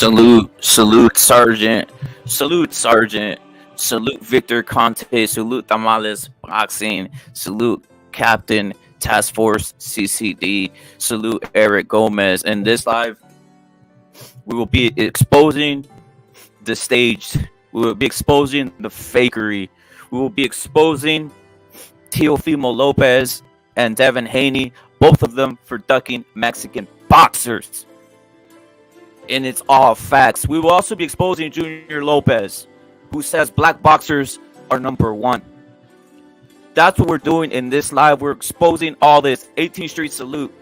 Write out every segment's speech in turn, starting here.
Salute Sergeant. Salute Sergeant. Salute Victor Conte. Salute Tamales Boxing. Salute Captain Task Force CCD. Salute Eric Gomez. In this live, we will be exposing the staged. We will be exposing the fakery. We will be exposing Teofimo Lopez and Devin Haney, both of them for ducking Mexican boxers. And it's all facts. We will also be exposing Junior Lopez, who says black boxers are number one. That's what we're doing in this live. We're exposing all this. 18th Street salute.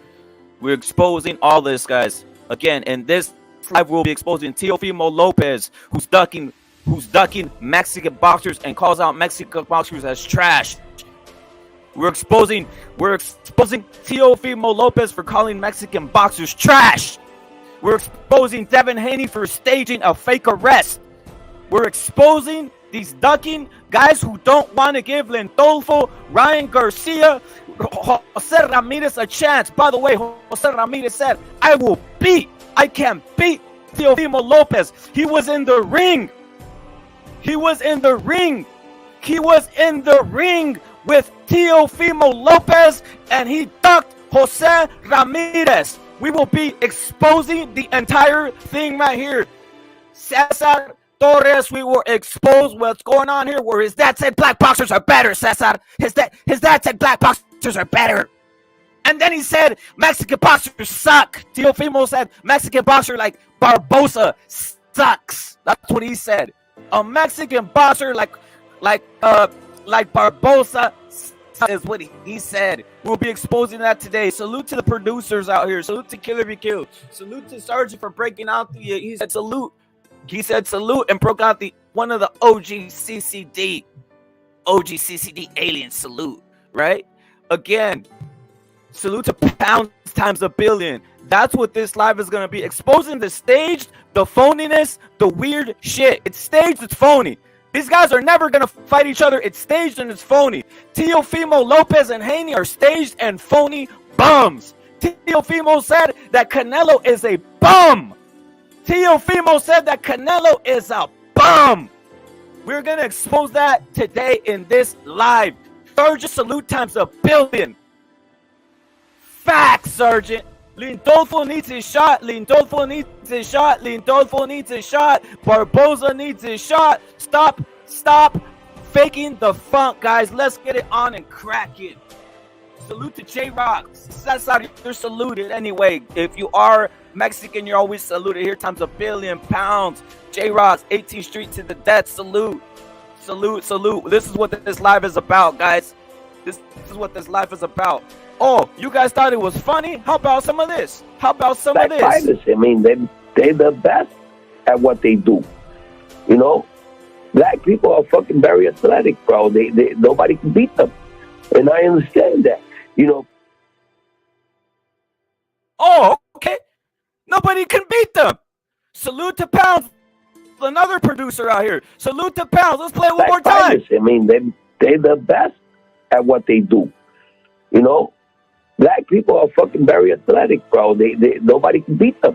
We're exposing all this, guys. Again, in this live, we'll be exposing Teofimo Lopez, who's ducking Mexican boxers and calls out Mexican boxers as trash. We're exposing Teofimo Lopez for calling Mexican boxers trash. We're exposing Devin Haney for staging a fake arrest. We're exposing these ducking guys who don't want to give Lindolfo, Ryan Garcia, Jose Ramirez a chance. By the way, Jose Ramirez said, I can beat Teofimo Lopez. He was in the ring. He was in the ring with Teofimo Lopez, and he ducked Jose Ramirez. We will be exposing the entire thing right here. Cesar Torres, we will expose what's going on here, where his dad said black boxers are better, Cesar. His dad said black boxers are better. And then he said Mexican boxers suck. Teofimo said Mexican boxer like Barboza sucks. That's what he said. A Mexican boxer like Barboza is what he said. We'll be exposing that today. Salute to the producers out here. Salute to Killer Be Killed. Salute to Sergeant for breaking out the. He said salute. He said salute and broke out one of the OG CCD alien salute. Right? Again, salute to pounds times a billion. That's what this live is gonna be. Exposing the staged, the phoniness, the weird shit. It's staged. It's phony. These guys are never going to fight each other. It's staged and it's phony. Teofimo Lopez and Haney are staged and phony bums. Teofimo said that Canelo is a bum. Teofimo said that Canelo is a bum. We're going to expose that today in this live. Sergeant salute times a billion. Facts, Sergeant. Lindolfo needs his shot. Lindolfo needs his shot. Lindolfo needs his shot. Barboza needs his shot. Stop faking the funk, guys. Let's get it on and crack it. Salute to J-Rock. Cesar, you're saluted anyway. If you are Mexican, you're always saluted. Here times a billion pounds. J-Rock, 18th Street to the death. Salute. Salute. This is what this live is about, guys. This is what this live is about. Oh, you guys thought it was funny? How about some of this? Fighters, I mean, they're the best at what they do. You know, black people are fucking very athletic, bro. They nobody can beat them, and I understand that. You know. Oh, okay. Nobody can beat them. Salute to Pounds, another producer out here. Salute to Pounds. Let's play it one more time. I mean, they're the best at what they do. You know. Black people are fucking very athletic, bro. They nobody can beat them,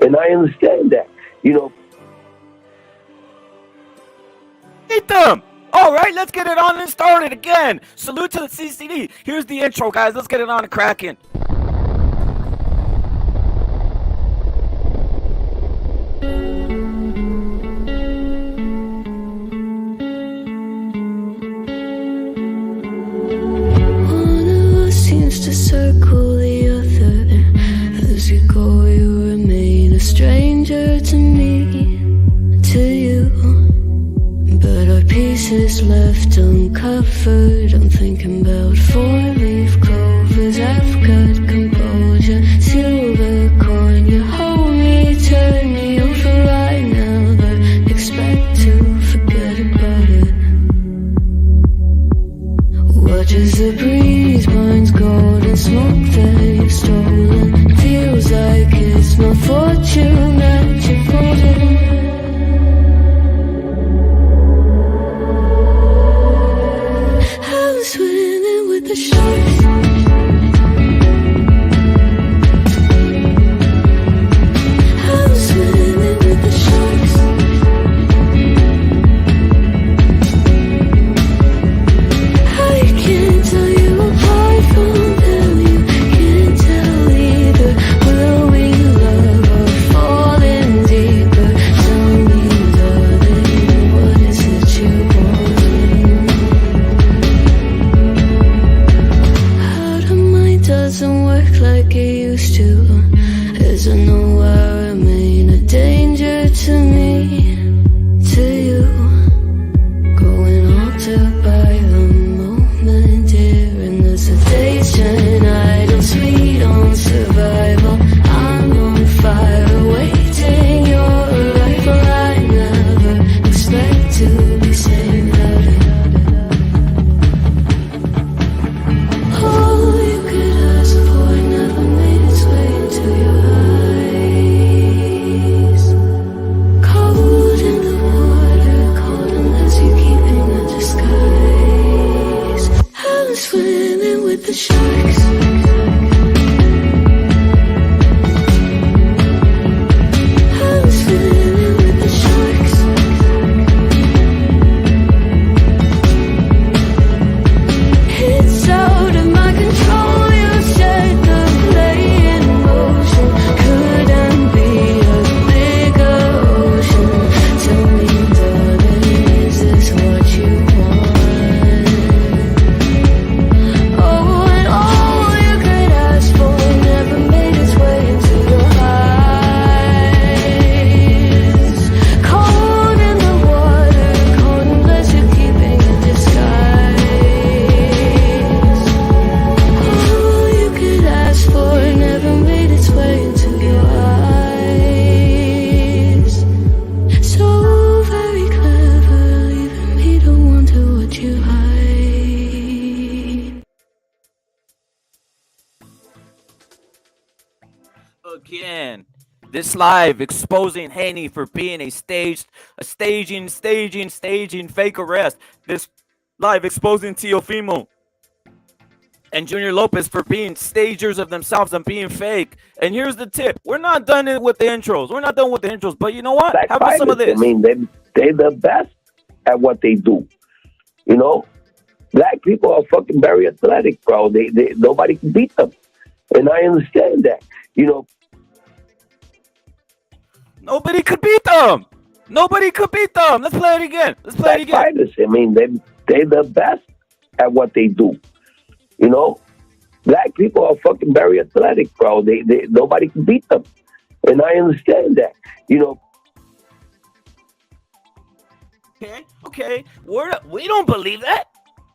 and I understand that. You know. Beat them. All right, let's get it on and started again. Salute to the CCD. Here's the intro, guys. Let's get it on and cracking. To circle the other, as you go you remain a stranger to me, to you, but our pieces left uncovered. I'm thinking about four-leaf clovers. I've got composure, silver coin. You hold me, turn me over. I never expect to forget about it. Watch as the breeze binds gold and smoke that you've stolen. Feels like it's my fortune that you're holding. I was swimming with the sharks. I was swimming with doesn't work like it used to. As I know I remain a danger to me, to you. Going altered by the moment, dear, and the sedation. I don't sweet on survival. I'm on fire, waiting your arrival. I never expect to be saved out of. All you could ask for never made its way into your eyes. Cold in the water, cold unless you're keeping a disguise. I was swimming with the sharks. I was swimming with the sharks. It's out of my control. You set the play in motion. Couldn't be a bigger ocean. Tell me, darling, is this what you want? Oh, and all you could ask for never made its way into your eyes. Cold in the water, cold unless you're keeping a disguise. All you could ask for never made its way into your eyes. So very clever, leaving me to wonder what you hide. Again, this live exposing Haney for being a staging fake arrest. This live exposing Teofimo and Junior Lopez for being stagers of themselves and being fake. And here's the tip: we're not done with the intros. But you know what? Black How about some of fighters, this? I mean, they're the best at what they do. You know, black people are fucking very athletic, bro. They nobody can beat them, and I understand that. You know, Nobody could beat them. Let's play it again. black fighters, I mean, they're the best at what they do. You know, black people are fucking very athletic, bro. They nobody can beat them, and I understand that. You know. Okay. We don't believe that.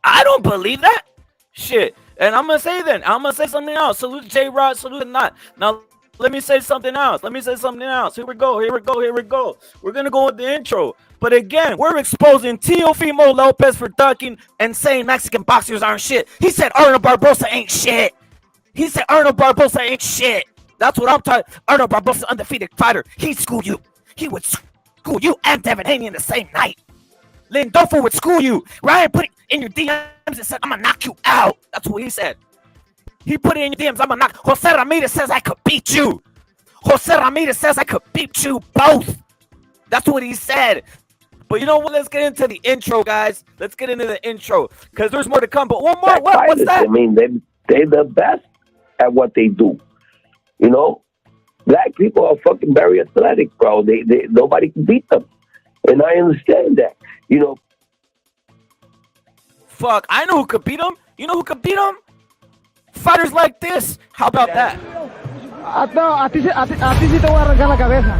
I don't believe that. Shit. And I'm gonna say something else. Salute to J-Rod, salute to not. Now let me say something else. Here we go. We're gonna go with the intro. But again, we're exposing Teofimo Lopez for ducking and saying Mexican boxers aren't shit. He said Arnold Barboza ain't shit. That's what I'm talking. Arnold Barboza, undefeated fighter. He'd school you. He would school you and Devin Haney in the same night. Lindolfo would school you. Ryan put it in your DMs and said, I'm gonna knock you out. That's what he said. He put it in your DMs, I'm gonna knock. Jose Ramirez says I could beat you. Both. That's what he said. But you know what? Let's get into the intro, guys. Because there's more to come. But one more. What's that? I mean, they're the best at what they do. You know, black people are fucking very athletic, bro. They nobody can beat them, and I understand that. You know. Fuck, I know who could beat him. You know who could beat him? Fighters like this. How about that? A ti sí te voy a arrancar la cabeza.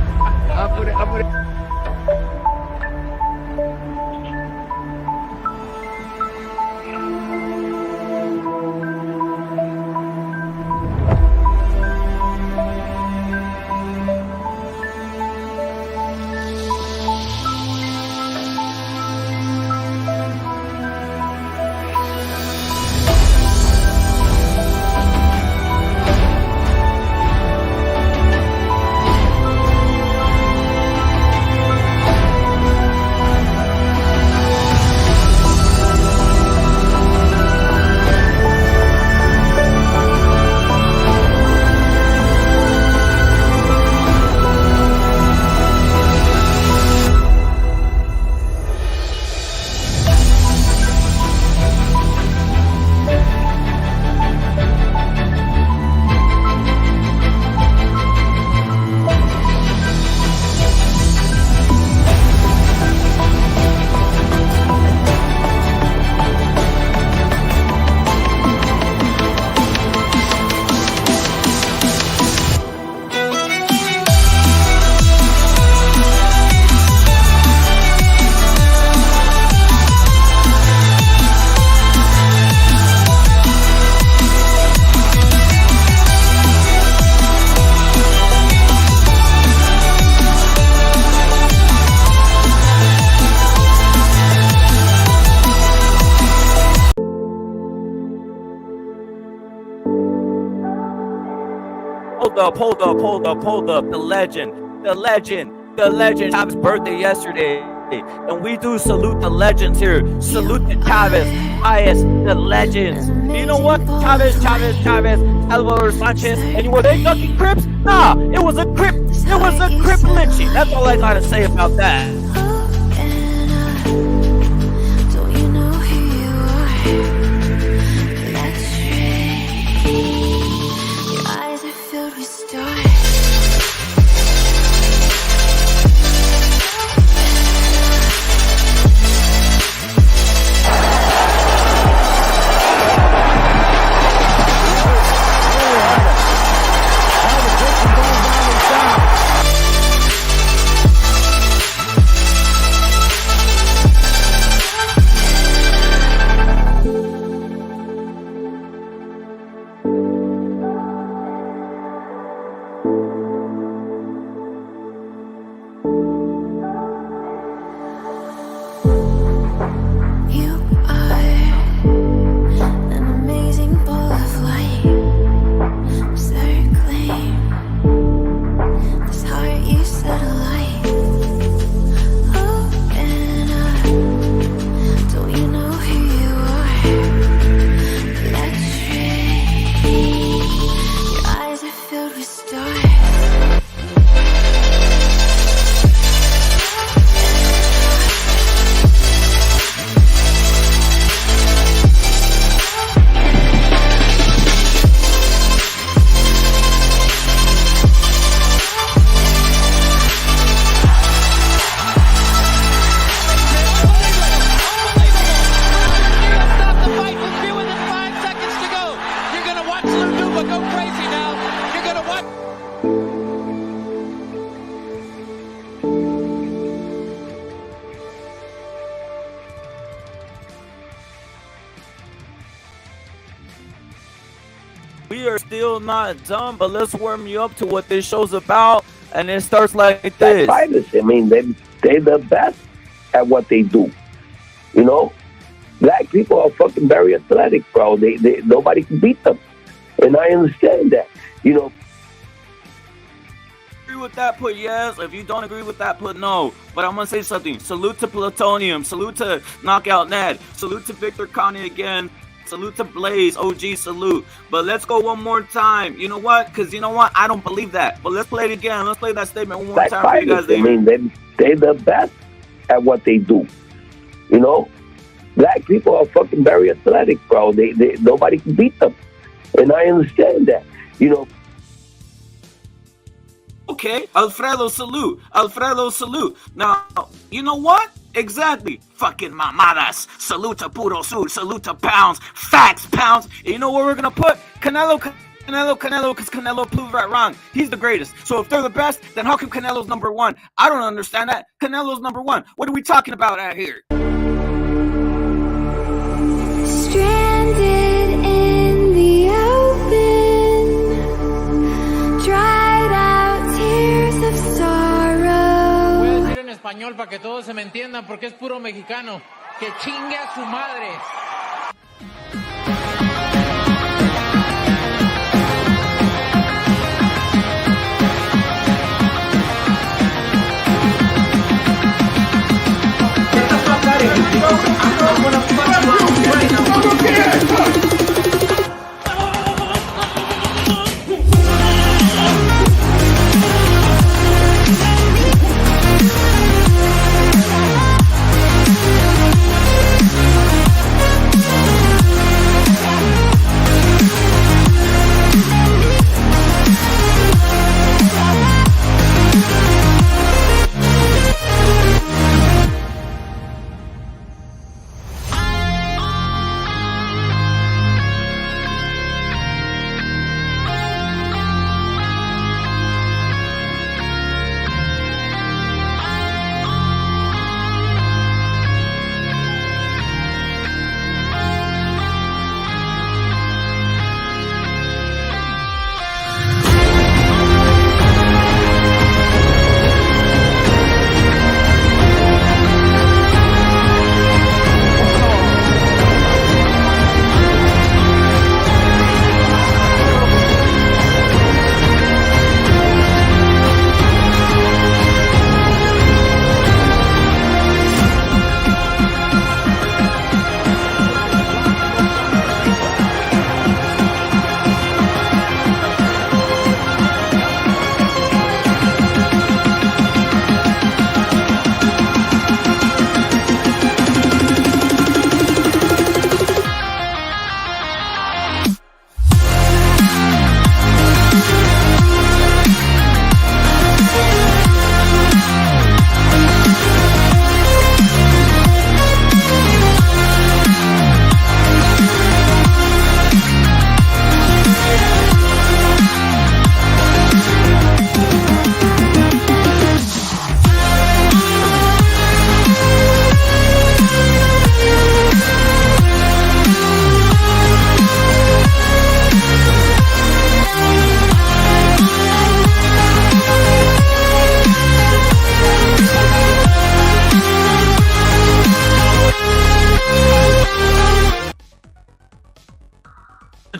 The legend. Chavez's birthday yesterday. And we do salute the legends here. Salute the Chavez, Bias, the legends. You know what? Chavez, Salvador Sanchez. And were they ducking Crips? Nah, it was a Crip lynching. That's all I gotta say about that. We are still not done, but let's warm you up to what this show's about. And it starts like this. Fighters, I mean, they're the best at what they do. You know, black people are fucking very athletic, bro. They nobody can beat them, and I understand that. You know. Agree with that, put yes. If you don't agree with that, put no. But I'm gonna say something. Salute to Plutonium. Salute to Knockout Ned. Salute to Victor Connie again. Salute to Blaze, OG salute. But let's go one more time. You know what? Because you know what? I don't believe that. But let's play it again. Let's play that statement one more Black time fighters, for you guys. I mean, they're the best at what they do. You know, black people are fucking very athletic, bro. They nobody can beat them, and I understand that. You know. Okay, Alfredo salute. Now, you know what? Exactly. Fucking mamadas. Salute to Puro Sur. Salute to Pounds. Facts, Pounds. And you know where we're going to put? Canelo, because Canelo proved right wrong. He's the greatest. So if they're the best, then how come Canelo's number one? I don't understand that. Canelo's number one. What are we talking about out here? Stranded in the open, dried out tears of sorrow. Voy a decir en español para que todos se me entiendan porque es puro mexicano. Que chingue a su madre.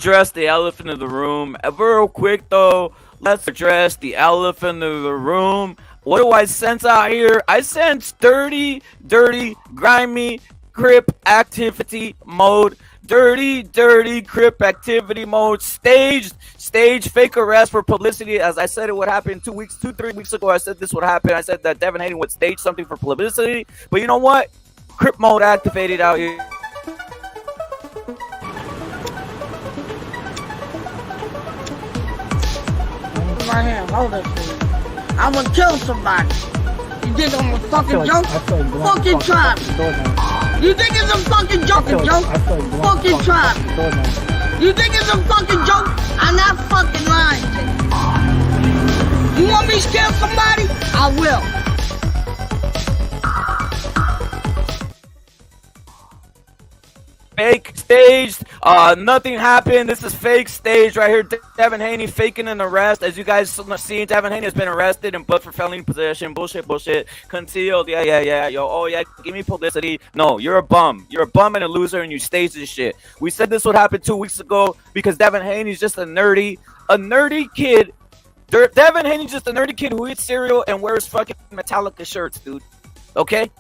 address the elephant in the room. Real quick, though, let's address the elephant in the room. What do I sense out here? I sense dirty, grimy, crip activity mode. Dirty crip activity mode. Staged fake arrest for publicity. As I said, it would happen 3 weeks ago. I said this would happen. I said that Devin Haney would stage something for publicity. But you know what? Crip mode activated out here. My hand, hold that shit. I'm gonna kill somebody. You think I'm a fucking joke? Fucking try me. You think it's a fucking joke? Fucking try me. You think it's a fucking joke? I'm not fucking lying to you. You want me to kill somebody? I will. Fake staged. Nothing happened. This is fake staged right here. Devin Haney faking an arrest. As you guys see, Devin Haney has been arrested and booked for felony possession. Bullshit. Concealed. Yeah. Yo, oh yeah, give me publicity. No, you're a bum. You're a bum and a loser, and you staged this shit. We said this would happen 2 weeks ago because Devin Haney's just a nerdy kid. Devin Haney's just a nerdy kid who eats cereal and wears fucking Metallica shirts, dude. Okay?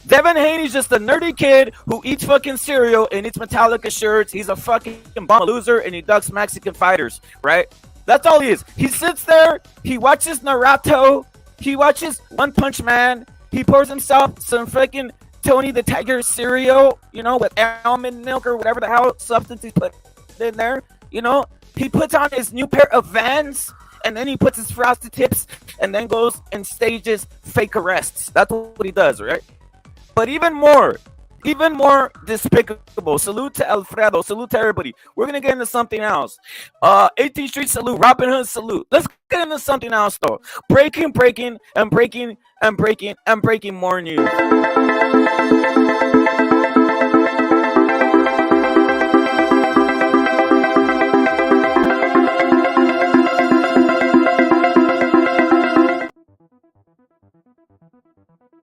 Devin Haney's just a nerdy kid who eats fucking cereal and eats Metallica shirts. He's a fucking bum loser and he ducks Mexican fighters, right? That's all he is. He sits there, he watches Naruto, he watches One Punch Man, he pours himself some fucking Tony the Tiger cereal, you know, with almond milk or whatever the hell substance he put in there, you know? He puts on his new pair of Vans and then he puts his frosted tips and then goes and stages fake arrests. That's what he does, right? But even more despicable. Salute to Alfredo. Salute to everybody. We're going to get into something else. 18th Street salute. Robin Hood salute. Let's get into something else, though. Breaking more news.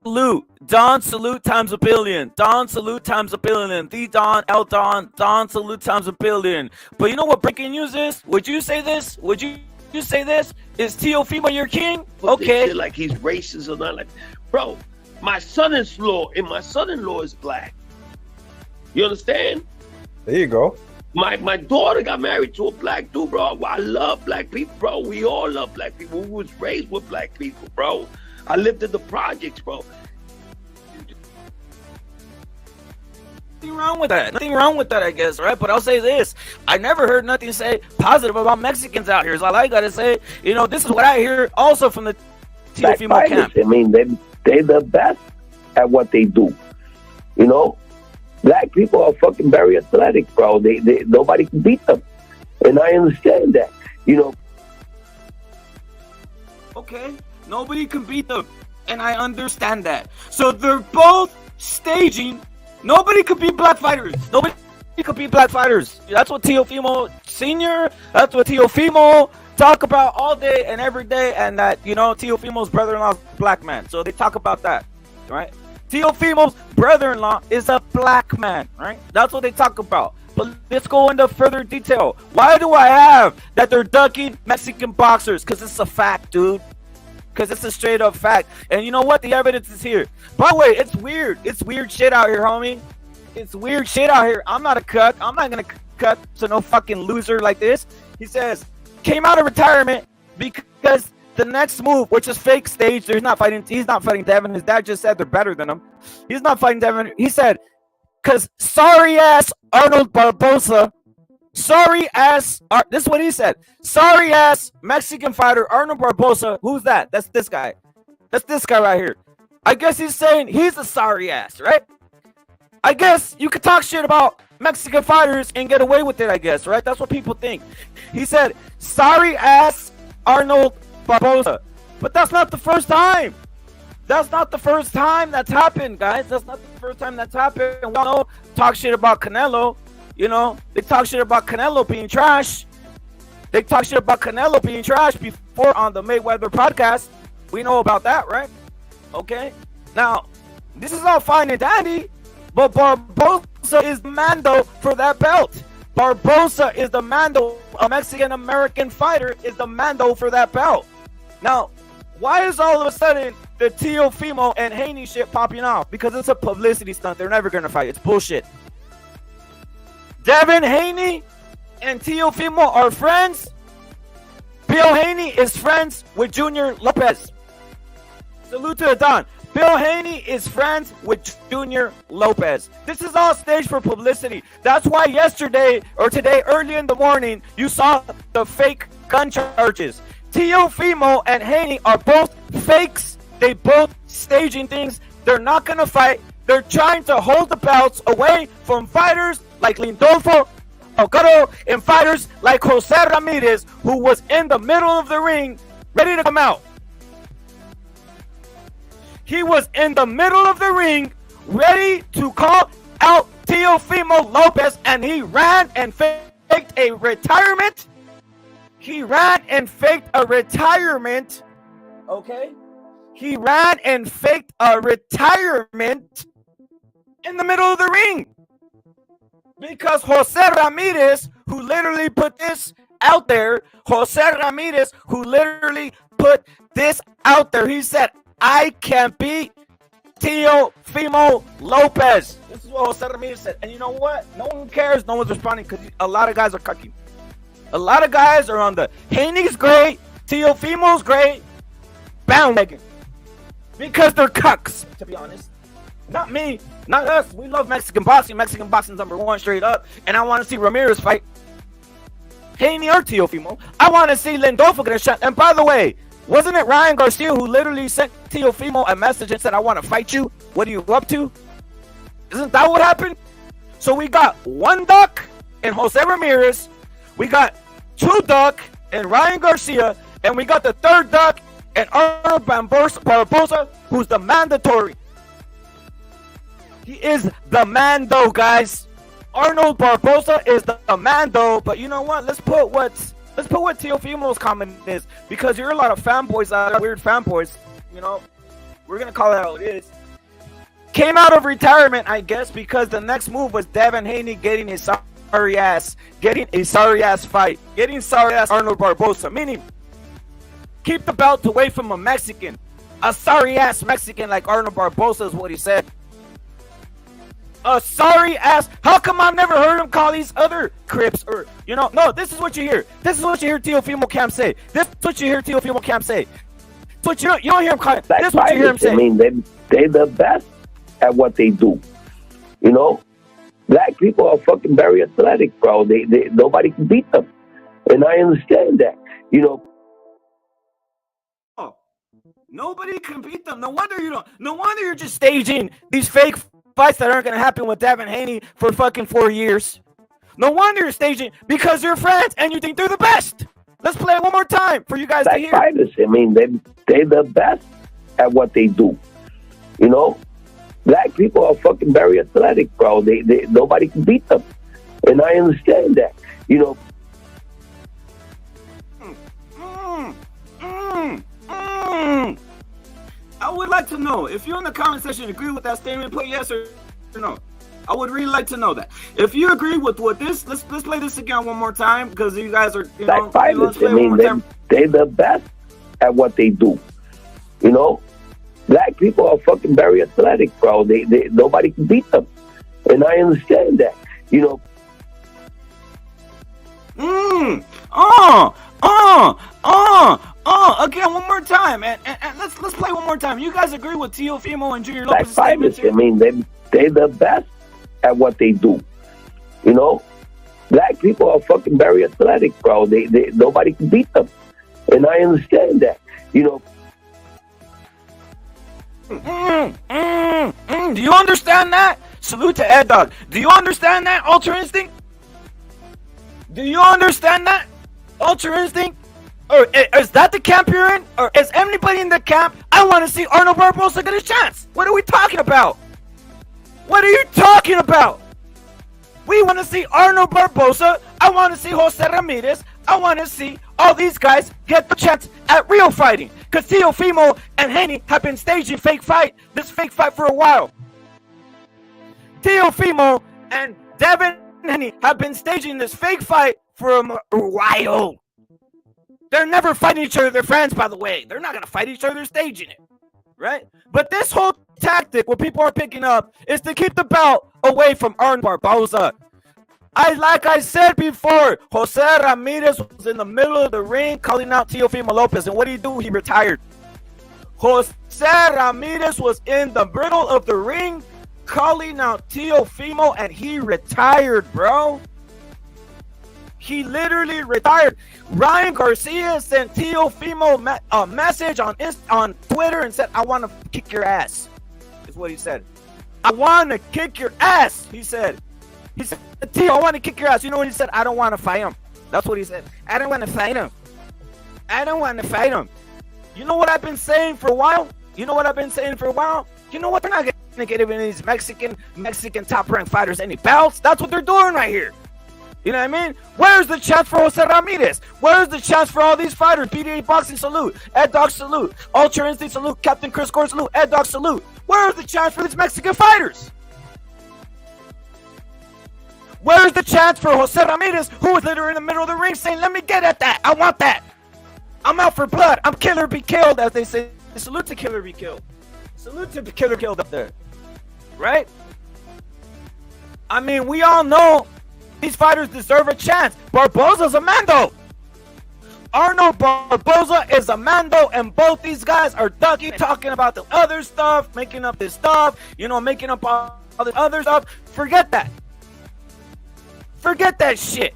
Salute. Don salute times a billion. Don salute times a billion. The Don, El Don, Don salute times a billion. But you know what breaking news is? Would you say this? Would you say this? Is Teofimo your king? Okay. Like he's racist or not. Like, bro, my son-in-law is black. You understand? There you go. My daughter got married to a black dude, bro. I love black people, bro. We all love black people. We was raised with black people, bro. I lived in the projects, bro. Nothing wrong with that, I guess, right? But I'll say this. I never heard nothing say positive about Mexicans out here. Is all I gotta say. You know, this is what I hear also from the Teofimo camp. I mean, they're the best at what they do. You know? Black people are fucking very athletic, bro. They nobody can beat them. And I understand that. You know. Okay. Nobody can beat them, and I understand that. So they're both staging. Nobody could beat black fighters. Nobody could beat black fighters. That's what Teofimo Sr., that's what Teofimo talk about all day and every day, and that, you know, Teofimo's brother-in-law is a black man. So they talk about that, right? Teofimo's brother-in-law is a black man, right? That's what they talk about. But let's go into further detail. Why do I have that they're ducking Mexican boxers? Because it's a fact, dude. Because it's a straight up fact. And you know what? The evidence is here. By the way, it's weird. It's weird shit out here, homie. It's weird shit out here. I'm not a cuck. I'm not going to cut to no fucking loser like this. He says, came out of retirement because the next move, which is fake stage, he's not fighting Devin. His dad just said they're better than him. He's not fighting Devin. He said, because sorry ass Arnold Barboza, this is what he said. Sorry ass Mexican fighter Arnold Barboza. Who's that? That's this guy. That's this guy right here. I guess he's saying he's a sorry ass, right? I guess you could talk shit about Mexican fighters and get away with it, I guess, right? That's what people think. He said, sorry ass Arnold Barboza. But that's not the first time. That's not the first time that's happened, guys. That's not the first time that's happened. And we all know, talk shit about Canelo. You know, they talk shit about Canelo being trash. They talk shit about Canelo being trash before on the Mayweather podcast. We know about that, right? Okay. Now, this is all fine and dandy, but Barboza is Mando for that belt. Barboza is the mando. A Mexican-American fighter is the mando for that belt. Now, why is all of a sudden the Teofimo and Haney shit popping off? Because it's a publicity stunt. They're never going to fight. It's bullshit. Devin Haney and Teofimo are friends. Bill Haney is friends with Junior Lopez. Salute to the Don. Bill Haney is friends with Junior Lopez. This is all staged for publicity. That's why yesterday or today early in the morning you saw the fake gun charges. Teofimo and Haney are both fakes. They both staging things. They're not going to fight. They're trying to hold the belts away from fighters like Lindolfo Alcaro and fighters like Jose Ramirez, who was in the middle of the ring ready to come out. He was in the middle of the ring ready to call out Teofimo Lopez, and he ran and faked a retirement. He ran and faked a retirement. Okay? He ran and faked a retirement in the middle of the ring. Because Jose Ramirez, who literally put this out there, he said, I can beat Teofimo Lopez. This is what Jose Ramirez said. And you know what? No one cares. No one's responding because a lot of guys are cucking. A lot of guys are on the Haney's great, Teofimo's great bandwagon. Because they're cucks, to be honest. Not me, not us. We love Mexican boxing. Mexican boxing's #1 straight up. And I want to see Ramirez fight Haney or Teofimo. I want to see Lindolfo get a shot. And by the way, wasn't it Ryan Garcia who literally sent Teofimo a message and said, I want to fight you? What are you up to? Isn't that what happened? So we got one duck in Jose Ramirez. We got two duck in Ryan Garcia. And we got the third duck in Arnold Barboza, who's the mandatory. He is the mando, guys. Arnold Barboza is the mando. But you know what? Let's put what Teofimo's comment is, because you're a lot of fanboys out there, weird fanboys. You know, we're gonna call it how it is. Came out of retirement, I guess, because the next move was Devin Haney getting a sorry ass fight, getting sorry ass Arnold Barboza, meaning keep the belt away from a Mexican, a sorry ass Mexican like Arnold Barboza is what he said. A sorry ass. How come I've never heard him call these other Crips or, you know? No, this is what you hear. This is what you hear Teofimo Camp say. This is what you hear Teofimo Camp say. But you don't hear him call. This is what you hear him say. I mean, they're the best at what they do. You know, black people are fucking very athletic, bro. They nobody can beat them, and I understand that. You know. Oh, nobody can beat them. No wonder you don't. No wonder you're just staging these fake fights that aren't going to happen with Devin Haney for fucking 4 years. No wonder you're staging, because you're friends and you think they're the best. Let's play it one more time for you guys to hear. Fighters, I mean, they're the best at what they do. You know, black people are fucking very athletic, bro. They nobody can beat them, and I understand that. You know. I would like to know if you in the comment section agree with that statement. Put yes or no. I would really like to know that. If you agree with this, let's play this again one more time, because you guys are, you know, fighters, I mean, they're the best at what they do. You know, black people are fucking very athletic, bro. They nobody can beat them, and I understand that. You know. Again, one more time, and let's play one more time. You guys agree with Teofimo and Junior Lopez? Fighters, I mean, they're the best at what they do. You know, black people are fucking very athletic, bro. They nobody can beat them, and I understand that. You know. Do you understand that? Salute to Ed Dog. Do you understand that, Ultra Instinct? Do you understand that, Ultra Instinct? Or is that the camp you're in? Or is anybody in the camp? I want to see Arnold Barboza get a chance. What are we talking about? What are you talking about? We want to see Arnold Barboza. I want to see Jose Ramirez. I want to see all these guys get the chance at real fighting. Because Teofimo and Haney have been staging this fake fight for a while. Teofimo and Devin Haney have been staging this fake fight for a while. They're never fighting each other. They're friends, by the way. They're not going to fight each other. They're staging it, right? But this whole tactic, what people are picking up, is to keep the belt away from Arnold Barboza. Like I said before, Jose Ramirez was in the middle of the ring calling out Teofimo Lopez. And what did he do? He retired. Jose Ramirez was in the middle of the ring calling out Teofimo, and he retired, bro. He literally retired. Ryan Garcia sent Teofimo a message on Twitter and said, I want to kick your ass. Is what he said. I want to kick your ass, he said. He said, Teo, I want to kick your ass. You know what he said? I don't want to fight him. That's what he said. I don't want to fight him. I don't want to fight him. You know what I've been saying for a while? You know what I've been saying for a while? You know what? They're not going to get even these Mexican top-ranked fighters any belts. That's what they're doing right here. You know what I mean? Where's the chance for Jose Ramirez? Where's the chance for all these fighters? PDA Boxing salute. Ed Dog salute. Ultra Instinct salute. Captain Chris Gore salute. Ed Dog salute. Where's the chance for these Mexican fighters? Where's the chance for Jose Ramirez, who was literally in the middle of the ring saying, let me get at that. I want that. I'm out for blood. I'm kill or be killed, as they say. Salute to kill or be killed. Salute to kill or killed up there. Right? I mean, we all know these fighters deserve a chance. Barboza's a Mando. Arnold Barboza is a Mando, and both these guys are ducking, talking about the other stuff, making up this stuff, making up all the other stuff. Forget that. Forget that shit.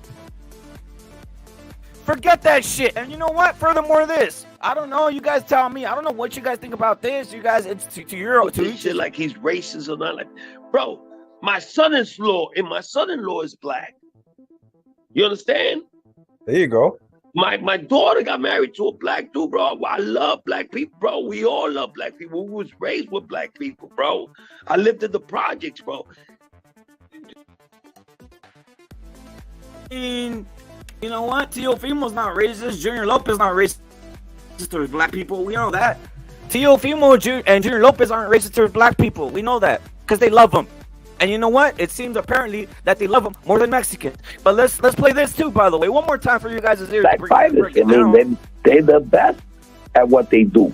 Forget that shit. And you know what? Furthermore, this. I don't know. You guys tell me. I don't know what you guys think about this. You guys, it's to your to shit like he's racist or not. Like, bro, my son-in-law is black. You understand? There you go. My daughter got married to a black dude, bro. I love black people, bro. We all love black people. We was raised with black people, bro. I lived in the projects, bro. You know what? Teofimo's not racist. Junior Lopez not racist towards black people. We know that. Teofimo and Junior Lopez aren't racist towards black people. We know that because they love them. And you know what? It seems apparently that they love them more than Mexicans. But let's play this too, by the way. One more time for you guys' ears. Black fighters. I mean, they're the best at what they do.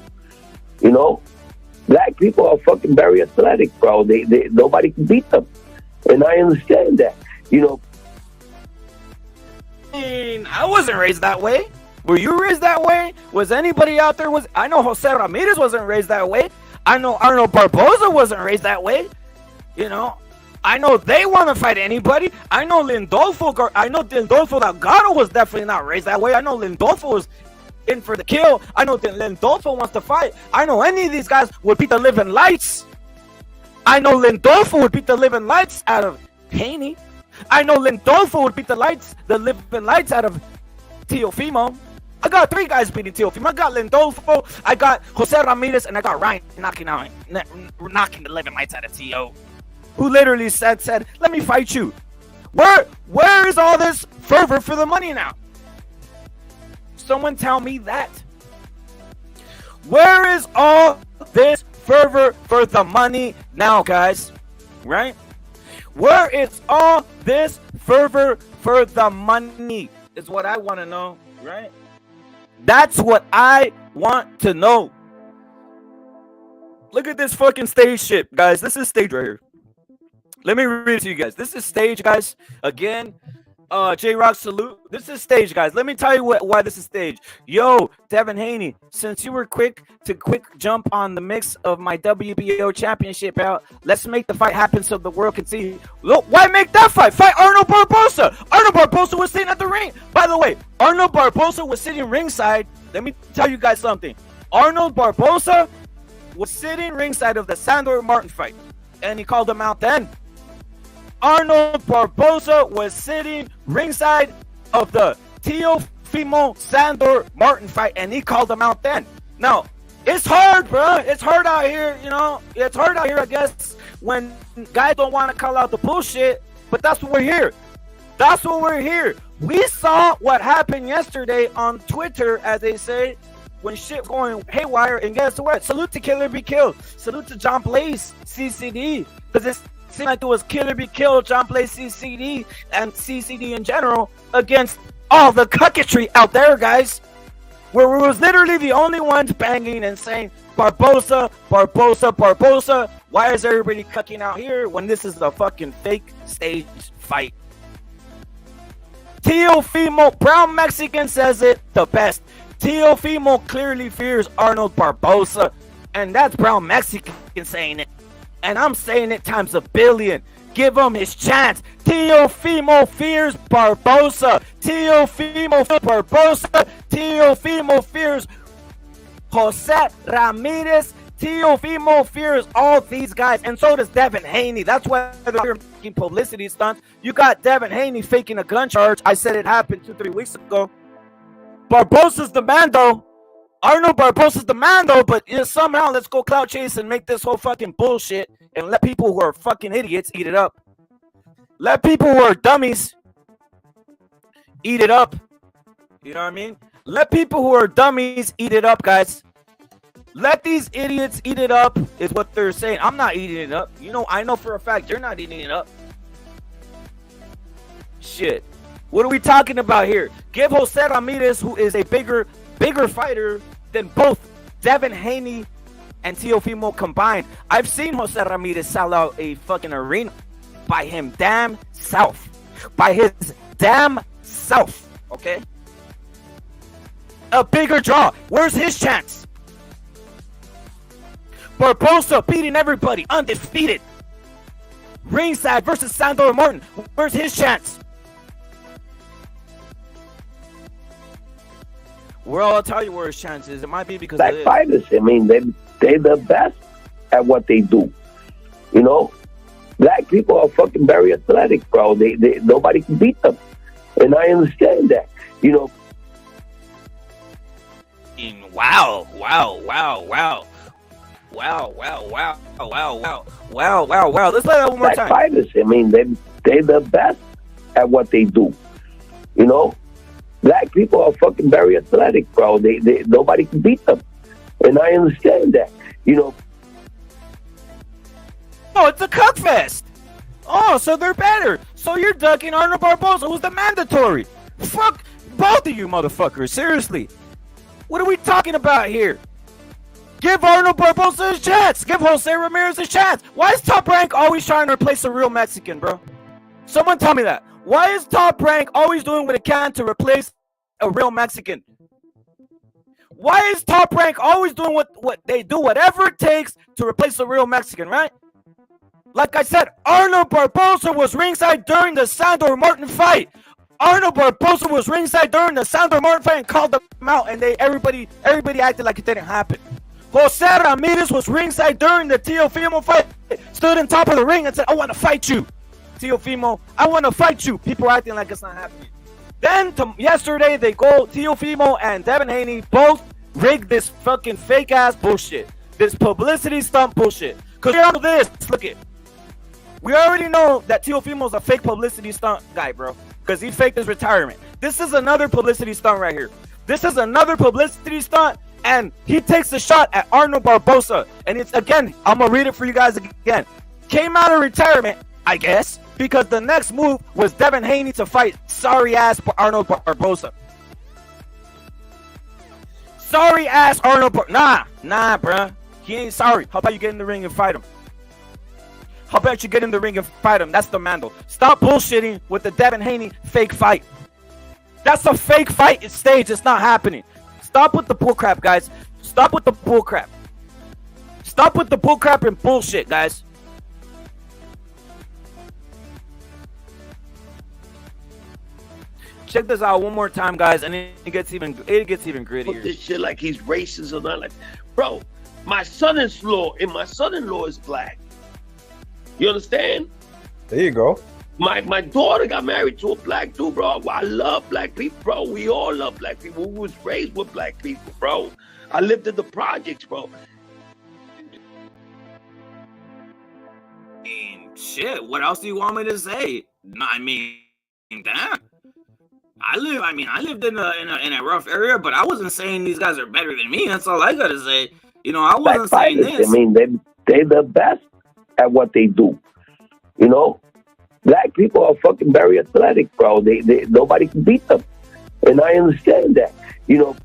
Black people are fucking very athletic, bro. They nobody can beat them, and I understand that. I wasn't raised that way. Were you raised that way? Was anybody out there? I know Jose Ramirez wasn't raised that way. I know Arnold Barboza wasn't raised that way. I know they want to fight anybody. I know Lindolfo Delgado was definitely not raised that way. I know Lindolfo was in for the kill. I know that Lindolfo wants to fight. I know any of these guys would beat the living lights. I know Lindolfo would beat the living lights out of Haney. I know Lindolfo would beat the living lights out of Teofimo. I got 3 guys beating Teofimo. I got Lindolfo, I got Jose Ramirez, and I got Ryan knocking the living lights out of Teo, who literally said, let me fight you. Where is all this fervor for the money now? Someone tell me that. Where is all this fervor for the money now, guys? Right? Where is all this fervor for the money? Is what I want to know, right? That's what I want to know. Look at this fucking stage shit, guys. This is stage right here. Let me read it to you guys. This is stage, guys. Again, J-Rock salute. This is stage, guys. Let me tell you why this is stage. Yo, Devin Haney, since you were quick jump on the mix of my WBO championship out, let's make the fight happen so the world can see. Look, why make that fight? Fight Arnold Barboza. Arnold Barboza was sitting at the ring. By the way, Arnold Barboza was sitting ringside. Let me tell you guys something. Arnold Barboza was sitting ringside of the Sandor Martin fight, and he called him out then. Arnold Barboza was sitting ringside of the Teofimo Sandor Martin fight, and he called him out then. Now, it's hard, bro. It's hard out here, It's hard out here, I guess, when guys don't want to call out the bullshit, but that's what we're here. That's what we're here. We saw what happened yesterday on Twitter, as they say, when shit going haywire, and guess what? Salute to Killer Be Killed. Salute to John Blaze, CCD, because it's seemed like it was Killer Be Killed, John Play CCD, and CCD in general against all the cucketry out there, guys. Where we was literally the only ones banging and saying, Barboza, Barboza, Barboza. Why is everybody cucking out here when this is a fucking fake stage fight? Teofimo, brown Mexican, says it the best. Teofimo clearly fears Arnold Barboza. And that's brown Mexican saying it. And I'm saying it times a billion. Give him his chance. Teofimo fears Barboza. Teofimo fears Barboza. Teofimo fears Jose Ramirez. Teofimo fears all these guys, and so does Devin Haney. That's why they're making publicity stunts. You got Devin Haney faking a gun charge. I said it happened 2-3 weeks ago. Barboza's the man, though. Arnold Barboza's the man, though, but somehow let's go clout chase and make this whole fucking bullshit and let people who are fucking idiots eat it up. Let people who are dummies eat it up. You know what I mean? Let people who are dummies eat it up, guys. Let these idiots eat it up is what they're saying. I'm not eating it up. You know, I know for a fact you're not eating it up. Shit. What are we talking about here? Give Jose Ramirez, who is a bigger fighter than both Devin Haney and Teofimo combined. I've seen Jose Ramirez sell out a fucking arena by him damn self. By his damn self. Okay? A bigger draw. Where's his chance? Barboza beating everybody, undefeated. Ringside versus Sandor Martin. Where's his chance? Well, I'll tell you where his chance is. It might be because black of fighters. I mean, they're the best at what they do. You know, black people are fucking very athletic, bro. They nobody can beat them, and I understand that. You know. Wow. Let's play that one more Black time. fighters. I mean, they're the best at what they do. You know, black people are fucking very athletic, bro. They nobody can beat them, and I understand that. You know. Oh, it's a cuck fest. Oh, so they're better. So you're ducking Arnold Barboza, who's the mandatory. Fuck both of you motherfuckers. Seriously. What are we talking about here? Give Arnold Barboza his chance. Give Jose Ramirez his chance. Why is Top Rank always trying to replace a real Mexican, bro? Someone tell me that. Why is Top Rank always doing what it can to replace a real Mexican? Why is Top Rank always doing what they do, whatever it takes to replace a real Mexican, right? Like I said, Arnold Barboza was ringside during the Sandor Martin fight. Arnold Barboza was ringside during the Sandor Martin fight and called them out, and everybody acted like it didn't happen. Jose Ramirez was ringside during the Teofimo fight, stood on top of the ring and said, I want to fight you. Teofimo, I want to fight you. People are acting like it's not happening. Then yesterday, they go, Teofimo and Devin Haney both rigged this fucking fake ass bullshit. This publicity stunt bullshit. Because we know this. Look it. We already know that Teofimo's a fake publicity stunt guy, bro. Because he faked his retirement. This is another publicity stunt right here. This is another publicity stunt. And he takes a shot at Arnold Barboza. And it's, again, I'm going to read it for you guys again. Came out of retirement, I guess, because the next move was Devin Haney to fight sorry-ass Arnold Barboza. Sorry-ass Arnold Barboza. Nah, bruh. He ain't sorry. How about you get in the ring and fight him? How about you get in the ring and fight him? That's the Mando. Stop bullshitting with the Devin Haney fake fight. That's a fake fight. It's staged. It's not happening. Stop with the bullcrap, guys. Stop with the bullcrap. Stop with the bullcrap and bullshit, guys. Check this out one more time, guys, and it gets even grittier. Put this shit like he's racist or not. Like, bro, my son-in-law is black. You understand? There you go. My daughter got married to a black dude, bro. I love black people, bro. We all love black people. We was raised with black people, bro. I lived in the projects, bro. Shit, what else do you want me to say? I mean, damn. I lived in a rough area, but I wasn't saying these guys are better than me. That's all I gotta say. You know, I wasn't saying this. I mean, they're the best at what they do. You know, black people are fucking very athletic, bro. They nobody can beat them, and I understand that. You know,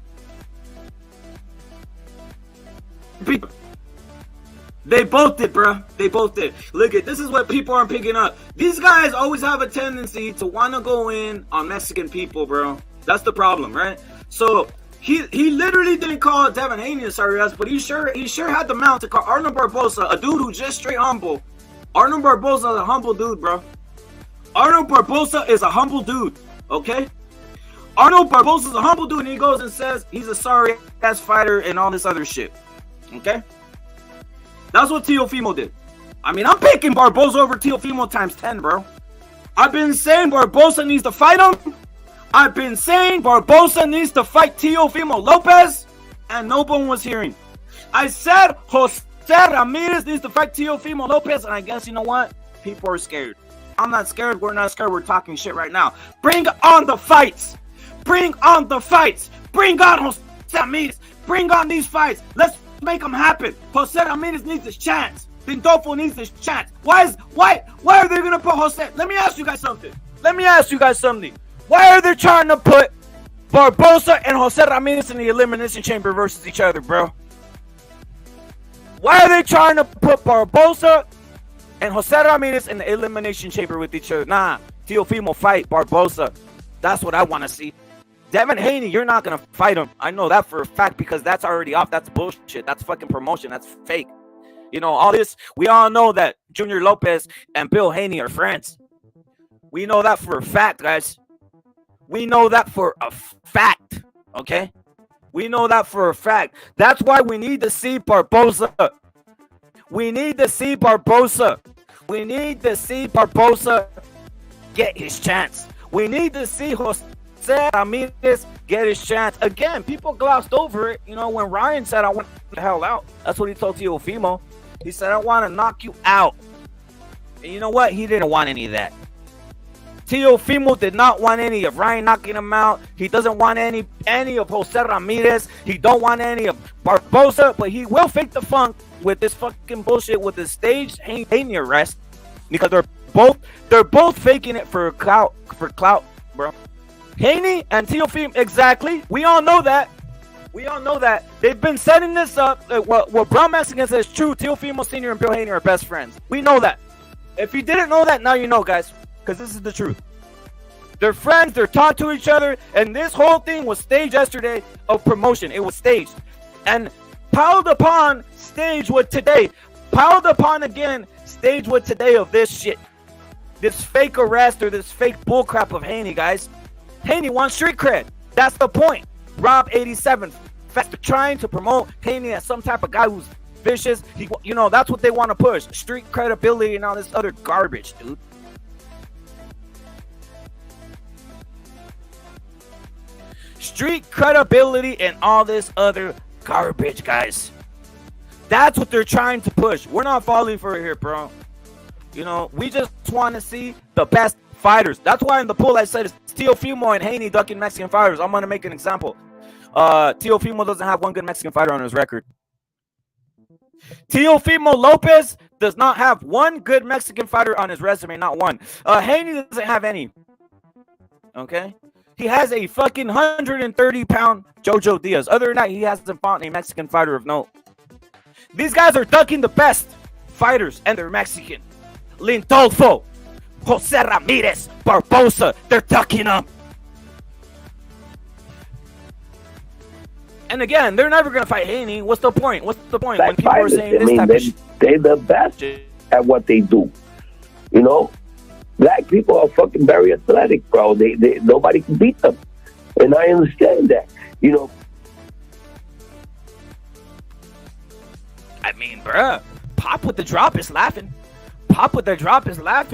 they both did, bro. They both did. Look at this is what people aren't picking up. These guys always have a tendency to want to go in on Mexican people, bro. That's the problem, right? So he literally didn't call Devin Haney a sorry ass, but he sure had the mouth to call Arnold Barboza, a dude who's just straight humble. Arnold Barboza is a humble dude, bro. Arnold Barboza is a humble dude, okay? Arnold Barboza is a humble dude, and he goes and says he's a sorry ass fighter and all this other shit, okay? That's what Teofimo did. I mean, I'm picking Barboza over Teofimo times 10, bro. I've been saying Barboza needs to fight him. I've been saying Barboza needs to fight Teofimo Lopez, and no one was hearing. I said Jose Ramirez needs to fight Teofimo Lopez, and I guess you know what? People are scared. I'm not scared. We're not scared. We're talking shit right now. Bring on the fights. Bring on the fights. Bring on Jose Ramirez. Bring on these fights. Let's make them happen. Jose Ramirez needs his chance. Lindolfo needs his chance. Why are they gonna put Jose? Let me ask you guys something. Why are they trying to put Barboza and Jose Ramirez in the elimination chamber versus each other, bro? Why are they trying to put Barboza and Jose Ramirez in the elimination chamber with each other? Nah, Teofimo fight Barboza. That's what I want to see. Devin Haney, you're not going to fight him. I know that for a fact because that's already off. That's bullshit. That's fucking promotion. That's fake. You know, all this, we all know that Junior Lopez and Bill Haney are friends. We know that for a fact, guys. We know that for a fact, okay? We know that for a fact. That's why we need to see Barboza. We need to see Barboza. We need to see Barboza get his chance. We need to see Jose Ramirez get his chance. Again, people glossed over it. You know, when Ryan said, I want the hell out. That's what he told Teofimo. He said, I want to knock you out. And you know what? He didn't want any of that. Teofimo did not want any of Ryan knocking him out. He doesn't want any of Jose Ramirez. He don't want any of Barboza, but he will fake the funk with this fucking bullshit with the staged Haney arrest because they're both faking it for clout, bro. Haney and Teofimo, exactly. We all know that. They've been setting this up. What Brown Mexican says is true. Teofimo Sr. and Bill Haney are best friends. We know that. If you didn't know that, now you know, guys. Because this is the truth. They're friends, they're talking to each other, and this whole thing was staged yesterday of promotion. It was staged. And piled upon stage with today. Piled upon again, stage with today of this shit. This fake arrest or this fake bullcrap of Haney, guys. Haney wants street cred. That's the point. Rob 87. Trying to promote Haney as some type of guy who's vicious. You know, that's what they want to push. Street credibility and all this other garbage, dude. Street credibility and all this other garbage, guys. That's what they're trying to push. We're not falling for it here, bro. You know, we just want to see the best fighters. That's why in the poll I said it's Teofimo and Haney ducking Mexican fighters. I'm going to make an example. Teofimo doesn't have one good Mexican fighter on his record. Teofimo Lopez does not have one good Mexican fighter on his resume. Not one. Haney doesn't have any. Okay? He has a fucking 130-pound Jojo Diaz. Other than that, he hasn't fought a Mexican fighter of note. These guys are ducking the best fighters, and they're Mexican. Lindolfo, Jose Ramirez, Barboza, they're ducking them. And again, they're never going to fight Haney. What's the point? When people are saying this type of shit? They're the best at what they do. You know? Black people are fucking very athletic, bro. They nobody can beat them. And I understand that. You know. I mean, bruh, Pop with the drop is laughing.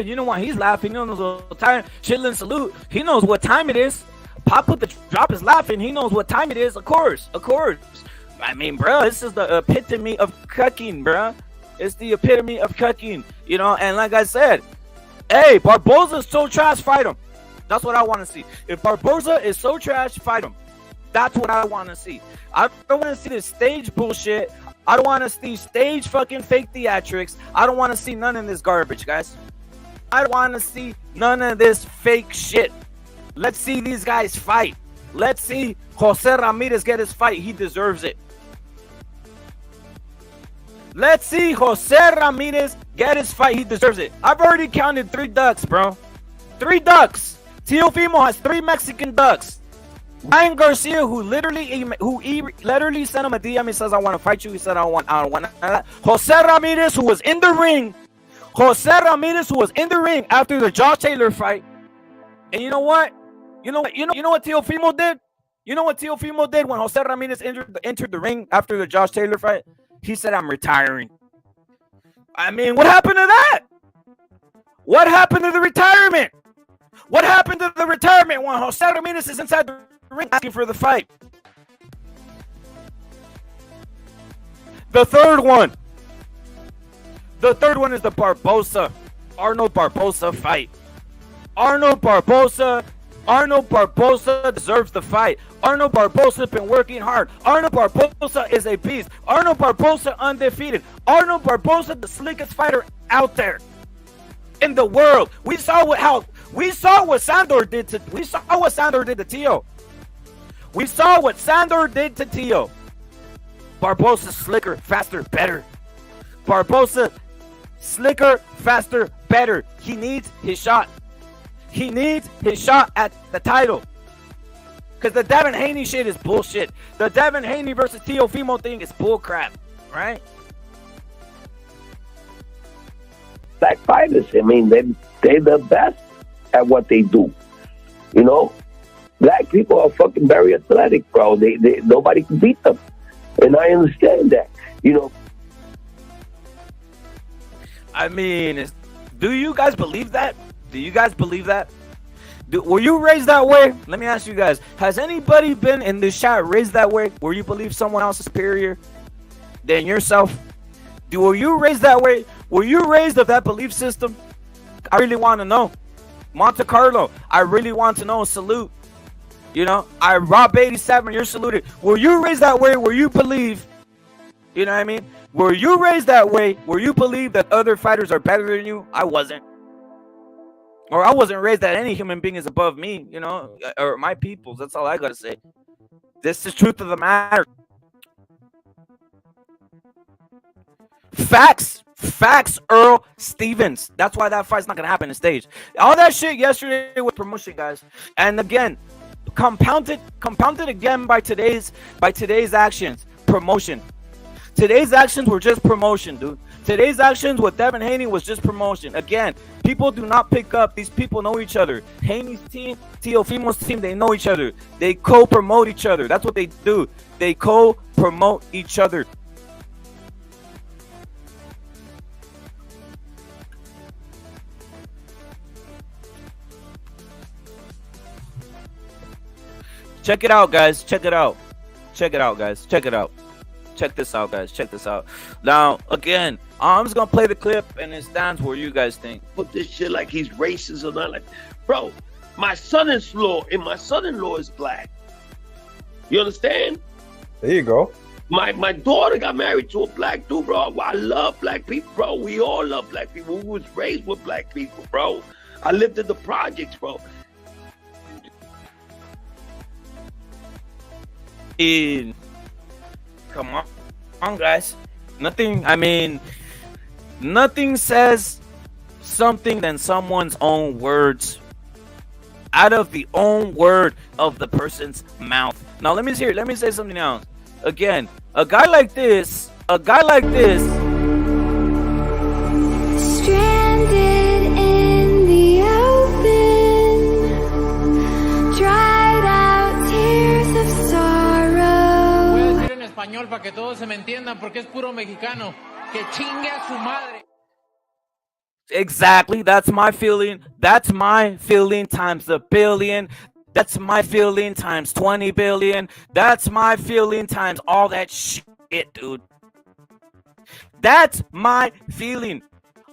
You know why he's laughing? He knows what time. Chitlin salute. He knows what time it is. Pop with the drop is laughing. He knows what time it is. Of course. I mean, bruh, this is the epitome of cucking, bruh. It's the epitome of cucking. You know, and like I said, hey, Barboza is so trash, fight him. That's what I want to see. If Barboza is so trash, fight him. That's what I want to see. I don't want to see this stage bullshit. I don't want to see stage fucking fake theatrics. I don't want to see none of this garbage, guys. I want to see none of this fake shit. Let's see these guys fight. Let's see Jose Ramirez get his fight. He deserves it. Let's see Jose Ramirez get his fight. He deserves it. I've already counted 3 ducks, bro. 3 ducks. Teofimo has 3 Mexican ducks. Ryan Garcia, who literally sent him a DM. He says, I want to fight you. He said, I want. Jose Ramirez, who was in the ring. Jose Ramirez, who was in the ring after the Josh Taylor fight. And you know what? You know what Teofimo did? You know what Teofimo did when Jose Ramirez entered the ring after the Josh Taylor fight? He said, I'm retiring. I mean, what happened to that? What happened to the retirement? What happened to the retirement when Jose Ramirez is inside the ring asking for the fight? The third one is the Barboza, Arnold Barboza fight. Arnold Barboza deserves the fight. Arnold Barboza has been working hard. Arnold Barboza is a beast. Arnold Barboza undefeated. Arnold Barboza, the slickest fighter out there in the world. We saw what Sandor did to Tio. We saw what Sandor did to Tio. Barboza slicker, faster, better. Barboza slicker, faster, better. He needs his shot. He needs his shot at the title. Because the Devin Haney shit is bullshit. The Devin Haney versus Teofimo thing is bullcrap. Right? Black fighters, I mean, they're the best at what they do. You know? Black people are fucking very athletic, bro. They nobody can beat them. And I understand that. You know? I mean, do you guys believe that? Do you guys believe that? Were you raised that way? Let me ask you guys. Has anybody been in this chat raised that way? Where you believe someone else is superior than yourself? Were you raised that way? Were you raised of that belief system? I really want to know. Monte Carlo, I really want to know. Salute. You know, Rob 87, you're saluted. Were you raised that way where you believe, you know what I mean? Were you raised that way where you believe that other fighters are better than you? I wasn't. Or I wasn't raised that any human being is above me, you know, or my peoples. That's all I got to say. This is truth of the matter. Facts, Earl Stevens. That's why that fight's not going to happen on stage. All that shit yesterday was promotion, guys. And again, compounded again by today's actions. Promotion. Today's actions were just promotion, dude. Today's actions with Devin Haney was just promotion. Again, people do not pick up. These people know each other. Haney's team, Teofimo's team, they know each other. They co-promote each other. That's what they do. They co-promote each other. Check it out, guys. Check it out. Check it out, guys. Check it out. Check this out, guys. Check this out. Now, again, I'm just gonna play the clip and it stands where you guys think. Put this shit like he's racist or not. Like, bro, my son-in-law is black. You understand? There you go. My daughter got married to a black dude, bro. I love black people, bro. We all love black people. We was raised with black people, bro. I lived in the projects, bro. Come on, guys. Nothing says something than someone's own words out of the own word of the person's mouth. Now let me say something else. Again, a guy like this stranded in the open, dried out tears of sorrow. Voy a decir en español para que todos se me entiendan porque es puro mexicano. Que chingue a su madre. Exactly, that's my feeling. That's my feeling times a billion. That's my feeling times 20 billion. That's my feeling times all that shit, dude. That's my feeling.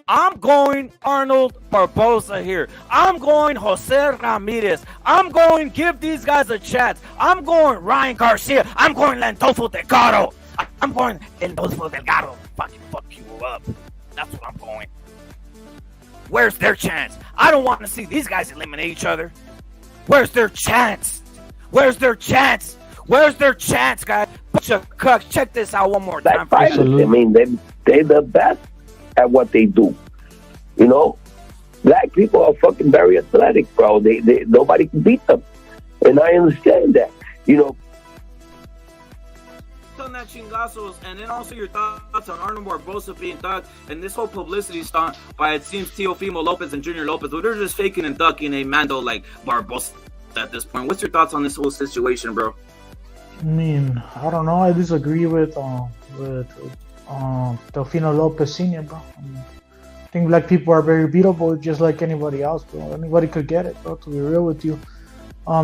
I'm going Arnold Barboza here. I'm going Jose Ramirez. I'm going give these guys a chance. I'm going Ryan Garcia. I'm going Landolfo Delgado. I'm going Landolfo Delgado. Fuck you up. That's what I'm going. Where's their chance? I don't want to see these guys eliminate each other. Where's their chance? Where's their chance? Where's their chance, guys? Bunch of cucks. Check this out one more time. Black fighters, I mean, they're the best at what they do. You know, black people are fucking very athletic, bro. They nobody can beat them, and I understand that. You know. On that chingazos, and then also your thoughts on Arnold Barboza being thugged, and this whole publicity stunt by, it seems, Teofimo Lopez and Junior Lopez, where they're just faking and ducking a Mando like Barboza at this point. What's your thoughts on this whole situation, bro? I mean, I don't know. I disagree with Teofimo Lopez Sr., bro. I think black people are very beatable, just like anybody else, bro. Anybody could get it, bro. To be real with you,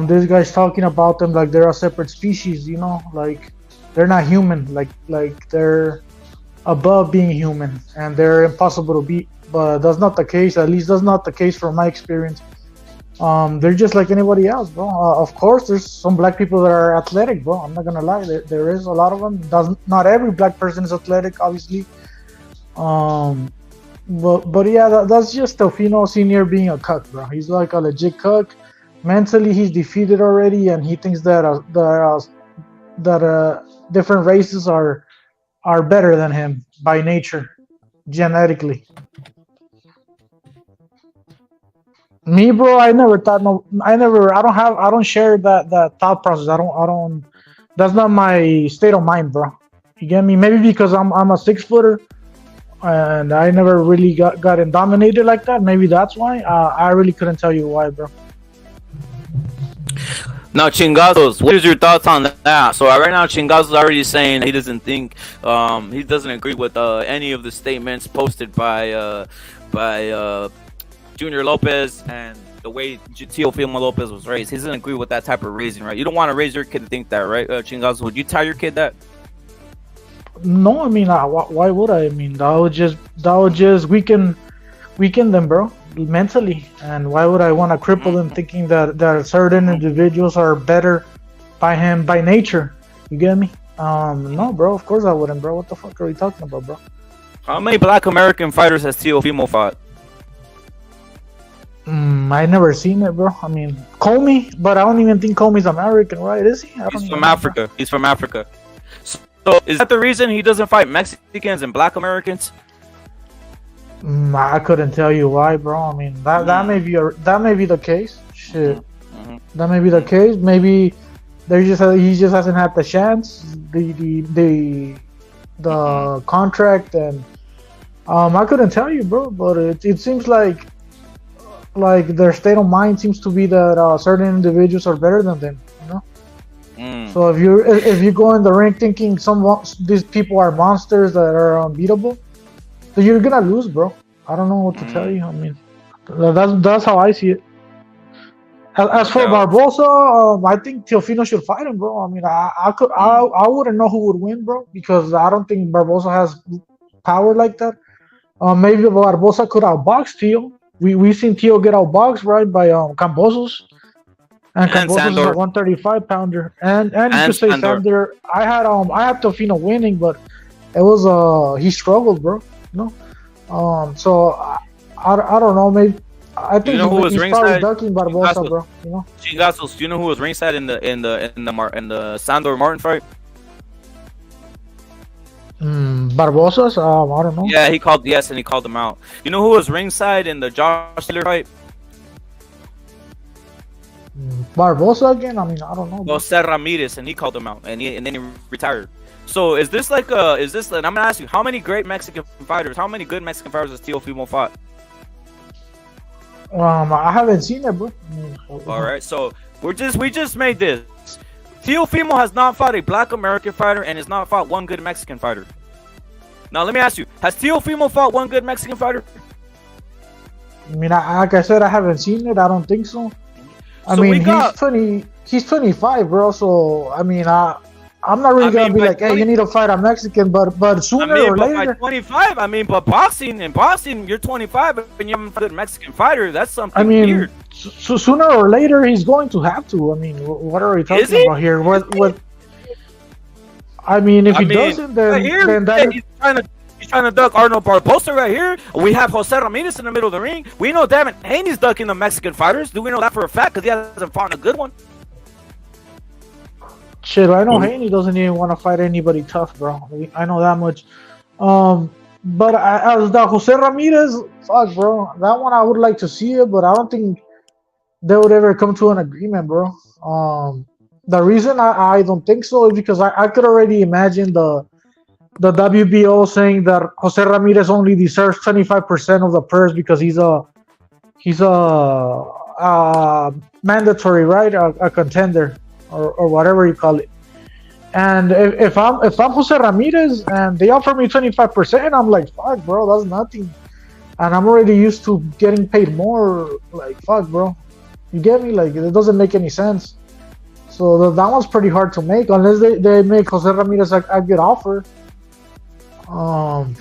this guy's talking about them like they're a separate species, you know, like they're not human, like they're above being human, and they're impossible to beat. But that's not the case. At least that's not the case from my experience. They're just like anybody else, bro. Of course, there's some black people that are athletic, bro. I'm not gonna lie. There is a lot of them. Not every black person is athletic, obviously. But yeah, that's just Teofimo Senior being a cuck, bro. He's like a legit cuck. Mentally, he's defeated already, and he thinks that different races are better than him by nature, genetically. Me, bro, I never thought I don't share that thought process. I don't. That's not my state of mind, bro. You get me? Maybe because I'm a 6-footer, and I never really got dominated like that. Maybe that's why. I really couldn't tell you why, bro. Now, Chingazos, what is your thoughts on that? So right now, Chingazos is already saying he doesn't think, he doesn't agree with any of the statements posted by Junior Lopez and the way Teofimo Lopez was raised. He doesn't agree with that type of raising, right? You don't want to raise your kid to think that, right, Chingazos? Would you tell your kid that? No, I mean, why would I? I mean, that would just weaken them, bro, mentally. And why would I want to cripple them thinking that certain individuals are better by nature? You get me? No, bro, of course I wouldn't, bro. What the fuck are we talking about, bro? How many black American fighters has Teofimo fought? I never seen it, bro. I mean, Comey, but I don't even think Comey's American, right? Is he? He's from Africa. He's from Africa. So is that the reason he doesn't fight Mexicans and black Americans? I couldn't tell you why, bro. I mean, that may be the case. Shit, that may be the case. Maybe he just hasn't had the chance, the contract, and I couldn't tell you, bro. But it seems like their state of mind seems to be that certain individuals are better than them, you know. So if you go in the ring thinking these people are monsters that are unbeatable, so you're gonna lose, bro. I don't know what to tell you. I mean, that's how I see it. As for Barboza, I think Teofimo should fight him, bro. I mean, I wouldn't know who would win, bro, because I don't think Barboza has power like that. Maybe Barboza could outbox Teo. We've seen Teo get outboxed, right, by Cambosos. And Cambosos is a 135-pounder, and you could say Sander. I had Teofimo winning, but it was he struggled, bro. You know, so I don't know. Maybe I think he's probably ducking Barboza, bro. You know, Chingazos, do you know who was ringside in the Sandor Martin fight? Barboza's? I don't know. Yeah, he called him out. You know who was ringside in the Josh Taylor fight? Barboza again? I mean, I don't know. Well, said Ramirez, and he called him out, and then he retired. So is this and I'm gonna ask you, how many good Mexican fighters has Teofimo fought? I haven't seen it, bro. All right, so we just made this. Teofimo has not fought a black American fighter and has not fought one good Mexican fighter. Now let me ask you, has Teofimo fought one good Mexican fighter? I mean, like I said, I haven't seen it. I don't think so. I mean, he's 25, bro. So I mean, I'm not really gonna be like, hey, you need to fight a Mexican, but sooner or later. By 25, I mean, but boxing, you're 25 and you haven't fought a good Mexican fighter. That's something weird. So sooner or later, he's going to have to. I mean, what are we talking about here? What? I mean, if he doesn't, then he's trying to duck Arnold Barboza right here. We have Jose Ramirez in the middle of the ring. We know Devin Haney's ducking the Mexican fighters. Do we know that for a fact? Because he hasn't fought a good one. Shit, I know Haney doesn't even want to fight anybody tough, bro. I know that much. But as the Jose Ramirez, fuck, bro. That one I would like to see it, but I don't think they would ever come to an agreement, bro. The reason I don't think so is because I could already imagine the WBO saying that Jose Ramirez only deserves 25% of the purse because he's a mandatory, right? A contender or whatever you call it. And if I'm Jose Ramirez and they offer me 25%, I'm like, fuck, bro, that's nothing. And I'm already used to getting paid more. Like, fuck, bro. You get me? Like, it doesn't make any sense. So that one's pretty hard to make unless they make Jose Ramirez a good offer.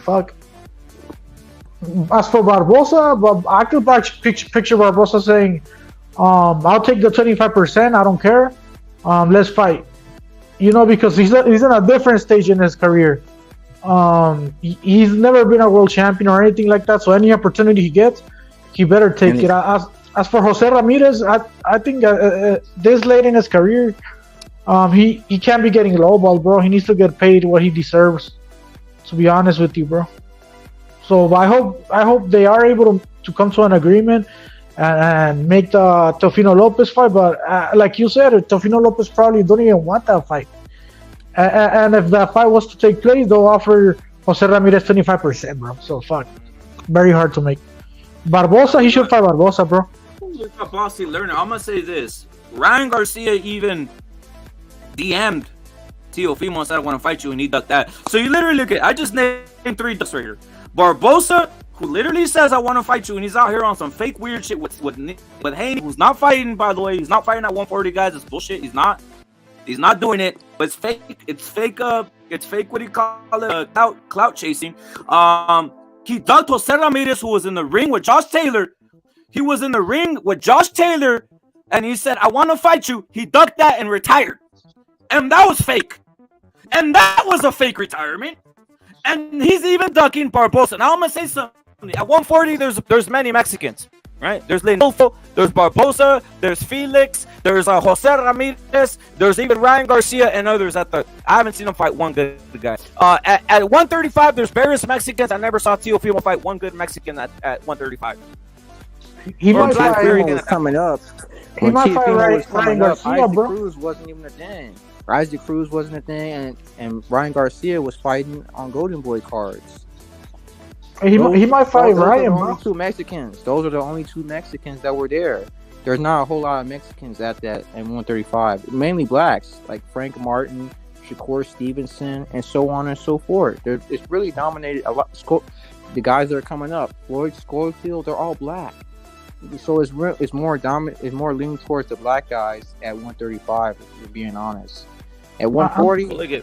Fuck. As for Barboza, I could picture Barboza saying, I'll take the 25%, I don't care. Let's fight. You know, because he's in a different stage in his career. He's never been a world champion or anything like that, so any opportunity he gets, he better take it. As for Jose Ramirez, I think this late in his career, he can't be getting lowballed, bro. He needs to get paid what he deserves, to be honest with you, bro. So I hope they are able to come to an agreement and make the Teofimo Lopez fight. But like you said, Teofimo Lopez probably don't even want that fight. And if that fight was to take place, they'll offer Jose Ramirez 25%, bro. So fuck, very hard to make. Barboza, he should fight Barboza, bro. Look at Bossy Learner. I'm gonna say this: Ryan Garcia even DM'd Teofimo and said, "I want to fight you," and he ducked that. So you literally look at. I just named 3 ducks right here. Barboza, who literally says, "I want to fight you," and he's out here on some fake weird shit with Haney, who's not fighting. By the way, he's not fighting at 140, guys. It's bullshit. He's not doing it. But it's fake. It's fake. It's fake. What do you call it? Clout chasing. He ducked Jose Ramirez, who was in the ring with Josh Taylor. He was in the ring with Josh Taylor, and he said, "I want to fight you." He ducked that and retired, and that was fake. And that was a fake retirement. And he's even ducking Barboza. Now I'm gonna say something. At 140, there's many Mexicans, right? There's Lenolfo, there's Barboza, there's Felix, there's Jose Ramirez, there's even Ryan Garcia and others I haven't seen him fight one good guy. At 135, there's various Mexicans. I never saw Teofimo fight one good Mexican at 135. He might fight coming up. He might fight Ryan Garcia, bro. Cruz wasn't even a thing. Isaac Cruz wasn't a thing, and Ryan Garcia was fighting on Golden Boy cards. He might fight Ryan, bro. Two Mexicans. Those are the only 2 Mexicans that were there. There's not a whole lot of Mexicans at 135. Mainly blacks, like Frank Martin, Shakur Stevenson, and so on and so forth. It's really dominated a lot. The guys that are coming up, Floyd Schofield, they're all black. So it's more dominant. It's more leaning towards the black guys at 135. If you're being honest, at 140.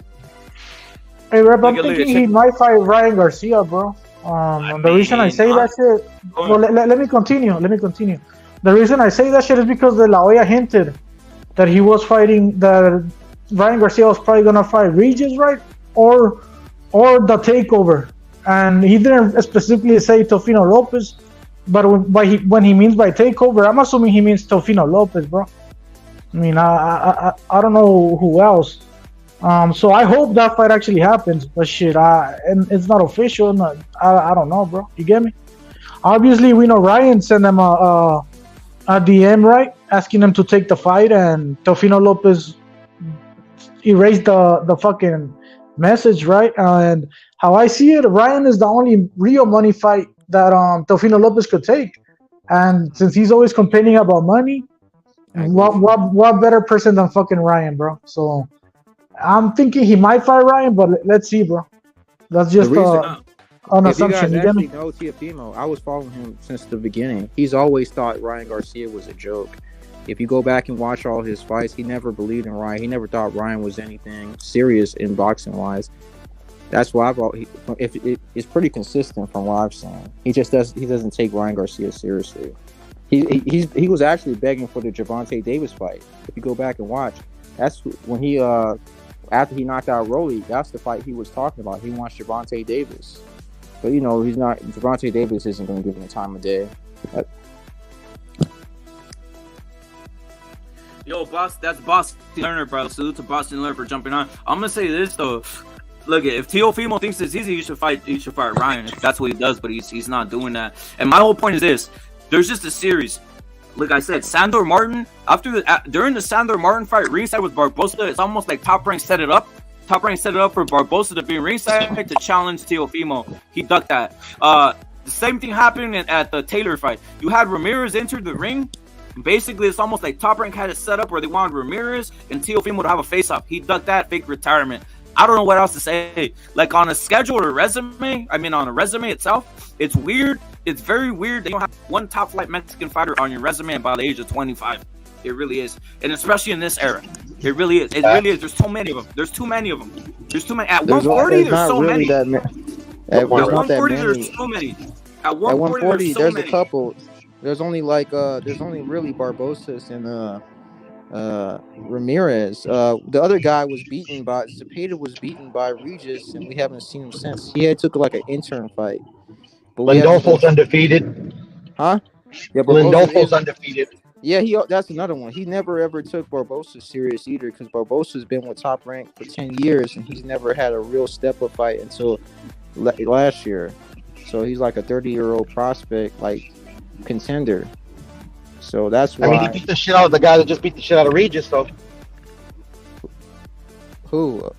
Hey, Rep, I'm thinking he might fight Ryan Garcia, bro. The reason I say that shit. Well, let me continue. The reason I say that shit is because De La Hoya hinted that he was fighting. That Ryan Garcia was probably gonna fight Regis, right? Or the Takeover, and he didn't specifically say Teofimo Lopez. But when he means by Takeover, I'm assuming he means Teofimo Lopez, bro. I mean, I don't know who else. So I hope that fight actually happens. But shit, and it's not official. I don't know, bro. You get me? Obviously, we know Ryan sent them a DM, right, asking them to take the fight, and Teofimo Lopez erased the fucking message, right? And how I see it, Ryan is the only real money fight that Teofimo Lopez could take, and since he's always complaining about money, what better person than fucking Ryan, bro? So I'm thinking he might fight Ryan, but let's see, bro. That's just an assumption. You guys actually know Teofimo, I was following him since the beginning. He's always thought Ryan Garcia was a joke. If you go back and watch all his fights, he never believed in Ryan. He never thought Ryan was anything serious in boxing wise. That's why it's pretty consistent from what I've seen. He doesn't take Ryan Garcia seriously. He was actually begging for the Gervonta Davis fight. If you go back and watch, that's when he after he knocked out Rolly, that's the fight he was talking about. He wants Gervonta Davis. But you know, he's not. Gervonta Davis isn't going to give him the time of day. Yo, that's Boston Learner, bro. Salute to Boston Learner for jumping on. I'm gonna say this though. Look, if Teofimo thinks it's easy, he should fight Ryan. If that's what he does, but he's not doing that. And my whole point is this: there's just a series. Like I said, Sandor Martin during the Sandor Martin fight ringside with Barboza, it's almost like Top Rank set it up. Top Rank set it up for Barboza to be ringside to challenge Teofimo. He ducked that. The same thing happened at the Taylor fight. You had Ramirez enter the ring. Basically, it's almost like Top Rank had it set up where they wanted Ramirez and Teofimo to have a face-off. He ducked that, fake retirement. I don't know what else to say. Like on a schedule or resume, on a resume itself, it's weird. It's very weird that you don't have one top-flight Mexican fighter on your resume by the age of 25. It really is. And especially in this era. It really is. It really is. There's so many of them. There's too many of them. There's too many. At 140, there's so many. At 140, there's so many. At 140, there's a couple. There's only really Barboza and Ramirez. The other guy was beaten by Cepeda was beaten by Regis, and we haven't seen him since. He took like an intern fight. But Lindolfo's undefeated. Huh? Yeah, Lindolfo's undefeated. Yeah, that's another one. He never ever took Barboza serious either, because Barboza's been with Top Rank for 10 years, and he's never had a real step-up fight until last year. So he's like a 30-year-old prospect, like contender. So that's why. He beat the shit out of the guy that just beat the shit out of Regis, though. Who?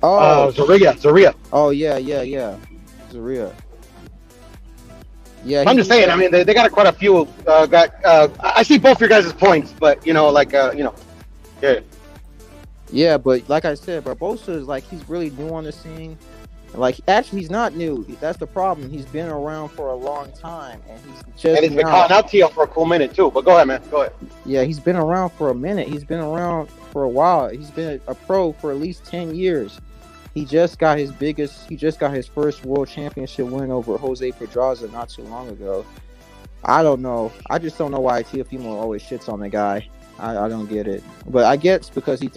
Oh, Zaria. Oh yeah, Zaria. Yeah, I'm just saying. They got quite a few. I see both your guys' points, but yeah. Yeah, but like I said, Barboza is like he's really new on the scene. Like actually, he's not new. That's the problem. He's been around for a long time, and he's been calling out Teo for a cool minute too. But go ahead, man. Go ahead. Yeah, he's been around for a minute. He's been around for a while. He's been a pro for at least 10 years. He just got his first world championship win over Jose Pedraza not too long ago. I don't know. I just don't know why Teofimo always shits on the guy. I don't get it. But I guess because he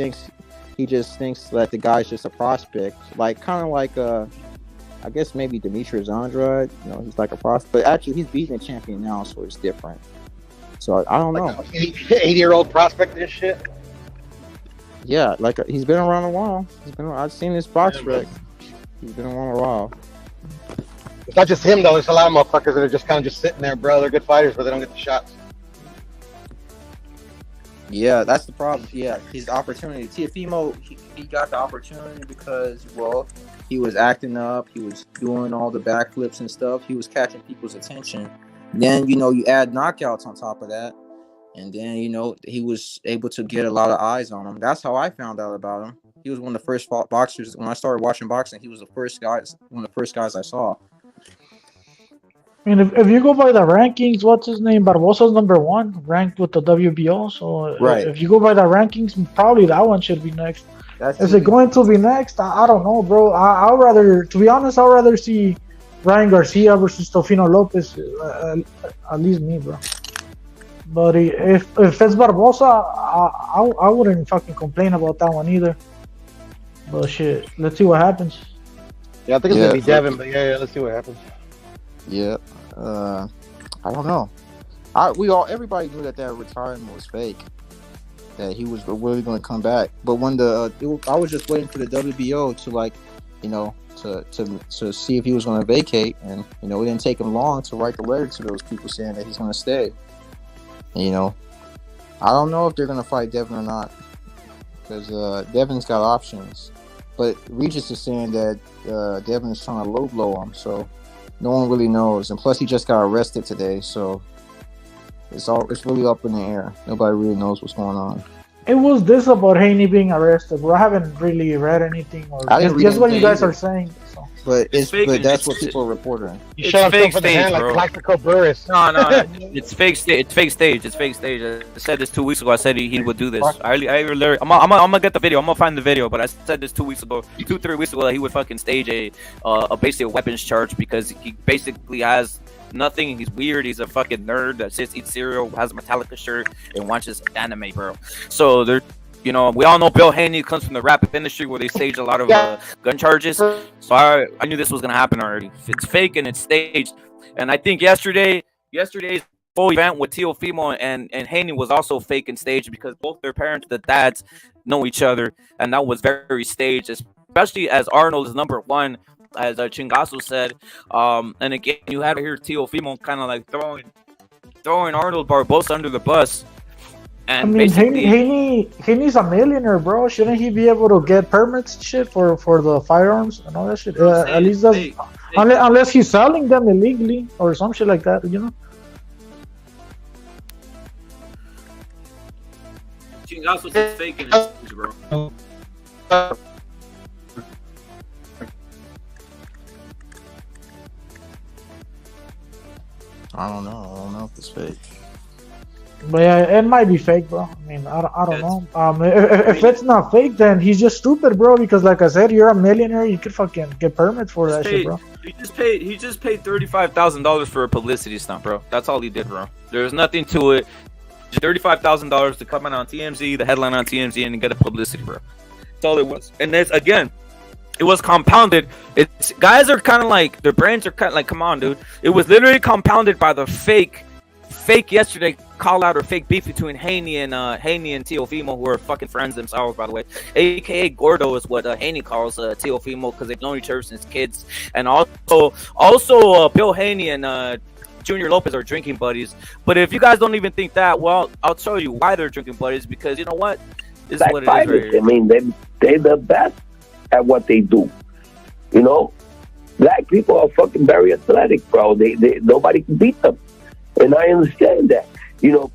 just thinks that the guy's just a prospect. Like kind of like I guess maybe Demetrius Andrade. He's like a prospect. But actually he's beating a champion now, so it's different. So I don't know. 80-year-old prospect and shit. Yeah, he's been around a while. I've seen his box rec. He's been around a while. It's not just him though. There's a lot of motherfuckers that are just kind of just sitting there, bro. They're good fighters, but they don't get the shots. Yeah, that's the problem. Yeah, his opportunity. Teofimo, he got the opportunity because, well, he was acting up. He was doing all the backflips and stuff. He was catching people's attention. Then, you add knockouts on top of that. And then, he was able to get a lot of eyes on him. That's how I found out about him. He was one of the first boxers. When I started watching boxing, he was one of the first guys I saw. If you go by the rankings, what's his name? Barboza's number 1, ranked with the WBO. So right. If you go by the rankings, probably that one should be next. Is it going to be next? I don't know, bro. I'd rather see Ryan Garcia versus Teofimo Lopez. At least me, bro. But if it's Barboza, I wouldn't fucking complain about that one either. But shit, let's see what happens. Yeah, I think it's gonna be Devin, but yeah, let's see what happens. Yeah, I don't know. Everybody knew that retirement was fake. That he was really going to come back. But when I was just waiting for the WBO to see if he was going to vacate, and it didn't take him long to write the letter to those people saying that he's going to stay. And, I don't know if they're going to fight Devin or not, because Devin's got options. But Regis is saying that Devin is trying to low blow him, so. No one really knows, and plus he just got arrested today, so it's really up in the air. Nobody really knows what's going on. It was this about Haney being arrested, bro. I haven't really read anything, or just what you guys are saying. So. But that's what people are reporting. You shot himself in the hand like Classico Burris. No, it's fake stage. It's fake stage. It's fake stage. I said this 2 weeks ago. I said he would do this. I'm gonna get the video. I'm gonna find the video. But I said this 3 weeks ago that he would fucking stage basically a weapons charge because he basically has nothing. He's weird. He's a fucking nerd that sits, eats cereal, has a Metallica shirt, and watches anime, bro. So You know, we all know Bill Haney comes from the rap industry where they stage a lot of gun charges. So I knew this was gonna happen already. It's fake and it's staged. And I think yesterday's full event with Teofimo and Haney was also fake and staged because both their parents, the dads, know each other, and that was very staged. Especially as Arnold is number one, as Chingazo said. And again, you had to hear Teofimo kind of like throwing Arnold Barboza under the bus. And I mean, Haney's a millionaire, bro. Shouldn't he be able to get permits and shit for the firearms and all that shit? At least unless he's selling them illegally or some shit like that, you know? Chingazo is fake and it's bro. I don't know if it's fake. But yeah, it might be fake, bro. I mean, I don't know. If it's not fake, then he's just stupid, bro. Because like I said, you're a millionaire. You could fucking get permits for that shit, bro. He just paid $35,000 for a publicity stunt, bro. That's all he did, bro. There's nothing to it. Just $35,000 to come in on TMZ, the headline on TMZ, and get a publicity, bro. That's all it was. And it's again, it was compounded. It's guys are kind of like their brains are kind of like, come on, dude. It was literally compounded by the fake yesterday call out or fake beef between Haney and Teofimo, who are fucking friends themselves, by the way. AKA Gordo is what Haney calls Teofimo because they've known each other since kids. And also Bill Haney and Junior Lopez are drinking buddies. But if you guys don't even think that, well, I'll tell you why they're drinking buddies, because you know what? This is what it is right here. I mean, they're the best at what they do. You know, black people are fucking very athletic, bro. They nobody can beat them. And I understand that, you know.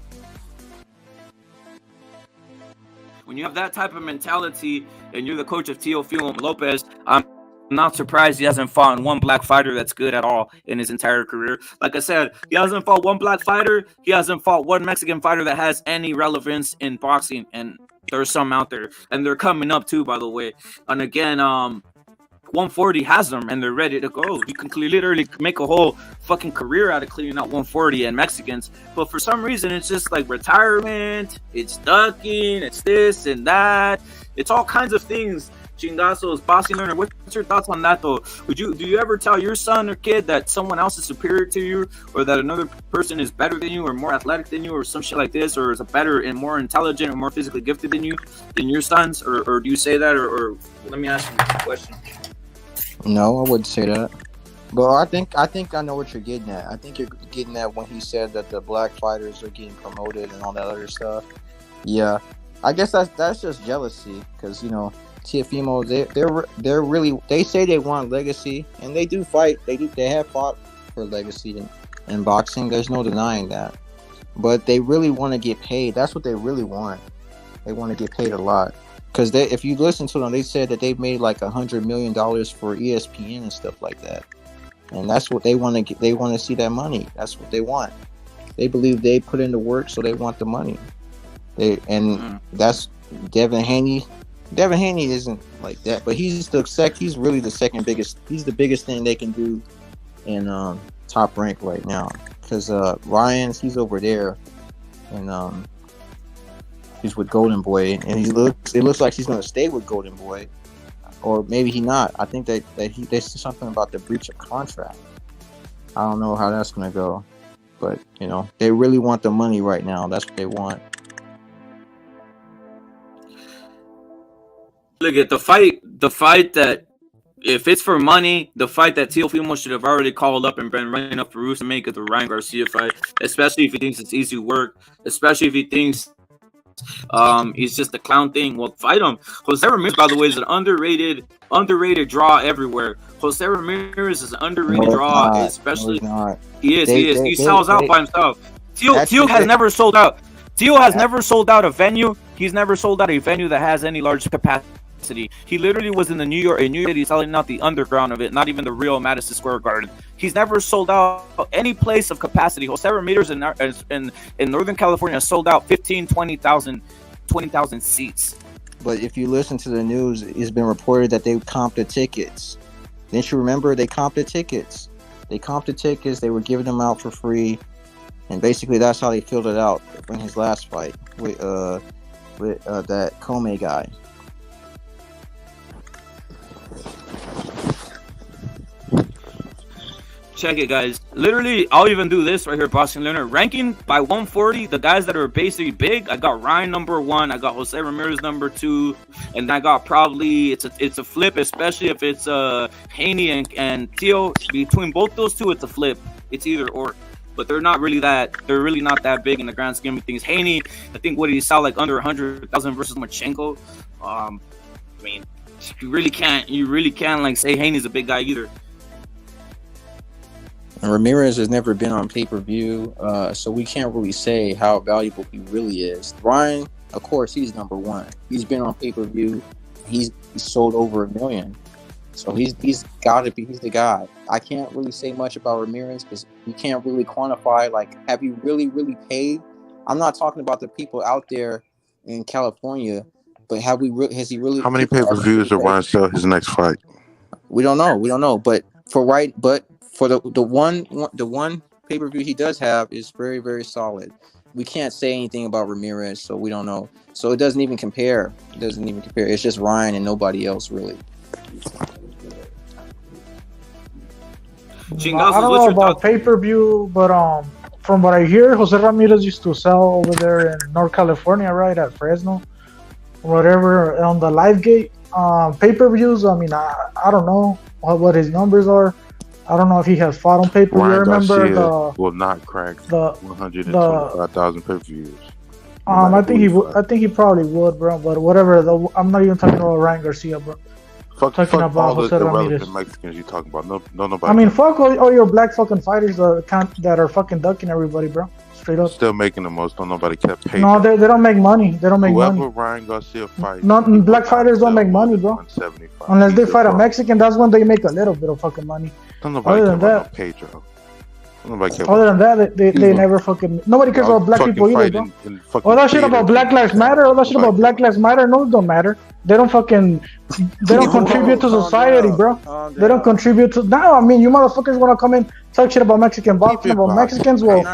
When you have that type of mentality and you're the coach of Teofimo Lopez, I'm not surprised he hasn't fought one black fighter that's good at all in his entire career. Like I said, he hasn't fought one black fighter. He hasn't fought one Mexican fighter that has any relevance in boxing. And there's some out there. And they're coming up too, by the way. And again, 140 has them and they're ready to go. You can literally make a whole fucking career out of cleaning out 140 and Mexicans. But for some reason, it's just like retirement, it's ducking, it's this and that. It's all kinds of things. Chingazo's boxing learner. What's your thoughts on that, though? Do you ever tell your son or kid that someone else is superior to you, or that another person is better than you, or more athletic than you, or some shit like this, or is a better and more intelligent or more physically gifted than you, than your sons, or do you say that, or let me ask you a question. No, I wouldn't say that. But I think I know what you're getting at. I think you're getting at when he said that the black fighters are getting promoted and all that other stuff. Yeah, I guess that's just jealousy, because you know, Teofimo, they're really, they say they want legacy, and they do fight. They have fought for legacy in boxing. There's no denying that. But they really want to get paid. That's what they really want. They want to get paid a lot. Because if you listen to them, they said that they've made like $100 million for ESPN and stuff like that, and that's what they want to get. They want to see that money. That's what they want. They believe they put in the work, so they want the money. That's Devin Haney. Devin Haney isn't like that, but he's really the second biggest. He's the biggest thing they can do in Top Rank right now. Because Ryan's, he's over there, and he's with Golden Boy, and it looks like he's going to stay with Golden Boy, or maybe he not. I think that they said something about the breach of contract. I don't know how that's going to go, but you know, they really want the money right now. That's what they want. Look at the fight that, if it's for money, the fight that Teofimo should have already called up and been running up for Roos to make it the Ryan Garcia fight, especially if he thinks it's easy work, especially if he thinks he's just a clown thing. Well, fight him. Jose Ramirez, by the way, is an underrated draw everywhere. Jose Ramirez is an underrated draw, especially he is. He sells out by himself. Teo has never sold out. Teo has never sold out a venue. He's never sold out a venue that has any large capacity. He literally was in New York City selling out the underground of it, not even the real Madison Square Garden. He's never sold out any place of capacity. Jose Ramirez in Northern California sold out 15, 20,000 seats. But if you listen to the news, it's been reported that they comped the tickets. Didn't you remember they comped the tickets? They were giving them out for free, and basically that's how they filled it out in his last fight with with that Comey guy. Check it, guys. Literally, I'll even do this right here, Boxing Learner. Ranking by 140, the guys that are basically big. I got Ryan number 1. I got Jose Ramirez number 2, and I got probably it's a flip, especially if it's Haney and Teo. Between both those two, it's a flip. It's either or. But they're not really that. They're really not that big in the grand scheme of things. Haney, I think what he sell like under 100,000 versus Machenko. I mean, you really can't like say Haney's a big guy either. And Ramirez has never been on pay-per-view, so we can't really say how valuable he really is. Ryan, of course, he's number 1. He's been on pay-per-view. He's sold over 1 million. So he's got to be. He's the guy. I can't really say much about Ramirez because we can't really quantify. Like, have you really paid? I'm not talking about the people out there in California, but has he really? How many pay-per-views did Ryan sell his next fight? We don't know. But for the one pay-per-view he does have is very, very solid. We can't say anything about Ramirez, so we don't know. So it doesn't even compare. It's just Ryan and nobody else really. I don't know about pay-per-view, but from what I hear, Jose Ramirez used to sell over there in North California, right at Fresno, whatever, on the live gate. Pay-per-views, I mean, I don't know what his numbers are. I don't know if he has fought on pay-per-view. I remember Garcia will not crack 125,000 pay-per-views. I think he probably would, bro. But whatever. I'm not even talking about Ryan Garcia, bro. Fuck all the irrelevant Mexicans you talking about. No, nobody. I mean, fuck all your black fucking fighters that are fucking ducking everybody, bro. Straight up. Still making the most. Don't nobody kept paying. No, they don't make money. They don't make money. Whoever Ryan Garcia fights. Black fighters don't make money, bro. Unless they fight a Mexican, that's when they make a little bit of fucking money. Other than that, Pedro. Other than that, they never fucking. Nobody cares about black people either, bro. All that shit about Black Lives Matter, no, it don't matter. They don't fucking. They don't contribute to society, bro. They don't contribute to. No, I mean, you motherfuckers want to come in talk shit about Mexican boxing, about Mexicans. Well,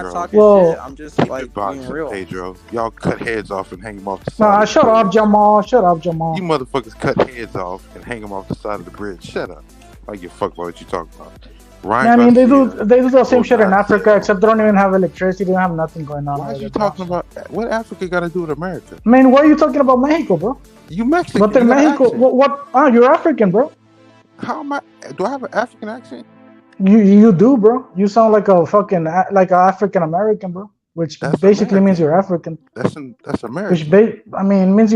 I'm just like being real. Pedro, y'all cut heads off and hang them off the side. Nah, shut up, Jamal. You motherfuckers cut heads off and hang them off the side of the bridge. Shut up. I give a fuck about what you talking about. I mean, they do the same shit in Africa, except they don't even have electricity. They don't have nothing going on. Why are you talking about? What Africa got to do with America? I mean, why are you talking about Mexico, bro? You Mexican. But in Mexico, what? You're African, bro. How am I? Do I have an African accent? You do, bro. You sound like a fucking like an African American, bro. Which basically means you're African. That's American. Which means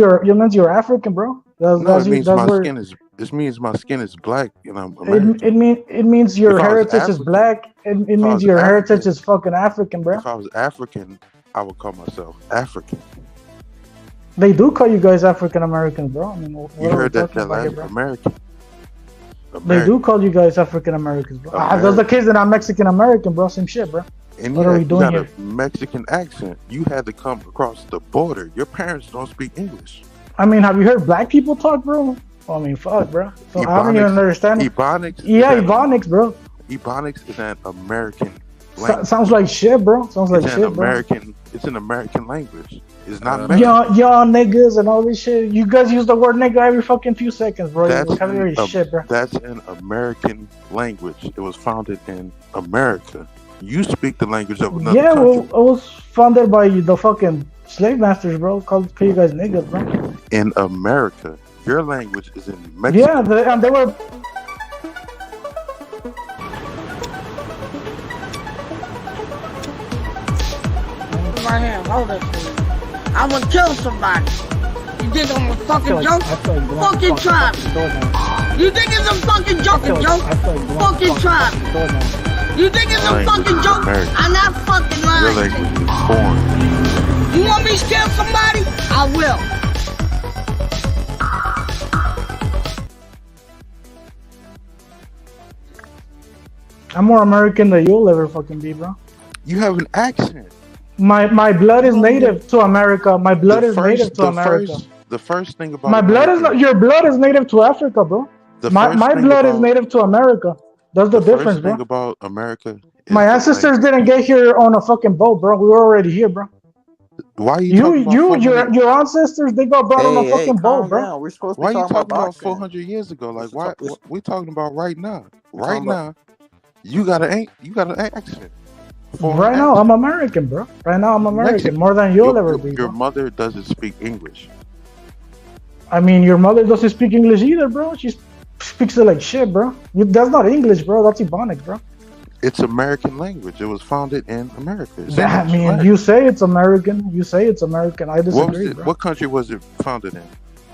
you're African, bro. It means my skin is black and I'm American. It means your heritage is black. It means your heritage is fucking African, bro. If I was African, I would call myself African. They do call you guys African Americans, bro. I mean, you heard that last American. They do call you guys African Americans, bro. That's the case that I'm Mexican American, bro. Same shit, bro. And what are we doing here? A Mexican accent. You had to come across the border. Your parents don't speak English. I mean, have you heard black people talk, bro? I mean, fuck, bro. So I don't even understand. Ebonics? Yeah, Ebonics, bro. Ebonics is an American language. Sounds like shit, bro. Sounds like shit, bro. It's an American language. It's not Mexican. Y'all niggas and all this shit. You guys use the word nigga every fucking few seconds, bro. Shit, bro. That's an American language. It was founded in America. You speak the language of another country. Well, it was founded by the fucking slave masters, bro. Called you guys niggas, bro. In America. Your language is in Mexico. Yeah, and they were. My hand, hold it, please. I would kill somebody. You think I'm a fucking joke? Fucking try me. You think it's a fucking joke? Fucking try me. You think it's a fucking joke? I'm not fucking lying. Your language is foreign. You want me to kill somebody? I will. I'm more American than you'll ever fucking be, bro. You have an accent. My blood is native to America. My blood is native to America. The first thing about my blood is not, your blood is native to Africa, bro. My blood is native to America. That's the difference, bro. The thing about America. My ancestors didn't get here on a fucking boat, bro. We were already here, bro. Why are you talking about your ancestors, they got brought on a fucking boat, bro. Down. We're supposed to Why be are you talking talking about boxing. 400 years ago? Like, why? We talking about right now? We're Right talking now, you got an accent. Right now, I'm American, bro. Right now, I'm American. Mexican. More than you'll ever be. Your Bro. mother doesn't speak English. I mean, your mother doesn't speak English either, bro. She speaks it like shit, bro. That's not English, bro. That's Ebonics, bro. It's American language. It was founded in America. I mean, you say it's American. You say it's American. I disagree, bro. What country was it founded in?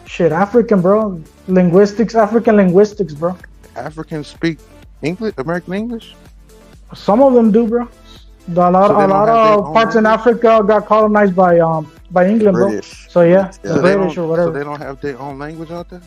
Shit, African, bro. African linguistics, bro. Africans speak English, American English? Some of them do, bro. A lot of parts in Africa got colonized by England, British. bro. So yeah, So the British or whatever. So they don't have their own language out there?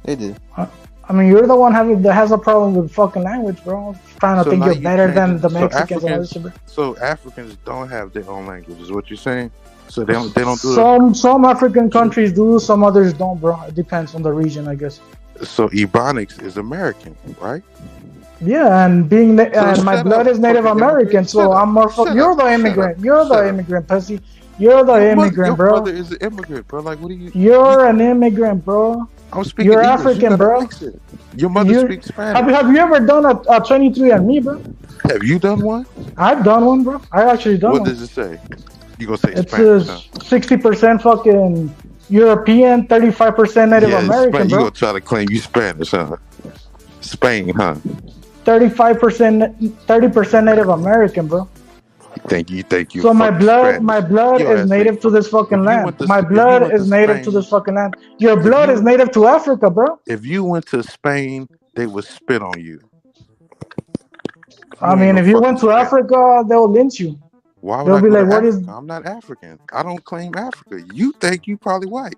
They do. I mean, you're the one that has a problem with fucking language, bro. Trying to think you're better than the Mexicans and other shit, bro. So Africans don't have their own language, is what you're saying? So they don't do Some African countries do, some others don't, bro. It depends on the region, I guess. So Ebonics is American, right? Yeah, and my blood is Native American, so I'm more. You're the immigrant. You're the immigrant, pussy. You're the immigrant, bro. Your brother is an immigrant, bro. Like, what are you? You're an immigrant, bro. I'm speaking You're English. African, bro. Your mother speaks Spanish. Have you ever done a 23andMe, bro? Have you done one? I've done one, bro. I actually done one. What does it say? You gonna say it Spanish? Says 60% fucking European, 35% Native American, bro. You gonna try to claim you Spanish, huh? Spain, huh? 30% Native American, bro. Thank you. So my blood is native to this fucking land. My blood is native to this fucking land. Your blood is native to Africa, bro. If you went to Spain, they would spit on you. I mean, if you went to Africa, they'll lynch you. Why would They'll I be go like, to what is? Africa? I'm not African. I don't claim Africa. You think you probably white.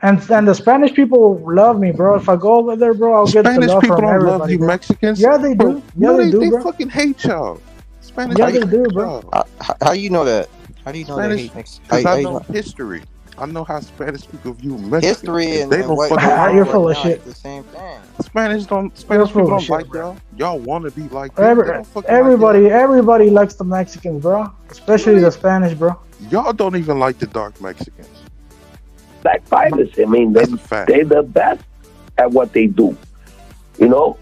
And the Spanish people love me, bro. If I go over there, bro, I'll get the love people from don't everybody. love you, bro. Mexicans. Yeah, they do. They bro. fucking hate y'all. Spanish. Yeah, they do, bro. How you know that? How do you know Spanish, they hate Mexicans? Because I know history. I know how Spanish people view Mexicans. History and they don't what fucking you're full of shit. The same thing. Spanish people don't like y'all. Y'all want to be like them. Everybody likes the Mexicans, bro. Especially the Spanish, bro. Y'all don't even like the dark Mexicans. Black fighters. I mean, they're the best at what they do. You know,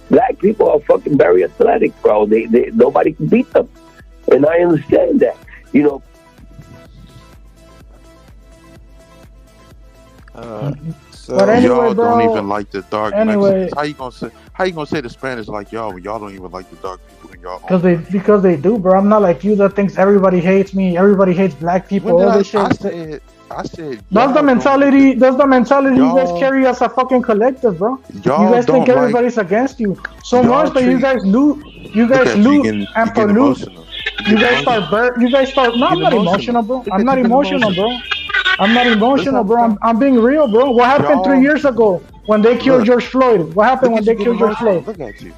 black people are fucking very athletic, bro. They nobody can beat them, and I understand that. You know. But anyway, y'all bro, don't even like the dark Mexicans. How you gonna say the Spanish like y'all when y'all don't even like the dark people in y'all? Because they do, bro. I'm not like you that thinks everybody hates me. Everybody hates black people. All this shit. I said that's the mentality. That's the mentality you guys carry as a fucking collective, bro. You guys think everybody's against you so much that you guys loot. You guys loot and pollute. You guys start. No, I'm not emotional, bro. I'm not emotional, bro. I'm being real, bro. What happened 3 years ago when they killed George Floyd? What happened when they killed George Floyd? Look at you.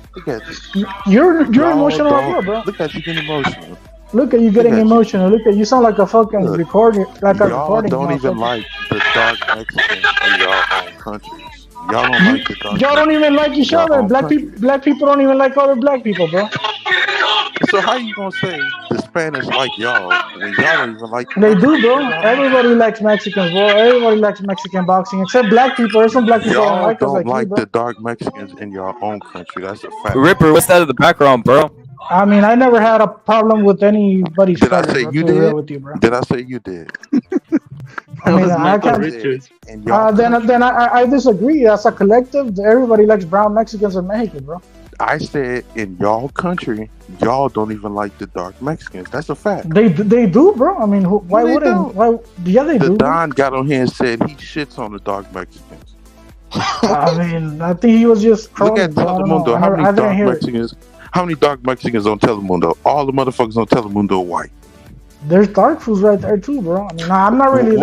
You're emotional as well, bro. Look at you getting emotional. Look at you getting emotional. Look at you sound like a fucking recording, like a recording. Y'all don't even like the dark Mexicans in your own countries. Y'all don't like the dark. Y'all don't even like each other. Black people don't even like other black people, bro. So how you gonna say the Spanish like y'all when y'all don't even like? They do, bro. Everybody likes Mexicans, bro. Everybody likes Mexican boxing, except black people. There's some black people y'all don't like us like you, bro. the dark Mexicans in your own country. That's a fact. Ripper, what's that in the background, bro? I mean, I never had a problem with anybody's. Did I say you did? With you, bro. Did I say you did? I mean, I can't. Then I disagree. As a collective, everybody likes brown Mexicans and Mexicans, bro. I said in y'all country, y'all don't even like the dark Mexicans. That's a fact. They do, bro. I mean, why wouldn't? Why? Yeah, they do. The Don got on here and said he shits on the dark Mexicans. I mean, I think he was just trolling. Look at Telemundo. How many dark Mexicans on Telemundo? All the motherfuckers on Telemundo are white. There's dark fools right there too, bro. I mean, I'm not really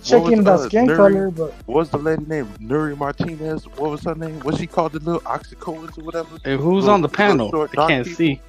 checking the skin color, but what was the lady named? Nuri Martinez. What was her name? What she called the little oxycolins or whatever? Hey, who's on the panel? I can't see.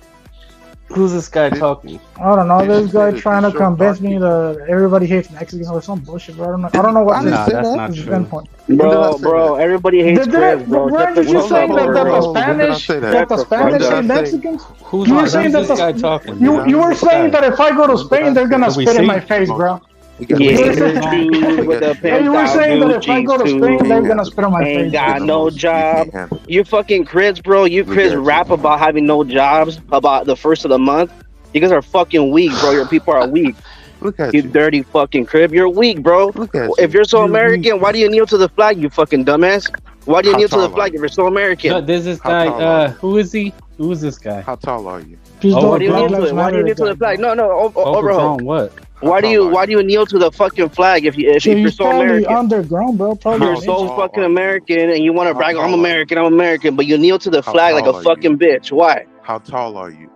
Who's this guy talking? I don't know. Did This you guy say that trying to you showed convince me dark that everybody hates Mexicans or some bullshit, bro. I don't know what Nah, that's his not true. standpoint. Bro, everybody hates cribs, bro. Weren't you just saying that the Spanish hate Mexicans? Who's You were saying that this guy talking? you were saying that if I go to Spain, they're gonna spit in my face, bro. Yeah, with the You were saying that if I go to Spain, they're gonna spit on my face. Ain't got no job. You fucking cribs, bro. You cribs rap about having no jobs about the first of the month. You guys are fucking weak, bro. Your people are weak. Look at you dirty fucking crib. You're weak, bro. If you're so American, why do you kneel to the flag, you fucking dumbass? Why do you kneel to the flag if you're so American? No, there's this guy. Who is he? Who is this guy? How tall are you? Why do you kneel to it? Why do you kneel to the flag? No, overhaul. What? Why do you kneel to the fucking flag if you're so American? Underground, bro. Probably You're so fucking American and you want to brag, I'm American, but you kneel to the flag like a fucking bitch. Why? How tall are you?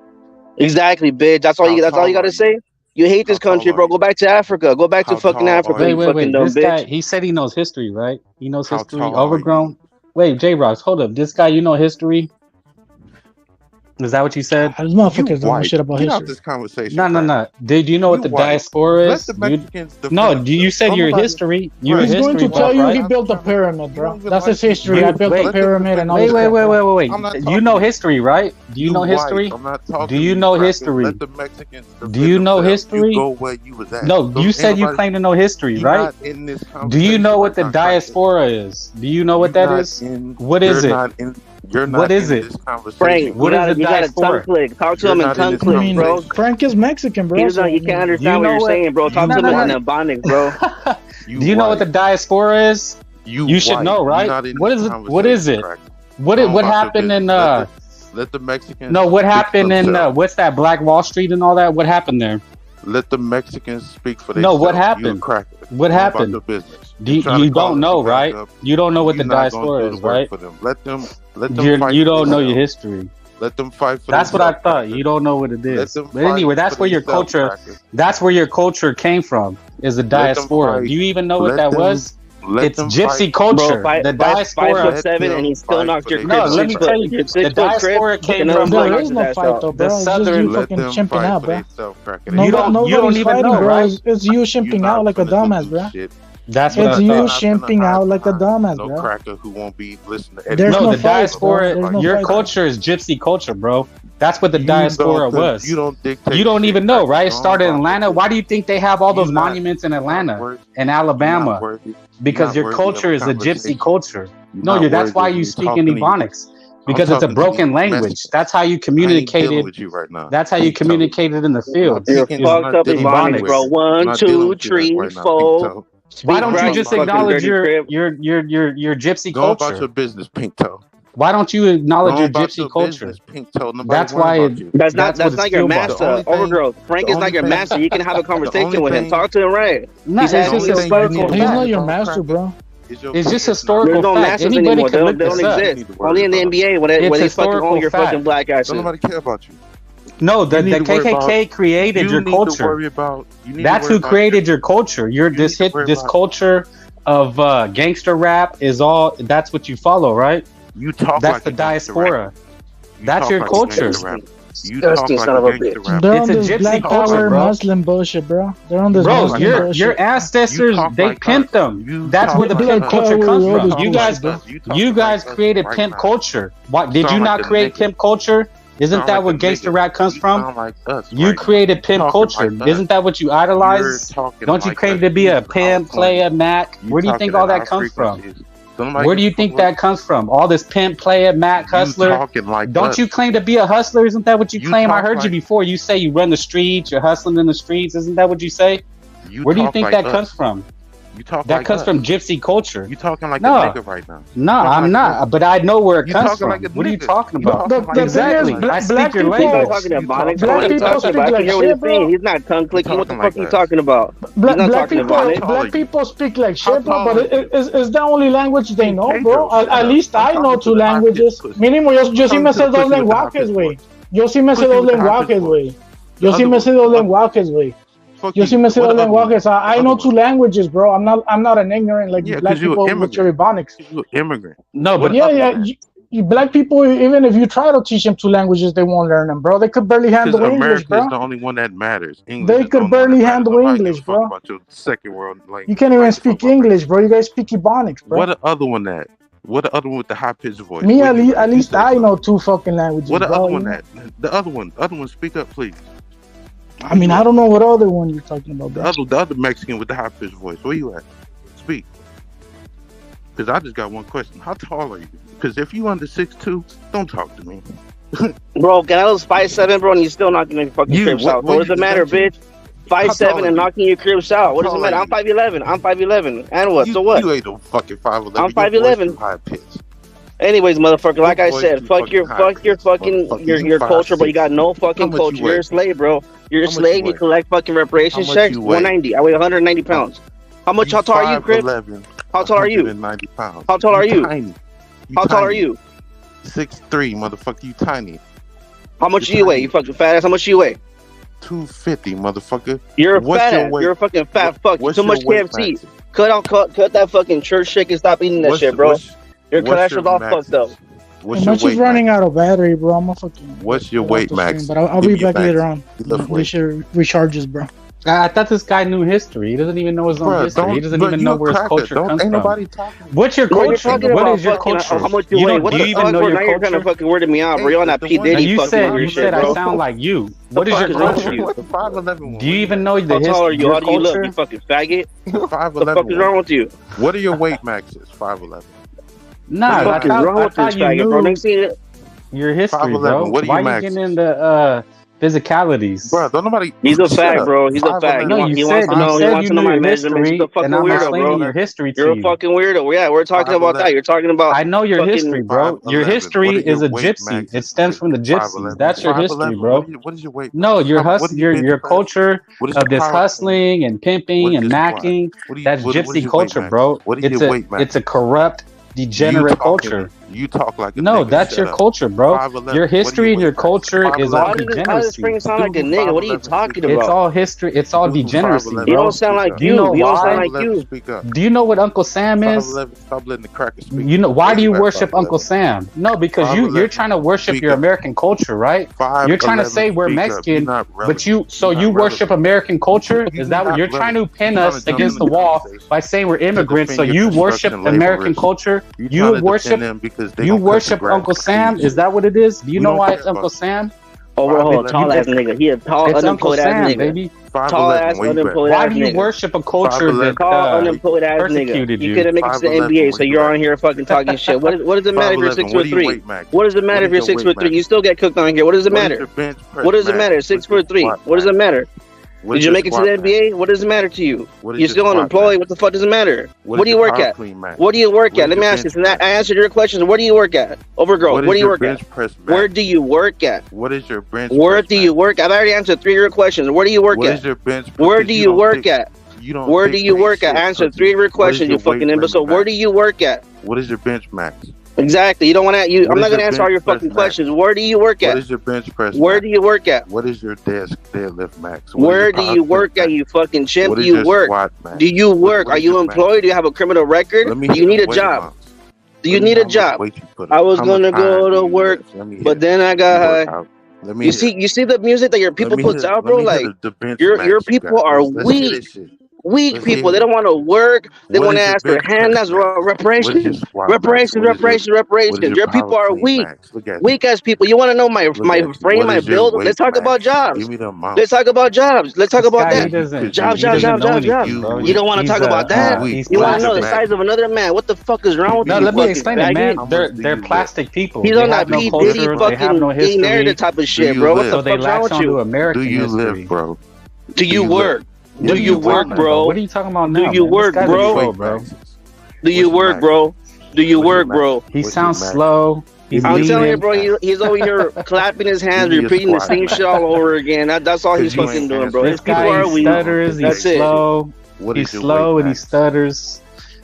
Exactly, bitch. That's all you gotta say? You hate this country, bro. Go back to Africa. Go back to fucking Africa. Wait. This guy, he said he knows history, right? He knows history. Overgrown. Wait, J-Rocks, hold up. This guy, you know history? Is that what you said? This motherfuckers don't know shit about history. This conversation. No. Do you know what the diaspora is? You said your history. He's going to tell you he built the pyramid, bro. That's his history. I built the pyramid and all this. Wait. You know history, right? Do you know history? Do you know history? Do you know history? No, you said you claim to know history, right? Do you know what the diaspora is? Do you know what that is? What is it? What is it? Frank, what is the diaspora? Talk to him in tongue click, bro. Frank is Mexican, bro. He can't understand what you're saying, bro. Talk to him in Ebonics, bro. Do you know what the diaspora is? You should know, right? What is it? What happened in let the Mexicans. No, what happened in what's that, Black Wall Street and all that? What happened there? Let the Mexicans speak for themselves. No, what happened? What happened? You don't know, right? You don't know what the diaspora is, right? Let them you don't know your history. Let them fight for That's what I thought. You don't know what it is. But anyway, that's where your culture. That's where your culture came from. Is the diaspora? Do you even know what that was? It's gypsy culture. The diaspora. 5'7" and he still knocked your. No, let me tell you. The diaspora came from. There is no fight though, bro. The southern. It's just you fucking chimping out, bro. You don't even know, right? It's you chimping out like a dumbass, bro. That's what it's you shimping out like a dumbass, bro. No cracker who won't be listening to the diaspora. Your culture is gypsy culture, bro. That's what the diaspora was. You don't dictate. You don't even know, right? It started in Atlanta. Why do you think they have all those monuments in Atlanta and Alabama? Because your culture is a gypsy culture. No, that's why you speak in Ebonics. Because it's a broken language. That's how you communicated. That's how you communicated in the field. You're fucked up in Ebonics, bro. 1, 2, 3, 4. Why don't you just acknowledge your gypsy culture? Go about your business, Pink Toe. Why don't you acknowledge your gypsy culture? Pink Toe. That's why. That's not your master. Overgrowth. Frank is not your master. You can have a conversation with him. Talk to him, right? No, it's just historical. He's not your master, bro. It's just historical. There's no masters anymore. They don't exist. Only in the NBA when they fucking own your fucking black asses. Don't nobody care about you. No, the KKK created your culture. That's who created your culture. This culture of gangster rap is all. That's what you follow, right? You talk. That's the diaspora. That's your culture. You talk like son of a bitch. They're on this black power Muslim bullshit, bro. They're on this Muslim bullshit. Your ancestors, they pimped them. That's where the pimp culture comes from. You guys created pimp culture. Why did you not create pimp culture? Isn't that where gangster rap comes from? You created pimp culture. Isn't that what you idolize? Don't you claim to be a pimp, player, Mac? Where do you think all that comes from? Where do you think that comes from? All this pimp, player, Mac, hustler. Don't you claim to be a hustler? Isn't that what you claim? I heard you before. You say you run the streets. You're hustling in the streets. Isn't that what you say? Where do you think that comes from? That comes from gypsy culture. You talking like a nigga right now? No, I'm not. But I know where it comes from. What are you talking about? Exactly. I speak your language. Black people speak like shit, bro. He's not tongue clicking. What the fuck are you talking about? Black people speak like shit, bro. But it's the only language they know, bro. At least I know 2 languages. Mínimo, yo sí me sé 2 lenguajes, güey. Yo sí me sé 2 lenguajes, güey. Yo sí me sé 2 lenguajes, güey. Yo sí me sé 2 lenguajes. I know 2 languages, bro. I'm not an ignorant like black people with your Ebonics. You're immigrant. No, but Black people, even if you try to teach them 2 languages, they won't learn them, bro. They could barely handle English, bro. America is the only one that matters. English they could barely handle English, bro. About your second world language. You can't even speak English, bro. You guys speak Ebonics, bro. What the other one at? What the other one with the high pitched voice? Me, at least I know 2 fucking languages. What the bro, other one at? The other one. Speak up, please. I mean, I don't know what other one you're talking about, bro. The other Mexican with the high pitched voice. Where you at? Speak. Because I just got one question. How tall are you? Because if you under 6'2", don't talk to me. Bro, Canelo's 5'7", bro, and you're still knocking your fucking cribs out. What does it matter, bitch? 5'7" and knocking your cribs out. What does it matter? I'm 5'11". I'm 5'11". And what? So what? You ain't no fucking 5'11". I'm 5'11". High pitch. Anyways, motherfucker, like I said, fuck your culture, but you got no fucking culture. You're a slave, bro. You're a slave. You collect fucking reparations checks. 190. I weigh 190 pounds. How tall are you, Crip? How tall are you? 190 pounds. How tall are you? Tiny. How tall are you? 6'3", motherfucker. You tiny. How much do you weigh? You fucking fat ass. How much do you weigh? 250, motherfucker. You're a fat ass. You're a fucking fat fuck. Too much KFC. Cut that fucking church shit and stop eating that shit, bro. Your cholesterol's all fucked up. What's your weight? Running out of battery, bro. I'm a fucking. What's your weight, Max? But I'll be back later on. We should recharges, bro. I thought this guy knew history. He doesn't even know his own history. He doesn't even know where his culture comes from. What's your culture? What is your culture? How much do you weigh? What the fuck, bro? Now you're kind of fucking weirding me out, bro. You're on that P. Diddy fucking weird shit, bro. You said I sound like you. What is your culture? Do you even know the history? How tall are you? How do you look? You fucking faggot. 5'11". What the fuck is wrong with you? What are your weight maxes? 5'11". Nah, I thought you knew your history, bro. What are Why are you getting into physicalities? Bro, don't nobody. He's a fag, bro. He's a fag. No, He wants to know my measurements. He's a fucking weirdo, bro. Your history to You're a fucking weirdo. Yeah, we're talking about that. You're talking about. I know your history, bro. Your history is a gypsy. It stems from the gypsies. That's your history, bro. What is your weight? No, your culture of this hustling and pimping and macking. That's gypsy culture, bro. It's a corrupt, degenerate culture. You talk like a no, nigga. That's your culture, bro. Your history and your culture is all degeneracy. How does Spring sound like a nigga? What are you talking about? It's all history. It's all degeneracy, bro. You don't sound like you. You don't sound like you. Do you know what Uncle Sam is? Stop letting the cracker speak. You know why do you worship Uncle Sam? No, because you're trying to worship your American culture, right? You're trying to say we're Mexican, but you worship American culture. Is that what you're trying to pin us against the wall by saying we're immigrants? So you worship American culture. You worship Uncle Sam? Is that what it is? Do you know why it's Uncle Sam? Oh, bro, tall ass nigga. He a tall, unemployed ass nigga. Baby. Tall ass, unemployed ass nigga. Why do you worship a culture that unemployed ass nigga? You couldn't make it to the NBA, so you're on here fucking talking shit. What does it matter if you're 6'3"? What does it matter if you're 6'3"? You still get cooked on here. What does it matter? What does it matter? 6'3". What does it matter? Did you make it to the NBA? What does it matter to you? You're still unemployed. What the fuck does it matter? What do you work at? What do you work at? Let me ask you. I answered your question. Where do you work at? Overgrowth. Where do you work at? Where do you work at? What is your bench? Where do you work? I've already answered 3 of your questions. Where do you work at? What is your bench? Where do you work at? Where do you work at? I answered 3 of your questions, you fucking imbecile. Where do you work at? What is your bench max? Exactly. You don't want to. I'm not going to answer all your fucking questions. Where do you work at? What is your bench press? Where do you work at? What is your deadlift max? Where do you work at? You fucking chimp. Do you work? Do you work? Are you employed? Do you have a criminal record? Do you need a job? Do you need a job? I was gonna go to work, but then I got high. You see the music that your people puts out, bro. Like your people are weak. Weak people. They don't want to work. They want to ask for hand. That's reparations. Your people are weak. Weak ass people. You want to know my frame, my build? Let's talk about jobs. Let's talk about jobs. Let's talk about that. Jobs. You don't want to talk about that. You want to know the size of another man. What the fuck is wrong with you? No, let me explain it, man. They're plastic people. He's on that P. Diddy fucking narrative type of shit, bro. What the fuck's wrong with you? Do you live, bro? Do you work? Do you work, bro? What are you talking about now? Do you work, bro? Do you work, bro? Do you work, bro? He sounds slow. I'm telling you, bro. He's over here clapping his hands, repeating the same shit all over again. That's all he's fucking doing, bro. This guy stutters. He's slow. He's slow and he stutters.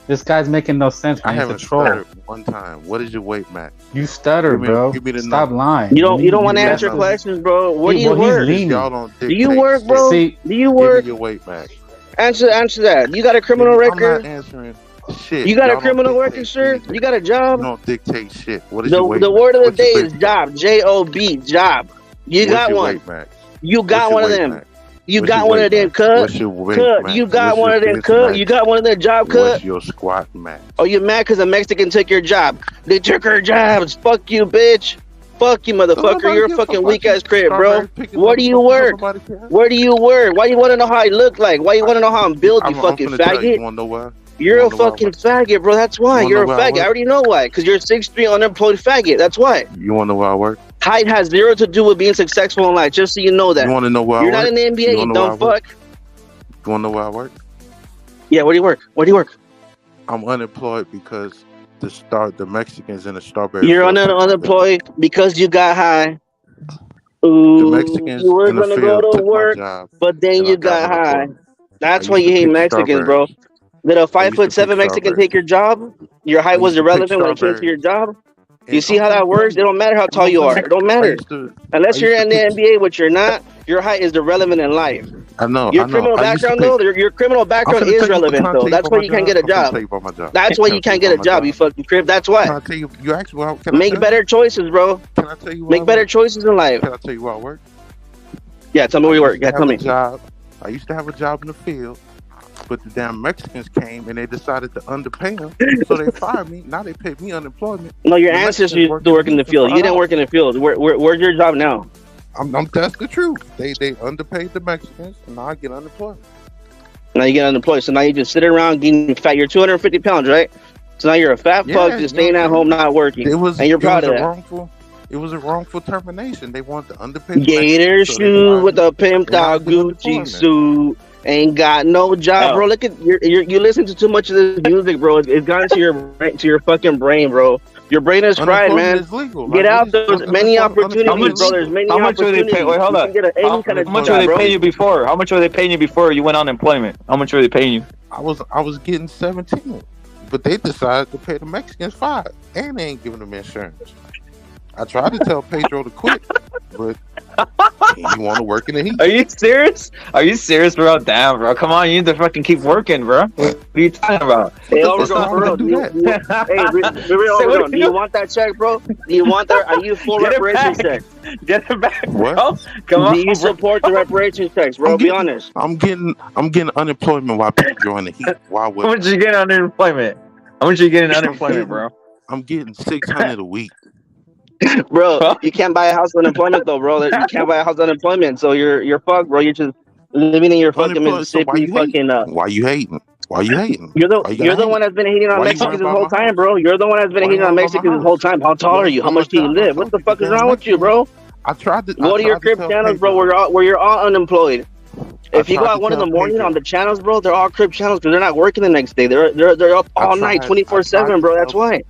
This guy's making no sense. I haven't stuttered one time. What is your weight, Max? You stutter, bro. Stop lying. You don't want to answer questions, bro. What do you work? Do you work, bro? Do you work? Your weight, Max. Answer that. You got a criminal record? Shit. You got a criminal record, sir? You got a job? You don't dictate shit. What is the your weight? The word of the What's day your is job. J-O-B, job. You got one. You got one of them. You got one of them, cut. You got one of them, cut. You got one of them job, cut. What's your squat match? Oh, you mad because a Mexican took your job? They took her jobs. Fuck you, bitch. Fuck you, motherfucker. You're a fucking weak ass crib, bro. Where do you work? Where do you work? Why you want to know how I look like? Why you want to know how I'm built, you fucking faggot? You want to know why? You're a fucking faggot, bro. That's why. You're a faggot. I already know why. Because you're a 6'3" unemployed faggot. That's why. You want to know where I work? Height has zero to do with being successful in life. Just so you know that. You want to know where I work? You're not in the NBA, you dumb fuck. You want to know where I work? Yeah, where do you work? Where do you work? I'm unemployed because the Mexicans in the strawberry. You're unemployed because you got high. Ooh, the Mexicans you were gonna go to work, but then you got high. That's why you hate Mexicans, bro. Did a 5'7" Mexican take your job? Your height was irrelevant when it came to your job? You see how that works? It don't matter how tall you are. It don't matter. Unless you're in the NBA, which you're not, your height is irrelevant in life. I know. Your criminal background, though, your criminal background is relevant, though. That's why you can't get a job. That's why you can't get a job, you fucking crib. That's why. Can I tell you? You asked me. Make better choices, bro. Can I tell you? Make better choices in life. Can I tell you where I work? Yeah, tell me where you work. Yeah, tell me. I used to have a job in the field. But the damn Mexicans came and they decided to underpay them, so they fired me. Now they pay me unemployment. No, your ancestors used to work in the field. You didn't work in the field. Where's your job now? That's the truth. They underpaid the Mexicans, and now I get unemployment. Now you get unemployed, so now you just sit around getting fat. You're 250 pounds, right? So now you're a fat fuck just staying at home, not working. And you're proud of that. It was a wrongful termination. They wanted to underpay. Gator shoe with a pimped out Gucci suit. Ain't got no job, bro. Look at you listen to too much of this music, bro. It's gone to your fucking brain, bro. Your brain is fried, man. Get out. There's many opportunities, bro. There's many opportunities. How much were they paying? Wait, hold up. How much were they paying you before? How much were they paying you before you went on unemployment? How much were they paying you? I was getting 17, but they decided to pay the Mexicans 5, and they ain't giving them insurance. I tried to tell Pedro to quit, but he want to work in the heat. Are you serious? Are you serious, bro? Damn, bro. Come on, you need to fucking keep working, bro. What are you talking about? Hey, Overgrown, do you want that check, bro? Do you want that? Are you full reparations check? Get it back, what? Bro. Come on. Do you support the reparations checks, bro? Be honest. I'm getting unemployment while Pedro in the heat. How much you getting unemployment? How much you getting unemployment, bro? I'm getting $600 a week. Bro, you can't buy a house on unemployment though, bro. You can't buy a house on unemployment, so you're fucked, bro. You're just living in your fucking Mississippi. Why you hating? Why you hating? You're the one that's been hating on Mexicans this whole time, bro. You're the one that's been hating on Mexicans this whole time. How tall are you? How much do you live? What the fuck is wrong with you, bro? Go to your crib channels, bro. Where you're all unemployed. If you go out 1 in the morning on the channels, bro, they're all crib channels because they're not working the next day. They're up all night, 24/7, bro. That's why.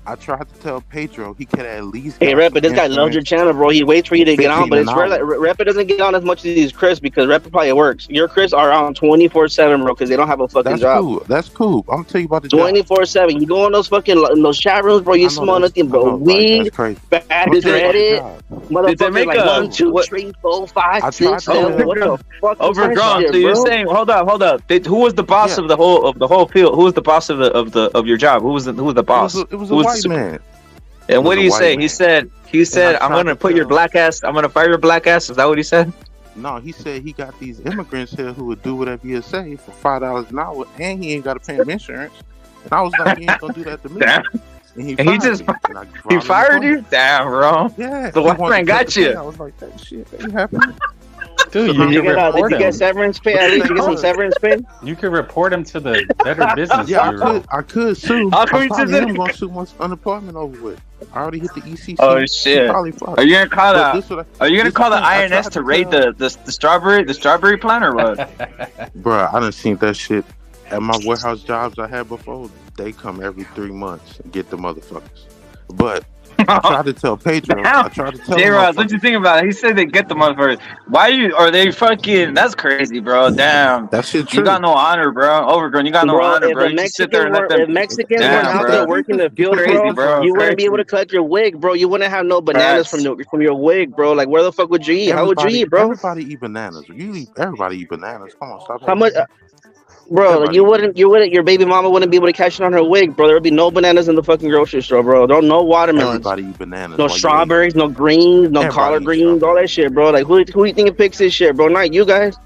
I tried to tell Pedro he could at least. Hey, Rapper, this guy loves your channel, bro. He waits for you to get on, but it's rare that Rapper doesn't get on as much as these Chris because Rapper probably works. Your Chris are on 24/7, bro, because they don't have a fucking job. Cool. That's cool. I'm gonna tell you about the 24/7. You go in those chat rooms, bro. You smell nothing, bro. Weed, bad credit, motherfucker. Like 1, 2, 3, 4, 5, 6, 7. What the fuck? Overgrown. So you're saying, hold up. Who was the boss of the whole field? Who was the boss of your job? Who was the boss? It was a white man. And what did he say? He said, I'm gonna put your black ass. I'm gonna fire your black ass. Is that what he said? No, he said he got these immigrants here who would do whatever he say for $5 an hour, and he ain't got to pay him insurance. And I was like, he ain't gonna do that to me. Damn. And he just he fired you? Damn, bro. Yeah. The white man got you. I was like, that shit ain't happening. Dude, did you get severance pay? At least you get some severance pay. You could report him to the Better Business Bureau. I could sue. How come I'm gonna sue once unemployment over with. I already hit the ECC. Oh shit! Are you gonna call the INS to raid the strawberry plant or what? Bro, I done seen that shit at my warehouse jobs I had before. They come every 3 months and get the motherfuckers. But I tried to tell Pedro. J-Roz, what you think about it? He said they get the motherfuckers. Are they fucking? That's crazy, bro. Damn. That shit true. You got no honor, bro. Overgrown. You got no honor, bro. If Mexicans were out there working the field, bro, you wouldn't be able to collect your wig, bro. You wouldn't have no bananas from your wig, bro. Like, where the fuck would you eat? How would you eat, bro? Everybody eat bananas. Everybody eat bananas. Come on, stop. How much? Bro, you wouldn't. Your baby mama wouldn't be able to catch it on her wig, bro. There would be no bananas in the fucking grocery store, bro. No watermelons. Everybody eat bananas. No strawberries, no greens, no collard greens, all that shit, bro. Like, who you think picks this shit, bro? Not you guys.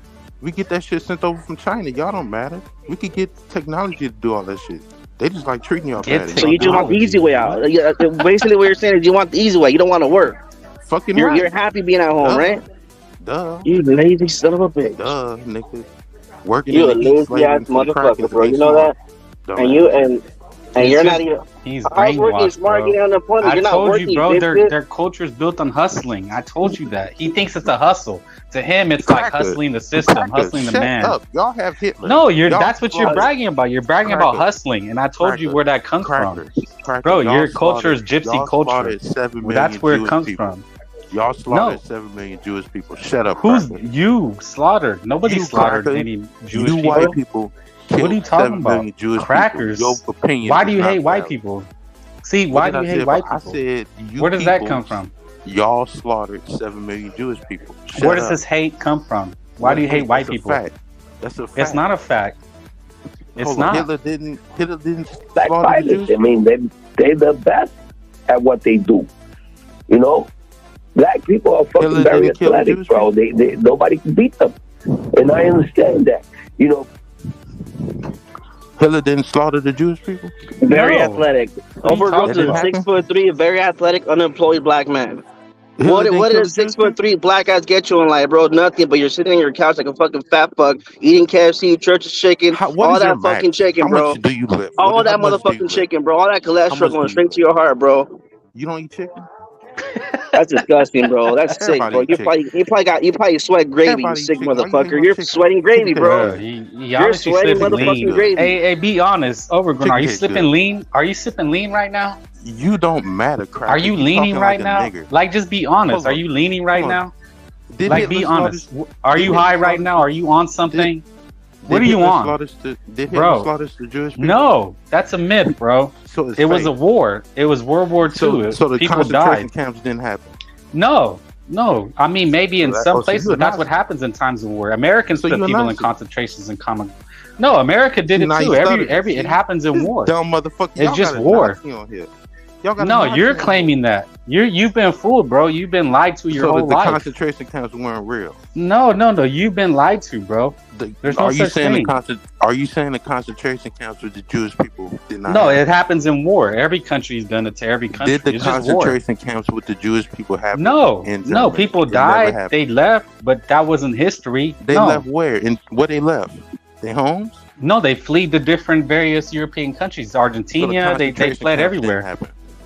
We get that shit sent over from China. Y'all don't matter. We could get technology to do all that shit. They just like treating y'all bad. So you just want the easy way out. Basically, what you're saying is you want the easy way. You don't want to work. Fucking You're happy being at home, right? Duh. You lazy son of a bitch. Duh, nigga. Working you a lazy ass motherfucker, bro. You know that? And you're not even. He's brainwashed, bro. You're not told working, you, bro. bitch. Their culture is built on hustling. I told you that. He thinks it's a hustle. To him, it's like hustling the system, hustling the man. Up. Y'all have Hitler. No, that's what you're bragging about. You're bragging about hustling, and I told you where that comes from, bro. Your culture is gypsy culture. That's where it comes from. Y'all slaughtered 7 million Jewish people. Shut up. Who's you slaughtered? Nobody slaughtered any Jewish people. White people. What are you talking about? Jewish crackers. Your opinion. Why do you hate white people? See, why do you hate white people? I said where does that come from? Y'all slaughtered 7 million Jewish people. Where does this hate come from? Why do you hate white people? That's a fact. It's not a fact. It's not. Hitler didn't Black fighters. I mean, they're the best at what they do. You know, black people are fucking very athletic, bro. They nobody can beat them, and I understand that. You know, Hitler didn't slaughter the Jewish people. Very athletic. Overgrowth is 6'3", a very athletic, unemployed black man. What does 6'3" black ass get you in life, bro? Nothing. But you're sitting on your couch like a fucking fat fuck, eating KFC, church's chicken, all that fucking chicken, bro. How much do you live? All that motherfucking chicken, bro. All that cholesterol going straight to your heart, bro. You don't eat chicken? That's disgusting, bro. That's sick, bro. You probably sweat gravy, you sick motherfucker. You're sweating gravy, bro. You're sweating motherfucking gravy. Hey, be honest. Overgrown. Are you slipping lean? Are you sipping lean right now? You don't matter, crap. Are you leaning right now? Like, just be honest. Are you leaning right now? Like, be honest. Are you high right now? Are you on something? What are you on? Did Hitler slaughter the Jewish people? No, that's a myth, bro. So it was a war. It was World War II. So the people concentration died. camps didn't happen. No. I mean, maybe in some places that's what happens in times of war. Americans put people in concentrations and common. No, America did it too. It happens in war. Dumb motherfucker. It's just war. No, you're claiming that. You've been fooled, bro. You've been lied to your whole life. So the concentration camps weren't real. No. You've been lied to, bro. There's no such thing. Are you saying the concentration camps with the Jewish people did not? No, it happens in war. Every country's done it to every country. Did the concentration camps with the Jewish people happen? No. People died. They left, but that wasn't history. They left where? And where they left? Their homes? No, they fled to different various European countries. Argentina, they fled everywhere.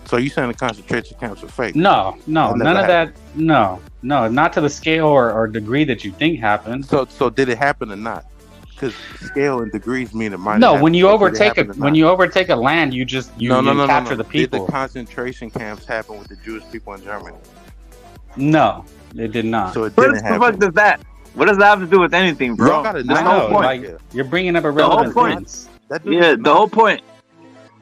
So you saying the concentration camps are fake? No, none of that. No, not to the scale or degree that you think happened. So did it happen or not? Because scale and degrees mean it might. No, when you overtake a land, you capture the people. Did the concentration camps happen with the Jewish people in Germany? No, it did not. So it didn't happen. What does that? What does that have to do with anything, bro? Y'all gotta know. Like, you're bringing up a relevant point. Yeah, the whole point.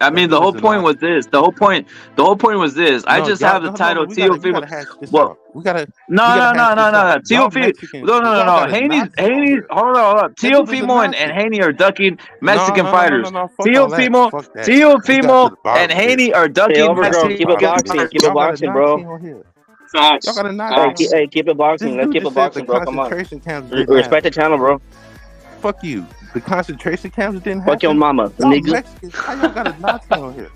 I mean, the whole point was this. The whole point was this. I just have the title Teofimo. Well, we gotta. No. Teofimo. No. Haney. Hold on. Teofimo and Haney are ducking Mexican fighters. Teofimo and Haney are ducking Mexican. Keep it boxing, bro. Y'all gotta not. Hey, keep it boxing. Let's keep it boxing, bro. Come on. Respect the channel, bro. Fuck you. The concentration camps didn't happen. Fuck your mama, nigga. How y'all got a Nazi on here?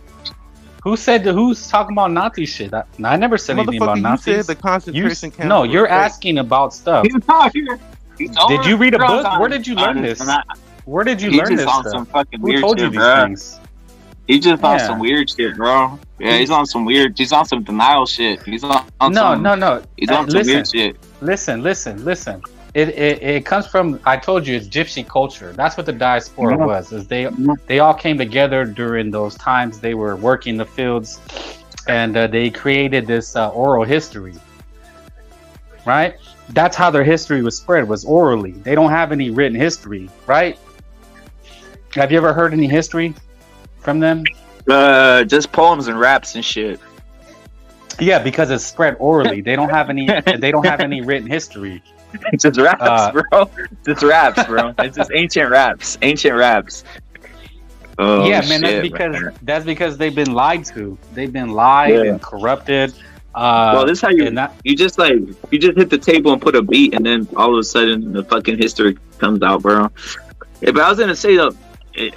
Who's talking about Nazi shit? I never said anything about Nazis. You said the concentration camps. No, you're asking about stuff. Did you read a book? Where did you learn this? Where did you learn this stuff? Who told you these things? He just on some weird shit, bro. Yeah, he's on some denial shit. He's on no. He's on some weird shit. Listen. It comes from, I told you, it's gypsy culture. That's what the diaspora was. Is they all came together during those times. They were working the fields, and they created this oral history. Right? That's how their history was spread, was orally. They don't have any written history, right? Have you ever heard any history from them? Just poems and raps and shit. Yeah, because it's spread orally. They don't have any. They don't have any written history. Just raps, bro. Just raps, bro. It's just ancient raps. Ancient raps. Oh, yeah, man. shit, that's because they've been lied to. They've been lied and corrupted. Well, this is how you just hit the table and put a beat, and then all of a sudden the fucking history comes out, bro. But I was gonna say though,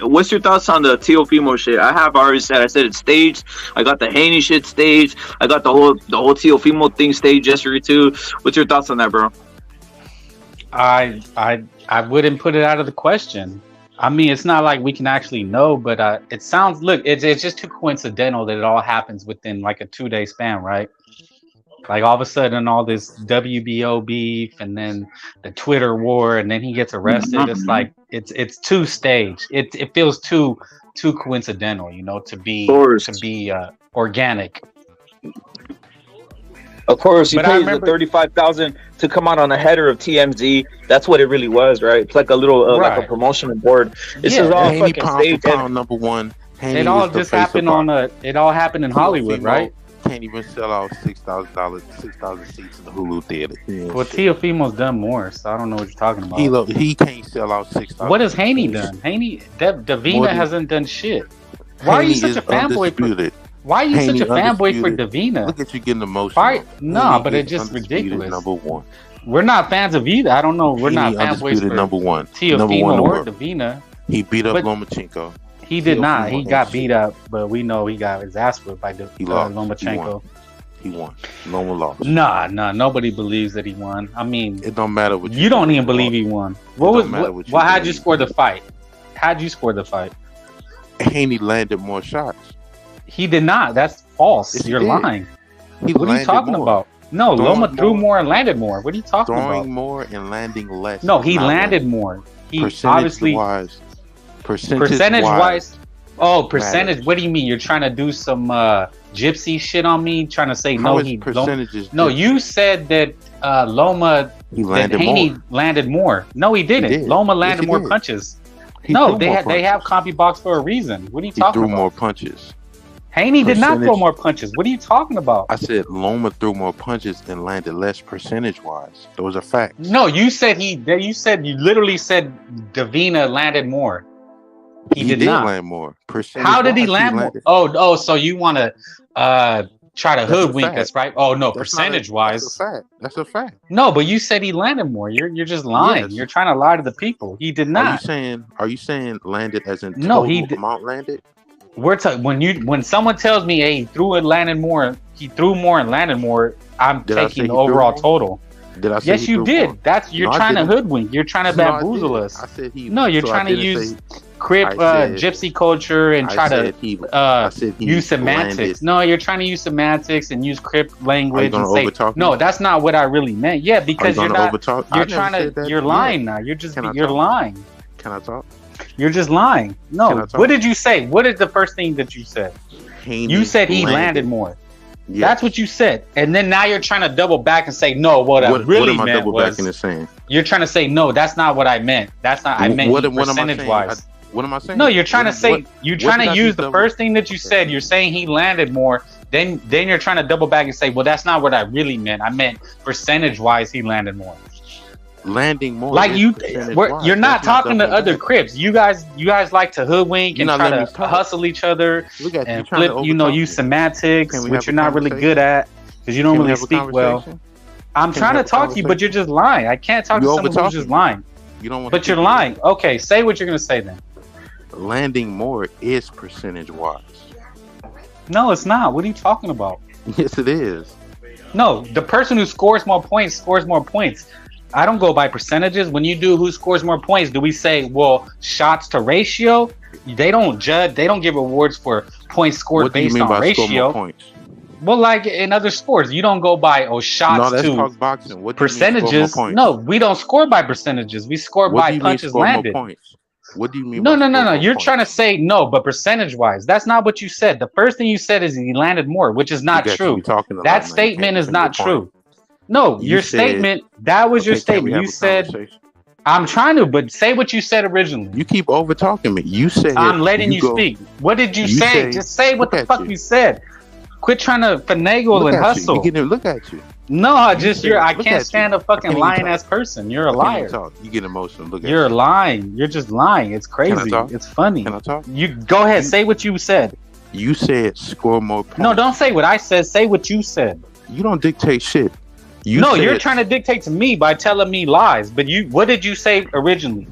what's your thoughts on the Teofimo shit? I have already said. I said it's staged. I got the Haney shit staged. I got the whole Teofimo thing staged yesterday too. What's your thoughts on that, bro? I wouldn't put it out of the question. I mean, it's not like we can actually know, but it sounds. Look, it's just too coincidental that it all happens within like a 2-day span, right? Like all of a sudden, all this WBO beef, and then the Twitter war, and then he gets arrested. It's like it's too staged. It feels too coincidental, you know, to be organic. Of course, he pays the $35,000 to come out on the header of TMZ. That's what it really was, right? It's like a little like a promotional board. This is all fucking staged. Number one. Haney it all just happened it all happened in Hollywood, right? Can't even sell out $6,000 seats in the Hulu theater. Yeah, well, Teofimo's done more, so I don't know what you're talking about. He can't sell out 6,000. What has Haney done? Davina hasn't done shit. Why are you such a fanboy? Why are you such a fanboy for Davina? Look at you getting emotional. No, but it's just ridiculous. Number one. We're not fans of either. I don't know. We're not fanboys for number one. Teofimo or Davina. He beat up Lomachenko. He did not. He got beat up, but we know he got his ass whipped by Lomachenko. He won. Loma lost. Nah. Nobody believes that he won. I mean, it don't matter what you don't even believe he won. How'd you score the fight? Haney landed more shots. He did not. That's false. Yes, you're lying. What are you talking about? No, Loma threw more and landed more. What are you talking about? Throwing more and landing less. No, he landed more. He obviously percentage wise. Oh, percentage. What do you mean? You're trying to do some gypsy shit on me? Trying to say percentages? No, you said that Haney landed more. No, he didn't. Loma landed more punches. They have copy box for a reason. What are you talking about? He threw more punches. Haney did not throw more punches. What are you talking about? I said Loma threw more punches and landed less percentage-wise. Those are facts. No, you literally said Davina landed more. He did not land more. How did he land more? Oh, so you want to try to hoodwink us, right? Oh no, percentage-wise. That's a fact. No, but you said he landed more. You're just lying. Yes. You're trying to lie to the people. He did not. Are you saying landed as in total amount landed? When someone tells me, hey, he threw and landed more, he threw more and landed more, I'm taking the overall total. Did I say yes, you did. You're trying to hoodwink. You're trying to bamboozle us. I said you're trying to use Crip gypsy culture and try to use semantics. Landed. No, you're trying to use semantics and use Crip language and say no. That's not what I really meant. Yeah, because you're not. You're trying to. You're lying now. You're lying. Can I talk? You're just lying. No. What did you say? What is the first thing that you said? You said he landed more. Yes. That's what you said. And then now you're trying to double back and say, no, what I really meant was... You're trying to say, no, that's not what I meant. That's not... I meant percentage-wise. What am I saying? No, you're trying to say... You're trying to use the first thing that you said. You're saying he landed more. Then you're trying to double back and say, well, that's not what I really meant. I meant percentage-wise he landed more. Landing more, like you're not talking to other Crips. You guys like to hoodwink and try to hustle each other and flip. Use semantics, which you're not really good at because you don't really speak well. I'm trying to talk to you, but you're just lying. I can't talk to someone who's just lying. You don't want, but you're lying. Okay, say what you're gonna say then. Landing more is percentage wise. No, it's not. What are you talking about? Yes, it is. No, the person who scores more points scores more points. I don't go by percentages. When you do who scores more points, do we say, well, shots to ratio? They don't judge. They don't give awards for points scored based on ratio. Well, like in other sports, you don't go by shots to boxing. What percentages. No, we don't score by percentages. We score by punches landed. What do you mean? No. You're trying to say no, but percentage-wise, that's not what you said. The first thing you said is he landed more, which is not true. That statement is not true. No, your statement, that was your statement. You said, I'm trying to, but say what you said originally. You keep over-talking me. You said... I'm letting you speak. What did you say? Just say what the fuck you said. Quit trying to finagle and hustle. Look at you. No, just I can't stand a fucking lying ass person. You're a liar. You get emotional. Look at You're lying. You're just lying. It's crazy. It's funny. Can I talk? You go ahead. Say what you said. You said score more points. No, don't say what I said. Say what you said. You don't dictate shit. You're trying to dictate to me by telling me lies. But what did you say originally?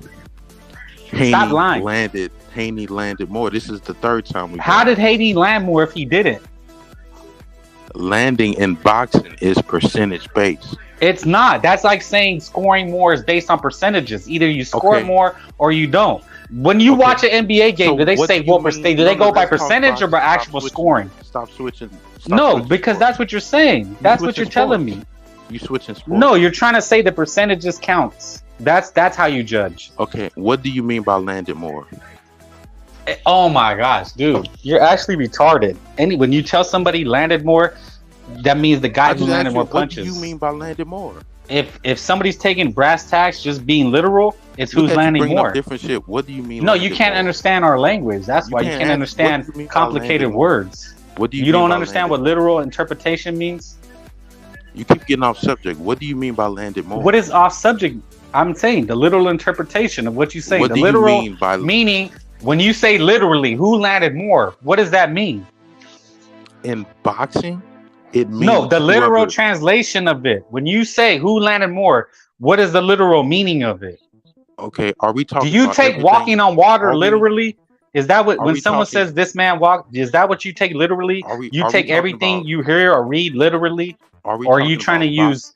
Stop lying. Haney landed more. This is the third time How did Haney land more if he didn't? Landing in boxing is percentage based. It's not. That's like saying scoring more is based on percentages. Either you score more or you don't. When you watch an NBA game, do they say do they go by percentage or by actual scoring? Stop switching. Because that's what you're saying. That's what you're telling me. You switching sports. No, you're trying to say the percentages counts. That's how you judge. Okay, what do you mean by landed more? Oh my gosh, dude, you're actually retarded. When you tell somebody landed more, that means the guy who landed more punches. What do you mean by landed more? If somebody's taking brass tacks, just being literal, it's who's landing more. Different shit. What do you mean? No, you can't understand our language. That's why you can't understand complicated words. What do you don't understand what literal interpretation means? You keep getting off subject. What do you mean by landed more? What is off subject? I'm saying the literal interpretation of what you say. What the do literal you mean by meaning when you say literally, who landed more? What does that mean? In boxing, it means no, the literal translation of it. When you say who landed more, what is the literal meaning of it? Okay, are we talking? Do you take walking on water literally? Is that what when someone says this man walked? Is that what you take literally? You take everything you hear or read literally? Or are you trying to use?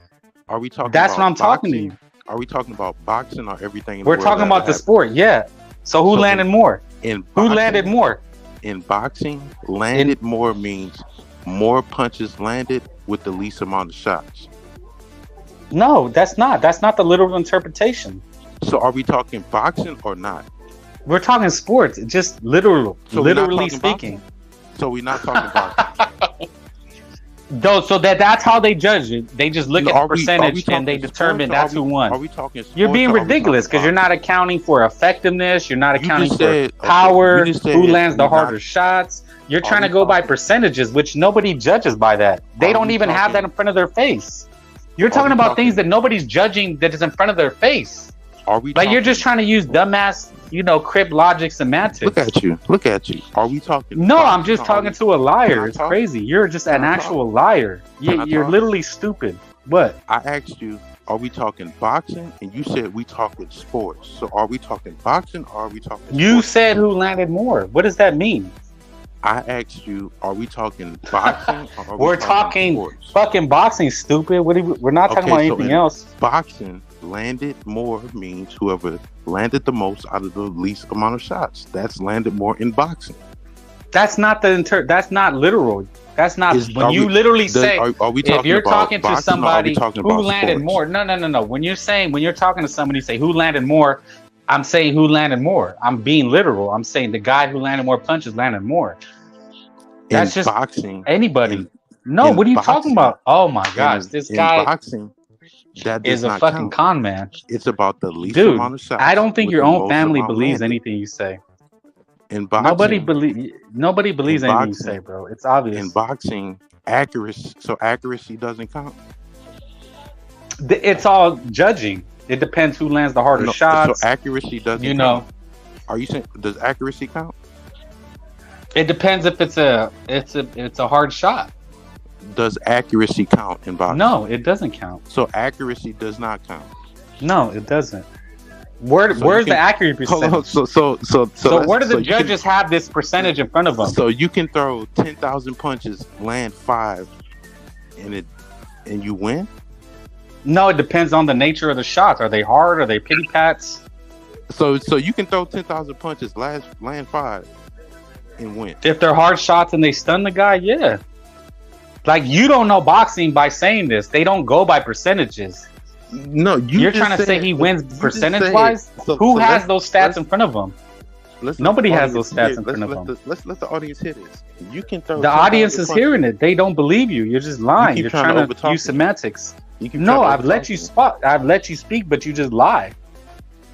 Are we talking? That's what I'm talking to you. Are we talking about boxing or everything? We're talking about the sport, yeah. So who landed more? Who landed more? In boxing, landed more means more punches landed with the least amount of shots. No, that's not. That's not the literal interpretation. So are we talking boxing or not? We're talking sports, just literal, so literally speaking. So we're not talking boxing. So that's how they judge it. They just look at the percentage and they determine that's who won. Are we talking sports? You're being ridiculous because you're not accounting for effectiveness. You're not accounting for power, who lands the harder shots. You're trying to go by percentages, which nobody judges by that. They don't even have that in front of their face. You're talking about things that nobody's judging that is in front of their face. Like you're just trying to use dumbass, crib logic semantics. Look at you. Are we talking? No, I'm just talking to a liar. It's crazy. You're just an actual liar. You're literally stupid. What? I asked you, are we talking boxing? And you said we talking sports. So are we talking boxing or are we talking sports? You said who landed more. What does that mean? I asked you, are we talking boxing or are we're talking sports? Fucking boxing, stupid. We're not talking about anything else. Boxing, landed more means whoever landed the most out of the least amount of shots. That's landed more in boxing. That's not that's not literal. That's not when you literally say. Are we talking if you're about talking to somebody who landed sports? More, no. When you're talking to somebody, say who landed more. I'm saying who landed more. I'm being literal. I'm saying the guy who landed more punches landed more. That's just boxing. Anybody. No, what are you talking about? Oh my gosh, this guy boxing, that is a fucking con man. It's about the least amount of shots. I don't think your own family believes anything you say. In boxing, nobody believes anything you say, bro. It's obvious. In boxing, accuracy doesn't count. It's all judging. It depends who lands the hardest shots. So accuracy doesn't count. Are you saying does accuracy count? It depends if it's a hard shot. Does accuracy count in boxing? No, it doesn't count. So accuracy does not count. No, it doesn't. Where's the accuracy percentage? So where do the judges have this percentage in front of them? So you can throw 10,000 punches, land 5, and you win? No, it depends on the nature of the shots. Are they hard? Are they pity pats? So you can throw 10,000 punches, land 5, and win. If they're hard shots and they stun the guy, yeah. Like you don't know boxing by saying this. They don't go by percentages. No, you're trying to say he wins percentage wise. Who has those stats in front of him? Nobody has those stats in front of them. Let's let the audience hear this. You can throw. The audience is hearing it. They don't believe you. You're just lying. You're trying to use semantics. No, I've let you spot. I've let you speak, but you just lie.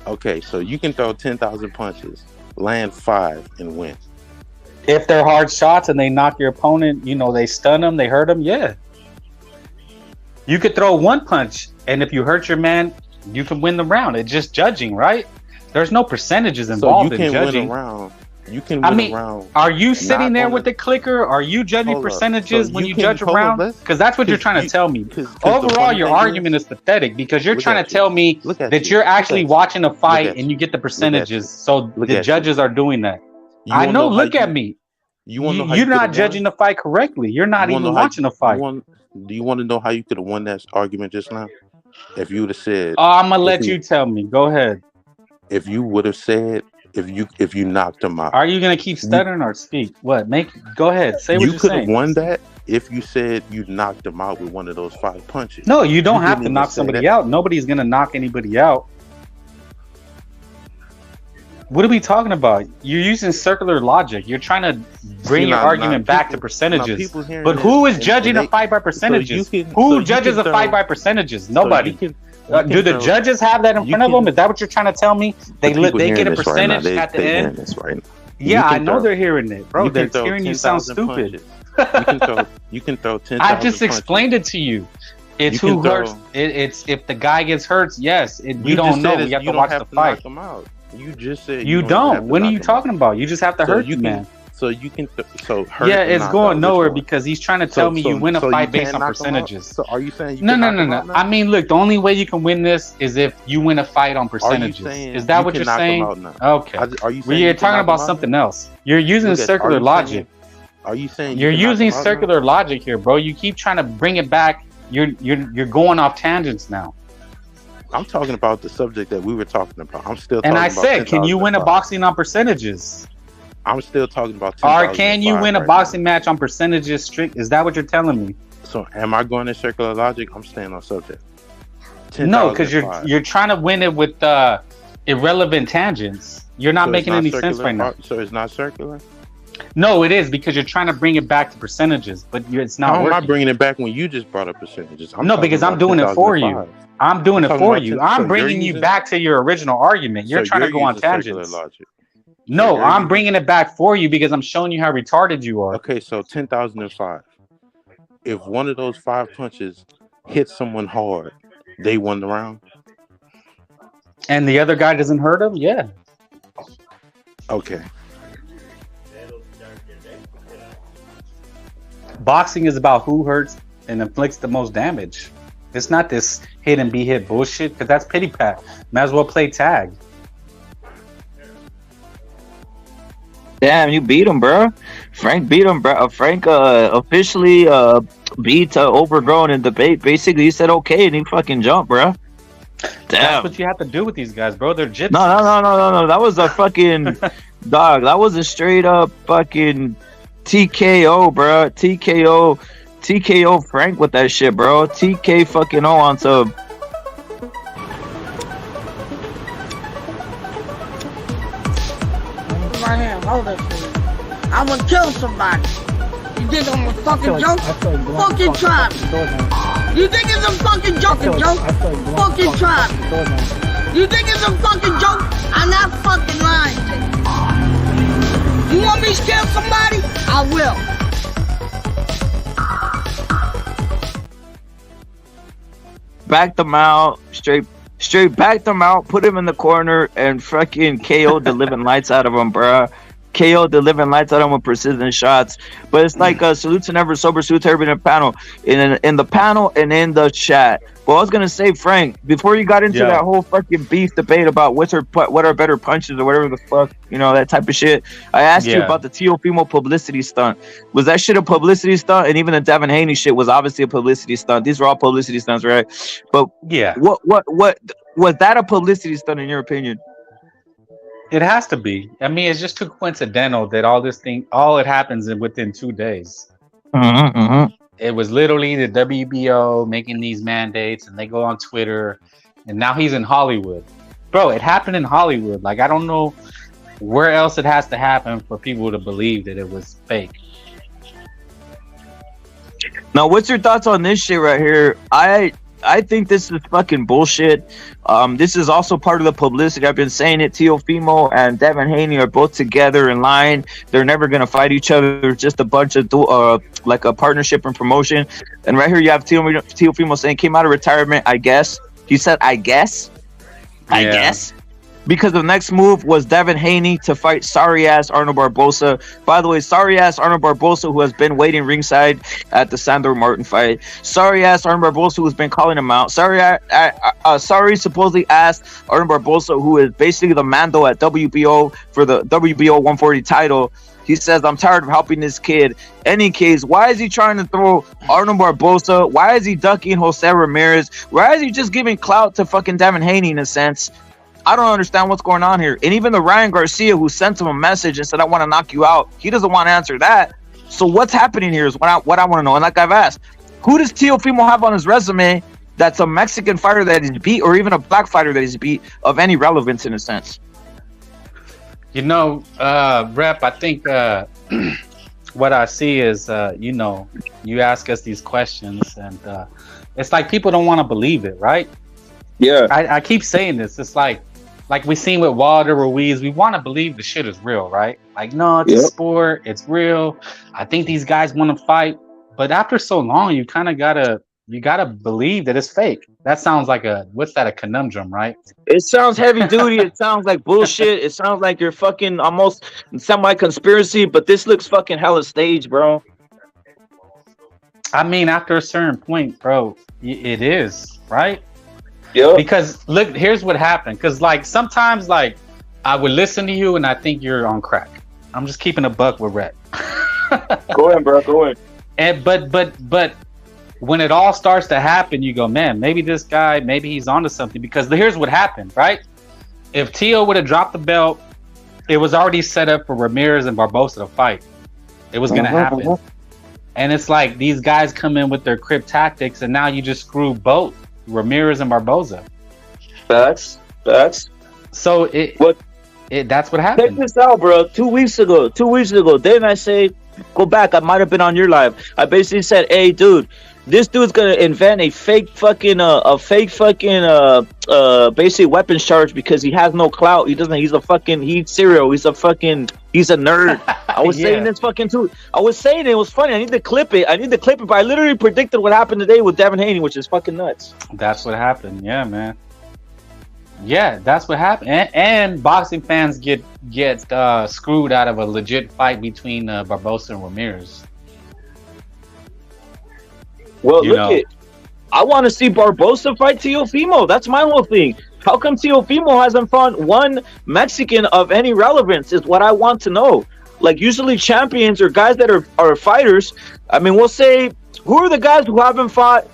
Okay, so you can throw 10,000 punches, land 5, and win. If they're hard shots and they knock your opponent, they stun them, they hurt them, yeah. You could throw one punch, and if you hurt your man, you can win the round. It's just judging, right? There's no percentages involved in judging. You can win a round. Are you sitting there with the clicker? Are you judging percentages when you judge a round? Because that's what you're trying to tell me. Overall, your argument is pathetic because you're trying to tell me that you're actually watching a fight and you get the percentages. So the judges are doing that. I know. Look at me. You're not judging the fight correctly. You're not even watching the fight. Do you want to know how you could have won that argument just now? If you would have said, "Oh, I'm gonna let you tell me." Go ahead. If you would have said, if you knocked him out, are you gonna keep stuttering or speak? What? Go ahead. Say what you're saying. You could have won that if you said you knocked him out with one of those 5 punches. No, you don't have to knock somebody out. Nobody's gonna knock anybody out. What are we talking about? You're using circular logic. You're trying to bring your argument back to percentages. But who is judging a fight by percentages? Who judges a fight by percentages? Nobody. Do the judges have that in front of them? Is that what you're trying to tell me? They get a percentage at the end? Yeah, I know they're hearing it, bro. They're hearing you sound stupid. You can throw 10,000 I just explained it to you. It's who hurts. It's if the guy gets hurt, yes. We don't know. We have to watch the fight. You just said you don't. What are you talking about? You just have to hurt you, man. So you can. Yeah, it's going nowhere because he's trying to tell me you win a fight based on percentages. So are you saying? No. I mean, look, the only way you can win this is if you win a fight on percentages. Is that what you're saying? Okay. Are you saying you're talking about something else? You're using circular logic. Are you saying you're using circular logic here, bro? You keep trying to bring it back. You're going off tangents now. I'm talking about the subject that we were talking about. I'm still. And I said, can you win a boxing on percentages? I'm still talking about. Or can you win a boxing match on percentages? Strict? Is that what you're telling me? So, am I going in circular logic? I'm staying on subject. No, because you're trying to win it with irrelevant tangents. You're not making any sense right now. So it's not circular. No, it is because you're trying to bring it back to percentages, but it's not. I'm not bringing it back when you just brought up percentages. No, because I'm doing it for you. I'm doing it for you. I'm bringing you back to your original argument. You're trying to go on tangents. No, I'm bringing it back for you because I'm showing you how retarded you are. Okay, so 10,005. If one of those 5 punches hits someone hard, they won the round. And the other guy doesn't hurt him? Yeah. Okay. Boxing is about who hurts and inflicts the most damage. It's not this hit and be hit bullshit because that's pity pat. Might as well play tag. Damn, you beat him, bro. Frank beat him, bro. Frank officially beat Overgrown in debate. Basically, he said okay and he fucking jumped, bro. Damn. That's what you have to do with these guys, bro. They're gypsies. No. That was a fucking dog. That was a straight up fucking TKO, bro. TKO Frank with that shit, bro. TK fucking O on some. My hand, hold that shit. I'm gonna kill somebody. You think I'm a fucking joke? Fucking try me. You think it's a fucking joking joke? Fucking try me. You think it's a fucking joke? I'm not fucking lying to you. You want me to kill somebody? I will. Back them out, straight back them out, put him in the corner, and fucking KO the living lights out of him, bruh. KO the living lights out of him with precision shots. But it's like salute to Never Sober, salute to everybody in the panel, in the panel and in the chat. But I was gonna say, Frank, before you got into that whole fucking beef debate about what are better punches or whatever the fuck, that type of shit, I asked you about the Teofimo publicity stunt. Was that shit a publicity stunt? And even the Devin Haney shit was obviously a publicity stunt. These were all publicity stunts, right? But what was that a publicity stunt in your opinion? It has to be. I mean, it's just too coincidental that all it happens within 2 days. It was literally the WBO making these mandates, and they go on Twitter, and now he's in Hollywood. Bro, it happened in Hollywood. Like, I don't know where else it has to happen for people to believe that it was fake. Now, what's your thoughts on this shit right here? I I think this is fucking bullshit. This is also part of the publicity. I've been saying it. Teofimo and Devin Haney are both together in line. They're never gonna fight each other. There's just a bunch of like a partnership and promotion. And right here you have Teofimo saying came out of retirement. I guess he said. I guess. Because the next move was Devin Haney to fight sorry-ass Arnold Barboza. By the way, sorry-ass Arnold Barboza, who has been waiting ringside at the Sandor Martin fight. Sorry-ass Arnold Barboza, who's been calling him out. Sorry supposedly asked Arnold Barboza, who is basically the Mando at WBO for the WBO 140 title. He says, I'm tired of helping this kid. Any case, why is he trying to throw Arnold Barboza? Why is he ducking Jose Ramirez? Why is he just giving clout to fucking Devin Haney in a sense? I don't understand what's going on here. And even the Ryan Garcia who sent him a message and said, I want to knock you out, he doesn't want to answer that. So what's happening here is what I want to know. And like I've asked, who does Teofimo have on his resume that's a Mexican fighter that he's beat, or even a black fighter that he's beat, of any relevance in a sense? You know, Rep, I think what I see is, you know, you ask us these questions and it's like people don't want to believe it, right? Yeah. I keep saying this. It's like we seen with Wilder, Ruiz, we want to believe the shit is real, right? Like, no, it's a sport, it's real. I think these guys want to fight, but after so long, you kind of gotta believe that it's fake. That sounds like a conundrum, right? It sounds heavy duty. It sounds like bullshit. It sounds like you're fucking almost semi-conspiracy, but this looks fucking hella staged, bro. I mean, after a certain point, bro, it is, right? Yeah. Because look, here's what happened. Because like sometimes, like I would listen to you and I think you're on crack. I'm just keeping a buck with Rhett. Go ahead, bro. Go ahead. And but when it all starts to happen, you go, man, maybe this guy, maybe he's onto something. Because here's what happened, right? If Teo would have dropped the belt, it was already set up for Ramirez and Barboza to fight. It was gonna happen. And it's like these guys come in with their crib tactics, and now you just screw both Ramirez and Barboza. Facts. So that's what happened. Check this out, bro. 2 weeks ago, didn't I say, go back, I might have been on your live. I basically said, hey, dude, this dude's gonna invent a fake fucking basic weapons charge because he has no clout. He eats cereal. He's a nerd. I was saying this fucking too. I was saying it was funny. I need to clip it, but I literally predicted what happened today with Devin Haney, which is fucking nuts. That's what happened. Yeah, man. Yeah, that's what happened. And boxing fans get screwed out of a legit fight between Barboza and Ramirez. Well, I want to see Barboza fight Teofimo. That's my whole thing. How come Teofimo hasn't fought one Mexican of any relevance is what I want to know. Like, usually champions or guys that are fighters, I mean, we'll say, who are the guys who haven't fought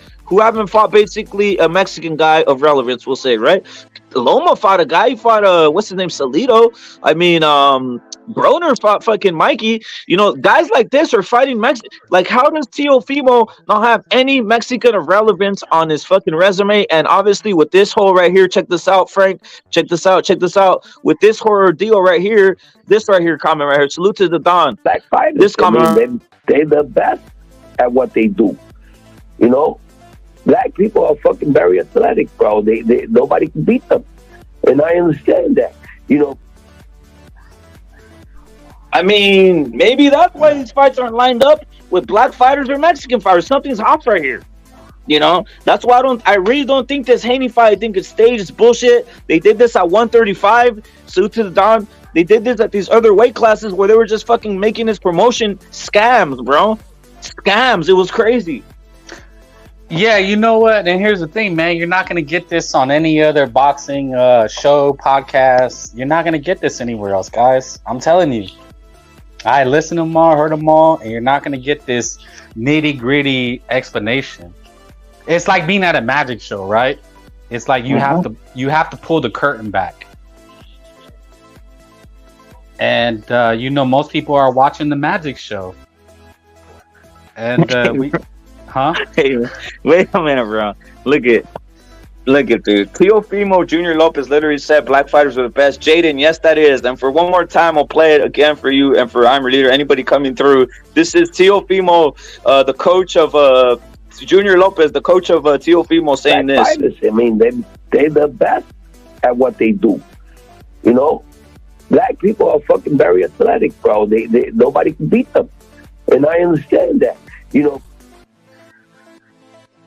basically a Mexican guy of relevance, we'll say, right? Loma fought a guy. He fought, what's his name, Salito. I mean, Broner fought fucking Mikey. You know, guys like this are fighting Mexican. Like, how does Teofimo not have any Mexican of relevance on his fucking resume? And obviously with this whole right here, check this out, Frank. Check this out. With this horror deal right here, comment right here. Salute to the Don. Black fighters. This comment. They're the best at what they do. You know? Black people are fucking very athletic, bro. They nobody can beat them. And I understand that. You know, I mean, maybe that's why these fights aren't lined up with black fighters or Mexican fighters. Something's off right here. You know, that's why I really don't think this Haney fight, I think it's staged, it's bullshit. They did this at 135, salute to the Don. They did this at these other weight classes where they were just fucking making this promotion scams, bro. Scams. It was crazy. Yeah, you know what? And here's the thing, man. You're not going to get this on any other boxing show, podcast. You're not going to get this anywhere else, guys. I'm telling you. I listened to them all, heard them all, and you're not going to get this nitty-gritty explanation. It's like being at a magic show, right? It's like you have to pull the curtain back. And, you know, most people are watching the magic show. And Huh? Hey, wait a minute, bro. Look at dude. Teofimo Jr. Lopez literally said black fighters are the best. Jaden, yes, that is. And for one more time, I'll play it again for you and for I'm your leader. Anybody coming through. This is Teofimo, the coach of Junior Lopez, the coach of Teofimo, saying this. Fighters. I mean, they're the best at what they do. You know, black people are fucking very athletic, bro. They nobody can beat them, and I understand that. You know.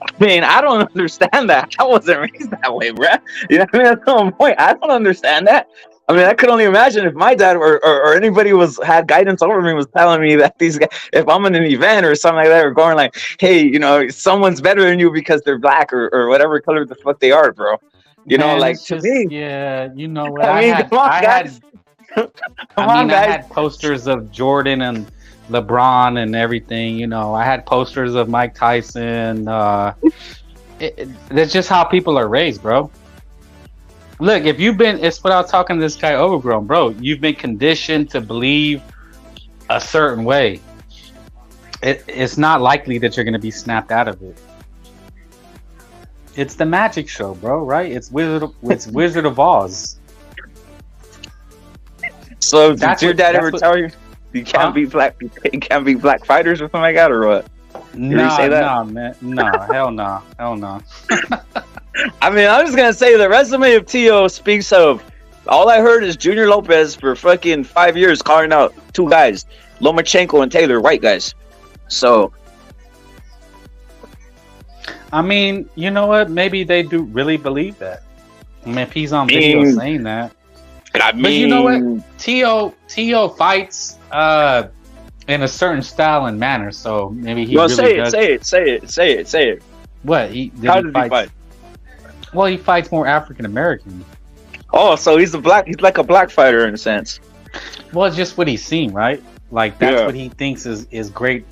I mean, I don't understand that. I wasn't raised that way, bruh. You know what I mean? That's the whole point. I don't understand that. I mean, I could only imagine if my dad or anybody had guidance over me, was telling me that these guys, if I'm in an event or something like that, or going like, hey, you know, someone's better than you because they're black or whatever color the fuck they are, bro. You know, like to me. Yeah, you know what? I mean, come on, guys. I had posters of Jordan and LeBron and everything. You know, I had posters of Mike Tyson. That's just how people are raised, bro. Look, if you've been, it's without talking to this guy overgrown, bro. You've been conditioned to believe a certain way. It's not likely that you're going to be snapped out of it. It's the magic show, bro, right? It's Wizard of Oz. So did your dad ever tell you can't be black? You can't be black fighters or something like that, or what? No, man. No, hell no. Hell no. I mean, I'm just gonna say the resume of Tio speaks of. All I heard is Junior Lopez for fucking 5 years calling out two guys, Lomachenko and Taylor, white guys. So, I mean, you know what? Maybe they do really believe that. I mean, if he's on video saying that. But you know what? Tio fights in a certain style and manner, so maybe he say it. What? How does he fight? Well, he fights more African American. Oh, so he's like a black fighter in a sense. Well, it's just what he's seen, right? Like that's what he thinks is great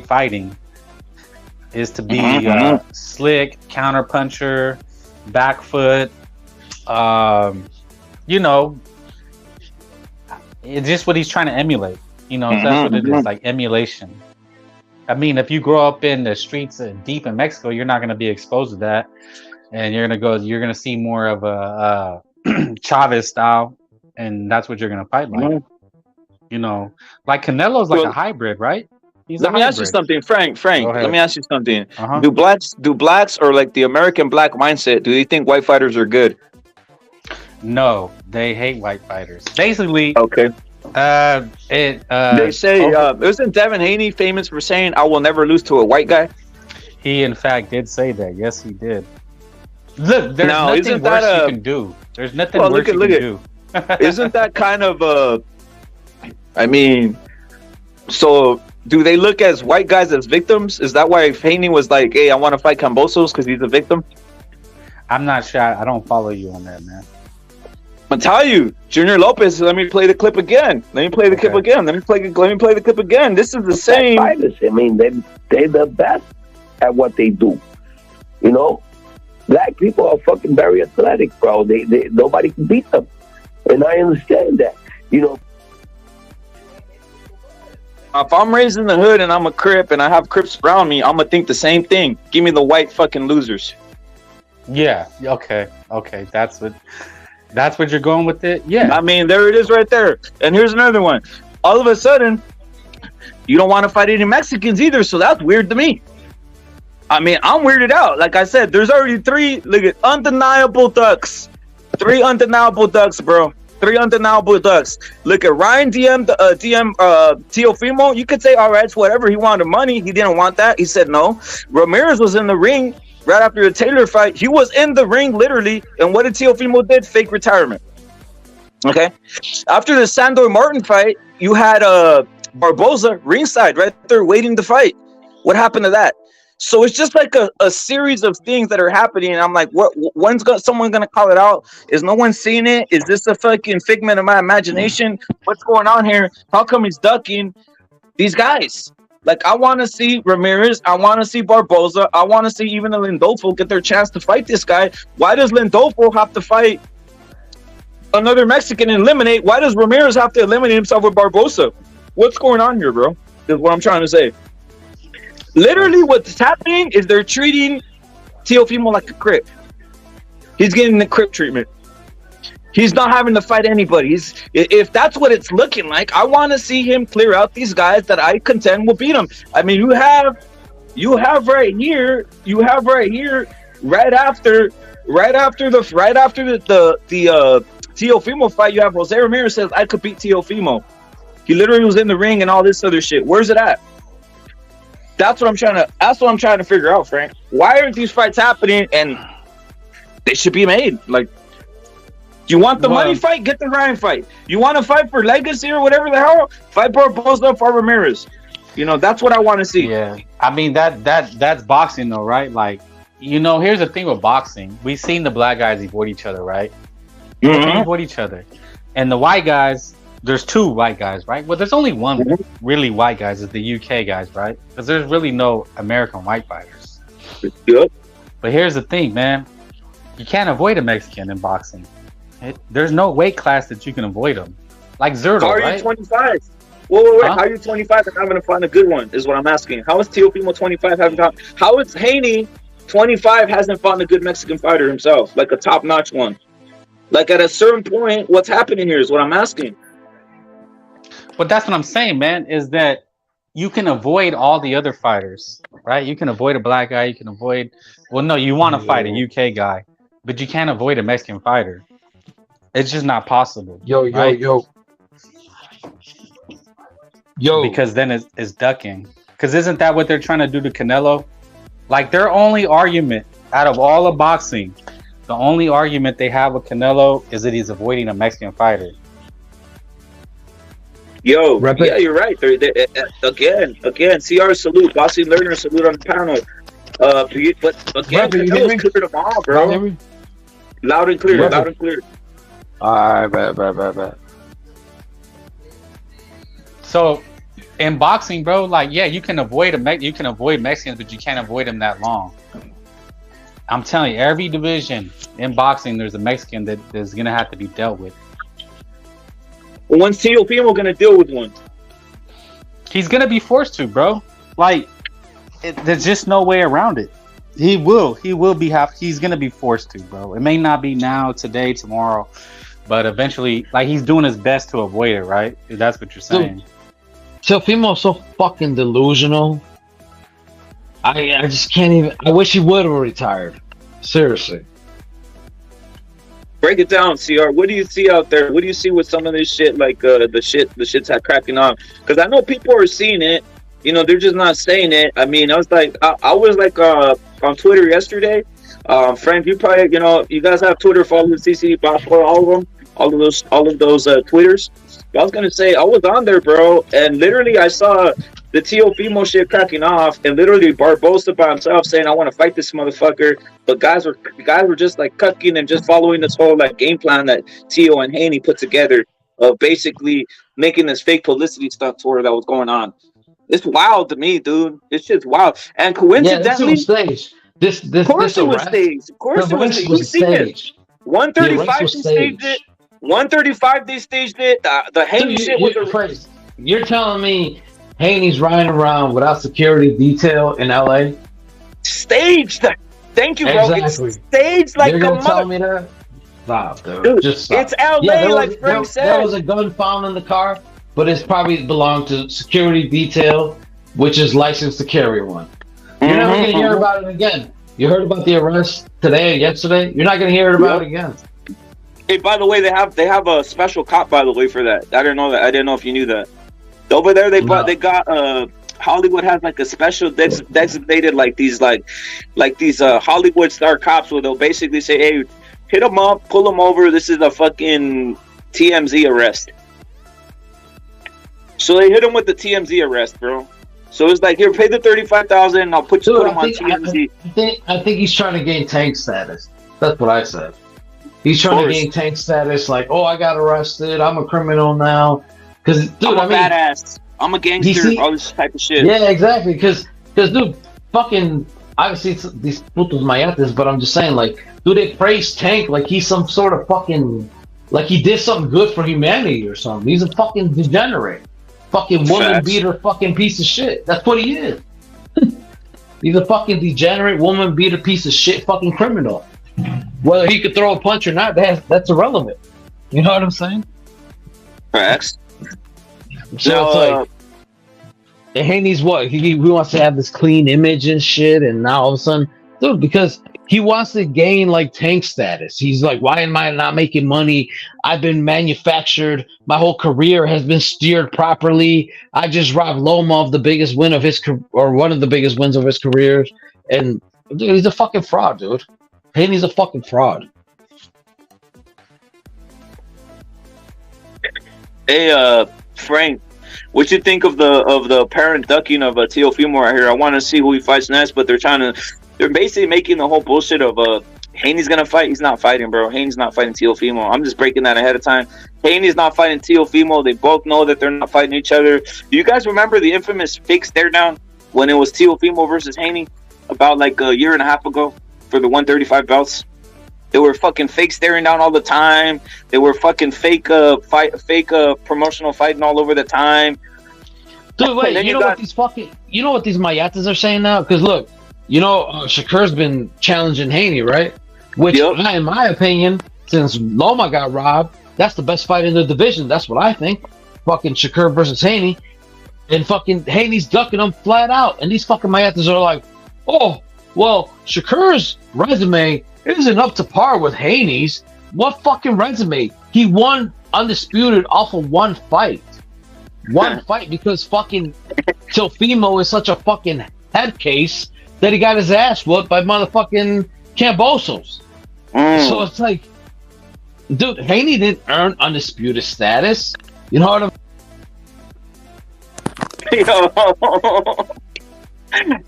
fighting. Is to be slick, counter puncher, back foot. You know, it's just what he's trying to emulate. You know, that's what it is, like emulation. I mean, if you grow up in the streets deep in Mexico, you're not going to be exposed to that. And you're going to see more of a Chavez style. And that's what you're going to fight like. You know, like Canelo's like a hybrid, right? Let me ask you something, Frank. Let me ask you something. Do blacks or like the American black mindset, do they think white fighters are good? No, they hate white fighters. Basically, okay. They say isn't Devin Haney famous for saying, "I will never lose to a white guy"? He in fact did say that. Yes, he did. Look, there's nothing worse you can do. There's nothing worse you can do. Isn't that kind of I mean, so do they look as white guys as victims? Is that why Haney was like, "Hey, I want to fight Cambosos because he's a victim"? I'm not sure. I don't follow you on that, man. I'll tell you, Junior Lopez. Let me play the clip again. Let me play the clip again. Let me play the clip again. This is the same. Fighters. I mean, they're the best at what they do. You know, black people are fucking very athletic, bro. They nobody can beat them, and I understand that. You know, if I'm raised in the hood and I'm a Crip and I have Crips around me, I'm gonna think the same thing. Give me the white fucking losers. Yeah. Okay. That's what you're going with it? Yeah. I mean, there it is right there. And here's another one. All of a sudden, you don't want to fight any Mexicans either, so that's weird to me. I mean, I'm weirded out. Like I said, there's already three undeniable ducks. 3 undeniable ducks, bro. 3 undeniable ducks. Look at Ryan DM Teofimo. You could say, all right, it's whatever. He wanted money. He didn't want that. He said no. Ramirez was in the ring right after the Taylor fight. He was in the ring literally, and what did Teofimo did? Fake retirement. Okay. After the Sandor Martin fight, you had Barboza ringside right there waiting to fight. What happened to that? So it's just like a series of things that are happening, and I'm like, when's someone gonna call it out? Is no one seeing it? Is this a fucking figment of my imagination? What's going on here? How come he's ducking these guys? Like, I want to see Ramirez. I want to see Barboza. I want to see even the Lindolfo get their chance to fight this guy. Why does Lindolfo have to fight another Mexican and eliminate? Why does Ramirez have to eliminate himself with Barboza? What's going on here, bro? Is what I'm trying to say. Literally, what's happening is they're treating Teofimo like a Crip. He's getting the Crip treatment. He's not having to fight anybody. If that's what it's looking like, I want to see him clear out these guys that I contend will beat him. I mean, you have you have right here, right after the Teofimo fight, you have Jose Ramirez says I could beat Teofimo. He literally was in the ring and all this other shit. Where's it at? That's what I'm trying to figure out, Frank. Why aren't these fights happening? And they should be made. Like, you want the money fight? Get the Ryan fight. You want to fight for legacy or whatever the hell? Fight Barboza for Ramirez. You know, that's what I want to see. Yeah, I mean that's boxing though, right? Like, you know, here's the thing with boxing. We've seen the black guys avoid each other, right? They avoid each other, and the white guys. There's two white guys, right? Well, there's only one really white guys. Is the UK guys, right? Because there's really no American white fighters. Good. But here's the thing, man. You can't avoid a Mexican in boxing. There's no weight class that you can avoid them. Like Zerto, How are right? you 25? Wait. Huh? How are you 25 and having to find a good one? Is what I'm asking. How is Teofimo 25 having found? How is Haney 25 hasn't found a good Mexican fighter himself, like a top-notch one? Like at a certain point, what's happening here is what I'm asking. But that's what I'm saying, man, is that you can avoid all the other fighters, right? You can avoid a black guy. You can avoid... Well, no, you want to fight a UK guy, but you can't avoid a Mexican fighter. It's just not possible. Yo. Because then it's ducking. Because isn't that what they're trying to do to Canelo? Like, their only argument out of all of boxing, the only argument they have with Canelo is that he's avoiding a Mexican fighter. Yo, yeah, you're right. They're again, CR salute, boxing learner salute on the panel. But again, Canelo's cleared them all, bro. Loud and clear, loud and clear. All right, bet. So, in boxing, bro, like, yeah, you can avoid Mexicans, but you can't avoid them that long. I'm telling you, every division in boxing, there's a Mexican that is gonna have to be dealt with. When's Teofimo gonna deal with one? He's gonna be forced to, bro. Like, there's just no way around it. He will be he's gonna be forced to, bro. It may not be now, today, tomorrow, but eventually, like, he's doing his best to avoid it, right? If that's what you're saying. Teofimo's so fucking delusional. I just can't even. I wish he would have retired. Seriously. Break it down, CR. What do you see out there? What do you see with some of this shit, like the shit's cracking on? Because I know people are seeing it. You know, they're just not saying it. I mean, I was like on Twitter yesterday. Frank, you probably, you know, you guys have Twitter. Follow the CCD bot, follow all of those Twitters. But I was gonna say I was on there, bro, and literally I saw the Teofimo shit cracking off, and literally Barboza by himself saying, "I want to fight this motherfucker," but guys were just like cucking and just following this whole like game plan that Teo and Haney put together of basically making this fake publicity stunt tour that was going on. It's wild to me, dude. It's just wild. And coincidentally, Of course it was staged. Of course it was staged. 135 they staged it. 135 they staged it. The Haney shit was You're telling me Haney's riding around without security detail in LA? Staged. Thank you, bro. Exactly. It's staged like You're a gonna tell me that? Stop, dude. Dude, it's LA, like Frank said. There was a gun found in the car, but it's probably belonged to security detail, which is licensed to carry one. You're never gonna hear about it again. You heard about the arrest today and yesterday? You're not gonna hear about it again. Hey, by the way, they have a special cop, by the way, for that. I didn't know that. I didn't know if you knew that. Over there, they got Hollywood has like a special designated like these Hollywood star cops where they'll basically say, hey, hit them up, pull them over. This is a fucking TMZ arrest. So they hit him with the TMZ arrest, bro. So it's like, here, pay the $35,000 and I'll put him on TMZ. I think he's trying to gain tank status. That's what I said. He's trying to gain tank status, like, oh, I got arrested. I'm a criminal now. Because, dude, I'm a badass. I'm a gangster. All this type of shit. Yeah, exactly. Because, dude, fucking, obviously, it's these putos mayates, but I'm just saying, like, dude, they praise Tank like he's some sort of fucking, like he did something good for humanity or something. He's a fucking degenerate. Fucking woman beater fucking piece of shit. That's what he is. He's a fucking degenerate woman beater piece of shit fucking criminal. Whether he could throw a punch or not, that's irrelevant. You know what I'm saying? Facts. So it's like, Haney's what? He wants to have this clean image and shit, and now all of a sudden, dude, because he wants to gain like Tank status. He's like, why am I not making money? I've been manufactured. My whole career has been steered properly. I just robbed Loma of the biggest win of his or one of the biggest wins of his career, and dude, he's a fucking fraud, dude. Haney's a fucking fraud. Hey, Frank, what you think of the apparent ducking of Teofimo right here? I want to see who he fights next, but they're basically making the whole bullshit of Haney's gonna fight. He's not fighting, bro. Haney's not fighting Teofimo. I'm just breaking that ahead of time. Haney's not fighting Teofimo. They both know that they're not fighting each other. Do you guys remember the infamous fake stare down when it was Teofimo versus Haney about like a year and a half ago for the 135 belts? They were fucking fake staring down all the time. They were fucking fake promotional fighting all over the time. Dude, wait, you know what these Mayatas are saying now? Because look, Shakur's been challenging Haney, right? Which, in my opinion, since Loma got robbed, that's the best fight in the division. That's what I think. Fucking Shakur versus Haney. And fucking Haney's ducking him flat out. And these fucking Mayatas are like, oh, well, Shakur's resume isn't up to par with Haney's. What fucking resume? He won undisputed off of one fight. One fight because fucking Teofimo is such a fucking head case that he got his ass whooped by motherfucking Cambosos. So it's like, dude, Haney didn't earn undisputed status. You know what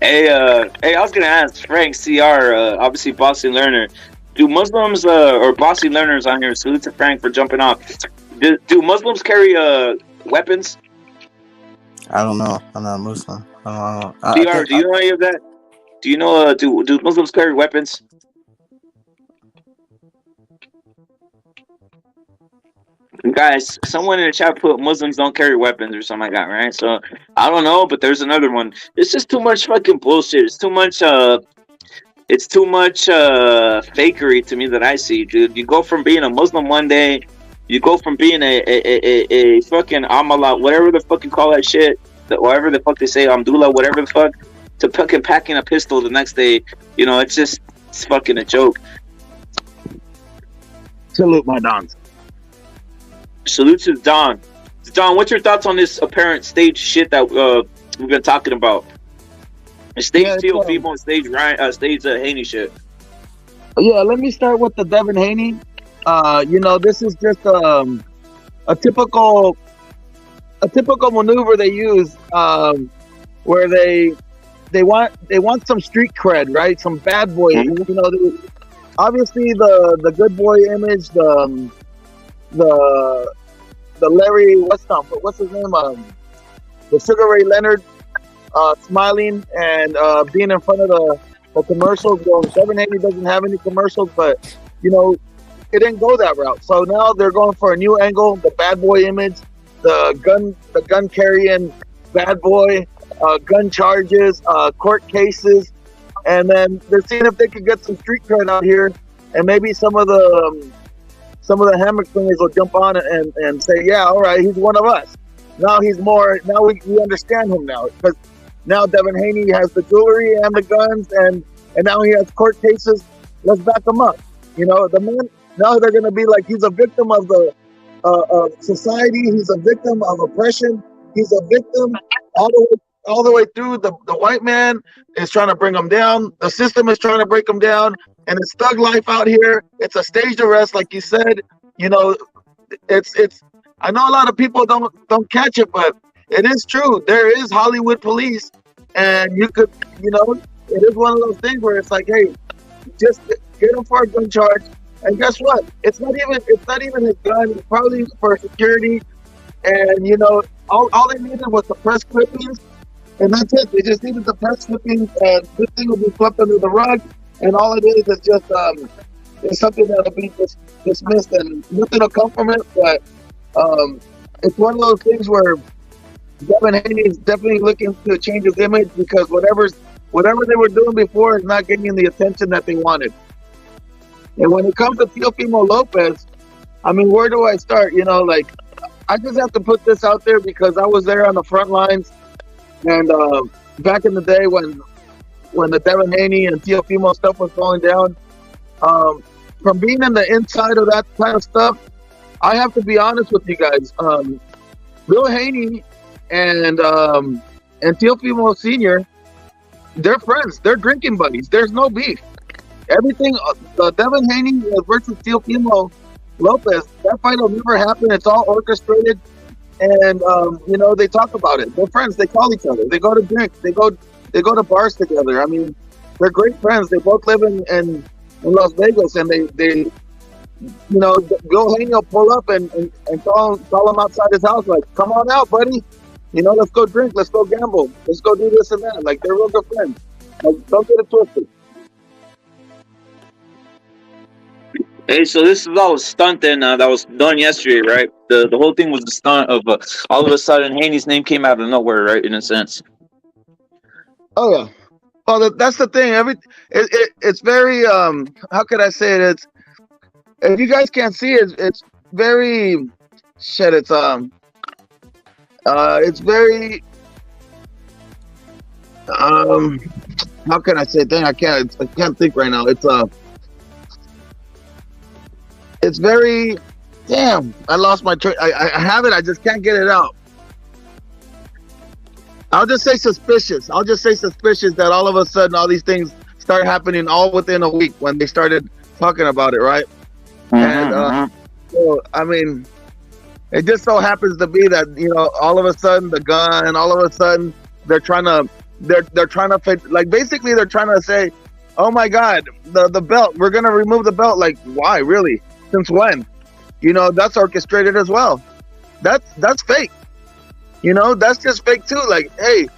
Hey, I was gonna ask Frank CR, obviously boxing learner. Do Muslims or boxing learners on here? Salute to Frank for jumping off. Do Muslims carry weapons? I don't know. I'm not a Muslim. CR, do you know any of that? Do you know? Do Muslims carry weapons? Guys, someone in the chat put Muslims don't carry weapons or something like that, right? So I don't know, but there's another one. It's just too much fucking bullshit. It's too much fakery to me that I see, dude. You go from being a Muslim one day, you go from being a fucking Amalat, whatever the fuck you call that shit, whatever the fuck they say, Amdullah, whatever the fuck, to fucking packing a pistol the next day. It's fucking a joke. Salute my dons. Salute to Don. Don, what's your thoughts on this apparent stage shit that we've been talking about? Stage Teofimo, stage Ryan, stage Haney shit. Yeah, let me start with the Devin Haney. This is just a typical maneuver they use, where they want some street cred, right? Some bad boy. Mm-hmm. Obviously the good boy image, the Larry, what's his name? The Sugar Ray Leonard smiling and being in front of the commercials. Devin Haney doesn't have any commercials, but it didn't go that route. So now they're going for a new angle, the bad boy image, the gun carrying bad boy, gun charges, court cases, and then they're seeing if they could get some street cred out here, and maybe some of the hammer slingers will jump on and say, yeah, all right, he's one of us. Now we understand him now, because now Devin Haney has the jewelry and the guns, and now he has court cases. Let's back him up. The man, now they're going to be like, he's a victim of of society. He's a victim of oppression. He's a victim all the way through. The white man is trying to bring him down. The system is trying to break him down. And it's thug life out here. It's a staged arrest, like you said. It's. I know a lot of people don't catch it, but it is true. There is Hollywood police, and you could, it is one of those things where it's like, hey, just get him for a gun charge, and guess what? It's not even his gun. It's probably for security, and all they needed was the press clippings, and that's it. They just needed the press clippings, and this thing will be swept under the rug. And all it is just it's something that'll be dismissed, and nothing will come from it. But it's one of those things where Devin Haney is definitely looking to change his image, because whatever they were doing before is not getting the attention that they wanted. And when it comes to Teofimo Lopez, I mean, where do I start? I just have to put this out there because I was there on the front lines. And back in the day when the Devin Haney and Teofimo stuff was going down, from being in the inside of that kind of stuff, I have to be honest with you guys. Bill Haney and Teofimo Sr., they're friends. They're drinking buddies. There's no beef. Everything, Devin Haney versus Teofimo Lopez, that fight will never happen. It's all orchestrated. And, they talk about it. They're friends. They call each other. They go to drink. They go to bars together. I mean, they're great friends. They both live in Las Vegas, and they Bill Haney will pull up and call him outside his house, like, come on out, buddy. Let's go drink. Let's go gamble. Let's go do this and that. Like, they're real good friends. Like, don't get it twisted. Hey, so this is all a stunt then that was done yesterday, right? The whole thing was a stunt of all of a sudden Haney's name came out of nowhere, right? In a sense. Oh yeah. Well, that's the thing. It's very how could I say it? It's, if you guys can't see it, it's very shit. It's very how can I say it? Dang, I can't think right now. It's very, damn, I lost my train. I have it, I just can't get it out. I'll just say suspicious that all of a sudden all these things start happening all within a week when they started talking about it, right? And so, I mean, it just so happens to be that, all of a sudden the gun, all of a sudden they're trying to like, basically they're trying to say, oh my God, the belt, we're going to remove the belt. Like, why, really? Since when? That's orchestrated as well. That's fake. That's just fake too. Like, hey,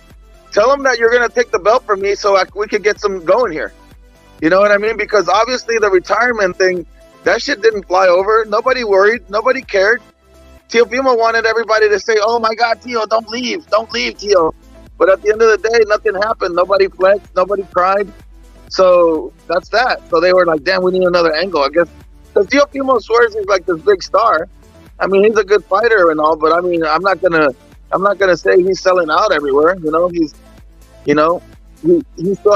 tell them that you're going to take the belt from me so we could get some going here. You know what I mean? Because obviously the retirement thing, that shit didn't fly over. Nobody worried. Nobody cared. Teofimo wanted everybody to say, oh my God, Teo, don't leave, Teo. But at the end of the day, nothing happened. Nobody flexed. Nobody cried. So that's that. So they were like, damn, we need another angle, I guess. Because Teofimo swears he's like this big star. I mean, he's a good fighter and all, but I mean, I'm not gonna say he's selling out everywhere. He still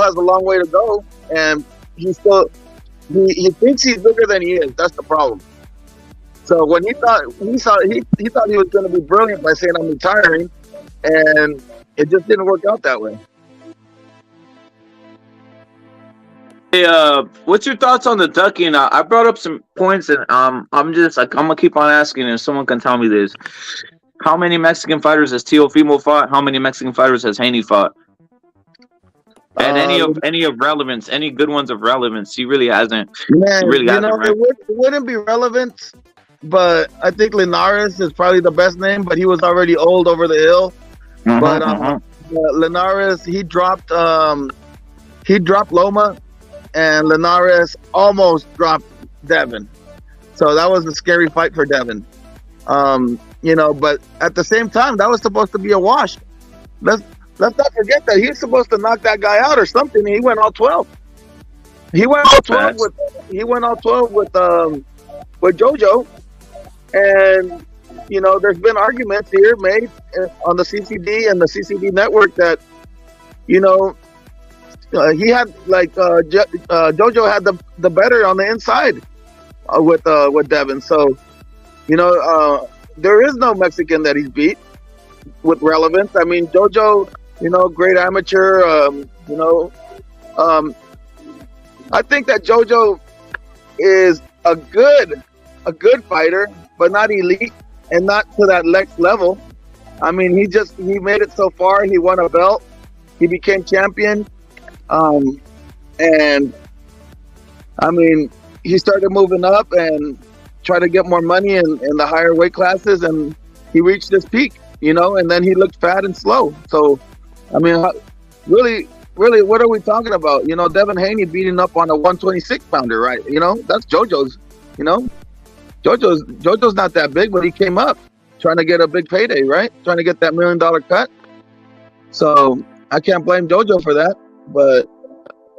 has a long way to go, and he thinks he's bigger than he is. That's the problem. So when he thought he was going to be brilliant by saying I'm retiring, and it just didn't work out that way. Hey, what's your thoughts on the ducking? I brought up some points, and I'm gonna keep on asking, and someone can tell me this. How many Mexican fighters has Teofimo fought? How many Mexican fighters has Haney fought? And any of relevance, any good ones of relevance, he really hasn't. Man, really hasn't, right? it wouldn't be relevant, but I think Linares is probably the best name. But he was already old over the hill. But Linares, he dropped Loma. And Linares almost dropped Devin. So that was a scary fight for Devin. But at the same time, that was supposed to be a wash. Let's not forget that he's supposed to knock that guy out or something. He went all 12. He went all 12 with JoJo. And, there's been arguments here made on the CCD and the CCD network that, he had JoJo had the better on the inside with Devin. So, there is no Mexican that he's beat with relevance. I mean, JoJo, great amateur. I think that JoJo is a good fighter, but not elite and not to that next level. I mean, he made it so far. He won a belt. He became champion. And I mean, he started moving up and tried to get more money in the higher weight classes, and he reached this peak, and then he looked fat and slow. So, I mean, really, what are we talking about? Devin Haney beating up on a 126 pounder, right? That's JoJo's, JoJo's not that big, but he came up trying to get a big payday, right? Trying to get that $1 million cut. So I can't blame JoJo for that. But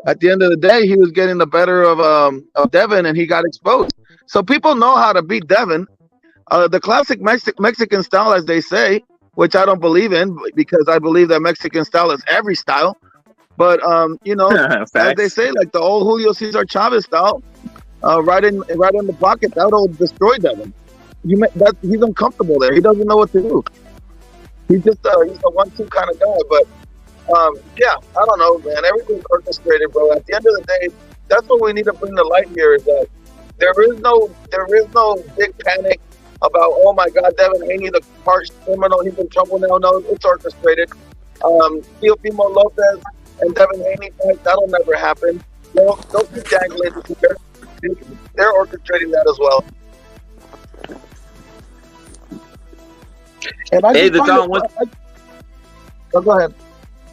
at the end of the day, he was getting the better of Devin, and he got exposed. So people know how to beat Devin. The classic Mexican style, as they say, which I don't believe in because I believe that Mexican style is every style. But you know, as they say, like the old Julio Cesar Chavez style, right in the pocket, that'll destroy Devin. He's uncomfortable there. He doesn't know what to do. He's just he's a 1-2 kind of guy. But yeah, I don't know, man. Everything's orchestrated, bro. At the end of the day, that's what we need to bring to light here is that there is no big panic about, oh my God, Devin Haney, the harsh criminal, he's in trouble now. No, it's orchestrated. Teofimo Lopez and Devin Haney fight, that'll never happen. They'll keep dangling here. They're orchestrating that as well. And go ahead.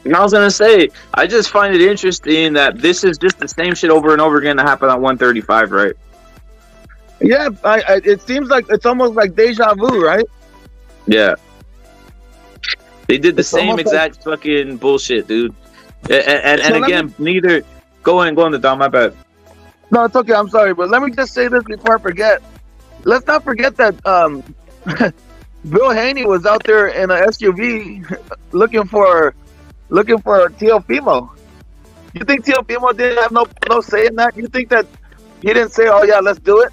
I was gonna say, I just find it interesting that this is just the same shit over and over again that happened at 135, right? Yeah, it seems like it's almost like deja vu, right? Yeah. They did the same exact fucking bullshit, dude. And again, neither. Go on, the Dom. My bad. No, it's okay. I'm sorry, but let me just say this before I forget. Let's not forget that Bill Haney was out there in an SUV looking for Teofimo. You think Teofimo didn't have no say in that? You think that he didn't say, "Oh yeah, let's do it"?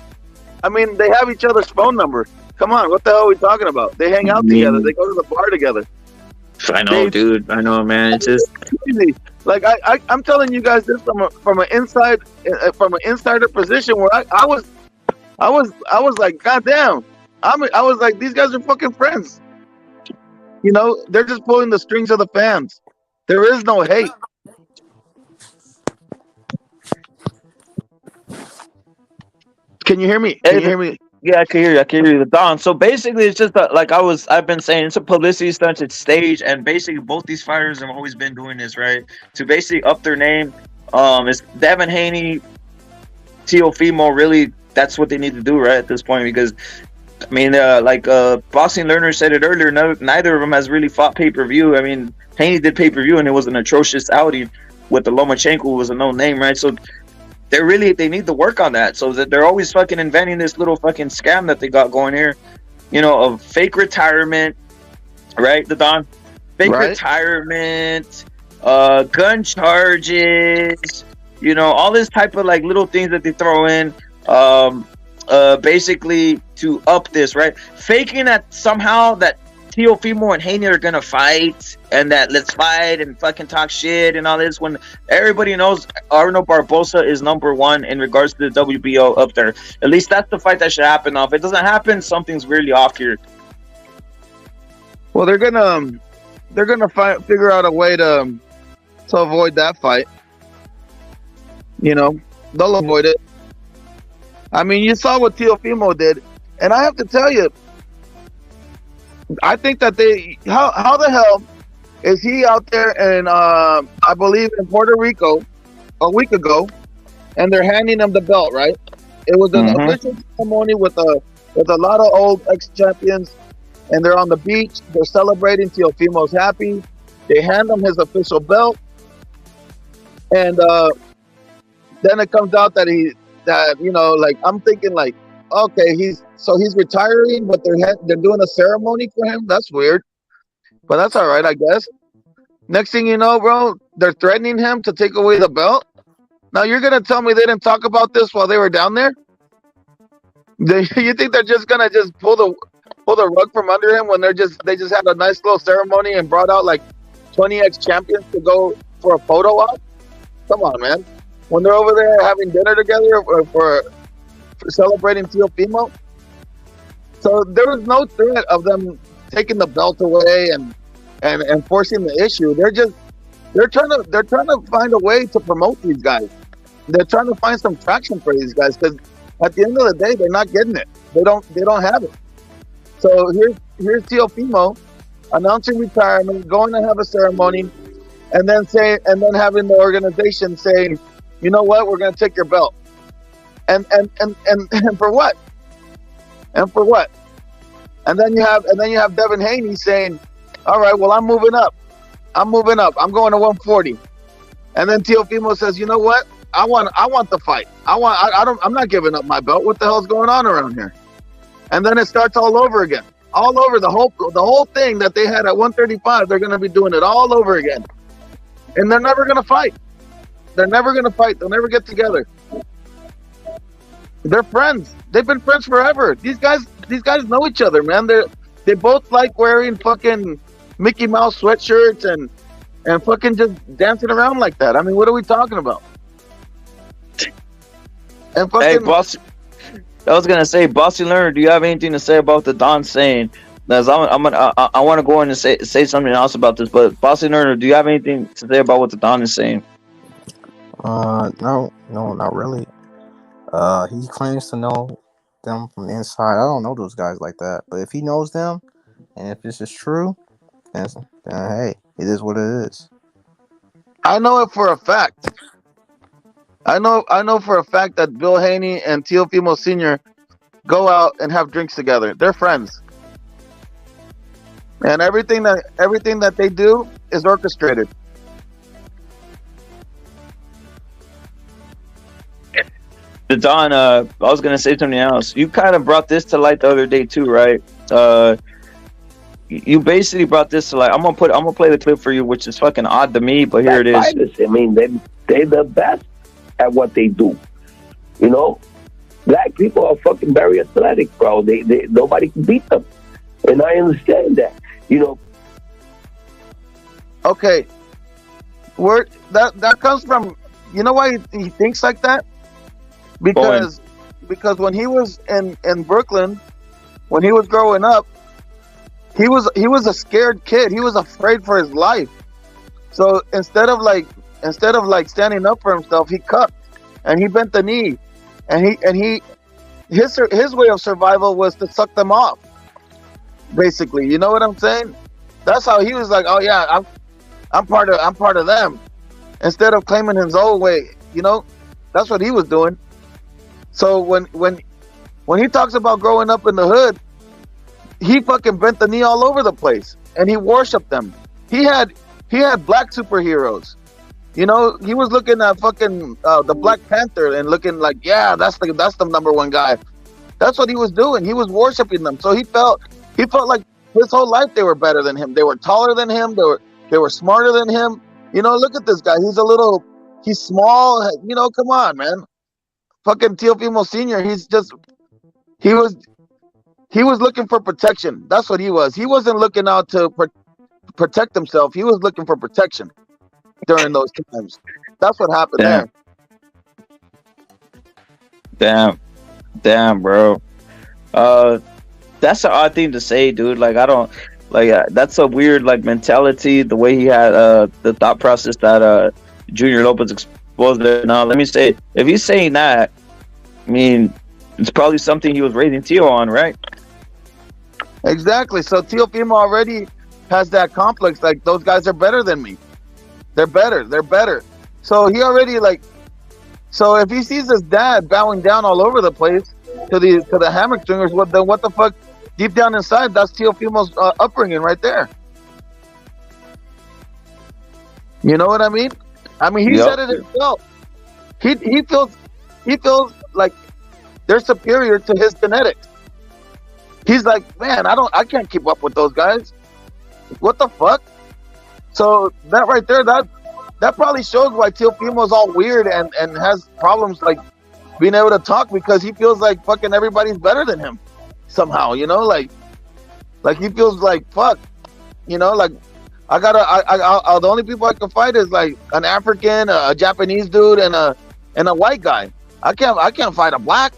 I mean, they have each other's phone number. Come on, what the hell are we talking about? They hang out together. They go to the bar together. I know, dude. I know, man. It's just crazy. Like I'm telling you guys this from an insider position where I was like, God damn. I was like, these guys are fucking friends. You know, they're just pulling the strings of the fans. There is no hate. Can you hear me? Can you hear me? Yeah, I can hear you. I can hear you, Don. So basically, it's just like I've been saying, it's a publicity stunt. It's staged, and basically, both these fighters have always been doing this, right? To basically up their name. It's Devin Haney, Teofimo. Really, that's what they need to do, right, at this point, because I mean, Boxing Learner said it earlier. Neither of them has really fought pay-per-view. I mean, Haney did pay-per-view, and it was an atrocious outing with the Lomachenko, who was a no name, right? So they need to work on that. So that they're always fucking inventing this little fucking scam that they got going here, you know, of fake retirement, right? The Don, fake retirement, gun charges, you know, all this type of like little things that they throw in. Basically to up this, right? Faking that somehow that Teofimo and Haney are gonna fight, and that let's fight and fucking talk shit and all this, when everybody knows Arnold Barboza is number one in regards to the WBO up there. At least that's the fight that should happen. Now, if it doesn't happen, something's really off here. Well, they're gonna figure out a way to avoid that fight. You know, they'll avoid it. I mean, you saw what Teofimo did, and I have to tell you, I think that how the hell is he out there in, I believe in Puerto Rico a week ago, and they're handing him the belt, right? It was an official ceremony with a lot of old ex-champions, and they're on the beach, they're celebrating, Teofimo's happy, they hand him his official belt, and then it comes out that you know, like, I'm thinking like, okay, he's retiring, but they're doing a ceremony for him. That's weird, but that's all right, I guess. Next thing you know, bro, they're threatening him to take away the belt. Now you're gonna tell me they didn't talk about this while they were down there? You think they're just gonna pull the rug from under him when they just had a nice little ceremony and brought out like 20 ex-champions to go for a photo op? Come on, man. When they're over there having dinner together for celebrating Teofimo. So there was no threat of them taking the belt away and forcing the issue. They're trying to find a way to promote these guys. They're trying to find some traction for these guys, because at the end of the day, they're not getting it. They don't have it. So here's Teofimo announcing retirement, going to have a ceremony, and then having the organization saying, you know what, we're going to take your belt. And for what? And for what? And then you have Devin Haney saying, all right, well, I'm moving up. I'm going to 140. And then Teofimo says, you know what? I want the fight. I'm not giving up my belt. What the hell's going on around here? And then it starts all over again. all over the whole thing that they had at 135. They're gonna be doing it all over again, and they're never gonna fight. They're never gonna fight. They'll never get together. They're friends. They've been friends forever. These guys know each other, man. They both like wearing fucking Mickey Mouse sweatshirts and fucking just dancing around like that. I mean, what are we talking about? And fucking, hey, boss. I was gonna say, Bossy Learner, do you have anything to say about the Don saying? I want to go in and say something else about this, but Bossy Learner, do you have anything to say about what the Don is saying? No, not really. He claims to know them from the inside. I don't know those guys like that, but if he knows them, and if this is true, then hey, it is what it is. I know it for a fact. I know for a fact that Bill Haney and Teofimo Sr. go out and have drinks together. They're friends, and everything that they do is orchestrated. The Don, I was gonna say something else. You kind of brought this to light the other day too, right? You basically brought this to light. I'm gonna play the clip for you, which is fucking odd to me, but here it is. Fighters, I mean, they're the best at what they do. You know, black people are fucking very athletic, bro. They nobody can beat them, and I understand that. You know. Okay, where that comes from? You know why he thinks like that? Because when he was in Brooklyn, when he was growing up, he was a scared kid. He was afraid for his life. So instead of standing up for himself, he cupped and he bent the knee, and his way of survival was to suck them off. Basically, you know what I'm saying? That's how he was like, oh yeah, I'm part of them. Instead of claiming his own way, you know, that's what he was doing. So when he talks about growing up in the hood, he fucking bent the knee all over the place and he worshipped them. He had black superheroes. You know, he was looking at fucking the Black Panther and looking like, yeah, that's the number one guy. That's what he was doing. He was worshiping them. So he felt like his whole life they were better than him. They were taller than him. They were smarter than him. You know, look at this guy. He's small. You know, come on, man. Fucking Teofimo Sr. He was looking for protection. That's what he was. He wasn't looking out to protect himself. He was looking for protection during those times. That's what happened there. Damn, bro. That's an odd thing to say, dude. Like, I don't like. That's a weird mentality. The way he had the thought process that Junior Lopez exposed there. Now, let me say, if he's saying that, I mean, it's probably something he was raising Teo on, right? Exactly. So Teofimo already has that complex. Like, those guys are better than me. They're better. So he already so if he sees his dad bowing down all over the place to the hammer stringers, what the fuck? Deep down inside, that's Teofimo's upbringing right there. You know what I mean? I mean, he said it himself. He feels like they're superior to his genetics. He's like, man, I can't keep up with those guys. What the fuck? So that right there, that probably shows why Teofimo's all weird and has problems like being able to talk, because he feels like fucking everybody's better than him somehow, you know, like he feels like fuck, you know, like I the only people I can fight is like an African, a Japanese dude, and a white guy. I can't fight a black.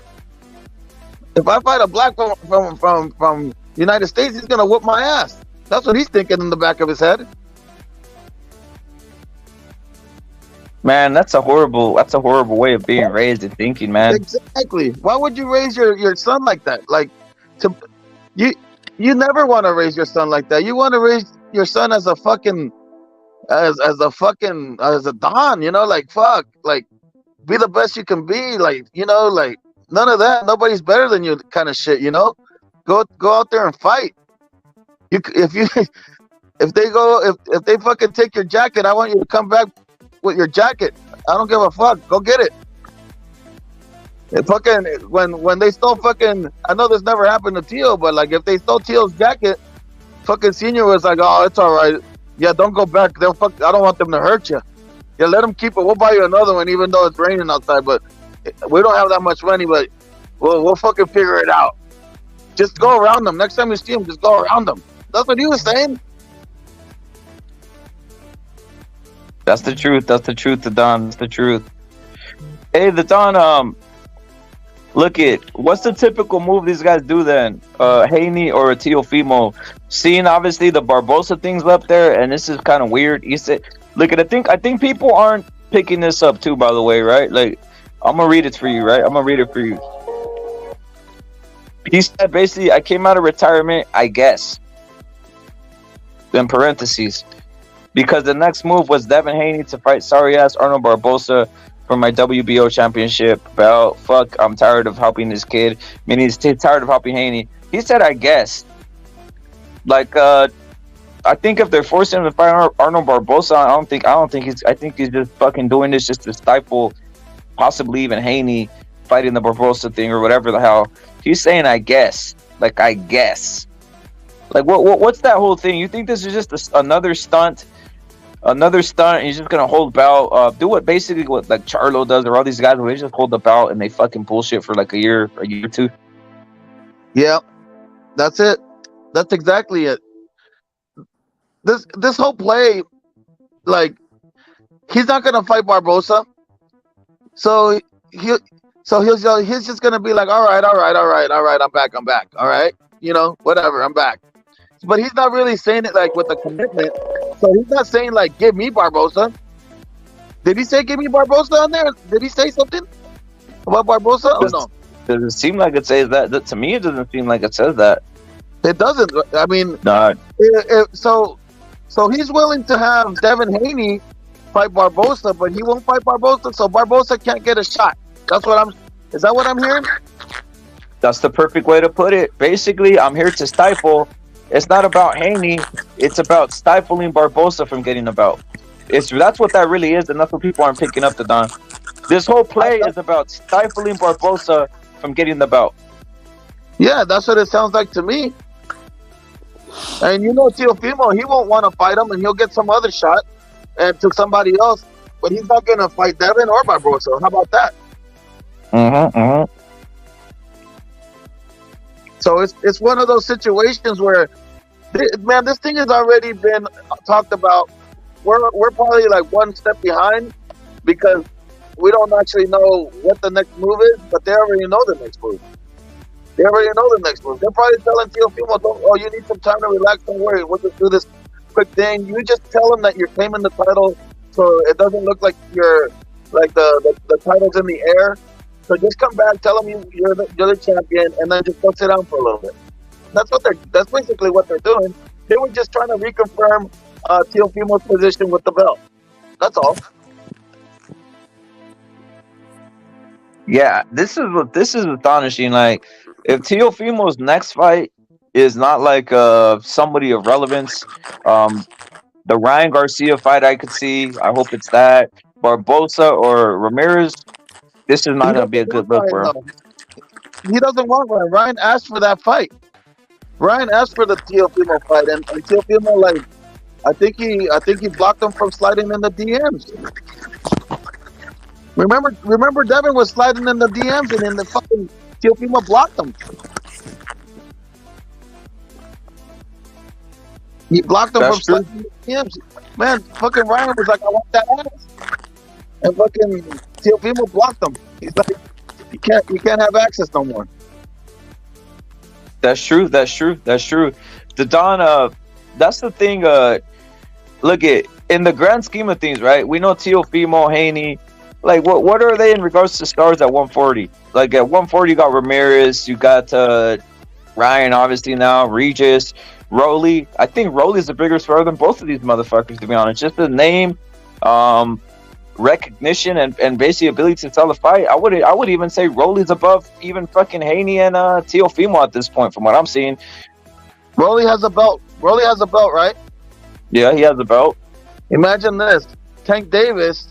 If I fight a black from United States, he's gonna whoop my ass. That's what he's thinking in the back of his head. Man, that's a horrible way of being raised and thinking, man. Exactly. Why would you raise your son like that? Like, you never want to raise your son like that. You want to raise your son as a fucking as a don, you know, like fuck, like be the best you can be, like, you know, like none of that. Nobody's better than you kind of shit, you know? Go out there and fight. If they fucking take your jacket, I want you to come back with your jacket. I don't give a fuck. Go get it. Fucking when they stole fucking, I know this never happened to Teo, but like if they stole Teo's jacket, fucking Senior was like, oh, it's all right. Yeah, don't go back. They'll fuck. I don't want them to hurt you. Yeah, let them keep it. We'll buy you another one, even though it's raining outside. But we don't have that much money. But we'll fucking figure it out. Just go around them. Next time you see them, just go around them. That's what he was saying. That's the truth. That's the truth, the Don. That's the truth. Hey, the Don. Look what's the typical move these guys do then? Haney or a Teofimo? Seeing obviously the Barboza things up there, and this is kind of weird. He said, look I think people aren't picking this up too, by the way, right? Like, I'm gonna read it for you, right? I'm gonna read it for you. He said basically, I came out of retirement, I guess. In parentheses. Because the next move was Devin Haney to fight sorry ass Arnold Barboza for my WBO championship belt. Fuck, I'm tired of helping this kid. I mean, he's tired of helping Haney. He said, I guess. Like, I think if they're forcing him to fight Arnold Barboza, I think he's just fucking doing this just to stifle possibly even Haney fighting the Barboza thing or whatever the hell. He's saying, I guess. Like, I guess. Like, what's that whole thing? You think this is just another stunt? Another stunt, and he's just gonna hold belt, do what like Charlo does, or all these guys where they just hold the belt and they fucking bullshit for like a year or two. Yeah, that's it. That's exactly it. This whole play, like, he's not gonna fight Barboza, so he's just gonna be like, all right, I'm back, all right, whatever, I'm back. But he's not really saying it like with a commitment. So he's not saying like, give me Barboza. Did he say give me Barboza on there? Did he say something about Barboza or no? Does it seem like it says that? To me, it doesn't seem like it says that. It doesn't. I mean, no. So he's willing to have Devin Haney fight Barboza, but he won't fight Barboza, so Barboza can't get a shot. Is that what I'm hearing? That's the perfect way to put it. Basically, I'm here to stifle. It's not about Haney. It's about stifling Barboza from getting the belt. That's what that really is, and that's what people aren't picking up, Don. This whole play is about stifling Barboza from getting the belt. Yeah, that's what it sounds like to me. And Teofimo, he won't want to fight him, and he'll get some other shot and to somebody else, but he's not going to fight Devin or Barboza. How about that? So it's one of those situations where, man, this thing has already been talked about. We're probably like one step behind because we don't actually know what the next move is, but they already know the next move. They're probably telling Teofimo, you need some time to relax, don't worry, we'll just do this quick thing. You just tell them that you're claiming the title so it doesn't look like you're like the title's in the air. So just come back, tell them you're the champion, and then just go sit down for a little bit. That's basically what they're doing. They were just trying to reconfirm Teofimo's position with the belt. That's all. Yeah, this is astonishing. Like, if Teofimo's next fight is not like somebody of relevance, the Ryan Garcia fight I could see. I hope it's that Barboza or Ramirez. This is not going to be a good look for him. He doesn't want Ryan. Ryan asked for that fight. Ryan asked for the Teofimo fight, and Teofimo, like, I think he blocked him from sliding in the DMs. Remember, Devin was sliding in the DMs, and then the fucking Teofimo blocked him. He blocked him from sliding in the DMs. Man, fucking Ryan was like, I want that ass. And fucking Teofimo blocked him. He's like, you can't have access no more. That's true. The Don, that's the thing. Look in the grand scheme of things, right? We know Teofimo, Haney. Like, what are they in regards to stars at 140? Like, at 140, you got Ramirez, you got Ryan, obviously now, Regis, Rolly. I think Rolly's a bigger star than both of these motherfuckers, to be honest. Just the name, recognition, and basically ability to sell the fight. I would even say Rolly's above even fucking Haney and Teofimo at this point, from what I'm seeing. Rolly has a belt, right? Yeah, he has a belt. Imagine this. Tank Davis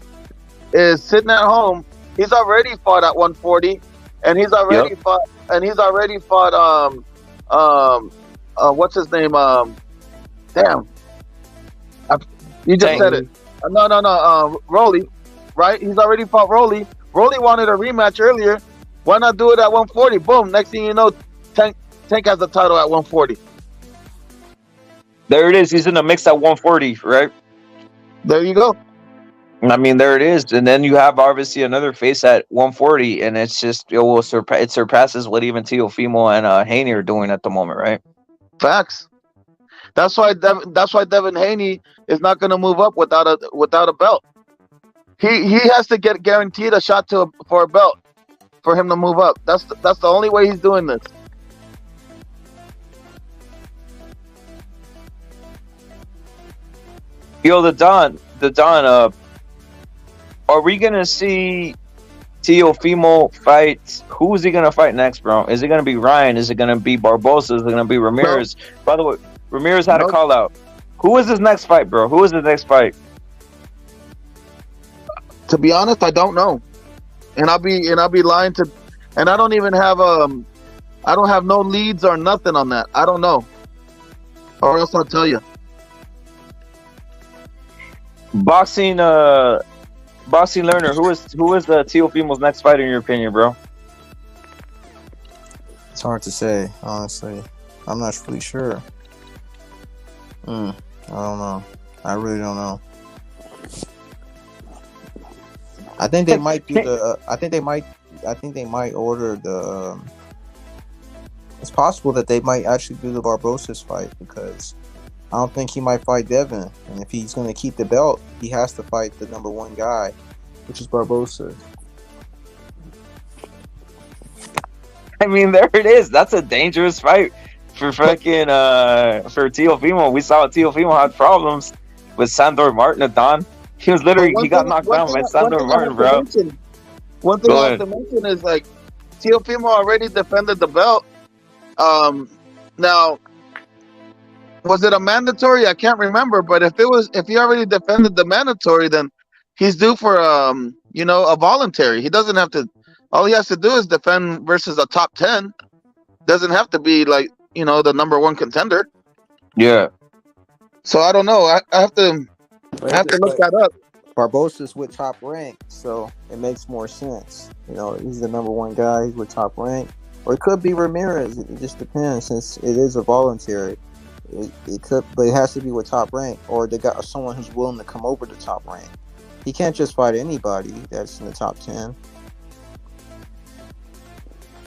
is sitting at home. He's already fought at 140. and he's already fought. And he's already fought. What's his name? Damn. You just said it. No. Rolly, right? He's already fought Rolly. Rolly wanted a rematch earlier. Why not do it at 140? Boom. Next thing you know, Tank has the title at 140. There it is. He's in the mix at 140, right? There you go. I mean, there it is. And then you have obviously another face at 140, and it's just it surpasses what even Teofimo and Haney are doing at the moment, right? Facts. That's why Devin Haney is not going to move up without a belt. He has to get guaranteed a shot for a belt for him to move up. That's the only way he's doing this. Yo, the Don. Are we gonna see Teofimo fight? Who is he gonna fight next, bro? Is it gonna be Ryan? Is it gonna be Barboza? Is it gonna be Ramirez? No. By the way, Ramirez had a call out. Who is his next fight, bro? Who is his next fight? To be honest, I don't know, and I'll be lying to, and I don't even have I don't have no leads or nothing on that. I don't know, or else I'll tell you. Boxing learner, who is Teofimo's next fight in your opinion, bro? It's hard to say, honestly. I'm not really sure. I don't know. I really don't know. I think they might do the. I think they might order the. It's possible that they might actually do the Barboza's fight because I don't think he might fight Devin, and if he's going to keep the belt, he has to fight the number one guy, which is Barboza. I mean, there it is. That's a dangerous fight for fucking for Teofimo. We saw Teofimo had problems with Sandor Martin. Don, he was literally he got knocked down by Sandor Martin, bro. One thing I have to mention is like Teofimo already defended the belt. Now. Was it a mandatory? I can't remember, but if he already defended the mandatory, then he's due for a voluntary. He doesn't have to. All he has to do is defend versus a top 10. Doesn't have to be like the number one contender. Yeah. So I don't know. I have to look that up. Barboza's with top rank, so it makes more sense. He's the number one guy. He's with top rank, or it could be Ramirez. It just depends, since it is a voluntary. It could, but it has to be with top rank, or they got someone who's willing to come over to top rank. He can't just fight anybody that's in the top 10.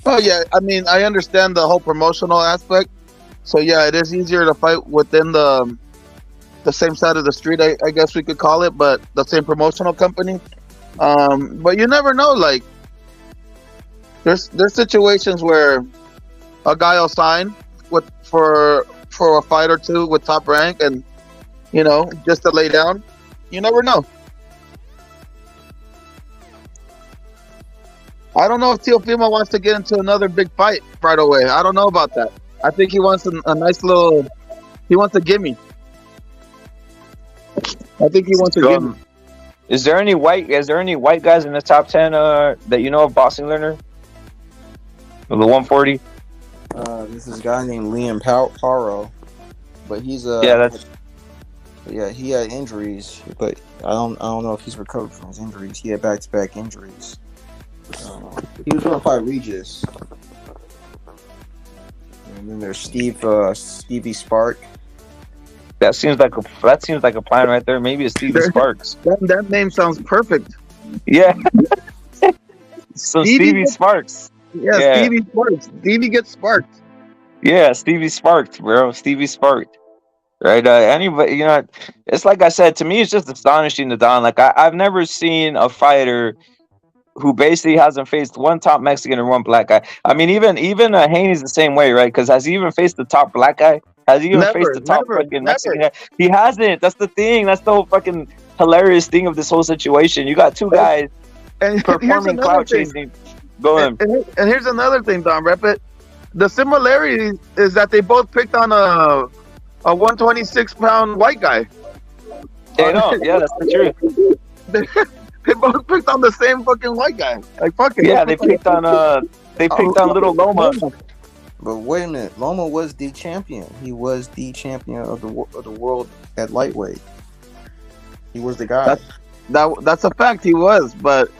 Oh yeah, I mean, I understand the whole promotional aspect. So yeah, it is easier to fight within the same side of the street, I guess we could call it, but the same promotional company. But you never know. Like, there's situations where a guy will sign for a fight or two with top rank, and just to lay down. You never know. I don't know if Teofimo wants to get into another big fight right away. I don't know about that. I think he wants a nice little. He wants a gimme. I think he wants a gimme. Is there any white guys in the top 10 that you know of, boxing learner? The 140. This is a guy named Liam Paro, but he's he had injuries, but I don't know if he's recovered from his injuries. He had back-to-back injuries. He was going to fight Regis, and then there's Stevie Spark. That seems like a plan right there. Maybe it's Stevie Sparks. That name sounds perfect. Yeah. So Stevie Sparks. Yeah, Stevie Sparks. Stevie gets sparked. Yeah, Stevie sparked, bro. Stevie sparked. Right? Anybody, it's like I said, to me, it's just astonishing to Don. Like, I've never seen a fighter who basically hasn't faced one top Mexican and one black guy. I mean, even Haney's the same way, right? Because has he even faced the top black guy? Has he even faced the top fucking Mexican guy? He hasn't. That's the thing. That's the whole fucking hilarious thing of this whole situation. You got two guys performing cloud chasing. Go ahead. And here's another thing, Don Repit. The similarity is that they both picked on a 126-pound white guy. Yeah, that's the truth. They both picked on the same fucking white guy. Like, fuck it. Yeah, they picked on They picked on little Loma. But wait a minute, Loma was the champion. He was the champion of the world at lightweight. He was the guy. That's a fact. He was, but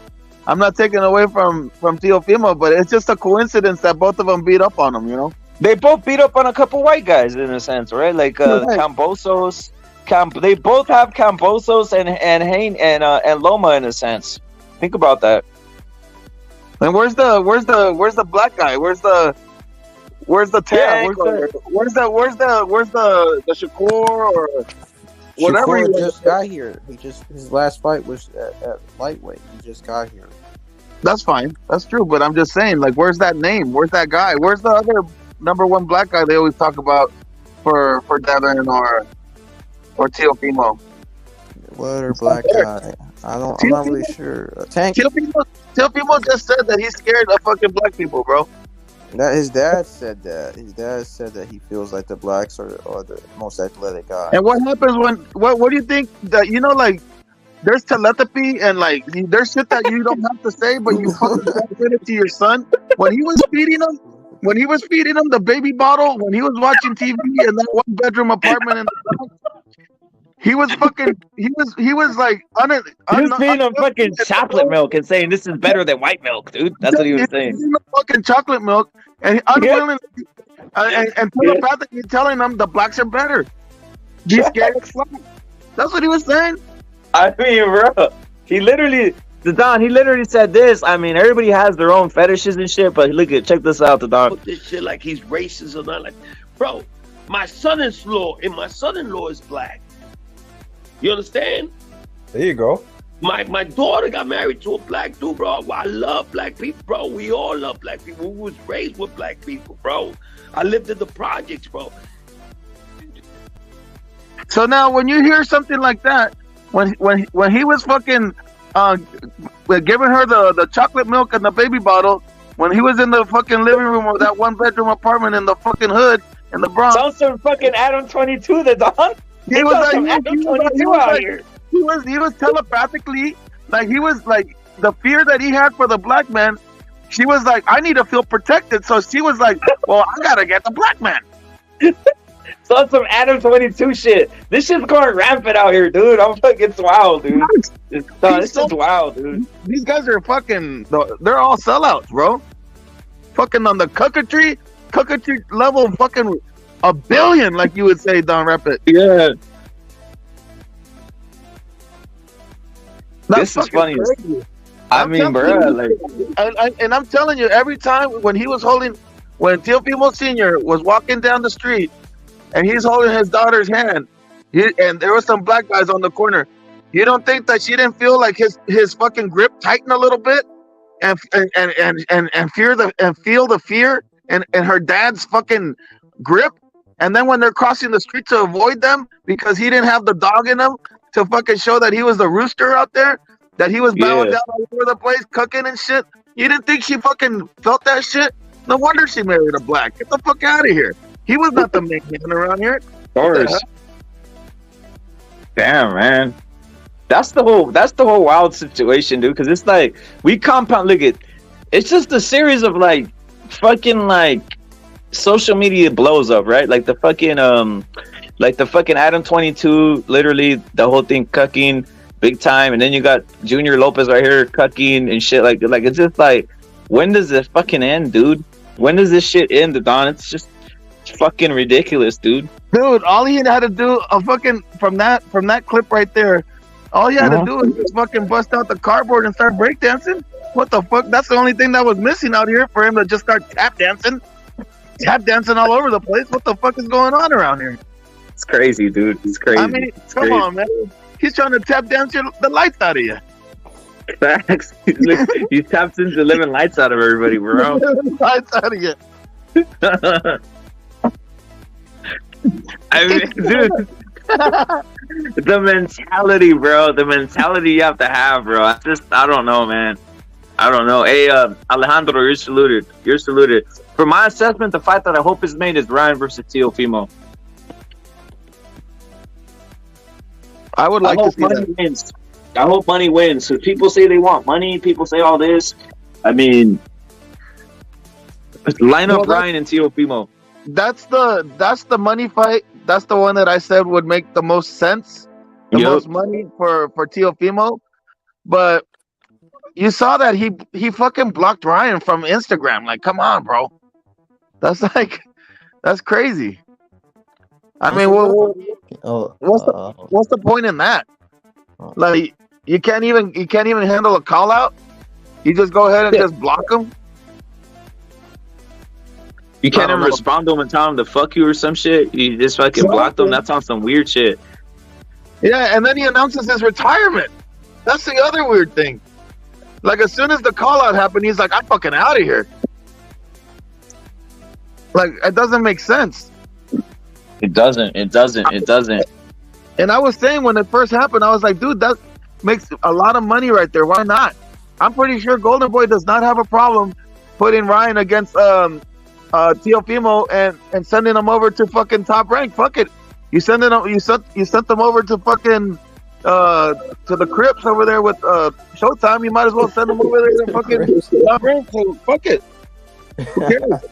I'm not taking away from Teofimo. But it's just a coincidence that both of them beat up on him. You know, they both beat up on a couple white guys in a sense, right? Like Cambosos. They both have Cambosos and Haney and Loma in a sense. Think about that. And where's the black guy? Where's the Tank? Where's the Shakur or whatever? Shakur just got here. His last fight was at lightweight. He just got here. That's fine. That's true. But I'm just saying, like, where's that name? Where's that guy? Where's the other number one black guy they always talk about for Devin or Teofimo? What other black guy? I'm not really sure. Tank. Teofimo just said that he's scared of fucking black people, bro. That his dad said that. His dad said that he feels like the blacks are the most athletic guy. And what happens when? What do you think that like? There's telepathy and like there's shit that you don't have to say, but you fucking transmit it to your son. When he was feeding him the baby bottle, when he was watching TV in that one bedroom apartment in the Bronx, he was fucking. He was like. He was feeding him fucking chocolate milk and saying this is better than white milk, dude. That's what he was saying. Fucking chocolate milk and unwilling and telepathically telling them the blacks are better. Be scared of black. That's what he was saying. I mean, bro, he literally said this. I mean, everybody has their own fetishes and shit, but check this out, the Don. This shit like he's racist or not. Like, bro, my son-in-law is black. You understand? There you go. My daughter got married to a black dude, bro. I love black people, bro. We all love black people. We was raised with black people, bro. I lived in the projects, bro. So now, when you hear something like that, when he was fucking giving her the chocolate milk and the baby bottle, when he was in the fucking living room of that one bedroom apartment in the fucking hood in the Bronx, sounds some fucking Adam 22, the Don. He was telepathically, like he was like the fear that he had for the black man. She was like, I need to feel protected. So she was like, well, I gotta get the black man. So some Adam 22 shit. This shit's going rampant out here, dude. It's wild, dude. This is wild, dude. These guys are fucking. They're all sellouts, bro. Fucking on the cookatry level, fucking. $1 billion, like you would say, Don Rapid. Yeah. This is funny. I mean, bro, like, and I'm telling you, every time when Teofimo Sr. was walking down the street, and he's holding his daughter's hand, and there were some black guys on the corner. You don't think that she didn't feel like his fucking grip tighten a little bit, and feel the fear and her dad's fucking grip? And then when they're crossing the street to avoid them because he didn't have the dog in him to fucking show that he was the rooster out there, that he was bowing down all over the place, cooking and shit. You didn't think she fucking felt that shit? No wonder she married a black. Get the fuck out of here. He was not the main man around here. Of course. Damn, man. That's the whole wild situation, dude. Because it's like we compound. It's just a series of like fucking like. Social media blows up, right? Like the fucking Adam 22, literally the whole thing cucking big time, and then you got Junior Lopez right here cucking and shit. Like it's just like, when does this fucking end, dude? When does this shit end, Don? It's just fucking ridiculous, dude. Dude, all he had to do from that clip right there, all he had to do is just fucking bust out the cardboard and start breakdancing. What the fuck? That's the only thing that was missing out here for him to just start tap dancing all over the place. What the fuck is going on around here? It's crazy, dude. It's crazy. I mean, come on, man. He's trying to tap dance the lights out of you. Facts. He taps into living lights out of everybody, bro. Lights out of you. I mean, dude. The mentality, bro. The mentality you have to have, bro. I don't know, man. I don't know. Hey, Alejandro, you're saluted. You're saluted. For my assessment, the fight that I hope is made is Ryan versus Teofimo. I would like to see that. Wins. I hope money wins. So people say they want money. People say all this. I mean, Line up Ryan and Teofimo. That's the money fight. That's the one that I said would make the most sense, the most money for Teofimo. But you saw that he fucking blocked Ryan from Instagram. Like, come on, bro. That's crazy. I mean, what's the point in that? Like, you can't even handle a call out. You just go ahead and just block him. You can't even respond to him and tell him to fuck you or some shit. You just fucking block them. That's on some weird shit. Yeah, and then he announces his retirement. That's the other weird thing. Like, as soon as the call out happened, he's like, I'm fucking out of here. Like, it doesn't make sense. It doesn't. And I was saying when it first happened, I was like, dude, that makes a lot of money right there. Why not? I'm pretty sure Golden Boy does not have a problem putting Ryan against Teofimo and sending him over to fucking Top Rank. Fuck it. You sent them over to fucking to the Crips over there with Showtime. You might as well send them over there to fucking Top Rank. So fuck it. Who cares?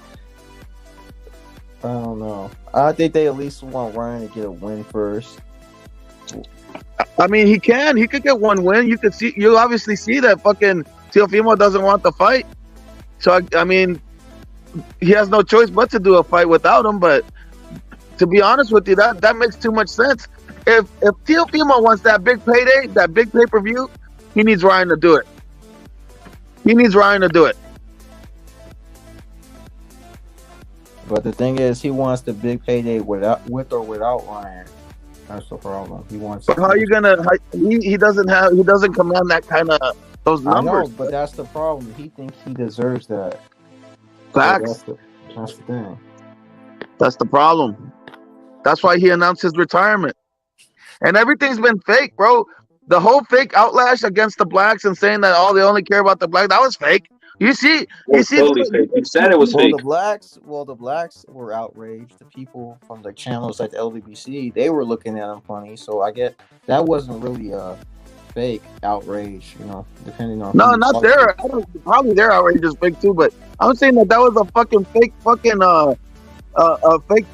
I don't know. I think they at least want Ryan to get a win first. I mean, he could get one win. You obviously see that fucking Teofimo doesn't want the fight. So I mean, he has no choice but to do a fight without him. But to be honest with you, that makes too much sense. If Teofimo wants that big payday, that big pay-per-view, he needs Ryan to do it. But the thing is, he wants the big payday with or without Ryan. That's the problem. He wants. But how are you gonna? He doesn't command that kind of those numbers. I know, but that's the problem. He thinks he deserves that. Facts. So that's the thing. That's the problem. That's why he announced his retirement. And everything's been fake, bro. The whole fake outlash against the blacks and saying that they only care about the blacks, that was fake. You see, totally fake. You said it was fake. The blacks were outraged. The people from the channels like the LBBC, they were looking at him funny. So I get that wasn't really a fake outrage, depending on. No, not there. Probably their outrage is fake too. But I'm saying that was a fucking fake, fake.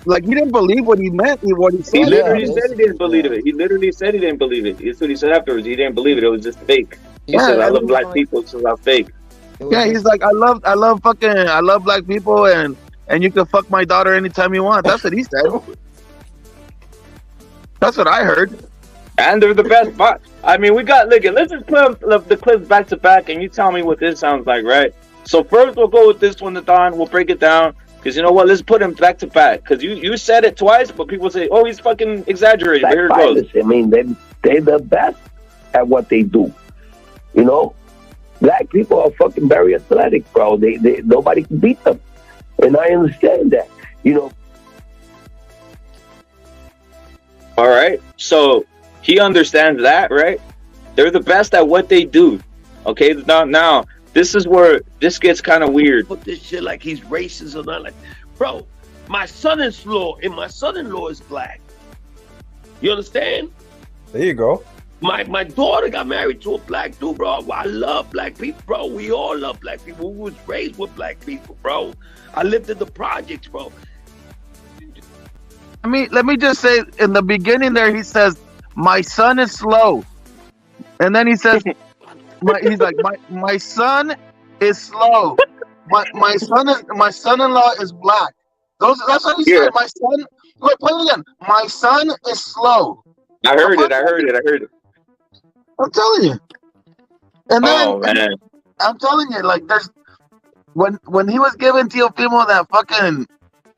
Like, he didn't believe what he meant. What he said. He literally said he didn't believe it. He literally said he didn't believe it. That's what he said afterwards. He didn't believe it. It was just fake. He said, "I love black people, so I'm fake." Yeah, he's like, I love black people, and you can fuck my daughter anytime you want. That's what he said. That's what I heard. And they're the best. I mean, let's just put the clips back to back, and you tell me what this sounds like, right? So first, we'll go with this one, Don. We'll break it down, because you know what? Let's put them back to back, because you said it twice, but people say, "Oh, he's fucking exaggerating." Here it goes. I mean, they're the best at what they do. Black people are fucking very athletic, bro. They nobody can beat them, and I understand that. All right, so he understands that, right? They're the best at what they do. Okay, now this is where this gets kind of weird. Put this shit like he's racist or not. Like, bro, my son-in-law is black. You understand? There you go. My daughter got married to a black dude, bro. I love black people, bro. We all love black people. We was raised with black people, bro. I lived in the projects, bro. I mean, let me just say, in the beginning there, he says, "My son is slow," and then he says, "He's like, my son is slow. My son-in-law is black." That's what he said. My son. Wait, play it again. My son is slow. I heard it. I'm telling you. And then man. I'm telling you, like, there's when he was giving Teofimo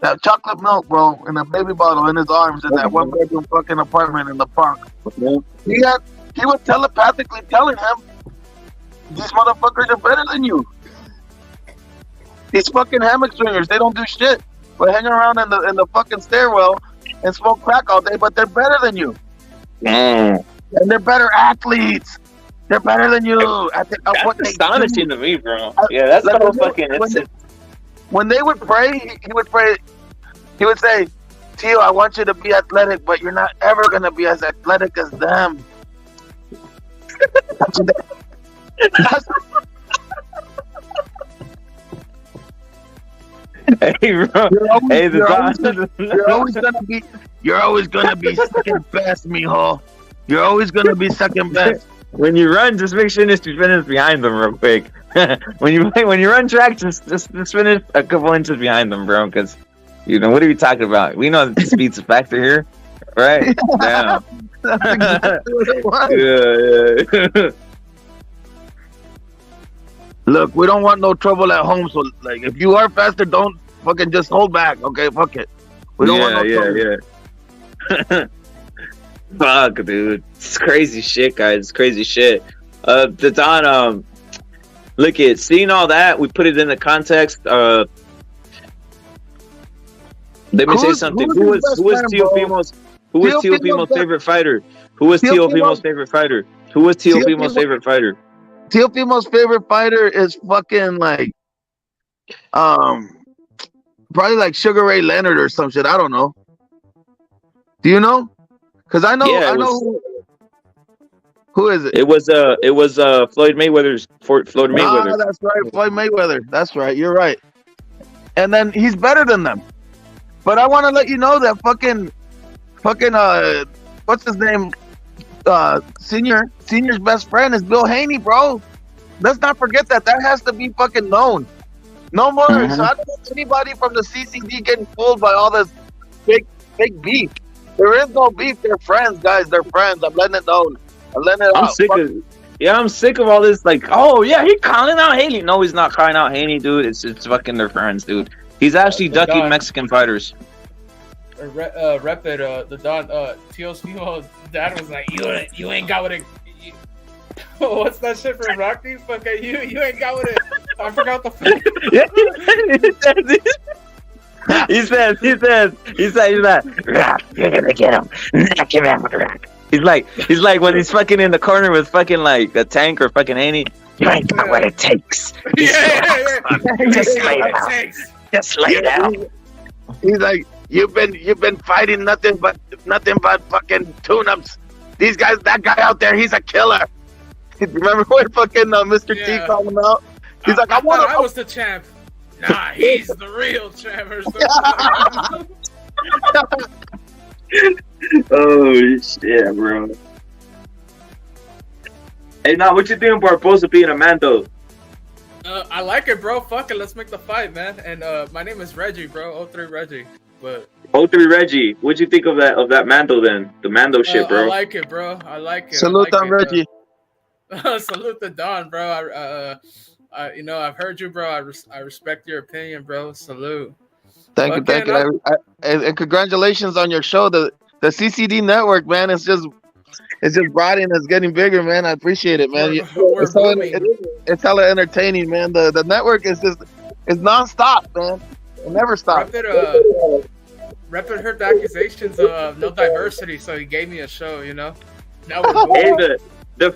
that chocolate milk, bro, in a baby bottle in his arms in that one bedroom fucking apartment in the park. He was telepathically telling him, "These motherfuckers are better than you. These fucking hammock swingers, they don't do shit but hang around in the fucking stairwell and smoke crack all day, but they're better than you. And they're better athletes. They're better than you." That's astonishing to me, bro. Yeah, that's the whole fucking. When they would pray, he would pray. He would say, "Tio, I want you to be athletic, but you're not ever gonna be as athletic as them." Hey, bro. You're always gonna be second best, mijo. You're always gonna be second best. When you run, just make sure you finish behind them real quick. when you run track, just finish a couple inches behind them, bro. Because what are we talking about? We know that the speed's a factor here, right? Damn. That's exactly what it was. Yeah. Look, we don't want no trouble at home. So, like, if you are faster, don't fucking just hold back. Okay, fuck it. We don't want no trouble. Yeah. Fuck, dude. It's crazy shit, guys. It's crazy shit. The Don, look at seeing all that. We put it in the context. Let me say something. Who was Teofimo's favorite fighter? Who was Teofimo's favorite fighter? Teofimo's favorite fighter is fucking like, probably like Sugar Ray Leonard or some shit. I don't know. Do you know? Because I know, who is it? It was Floyd Mayweather's Floyd Mayweather. Ah, that's right, Floyd Mayweather. That's right. You're right. And then he's better than them. But I want to let you know that fucking, what's his name? Senior's best friend is Bill Haney, bro. Let's not forget that. That has to be fucking known. No more. So I don't want anybody from the CCD getting fooled by all this big beef. There is no beef. They're friends, guys. They're friends. I'm letting it known. I'm sick of all this. Like, oh yeah, he's calling out Haney. No, he's not calling out Haney, dude. It's fucking their friends, dude. He's actually ducking Mexican fighters. The Don, Teofimo's dad was like, you ain't got what it. What's that shit from Rocky? Fucking you ain't got what it. I forgot the fuck. He says, you're gonna get him. Knock him out, Rock. He's like when he's fucking in the corner with fucking like a Tank or fucking Haney. You ain't got what it takes. Just lay down. Just lay down. He's like, you've been fighting nothing but fucking tune-ups. These guys, that guy out there, he's a killer. Remember when fucking Mr. T called him out? He's like, I was the champ. Nah, he's the real champ. Oh shit, bro. Hey, now what you think about Barboza being a man though? I like it, bro. Fuck it, let's make the fight, man. And my name is Reggie, bro. 03 Reggie. But 03 Reggie, what'd you think of that Mando then? The Mando shit, bro. I like it, bro. I like it. Salute on Reggie. Salute the Don, bro. I've heard you, bro. I respect your opinion, bro. Salute. Thank you. And congratulations on your show. The CCD network, man. It's just broadening. It's getting bigger, man. I appreciate it, man. It's hella entertaining, man. The network is nonstop, man. It never stops. Rapid heard the accusations of no diversity, so he gave me a show. Now we're the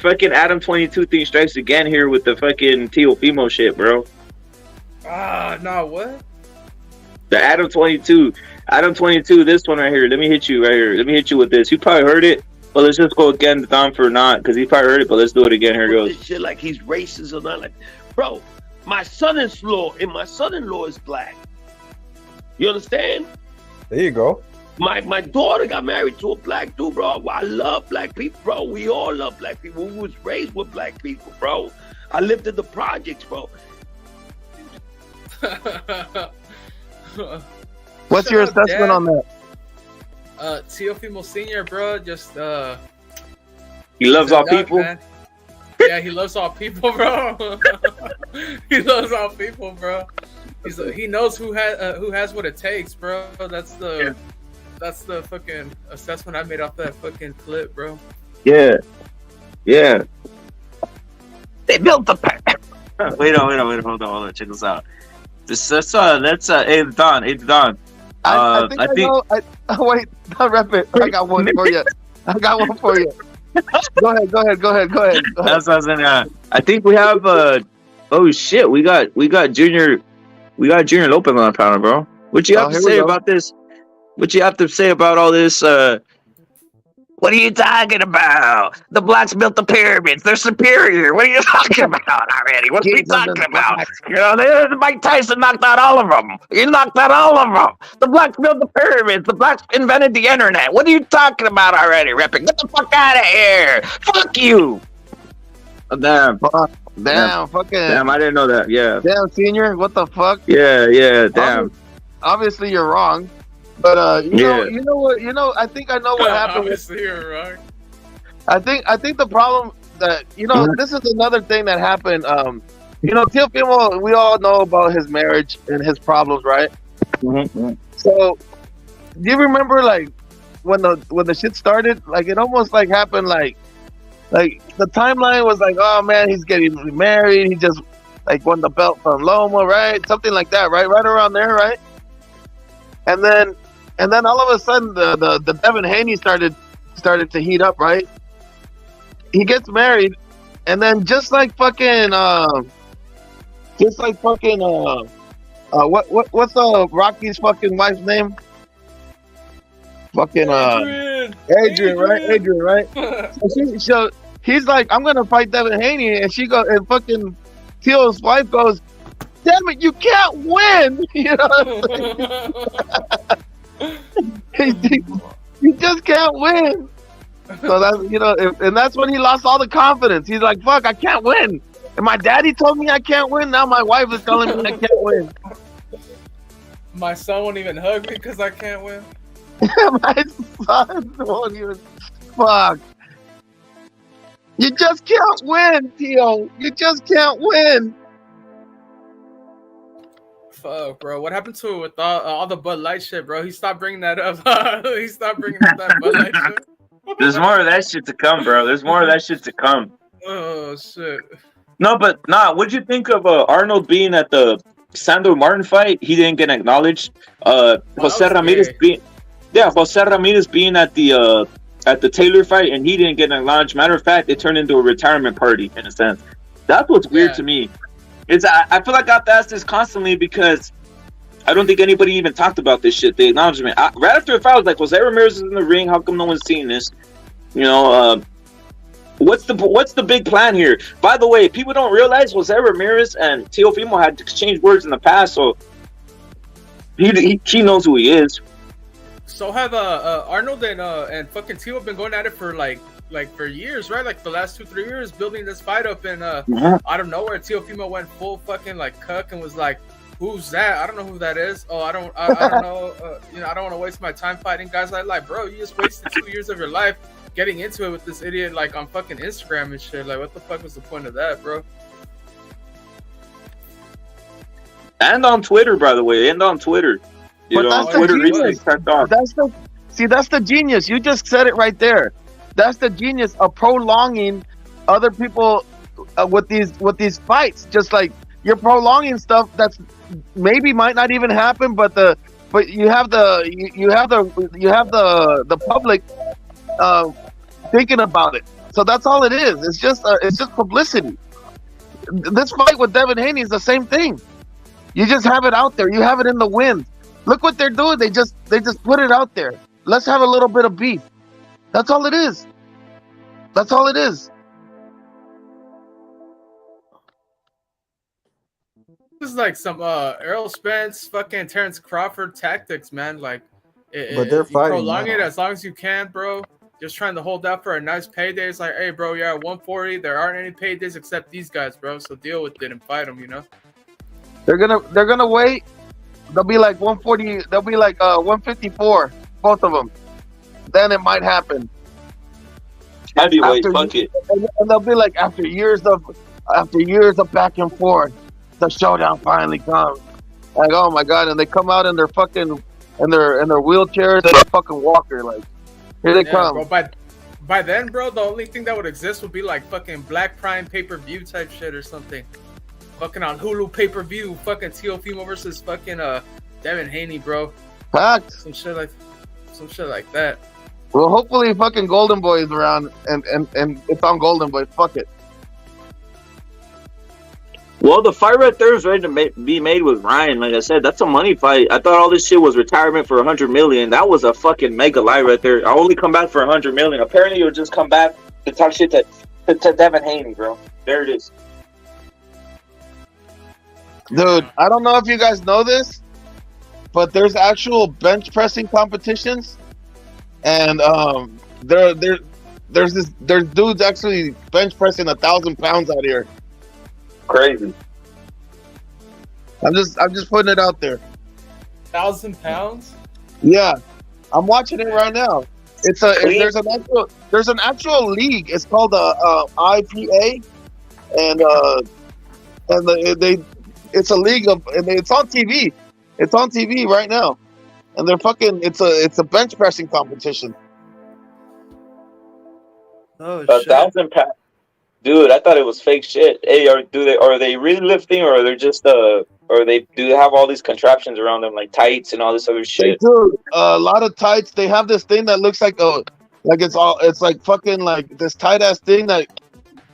fucking Adam 22 thing strikes again here with the fucking Teofimo shit, bro. No, what? The Adam 22, this one right here. Let me hit you right here. Let me hit you with this. You probably heard it, but let's just go again, Don, for not, because he probably heard it, but let's do it again. Here goes. This shit like he's racist or not. Like, bro, my son-in-law is black. You understand? There you go. My daughter got married to a black dude, bro. I love black people, bro. We all love black people. We was raised with black people, bro. I lived in the projects, bro. What's your assessment on that? Teofimo Senior, bro, just he loves all people. Man. Yeah, he loves all people, bro. He loves all people, bro. He knows who has what it takes, bro. That's the fucking assessment I made off that fucking clip, bro. Yeah. They built the Wait, hold on, check this out. Hey Don. Wait, Don, rep it. I got one for you. Go ahead. That's what I was saying. I think we have oh shit, we got Junior Lopez on the panel, bro. What you have to say about this? What you have to say about all this? What What are you talking about? The blacks built the pyramids. They're superior. What are you talking about already? What are you talking about? You know, Mike Tyson knocked out all of them. He knocked out all of them. The blacks built the pyramids. The blacks invented the internet. What are you talking about already, Ripping? Get the fuck out of here. Fuck you. Oh, damn. Damn, fucking. Damn, I didn't know that. Yeah. Damn, senior. What the fuck? Yeah, damn. Obviously, you're wrong. But you know what? I think I know what happened. Obviously, you're wrong. I think the problem that this is another thing that happened. Teofimo, we all know about his marriage and his problems, right? Mm-hmm. So, do you remember like when the shit started? Like it almost like happened like the timeline was like, oh man, he's getting married. He just like won the belt from Loma, right? Something like that, right? Right around there, right? And then all of a sudden the Devin Haney started to heat up, right? He gets married, and then just like fucking what's Rocky's fucking wife's name? Fucking Adrian, right? Adrian, right? So he's like, I'm gonna fight Devin Haney, and she goes, and fucking Teal's wife goes, damn it, you can't win. You know what I'm saying? You just can't win. So that's and that's when he lost all the confidence. He's like, fuck, I can't win. And my daddy told me I can't win. Now my wife is telling me I can't win. My son won't even hug me because I can't win. My son won't even. Fuck. You just can't win, Tio. You just can't win. Fuck, bro. What happened to it with all the Bud Light shit, bro? He stopped bringing that up. He stopped bringing up that Bud Light shit. There's more of that shit to come, bro. There's more of that shit to come. Oh, shit. No, but what'd you think of Arnold being at the Sandor Martin fight? He didn't get acknowledged. Jose Ramirez being at the Taylor fight, and he didn't get acknowledged. Matter of fact, it turned into a retirement party in a sense. That's what's weird to me. I feel like I have to ask this constantly because I don't think anybody even talked about this shit. The acknowledgement. Right after the fight, I was like, Jose Ramirez is in the ring. How come no one's seeing this? What's the big plan here? By the way, people don't realize Jose Ramirez and Teofimo had exchanged words in the past, so he knows who he is. So have Arnold and fucking Teo been going at it for like for years, right? Like the last 2-3 years, building this fight up, and out of nowhere, Teofimo went full fucking like cuck and was like, "Who's that? I don't know who that is. Oh, I don't know. I don't want to waste my time fighting guys like, bro, you just wasted 2 years of your life getting into it with this idiot like on fucking Instagram and shit. Like, what the fuck was the point of that, bro?" And on Twitter, by the way, Twitter. That's the genius. You just said it right there. That's the genius of prolonging other people with these fights. Just like you're prolonging stuff that's maybe might not even happen, but you have the public thinking about it. So that's all it is. It's just publicity. This fight with Devin Haney is the same thing. You just have it out there. You have it in the wind. Look what they're doing. They just put it out there. Let's have a little bit of beef. That's all it is. That's all it is. This is like some Errol Spence, fucking Terrence Crawford tactics, man. Like, but they're fighting. Prolong it as long as you can, bro. Just trying to hold out for a nice payday. It's like, hey, bro, you're at 140. There aren't any paydays except these guys, bro. So deal with it and fight them. They're gonna wait. They'll be like 140. They'll be like 154, both of them. Then it might happen. Heavyweight, fuck it. And they'll be like after years of back and forth, the showdown finally comes. Like, oh my god! And they come out in their fucking in their wheelchairs and a fucking walker. Like, here they come. Bro, by then, bro, the only thing that would exist would be like fucking Black Prime pay-per-view type shit or something. Fucking on Hulu pay-per-view, fucking Teofimo versus fucking Devin Haney, bro. Fact. Some shit like that. Well, hopefully fucking Golden Boy is around and it's on Golden Boy. Fuck it. Well, the fight right there is ready to be made with Ryan. Like I said, that's a money fight. I thought all this shit was retirement for $100 million. That was a fucking mega lie right there. I only come back for $100 million. Apparently, you'll just come back to talk shit to Devin Haney, bro. There it is. Dude, I don't know if you guys know this, but there's actual bench pressing competitions, and there's dudes actually bench pressing 1,000 pounds out here. Crazy. I'm just putting it out there. 1,000 pounds? Yeah, I'm watching it right now. There's an actual league. It's called the IPA, and it's a league of, and it's on TV. It's on TV right now, and they're fucking. It's a bench pressing competition. Oh, 1,000 pounds. Dude, I thought it was fake shit. Hey, are they really lifting, or are they just do they have all these contraptions around them like tights and all this other shit? They do a lot of tights. They have this thing that looks like it's like fucking like this tight ass thing that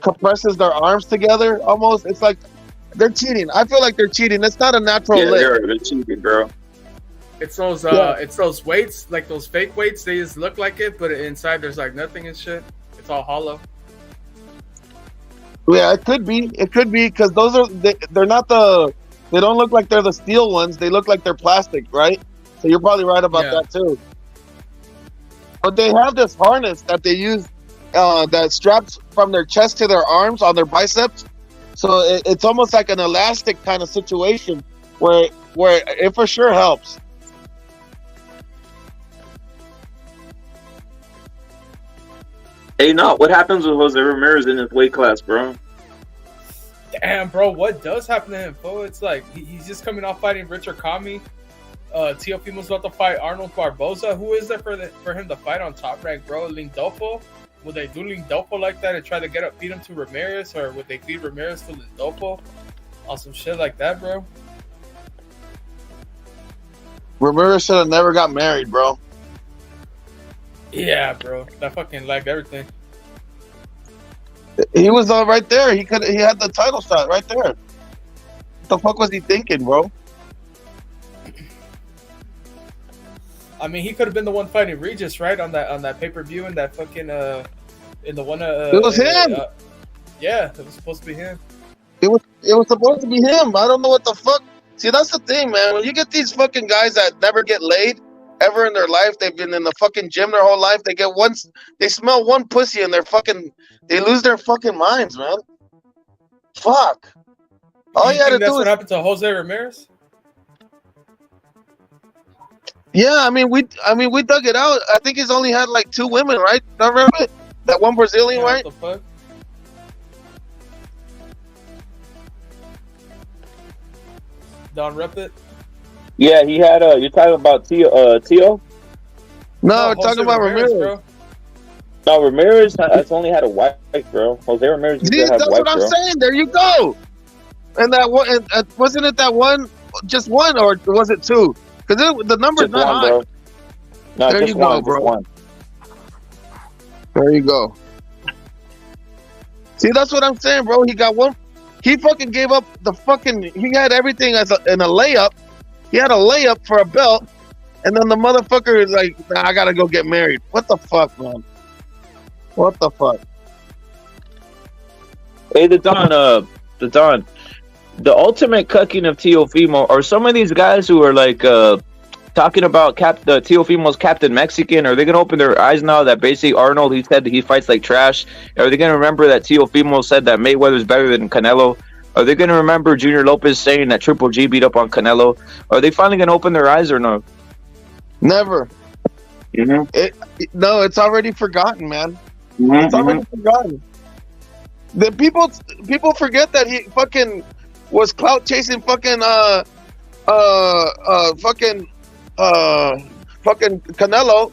compresses their arms together almost. It's like they're cheating. I feel like they're cheating. It's not a natural lift. They're cheating, bro. It's those weights, like those fake weights. They just look like it, but inside there's like nothing and shit. It's all hollow. Yeah, it could be. It could be because they're not the. They don't look like they're the steel ones. They look like they're plastic, right? So you're probably right about that too. But they have this harness that they use that straps from their chest to their arms on their biceps. So it's almost like an elastic kind of situation where it for sure helps. Hey, no, what happens with Jose Ramirez in his weight class, bro? Damn, bro, what does happen to him, bro? It's like he's just coming off fighting Richard Kami. Teofimo's about to fight Arnold Barboza. Who is there for him to fight on Top Rank, bro? Lindolfo? Would they do Lindolfo like that and try to feed him to Ramirez, or would they feed Ramirez to Lindolfo on some shit like that, bro? Ramirez should have never got married, bro. Yeah, bro, that fucking lagged everything. He was right there. He had the title shot right there. What the fuck was he thinking, bro? I mean, he could have been the one fighting Regis, right? On that pay-per-view and that fucking in the one it was him. Yeah, it was supposed to be him. It was supposed to be him. I don't know what the fuck. See, that's the thing, man. When you get these fucking guys that never get laid ever in their life, they've been in the fucking gym their whole life. They smell one pussy and they lose their fucking minds, man. Fuck. All you had to do. That's what happened to Jose Ramirez. Yeah, I mean we dug it out. I think he's only had like 2 women, right? Don't remember it? That one Brazilian, right? What the fuck? Don rep it. Yeah, he had. You're talking about Teo? No, we're talking about Ramirez. Bro. No, Ramirez has only had a wife, bro. Jose Ramirez. That's what I'm saying. There you go. And that one, wasn't it that one? Just one, or was it 2? Because the number's just not one, high. bro. No, there you go, bro. There you go. See, that's what I'm saying, bro. He got one. He fucking gave up the fucking. He had everything in a layup. He had a layup for a belt, and then the motherfucker is like, nah, I gotta go get married. What the fuck, man? What the fuck? Hey, the Don. The ultimate cucking of Teofimo are some of these guys who are like talking about Teofimo's Captain Mexican. Are they gonna open their eyes now that basically Arnold, he said that he fights like trash? Are they gonna remember that Teofimo said that Mayweather's better than Canelo? Are they gonna remember Junior Lopez saying that Triple G beat up on Canelo? Are they finally gonna open their eyes or no? Never. Mm-hmm. No, it's already forgotten, man. Mm-hmm. It's already forgotten. The people forget that he fucking was clout chasing fucking fucking Canelo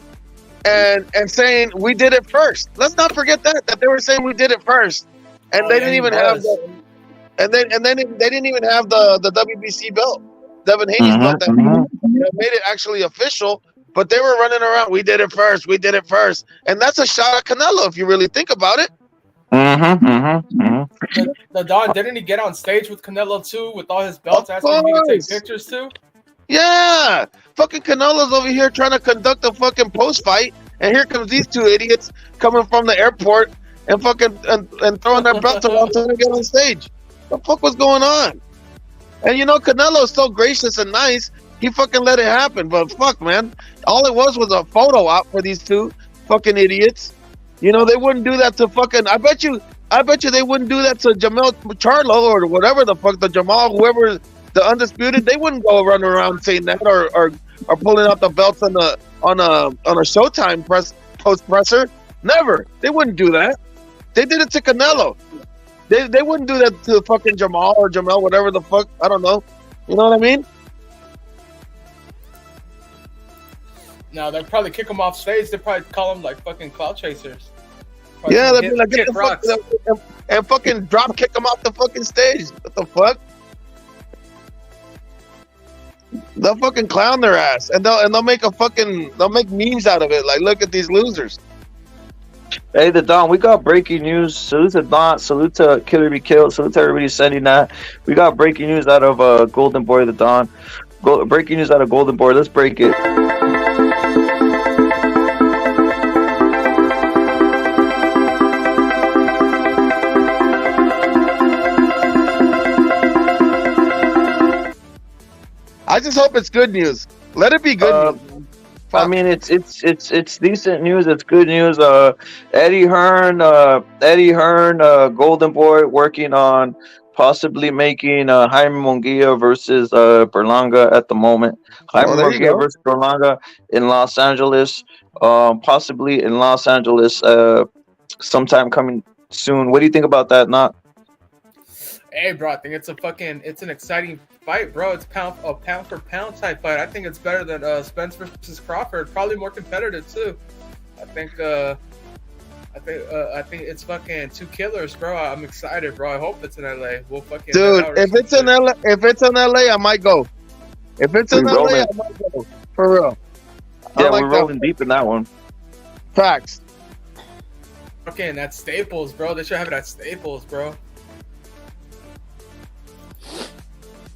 and saying we did it first. Let's not forget that they were saying we did it first, and they didn't even have the, and then they didn't even have the WBC belt, Devin Haney's belt that made it actually official. But they were running around. We did it first. We did it first, and that's a shot at Canelo if you really think about it. The Don, didn't he get on stage with Canelo too, with all his belts, asking if he could take pictures too? Yeah, fucking Canelo's over here trying to conduct a fucking post fight, and here comes these two idiots coming from the airport and fucking and throwing their belts around trying to get on stage. What the fuck was going on? And you know, Canelo's so gracious and nice, he fucking let it happen. But fuck, man, all it was a photo op for these two fucking idiots. You know, they wouldn't do that to fucking. I bet you they wouldn't do that to Jamel Charlo or whatever the fuck, the Jamal, whoever. The undisputed, they wouldn't go running around saying that or pulling out the belts on a Showtime post presser. Never. They wouldn't do that. They did it to Canelo. They wouldn't do that to fucking Jamal or Jamel, whatever the fuck. I don't know. You know what I mean? No, they'd probably kick them off stage. They'd probably call them like fucking clout chasers. Yeah, they'd be like, get the fuck and fucking drop kick them off the fucking stage. What the fuck? They'll fucking clown their ass, and they'll make memes out of it. Like, look at these losers. Hey, the Don, we got breaking news. Salute to Don. Salute to Killer Be Killed. Salute to everybody sending that. We got breaking news out of Golden Boy, the Don. Breaking news out of Golden Boy. Let's break it. I just hope it's good news. Let it be good news. I mean, it's decent news. It's good news. Eddie Hearn, Golden Boy, working on possibly making Jaime Munguia versus Berlanga at the moment. Jaime Munguia versus Berlanga in Los Angeles, possibly in Los Angeles, sometime coming soon. What do you think about that? Not. Hey, bro, I think it's an exciting fight, bro. It's pound for pound type fight. I think it's better than Spence versus Crawford. Probably more competitive too. I think it's fucking two killers, bro. I'm excited, bro. I hope it's in LA. We'll fucking dude. If it's in LA, I might go. If it's in LA, I might go. For real. Yeah, we're rolling deep in that one. Facts. Fucking at Staples, bro. They should have it at Staples, bro.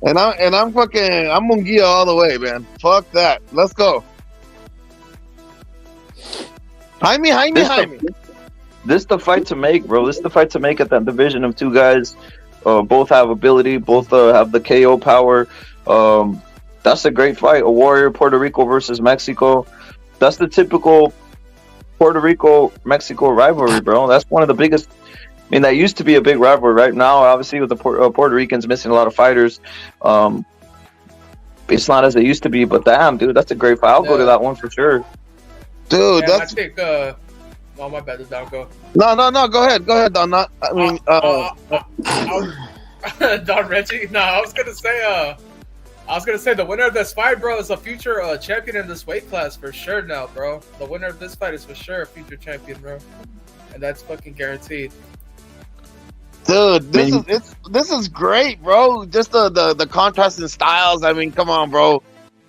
And I'm Munguia all the way, man. Fuck that. Let's go. Jaime. This the fight to make, bro. This is the fight to make at that division of two guys. Both have ability. Both have the KO power. That's a great fight. A warrior, Puerto Rico versus Mexico. That's the typical Puerto Rico-Mexico rivalry, bro. That's one of the biggest. I mean, that used to be a big rivalry. Right now, obviously, with the Puerto Ricans missing a lot of fighters, it's not as it used to be. But damn, dude, that's a great fight. I'll go to that one for sure. Dude, I think. Oh, my bad. Don, go. No. Go ahead, Don. Don Reggie. No, I was gonna say the winner of this fight, bro, is a future champion in this weight class for sure. Now, bro, the winner of this fight is for sure a future champion, bro, and that's fucking guaranteed. Dude, this is great, bro. Just the contrast in styles. I mean, come on, bro.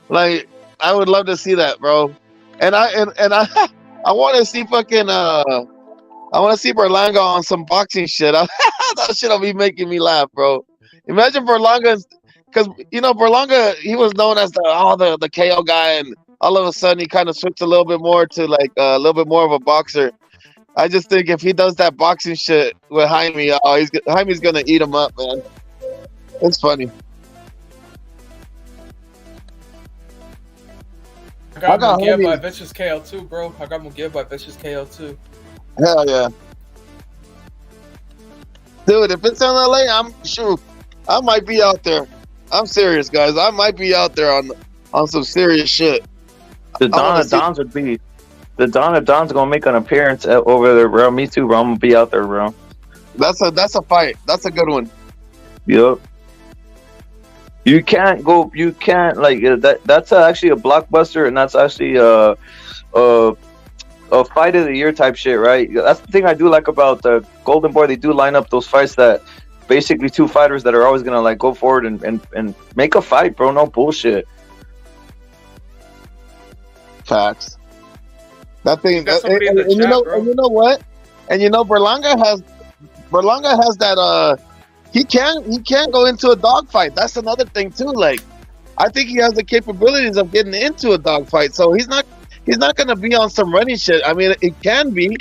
Like, I would love to see that, bro. And I want to see fucking I want to see Berlanga on some boxing shit. That shit'll be making me laugh, bro. Imagine Berlanga, because you know Berlanga, he was known as the KO guy, and all of a sudden he kind of switched a little bit more to like a little bit more of a boxer. I just think if he does that boxing shit with Jaime, Jaime's gonna eat him up, man. It's funny. I got Munguia by Vicious KO too, bro. I got Munguia by Vicious KO too. Hell yeah. Dude, if it's in LA, I might be out there. I'm serious, guys. I might be out there on some serious shit. The Dons would be. The Don's gonna make an appearance over there, bro. Me too, bro. I'm gonna be out there, bro. That's a fight. That's a good one. Yep. You can't like that. That's actually a blockbuster, and that's actually a fight of the year type shit, right? That's the thing I do like about the Golden Boy. They do line up those fights that basically two fighters that are always gonna like go forward and make a fight, bro. No bullshit. Facts. That thing, and you know what? And you know, Berlanga Berlanga has that. He can go into a dogfight. That's another thing too. Like, I think he has the capabilities of getting into a dogfight. So he's not gonna be on some running shit. I mean, it can be,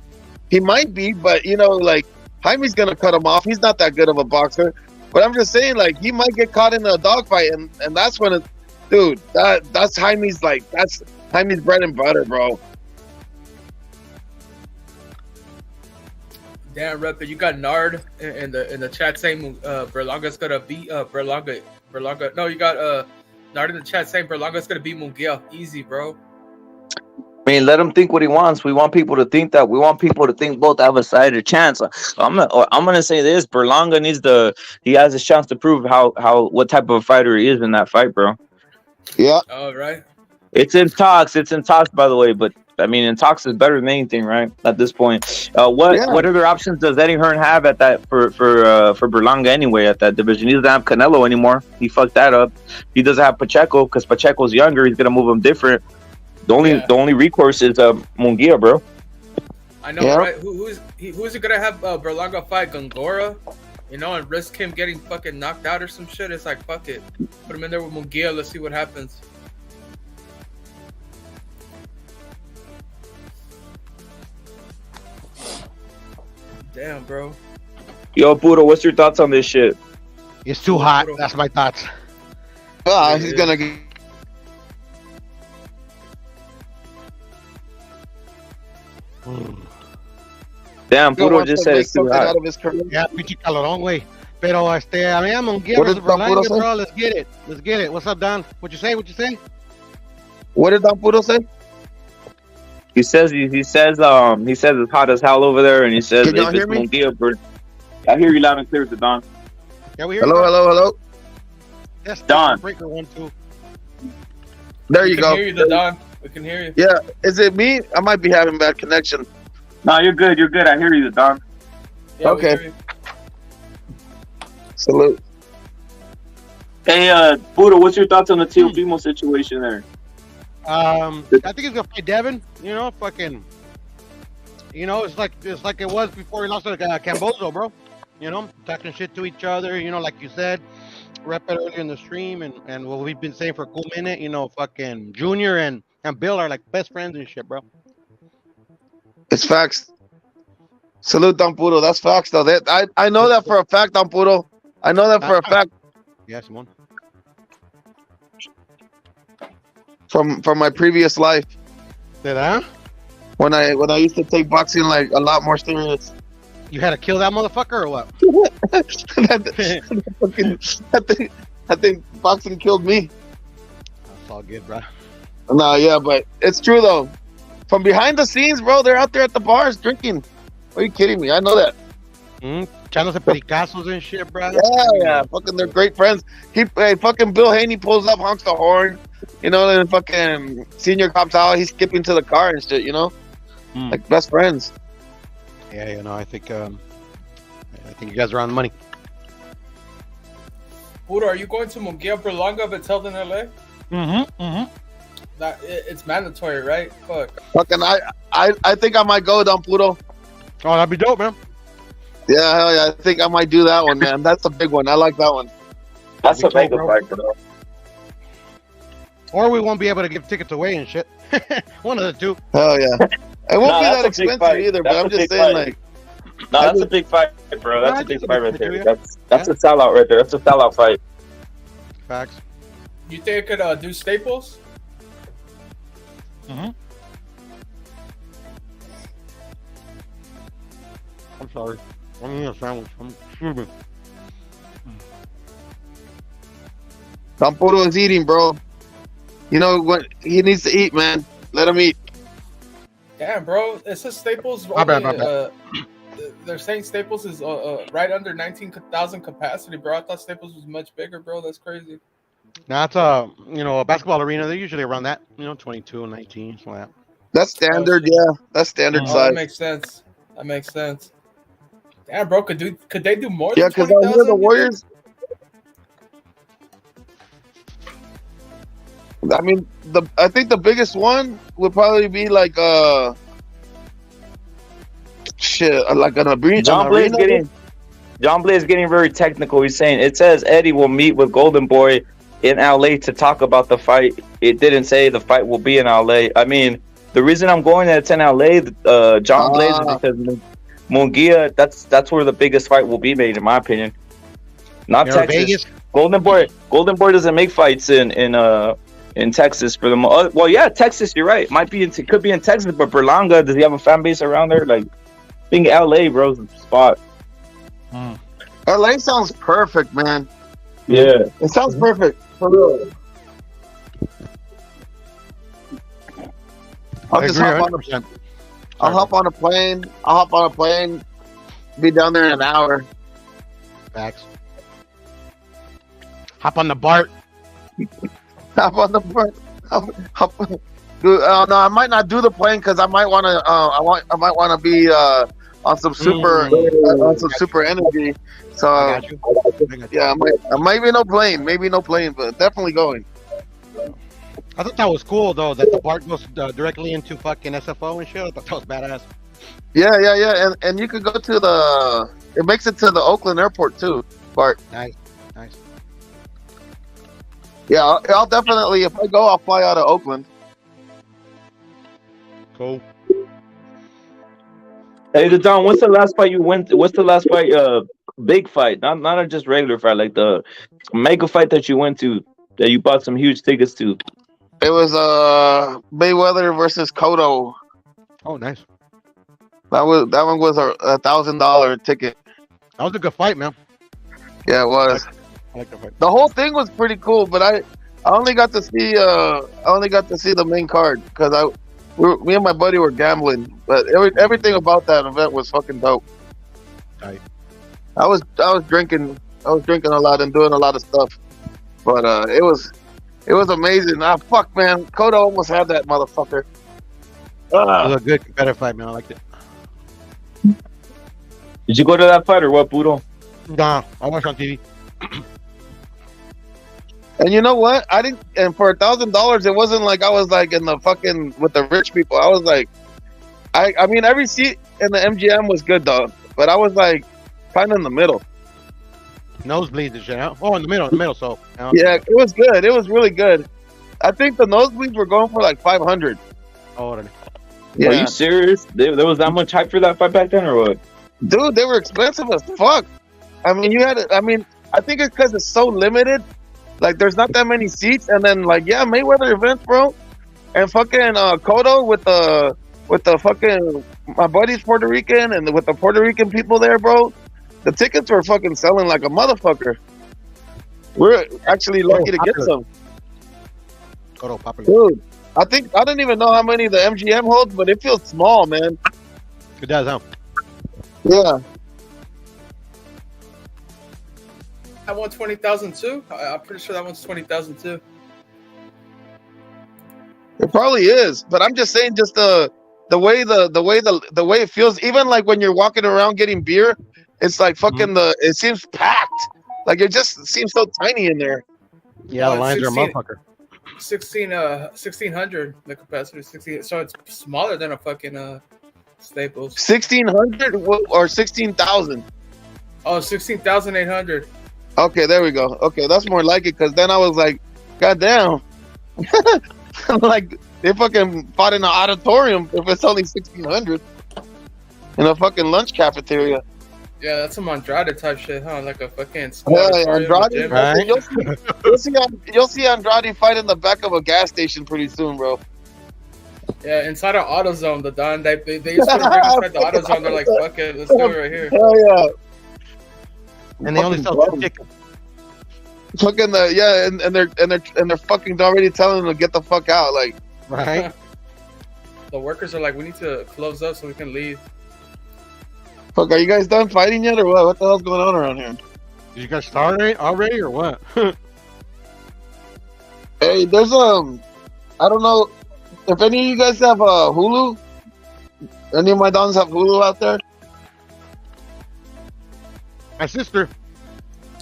he might be, but you know, like Jaime's gonna cut him off. He's not that good of a boxer. But I'm just saying, like, he might get caught in a dogfight, and that's when it, dude, that's Jaime's bread and butter, bro. Damn, Rep, you got Nard in the chat saying Berlanga's gonna beat Berlanga. No, you got Nard in the chat saying Berlanga's gonna beat Munguia. Easy, bro. I mean, let him think what he wants. We want people to think that. We want people to think both have a side of chance. I'm gonna say this: Berlanga he has a chance to prove what type of a fighter he is in that fight, bro. Yeah. Oh, right. It's in talks. It's in talks, by the way. But I mean, in talks is better than anything, right? At this point, what other options does Eddie Hearn have at that for Berlanga anyway? At that division, he doesn't have Canelo anymore. He fucked that up. He doesn't have Pacheco because Pacheco's younger. He's gonna move him different. The only recourse is Munguia, bro. I know, right? Who's it gonna have Berlanga fight Gongora? You know, and risk him getting fucking knocked out or some shit? It's like, fuck it, put him in there with Munguia. Let's see what happens. Damn, bro. Yo, Puro, what's your thoughts on this shit? It's too hot. That's my thoughts. He's gonna get. Damn, Puro just said it's too hot. Yeah, pinche calorón, güey. Pero a mí a Munguia versus Berlanga, bro. Let's get it. Let's get it. What's up, Don? What you say? What did Don Puro say? He says it's hot as hell over there, and he says if it's Munguia, I hear you loud and clear, Don. Yeah, we hear hello. Yes, Don. Breaker 1 2. There you go. We can hear you, Don. We can hear you. Yeah, is it me? I might be having bad connection. No, you're good. You're good. I hear you, Don. Yeah, okay. Salute. Hey, Buddha, what's your thoughts on the Teofimo situation there? I think he's gonna fight Devin. You know, fucking. You know, it's like it was before he lost to Cambozo, bro. You know, talking shit to each other. You know, like you said, rep it earlier in the stream, and what we've been saying for a cool minute. You know, fucking Junior and Bill are like best friends and shit, bro. It's facts. Salute, Don Puro. That's facts, though. I know that for a fact, Don Puro. I know that for a fact. Yes, one. From my previous life. That? When I used to take boxing like a lot more serious. You had to kill that motherfucker or what? I think boxing killed me. That's all good, bro. No, yeah, but it's true though. From behind the scenes, bro, they're out there at the bars drinking. Are you kidding me? I know that. Echándose pericazos and shit, bro. Yeah. Fucking, they're great friends. Fucking Bill Haney pulls up, honks the horn. You know, and fucking Senior cops out. He's skipping to the car and shit. You know, like best friends. Yeah, you know, I think you guys are on the money. Buddha, are you going to Munguia Berlanga if it's held in LA? That it's mandatory, right? Fuck. Fucking, I think I might go, Don Puro. Oh, that'd be dope, man. Yeah, hell yeah. I think I might do that one, man. That's a big one. I like that one. That's a mega fight, bro. Or we won't be able to give tickets away and shit. One of the two. Hell yeah. It won't be that expensive either, but I'm just saying, like. No, that's a big fight, bro. That's a big fight right there. That's a sellout right there. That's a sellout fight. Facts. You think it could do Staples? I'm sorry. I'm eating a sandwich. Excuse me. Don Puro is eating, bro. You know what? He needs to eat, man. Let him eat. Damn, bro. It says Staples. My bad. They're saying Staples is right under 19,000 capacity, bro. I thought Staples was much bigger, bro. That's crazy. That's a basketball arena. They're usually around that, 22, 19, something like that. That's standard, yeah. That's standard size. That makes sense. That makes sense. Damn, bro. Could they do more? Yeah, because I hear the Warriors. I mean, I think the biggest one would probably be like like an arena. John Blay is getting very technical. He's saying it says Eddie will meet with Golden Boy in LA to talk about the fight. It didn't say the fight will be in LA. I mean, the reason I'm going that it's in LA, John Blay, is because Munguia, that's where the biggest fight will be made, in my opinion. Not Texas. Vegas? Golden Boy doesn't make fights in Texas for the most. Well, yeah, Texas. You're right. Could be in Texas, but Berlanga, does he have a fan base around there? Like, being LA, bro, the spot. LA sounds perfect, man. Yeah, it sounds perfect for real. I'll hop on a plane. Be down there in an hour. Facts. Hop on the BART. Hop on the BART. Dude, no, I might not do the plane because I might want to. I might want to be on some super energy. So yeah, maybe no plane, but definitely going. I thought that was cool though that the BART goes directly into fucking SFO and shit. I thought that was badass. Yeah, and you could go to it makes it to the Oakland airport too, BART. Nice. Yeah, I'll definitely, if I go, I'll fly out of Oakland. Cool. Hey, Don, what's the last fight you went? What's the last fight? Big fight, not a just regular fight, like the mega fight that you went to, that you bought some huge tickets to. It was Mayweather versus Cotto. Oh, nice. That one was a $1,000 ticket. That was a good fight, man. Yeah, it was. I like the fight. The whole thing was pretty cool, but I only got to see the main card because me and my buddy were gambling, but everything about that event was fucking dope. Right. I was drinking a lot and doing a lot of stuff, but it was amazing. Fuck, man, Cotto almost had that motherfucker. It was a good competitive fight, man. I liked it. Did you go to that fight or what, Puro? Nah, I watched on TV. And you know what? I didn't. And for $1,000, it wasn't like I was like in the fucking with the rich people. I was like, I mean, every seat in the MGM was good though, but I was like kind of in the middle. Nosebleeds and shit. Huh? Oh, in the middle. So yeah, it was good. It was really good. I think the nosebleeds were going for like 500. Oh, yeah. Are you serious? There was that much hype for that fight back then, or what? Dude, they were expensive as fuck. I mean, I think it's because it's so limited. Like, there's not that many seats, and then like, yeah, Mayweather events, bro, and fucking Cotto with the fucking my buddy's Puerto Rican and with the Puerto Rican people there, bro. The tickets were fucking selling like a motherfucker. We're actually lucky to get some. Cotto popular. Dude, I don't even know how many the MGM holds, but it feels small, man. It does, huh? Yeah. That one 20,000 too. I'm pretty sure that one's 20,000 too. It probably is, but I'm just saying, just the way it feels. Even like when you're walking around getting beer, it's like fucking it seems packed. Like it just seems so tiny in there. Yeah, the lines are a motherfucker. 1,600 the capacity. 16, so it's smaller than a fucking Staples. 1,600 or 16,000. Oh, 16,800. Okay, there we go. Okay, that's more like it, because then I was like, God damn. Like, they fucking fought in an auditorium if it's only 1,600 in a fucking lunch cafeteria. Yeah, that's some Andrade type shit, huh? Like a fucking... Andrade, right? You'll see Andrade fight in the back of a gas station pretty soon, bro. Yeah, inside an AutoZone, the Don, they used to bring inside the AutoZone. They're like, fuck it, let's do it right here. Hell yeah. And they only sell 2 tickets. Fucking and they're fucking already telling them to get the fuck out, like. Right. The workers are like, we need to close up so we can leave. Fuck, are you guys done fighting yet, or what? What the hell's going on around here? Did you guys start already, or what? Hey, there's I don't know if any of you guys have Hulu. Any of my dons have Hulu out there? My sister.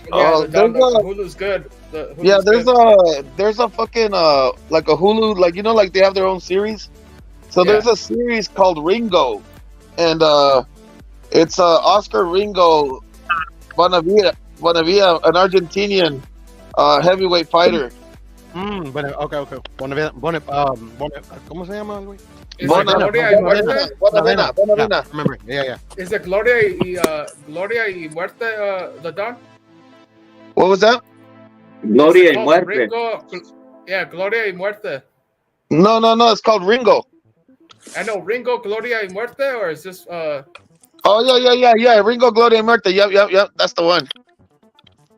Yeah, Hulu's good. There's a fucking like a Hulu, like, you know, like they have their own series. So there's a series called Ringo, and it's Oscar Ringo, Bonavia, an Argentinian heavyweight fighter. Okay. ¿Cómo se llama, güey? Bonavena. Remember? Yeah. Is it Gloria y Muerte, the Don? What was that? Gloria y Muerte. Ringo, Gloria y Muerte. No. It's called Ringo. I know Ringo, Gloria y Muerte, or is this? Oh yeah. Ringo, Gloria y Muerte. Yep. That's the one.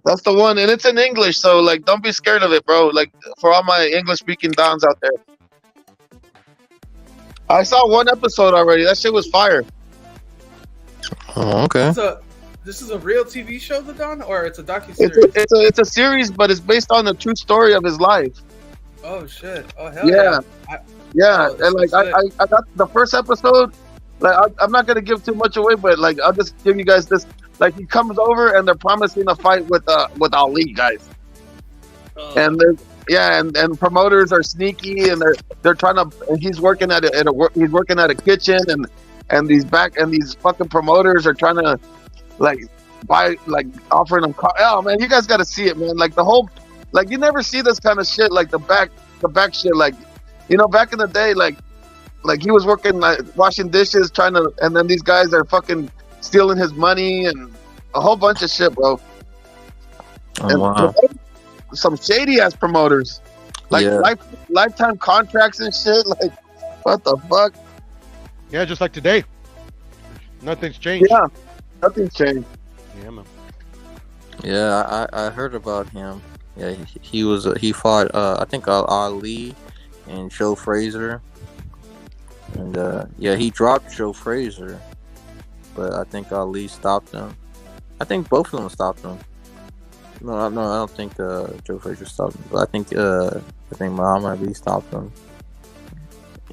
That's the one, and it's in English, so like, don't be scared of it, bro. Like, for all my English-speaking dons out there, I saw one episode already. That shit was fire. Oh, okay. This is a real TV show, The Don, or it's a docuseries? It's a series, but it's based on the true story of his life. Oh shit! Oh hell yeah! And like, I got the first episode. Like, I'm not gonna give too much away, but like, I'll just give you guys this. Like, he comes over and they're promising a fight with Ali, guys. And and promoters are sneaky, and they're trying to. And he's working at a kitchen, and these fucking promoters are trying to like buy, like, offering him. Oh man, you guys got to see it, man. Like, the whole, like, you never see this kind of shit. Like the back shit. Like, you know, back in the day, like he was working, like, washing dishes, and then these guys are fucking stealing his money and a whole bunch of shit, bro. Oh, wow. Some shady ass promoters, like lifetime contracts and shit. Like, what the fuck? Yeah, just like today. Nothing's changed. Yeah, nothing's changed. Yeah, man. Yeah, I heard about him. Yeah, he fought I think Ali and Joe Frazier, and he dropped Joe Frazier, but I think Ali stopped him. I think both of them stopped him. No, I don't think Joe Frazier stopped him, but I think Muhammad Ali stopped him.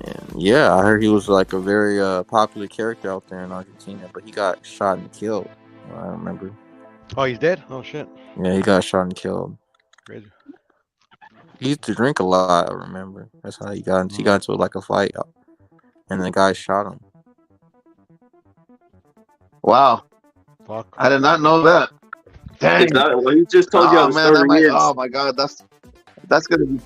And yeah, I heard he was like a very popular character out there in Argentina, but he got shot and killed. I remember. Oh, he's dead? Oh shit. Yeah, he got shot and killed. Crazy. He used to drink a lot, I remember. That's how he got into like a fight, and the guy shot him. Wow. Fuck. I did not know that. Dang. Well, he just told you how the story is. Oh my god, that's gonna be.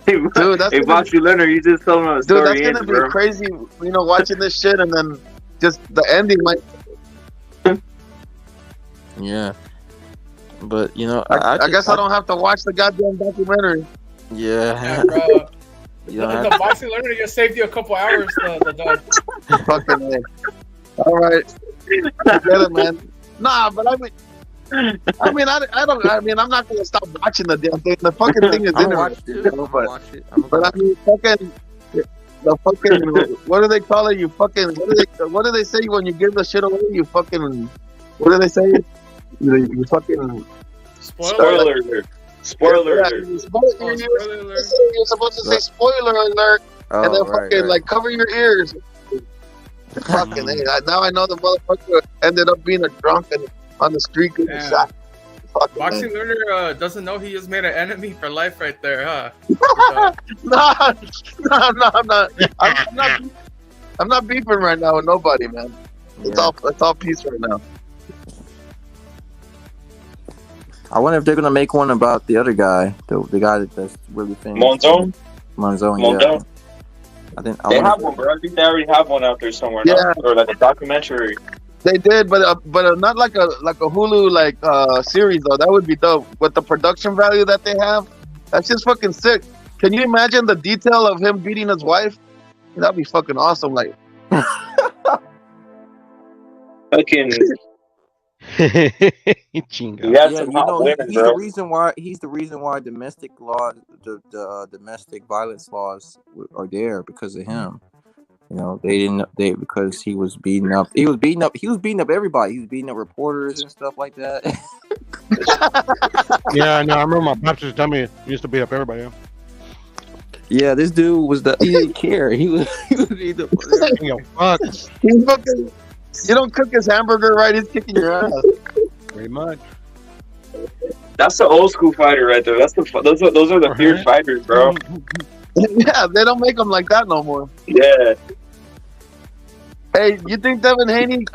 Dude, that's Boxy Leonard, you just told him how the story that's gonna be crazy. You know, watching this shit and then just the ending might. Yeah, but you know, I guess I don't have to watch the goddamn documentary. Yeah, bro. You the Boxy Leonard just saved you a couple hours. The dog. Fucking man. All right, I get it, man. Nah, but I mean, I'm not gonna stop watching the damn thing. The fucking thing is interesting. But I mean, the fucking, what do they call it? You fucking, what do they say when you give the shit away? You fucking, what do they say? You fucking. Spoiler alert. Spoiler alert. You're supposed to say spoiler alert, and then fucking like cover your ears. Fucking hey, now I know the motherfucker ended up being a drunk and on the street getting shot. Boxing Learner doesn't know he just made an enemy for life right there, huh? No, I'm not. I'm not beefing right now with nobody, man. It's all peace right now. I wonder if they're gonna make one about the other guy, the guy that's really famous. Monzon, yeah. I think they have one, bro. I think they already have one out there somewhere. Yeah, no? Or like a documentary. They did, but not like a Hulu series though. That would be dope. With the production value that they have, that's just fucking sick. Can you imagine the detail of him beating his wife? That'd be fucking awesome. Like, fucking. Yeah, you know, he's the reason why domestic laws, the domestic violence laws are there because of him. You know, because he was beating up everybody. He was beating up reporters and stuff like that. Yeah, no, I remember my pops used to tell me he used to beat up everybody. Yeah. Yeah, this dude he didn't care. He was fuck. He's fucking. You don't cook his hamburger right, he's kicking your ass. Pretty much. That's the old school fighter right there. Those are the fierce fighters, bro. Yeah, they don't make them like that no more. Yeah. Hey, you think Devin Haney?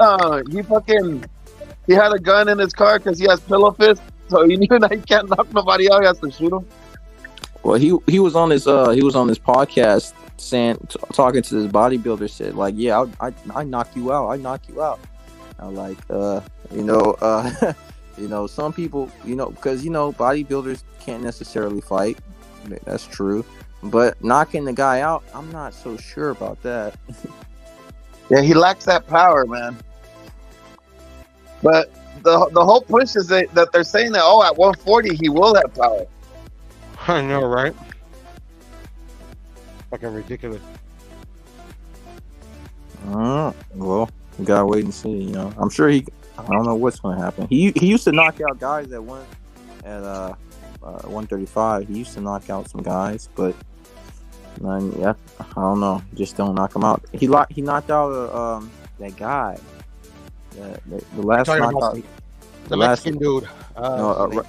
he had a gun in his car because he has pillow fists, so he knew that he can't knock nobody out. He has to shoot him. Well, he was on this podcast talking to this bodybuilder, said like, yeah, I knock you out. I'm like, some people, because bodybuilders can't necessarily fight. That's true, but knocking the guy out, I'm not so sure about that. Yeah, he lacks that power, man. But the whole push is that they're saying that at 140 he will have power. I know, right? Fucking ridiculous. Well, we gotta wait and see. I'm sure I don't know what's gonna happen. He used to knock out guys that went at 135. He used to knock out some guys, but yeah, I don't know. Just don't knock him out. He knocked out that guy. The last knockout. The Mexican dude.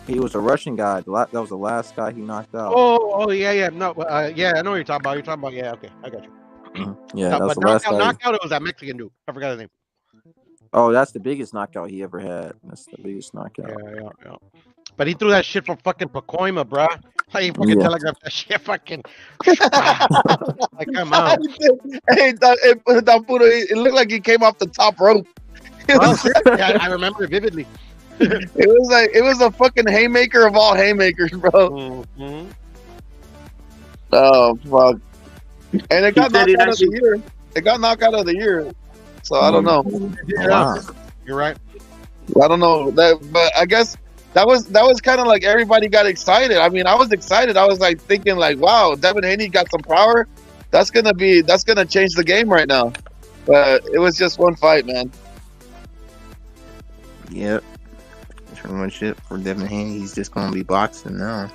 He was a Russian guy. That was the last guy he knocked out. Oh yeah. No, yeah, I know what you're talking about. Yeah, okay, I got you. Yeah, that was the last guy. Knockout. It was that Mexican dude. I forgot his name. Oh, that's the biggest knockout he ever had. That's the biggest knockout. Yeah. But he threw that shit from fucking Pacoima, bruh. How you fucking telegraph that shit? Fucking. Like, come on. Hey, it looked like he came off the top rope. Yeah, I remember it vividly. It was a fucking haymaker of all haymakers, bro. Mm-hmm. Oh fuck! And it got knocked out of the year. It got knocked out of the year. So I don't know. Yeah, you're right. I don't know that, but I guess that was kind of like everybody got excited. I mean, I was excited. I was like thinking like, wow, Devin Haney got some power. That's gonna change the game right now. But it was just one fight, man. Yep. That's pretty much it for Devin Haney. He's just going to be boxing now.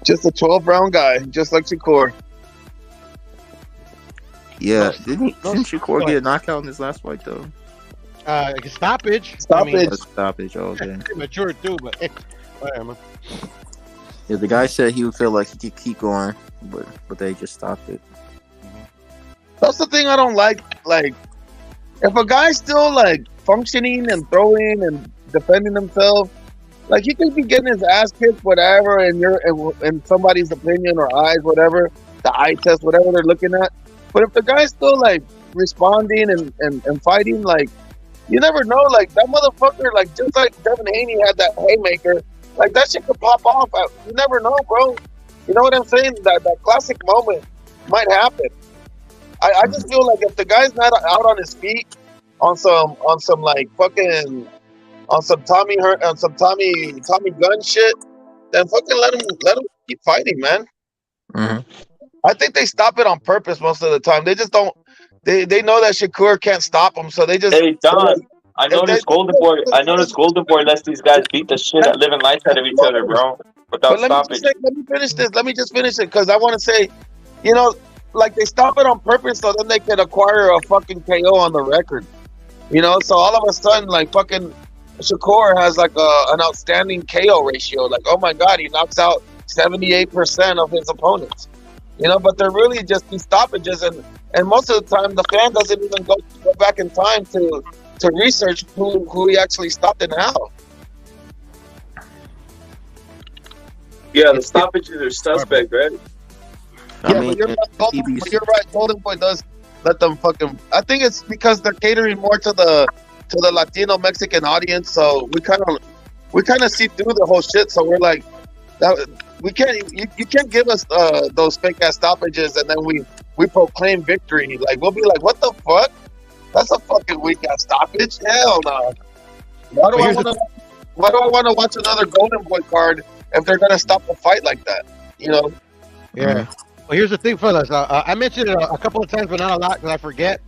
Just a 12-round guy, just like Shakur. Yeah. Didn't Shakur get a knockout in his last fight, though? Stoppage. Stoppage all day. Mature, too, but whatever. Yeah, the guy said he would feel like he could keep going, but they just stopped it. That's the thing I don't like. Like, if a guy's still like functioning and throwing and defending himself, like he could be getting his ass kicked, whatever, in somebody's opinion or eyes, whatever, the eye test, whatever they're looking at. But if the guy's still like responding and fighting, like you never know, like that motherfucker, like just like Devin Haney had that haymaker, like that shit could pop off. You never know, bro. You know what I'm saying? That classic moment might happen. I just feel like if the guy's not out on his feet on some like fucking on some Tommy Gunn shit, then fucking let him keep fighting, man. Mm-hmm. I think they stop it on purpose most of the time. They just don't. They know that Shakur can't stop them, so they just. Hey Don, I noticed Golden Boy lets these guys beat the shit out living lights out of each other, bro, without stopping. Let me finish this. Let me just finish it because I want to say, like they stop it on purpose so then they can acquire a fucking KO on the record. So all of a sudden, like fucking Shakur has like an outstanding KO ratio. Like, oh my God, he knocks out 78% of his opponents. But they're really just these stoppages, and most of the time the fan doesn't even go back in time to research who he actually stopped and how. Yeah, the stoppages are suspect, right? Yeah, but you're right. Golden Boy does let them fucking. I think it's because they're catering more to the Latino Mexican audience, so we kind of see through the whole shit. So we're like, that we can't. You can't give us those fake ass stoppages, and then we proclaim victory. Like we'll be like, what the fuck? That's a fucking weak ass stoppage. Hell no. Why do I want to watch another Golden Boy card if they're gonna stop the fight like that? Yeah. Well, here's the thing, fellas. I mentioned it a couple of times, but not a lot because I forget.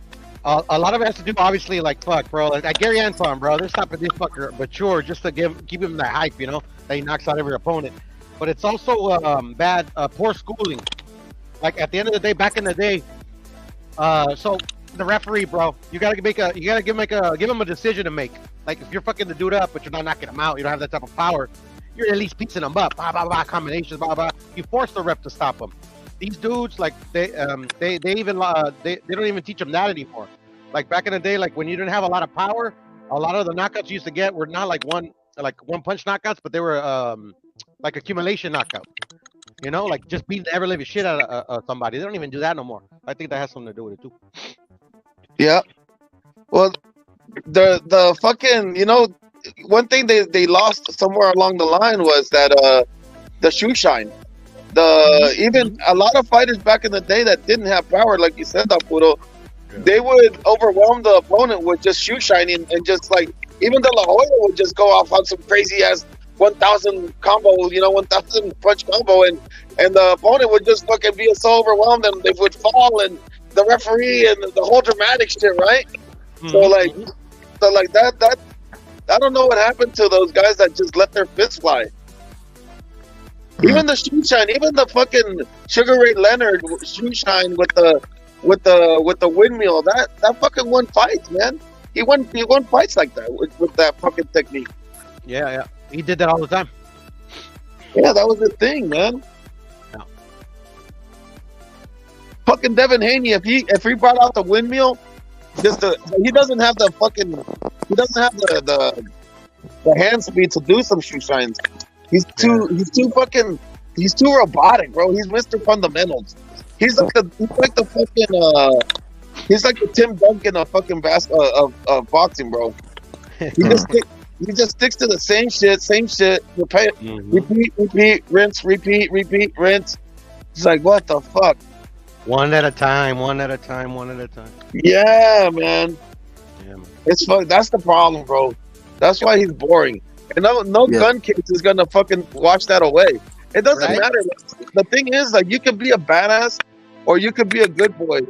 A lot of it has to do, obviously, like, fuck, bro. Like Gary Anton, bro. They're stopping this fucker mature just to keep him that hype, that he knocks out every opponent. But it's also bad, poor schooling. Like, at the end of the day, back in the day, so the referee, bro, you gotta give him a decision to make. Like, if you're fucking the dude up, but you're not knocking him out, you don't have that type of power, you're at least piecing him up, blah, blah, blah, combinations, blah, blah. You force the ref to stop him. These dudes, like they don't even teach them that anymore. Like back in the day, like when you didn't have a lot of power, a lot of the knockouts you used to get were not like one punch knockouts, but they were like accumulation knockouts. You know, like just beating the ever living shit out of somebody. They don't even do that no more. I think that has something to do with it too. Yeah. Well, the fucking, you know, one thing they lost somewhere along the line was that the shoe shine. Even a lot of fighters back in the day that didn't have power, like you said, Apuro, they would overwhelm the opponent with just shoe shining, and just like even De La Hoya would just go off on some crazy ass 1,000 combo, you know, 1,000 punch combo, and the opponent would just fucking be so overwhelmed, and they would fall, and the referee and the whole dramatic shit, right? So like that I don't know what happened to those guys that just let their fists fly. Even the shoe shine, even the fucking Sugar Ray Leonard shoe shine with the windmill, that fucking won fights, man. He won fights like that with that fucking technique. Yeah. He did that all the time. Yeah, that was the thing, man. Yeah. Fucking Devin Haney, if he brought out the windmill, he doesn't have the hand speed to do some shoe shines. He's too robotic, bro. He's Mr. Fundamentals. He's like the Tim Duncan of fucking of boxing, bro. He just sticks to the same shit. Repeat, rinse, repeat, rinse. It's like, what the fuck? One at a time. Yeah, man. It's fun. That's the problem, bro. That's why he's boring. And no gun case is gonna fucking wash that away. It doesn't matter. The thing is, like, you could be a badass or you could be a good boy.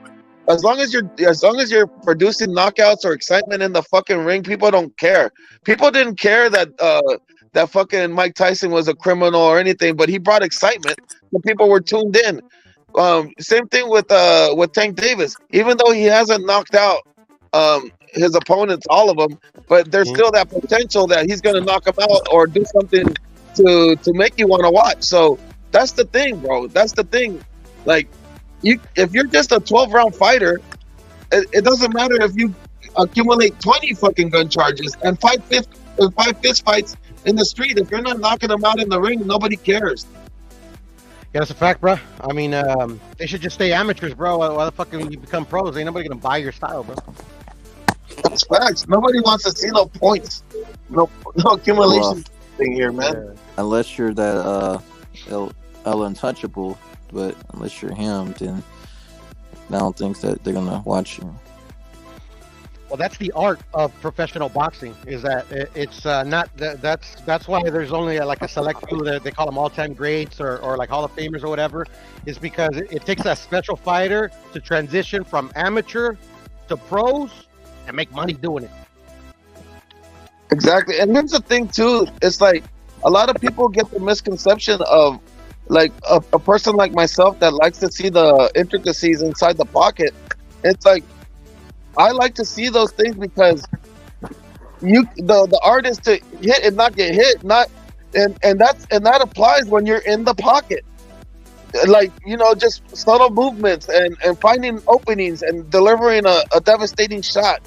As long as you're producing knockouts or excitement in the fucking ring, people don't care. People didn't care that fucking Mike Tyson was a criminal or anything, but he brought excitement. The people were tuned in. Same thing with Tank Davis. Even though he hasn't knocked out his opponents, all of them, but there's still that potential that he's gonna knock him out or do something to make you want to watch. So that's the thing, bro. That's the thing. Like, if you're just a 12-round fighter, it doesn't matter if you accumulate 20 fucking gun charges and five fist fights in the street. If you're not knocking them out in the ring, nobody cares. Yeah, that's a fact, bro. I mean, they should just stay amateurs, bro. Why the fuck when you become pros? Ain't nobody gonna buy your style, bro. That's facts. Nobody wants to see no points, no accumulation thing here, man. Unless you're that El Untouchable, but unless you're him, then I don't think that they're gonna watch you. Well, that's the art of professional boxing. Is that it's not that's why there's only like a select few that they call them all-time greats or like Hall of Famers or whatever. Is because it takes a special fighter to transition from amateur to pros and make money doing it. Exactly. And here's the thing too, it's like a lot of people get the misconception of like a person like myself that likes to see the intricacies inside the pocket. It's like I like to see those things because the art is to hit and not get hit, and that applies when you're in the pocket. Like, you know, just subtle movements and finding openings and delivering a devastating shot.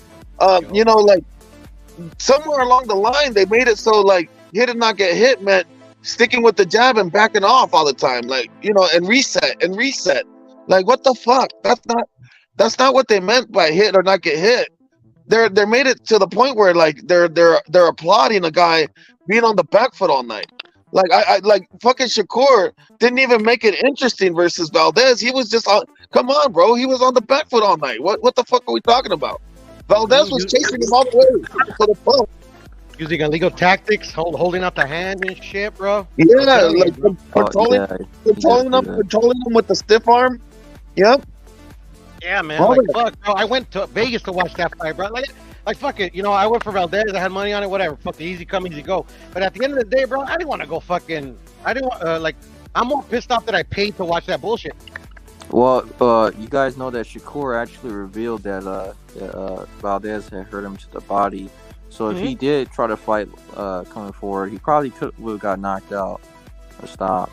You know, like somewhere along the line they made it so like hit and not get hit meant sticking with the jab and backing off all the time, like, you know, and reset. Like, what the fuck? That's not what they meant by hit or not get hit. They made it to the point where like they're applauding a guy being on the back foot all night. Like I like fucking Shakur didn't even make it interesting versus Valdez. He was just on. Come on, bro. He was on the back foot all night. What the fuck are we talking about? Valdez was chasing him all the way to the pump. Using illegal tactics, holding up the hand and shit, bro. Yeah, like controlling them with the stiff arm. Yep. Yeah, man. Like, fuck, bro. I went to Vegas to watch that fight, bro. Like fuck it. You know, I went for Valdez. I had money on it. Whatever. Fuck the easy come, easy go. But at the end of the day, bro, I didn't want to go fucking. I didn't want like. I'm more pissed off that I paid to watch that bullshit. Well, you guys know that Shakur actually revealed that Valdez had hurt him to the body. So if he did try to fight coming forward, he probably would have got knocked out or stopped.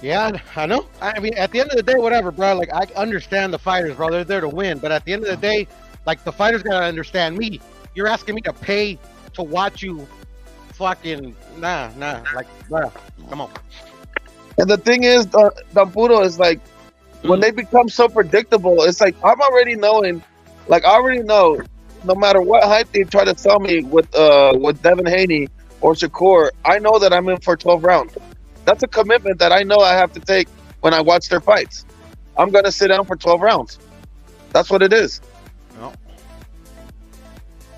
Yeah, I know. I mean, at the end of the day, whatever, bro. Like, I understand the fighters, bro. They're there to win. But at the end of the day, like, the fighters gotta understand me. You're asking me to pay to watch you fucking nah. Like, bro, come on. And the thing is, Don Puro is like, when they become so predictable, it's like I'm already knowing, like I already know, no matter what hype they try to sell me with Devin Haney or Shakur, I know that I'm in for 12 rounds. That's a commitment that I know I have to take when I watch their fights. I'm gonna sit down for 12 rounds. That's what it is. No.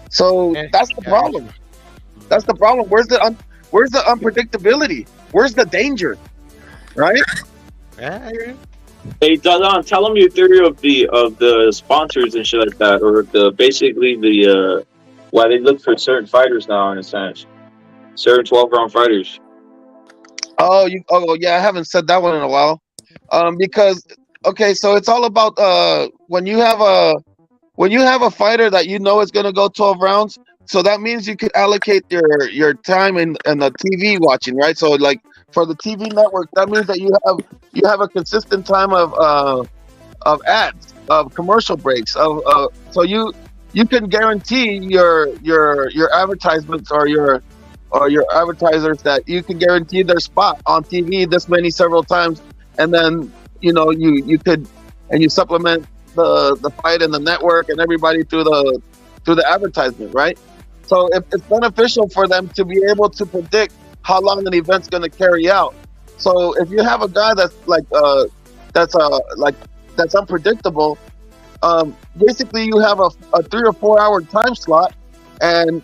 So that's the problem. That's the problem. Where's the unpredictability? Where's the danger? Right? Yeah, I hear you. Hey, Don, tell them your theory of the sponsors and shit like that, or basically why they look for certain fighters now in a sense, certain 12-round fighters. Oh yeah, I haven't said that one in a while. Because okay, so it's all about when you have a fighter that you know is gonna go 12 rounds. So that means you could allocate your time in the TV watching, right? So like for the TV network, that means that you have a consistent time of ads, of commercial breaks, so you can guarantee your advertisements or your advertisers that you can guarantee their spot on TV this many several times, and then you could and you supplement the fight and the network and everybody through the advertisement, right? So it's beneficial for them to be able to predict how long an event's going to carry out. So if you have a guy that's that's unpredictable, basically you have a 3 or 4 hour time slot, and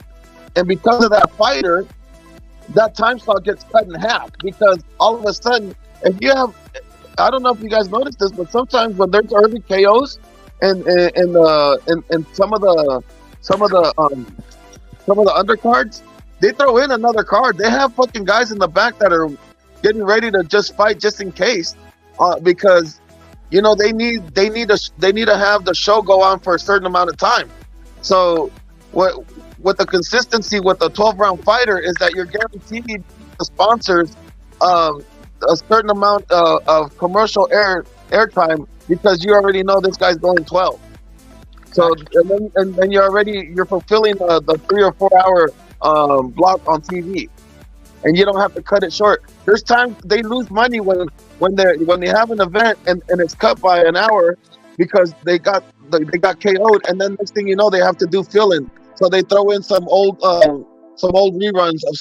because of that fighter, that time slot gets cut in half, because all of a sudden, if you have, I don't know if you guys noticed this, but sometimes when there's early KOs and some of the undercards, they throw in another card. They have fucking guys in the back that are getting ready to just fight just in case, because they need to have the show go on for a certain amount of time. So with the consistency with a 12-round fighter is that you're guaranteed the sponsors a certain amount of commercial airtime, because you already know this guy's going 12. So and then you're fulfilling the 3 or 4 hour block on TV, and you don't have to cut it short. There's times they lose money when they have an event and it's cut by an hour because they got KO'd, and then next thing you know they have to do fill-in. So they throw in some old reruns of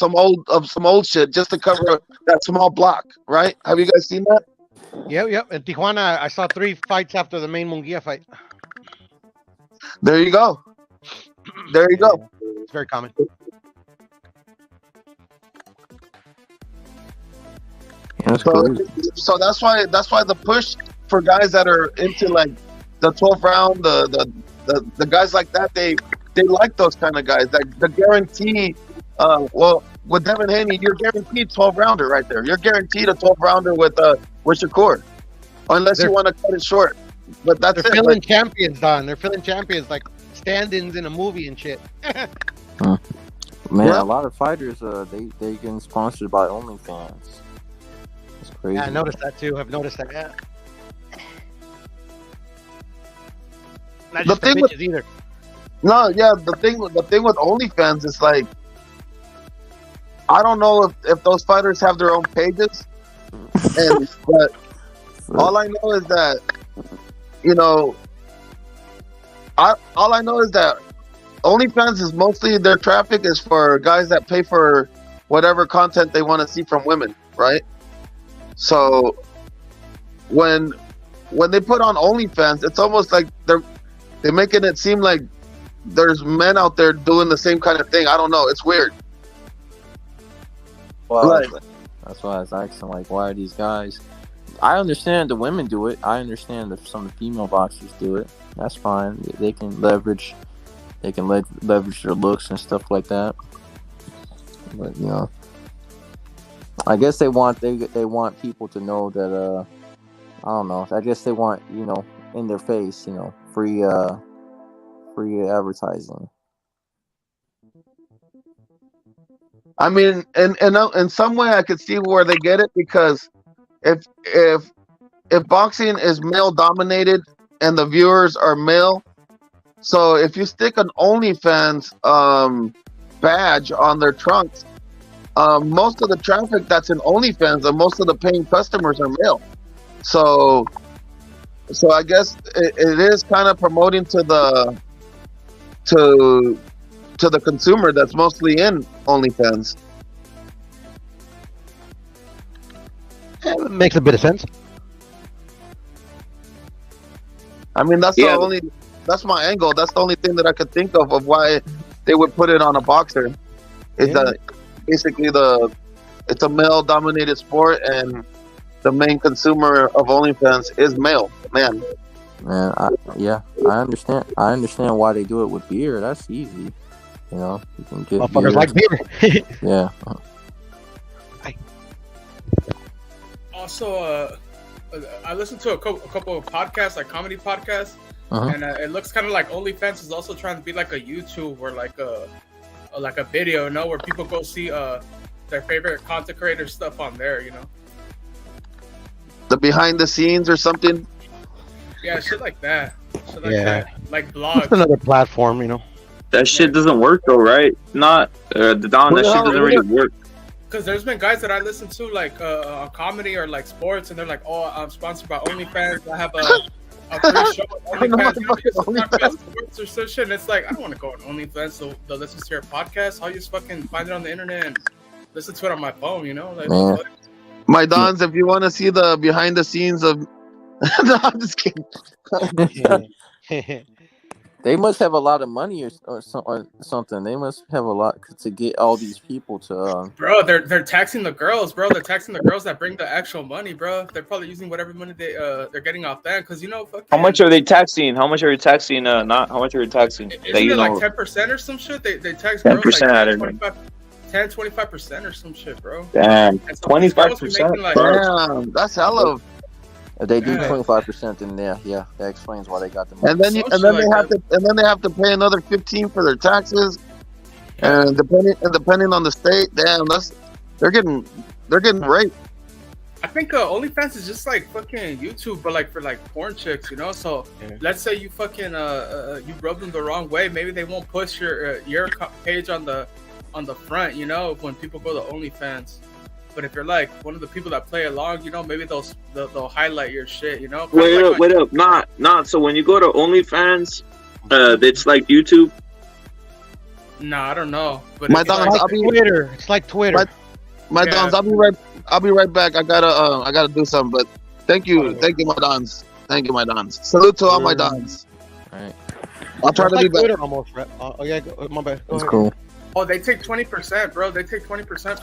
some old shit just to cover that small block, right? Have you guys seen that? Yep. In Tijuana, I saw 3 fights after the main Munguia fight. There you go. It's very common. So that's why the push for guys that are into like the 12th round, the guys like that, they like those kind of guys. Like the guarantee. Well, with Devin Haney, you're guaranteed 12 rounder right there. You're guaranteed a 12 rounder with Shakur, unless you want to cut it short. But they're filling champions, Don. They're filling champions like stand-ins in a movie and shit. Man, a lot of fighters, they getting sponsored by OnlyFans. It's crazy. Yeah, I noticed that too. I've noticed that. Yeah. Not just the bitches either. No, yeah. The thing with OnlyFans is like, I don't know if those fighters have their own pages, but all I know is that, all I know is that OnlyFans is mostly their traffic is for guys that pay for whatever content they want to see from women, right? So when they put on OnlyFans, it's almost like they're making it seem like there's men out there doing the same kind of thing. I don't know. It's weird. Well, that's why I was asking, like, why are these guys? I understand the women do it. I understand that some of the female boxers do it. That's fine. They can leverage their looks and stuff like that. But I guess they want people to know that I don't know. I guess they want in their face free advertising. I mean, in some way, I could see where they get it, because if boxing is male dominated and the viewers are male, so if you stick an OnlyFans badge on their trunks, most of the traffic that's in OnlyFans and most of the paying customers are male. So I guess it is kind of promoting to the consumer that's mostly in OnlyFans. It makes a bit of sense. I mean, that's my angle. That's the only thing that I could think of why they would put it on a boxer. Is that basically it's a male dominated sport and the main consumer of OnlyFans is male, man. Man, I understand. I understand why they do it with beer. That's easy. You know, you can get motherfuckers like beer. Yeah. Also, I listened to a couple of podcasts, like comedy podcasts, and it looks kind of like OnlyFans is also trying to be like a YouTube or like a video, you know, where people go see their favorite content creator stuff on there, you know. The behind the scenes or something. Yeah, shit like that. Shit like Yeah. that. Like blogs. It's another platform, you know. That shit doesn't work though, right? Not the Don. That shit doesn't really work. Because there's been guys that I listen to like on comedy or like sports, and they're like, "Oh, I'm sponsored by OnlyFans. I have a free show on OnlyFans sports or some shit." And it's like, I don't want to go on OnlyFans so they'll listen to your podcast. I'll just fucking find it on the internet and listen to it on my phone, you know? Like, Man. My Dons, if you want to see the behind the scenes of, no, I'm just kidding. They must have a lot of money or something. They must have a lot to get all these people to. Bro, they're taxing the girls, bro. They're taxing the girls that bring the actual money, bro. They're probably using whatever money they're getting off that, because you know, fucking. How much are they taxing? How much are you taxing? Not how much are you taxing? Isn't it like 10% or some shit? They tax girls 10%. like I don't know. 10-25% or some shit, bro. Damn, And so these girls be making, 25%. like, Damn, that's hella. If they do Yeah. 25%, then yeah, that explains why they got the money. And then they have to pay another 15 for their taxes, and depending on the state, damn, they're getting raped. I think OnlyFans is just like fucking YouTube, but like for like porn chicks, you know. So let's say you fucking you rub them the wrong way, maybe they won't push your page on the front, you know, when people go to OnlyFans. But if you're like one of the people that play along, you know, maybe they'll highlight your shit, you know. Wait up, not. So when you go to OnlyFans, it's like YouTube. Nah, I don't know. But My it's Dons, like, Twitter. It's like Twitter. My Dons, I'll be right back. I gotta do something. But thank you, my Dons. Thank you, my Dons. Salute to all my Dons. All right. I'll try It's to like be back. Twitter almost. Right? Oh yeah, my bad. Go That's ahead. cool. oh, they take 20%, bro. They take 20%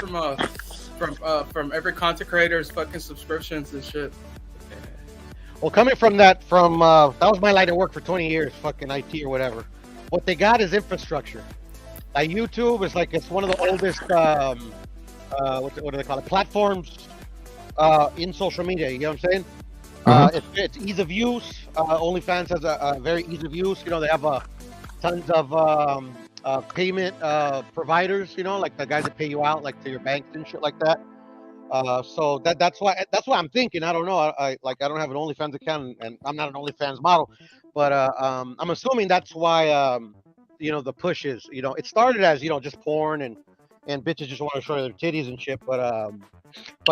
from every content creator's fucking subscriptions and shit. Well, coming from that was my line of work for 20 years, fucking IT or whatever. What they got is infrastructure. Like YouTube is like, it's one of the oldest, what do they call it, platforms in social media. You know what I'm saying? It's ease of use. OnlyFans has a very ease of use. You know, they have tons of payment providers. You know, like the guys that pay you out, like to your banks and shit like that. So that's why I'm thinking. I don't know. I don't have an OnlyFans account, and I'm not an OnlyFans model, but I'm assuming that's why you know, the push is, you know, it started as, you know, just porn and bitches just want to show their titties and shit, but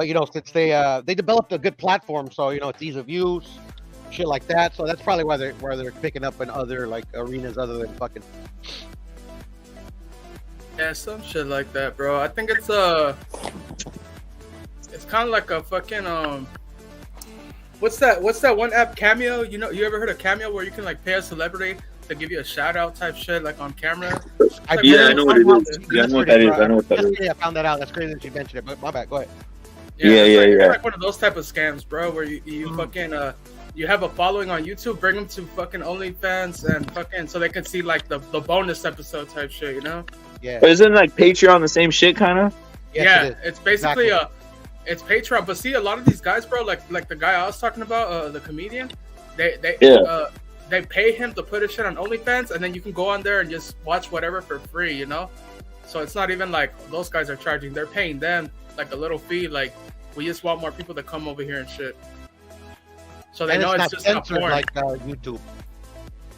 you know, since they developed a good platform, so you know, it's ease of use, shit like that. So that's probably why they're picking up in other like arenas other than fucking. Yeah, some shit like that, bro. I think it's kind of like a fucking what's that one app, Cameo? You know, you ever heard of Cameo, where you can like pay a celebrity to give you a shout out type shit, like on camera? I know what it is. Yeah, I know what that is. Yeah, I found that out. That's crazy that you mentioned it, but my bad. Go ahead. Yeah. It's like one of those type of scams, bro, where you fucking you have a following on YouTube, bring them to fucking OnlyFans, and fucking so they can see like the bonus episode type shit, you know? Yeah. But isn't like Patreon the same shit, kind of? Yes, it's basically it's Patreon. But see, a lot of these guys, bro, like the guy I was talking about, the comedian, they pay him to put his shit on OnlyFans, and then you can go on there and just watch whatever for free, you know? So it's not even like those guys are charging. They're paying them like a little fee, like We just want more people to come over here and shit. So they And know it's it's not just not censored porn. like YouTube.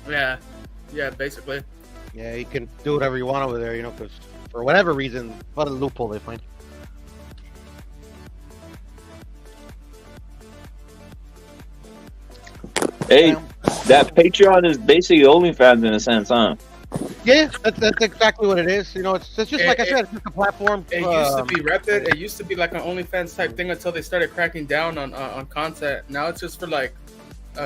Yeah, yeah, basically. Yeah, you can do whatever you want over there, because for whatever reason, what a loophole they find. Hey, that Patreon is basically OnlyFans in a sense, huh? Yeah, that's exactly what it is. It's just like I said, it's just a platform. It used to be Rapid. It used to be like an OnlyFans type thing until they started cracking down on content. Now it's just for like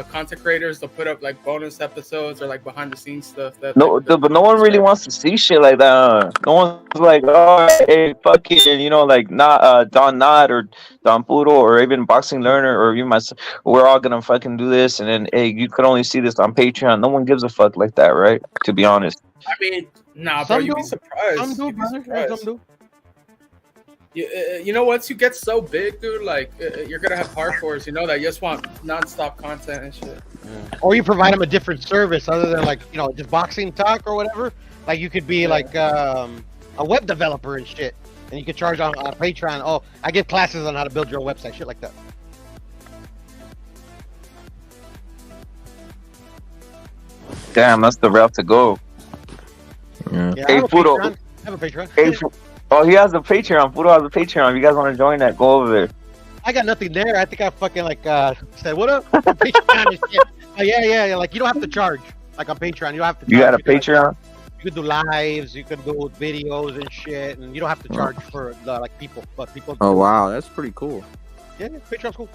content creators. They'll put up like bonus episodes or like behind the scenes stuff. But no one really wants to see shit like that. No one's like, oh, hey, fucking, like not Don Knott or Don Puro or even Boxing Learner or even myself. We're all gonna fucking do this, and then hey, you could only see this on Patreon. No one gives a fuck like that, right? To be honest. I mean, nah, bro, you'd be surprised. Some do, You'd be brother. surprised. Some do. You know, once you get so big, dude, like you're gonna have hardcores, that just want nonstop content and shit. Or you provide them a different service other than like just boxing talk or whatever. Like you could be like a web developer and shit, and you could charge on Patreon. Oh, I give classes on how to build your own website, shit like that. Damn, that's the route to go. Yeah, I Hey, have a Puro. Patreon. I have a Patreon. Hey, oh, he has a Patreon. Puro has a Patreon. If you guys want to join that, go over there. I got nothing there. I think I fucking said what up? Patreon and shit. Oh, yeah. Like you don't have to charge. Like on Patreon, you don't have to. You got a charge. Patreon? You can do lives. You can do videos and shit, and you don't have to charge for the people. But people. Oh wow, that's pretty cool. Yeah, Patreon's cool.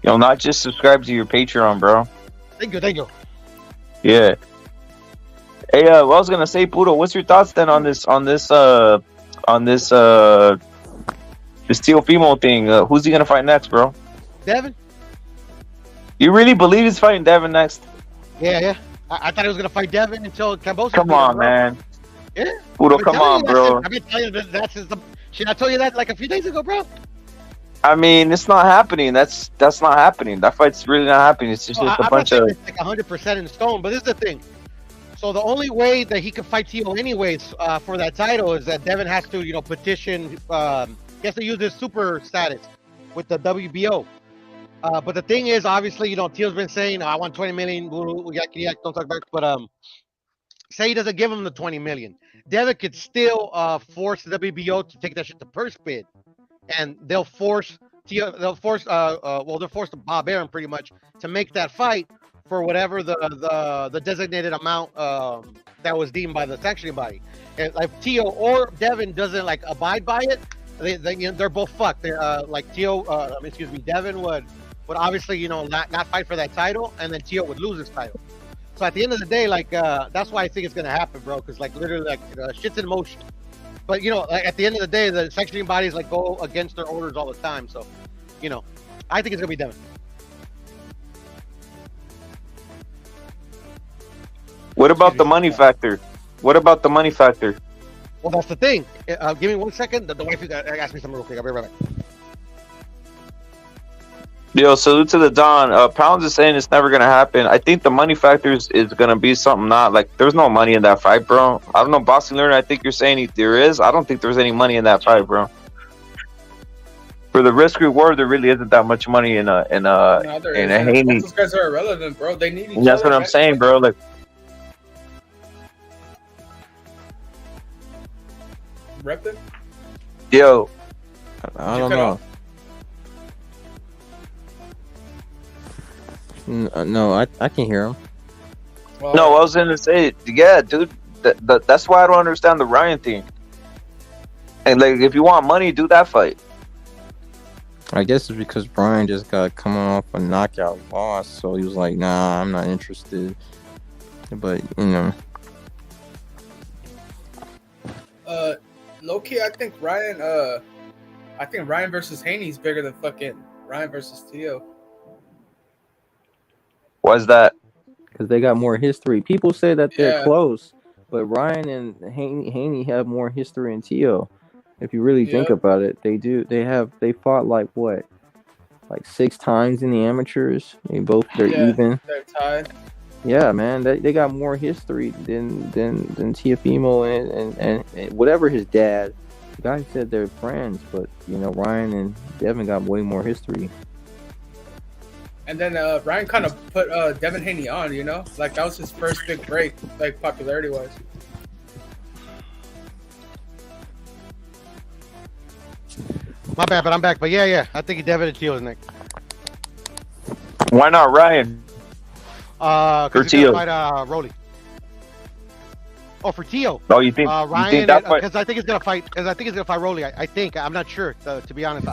Not just subscribe to your Patreon, bro. Thank you. Yeah. Hey, what I was gonna say, Puro, what's your thoughts then on this Teofimo thing? Who's he gonna fight next, bro? Devin? You really believe he's fighting Devin next? Yeah. I thought he was gonna fight Devin until Cambosa. Come on, man. Yeah. Puro, come on, bro. I've been telling you that's his. Should I tell you that like a few days ago, bro? I mean, it's not happening. That's not happening. That fight's really not happening. It's just a bunch of. It's like 100% in stone, but this is the thing. So the only way that he can fight Tio anyways for that title is that Devin has to, petition. He has to use his super status with the WBO. But the thing is, obviously, Tio's been saying, I want 20 million. Don't talk about it. But say he doesn't give him the 20 million. Devin could still force the WBO to take that shit to purse bid. And they'll force the Bob Arum pretty much to make that fight for whatever the designated amount that was deemed by the sanctioning body. And if Tio or Devin doesn't abide by it, they're both fucked. They're Devin would obviously not fight for that title, and then Tio would lose his title. So at the end of the day, that's why I think it's gonna happen, bro. Because literally, shit's in motion. But at the end of the day, the sanctioning bodies go against their orders all the time. So, I think it's gonna be Devin. What about the money factor? Well, that's the thing. Give me 1 second. The wife asked me something real quick. I'll be right back. Yo, salute to the Don. Pounds is saying it's never gonna happen. I think the money factor is gonna be something not there's no money in that fight, bro. I don't know, Boxing Learner. I think you're saying there is. I don't think there's any money in that fight, bro. For the risk reward, there really isn't that much money in a Haney. Those guys are irrelevant, bro. They need each That's other. what I'm saying, bro. Rep it? Yo, I don't know. No, I can hear him. No, I was gonna say, yeah, dude. That's why I don't understand the Ryan thing. And if you want money, do that fight. I guess it's because Brian just got coming off a knockout loss, so he was like, "Nah, I'm not interested." But low key, I think Ryan versus Haney is bigger than fucking Ryan versus Tio. Why's that? Because they got more history. People say that they're close, but Ryan and Haney have more history than Tio. If you really think about it, they do. They fought like 6 times in the amateurs. They're even. They're tied. Yeah, man, they got more history than Teofimo and whatever his dad guy said they're friends, but you know Ryan and Devin got way more history. And then Ryan kind of put Devin Haney on, you know, like that was his first big break, like popularity wise. My bad, but I'm back. But yeah, I think Devin and Teo is next. Why not Ryan? For Teo. Fight Rolly. Oh, for Teo. Oh, you think? Ryan? Because I think he's gonna fight. Because I think he's gonna fight Rolly. I think. I'm not sure. To be honest.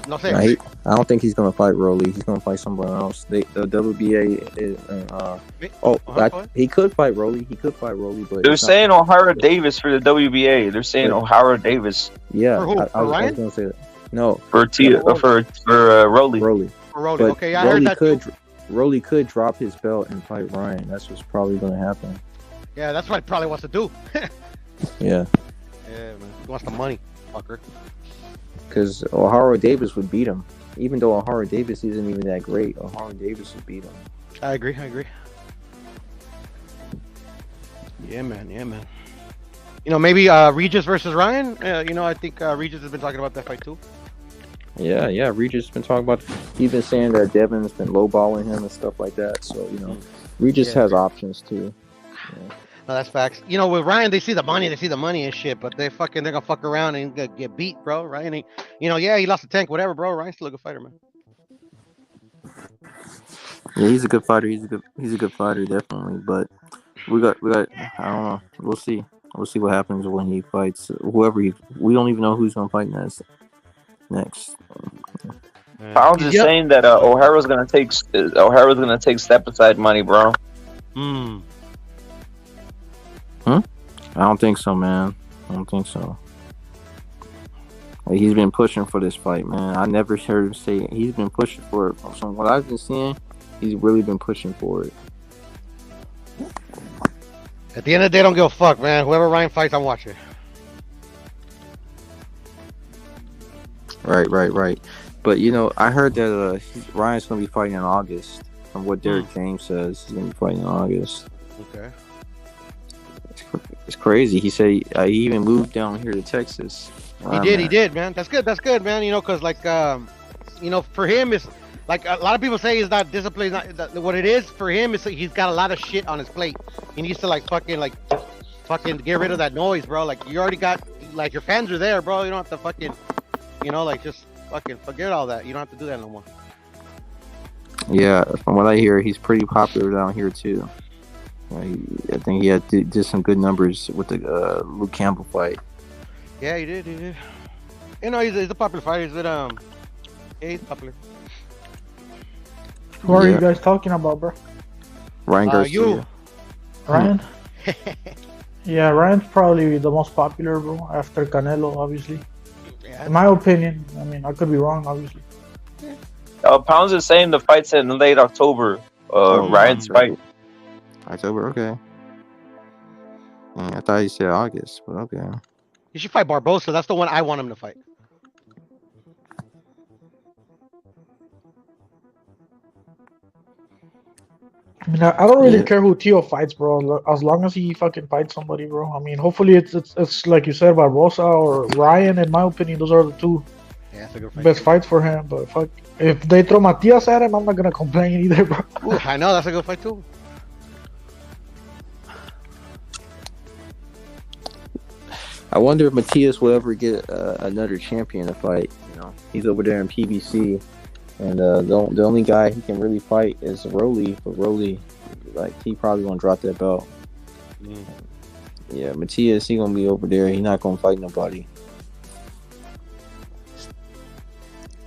No sé. I don't think he's gonna fight Rolly. He's gonna fight someone else. The WBA is. He could fight Rolly. But they're saying O'Hara Davis for the WBA. They're saying O'Hara Davis. Yeah, for who? I was gonna say that. No, for Rolly. Rolly. For Rolly. Okay, I heard that. Rolly could drop his belt and fight Ryan. That's what's probably gonna happen. Yeah, that's what he probably wants to do. Yeah. Yeah, man. He wants the money, fucker. Because O'Hara Davis would beat him. Even though O'Hara Davis isn't even that great, O'Hara Davis would beat him. I agree. Yeah, man. You know, maybe Regis versus Ryan. You know, I think Regis has been talking about that fight too. Yeah. Regis has been talking about. He's been saying that Devin's been lowballing him and stuff like that. So you know, Regis has options too. Yeah. No, that's facts. You know, with Ryan, they see the money and shit, but they're gonna fuck around and get beat, bro. Ryan ain't, you know, he lost the tank, whatever, bro. Ryan's still a good fighter, man. Yeah, he's a good fighter. He's a good fighter, definitely. But we got. I don't know. We'll see. We'll see what happens when he fights whoever we don't even know who's gonna fight next. I was just saying that O'Hara's gonna take step aside money, bro. I don't think so, man. I don't think so. Like, he's been pushing for this fight, man. I never heard him say it. He's been pushing for it. From what I've been seeing, he's really been pushing for it. At the end of the day, don't give a fuck, man. Whoever Ryan fights, I'm watching. Right. But, you know, I heard that Ryan's going to be fighting in August. From what Derek James says, he's going to be fighting in August. Okay. It's crazy. He said he even moved down here to Texas. He did, man. That's good, man. You know, because, like, you know, for him, it's like a lot of people say he's not disciplined. What it is for him is he's got a lot of shit on his plate. He needs to, fucking get rid of that noise, bro. Like, you already got, like, your fans are there, bro. You don't have to fucking, you know, like, just fucking forget all that. You don't have to do that no more. Yeah, from what I hear, he's pretty popular down here, too. I think he did some good numbers with the Luke Campbell fight. Yeah, he did. You know, he's a popular fighter. He's popular. Who are you guys talking about, bro? Ryan Garcia. You. Ryan? Yeah, Ryan's probably the most popular, bro, after Canelo, obviously. Yeah. In my opinion. I mean, I could be wrong, obviously. Pounds is saying the fight's in late October. Ryan's fight. October, okay. I thought you said August, but okay. You should fight Barboza. That's the one I want him to fight. I mean, I don't really care who Teo fights, bro. As long as he fucking fights somebody, bro. I mean, hopefully it's like you said, Barboza or Ryan. In my opinion, those are the two best fights for him. But fuck, if they throw Matias at him, I'm not gonna complain either, bro. Ooh, I know that's a good fight too. I wonder if Matias will ever get another champion to fight. You know, he's over there in PBC, and the only guy he can really fight is Rolly. But Rolly, like, he probably gonna drop that belt. Yeah, Matias, he gonna be over there. He not gonna fight nobody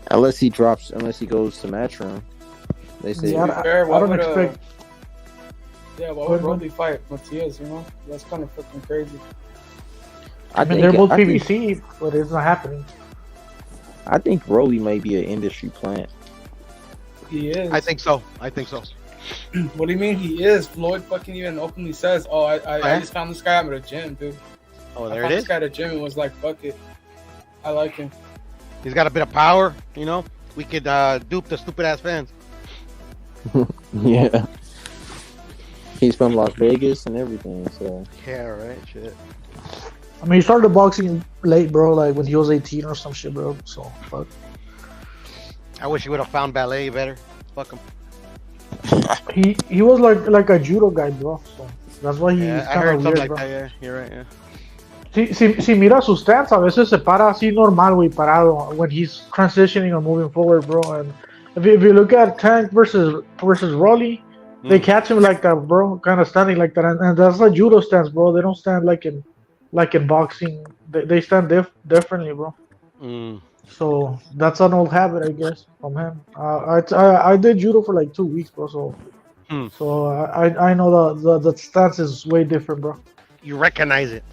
unless he goes to Matchroom. They say. Yeah, I don't expect. Yeah, why would Rolly fight Matias? You know, that's kind of fucking crazy. I mean, they're both PVC, but it's not happening. I think Rolly may be an industry plant. He is. I think so. What do you mean he is? Floyd fucking even openly says, "Oh, I just found this guy at a gym, dude." Oh, I found this guy at a gym and was like, "Fuck it, I like him." He's got a bit of power, you know. We could dupe the stupid ass fans. Yeah. He's from Las Vegas and everything, so. Yeah, right. Shit. I mean, he started boxing late, bro. Like when he was 18 or some shit, bro. So fuck. I wish he would have found ballet better. Fuck him. He was like a judo guy, bro. So that's why he's I kind heard of something weird, like bro. that. Yeah, you're right. Yeah. Si mira sus stance, a veces se para así normal, güey, parado when he's transitioning or moving forward, bro. And if you look at Tank versus Rolly, they catch him like that, bro, kind of standing like that, and that's a judo stance, bro. They don't stand like in boxing. They stand differently, bro. So that's an old habit, I guess, from him. I did judo for like 2 weeks, bro. So I know the stance is way different, bro. You recognize it.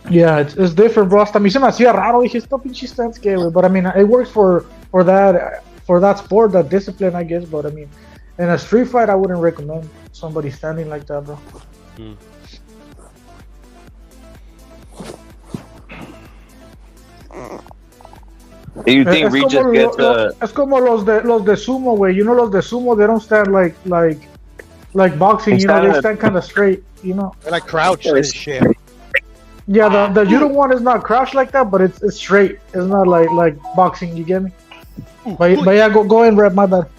Yeah, it's different, bro. Hasta a mí se me hacía raro. Dije, esta pinche stance que, güey. But I mean, it works for that sport, that discipline, I guess. But I mean, in a street fight, I wouldn't recommend somebody standing like that, bro. Do you think Regis gets Es como los de sumo, güey. You know, los de sumo, they don't stand like boxing. You know, they stand kind of straight. You know, they're like crouched and shit. Yeah, the judo one is not crouched like that, but it's straight. It's not like boxing. You get me? But yeah, go in, Red. My bad.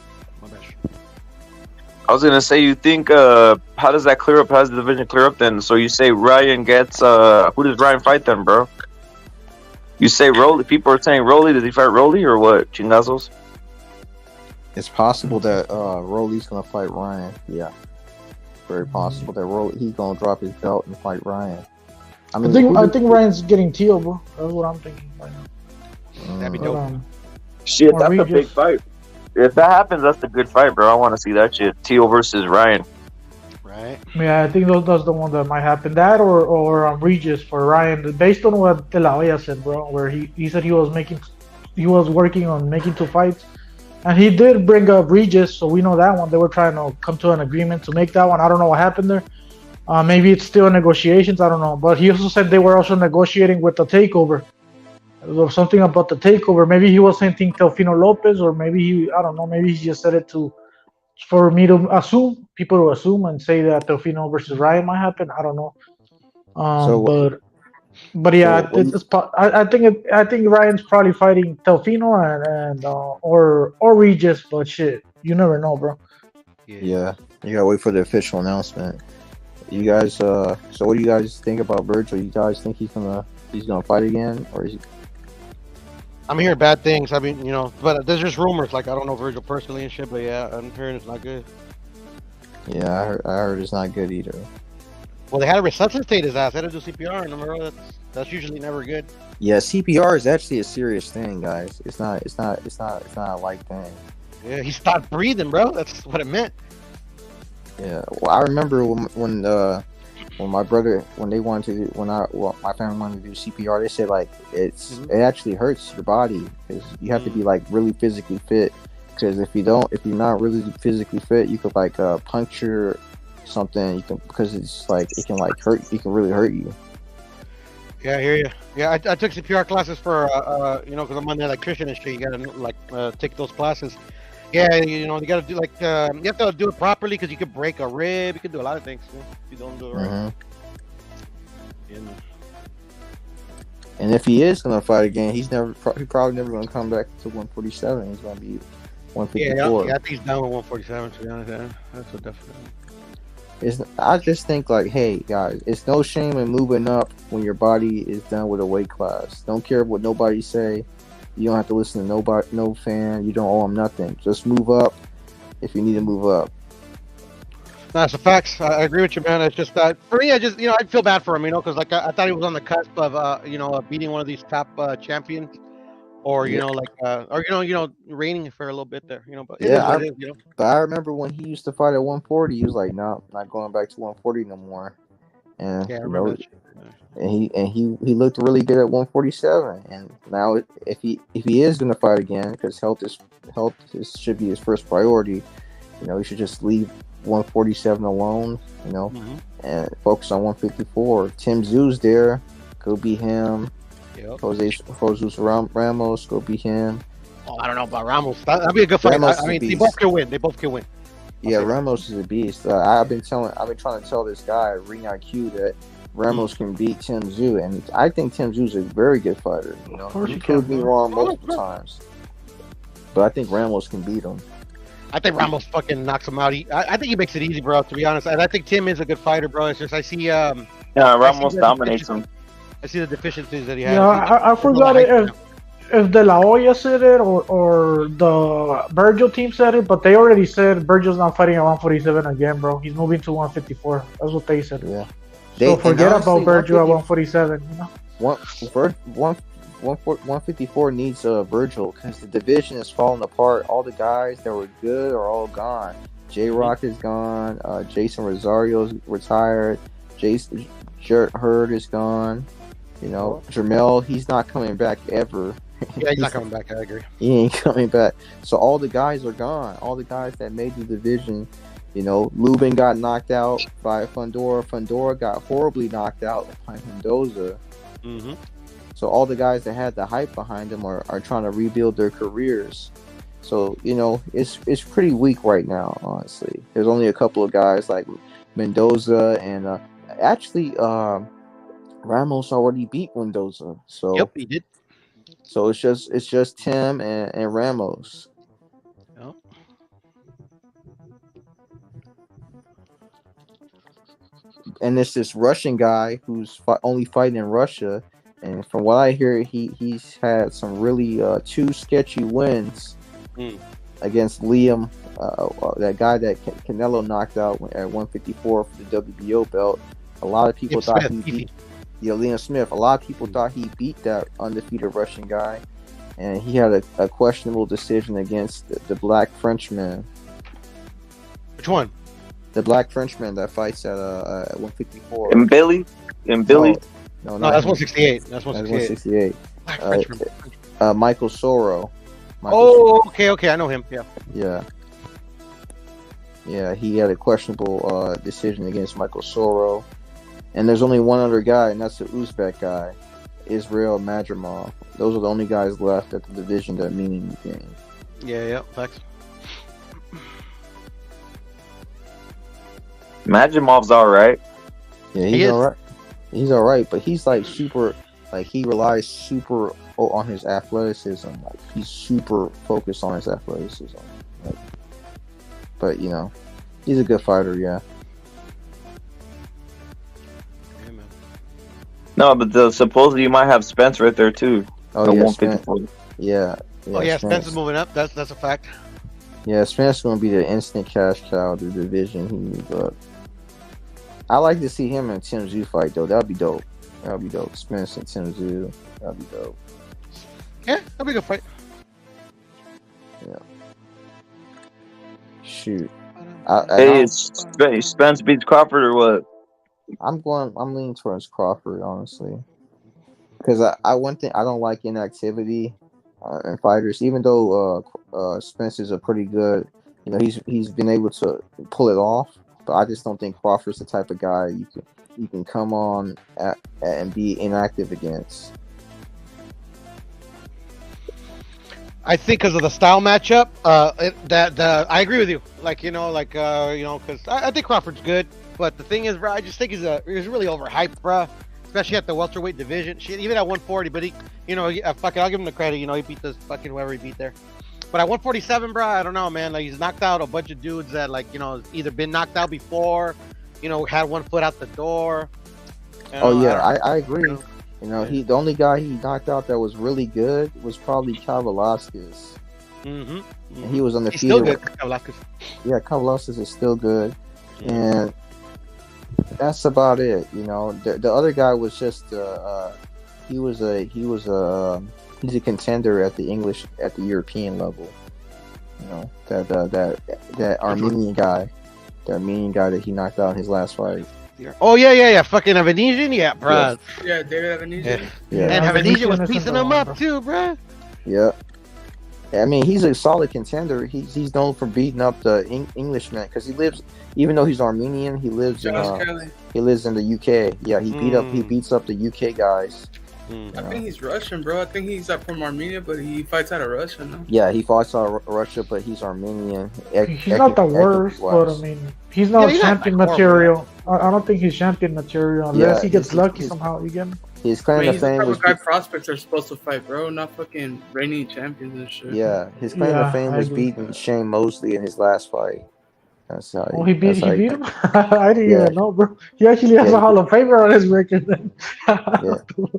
I was gonna say, you think how does that clear up? How does the division clear up then? So you say Ryan gets who does Ryan fight then, bro? You say Rolly. People are saying Rolly. Does he fight Rolly or what? Chingazos? It's possible that Rolly's gonna fight Ryan. Yeah, very possible that he's gonna drop his belt and fight Ryan. I mean, I think Ryan's getting Teo, bro. That's what I'm thinking right now. That'd be dope. Shit, that's a big fight. If that happens, that's a good fight, bro. I want to see that shit. Teo versus Ryan. Right. Yeah, I think that's the one that might happen. That or Regis for Ryan, based on what De La Hoya said, bro. Where he said he was working on making 2 fights, and he did bring up Regis, so we know that one. They were trying to come to an agreement to make that one. I don't know what happened there. Maybe it's still in negotiations. I don't know. But he also said they were also negotiating with the takeover. There was something about the takeover. Maybe he was saying Teofimo Lopez, or maybe I don't know. Maybe he just said it for me to assume, people to assume and say that Teofimo versus Ryan might happen. I don't know. But yeah, I think Ryan's probably fighting Teofimo and or Regis. But shit, you never know, bro. Yeah, you gotta wait for the official announcement. You guys, so what do you guys think about Virgil? You guys think he's gonna fight again, or is he? I'm hearing bad things. I mean, you know, but there's just rumors. Like, I don't know Virgil personally and shit, but yeah, I'm hearing it's not good. Yeah, I heard it's not good either. Well, they had to resuscitate his ass. They had to do CPR, and remember that's usually never good. Yeah, CPR is actually a serious thing, guys. It's not a light thing. Yeah, he stopped breathing, bro. That's what it meant. Yeah, well, I remember when my brother, when my family wanted to do CPR, they said like it actually hurts your body because you have to be like really physically fit. Because if you're not really physically fit, you could like puncture something. Because it's like it can like hurt. It can really hurt you. Yeah, I hear you. Yeah, I took CPR classes for because I'm an electrician and shit. You gotta take those classes. Yeah, you gotta do you have to do it properly because you could break a rib. You can do a lot of things if you don't do it right. Yeah. And if he is gonna fight again, he's probably never gonna come back to 147. He's gonna be 154. Yeah, I think he's down with 147. To be honest, that's a definite. I just think like, hey guys, it's no shame in moving up when your body is done with a weight class. Don't care what nobody say. You don't have to listen to nobody, no fan. You don't owe him nothing. Just move up if you need to move up. That's a fact. I agree with you, man. It's just that for me, I feel bad for him, because like I thought he was on the cusp of beating one of these top champions, or reigning for a little bit there, But yeah, but I remember when he used to fight at 140, he was like, "No, not going back to 140 no more." And yeah, I remember that. And he looked really good at 147, and now if he is going to fight again, because health should be his first priority, he should just leave 147 alone, and focus on 154. Tim Zoo's there, go be him. Yep. Jesus Ramos, go be him. Oh, I don't know about Ramos. That'd be a good fight. I mean, they both can win. Yeah, Ramos is a beast. I've been trying to tell this guy Ring IQ that Ramos can beat Tim Tszyu, and I think Tim Tszyu a very good fighter. You know, he proved me wrong multiple times, but I think Ramos can beat him. I think Ramos fucking knocks him out. I think he makes it easy, bro. To be honest, and I think Tim is a good fighter, bro. It's just I see. Ramos dominates him. I see the deficiencies that he has. Yeah, I forgot if De La Hoya said it or the Virgil team said it, but they already said Virgil's not fighting at 147 again, bro. He's moving to 154. That's what they said. Yeah. So forget about Virgil at 147. You know. 154 needs Virgil because the division is falling apart. All the guys that were good are all gone. J-Rock is gone. Jason Rosario's retired. Jason Hurd is gone. You know, Jermell, he's not coming back ever. Yeah, he's not coming back. I agree. He ain't coming back. So all the guys are gone. All the guys that made the division. You know, Lubin got knocked out by Fundora. Fundora got horribly knocked out by Mendoza. Mm-hmm. So all the guys that had the hype behind them are trying to rebuild their careers. So, you know, it's pretty weak right now, honestly. There's only a couple of guys like Mendoza and actually Ramos already beat Mendoza. So yep, he did. So it's just Tim and Ramos. Yep. And it's this Russian guy who's only fighting in Russia. And from what I hear, he's had some really two sketchy wins against Liam, that guy that Canelo knocked out at 154 for the WBO belt. A lot of people thought he beat Liam Smith. A lot of people thought he beat that undefeated Russian guy, and he had a questionable decision against the Black Frenchman. Which one? The Black Frenchman that fights at 154. And Billy. No, that's 168. That's 168. Michael Soro. Okay, I know him. Yeah, he had a questionable decision against Michael Soro. And there's only one other guy, and that's the Uzbek guy, Israel Madrimov. Those are the only guys left at the division that mean anything. Yeah, facts. Madrimov's alright. Yeah, he's alright. He's alright, but he's like super, like he relies super on his athleticism. Like he's super focused on his athleticism. Like, but you know, he's a good fighter. Yeah. No, but supposedly you might have Spence right there too. Oh yeah, Spence. Yeah. Spence is moving up. That's a fact. Yeah, Spence is going to be the instant cash cow of the division. He moves up. I like to see him and Tim Tszyu fight though. That'd be dope. Spence and Tim Tszyu. That'd be dope. Yeah, that'd be a good fight. Yeah. Shoot. Spence beats Crawford or what? I'm leaning towards Crawford, honestly, because I one thing I don't like inactivity in fighters. Even though Spence is a pretty good, you know, he's been able to pull it off, but I just don't think Crawford's the type of guy you can come on and be inactive against. I think because of the style matchup, I agree with you. Because I think Crawford's good. But the thing is, bro, I just think he's really overhyped, bro. Especially at the welterweight division. Shit, even at 140, but I'll give him the credit. You know, he beat this fucking whoever he beat there. But at 147, bro, I don't know, man. Like he's knocked out a bunch of dudes that, either been knocked out before, had one foot out the door. I agree. The only guy he knocked out that was really good was probably Cal Velasquez. Mm-hmm. And he was undefeated. He's still good, Cal Velasquez. Yeah, Cal Velasquez is still good. And that's about it. The other guy was just he's a contender at the European level. That Armenian guy that he knocked out in his last fight. Oh yeah, fucking Avenesian, yeah, bro. Yeah, David Avenesian. Yeah. And Avenesian was piecing him up too, bro. Yeah. I mean, he's a solid contender. He's known for beating up the Englishmen because he lives, even though he's Armenian, he lives in the UK. Yeah, he beats up the UK guys. I think he's Russian, bro. I think he's from Armenia, but he fights out of Russia, no? Yeah, he fights out of Russia, but he's Armenian. He's not the worst, but I mean, he's not champion material. I don't think he's champion material unless he gets lucky somehow. You get me? His claim to fame was guy prospects are supposed to fight, bro, not fucking reigning champions and shit. yeah. His claim to fame was beating Shane Mosley in his last fight. That's how. Oh, he beat him. I didn't even know, bro. He actually has a Hall of Famer on his record.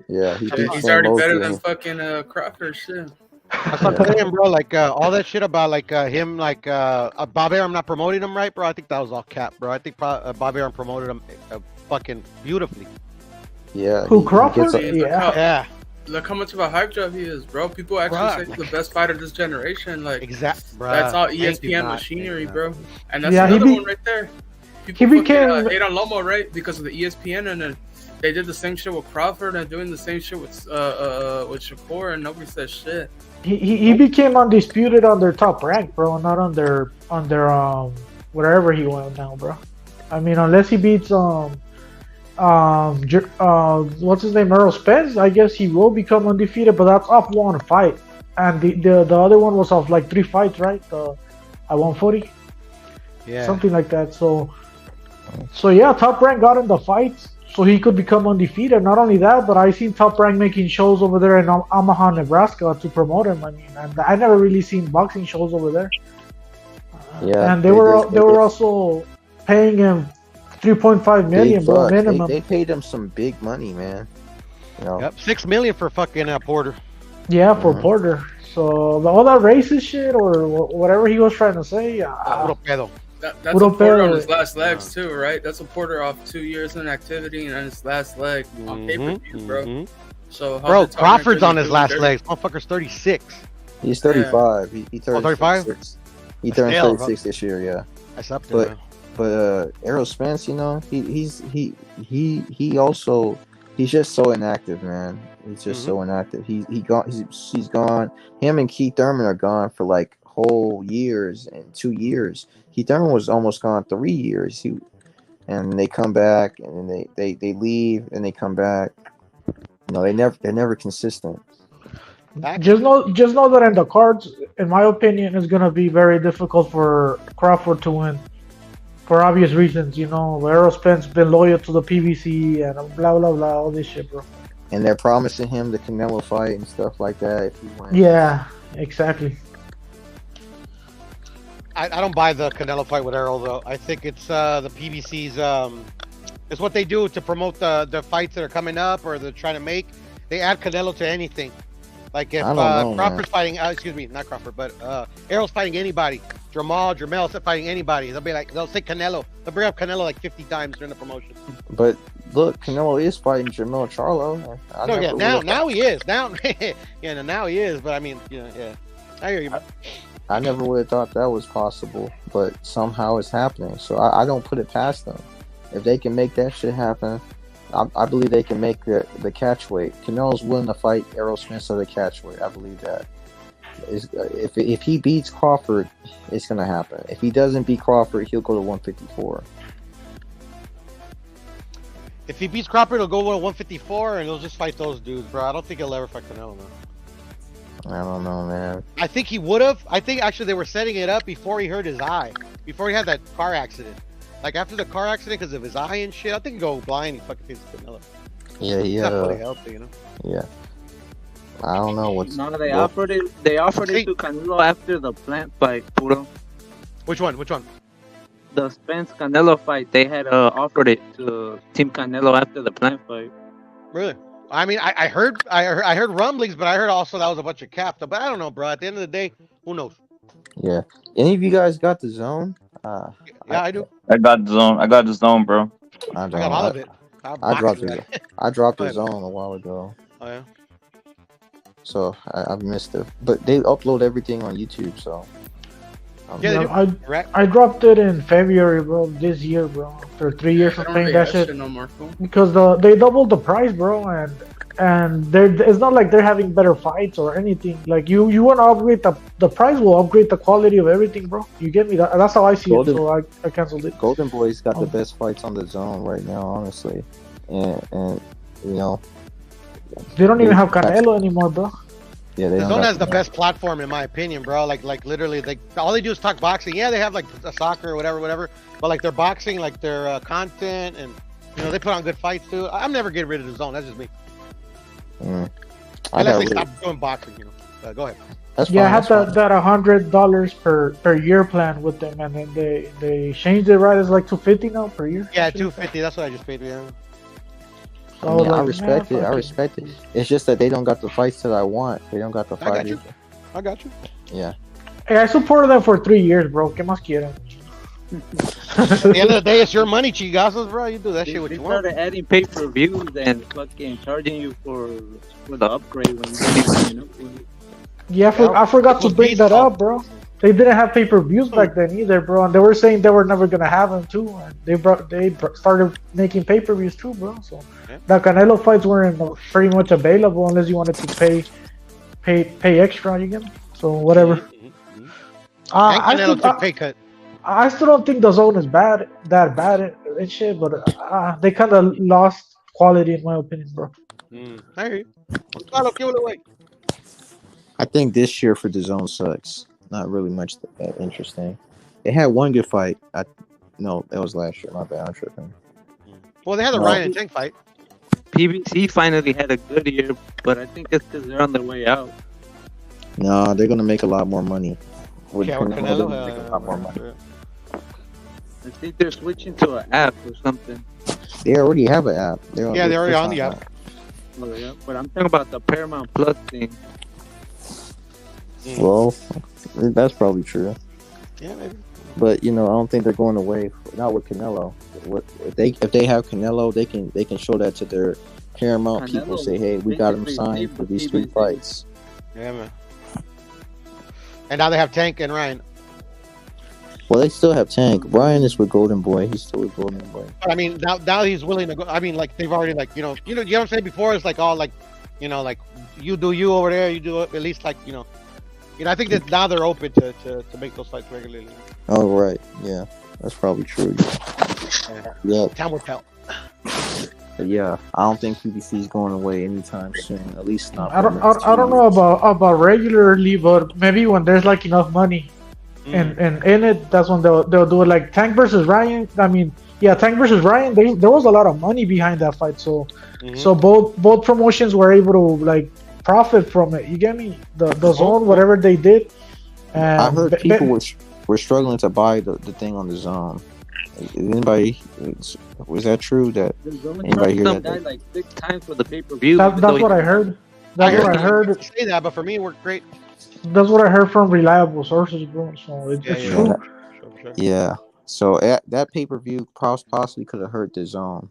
Yeah, he beat He's Shane already Mosley better than and- fucking Crawford, shit. That's what I'm saying, bro. Like all that shit about like him, like Bob Arum not promoting him right, bro. I think that was all cap, bro. I think Bob Arum promoted him fucking beautifully. Yeah. Who, Crawford? Yeah. Look how much of a hype job he is, bro. People actually say he's the best fighter of this generation. Like, bro. That's all Thank you, ESPN not. machinery, bro. And that's Yeah, another one right there. People he became hate on Lomo, right? Because of the ESPN, and then they did the same shit with Crawford and doing the same shit with Shakur, and nobody says shit. He became undisputed on their top rank, bro, not on their wherever he went now, bro. I mean, unless he beats what's his name, Errol Spence, I guess he will become undefeated, but that's off one fight, and the other one was off like 3 fights, right? At 140, something like that. So yeah, Top Rank got in the fights, so he could become undefeated. Not only that, but I seen Top Rank making shows over there in Omaha, Nebraska to promote him. I mean, and I never really seen boxing shows over there. Yeah, and they were also paying him 3.5 million, big bro, bucks. minimum. They paid him some big money, man. You know? Yep, $6 million for fucking Porter. Yeah, for Porter. So all that racist shit or whatever he was trying to say. That's a Porter on his last legs too, right? That's a Porter off 2 years in activity and on his last leg on pay-per-view, bro. So how Bro, did Tom Crawford's Rank on his really last do legs. Motherfucker's 36. He's 35. He turned 35? 36. He turned Still, 36 this year, yeah. That's up there. But Errol Spence, you know, he's just so inactive, man. He's just so inactive. He's gone. Him and Keith Thurman are gone for like whole years and 2 years. Keith Thurman was almost gone 3 years. And they come back and then they leave and they come back. You know, they're never consistent. Just know that in the cards, in my opinion, it's gonna be very difficult for Crawford to win. For obvious reasons, you know, Errol Spence been loyal to the PBC and blah blah blah, all this shit, bro. And they're promising him the Canelo fight and stuff like that if he wins. Yeah, exactly. I don't buy the Canelo fight with Errol though. I think it's the PBC's it's what they do to promote the fights that are coming up or they're trying to make. They add Canelo to anything. Like if Crawford's fighting, excuse me, not Crawford, but Errol's fighting anybody. Jamel's fighting anybody. They'll say Canelo. They'll bring up Canelo like 50 times during the promotion. But look, Canelo is fighting Jamel Charlo. Now he is. Now he is. But I mean, yeah. I hear you. I never would have thought that was possible, but somehow it's happening. So I don't put it past them. If they can make that shit happen, I believe they can make the catch weight. Canelo's willing to fight Errol Spence at the catch weight. I believe that. If he beats Crawford, it's gonna happen. If he doesn't beat Crawford, he'll go to 154. If he beats Crawford, he'll go to 154, and he'll just fight those dudes, bro. I don't think he'll ever fight Canelo, man. I don't know, man. I think he would have. I think actually they were setting it up before he hurt his eye, before he had that car accident. Like after the car accident, because of his eye and shit, I think he go blind. He fucking faces Canelo. Yeah, He's not fully healthy, you know. Yeah. I don't know what's. No, they offered it. They offered it to Canelo after the Plant fight, Puro. Which one? The Spence Canelo fight. They had offered it to Team Canelo after the Plant fight. Really? I mean, I heard rumblings, but I heard also that was a bunch of cap. But I don't know, bro. At the end of the day, who knows? Yeah. Any of you guys got the zone? Yeah, I do. I got the zone, bro. I got all of it. I dropped the zone a while ago. Oh yeah. So I missed it, but they upload everything on YouTube. So I dropped it in February, bro. This year, bro. After 3 years of paying that shit, because they doubled the price, bro, and it's not like they're having better fights or anything. Like you want to upgrade the price will upgrade the quality of everything, bro. You get me? That's how I see it. So I canceled it. Golden Boy's got the best fights on the zone right now, honestly, and you know they don't even have Canelo anymore, bro. Yeah, they the don't Zone got has the best platform in my opinion, bro. Like literally, all they do is talk boxing. Yeah, they have like a soccer or whatever. But like their boxing, like their content, and they put on good fights too. I'm never getting rid of the Zone. That's just me. Unless they stop doing boxing, Go ahead. I had that $100 per year plan with them, and then they changed it right. It's like $250 now per year. Yeah, $250. That's what I just paid. Yeah. So I respect it. I respect it. It's just that they don't got the fights that I want. They don't got the fights. I got you. Yeah. Hey, I supported them for 3 years, bro. ¿Qué más quieren? At the end of the day, it's your money, chigazos, bro. You do that shit what you want. They started adding pay-per-views and fucking charging you for the upgrade when you Yeah, I forgot to bring that up, bro. They didn't have pay-per-views back then either, bro. And they were saying they were never gonna have them too. And they started making pay-per-views too, bro. So the Canelo fights weren't pretty much available unless you wanted to pay extra. You get me? So whatever. Canelo took pay cut. I still don't think the Zone is that bad and shit, but they kind of lost quality in my opinion, bro. I hear you. Give it away. I think this year for the Zone sucks. Not really much that interesting. They had one good fight. No, that was last year. My bad. I'm tripping. Well, they had the Ryan and Tank fight. PBC finally had a good year, but I think it's because they're on their way out. No, they're gonna make a lot more money. Canelo, make a lot more money. I think they're switching to an app or something. They already have an app. They're already on the app. Oh, yeah. But I'm talking about the Paramount Plus thing. Well, that's probably true. Yeah, maybe. But I don't think they're going away. Not with Canelo. If they have Canelo, they can show that to their Paramount people. Say, hey, we got him signed for these 3 fights. Yeah, man. And now they have Tank and Ryan. Well, they still have Tank. Ryan is with Golden Boy. He's still with Golden Boy. But I mean, now he's willing to go. I mean, like they've already you know what I'm saying. Before it's like all like, like you do you over there, you do at least like I think that now they're open to make those fights regularly. Oh right, yeah, that's probably true. Yeah. Time will tell. But yeah, I don't think PBC is going away anytime soon. At least not. I don't know about regularly, but maybe when there's like enough money. And in it, that's when they'll do it. Like Tank versus Ryan. I mean, Tank versus Ryan. There was a lot of money behind that fight, so both promotions were able to like profit from it. You get me? The Zone, whatever they did. I heard people were struggling to buy the thing on the Zone. Anybody? Was that true? That anybody hear that? Guy like 6 times for the pay-per-view. That's what I heard. That's what I heard. Say that, but for me, it worked great. That's what I heard from reliable sources, bro. So it's true. Sure. Yeah. So that pay-per-view possibly could have hurt the Zone.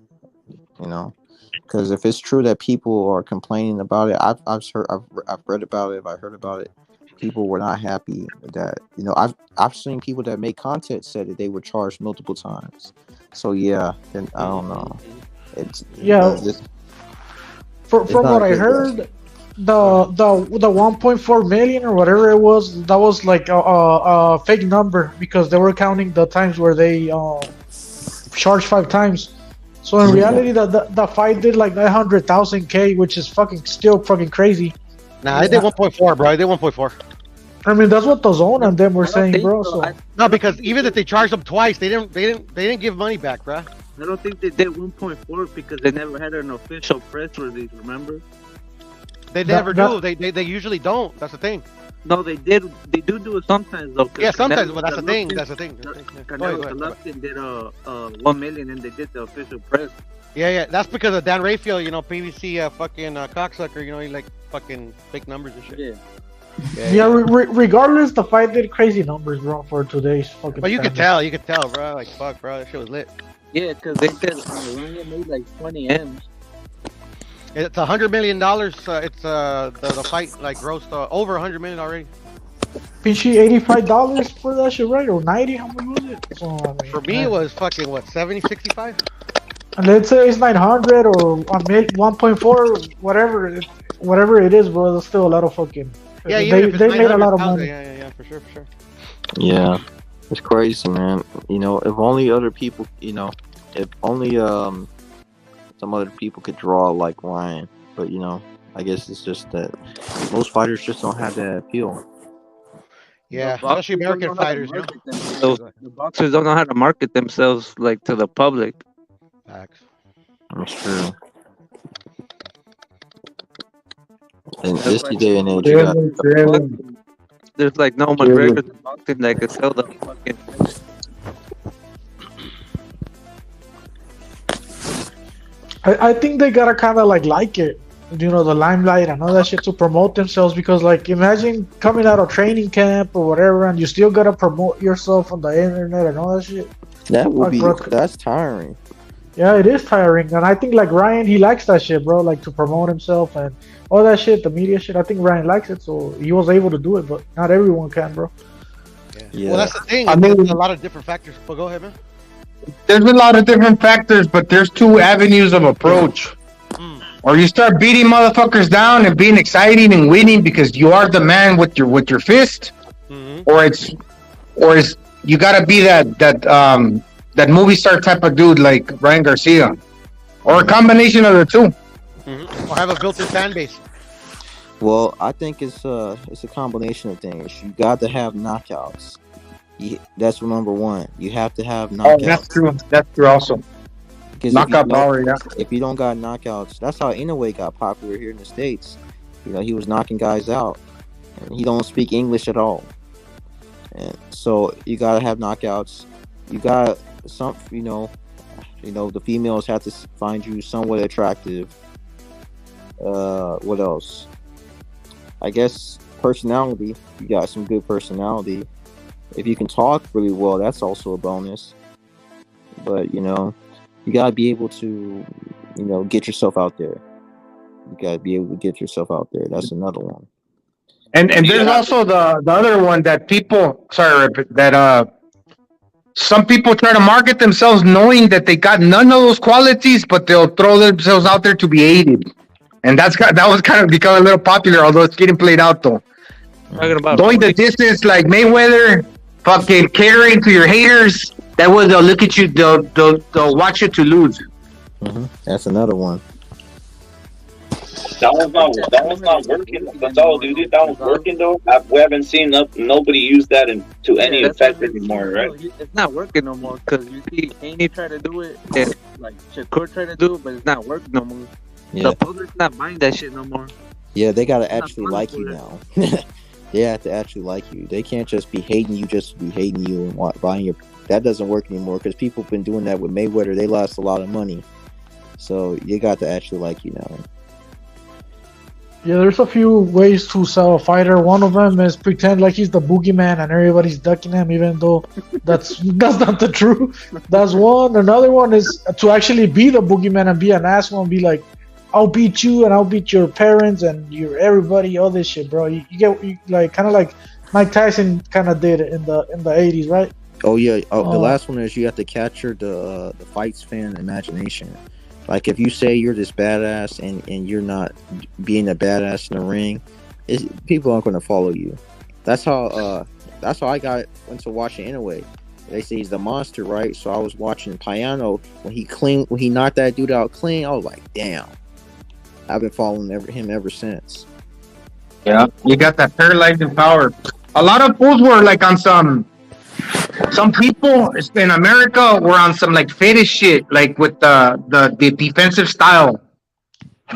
Because if it's true that people are complaining about it, I've read about it. I've heard about it. People were not happy with that. I've seen people that make content said that they were charged multiple times. So then I don't know. From what I heard, the 1.4 million or whatever it was, that was like a fake number because they were counting the times where they charged 5 times. So in reality, the fight did like 900,000 which is still fucking crazy. Nah, I did 1.4, bro. I did 1.4. I mean, that's what the Zone and them were saying, bro. So no, because even if they charged them twice, they didn't give money back, bro. I don't think they did 1.4 because they never had an official press release. Remember? They never do. They usually don't. That's the thing. No, they did. They do it sometimes though. Yeah, sometimes, but that's the thing. That's the thing. Golovkin did 1 million, and they did the official press. Yeah. That's because of Dan Raphael. PVC fucking cocksucker. He like fucking fake numbers and shit. Yeah. Regardless, the fight did crazy numbers, bro, for today's fucking. But you could tell, bro. Like fuck, bro, that shit was lit. Yeah, because they said Ryan made like 20 M's. It's $100 million. It's the fight like grossed over $100 million already. Pinchy $85 for that shit, right? Or 90? How much was it? For me, it was fucking what 70, 65. And let's say it's 900 or 1.4, whatever it is, bro. That's still a lot of fucking. Yeah, they made a lot of money. Yeah, for sure. Yeah, it's crazy, man. If only other people, if only some other people could draw like Ryan, but I guess it's just that most fighters just don't have that appeal. Yeah, especially American fighters. The boxers don't know how to market themselves like to the public. Facts. That's true. In this day and age, there's like no McGregor in boxing that could sell the fucking. I think they gotta kind of like it, you know, the limelight and all that shit to promote themselves, because like imagine coming out of training camp or whatever and you still gotta promote yourself on the internet and all that shit. That would be that's tiring. Yeah, it is tiring, and I think like Ryan, he likes that shit, bro, like to promote himself and all that shit, the media shit. I think Ryan likes it, so he was able to do it, but not everyone can, bro. Yeah. Well, that's the thing. I mean, there's a lot of different factors. But go ahead, man. There's a lot of different factors, but there's two avenues of approach. Or you start beating motherfuckers down and being exciting and winning because you are the man with your fist, or it's you gotta be that movie star type of dude like Ryan Garcia, or a combination of the two. Or have a built-in fan base. Well, I think it's a combination of things. You got to have knockouts. That's number one. You have to have knockouts. Oh, that's true. That's true also. Knockout power, yeah. If you don't got knockouts, that's how Inoue got popular here in the States. You know, he was knocking guys out, and he don't speak English at all. And so you gotta have knockouts. You got some, you know, the females have to find you somewhat attractive. What else? I guess personality. You got some good personality. If you can talk really well, that's also a bonus. But you know, you gotta be able to, get yourself out there. You gotta be able to get yourself out there. That's another one. And there's also the other one that people some people try to market themselves knowing that they got none of those qualities, but they'll throw themselves out there to be aided. And that was kind of become a little popular, although it's getting played out though. Going the distance like Mayweather, fucking catering to your haters. That way they'll look at you, they'll watch you to lose. That's another one. That one's not working. That's all, dude. That one's working though. We haven't seen nobody use that to any effect anymore, right? It's not working no more because you see Haney try to do it and like Shakur try to do it, but it's not working no more. Yeah. The public's not buying that shit no more. Yeah, they gotta actually like you now. They have to actually like you. They can't just be hating you just to be hating you and buying your. That doesn't work anymore because people have been doing that with Mayweather. They lost a lot of money, so you got to actually like you now. Yeah, there's a few ways to sell a fighter. One of them is pretend like he's the boogeyman and everybody's ducking him, even though that's not the truth. That's one. Another one is to actually be the boogeyman and be an asshole and be like, "I'll beat you and I'll beat your parents and your everybody." All this shit, bro. You get like kind of like Mike Tyson kind of did in the 80s, right? Oh yeah. The last one is you have to capture the fights fan imagination. Like if you say you're this badass and you're not being a badass in the ring, people aren't going to follow you. That's how I got into watching Inoue. They say he's the monster, right? So I was watching Payano when he knocked that dude out clean. I was like, damn. I've been following him ever since. Yeah, you got that paralyzing power. A lot of fools were like on some people in America were on some like fetish shit, like with the defensive style.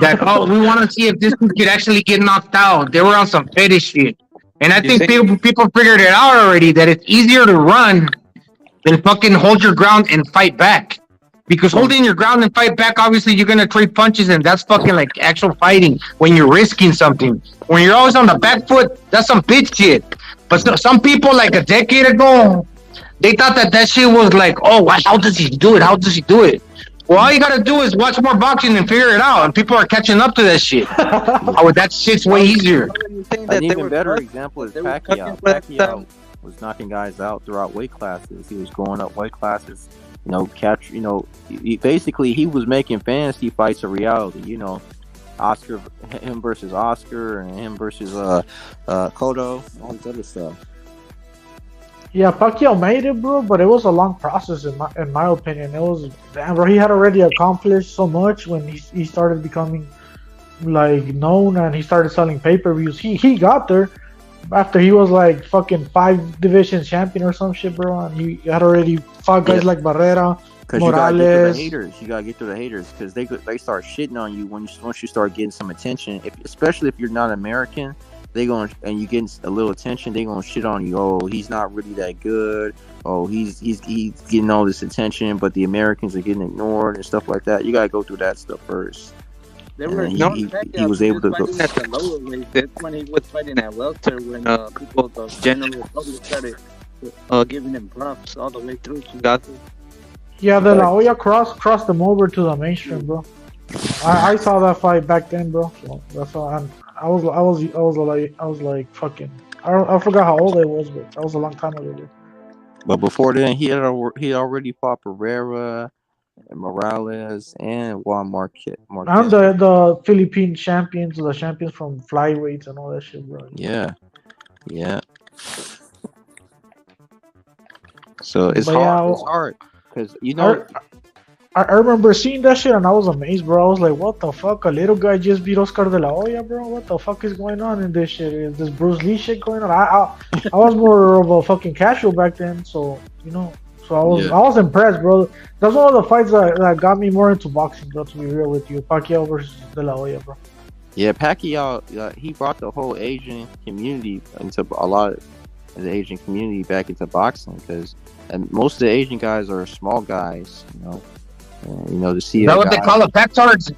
That we want to see if this could actually get knocked out. They were on some fetish shit, and I think people figured it out already that it's easier to run than fucking hold your ground and fight back. Because holding your ground and fight back, obviously you're gonna trade punches, and that's fucking like actual fighting when you're risking something. When you're always on the back foot, that's some bitch shit. But some people like a decade ago, they thought that shit was like, oh, how does he do it? How does he do it? Well, all you gotta do is watch more boxing and figure it out, and people are catching up to that shit. That shit's way easier. An even better example is Pacquiao. Pacquiao was knocking guys out throughout weight classes. He was going up weight classes. Basically, he was making fantasy fights a reality. Him versus Oscar, and him versus Cotto, all this other stuff. Yeah, Pacquiao made it, bro, but it was a long process in my opinion. It was, damn, bro, he had already accomplished so much when he started becoming like known and he started selling pay-per-views. He got there after he was like fucking 5 division champion or some shit, bro. And he had already fought guys like Barrera, Morales. You gotta get through the haters because they start shitting on you once you start getting some attention. Especially if you're not American, and you getting a little attention, they gonna shit on you. Oh, he's not really that good. Oh, he's getting all this attention, but the Americans are getting ignored and stuff like that. You gotta go through that stuff first. He was able to go at the lower weight. That's when he was fighting at welter when people, the general public, started giving him props all the way through. Yeah, De La Hoya crossed them over to the mainstream, bro. I saw that fight back then, bro. So that's why I was like fucking. I forgot how old I was, but that was a long time ago, bro. But before then, he already fought Pereira, Morales, and Juan Marquez. And the Philippine champions, the champions from flyweights and all that shit, bro. Yeah. So it's hard because I remember seeing that shit and I was amazed, bro. I was like, what the fuck? A little guy just beat Oscar De La Hoya, bro. What the fuck is going on in this shit? Is this Bruce Lee shit going on? I was more of a fucking casual back then, so So I was impressed, bro. That's one of the fights that got me more into boxing, bro, to be real with you. Pacquiao versus De La Hoya, bro. Yeah, Pacquiao, he brought the whole Asian community into a lot of the Asian community back into boxing because most of the Asian guys are small guys, to see. Is that what they call the Pactards?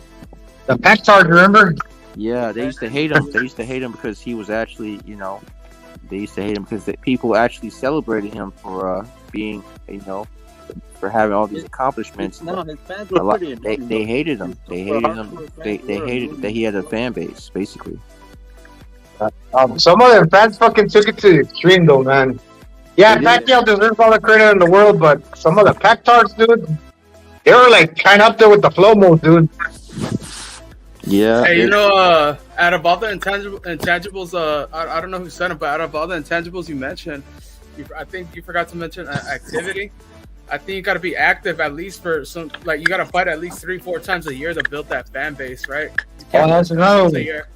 The Pactard, remember? Yeah, they used to hate him. They used to hate him because he was actually, they used to hate him because people actually celebrated him for being, for having all these accomplishments. No, his fans were pretty annoying. They hated him. They hated him. They hated that he had a fan base, basically. Some of their fans fucking took it to the extreme, though, man. Yeah, Pacquiao deserves all the credit in the world, but some of the Pactards, dude, they were like kind of up there with the flow mode, dude. Yeah. Hey, out of all the intangibles, I don't know who said it, but out of all the intangibles you mentioned, I think you forgot to mention activity. I think you got to be active at least for some, like you got to fight at least 3-4 times a year to build that fan base, right? Oh, that's another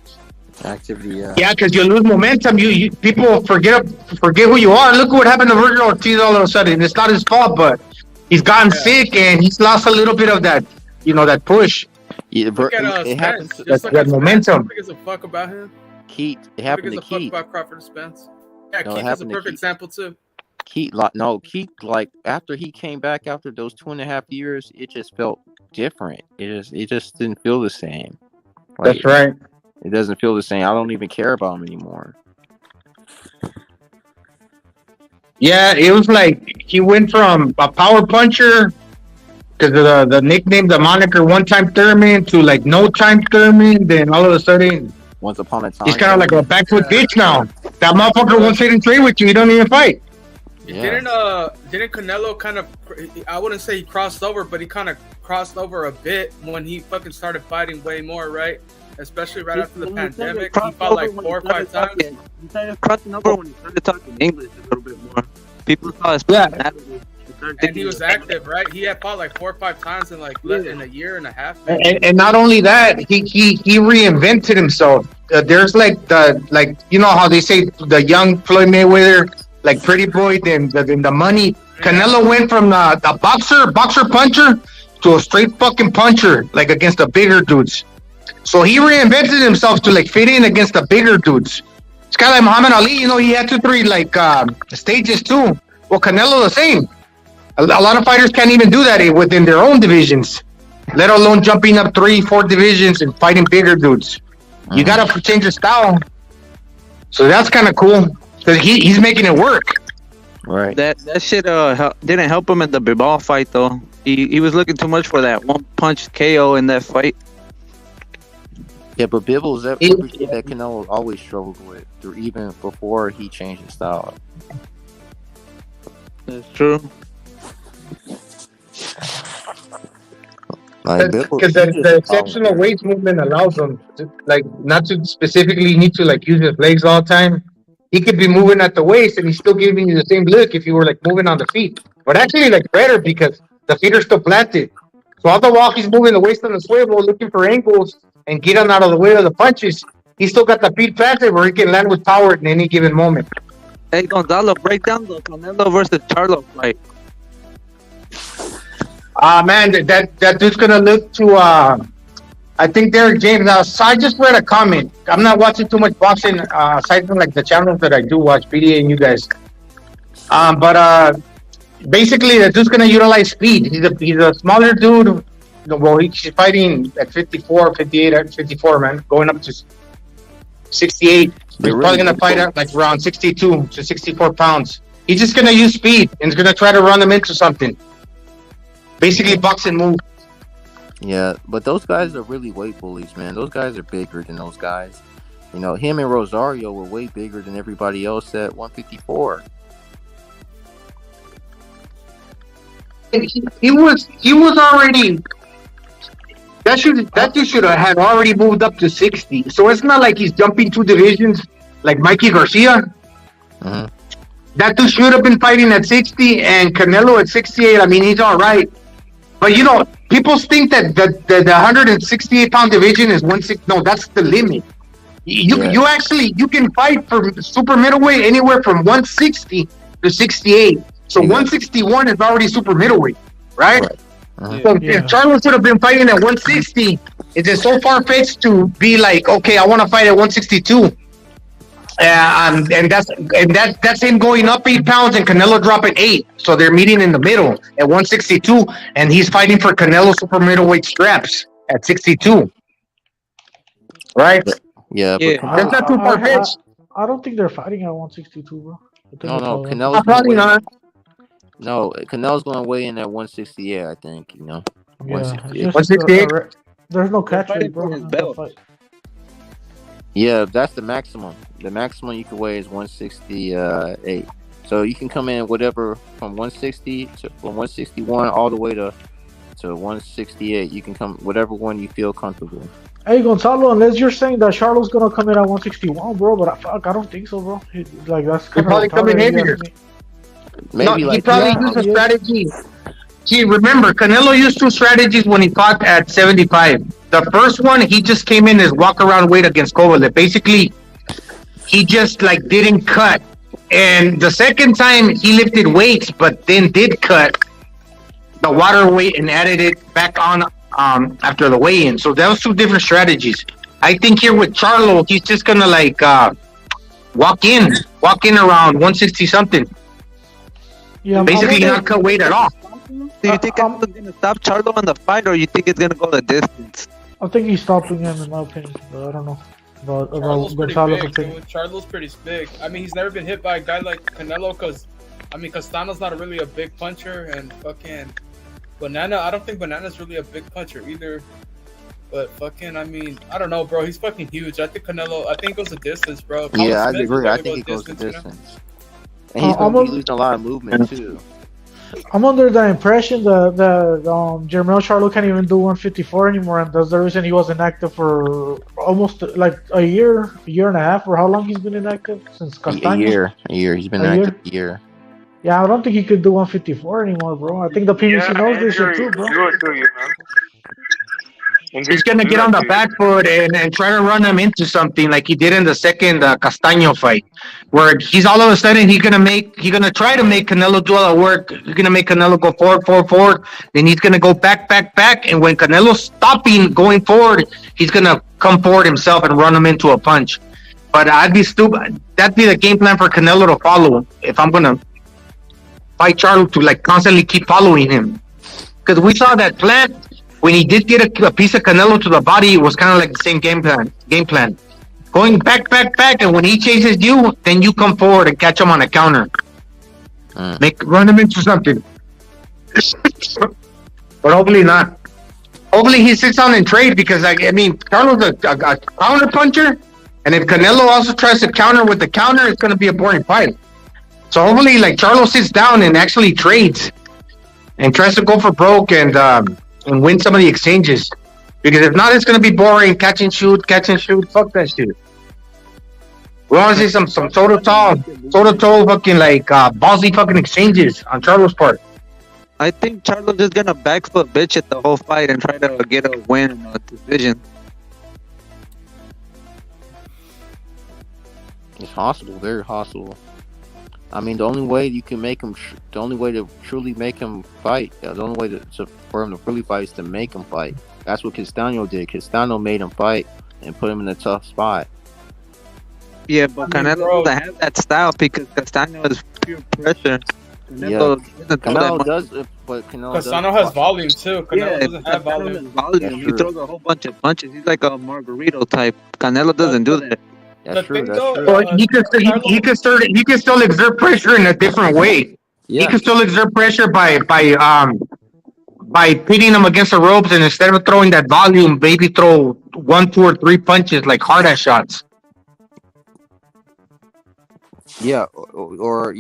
activity. Yeah, because you lose momentum. You people forget who you are. Look what happened to Virgil Ortiz all of a sudden. It's not his fault, but he's gotten sick and he's lost a little bit of that, that push. Yeah, it happens. That momentum. Nobody gives a fuck about him. Keith, it happened to Keith. Nobody gives a fuck about Crawford Spence. Yeah, Keith is a perfect example too. Keith, after he came back after those 2.5 years, it just felt different. It just didn't feel the same. That's right. It doesn't feel the same. I don't even care about him anymore. Yeah, it was like he went from a power puncher because of the nickname, the moniker, one-time Thurman, to like no-time Thurman. Then all of a sudden, once upon a time, he's kind of like a backfoot bitch now. That motherfucker won't sit and trade with you. He don't even fight. Yeah. Didn't Canelo kind of, I wouldn't say he crossed over, but he kind of crossed over a bit when he fucking started fighting way more, right? Especially right after the pandemic. He fought like 4 or 5 times. He started crossing over when he started talking English a little bit more. People saw his personality. And he was active, right? He had fought like 4 or 5 times in like in a year and a half. And not only that, he reinvented himself. There's like how they say the young Floyd Mayweather, like pretty boy, then the money. Canelo went from the boxer puncher to a straight fucking puncher, like against the bigger dudes. So he reinvented himself to like fit in against the bigger dudes. It's kind of like Muhammad Ali, he had 2-3 like stages too. Well, Canelo the same. A lot of fighters can't even do that within their own divisions, let alone jumping up 3-4 divisions and fighting bigger dudes. You gotta change your style. So that's kind of cool because he's making it work. Right. That shit didn't help him in the Bivol fight though. He was looking too much for that one punch KO in that fight. Yeah, but Bivol is that Canelo always struggled with, through even before he changed his style. That's true. Because the exceptional weight movement allows him to, like, not to specifically need to like use his legs all the time. He could be moving at the waist and he's still giving you the same look if you were like moving on the feet. But actually, like, better because the feet are still planted. So all the while he's moving the waist on the swivel, looking for angles, and get him out of the way of the punches, he's still got the feet faster where he can land with power in any given moment. Hey, Gonzalo, break down the Canelo versus Charlo fight. Man, that dude's gonna look to I think Derek James. So I just read a comment. I'm not watching too much boxing aside from like the channels that I do watch, PDA and you guys. But basically, the dude's gonna utilize speed. He's a smaller dude. Well, he's fighting at 54, 58, 54, man, going up to 68. He's probably gonna fight at like around 62 to 64 pounds. He's just gonna use speed and he's gonna try to run him into something. Basically, boxing move. Yeah, but those guys are really weight bullies, man. Those guys are bigger than those guys. You know, him and Rosario were way bigger than everybody else at 154. He was already. That dude should have had already moved up to 60. So it's not like he's jumping two divisions like Mikey Garcia. Uh-huh. That dude should have been fighting at 60 and Canelo at 68. I mean, he's all right. But, you know, people think that the 168-pound division is 160. No, that's the limit. You can fight for super middleweight anywhere from 160 to 68. So 161 is already super middleweight, right? Uh-huh. So if Charlo should have been fighting at 160, it's just so far-fetched to be like, okay, I want to fight at 162. And that's him going up 8 pounds and Canelo dropping 8. So they're meeting in the middle at 162, and he's fighting for Canelo super middleweight straps at 62. Right? Yeah. That's not too far-fetched. I don't think they're fighting at 162, bro. No, Canelo's probably not. No, Canelo's going to weigh in at 168, I think, you know. Yeah, 168? There's no catch weight, bro. Yeah, that's the maximum. The maximum you can weigh is 168. So you can come in whatever from 160 to from 161 all the way to 168. You can come whatever one you feel comfortable. Hey Gonzalo, unless you're saying that Charlo's gonna come in at 161, bro, but I don't think so, bro. That's He's probably coming heavier. Maybe he probably used a strategy. See, remember, Canelo used 2 strategies when he fought at 75. The first one, he just came in as walk-around weight against Kovalev. Basically, he just, like, didn't cut. And the second time, he lifted weights, but then did cut the water weight and added it back on after the weigh-in. So that was 2 different strategies. I think here with Charlo, he's just going to, like, walk in around 160-something. Yeah, basically not cut weight at all. Do you think it's going to stop Charlo on the fight, or you think it's going to go the distance? I think he's stopping him, in my opinion, but I don't know about Gonzalo's opinion. Charlo's pretty big. I mean, he's never been hit by a guy like Canelo because, I mean, Castano's not really a big puncher, and fucking Banana, I don't think Banana's really a big puncher either. But fucking, I mean, I don't know, bro. He's fucking huge. I think it goes the distance, bro. Yeah, I agree. I think it goes the distance. And he's going to be losing a lot of movement, too. I'm under the impression that Jermell Charlo can't even do 154 anymore, and that's the reason he was inactive for almost like a year and a half, or how long he's been inactive? Since Castaño? A year. He's been inactive a year. Yeah, I don't think he could do 154 anymore, bro. I think the PBC knows this shit too, bro. He's gonna get on the back foot and try to run him into something like he did in the second Castaño fight, where he's all of a sudden he's gonna try to make Canelo do all the work. He's gonna make Canelo go forward, then he's gonna go back, and when Canelo's stopping going forward, he's gonna come forward himself and run him into a punch. But I'd be stupid. That'd be the game plan for Canelo to follow if I'm gonna fight Charlo, to like constantly keep following him, because we saw that plan. When he did get a piece of Canelo to the body, it was kind of like the same game plan. Going back, and when he chases you, then you come forward and catch him on a counter. Run him into something. But hopefully not. Hopefully he sits down and trades, because, Carlo's a counter puncher, and if Canelo also tries to counter with the counter, it's going to be a boring fight. So hopefully, Charlo sits down and actually trades and tries to go for broke and win some of the exchanges, because if not, it's gonna be boring. Catch and shoot. Fuck that shit. We want to see some toe to toe, fucking ballsy fucking exchanges on Charlo's part. I think Charlo's just gonna backfoot bitch it the whole fight and try to get a win in a decision. It's hostile, very hostile. I mean, the only way you can make him, the only way to truly make him fight, the only way for him to really fight is to make him fight. That's what Castano did. Castano made him fight and put him in a tough spot. Yeah, but Canelo doesn't have that style because Castano is pure pressure. Canelo does, but Castano has volume too. Canelo doesn't have volume. He throws a whole bunch of punches. He's like a Margarito type. Canelo doesn't do that. That's true. Well, he can still exert pressure in a different way. Yeah. He can still exert pressure by pitting him against the ropes, and instead of throwing that volume, maybe throw 1, 2, or 3 punches like hard ass shots. Yeah, or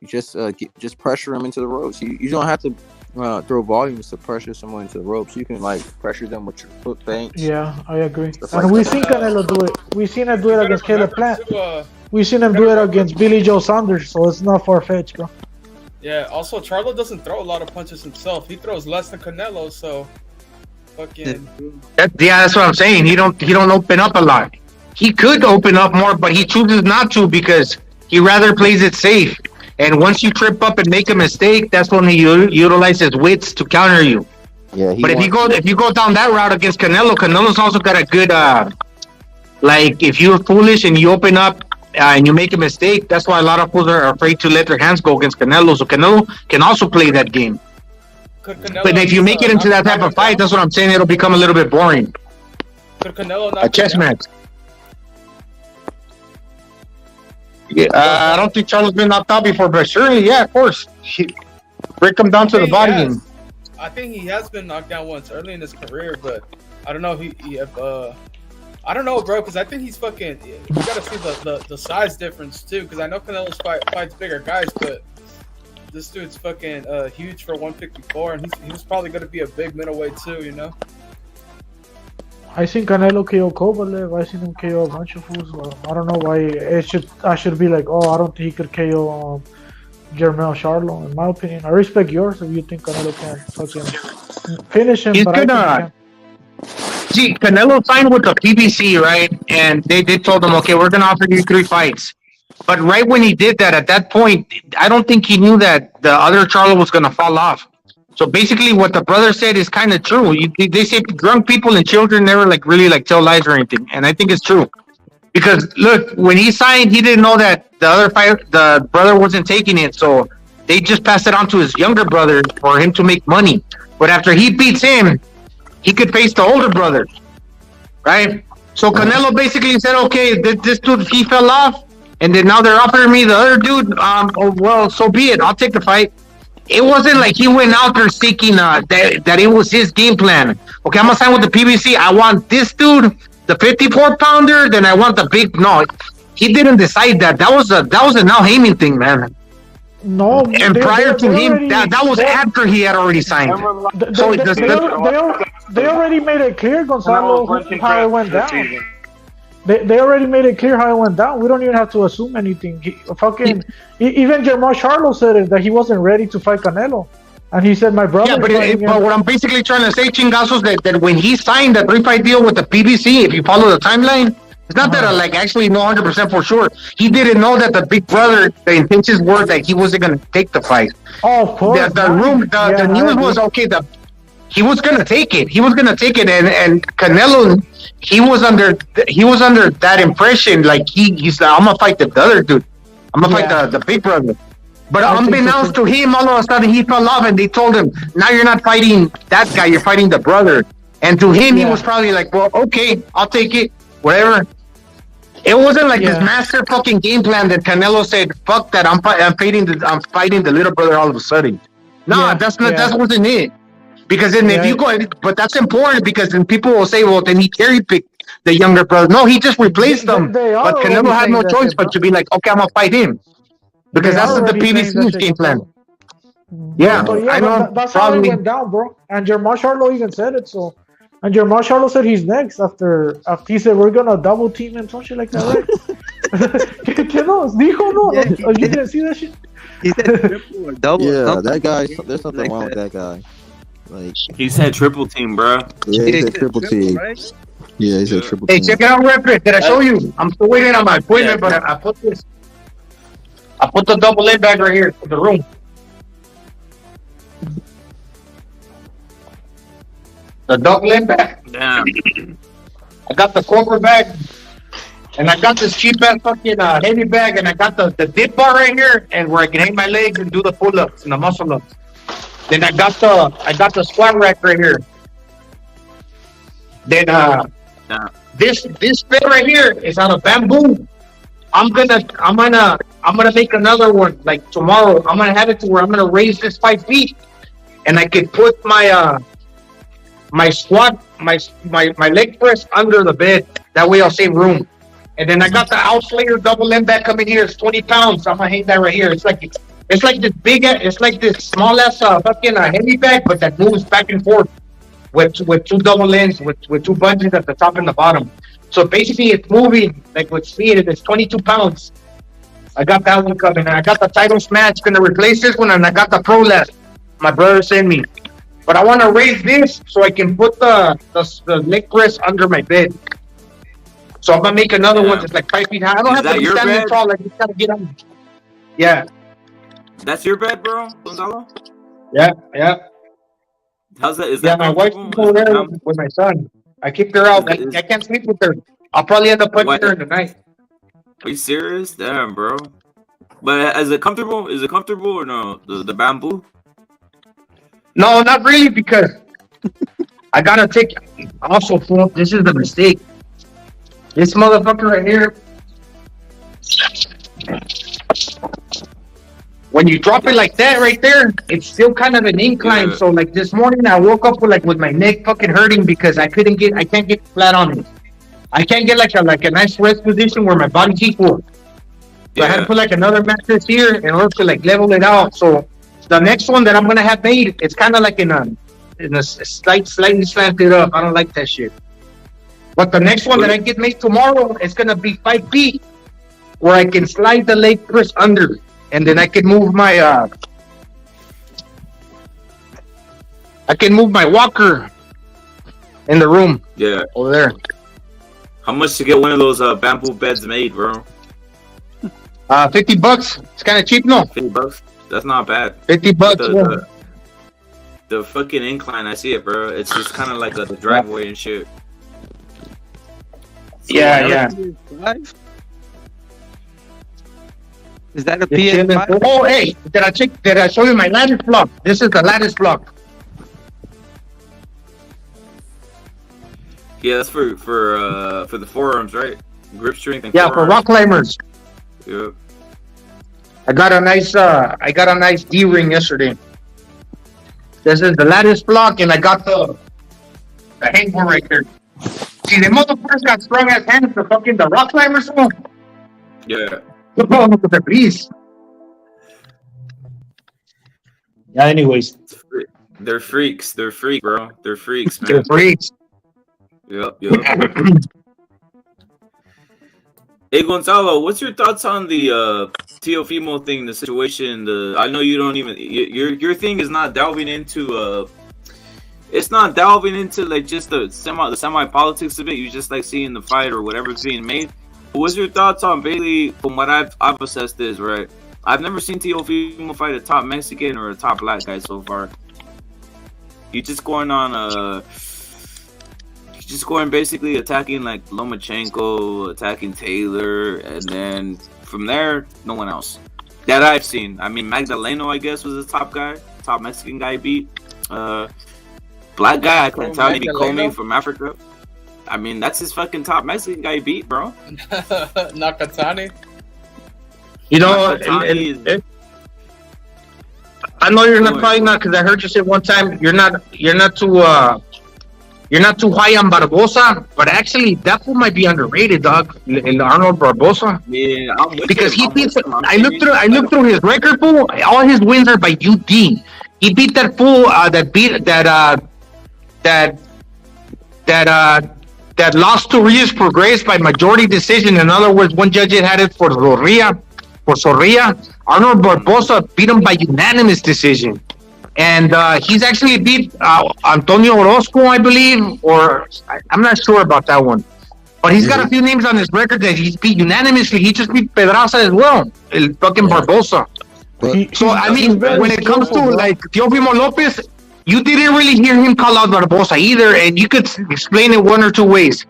just pressure him into the ropes. You don't have to throw volumes to pressure someone into the ropes. You can like pressure them with your foot feints. Yeah, I agree. And we've seen Canelo do it. We've seen him do it against Caleb Plant. We've seen him do it against Billy Joe Saunders, so it's not far-fetched, bro. Yeah, also Charlo doesn't throw a lot of punches himself. He throws less than Canelo, so fucking that's what I'm saying. He don't open up a lot. He could open up more, but he chooses not to because he rather plays it safe. And once you trip up and make a mistake, that's when he utilizes wits to counter you. Yeah. But if you go down that route against Canelo, Canelo's also got a good like if you're foolish and you open up and you make a mistake, that's why a lot of fools are afraid to let their hands go against Canelo. So Canelo can also play that game. But if you make it into that type of fight, that's what I'm saying. It'll become a little bit boring. Could Canelo knock A chess match. Yeah, I don't think Charlo's been knocked out before, but surely, yeah, of course. Break him down to the body. I think he has been knocked down once early in his career, but I don't know if I don't know, bro, because I think he's fucking. You gotta see the size difference too, because I know Canelo's fights bigger guys, but this dude's fucking huge for 154, and he's probably gonna be a big middleweight too, you know. I seen Canelo KO Kovalev. I seen him KO a bunch of fools. I don't know why I should be like, oh, I don't think he could KO Jermell Charlo. In my opinion, I respect yours if you think Canelo can fucking finish him. He's but gonna. See, Canelo signed with the PBC, right? And they told him, okay, we're gonna offer you 3 fights. But right when he did that, at that point, I don't think he knew that the other Charlo was gonna fall off. So basically, what the brother said is kind of true. They say drunk people and children never really tell lies or anything, and I think it's true. Because look, when he signed, he didn't know that the brother wasn't taking it, so they just passed it on to his younger brother for him to make money. But after he beats him, he could face the older brother, right? So Canelo basically said, "Okay, this dude he fell off, and then now they're offering me the other dude. Oh well, so be it. I'll take the fight." It wasn't like he went out there seeking that it was his game plan. Okay, I'm gonna sign with the PBC. I want this dude, the 54-pounder. Then I want the big. No, he didn't decide that. That was a now Haney thing, man. No. And prior to him, that was after he had already signed. So they already made it clear, Gonzalo, how it went down. They already made it clear how it went down. We don't even have to assume anything. Even Jermall Charlo said it, that he wasn't ready to fight Canelo. And he said, my brother... Yeah, but what I'm basically trying to say, Chingazos, that when he signed the 3-fight deal with the PBC, if you follow the timeline, it's not that I actually know 100% for sure. He didn't know that the big brother, the intentions were that he wasn't going to take the fight. Oh, of course. The news was, okay, he was going to take it. He was going to take it, and Canelo... He was under that impression, like he's like, I'm gonna fight the other dude. I'm gonna fight the big brother. But unbeknownst to him, all of a sudden he fell off, and they told him, now you're not fighting that guy, you're fighting the brother. And to him, he was probably like, well, okay, I'll take it, whatever. It wasn't like this master fucking game plan that Canelo said, fuck that, I'm fighting the little brother all of a sudden. No, that wasn't it. Because then if you go, but that's important because then people will say, well, then he cherry picked the younger brother. No, he just replaced them. But Canelo had no choice but to be like, okay, I'm gonna fight him because that's the PBC's game plan. Yeah, I know. That's how it went down, bro. And Jermall Charlo even said it. So, and Jermall Charlo said he's next after he said we're gonna double team him, some shit like that, right? ¿Qué nos dijo? No, you didn't see that shit. He said triple or double. Yeah, that guy. There's something wrong with that guy. Like he said triple team, bro. Yeah, he said triple team. Right? Yeah, he said triple. Hey, check it out, referee. Did I show you? I'm still waiting on my appointment, but I put this. I put the double leg bag right here in the room. The double leg bag. Damn. I got the corporate bag, and I got this cheap ass fucking heavy bag, and I got the dip bar right here, and where I can hang my legs and do the pull ups and the muscle ups. Then I got the squat rack right here. Then this bed right here is out of bamboo. I'm gonna make another one like tomorrow. I'm gonna have it to where I'm gonna raise this 5 feet, and I can put my my squat, my leg press under the bed. That way I'll save room. And then I got the Outslayer double end bag coming here. It's 20 pounds. I'm gonna hang that right here. It's like this big, it's like this small ass fucking heavy bag, but that moves back and forth with two double ends with two bungees at the top and the bottom. So basically, it's moving like with speed. It's 22 pounds. I got that one coming. And I got the Title Smash gonna replace this one, and I got the Pro Left. My brother sent me. But I want to raise this so I can put the leg press under my bed. So I'm gonna make another one that's like 5 feet high. I don't have to be standing tall. I just gotta get on. Yeah. That's your bed, bro, Gonzalo? Yeah. How's that? Is that my wife's over there with my son. I kicked her out. I can't sleep with her. I'll probably end up punching her in the night. Are you serious? Damn, bro. But is it comfortable? Or no? The bamboo? No, not really, because I gotta take. Also, this is the mistake. This motherfucker right here. When you drop it like that right there, it's still kind of an incline. So like this morning, I woke up with my neck fucking hurting because I can't get flat on it. I can't get like a nice rest position where my body's equal. So I had to put like another mattress here in order to like level it out. So the next one that I'm gonna have made, it's kind of like in a slightly slanted up. I don't like that shit. But the next one that I get made tomorrow, it's gonna be 5 feet, where I can slide the leg press under. And then I can move my walker in the room. Yeah, over there. How much to get one of those bamboo beds made, bro? $50. It's kind of cheap, no? $50. That's not bad. $50. The fucking incline, I see it, bro. It's just kind of like the driveway and shit. So yeah. Is that a PS5? Oh, hey, did I show you my lattice block? This is the lattice block. Yeah, that's for the forearms, right? Grip strength and forearms. For rock climbers. Yeah. I got a nice D ring yesterday. This is the lattice block, and I got the hangboard right there. See, the motherfuckers got strong ass hands for fucking the rock climbers. Yeah. Please. Yeah, anyways. They're freaks. They're freaks, bro. They're freaks, man. They're freaks. Yep. Hey, Gonzalo, what's your thoughts on the Teofimo thing, the situation? I know you don't even... Your thing is not delving into... It's not delving into, like, just the semi-politics of it. You just, like, seeing the fight or whatever's being made. What's your thoughts on Bailey? From what I've assessed is right. I've never seen Teofimo fight a top Mexican or a top black guy so far. He's just going on he's just going basically attacking like Lomachenko, attacking Taylor, and then from there, no one else that I've seen. I mean, Magdaleno, I guess, was the top Mexican guy beat. Black guy, I couldn't tell. Maybe Comey from Africa. I mean, that's his fucking top Mexican guy beat, bro. Nakatani. You know, I know you're probably not, because I heard you say one time you're not too high on Barboza, but actually that fool might be underrated, dog. In Arnold Barboza. Yeah, because he beats. I looked through his record, fool. All his wins are by UD. He beat that fool that lost to Reyes for Grace by majority decision. In other words, one judge had it for Sorria. Arnold Barboza beat him by unanimous decision. And he's actually beat Antonio Orozco, I believe, or I'm not sure about that one. But he's got a few names on his record that he's beat unanimously. He just beat Pedraza as well, el fucking Barboza. So, I mean, when it comes to, like, Teofimo Lopez, you didn't really hear him call out Barboza either, and you could explain it one or two ways.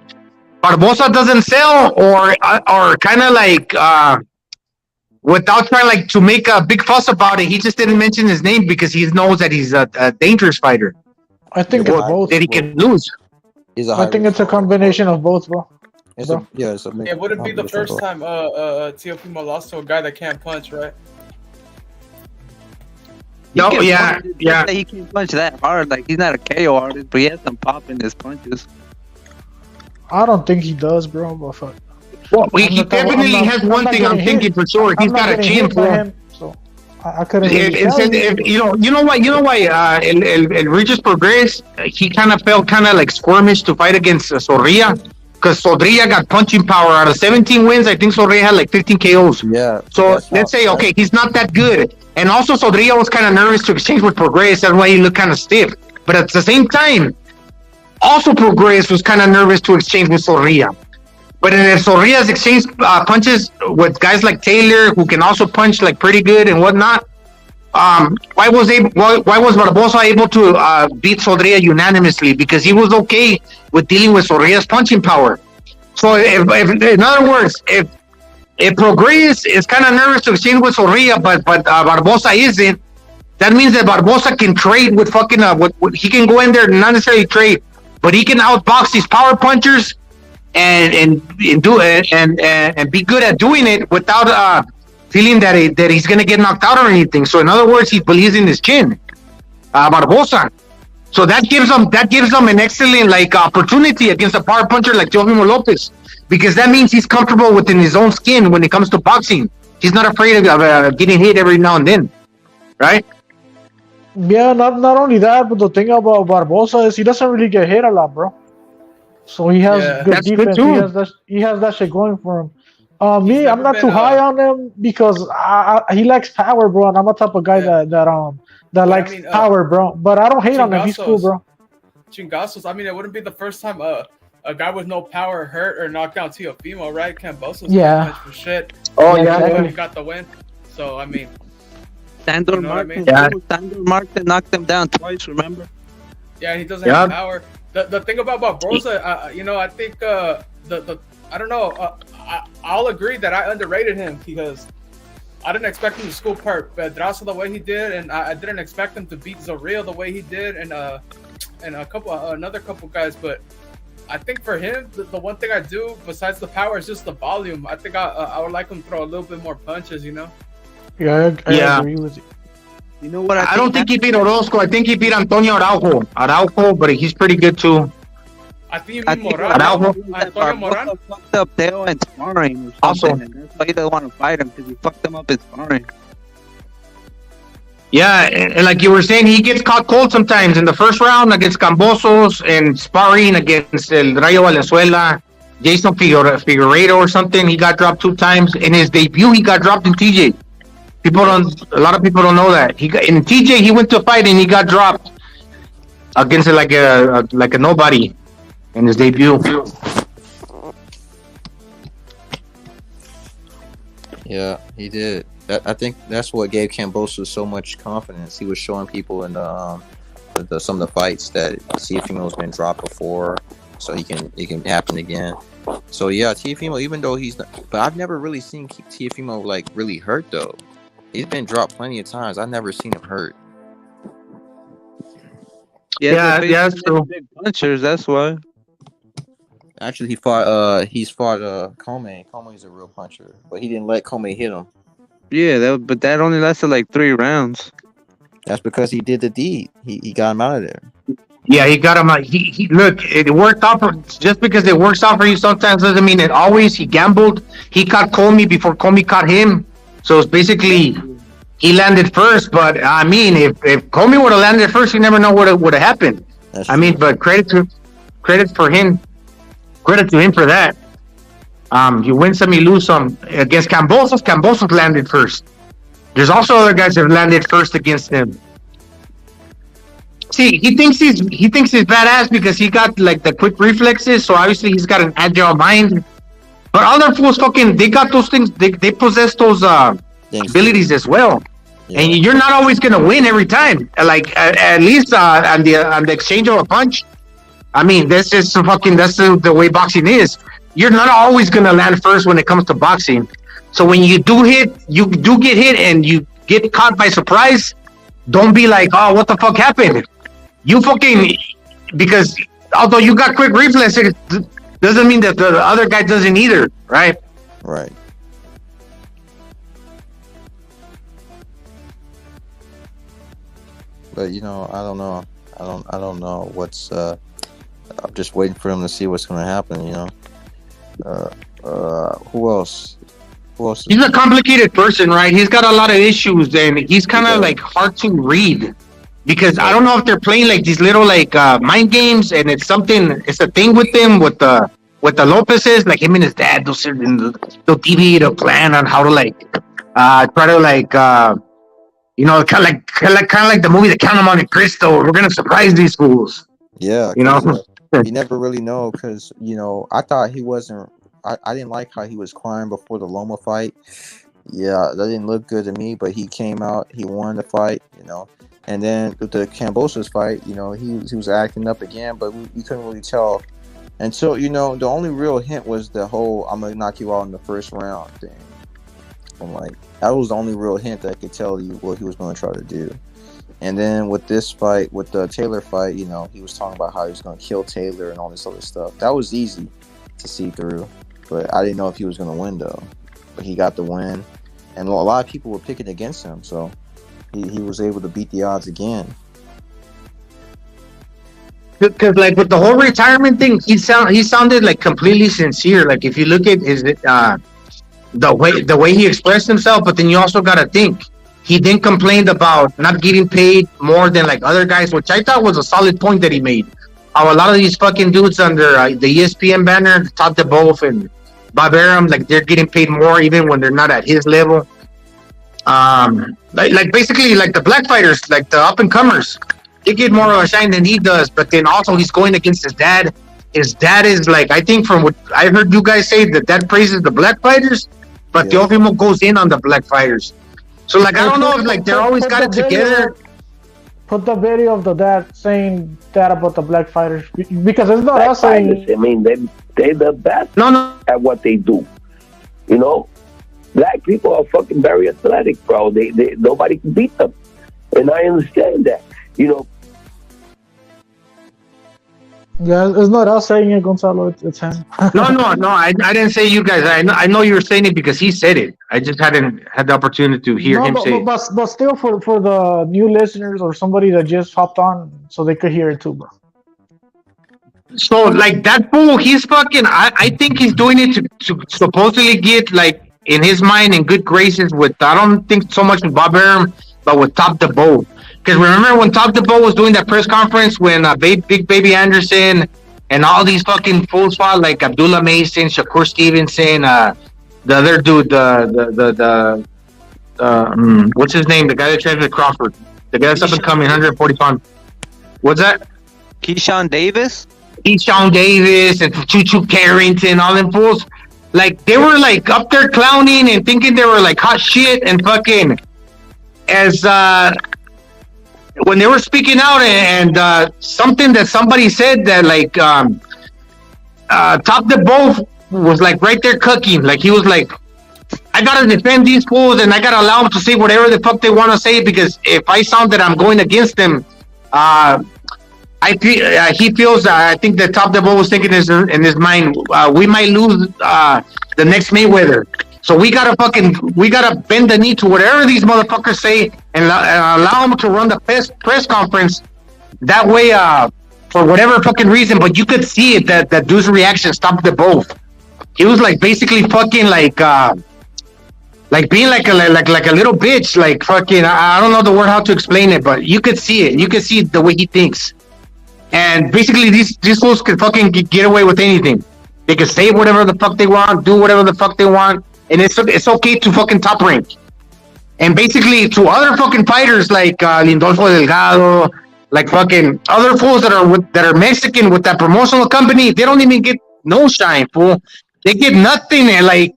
Barboza doesn't sell, or kind of like, without trying like to make a big fuss about it, he just didn't mention his name because he knows that he's a dangerous fighter. I think it's both. That he can lose. I think it's a combination of both, bro. It wouldn't be the first time Teofimo lost to a guy that can't punch, right? No, yeah. He can't punch that hard. Like, he's not a KO artist, but he has some pop in his punches. I don't think he does, bro. But fuck. Well, he definitely has one thing I'm thinking for sure. He's got a chin for him. So I couldn't. You know why? El Regis Progress, he kind of felt kind of like squirmish to fight against Zorrilla, because Zorrilla got punching power. Out of 17 wins, I think Zorrilla had like 15 KOs. Yeah. So let's say, okay, he's not that good. And also Zorrilla was kind of nervous to exchange with Progress. That's why he looked kind of stiff. But at the same time, also Progress was kind of nervous to exchange with Zorrilla. But in Zorrilla's exchange punches with guys like Taylor, who can also punch like pretty good and whatnot, why was Barboza able to beat Zorrilla unanimously? Because he was okay with dealing with Zorrilla's punching power. So if in other words, if Progress is kind of nervous to exchange with Zorrilla, but Barboza isn't, that means that Barboza can trade with fucking he can go in there and not necessarily trade, but he can outbox these power punchers and do it and be good at doing it without feeling that he's gonna get knocked out or anything. So in other words, he believes in his chin, Barboza. So that gives him an excellent like opportunity against a power puncher like Teofimo Lopez, because that means he's comfortable within his own skin when it comes to boxing. He's not afraid of getting hit every now and then, right? Yeah, not only that, but the thing about Barboza is he doesn't really get hit a lot, bro. So he has good defense. He has that shit going for him. I'm not too high on him because he likes power, bro, and I'm a type of guy that likes power, bro. But I don't hate on him. He's cool, bro. Chingazos. I mean, it wouldn't be the first time a guy with no power hurt or knocked down Teofimo, right? Cambosos punch for shit. Oh yeah, he got the win. So I mean, Sandor Martin knocked him down twice. Remember? Yeah, he doesn't have power. The thing about Barboza, I think I don't know. I'll agree that I underrated him because I didn't expect him to school part Pedraza the way he did, and I didn't expect him to beat Zorrilla the way he did, and another couple guys. But I think for him, the one thing I do besides the power is just the volume. I think I would like him to throw a little bit more punches, you know? Yeah, I agree with you. You know what? I don't think he beat Orozco. I think he beat Antonio Araujo, but he's pretty good too. I think you mean Morales. Antonio Moran fucked up Teo in sparring or something, and that's why he doesn't want to fight him, because he fucked him up in sparring. Yeah, and like you were saying, he gets caught cold sometimes in the first round against Cambosos and sparring against El Rayo Valenzuela, Jason Figueiredo or something. He got dropped 2 times. In his debut, he got dropped in TJ. A lot of people don't know that. In TJ, he went to a fight and he got dropped against like a nobody in his debut. Yeah, he did. I think that's what gave Cambosos so much confidence. He was showing people in some of the fights that Teofimo's been dropped before, so it can happen again. So yeah, Teofimo, even though he's not, but I've never really seen Teofimo like really hurt though. He's been dropped plenty of times. I've never seen him hurt. Yeah, that's true. Big punchers, that's why. Actually, he's fought Comey. Comey's a real puncher, but he didn't let Comey hit him. Yeah, but that only lasted like 3 rounds. That's because he did the deed. He got him out of there. Yeah, he got him out. He look, it worked out just because it works out for you sometimes doesn't mean it always. He gambled. He caught Comey before Comey caught him. So it's basically he landed first. But I mean, if Comey would have landed first, you never know what would have happened. That's true. But credit to him for that. You win some, you lose some. Against Cambosos, Cambosos landed first. There's also other guys that have landed first against him. See, he thinks he's badass because he got like the quick reflexes. So obviously he's got an agile mind. But other fools they got those things. They possess those abilities as well. Yeah. And you're not always gonna win every time. Like at least on the exchange of a punch. I mean, that's just that's the way boxing is. You're not always gonna land first when it comes to boxing. So when you do get hit and you get caught by surprise, don't be like, oh, what the fuck happened? Because although you got quick reflexes, doesn't mean that the other guy doesn't either, right? Right. But I don't know. I don't know what's. I'm just waiting for him to see what's going to happen. Who else? He's a complicated person, right? He's got a lot of issues, and he's kind of like hard to read because I don't know if they're playing like these little like mind games, and it's a thing with them with the Lopez's, like him and his dad. They'll deviate a plan on how to try to kind of like the movie The Count of Monte Cristo. We're gonna surprise these fools. Yeah, you never really know because I thought he wasn't. I didn't like how he was crying before the Loma fight. Yeah, that didn't look good to me. But he came out, he won the fight, And then with the Kambosos fight, he was acting up again, but we couldn't really tell until the only real hint was the whole "I'm gonna knock you out in the first round" thing. I'm like, that was the only real hint that could tell you what he was going to try to do. And then with this fight, with the Taylor fight, he was talking about how he was going to kill Taylor and all this other stuff. That was easy to see through. But I didn't know if he was going to win, though. But he got the win. And a lot of people were picking against him. So he was able to beat the odds again. Because like with the whole retirement thing, he sounded like completely sincere. Like if you look at his the way he expressed himself, but then you also got to think he then complained about not getting paid more than like other guys, which I thought was a solid point that he made. How a lot of these fucking dudes under the ESPN banner, Top the Both and Bob Arum, like they're getting paid more even when they're not at his level. Like basically like the black fighters, like the up and comers, they get more of a shine than he does. But then also he's going against his dad. His dad is like, I think from what I heard you guys say, that dad praises the black fighters, but Teofimo goes in on the black fighters. So like I don't know if like they're always got it together. Put the video of the dad saying that about the black fighters because it's not us saying. I mean, they're the best at what they do. Black people are fucking very athletic, bro. They nobody can beat them, and I understand that. Yeah, it's not us saying it, Gonzalo. It's him. No. I didn't say you guys. I know you were saying it because he said it. I just hadn't had the opportunity to hear him say it. But still, for the new listeners or somebody that just hopped on, so they could hear it too, bro. So like that fool, he's fucking. I think he's doing it to supposedly get like in his mind in good graces with. I don't think so much with Bob Arum, but with Top the Bow. Because remember when Top the Bow was doing that press conference when Big Baby Anderson and all these fucking fools fought, like Abdullah Mason, Shakur Stevenson, the other dude, what's his name? The guy that trained with Crawford. The guy that's up and coming, 140 pounds. What's that? Keyshawn Davis and Choo Carrington, all them fools. Like they were like up there clowning and thinking they were like hot shit and fucking as when they were speaking out and something that somebody said that like Top the Both was like right there cooking. Like he was like, I gotta defend these fools and I gotta allow them to say whatever the fuck they want to say because if I sound that I'm going against them, he feels. I think that Top the Bow was thinking in his mind, we might lose the next Mayweather. So we gotta bend the knee to whatever these motherfuckers say and allow them to run the press conference. That way, for whatever fucking reason, but you could see it that dude's reaction stopped the both. He was like basically fucking like being like a little bitch, like fucking. I don't know the word how to explain it, but you could see it. You could see the way he thinks. And basically, these fools can fucking get away with anything. They can say whatever the fuck they want, do whatever the fuck they want, and it's okay to fucking top rank. And basically, to other fucking fighters like Lindolfo Delgado, Like fucking other fools that are Mexican with that promotional company, they don't even get no shine, fool. They get nothing, and like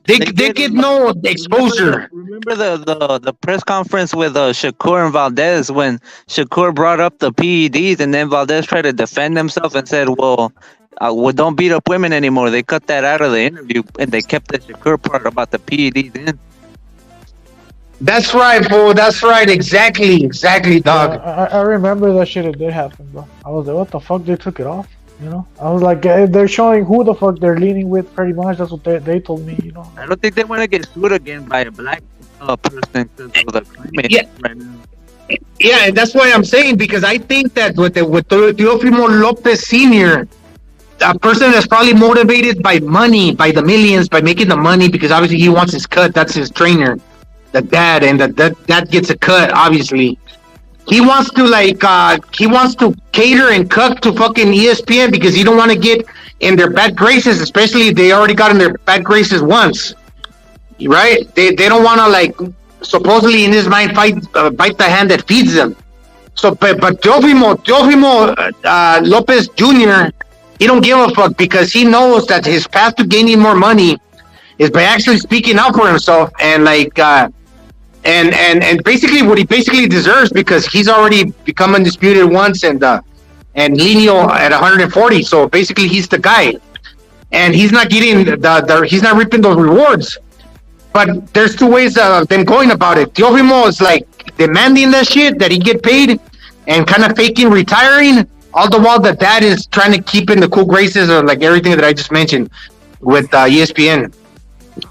they get no exposure. Remember the press conference with Shakur and Valdez when Shakur brought up the PEDs, and then Valdez tried to defend himself and said, "Well, don't beat up women anymore." They cut that out of the interview, and they kept the Shakur part about the PEDs in. That's right, fool. That's right. Exactly, dog. I remember that shit. It did happen, bro. I was like, what the fuck? They took it off. You know, I was like, they're showing who the fuck they're leaning with. Pretty much, that's what they told me. You know, I don't think they want to get sued again by a black person because of the climate right now. Yeah, and that's why I'm saying, because I think that with Teofimo Lopez Sr., a person that's probably motivated by money, by the millions, by making the money, because obviously he wants his cut. That's his trainer, the dad, and that gets a cut. Obviously, he wants to cater and cook to fucking ESPN because he don't want to get in their bad graces, especially they already got in their bad graces once, right? They don't want to, like, supposedly in his mind bite the hand that feeds them. So, but Teofimo Lopez Jr., he don't give a fuck because he knows that his path to gaining more money is by actually speaking out for himself and like and basically what he basically deserves, because he's already become undisputed once and Lino at 140. So basically he's the guy, and he's not getting he's not reaping those rewards. But there's two ways of them going about it. Teofimo is like demanding that shit, that he get paid, and kind of faking retiring. All the while that dad is trying to keep in the cool graces of like everything that I just mentioned with ESPN,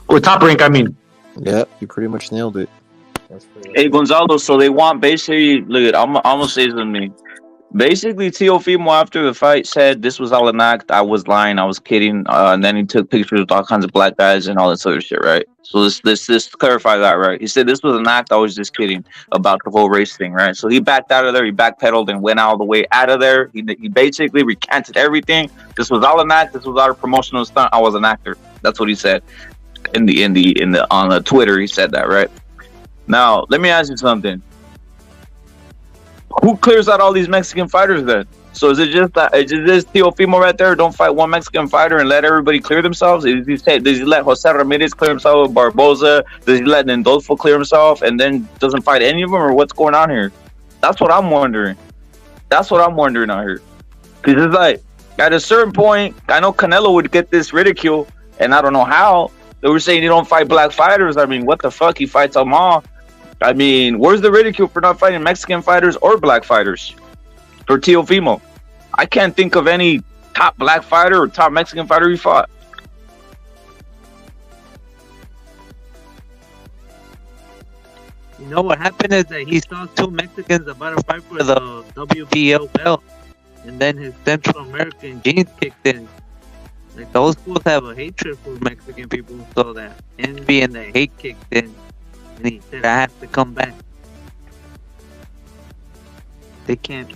with Top Rank, I mean. Yeah, you pretty much nailed it. Hey, Gonzalo, so they want basically, look, I'm gonna say something. Basically, Teofimo after the fight said this was all an act. I was lying. I was kidding. And then he took pictures with all kinds of black guys and all this other shit, right? So let's clarify that, right? He said this was an act. I was just kidding about the whole race thing, right? So he backed out of there. He backpedaled and went all the way out of there. He basically recanted everything. This was all an act. This was all a promotional stunt. I was an actor. That's what he said on the Twitter. He said that, right? Now let me ask you something. Who clears out all these Mexican fighters then? So is it just Teofimo right there? Don't fight one Mexican fighter and let everybody clear themselves? Does he let Jose Ramirez clear himself with Barboza? Does he let Nendolfo clear himself and then doesn't fight any of them? Or what's going on here? That's what I'm wondering. That's what I'm wondering out here. Because it's like, at a certain point, I know Canelo would get this ridicule, and I don't know how. They were saying he don't fight black fighters. I mean, what the fuck? He fights them all. I mean, where's the ridicule for not fighting Mexican fighters or black fighters for Teofimo? I can't think of any top black fighter or top Mexican fighter he fought. You know what happened is that he saw two Mexicans about to fight for the WBO belt, and then his Central American genes kicked in. Like, those fools have a hatred for Mexican people, so that envy and the hate kicked in. And he said, I have to come back. They can't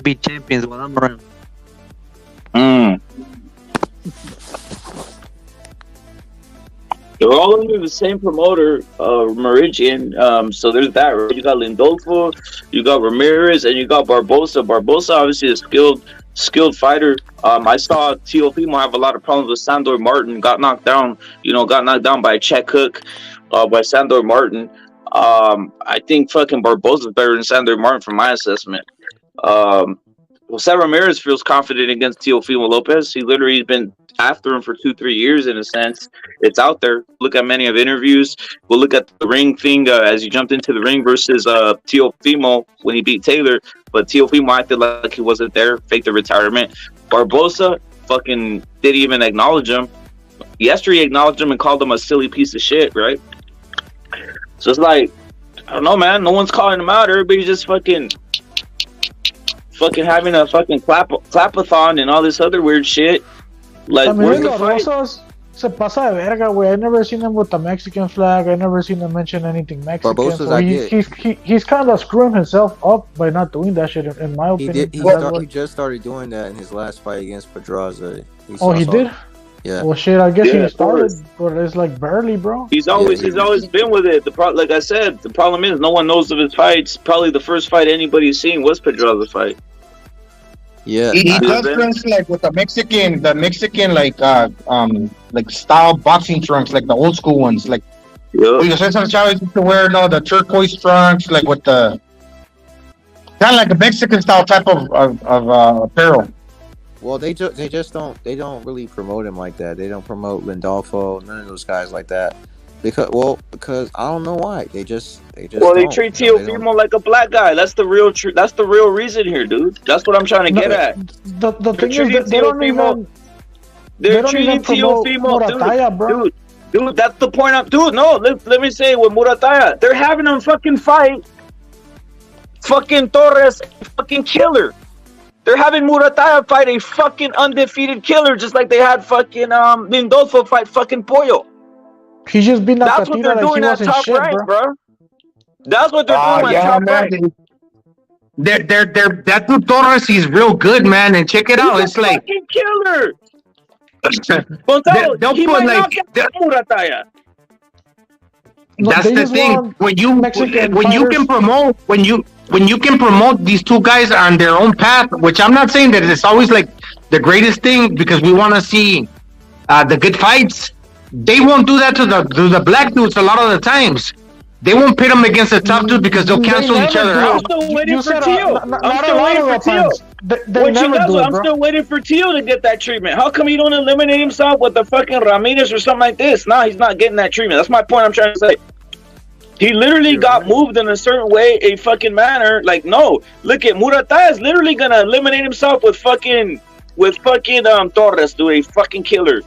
be champions while I'm around. They're all under the same promoter, Meridian. So there's that, right? You got Lindolfo, you got Ramirez, and you got Barboza. Barboza, obviously a skilled fighter. I saw Teofimo have a lot of problems with Sandor Martin. Got knocked down by a check hook by Sandor Martin. I think fucking Barboza is better than Sandor Martin from my assessment. Jose Ramirez feels confident against Teofimo Lopez. He literally has been after him for 2-3 years in a sense. It's out there. Look at many of interviews. We'll look at the ring thing as he jumped into the ring versus Teofimo when he beat Taylor. But Teofimo acted like he wasn't there, faked the retirement. Barboza fucking didn't even acknowledge him. Yesterday he acknowledged him and called him a silly piece of shit, right? So it's like, I don't know, man. No one's calling him out. Everybody's just fucking having a fucking clapathon and all this other weird shit. Like, where's the fight? Se pasa de verga, güey. I never seen him with the Mexican flag. I never seen him mention anything Mexican. So he's kind of screwing himself up by not doing that shit, in my opinion. He just started doing that in his last fight against Pedraza. He did? Yeah. Well, shit, I guess Yeah, he of started, course. but it's like barely, bro. He's always been with it. Like I said, the problem is no one knows of his fights. Probably the first fight anybody's seen was Pedraza's fight. Yeah, he does trunks like with the Mexican like style boxing trunks, like the old school ones, like. Because Cesar Chavez used to wear the turquoise trunks, like with the kind of like a Mexican style type of apparel. Well, they just don't really promote him like that. They don't promote Lindolfo, none of those guys like that. Because I don't know why. They just they treat Teofimo like a black guy. That's the real reason here, dude. That's what I'm trying to get at. The thing is that they don't even. They're treating Teofimo, dude, that's the point. Let me say with Murataya, they're having him fucking fight fucking Torres, fucking killer. They're having Murataya fight a fucking undefeated killer, just like they had fucking Lindolfo fight fucking Pollo. He just been that's what they're doing at top rank, bro. That's what they're doing at top rank. That dude Torres, he's real good, man. And check it out, it's like fucking killer. Gonzalo, he might knock out Murataya. That's the thing. When you can promote these two guys on their own path, which I'm not saying that it's always like the greatest thing because we want to see the good fights. They won't do that to the black dudes a lot of the times. They won't pit them against the top dude because they'll cancel each other out. I'm still waiting for Teo. I'm still waiting for Teo to get that treatment. How come he don't eliminate himself with the fucking Ramirez or something like this? Nah, he's not getting that treatment. That's my point I'm trying to say. He literally got moved in a certain way, a fucking manner. Like, no, look at Murataya is literally gonna eliminate himself with fucking Torres, dude, a fucking killer.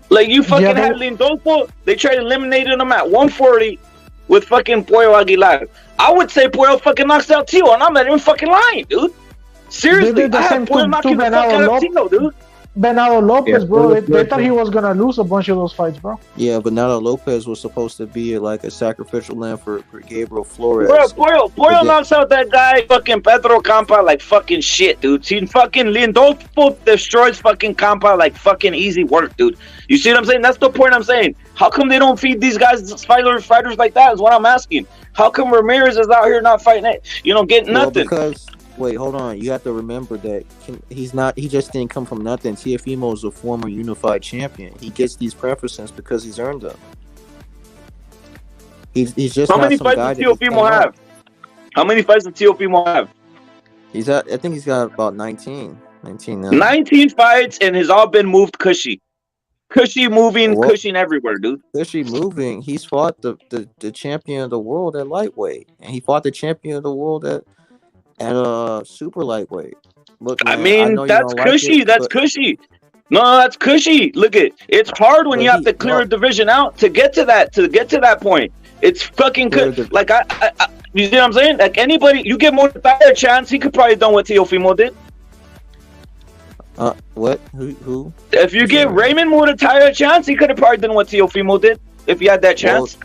Like you fucking had Lindolfo, they tried eliminating him at 140 with fucking Pollo Aguilar. I would say Pollo fucking knocks out Teo, and I'm not even fucking lying, dude. Seriously, I have Pollo knocking the fuck out of Teo, dude. Bernardo Lopez, bro. They thought he was gonna lose a bunch of those fights, bro. Yeah, Bernardo Lopez was supposed to be like a sacrificial lamb for Gabriel Flores. Bro, Pollo knocks out that guy, fucking Pedro Campa, like fucking shit, dude. See, fucking Lindolfo destroys fucking Campa like fucking easy work, dude. You see what I'm saying? That's the point I'm saying. How come they don't feed these guys fighters like that? Is what I'm asking. How come Ramirez is out here not fighting it? Getting nothing? Because. Wait, hold on. You have to remember that he's not. He just didn't come from nothing. Teofimo is a former unified champion. He gets these preferences because he's earned them. He's just. How many fights does Teofimo have? How many fights does Teofimo have? He's at. I think he's got about 19 now. 19 fights, and has all been moved cushy moving, cushing everywhere, dude. Cushy moving. He's fought the champion of the world at lightweight, and he fought the champion of the world at super lightweight. Look, man, I mean, that's cushy. That's cushy. No, that's cushy. Look it's hard when you have to clear a division out to get to that point. It's fucking good. Like I you see what I'm saying? Like anybody, you give Murataya a chance, he could probably done what Teofimo did. What? Who? If you give Raymond Murataya a chance, he could have probably done what Teofimo did if he had that chance.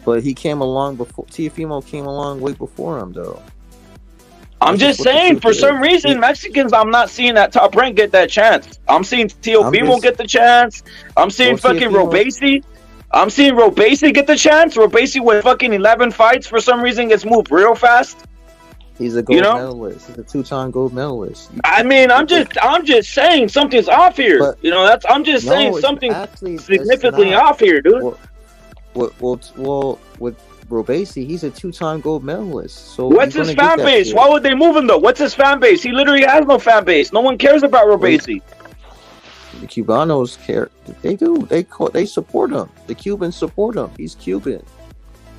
But he came along before. Teofimo came along way before him, though. I'm just saying, for some reason, Mexicans, I'm not seeing that top rank get that chance. I'm seeing Teofimo get the chance. I'm seeing fucking Robesi. I'm seeing Robesi get the chance. Robesi with fucking 11 fights, for some reason, gets moved real fast. He's a gold medalist. He's a 2-time gold medalist. I mean, I'm just saying something's off here. But, I'm just saying something significantly off here, dude. Well, with Robesi, he's a 2-time gold medalist. So what's his fan base? Why would they move him though? What's his fan base? He literally has no fan base. No one cares about Robesi. The Cubanos care. They do. They support him. The Cubans support him. He's Cuban.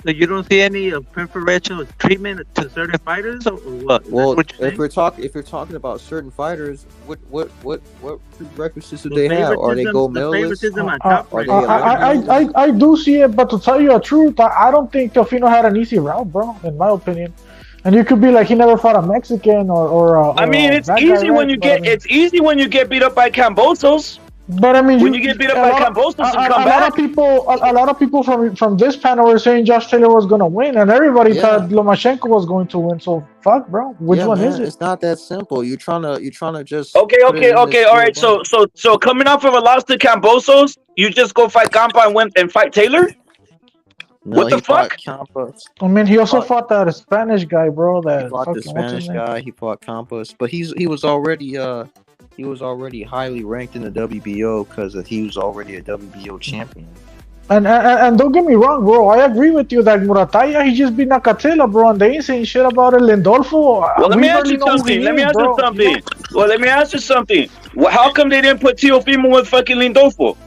So you don't see any preferential treatment to certain fighters, or what? Well, if you're talking about certain fighters, what prerequisites do they have? Are they gold medalists? I do see it, but to tell you the truth, I don't think Teofimo had an easy route, bro. In my opinion, and you could be like he never fought a Mexican or I mean, it's easy when you get beat up by Cambosos. But I mean, when you get beat up by Kambosos and come back. A lot of people from this panel were saying Josh Taylor was gonna win, and everybody thought Lomachenko was going to win. So fuck, bro. Which one is it? It's not that simple. You're trying to just Okay. All right. So coming off of a loss to Kambosos, you just go fight Campa and fight Taylor. No, what the fuck? I mean, he also fought that Spanish guy, bro. That he fought the Spanish guy. He fought Campos, but he was already highly ranked in the WBO because he was already a WBO champion. And don't get me wrong, bro. I agree with you that Murataya, he just beat Nakatila, bro, and they ain't saying shit about it. Lindolfo. Well, let me ask you something. Well, how come they didn't put Teofimo with fucking Lindolfo?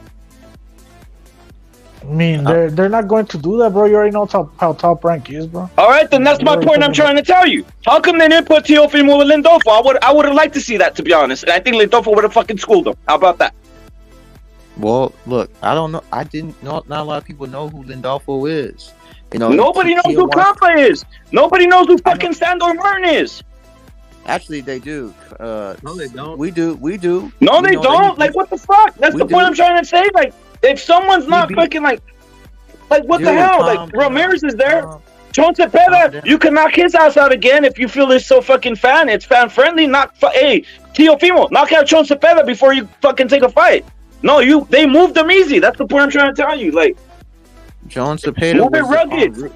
I mean, they're not going to do that, bro. You already know how top rank is, bro. All right, then that's my point. I'm trying to tell you. How come they didn't put Teofimo with Lindolfo? I would have liked to see that, to be honest. And I think Lindolfo would have fucking schooled him. How about that? Well, look, I don't know. I didn't know. Not a lot of people know who Lindolfo is. You know, nobody knows who Campa is. Nobody knows who fucking Sandor Martin is. Actually, they do. No, they don't. We do. No, they don't. Like, what the fuck? That's the point I'm trying to say. Like, if someone's not fucking like what the hell? Like, Ramirez is there. Chon Cepeda, you can knock his ass out again if you feel it's so fucking fan. It's fan friendly. Hey, Teofimo, knock out Chon Cepeda before you fucking take a fight. No, they moved them easy. That's the point I'm trying to tell you. Like, John Cepeda was rugged.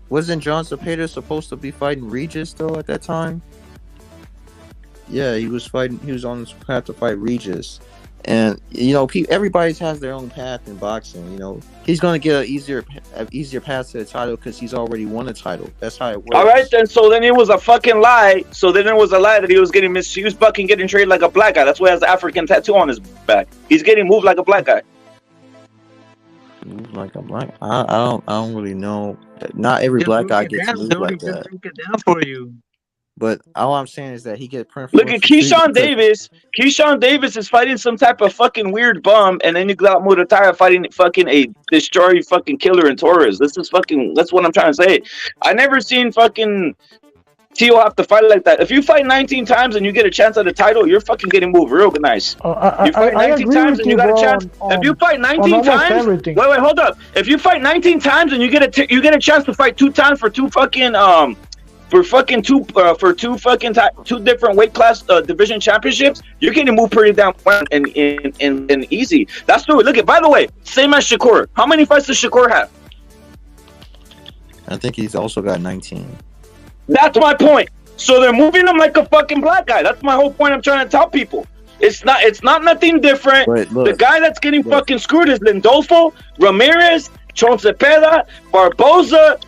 Wasn't John Cepeda supposed to be fighting Regis though at that time? Yeah, he was fighting. He was on his path to fight Regis. And you know, everybody has their own path in boxing. You know, he's going to get an easier path to the title because he's already won a title. That's how it works. All right, then. So then it was a fucking lie. So then it was a lie that he was getting He was fucking getting treated like a black guy. That's why he has the African tattoo on his back. He's getting moved like a black guy. Like a black. I don't really know. Not every black guy gets moved like that. Break it down for you. But all I'm saying is that he gets Look at Keyshawn Davis. Keyshawn Davis is fighting some type of fucking weird bum, and then you got Murataya fighting fucking a destroy fucking killer in Torres. That's what I'm trying to say. I never seen fucking Tio have to fight like that. If you fight 19 times and you get a chance at the title, you're fucking getting moved real nice. You fight 19 times and you got a chance. If you fight 19 times, wait, hold up. If you fight 19 times and you get a chance to fight 2 times for two fucking two different weight class division championships, you're getting moved pretty damn well and easy. That's true. Look at, by the way, same as Shakur. How many fights does Shakur have? I think he's also got 19. That's my point. So they're moving him like a fucking black guy. That's my whole point. I'm trying to tell people. It's not nothing different. Look, the guy that's getting fucking screwed is Lindolfo, Ramirez, Chon Cepeda, Barboza,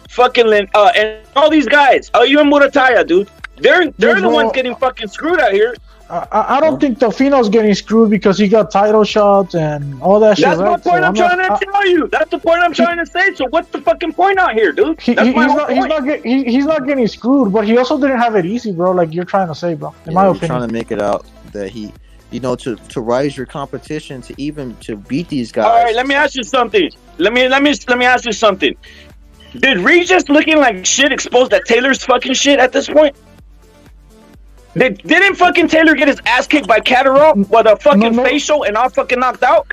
and all these guys. Even Murataya, dude. They're the ones getting fucking screwed out here. I don't think Teofimo's getting screwed because he got title shots and all that shit. That's my point. I'm trying to tell you. That's the point I'm trying to say. So what's the fucking point out here, dude? He's not getting screwed, but he also didn't have it easy, bro. Like you're trying to say, bro. In my opinion, trying to make it out that he, you know, to rise your competition to beat these guys. All right, let me ask you something. Let me ask you something. Did Regis looking like shit expose that Taylor's fucking shit at this point? Didn't fucking Taylor get his ass kicked by Catterall with a fucking facial and all fucking knocked out?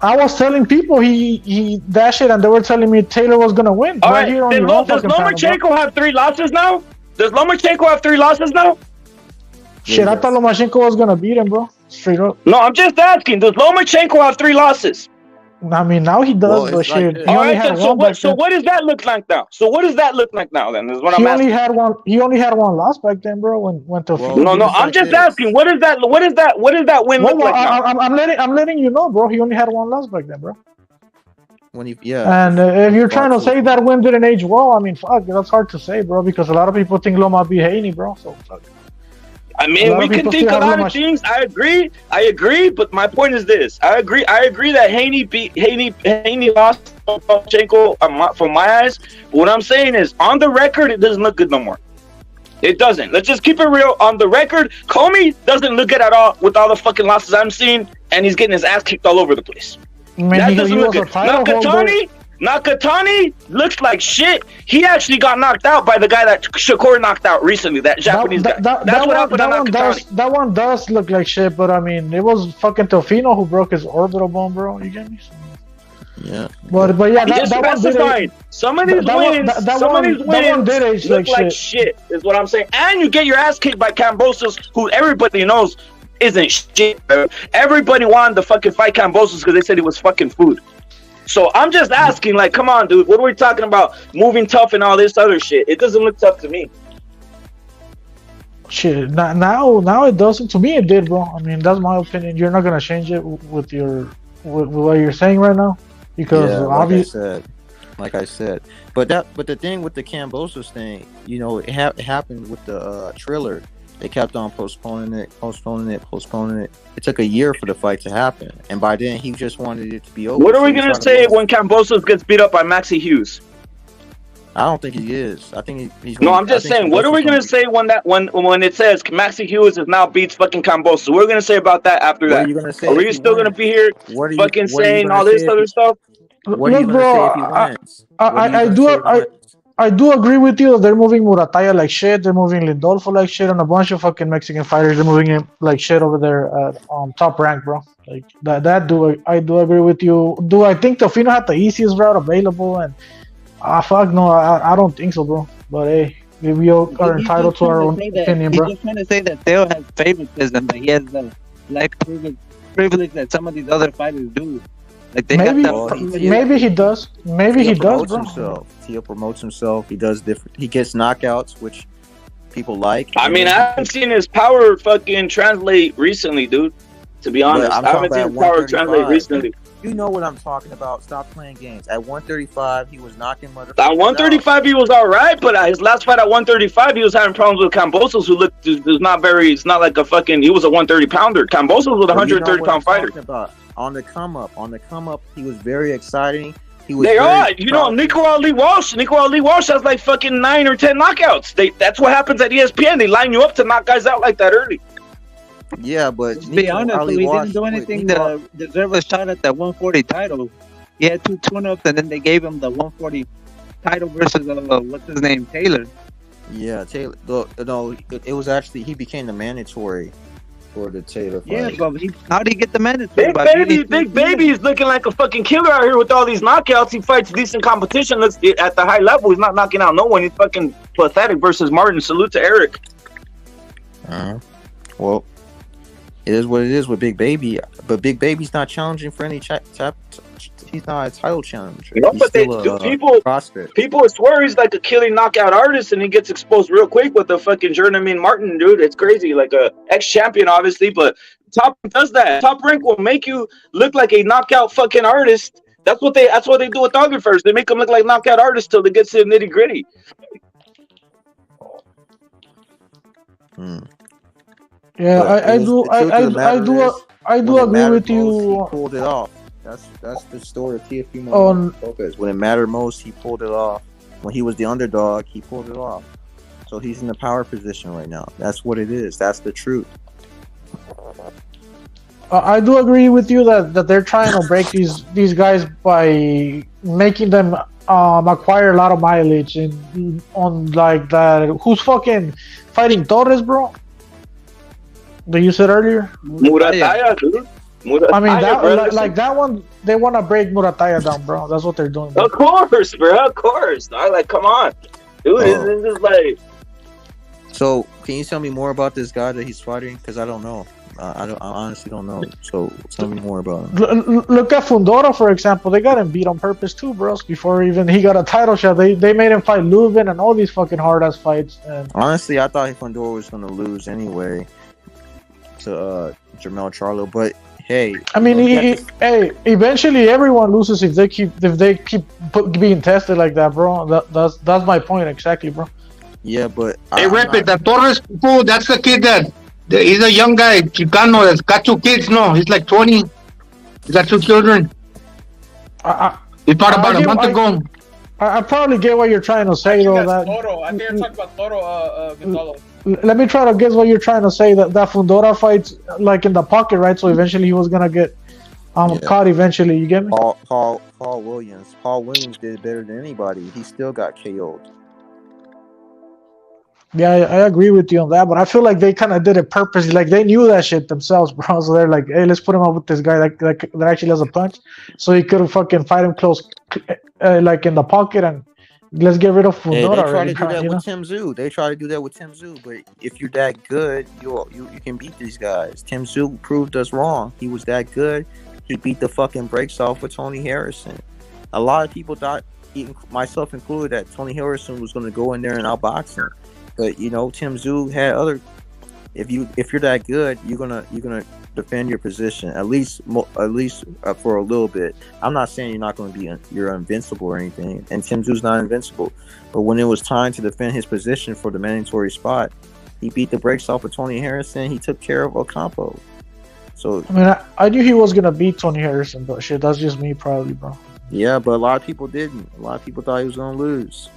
I was telling people he that shit, and they were telling me Taylor was gonna win. All right, does Lomachenko have 3 losses now? Does Lomachenko have 3 losses now? Shit, I thought Lomachenko was gonna beat him, bro. Straight up. No, I'm just asking. Does Lomachenko have 3 losses? I mean, now he does, but shit. All right, so what does that look like now? So what does that look like now? Then is what I'm asking. He only had one loss back then, bro. When Teofimo. No. I'm just asking. What is that win look like now? I'm letting you know, bro. He only had one loss back then, bro. And if you're trying to say that win didn't age well, I mean, fuck, that's hard to say, bro. Because a lot of people think Loma beat Haney, bro. So fuck. I mean, we can think a lot of things. I agree, but my point is this. I agree that Haney lost Lomachenko from my eyes. But what I'm saying is, on the record, it doesn't look good no more. It doesn't. Let's just keep it real. On the record, Comey doesn't look good at all with all the fucking losses I'm seeing, and he's getting his ass kicked all over the place. Man, that doesn't look good. Now, Nakatani looks like shit. He actually got knocked out by the guy that Shakur knocked out recently. That Japanese guy. That's what happened to Nakatani. That one does look like shit, but I mean, it was fucking Teofimo who broke his orbital bone, bro. You get me? Yeah. But yeah, that one did it. Some of these wins did age look like shit. Is what I'm saying. And you get your ass kicked by Kambosos, who everybody knows isn't shit, bro. Everybody wanted to fucking fight Kambosos because they said he was fucking food. So I'm just asking, like, come on, dude. What are we talking about? Moving tough and all this other shit. It doesn't look tough to me. Shit. Now it doesn't. To me, it did, bro. I mean, that's my opinion. You're not gonna change it with what you're saying right now, because yeah, like I said. But the thing with the Kambosos thing, you know, it happened with the Triller. They kept on postponing it. It took a year for the fight to happen, and by then he just wanted it to be over. What are we gonna say when Kambosos gets beat up by Maxie Hughes? I don't think he is. I think he's. No, I'm just saying. What are we gonna say when it says Maxie Hughes is now beats fucking Kambosos? What are we gonna say about that after that? Are we still gonna be here fucking saying all this other stuff? What are you gonna say if he wins? I do agree with you that they're moving Murataya like shit. They're moving Lindolfo like shit, and a bunch of fucking Mexican fighters. They're moving him like shit over there at Top Rank, bro. Like that. I do agree with you. Do I think Teofimo had the easiest route available? And fuck no, I don't think so, bro. But hey, we all are entitled to our own opinion, bro. He's just trying to say that Teo has favoritism, but he has the privilege that some of these other fighters do. Like they maybe he does. Maybe he does, bro. Himself. Teo promotes himself. He does different. He gets knockouts, which people like. I mean, I haven't seen his power fucking translate recently, dude. To be honest, I haven't seen his power translate recently. You know what I'm talking about. Stop playing games. At 135, he was knocking motherfuckers At 135, he was all right, but his last fight at 135, he was having problems with Kambosos, who looked is not very. It's not like a fucking. He was a 130 pounder. Kambosos was a 130-pound fighter. On the come up, he was very exciting. You know, Nico Ali Walsh has like fucking 9 or 10 knockouts. That's what happens at ESPN. They line you up to knock guys out like that early. Yeah, but to be honest, he didn't do anything to deserve a shot at that 140 title. He had 2 tune-ups, and then they gave him the 140 title versus what's his name, Taylor. Yeah, Taylor. No, it was actually he became the mandatory for the Taylor fight. Yeah, but how did he get the mandatory? Big Baby is looking like a fucking killer out here with all these knockouts. He fights decent competition. At the high level, he's not knocking out no one. He's fucking pathetic versus Martin. Salute to Eric. Well, it is what it is with Big Baby, but Big Baby's not challenging for any he's not a title challenger. You know, but people swear he's like a killing knockout artist, and he gets exposed real quick with the fucking Jermaine Martin, dude. It's crazy, like a ex-champion, obviously, but Top Rank does that. Top Rank will make you look like a knockout fucking artist. That's what they do with photographers. They make them look like knockout artists till they get to the nitty gritty. Yeah, I do agree with you. He pulled it off. That's the story of Teofimo Lopez. When it mattered most, he pulled it off. When he was the underdog, he pulled it off. So he's in the power position right now. That's what it is. That's the truth. I do agree with you that they're trying to break these guys by making them acquire a lot of mileage and on like that. Who's fucking fighting Torres, bro? That you said earlier? Murataya, dude. I mean, that one, they want to break Murataya down, bro. That's what they're doing. Bro. Of course, bro. Of course. Come on. Dude, this is like... So, can you tell me more about this guy that he's fighting? Because I don't know. I honestly don't know. So, tell me more about him. Look at Fundora, for example. They got him beat on purpose, too, bros. Before even he got a title shot, they made him fight Lubin and all these fucking hard-ass fights. And honestly, I thought Fundora was going to lose anyway to Jermell Charlo, but hey, I mean, eventually everyone loses if they keep being tested like that, bro. That's my point exactly, bro. Yeah, but hey, Rapid, the Torres fool, that's the kid he's a young guy, Chicano, that's got 2 kids. No, he's like 20. He's got 2 children. He fought about a month ago. I probably get what you're trying to say, though. I think you're talking about Toro Gonzalo. Let me try to guess what you're trying to say. That Fundora fights like in the pocket, right? So eventually he was gonna get caught eventually. You get me? Paul Williams. Paul Williams did better than anybody. He still got KO'd. Yeah, I agree with you on that, but I feel like they kind of did it purposely. Like they knew that shit themselves, bro. So they're like, "Hey, let's put him up with this guy that actually has a punch, so he could fucking fight him close, like in the pocket, and let's get rid of Fundora." They try to do that with Tim Tszyu. They try to do that with Tim Tszyu, but if you're that good, you can beat these guys. Tim Tszyu proved us wrong. He was that good. He beat the fucking brakes off with Tony Harrison. A lot of people thought, myself included, that Tony Harrison was going to go in there and outbox him. But Tim Tszyu had other. If you're that good, you're gonna defend your position at least for a little bit. I'm not saying you're not going to be you're invincible or anything, and Tim Tszyu's not invincible. But when it was time to defend his position for the mandatory spot, he beat the brakes off of Tony Harrison. He took care of Ocampo. So I mean, I knew he was gonna beat Tony Harrison, but shit, that's just me, probably, bro. Yeah, but a lot of people didn't. A lot of people thought he was gonna lose.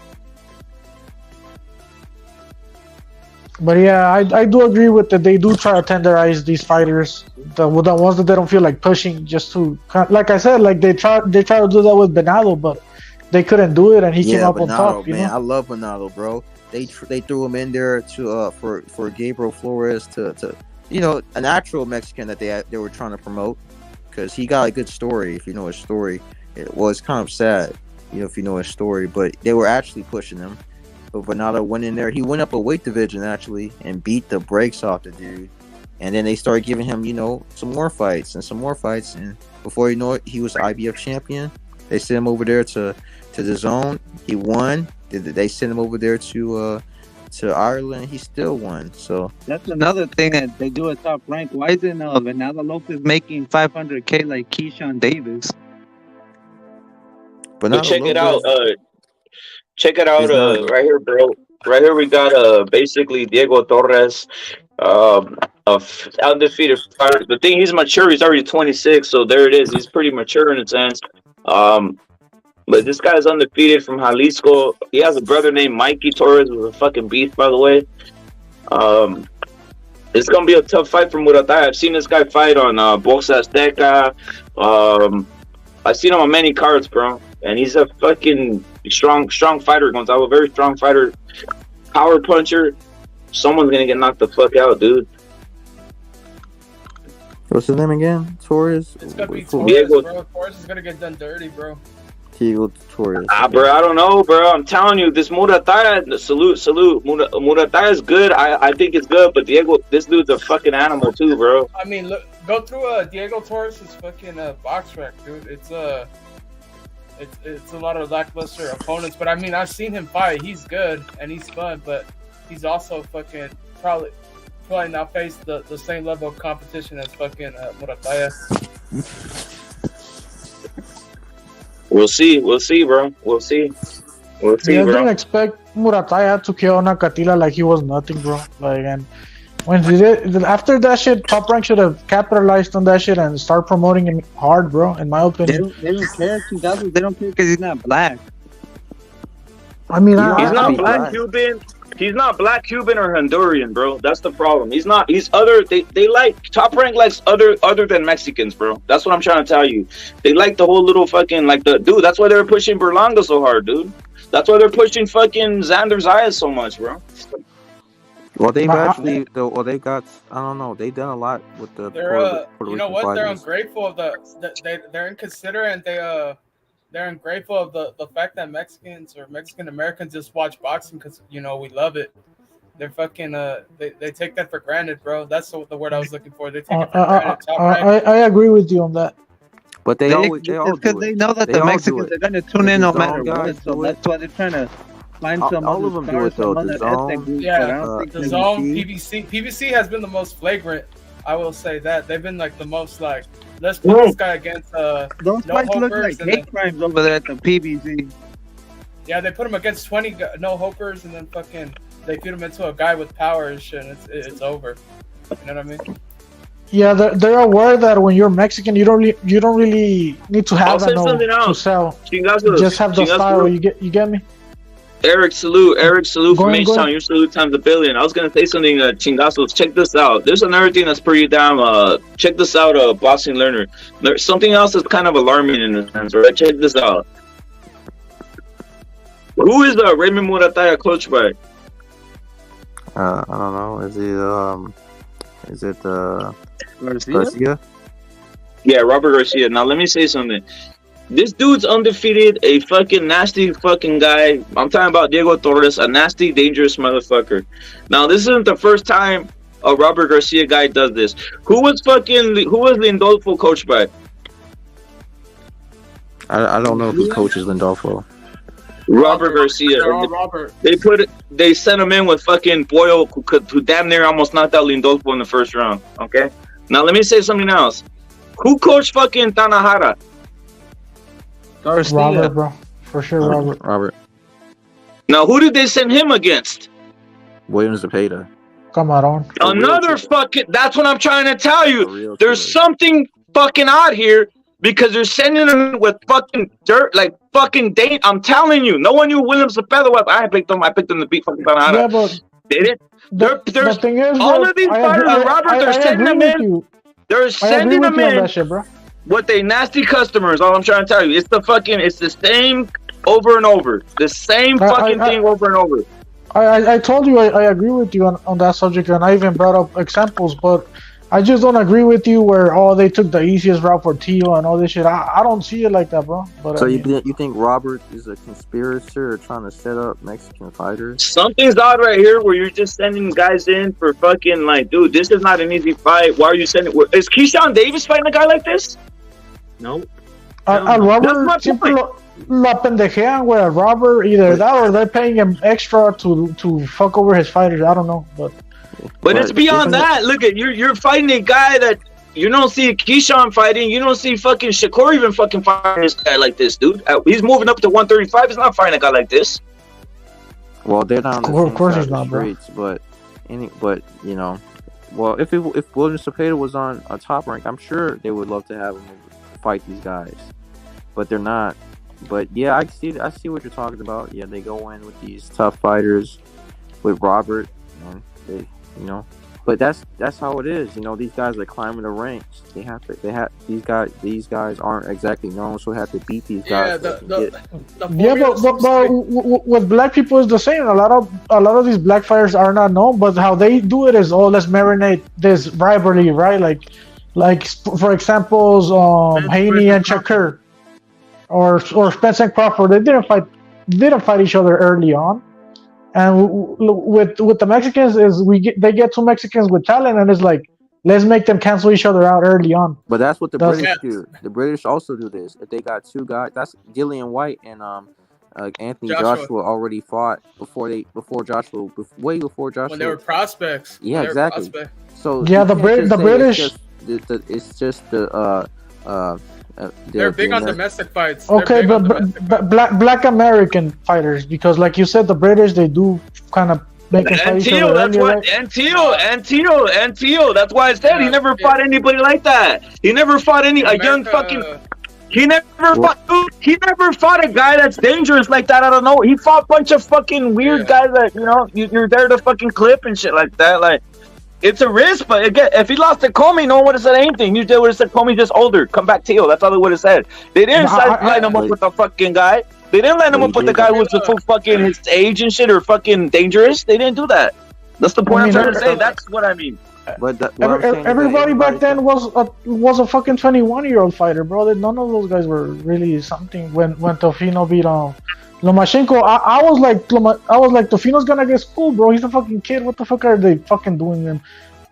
But yeah, I do agree with that. They do try to tenderize these fighters, the ones that they don't feel like pushing, just to, like I said, like they try to do that with Bernardo, but they couldn't do it, and he came up on top. Man, I love Bernardo, bro. They threw him in there to for Gabriel Flores to an actual Mexican that they were trying to promote, because he got a good story. If you know his story, it was kind of sad, if you know his story, but they were actually pushing him. But Bernardo went in there. He went up a weight division, actually, and beat the brakes off the dude. And then they started giving him, some more fights. And before you know it, he was IBF champion. They sent him over there to the zone. He won. They sent him over there to Ireland. He still won. So that's another thing that they do at Top Rank. Why isn't Bernardo Lopez making $500K like Keyshawn Davis? But check it out. Check it out, right here, bro. Right here, we got basically Diego Torres, of undefeated fighter. The thing, he's mature. He's already 26, so there it is. He's pretty mature in a sense. But this guy's undefeated from Jalisco. He has a brother named Mikey Torres, who's a fucking beast, by the way. It's gonna be a tough fight for Murataya. I've seen this guy fight on Boxa Azteca. I've seen him on many cards, bro, and he's a fucking strong fighter. Gonzalo, very strong fighter, power puncher. Someone's gonna get knocked the fuck out, dude. What's his name again? Torres? It's gonna be Torres, bro. Torres is gonna get done dirty, bro. Diego Torres. Bro, I don't know, bro. I'm telling you, this Murataya, salute. Murataya is good. I think it's good, but Diego, this dude's a fucking animal too, bro. I mean, look, go through Diego Torres' fucking box rec, dude. It's a lot of lackluster opponents, but I mean, I've seen him fight. He's good and he's fun, but he's also fucking probably not face the same level of competition as fucking Murataya. We'll see, bro. We'll see, yeah, bro. I didn't expect Murataya to kill Nakatila like he was nothing, bro. Like, and when he did, after that shit, Top Rank should have capitalized on that shit and start promoting him hard, bro. In my opinion, they don't care. They don't care because he's not black. I mean, he's not black Cuban. He's not black Cuban or Honduran, bro. That's the problem. He's not. He's other. They like Top Rank likes other than Mexicans, bro. That's what I'm trying to tell you. They like the whole little fucking dude. That's why they're pushing Berlanga so hard, dude. That's why they're pushing fucking Xander Zayas so much, bro. Well, they've actually, they've got, I don't know, they've done a lot with the Puerto you know what? They're ungrateful of they're inconsiderate, and they're ungrateful of the fact that Mexicans or Mexican Americans just watch boxing because, we love it. They're fucking, they take that for granted, bro. That's the word I was looking for. They take it for granted. I agree with you on that. But they all because they know that the Mexicans are going to tune in no matter what, so that's why they're trying to find some all of them do it though. The Zone, PBC has been the most flagrant. I will say that they've been like the most like, let's put this guy against those no fights hopers look like hate crimes over there at the PBC. Yeah, they put him against 20 no hopers, and then fucking they feed him into a guy with power and shit. And it's over. You know what I mean? Yeah, they're aware that when you're Mexican, you don't really need to have that to sell. Chingazos, just have the style. You get me? Eric Salute from H-Town. Your salute times a billion. I was gonna say something, Chingazos. Check this out. There's another thing that's pretty damn. Check this out, boxing learner. There's something else that's kind of alarming in a sense, right? Check this out. Who is Raymond Murataya coached by? I don't know. Is it Garcia? Yeah, Robert Garcia. Now let me say something. This dude's undefeated, a fucking nasty fucking guy. I'm talking about Diego Torres, a nasty, dangerous motherfucker. Now, this isn't the first time a Robert Garcia guy does this. Who was Lindolfo coached by? I don't know who coaches Lindolfo. Robert Garcia. Robert. They sent him in with fucking Boyle, who damn near almost knocked out Lindolfo in the first round. Okay? Now, let me say something else. Who coached fucking Tanahara? Garcia. Robert, bro. For sure, Robert. Now, who did they send him against? Williams Zepeda. Camarón. Another fucking... That's what I'm trying to tell you. There's something fucking odd here because they're sending him with fucking dirt, like fucking date. I'm telling you. No one knew Williams Zepeda was. I picked him to beat fucking Tanahara. Yeah, but... They didn't. The thing is, all of these fighters, Robert, they're sending them in. They're sending them in. Shit, bro. With they nasty customers, all I'm trying to tell you, it's the same over and over, the same fucking thing over and over. I told you I agree with you on that subject, and I even brought up examples, but I just don't agree with you where they took the easiest route for Tio and all this shit. I don't see it like that, bro. But so you think Robert is a conspirator trying to set up Mexican fighters? Something's odd right here where you're just sending guys in for fucking like, dude, this is not an easy fight. Why are you sending? Is Keyshawn Davis fighting a guy like this? No. Robert siempre lo pendejean, güey. Robert, either that or they're paying him extra to fuck over his fighters. I don't know, but it's beyond that. Look at you're fighting a guy that you don't see Keyshawn fighting. You don't see fucking Shakur even fucking fighting this guy like this, dude. He's moving up to 135. He's not fighting a guy like this. Well, they're not. Of course, he's not, bro. But you know, well, if Williams Zepeda was on a top rank, I'm sure they would love to have him fight these guys, but they're not. But yeah, I see what you're talking about. Yeah, they go in with these tough fighters with Robert, and they, you know, but that's how it is. You know, these guys are climbing the ranks. These guys aren't exactly known, so they have to beat these guys. but with black people is the same. A lot of these black fighters are not known, but how they do it is, let's marinate this rivalry, right? Like for example, Haney and Shakur, or Spence and Crawford, they didn't fight each other early on, and with the Mexicans they get two Mexicans with talent, and it's like, let's make them cancel each other out early on. But that's what the British do. The British also do this. If they got two guys, that's Dillian White and Anthony Joshua already fought way before Joshua. When they were prospects. Yeah, exactly. So yeah, the British. It's just they're big on domestic fights. Okay, but black American fighters, because like you said, the British, they do kind of make them fight each other. And Teal. That's why I said he never fought anybody like that. He never fought a young fucking. He never fought a guy that's dangerous like that. I don't know. He fought a bunch of fucking weird guys that you're there to fucking clip and shit like that. Like. It's a risk, but again, if he lost to Comey, no one would have said anything. You would have said Comey just older. Come back to you. That's all they would have said. They didn't line him up with the fucking guy. They didn't line him up with the guy who was the full fucking his age and shit or fucking dangerous. They didn't do that. That's the point I'm trying to say. That's what I mean. But everybody back then was a fucking 21-year-old fighter, bro. None of those guys were really something. When Teofimo beat Lomachenko, I was like, Tofino's gonna get schooled, bro. He's a fucking kid. What the fuck are they fucking doing and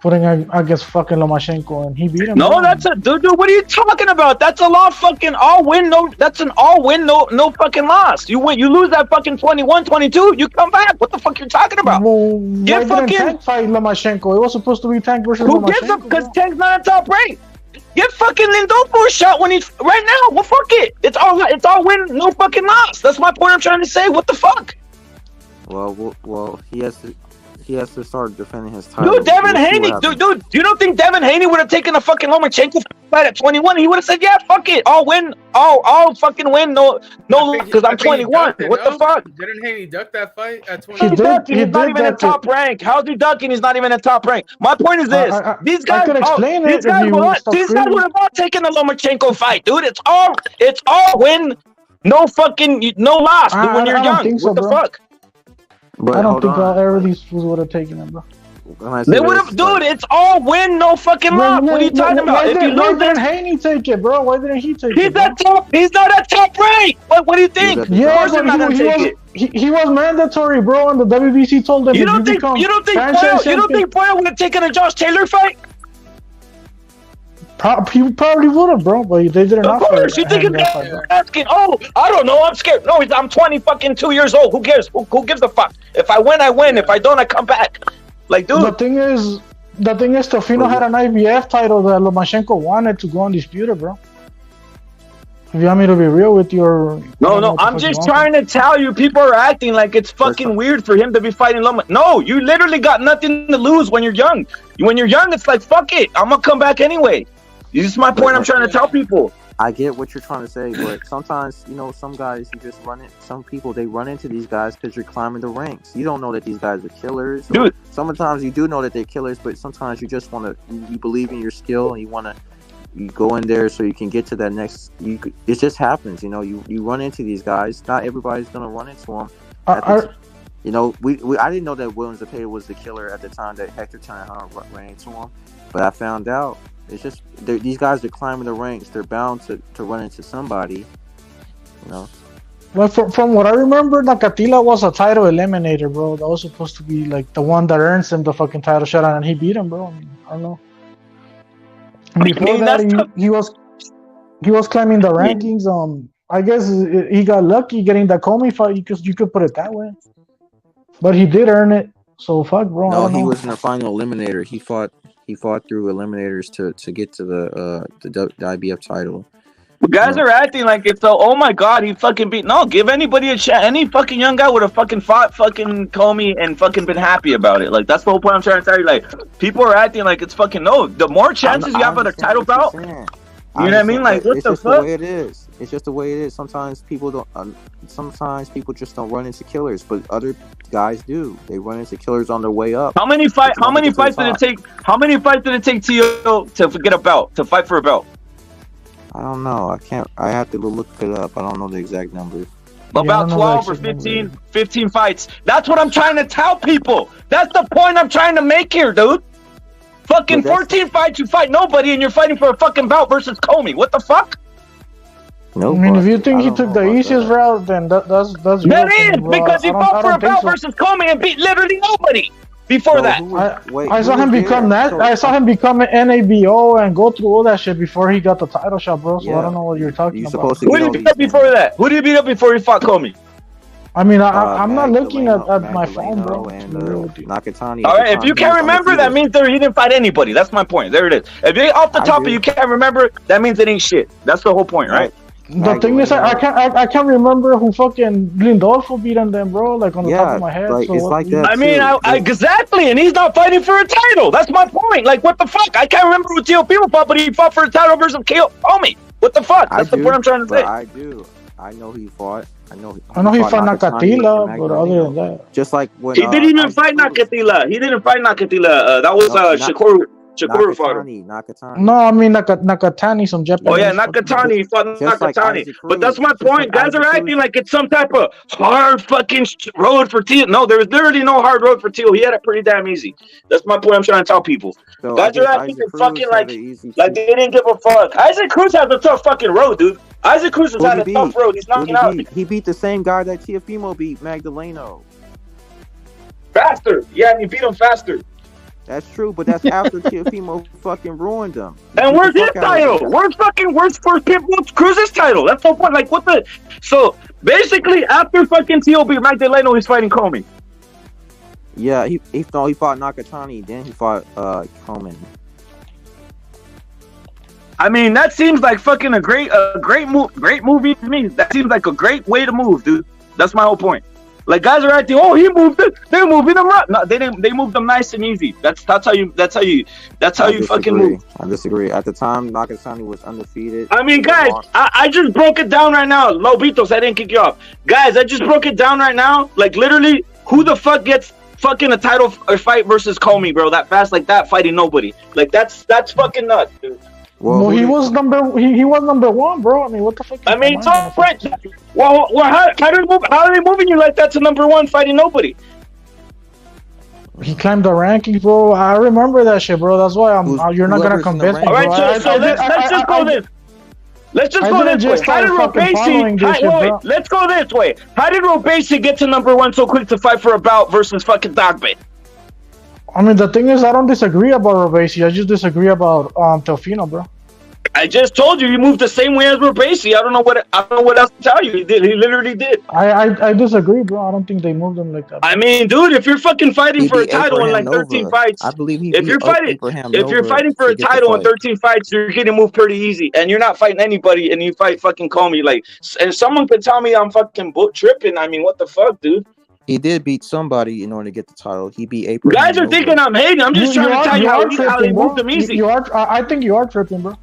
putting against fucking Lomachenko? And he beat him. No, that's a dude. What are you talking about? That's a all win. No, that's an all win. No fucking loss. You win. You lose that fucking 21-22. You come back. What the fuck you talking about? Well, Get fucking Tank fight Lomachenko. It was supposed to be Tank versus Lomachenko. Who gives up? Because Tank's not a top rank. Get fucking Lindolfo a shot when he's right now. Well, fuck it. It's all win, no fucking loss. That's my point I'm trying to say. What the fuck? Well, he has to. He has to start defending his title. Dude, Devin Haney, dude, you don't think Devin Haney would have taken a fucking Lomachenko fight at 21? He would have said, yeah, fuck it, I'll win, I'll fucking win, no, because I'm 21. What the fuck? Didn't Haney duck that fight at 21? He's ducking. He's not even in top rank. How's he ducking? He's not even in top rank. My point is this: these guys, would have all taken the Lomachenko fight, dude. It's all win, no loss, dude, when you're young. What the fuck? But I don't think ever these fools would have taken it, bro. They would have, dude. It's all win, no fucking loss. What are you talking about? If you lose, why didn't Haney take it, bro? Why didn't he take it? He's at top. He's not at top rank. What do you think? Yeah, but he was mandatory, bro. And the WBC told him. You don't think Boyle would have taken a Josh Taylor fight? He probably would have, bro, but they didn't. Of course, you think you're asking? Oh, I don't know. I'm scared. No, I'm 22 years old. Who cares? Who gives a fuck? If I win, I win. If I don't, I come back. Like, dude. The thing is, Teofimo had an IBF title that Lomachenko wanted to go undisputed, bro. If you want me to be real with you, or no, I'm just trying to tell you. People are acting like it's fucking weird for him to be fighting Loma. No, you literally got nothing to lose when you're young. When you're young, it's like fuck it. I'm gonna come back anyway. This is my point. I'm trying to tell people. I get what you're trying to say, but sometimes, some guys, you just run it. Some people, they run into these guys because you're climbing the ranks. You don't know that these guys are killers. Dude. Sometimes you do know that they're killers, but sometimes you just want to, you believe in your skill and you go in there so you can get to that next, it just happens, you run into these guys. Not everybody's going to run into them. I didn't know that Williams Zepeda was the killer at the time that Hector Turnhunt ran into him, but I found out. It's just these guys are climbing the ranks. They're bound to run into somebody, Well, from what I remember, Nakatila was a title eliminator, bro. That was supposed to be like the one that earns him the fucking title shot, and he beat him, bro. I don't know. Before that, he was climbing the rankings. I guess he got lucky getting the Comey fight because you could put it that way. But he did earn it, so fuck, bro. No, he was in the final eliminator. He fought through eliminators to get to the IBF title. Guys are acting like it's oh my god, he fucking beat. No, give anybody a chance. Any fucking young guy would have fucking fought fucking Comey and fucking been happy about it. Like, that's the whole point I'm trying to tell you. Like, people are acting like it's fucking no. The more chances you have at a title bout, you know what I mean? Like, what the fuck? The way it is. It's just the way it is. Sometimes people don't. Sometimes people just don't run into killers, but other guys do. They run into killers on their way up. How many fights did it take? How many fights did it take Tio to get a belt, to fight for a belt? I don't know. I have to look it up. I don't know the exact number. About 12 or 15 fights. That's what I'm trying to tell people. That's the point I'm trying to make here, dude. Fucking 14 fights, you fight nobody, and you're fighting for a fucking belt versus Comey. What the fuck? No, I mean, if you think he took the easiest route, then that's that is because he fought for a belt versus Comey and beat literally nobody before that. I saw him become that. I saw him become an NABO and go through all that shit before he got the title shot, bro. So I don't know what you're talking about. Who did he beat up before that? Who did he beat up before he fought Comey? I mean, I'm not looking at my phone, bro. Nakatani. All right, if you can't remember, that means he didn't fight anybody. That's my point. There it is. If you off the top of you can't remember, that means it ain't shit. That's the whole point, right? The thing is, I can't remember who fucking Lindolfo beat him then, bro. Like on the top of my head. Like, so it's like that. I mean, exactly, and he's not fighting for a title. That's my point. Like, what the fuck? I can't remember who Teofimo fought, but he fought for a title versus Comey. What the fuck? That's the point I'm trying to say. I do. I know he fought. I know he fought Nakatila, but other than that, just like when he didn't even fight Nakatila. He didn't fight Nakatila. That was Shakur fought him. No, I mean Nakatani, some Japanese. Oh yeah, Nakatani. He fought Nakatani. Like but that's my point. Guys are acting like it's some type of hard fucking road for Teo. No, there was literally no hard road for Teo. He had it pretty damn easy. That's my point I'm trying to tell people. So guys are acting fucking like they didn't give a fuck. Isaac Cruz has a tough fucking road, dude. Isaac Cruz has had a tough road. He's knocking out. He beat the same guy that Teofimo beat, Magdaleno. Faster. Yeah, and he beat him faster. That's true, but that's after Teofimo fucking ruined him. And where's his title? Where's Pitbull Cruz's title? That's the point. Like, what the? So basically, after fucking Teo beat Magdaleno, he's fighting Comey. Yeah, he fought Nakatani, then he fought Comey. I mean, that seems like fucking a great movie to me. That seems like a great way to move, dude. That's my whole point. Like guys are acting, oh, he moved it. They're moving him up. No, they didn't. They moved them nice and easy. That's how you fucking move. I disagree. At the time, Nakasani was undefeated. I mean, guys, I just broke it down right now. Lobitos, I didn't kick you off. Guys, I just broke it down right now. Like literally, who the fuck gets fucking a title or fight versus Comey, bro? That fast like that, fighting nobody. Like that's fucking nuts, dude. Well, he was number one, bro. I mean, what the fuck? I mean, so French. Well, how are they moving you like that to number one, fighting nobody? He climbed the rankings, bro. I remember that shit, bro. That's why you're not gonna convince me. All right, so let's just go this. Let's just go this way. How did Robesi? Let's go this way. How did Robesi get to number one so quick to fight for a bout versus fucking Dogbe? I mean, the thing is, I don't disagree about Robesi. I just disagree about Teofimo, bro. I just told you he moved the same way as Robesi. I don't know what else to tell you. He did. He literally did. I disagree, bro. I don't think they moved him like that. I mean, dude, if you're fucking fighting for a title in like 13 fights, I believe if you're fighting for a title in 13 fights, you're getting moved pretty easy, and you're not fighting anybody, and you fight fucking Comey. Like, and someone could tell me I'm fucking tripping. I mean, what the fuck, dude? He did beat somebody in order to get the title. He beat Abraham. Guys are thinking I'm hating. I'm just trying to tell you how they moved him easy. I think you are tripping, bro.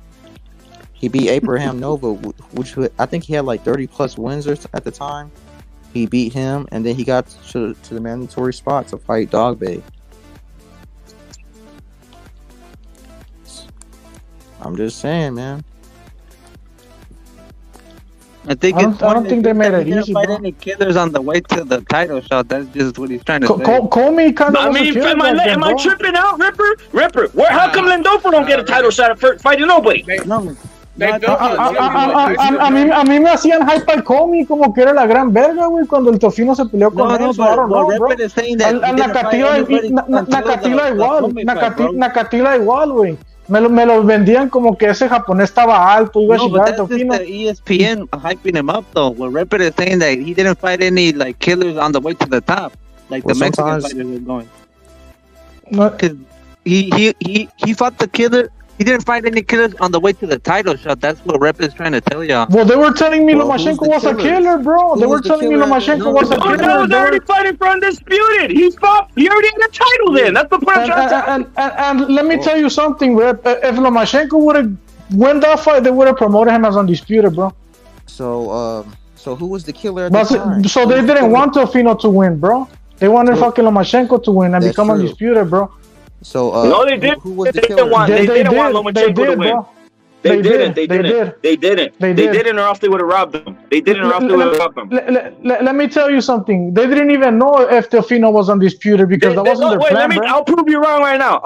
He beat Abraham Nova, which I think he had like 30 plus wins at the time. He beat him, and then he got to the mandatory spot to fight Dogbe. I'm just saying, man. I don't think they made it easy. Fight any killers on the way to the title shot. That's just what he's trying to say. Comey kind of. I mean, am I tripping out, Ripper? How come Lendolfo don't get a title shot for fighting nobody? A mí me hacían hype al Comey como que era la gran verga, güey, cuando el Teofimo se peleó con él. Nakatila igual, güey. Me lo vendían como que ese japonés estaba alto, iba a llegar a Teofimo. ESPN hyping him up though. Well, Ripper is saying that he didn't fight any like killers on the way to the top, like the Mexican fighters were going. Because he fought the killer. He didn't fight any killers on the way to the title shot. That's what Rep is trying to tell y'all. Well, they were telling me Lomachenko was a killer, bro. They were telling me Lomachenko was a killer. He was already fighting for undisputed. He already had a title then. That's the point I'm trying to tell you. And let me tell you something, Rep. If Lomachenko would have won that fight, they would have promoted him as undisputed, bro. So who was the killer at the time? So they didn't want Teofimo to win, bro. They wanted fucking Lomachenko to win and become undisputed, bro. So no, they didn't. They didn't want Lomachenko to win. They didn't, or else they would have robbed them. Let me tell you something. They didn't even know if Teofimo was undisputed because that wasn't their plan. I'll prove you wrong right now.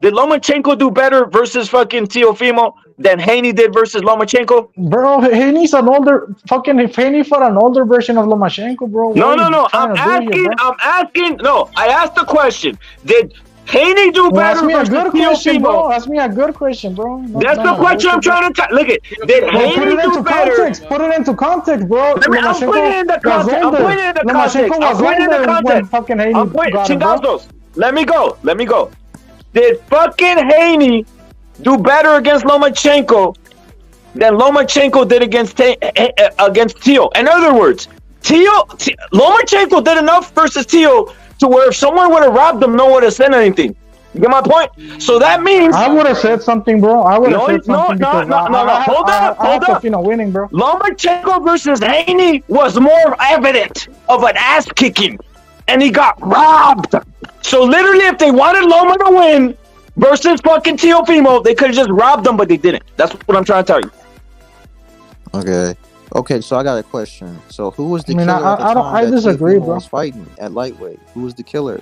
Did Lomachenko do better versus fucking Teofimo than Haney did versus Lomachenko? Bro, Haney's an older fucking Haney for an older version of Lomachenko, bro. No. I asked the question. Did Haney do better versus Teofimo? Ask me a good question, bro. That's the question I'm trying to look at. Did Haney do better? Put it into context, bro. I'm putting it in the context. Let me go. Did fucking Haney do better against Lomachenko than Lomachenko did against Teo? In other words, Lomachenko did enough versus Teo to where if someone would have robbed them, no one would have said anything. You get my point? So that means I would have said something, bro. Hold up. Winning, bro. Lomachenko versus Haney was more evident of an ass kicking, and he got robbed. So literally, if they wanted Loma to win versus fucking Teofimo, they could have just robbed them, but they didn't. That's what I'm trying to tell you. Okay, so I got a question. So who was the killer at the time I disagree, bro. Was fighting at lightweight? Who was the killer?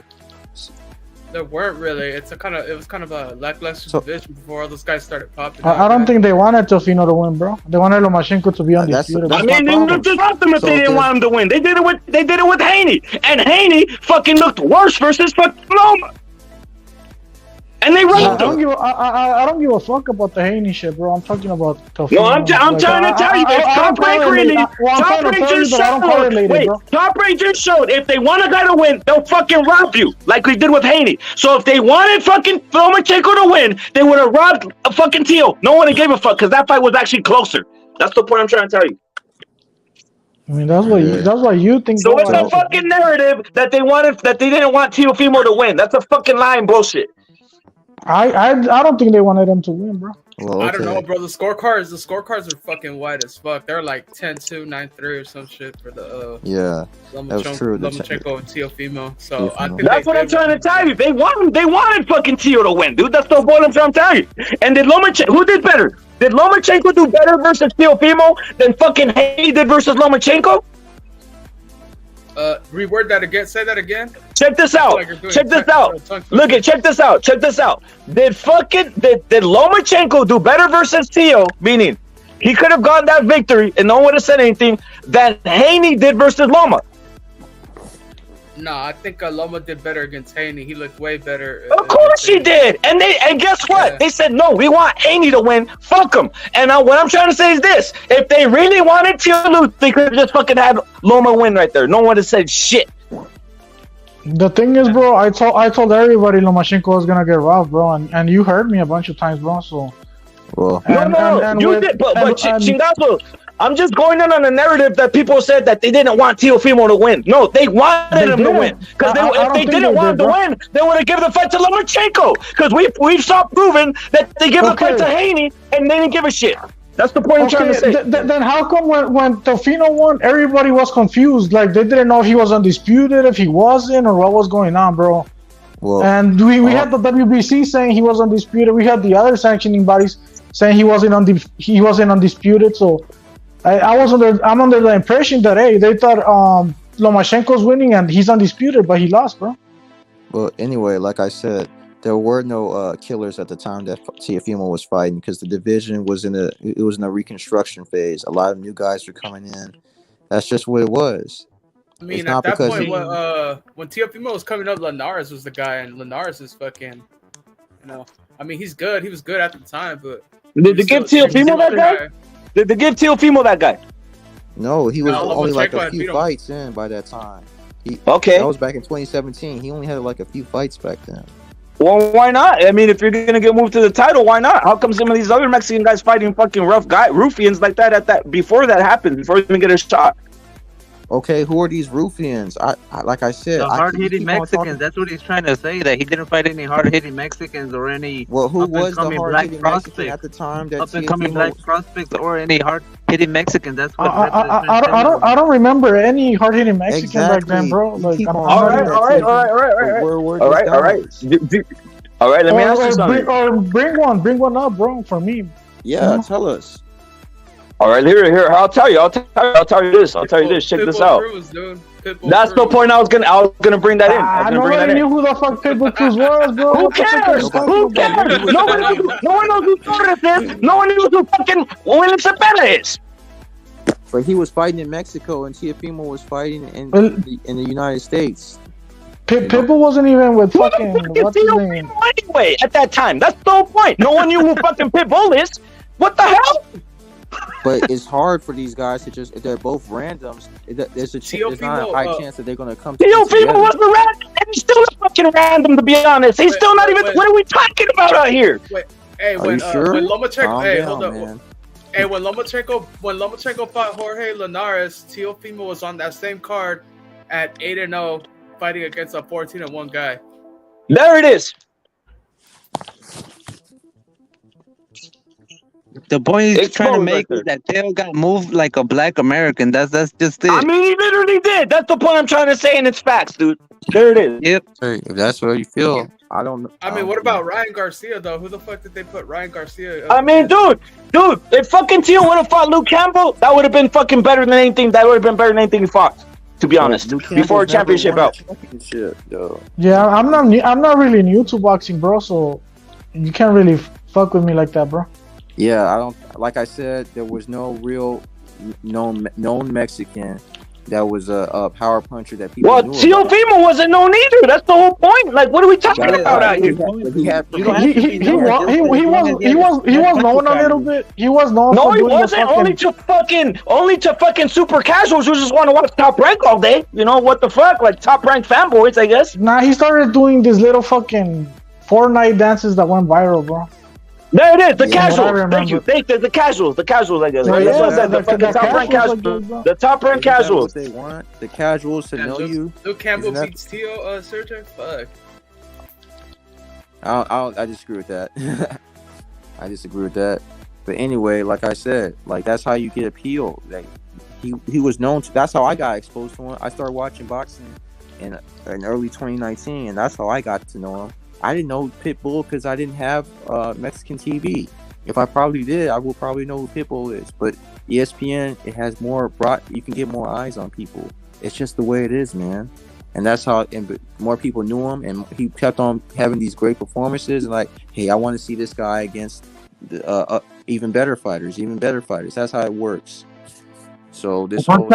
There weren't really. It was kind of a lackluster division before all those guys started popping. I don't think they wanted Teofimo to win, bro. They wanted Lomachenko to be undisputed. They just robbed them if they didn't want him to win. They did it with Haney, and Haney fucking looked worse versus fucking Loma. And they robbed them. I don't give a fuck about the Haney shit, bro. I'm talking about Teofimo. No, I'm trying to tell you. Top Rank just showed if they want a guy to win, they'll fucking rob you like we did with Haney. So if they wanted fucking Lomachenko to win, they would have robbed a fucking Teo. No one gave a fuck because that fight was actually closer. That's the point I'm trying to tell you. I mean, that's what you think. So it's a fucking narrative that they didn't want Teofimo to win. That's a fucking lie and bullshit. I don't think they wanted him to win, bro. Well, I don't know, bro. The scorecards are fucking white as fuck. They're like 10-2, 9-3 or some shit for the that's true. Lomachenko and Teofimo. So I think that's what I'm trying to tell you. They wanted fucking Teo to win, dude. That's the point I'm trying to tell you. And who did better? Did Lomachenko do better versus Teofimo than fucking Haney did versus Lomachenko? Reword that again. Say that again. Check this out. Check this out. Look at check this out. Check this out. Did Lomachenko do better versus Teo? Meaning, he could have gotten that victory and no one would have said anything than Haney did versus Loma. No, I think Loma did better against Haney. He looked way better. Of course he did. And guess what? Yeah. They said, no, we want Haney to win. Fuck him. And what I'm trying to say is this. If they really wanted to lose, they could have just fucking had Loma win right there. No one would have said shit. The thing is, bro, I told everybody Lomachenko was going to get robbed, bro. And you heard me a bunch of times, bro. So. Well. You did. But Chingazo, I'm just going in on a narrative that people said that they didn't want Teofimo to win. No, they wanted him to win. Because if they didn't want him to win, they would have given the fight to Lomachenko. Because we've saw proven that they give the fight to Haney and they didn't give a shit. That's the point I'm trying to say. Then how come when Teofimo won, everybody was confused? Like, they didn't know if he was undisputed, if he wasn't, or what was going on, bro. Well, and we had the WBC saying he was undisputed. We had the other sanctioning bodies saying he wasn't undisputed. So I'm under the impression that they thought Lomachenko's winning and he's undisputed, but he lost, bro. Well, anyway, like I said, there were no killers at the time that Teofimo was fighting because the division was in a reconstruction phase. A lot of new guys were coming in. That's just what it was. I mean, at that point, when Teofimo was coming up, Linares was the guy, and Linares is fucking, I mean, he's good. He was good at the time, but did they give Teofimo that guy? Did they give Teofimo that guy? No, he was only like a few fights in by that time. That was back in 2017. He only had like a few fights back then. Well, why not? I mean, if you're gonna get moved to the title, why not? How come some of these other Mexican guys fighting fucking ruffians like that before that happened, before they even get a shot? Okay, who are these ruffians? Like I said, the hard-hitting Mexicans. That's what he's trying to say. That he didn't fight any hard-hitting Mexicans or any. Well, who was the hard-hitting Mexican at the time? That up-and-coming black prospects or any hard-hitting Mexicans. That's what. I don't remember any hard-hitting Mexican back then, bro. Like, all right. Let me ask you something. Bring one up, bro, for me. Yeah, tell us. All right, here. I'll tell you this. Check this out. That's the point I was gonna bring that in. I nobody knew who the fuck Pitbull Cruz was, bro. Who cares? No one knows who Torres is. No one knows who fucking William Cepeda is. But he was fighting in Mexico, and Teofimo was fighting in the United States. Pitbull wasn't even with fucking what's his name? Anyway, at that time, that's the whole point. No one knew who fucking Pitbull is. What the hell? But it's hard for these guys to just, if they're both randoms, there's not a high chance that they're going to come together. Teofimo wasn't random, and he's still a fucking random, to be honest. He's still not even, what are we talking about out here? Wait, hey, when Lomachenko, hold up. Man. Hey, when Lomachenko fought Jorge Linares, Teofimo was on that same card at 8-0, fighting against a 14-1 guy. There it is. The point he's trying to make is that Teo got moved like a black American. That's just it. I mean, he literally did. That's the point I'm trying to say, and it's facts, dude. There it is. Yep. Hey, if that's what you feel, I don't know. I mean, what about Ryan Garcia, though? Who the fuck did they put Ryan Garcia? I mean, dude, if fucking Teo would have fought Luke Campbell, that would have been fucking better than anything. That would have been better than anything he fought, to be honest, before a championship belt. Yeah, I'm not really new to boxing, bro, so you can't really fuck with me like that, bro. Yeah, I don't. Like I said, there was no real known Mexican that was a power puncher that people knew. Well, Teofimo wasn't known either. That's the whole point. Like, what are we talking about out here? He was known a little bit. He was known. No, he wasn't. Only to fucking super casuals who just want to watch Top Rank all day. You know what the fuck? Like Top Rank fanboys, I guess. Nah, he started doing these little fucking Fortnite dances that went viral, bro. There it is, the Yeah, what I casuals. Thank remember. you. The casuals. The casuals, I guess. Yeah, Right? That's what I said. The the fucking top rank casuals casuals. like The top rank Isn't that casuals. what they want? The casuals to know you. Luke Campbell Isn't that- beats Tio Sergio? Fuck. I disagree with that. I disagree with that. But anyway, like I said, like that's how you get appeal. Like he was known to. That's how I got exposed to him. I started watching boxing in early 2019, and that's how I got to know him. I didn't know Pitbull because I didn't have Mexican TV. If I probably did, I would probably know who Pitbull is. But ESPN, it has more you can get more eyes on people. It's just the way it is, man. And that's how, and more people knew him, and he kept on having these great performances. And like, hey, I want to see this guy against the, even better fighters. That's how it works. So this whole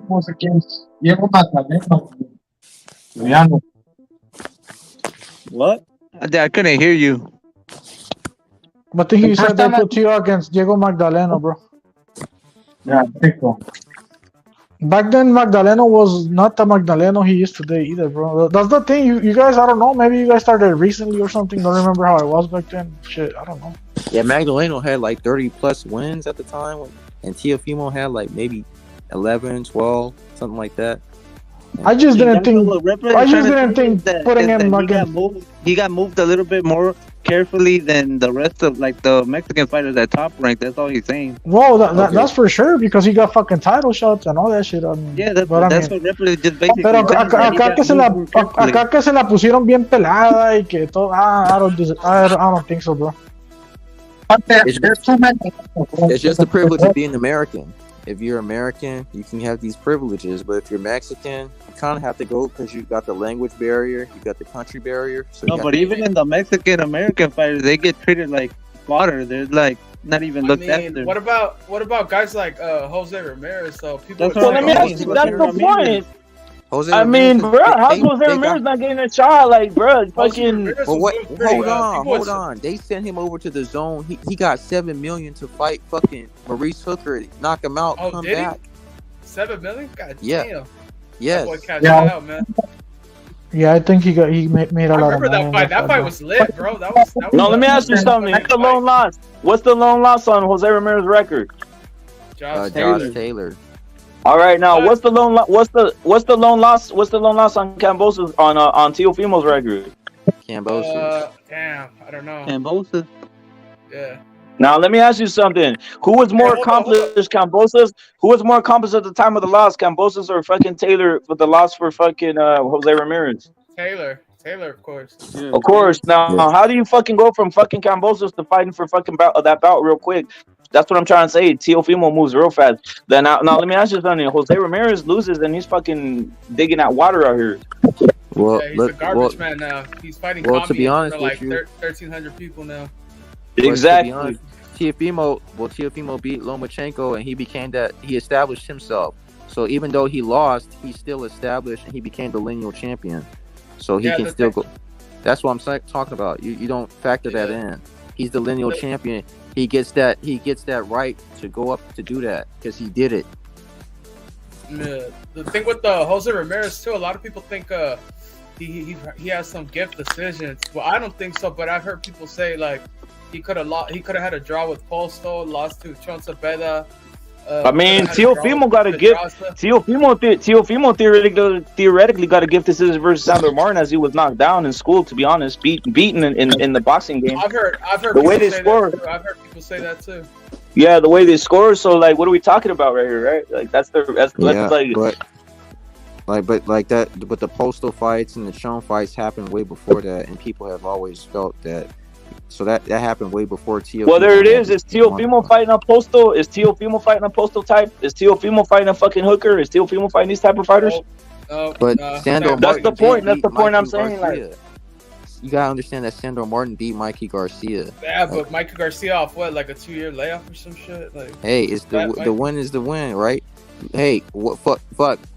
was against Diego Magdaleno. What? I couldn't hear you. But I think he said they put Tio against Diego Magdaleno, bro. Yeah, I think so. Back then, Magdaleno was not the Magdaleno he is today either, bro. That's the thing. You guys, I don't know. Maybe you guys started recently or something. Don't remember how it was back then. Shit, I don't know. Yeah, Magdaleno had like 30 plus wins at the time, and Teofimo had like maybe 11, 12, something like that. I just didn't think putting him he got moved a little bit more carefully than the rest of like the Mexican fighters at top rank. That's all he's saying. Whoa, that's for sure because he got fucking title shots and all that shit. I mean, Yeah, that's but I what mean, Ripley just basically. pero said, that he acá got que se la moved carefully. acá que se la pusieron bien pelada y que todo. I don't think so, bro. It's just the privilege of being American. If you're American, you can have these privileges, but if you're Mexican, you kind of have to go because you got the language barrier, you got the country barrier. So No, but even in the Mexican American fighters, they get treated like fodder. They're like not even looked after. What about guys like Jose Ramirez? So people. That's So let me ask you. That's the point. I mean, bro, how's Jose Ramirez not getting a shot? Like, bro, fucking. But what? Hold on. They sent him over to the zone. He got $7 million to fight fucking Maurice Hooker, knock him out, come did back. he? $7 million? God Yeah. damn. Yes. That boy cashed out, man. Yeah, I think he made a I lot of remember money. that fight. That fight was lit, bro. That was No, let me ask you something. What's the lone loss? What's the lone loss on Jose Ramirez's record? Josh Taylor. All right, now what's the lone loss on Cambosa's on Teofimo's record? Cambosa. Damn, I don't know. Cambosa. Yeah. Now let me ask you something. Who was more accomplished, Cambosa's? Who was more accomplished at the time of the loss, Cambosa's or fucking Taylor for the loss for fucking Jose Ramirez? Taylor, of course. Yeah. Of course. Now, how do you fucking go from fucking Cambosa's to fighting for fucking that bout real quick? That's what I'm trying to say. Teofimo moves real fast. Then now let me ask you something. Jose Ramirez loses and he's fucking digging out water out here. Well, Yeah, he's a garbage man now. He's fighting well, to be honest for like with you, 1,300 people now. Exactly. Teofimo beat Lomachenko and he established himself. So even though he lost, he still established and he became the lineal champion. So he can still go. That's what I'm talking about. You don't factor that in. He's the lineal champion. He gets that right to go up to do that because he did it. Yeah. The thing with Jose Ramirez too, a lot of people think he has some gift decisions. Well, I don't think so, but I've heard people say like he could have had a draw with Posto, lost to Chonzabeda. I mean, Teofimo got a gift. Teofimo theoretically got a gift decision versus Sandro Martin as he was knocked down in school. To be honest, beaten in the boxing game. I've heard the way they score. I've heard people say that too. Yeah, the way they score. So like, what are we talking about right here? Right? Like that's But the postal fights and the Sean fights happened way before that, and people have always felt that. So that happened way before Teofimo. Well, there it is. Is Teofimo fighting a postal? Is Teofimo fighting a postal type? Is Teofimo fighting a fucking hooker? Is Teofimo fighting these type of fighters? But Sandro that's Martin the point. That's the beat point I'm Mikey saying. Garcia. Like, you gotta understand that Sandro Martin beat Mikey Garcia. Yeah, but Mikey Garcia off what, like a 2-year layoff or some shit? Like, hey, it's the win is the win, right? Hey, what fuck?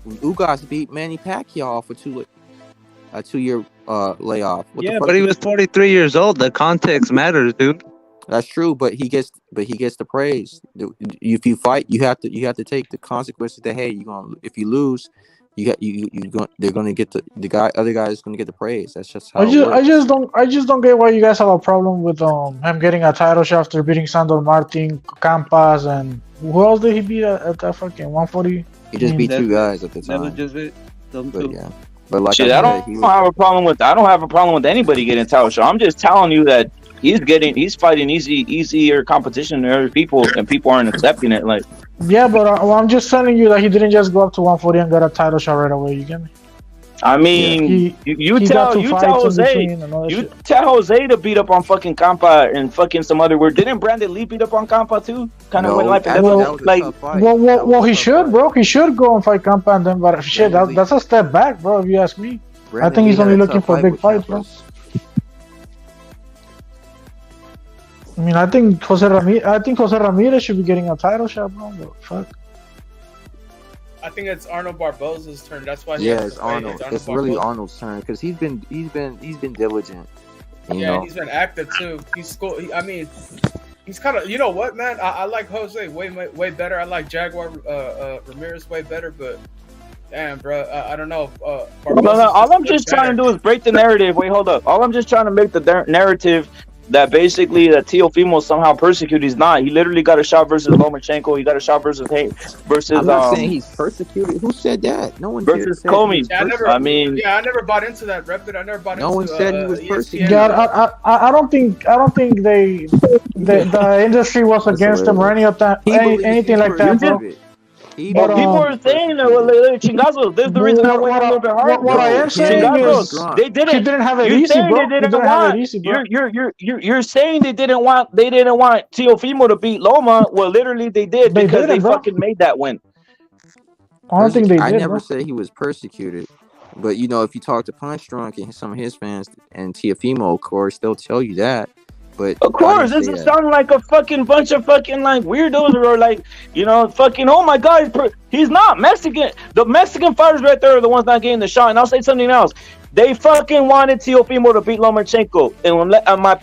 Ugas beat Manny Pacquiao off a 2-year layoff. But he was 43 years old. The context matters, dude. That's true, but he gets the praise. If you fight, you have to take the consequences. That hey, if you lose, They're gonna get other guys gonna get the praise. That's just how. I just don't get why you guys have a problem with him getting a title shot after beating Sandor Martin, Campas, and who else did he beat at that fucking 140? He just beat two guys at the time. But yeah, but like shit, I don't have a problem with anybody getting a title shot. I'm just telling you that he's fighting easier competition than other people, and people aren't accepting it. Like, yeah, but I'm just telling you that he didn't just go up to 140 and get a title shot right away. You get me? I mean, you tell Jose to beat up on fucking Campa and fucking some other word. Didn't Brandon Lee beat up on Campa too? Kind of went like well, he should, bro. He should go and fight Campa and then. But shit, that's a step back, bro. If you ask me, I think he's only looking for big fights, bro. I mean, I think Jose Ramirez should be getting a title shot, bro. But fuck. I think it's Arnold Barboza's turn. That's why. It's Arnold. It's really Arnold's turn because he's been diligent. You know? He's been active too. He's kind of. You know what, man? I like Jose way better. I like Jaguar Ramirez way better, but. Damn, bro, I don't know. All I'm just trying to do is break the narrative. Wait, hold up. All I'm just trying to make the narrative that basically that Teofimo somehow persecuted. He's not. He literally got a shot versus Lomachenko. He got a shot versus I'm not saying he's persecuted. Who said that? No one versus Comey. Yeah, I never bought into that, Repit. I never bought into. No one said he was persecuted. Yeah, I don't think the industry was against him or anything like that, bro. But people are saying that Chingazo, this is the reason I went a little bit hard. What I am saying is they didn't have it easy, bro. You're saying they didn't want Teofimo to beat Loma. Well, literally they did because they fucking made that win. I don't think they did. I never said he was persecuted, but you know, if you talk to Punch Drunk and some of his fans and Teofimo, of course, they'll tell you that. But of course, this is sounding like a fucking bunch of fucking like weirdos or like, you know, fucking, oh my god, he's not Mexican. The Mexican fighters right there are the ones not getting the shot. And I'll say something else. They fucking wanted Teofimo to beat Lomachenko. And my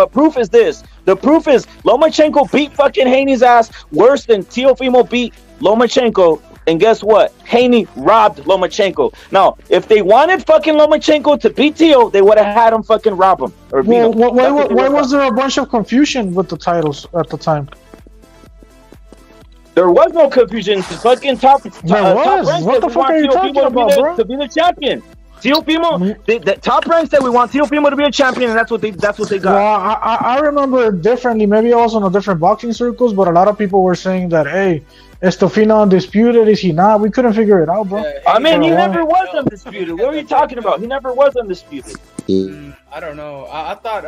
proof is this. The proof is Lomachenko beat fucking Haney's ass worse than Teofimo beat Lomachenko. And guess what? Haney robbed Lomachenko. Now, if they wanted fucking Lomachenko to beat Teo, they would have had him fucking rob him. Or beat him. Why was there a bunch of confusion with the titles at the time? There was no confusion. The fucking top what the fuck are you talking about, bro? To be the champion. Teofimo, the top rank said we want Teofimo to be a champion, and that's what they got. Well, I remember it differently. Maybe also in a different boxing circles, but a lot of people were saying that, hey, is Teofimo undisputed? Is he not? We couldn't figure it out, bro. I mean, he never was undisputed. What are you talking about? He never was undisputed. I don't know. I thought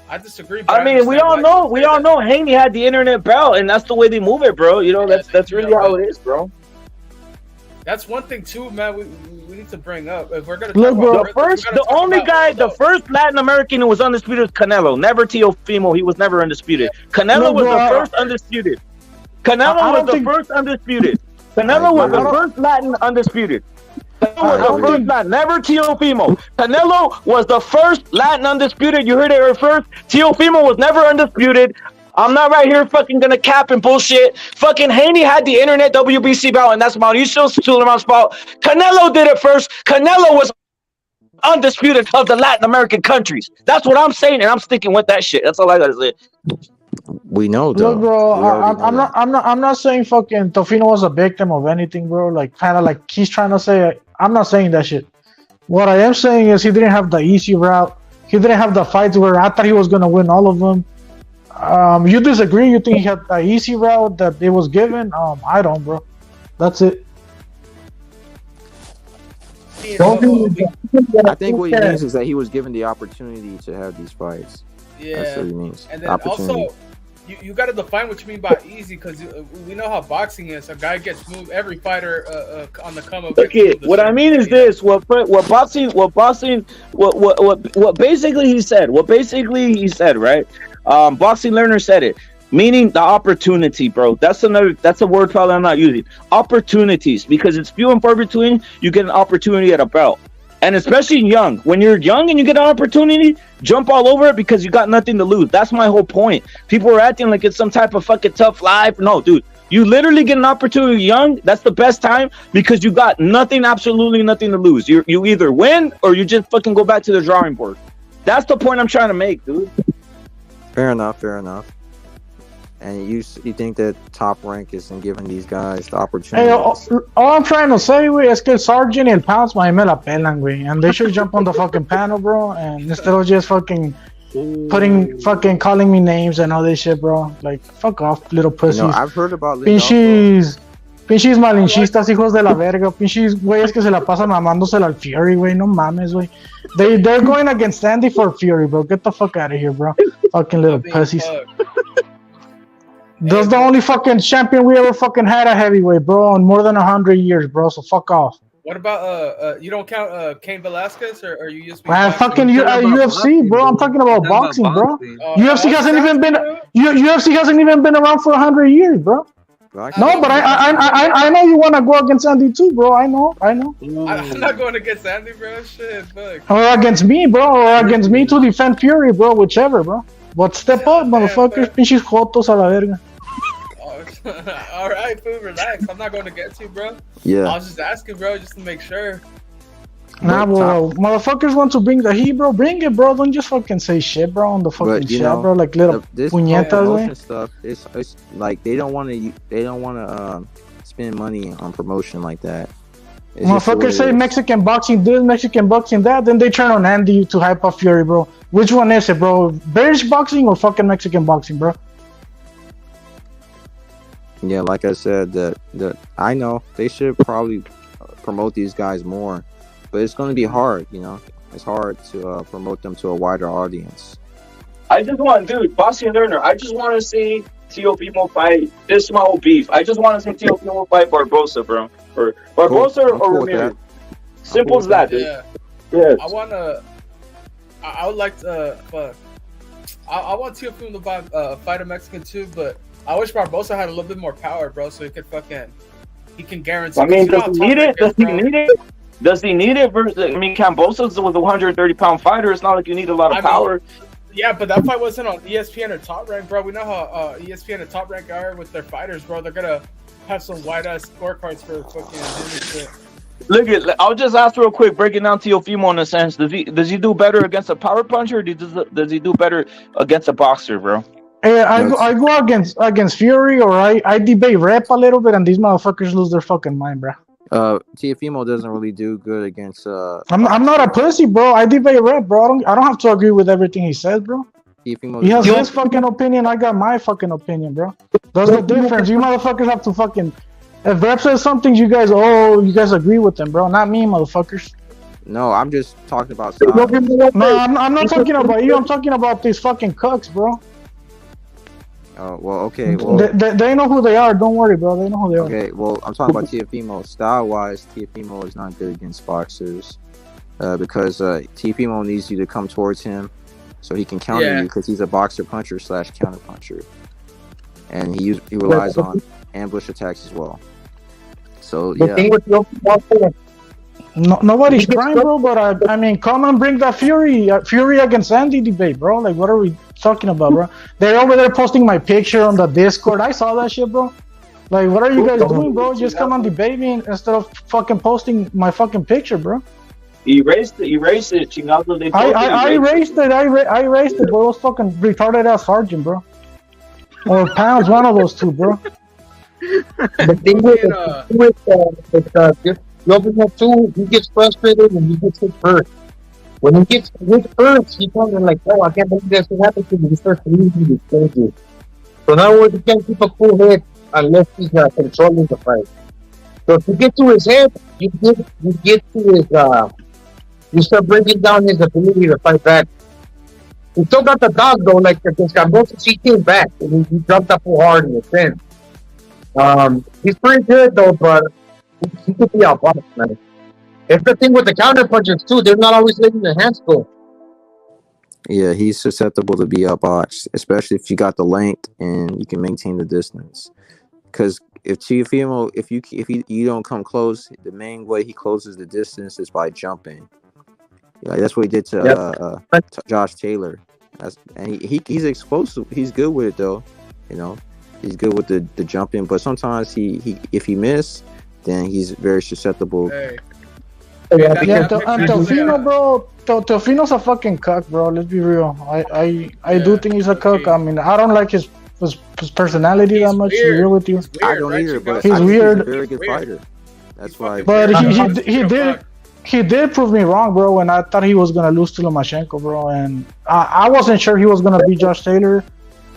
I disagree. I mean, we all know Haney had the internet belt, and that's the way they move it, bro. You know, that's really how it is, bro. That's one thing too, man. We need to bring up if we're gonna talk about the first Latin American who was undisputed was Canelo. Never Teofimo. He was never undisputed. Canelo was the first undisputed. Canelo was the first undisputed. Canelo was the first Latin undisputed. Canelo was the first Latin, never Teofimo. Canelo was the first Latin undisputed. You heard it here first. Teofimo was never undisputed. I'm not right here fucking gonna cap and bullshit. Fucking Haney had the internet WBC belt, and that's Mauricio Sulaiman's fault. Canelo did it first. Canelo was undisputed of the Latin American countries. That's what I'm saying, and I'm sticking with that shit. That's all I gotta say. We know, though. Look, bro, I'm not saying fucking Teofimo was a victim of anything, bro. Like, kind of like he's trying to say. I'm not saying that shit. What I am saying is he didn't have the easy route. He didn't have the fights where I thought he was gonna win all of them. You disagree? You think he had the easy route that it was given? I don't, bro. That's it. I think what he means is that he was given the opportunity to have these fights. Yeah, that's what he means. And then also, you got to define what you mean by easy, because we know how boxing is. A guy gets moved. Every fighter on the come up. Okay, what I mean is this: what basically he said, right? Boxing Learner said it, meaning the opportunity, bro. That's a word probably I'm not using. Opportunities, because it's few and far between you get an opportunity at a belt. And especially young. When you're young and you get an opportunity, jump all over it because you got nothing to lose. That's my whole point. People are acting like it's some type of fucking tough life. No, dude. You literally get an opportunity young. That's the best time because you got nothing, absolutely nothing to lose. You either win or you just fucking go back to the drawing board. That's the point I'm trying to make, dude. Fair enough. And you think that Top Rank isn't giving these guys the opportunity? Hey, all I'm trying to say, güey, es que Sargent and Pounce, me la pelan, güey. And they should jump on the fucking panel, bro. And instead of just fucking calling me names and all this shit, bro. Like, fuck off, little pussies. You know, I've heard about pinches malinchistas, hijos de la verga. Pinches güeyes que se la pasan mamándosela al Fury, güey. No mames, güey. They're going against Andy for Fury, bro. Get the fuck out of here, bro. Fucking little pussies. That's the only fucking champion we ever fucking had at heavyweight, bro, in more than 100 years, bro. So fuck off. What about you don't count Cain Velasquez or you just fucking UFC, bro. I'm talking about boxing, bro. UFC hasn't even been around for 100 years, bro. No, but I know you want to go against Andy too, bro. I know. I'm not going against Andy, bro. Shit, fuck. Or against me, bro. Or against me to defend Fury, bro. Whichever, bro. But step up, motherfuckers. Pinches jotos a la verga. All right, fool, relax. I'm not going to get you, bro. Yeah. I was just asking, bro, just to make sure. Nah, bro. Motherfuckers want to bring the heat, bro. Bring it, bro. Don't just fucking say shit, bro, on the fucking chat, bro. Like little puñetas, way. Stuff, it's like they don't want to spend money on promotion like that. Motherfuckers say Mexican boxing this, Mexican boxing that, then they turn on Andy to hype up Fury, bro. Which one is it, bro? British boxing or fucking Mexican boxing, bro? Yeah, like I said, that I know they should probably promote these guys more, but it's going to be hard. You know, it's hard to promote them to a wider audience. I just want, dude, boxing learner. I just want to see Teofimo fight. This is my whole beef. I just want to see Teofimo fight Barboza, bro, or Barboza or Ramirez. Simple as that, dude. Yeah. I would like to. I want Teofimo to fight a Mexican too, but I wish Barboza had a little bit more power, bro, so he can guarantee. I mean, does he need it? Does he need it? Versus, I mean, Cambosa's was a 130-pound fighter. It's not like you need a lot of power. Yeah, but that fight wasn't on ESPN or Top Rank, bro. We know how ESPN and Top Rank are with their fighters, bro. They're gonna have some wide-ass scorecards for fucking doing shit. Look at. I'll just ask real quick, breaking down Teofimo in a sense. Does he do better against a power puncher? Or does he do better against a boxer, bro? Hey, I go against Fury, or I debate rep a little bit, and these motherfuckers lose their fucking mind, bro. Teofimo doesn't really do good against. I'm not a pussy, bro. I debate rep, bro. I don't have to agree with everything he says, bro. He has his fucking opinion. I got my fucking opinion, bro. There's no difference. You motherfuckers have to fucking. If rep says something, you guys agree with them, bro. Not me, motherfuckers. No, I'm just talking about. No, I'm not talking about you. I'm talking about these fucking cucks, bro. Oh, well, okay. Well, they know who they are. Don't worry, bro. They know who they are. Okay, well, I'm talking about Teofimo. Style-wise, Teofimo is not good against boxers because Teofimo needs you to come towards him so he can counter you because he's a boxer puncher / counter puncher, and he relies on ambush attacks as well. So yeah. Nobody's crying, bro. But I mean, come and bring that Fury against Andy debate, bro. Like, what are we talking about, bro? They're over there posting my picture on the Discord. I saw that shit, bro. Like, what are you guys doing, bro? Just come and debate me instead of fucking posting my fucking picture, bro. Erase it, Chingazo. I erased it. I erased it, bro. It was fucking retarded ass Sergeant, bro. Or Pounds, one of those two, bro. The thing with Teofimo too, he gets frustrated and he gets hit first. When he gets hit first, he comes in like, oh, I can't believe this happened to me. He starts losing his changes. So now he can't keep a cool head unless he's controlling the fight. So if you get to his head, you get to his you start breaking down his ability to fight back. He still got the dog though, like against Barboza, he came back and he jumped up so hard in the sense. He's pretty good though, but he could be outboxed, man. It's the thing with the counter punches too, they're not always letting the hands go. Yeah, he's susceptible to be outboxed, especially if you got the length and you can maintain the distance. Because if Teofimo, if you don't come close, the main way he closes the distance is by jumping. Yeah, that's what he did to Josh Taylor. And he's explosive. He's good with it though, you know. He's good with the jumping, but sometimes he if he miss, then he's very susceptible. Hey. Yeah, Teofimo, bro. Teofimo's a fucking cuck, bro. Let's be real. I do think he's a cuck. I mean, I don't like his personality that much. To be real with you, I don't either, but he's weird. He's a very good fighter. That's why. But he did prove me wrong, bro. When I thought he was gonna lose to Lomachenko, bro, and I wasn't sure he was gonna beat Josh Taylor.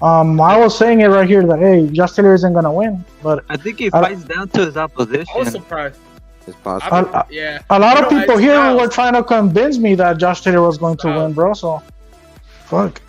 I was saying it right here that hey, Josh Taylor isn't gonna win, but I think he fights down to his opposition. I was surprised. It's possible. Yeah. A lot of people here were trying to convince me that Josh Taylor was going to win, bro. So, fuck.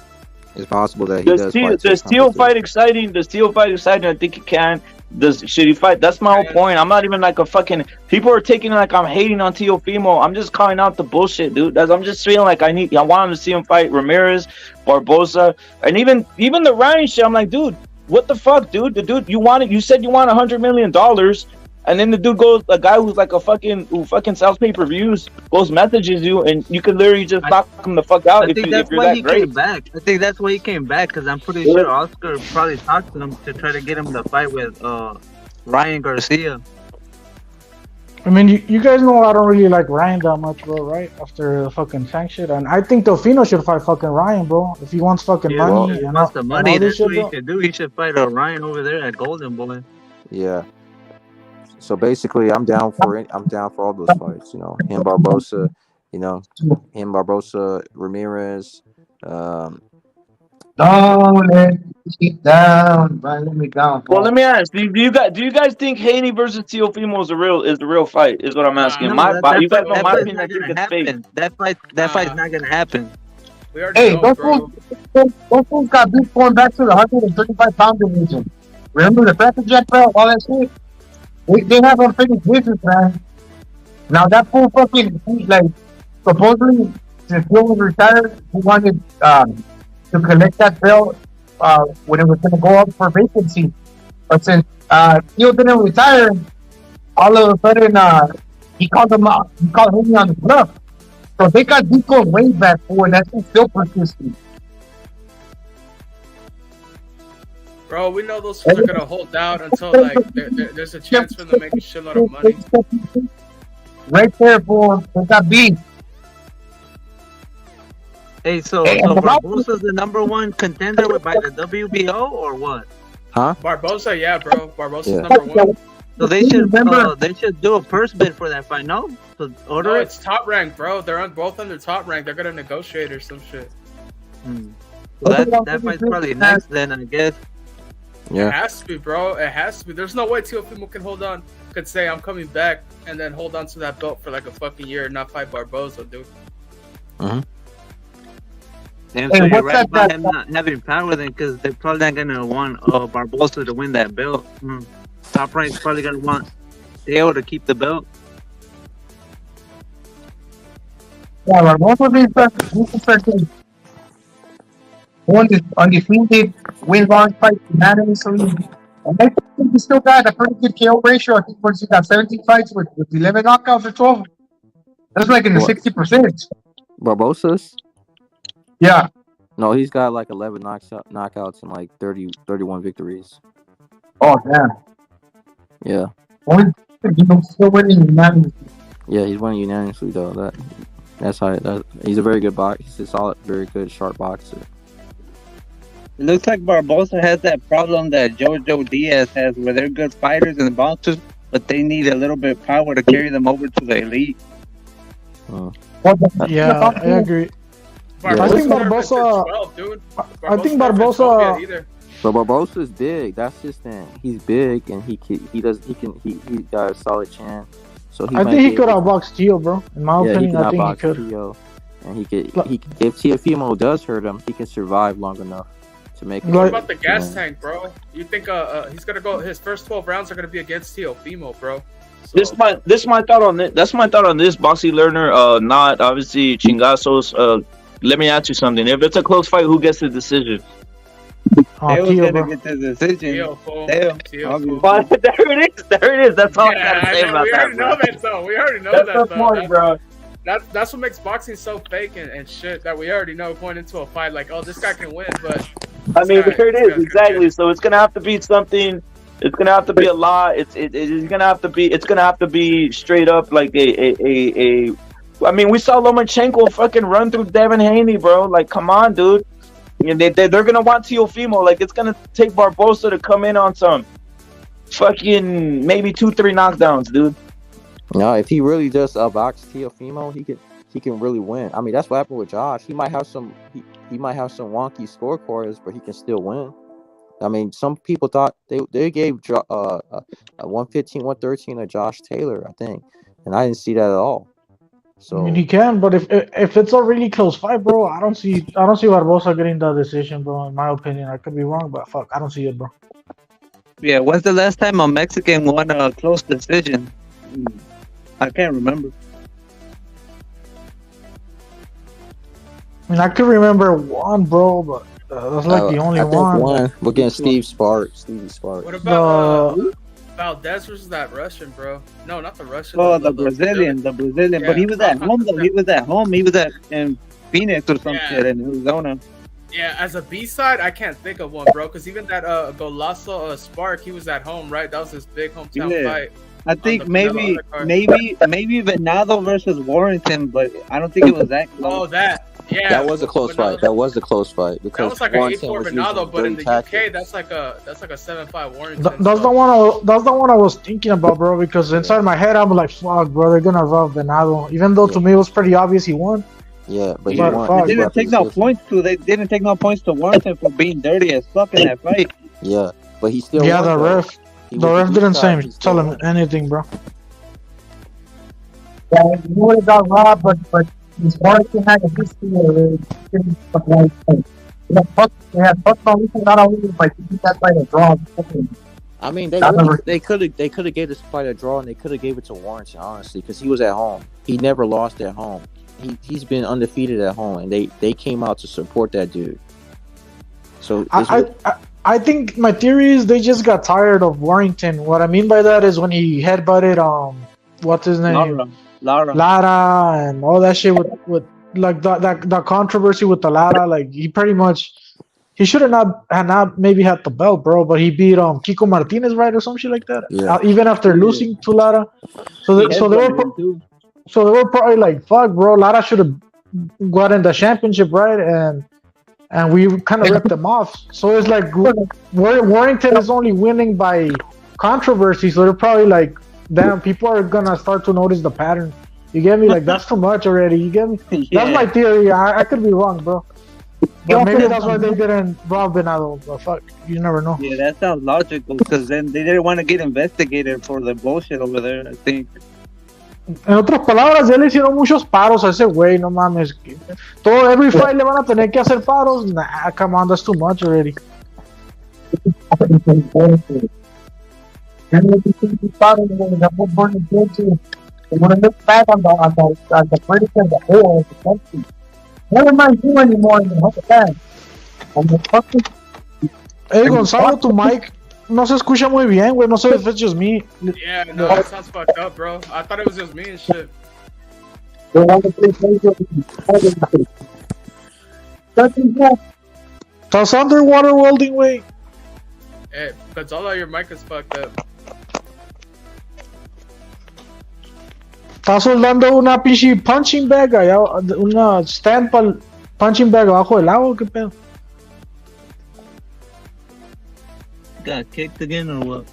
It's possible that he Does Teal fight exciting? Does Teal fight exciting? I think he can. Should he fight? That's my whole point. I'm not even like a fucking. People are taking it like I'm hating on Teofimo. I'm just calling out the bullshit, dude. I'm just feeling like I want to see him fight Ramirez, Barboza, and even the Ryan shit. I'm like, dude, what the fuck, dude? The dude you said you want $100 million. And then the dude goes, a guy who's like who fucking sells pay-per-views, goes messages you, and you can literally just knock him the fuck out. I think that's why he came back. I think that's why he came back, because I'm pretty sure Oscar probably talked to him to try to get him to fight with Ryan Garcia. I mean, you guys know I don't really like Ryan that much, bro, right? After the fucking Tank shit. And I think Teofimo should fight fucking Ryan, bro. If he wants fucking money. If he wants the money, that's what he should do. He should fight Ryan over there at Golden Boy. Yeah. So basically, I'm down for all those fights. You know, him Barboza, Ramirez. Don't let me down. Let me down. Well, let me ask: Do you guys think Haney versus Teofimo is the real fight? Is what I'm asking. You guys know my opinion. I think it's fake. That fight's not gonna happen. Hey, those fools got beat going back to the 135-pound division. Remember the Pepper Jack belt, all that shit? They have unfinished business, man. Now that fool fucking, supposedly, since he was retired, he wanted to collect that belt when it was going to go up for vacancy. But since Theo didn't retire, all of a sudden, he called him on the bluff. So they got deep going way back for, and that's still persisting. Bro, we know those fools are gonna hold down until there's a chance for them to make a shitload of money. Right there, boy. They got beat. Hey, so Barboza's the number one contender by the WBO or what? Huh? Barboza, yeah, bro. Barboza's number one. So they should do a purse bid for that fight, no? So order it. It's top rank, bro. They're both under top rank. They're gonna negotiate or some shit. Well, that fight's probably next then, I guess. Yeah. It has to be, bro. It has to be. There's no way Teofimo could say I'm coming back and then hold on to that belt for like a fucking year and not fight Barboza, dude. Damn, so you're right about him not having power then, because they're probably not gonna want Barboza to win that belt. Top Rank's probably gonna want Teo to keep the belt. Yeah, Barboza is one is undefeated, win long fight unanimously. And I think he still got a pretty good KO ratio. I think once he got 17 fights with 11 knockouts or 12. That's like in the 60%. Barboza's? Yeah. No, he's got like 11 knockouts and like 31 victories. Oh, damn. Yeah. Still winning unanimously. Yeah, he's winning unanimously though. That's how he's a very good boxer. He's a solid, very good, sharp boxer. It looks like Barboza has that problem that Jojo Diaz has, where they're good fighters and boxers, but they need a little bit of power to carry them over to the elite. Yeah, I agree. I think Barboza. I think Barboza. But Barboza's big. That's his thing. He's big, and he got a solid chin. So I think he could outbox Teo, bro. In my opinion, I think he could. Teo, and he could. If Teofimo does hurt him, he can survive long enough to make. What about the gas tank, bro? You think he's gonna go? His first 12 rounds are gonna be against Teofimo, bro. So. This my thought on it. That's my thought on this, Boxy Learner. Not obviously Chingazos. Let me ask you something. If it's a close fight, who gets the decision? Teo's gonna get the decision. Teo. There it is. That's all I gotta say about that. We already know that, though. Bro. That's what makes boxing so fake and shit, that we already know going into a fight, like, oh, this guy can win, but I mean, there it is exactly. So it's gonna have to be something. It's gonna have to be a lot. It's gonna have to be. It's gonna have to be straight up like a. I mean, we saw Lomachenko fucking run through Devin Haney, bro. Like, come on, dude. And they're gonna want Teofimo. Like, it's gonna take Barboza to come in on some fucking maybe 2-3 knockdowns, dude. No, if he really does box Teofimo, he can really win. I mean, that's what happened with Josh. He might have some wonky scorecards, but he can still win. I mean, some people thought they gave 115, 113 to Josh Taylor, I think, and I didn't see that at all. So I mean, he can, but if it's a really close fight, bro, I don't see Barboza getting the decision, bro. In my opinion, I could be wrong, but fuck, I don't see it, bro. Yeah, when's the last time a Mexican won a close decision? I can't remember. I mean, I could remember one, bro, but that's like the only I think one against Stevie Sparks. What about Valdez versus that Russian, bro? No, not the Russian. Oh, the Brazilian. Yeah, but he was at home, though. He was in Phoenix or some shit in Arizona. Yeah, as a B-side, I can't think of one, bro, because even that Golasso Spark, he was at home, right? That was his big hometown fight. I think maybe Venado versus Warrington, but I don't think it was that close. Oh, that. Yeah. That was a close fight. That was a close fight because that was like an 8-4 Venado, but in the UK, that's like a 7-5 Warrington. That's the one I was thinking about, bro. Because inside my head, I'm like, fuck, bro, they're gonna rob Venado. Even though to me it was pretty obvious he won. Yeah, but they didn't take no points to. They didn't take no points to Warrington for being dirty as fuck in that fight. Yeah, but he still. Yeah, won, the ref didn't tell him anything, bro. Yeah, he would have got robbed, but his Warrington had a history of they had fucked on not only by keeping that fight a draw. I mean, they could have gave this fight a draw, and they could have gave it to Warrington, honestly, because he was at home. He never lost at home. He's been undefeated at home, and they came out to support that dude. So I think my theory is they just got tired of Warrington. What I mean by that is when he headbutted what's his name, Lara, and all that shit with like that controversy with the Lara. Like he should have not maybe had the belt, bro. But he beat Kiko Martinez, right, or some shit like that. Yeah. Even after losing to Lara, so they were probably like, fuck, bro, Lara should have gotten the championship, right? And we kind of ripped them off. So it's like Warrington is only winning by controversy. So they're probably like, damn, people are gonna start to notice the pattern. You get me? Like, that's too much already. You get me? Yeah. That's my theory. I could be wrong, bro. But maybe that's why they didn't rob Venado. But fuck, you never know. Yeah, that sounds logical because then they didn't want to get investigated for the bullshit over there, I think. En otras palabras, ya le hicieron muchos paros a ese güey, no mames. Every fight le van a tener que hacer paros. Nah, come on, that's too much already. When I look back on the British as a whole, as a country, what am I doing anymore in the whole time? Hey, Gonzalo, tu mic no se escucha muy bien, güey. No sé if it's just me. Yeah, no, that sounds fucked up, bro. I thought it was just me and shit. Estás underwater welding, güey. Hey, Gonzalo, your mic is fucked up. Estás soldando una pinche punching bag allá, una stand para punching bag abajo del agua, ¿qué pedo? Got kicked again or what?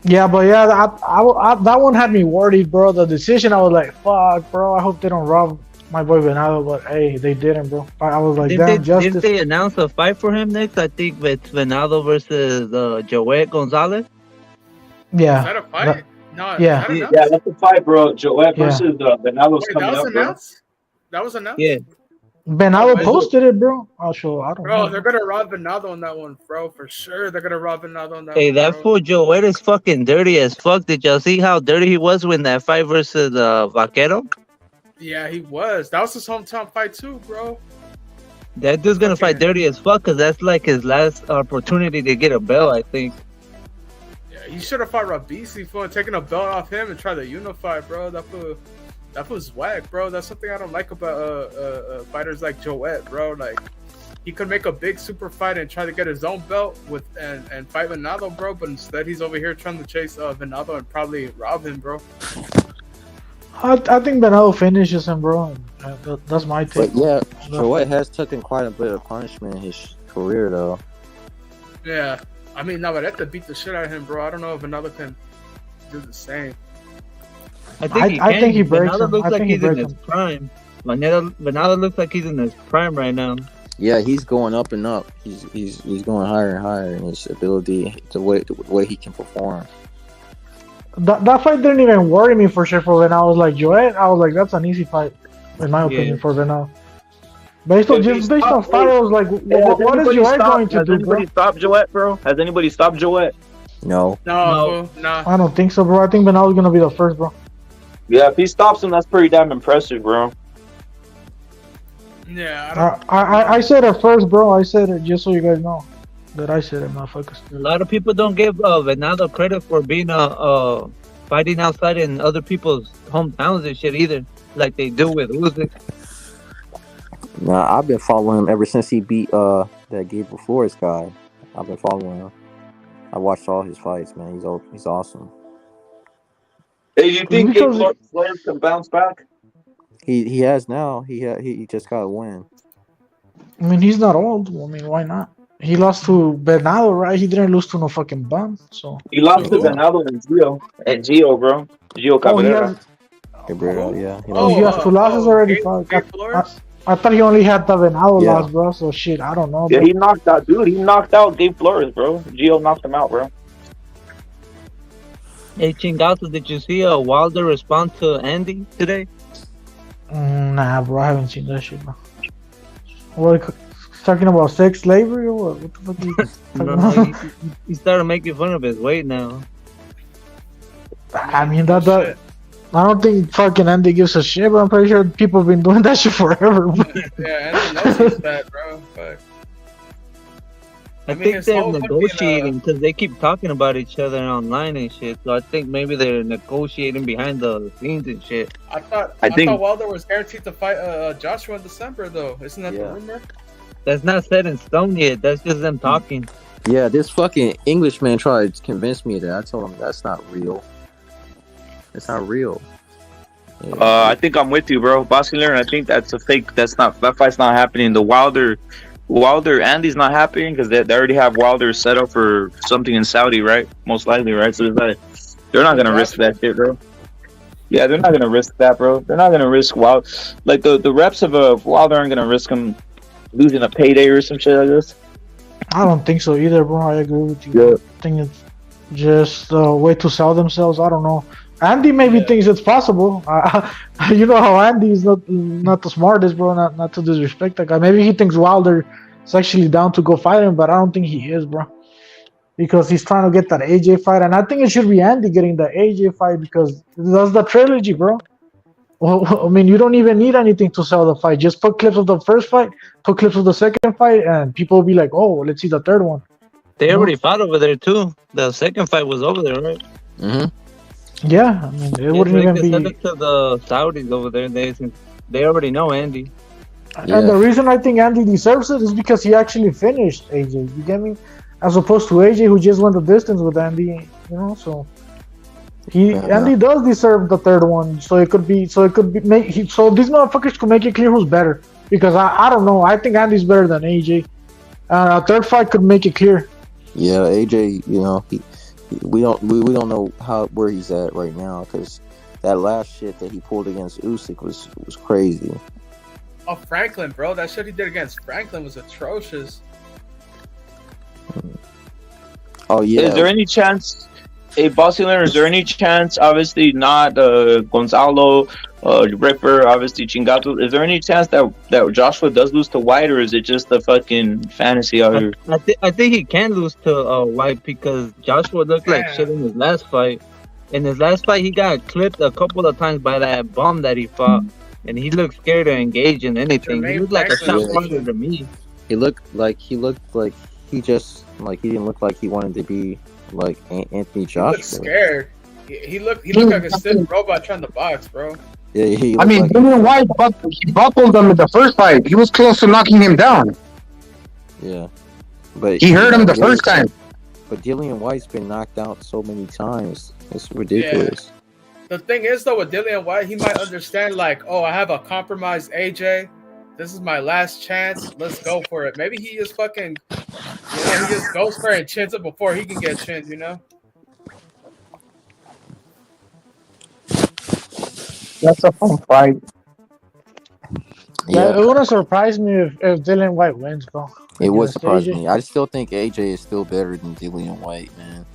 Yeah, but yeah, that one had me worried, bro. The decision, I was like, fuck, bro. I hope they don't rob my boy Venado, but hey, they didn't, bro. I was like, damn, justice. Didn't they announce a fight for him next? I think with Venado versus Joet Gonzalez. Yeah. Is that a fight? No. Yeah, that's a fight, bro. Joet versus Venado's coming up, bro. That was announced? Yeah. Venado posted it, bro. I don't know. Bro, they're gonna rob Venado on that one, bro. For sure, they're gonna rob Venado on that one. Hey, that bro. fool Joet is fucking dirty as fuck. Did y'all see how dirty he was when that fight versus Vaquero? Yeah, he was. That was his hometown fight too, bro. That dude's gonna fight dirty as fuck because that's like his last opportunity to get a belt, I think. Yeah, he should have fought Rabisi for taking a belt off him and try to unify, bro. That was whack, bro. That's something I don't like about fighters like Joet, bro. Like, he could make a big super fight and try to get his own belt with and fight Venado, bro. But instead, he's over here trying to chase Venado and probably rob him, bro. I think Venado finishes him, bro. That's my take. But yeah, Joet has taken quite a bit of punishment in his career, though. Yeah, I mean, Navarrete beat the shit out of him, bro. I don't know if Venado can do the same. I think he breaks him. Looks I like think he he's in breaks his prime. Venado looks like he's in his prime right now. Yeah, he's going up and up. He's going higher and higher in his ability, the way he can perform. That fight didn't even worry me for sure. For when I was like Joet, I was like, that's an easy fight, in my opinion, for Venado. Based on style, I was like, what is Joet going to do, bro? Has anybody stopped Joet, bro? Has anybody stopped Joet? No. No. I don't think so, bro. I think Venado's gonna be the first, bro. Yeah, if he stops him, that's pretty damn impressive, bro. Yeah. I said it first, bro. I said it just so you guys know that I said it, motherfuckers. A lot of people don't give Venado credit for being fighting outside in other people's hometowns and shit either, like they do with Usyk. Nah, I've been following him ever since he beat that Gabriel Flores guy. I've been following him. I watched all his fights, man. He's awesome. Hey, you think Gabriel Flores can bounce back? He has now. He just got a win. I mean, he's not old. I mean, why not? He lost to Venado, right? He didn't lose to no fucking bum. So he lost to Venado and Gio, bro. Gio Cabrera. He has 2 losses already. I thought he only had the Venado loss, bro. So shit, I don't know. Yeah, bro. he knocked out, dude. He knocked out Gabe Flores, bro. Gio knocked him out, bro. Hey, Chingazo, did you see Wilder respond to Andy today? Nah, bro, I haven't seen that shit, bro. What, talking about sex slavery or what? What the fuck are you talking about? He started making fun of his weight now. I mean, that I don't think fucking Andy gives a shit, but I'm pretty sure people have been doing that shit forever. Yeah, Andy knows that, bro. But I think they're negotiating because they keep talking about each other online and shit. So I think maybe they're negotiating behind the scenes and shit. I thought Wilder was guaranteed to fight Joshua in December, though. Isn't that the rumor? That's not set in stone yet. That's just them talking. Yeah, this fucking Englishman tried to convince me of that. I told him that's not real. It's not real. Yeah. I think I'm with you, bro. Boston, I think that's a fake. That fight's not happening. The Wilder Andy's not happening because they already have Wilder set up for something in Saudi, right? Most likely, right? So they're not gonna risk that shit, bro. Yeah, they're not gonna risk that, bro. They're not gonna risk Wilder. Like the reps of Wilder aren't gonna risk him losing a payday or some shit like this. I don't think so either, bro. I agree with you. Yeah. I think it's just a way to sell themselves. I don't know. Andy maybe thinks it's possible. You know how Andy is not the smartest, bro. Not to disrespect that guy. Maybe he thinks Wilder is actually down to go fight him, but I don't think he is, bro. Because he's trying to get that AJ fight, and I think it should be Andy getting the AJ fight because that's the trilogy, bro. Well, I mean, you don't even need anything to sell the fight. Just put clips of the first fight, put clips of the second fight, and people will be like, "Oh, let's see the third one." They already fought over there too. The second fight was over there, right? Mm-hmm. Yeah, I mean, it wouldn't even be. Send it to the Saudis over there. They already know Andy. And the reason I think Andy deserves it is because he actually finished AJ. You get me? As opposed to AJ, who just went the distance with Andy. You know, so Andy does deserve the third one. So it could be. So these motherfuckers could make it clear who's better. Because I don't know. I think Andy's better than AJ. A third fight could make it clear. Yeah, AJ. You know we don't know where he's at right now because that last shit that he pulled against Usyk was crazy. Oh, Franklin, bro, that shit he did against Franklin was atrocious. Oh yeah. Is there any chance, Bossy Leonard? Is there any chance? Obviously not Gonzalo, Ripper, obviously Chingato. Is there any chance that Joshua does lose to White, or is it just a fucking fantasy out here? I think he can lose to White because Joshua looked like shit in his last fight. In his last fight, he got clipped a couple of times by that bum that he fought, and he looked scared to engage in anything. He looked like a shot fighter to me. He looked like he just he didn't look like he wanted to be like Anthony Joshua. He looked scared. He looked like a stiff robot trying to box, bro. Yeah, I mean, Dillian White buckled him in the first fight. He was close to knocking him down. Yeah, but he hurt him the first time. But Dillian White's been knocked out so many times. It's ridiculous. Yeah. The thing is, though, with Dillian White, he might understand, like, oh, I have a compromised AJ. This is my last chance. Let's go for it. Maybe he just fucking, he just goes for it and chins it before he can get chinned, That's a fun fight. Yeah, it wouldn't surprise me if Dillian White wins, bro. It would surprise me. I still think AJ is still better than Dillian White, man.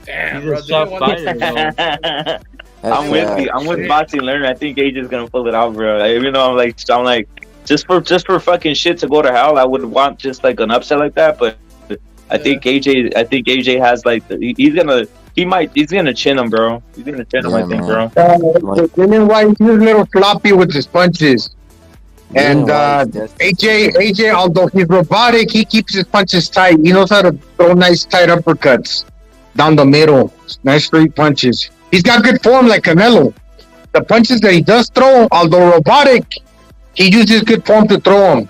Damn, He's bro. a soft fighter, I'm with boxing learner. I think AJ's gonna pull it out, bro. Even though I'm like, just for fucking shit to go to hell, I would want just like an upset like that. But I think AJ has like he's gonna chin him, bro. He's gonna chin him, I think, bro. Dillian White, he's a little floppy with his punches. And AJ, although he's robotic, he keeps his punches tight. He knows how to throw nice tight uppercuts down the middle. Nice straight punches. He's got good form like Canelo. The punches that he does throw, although robotic, he uses good form to throw them.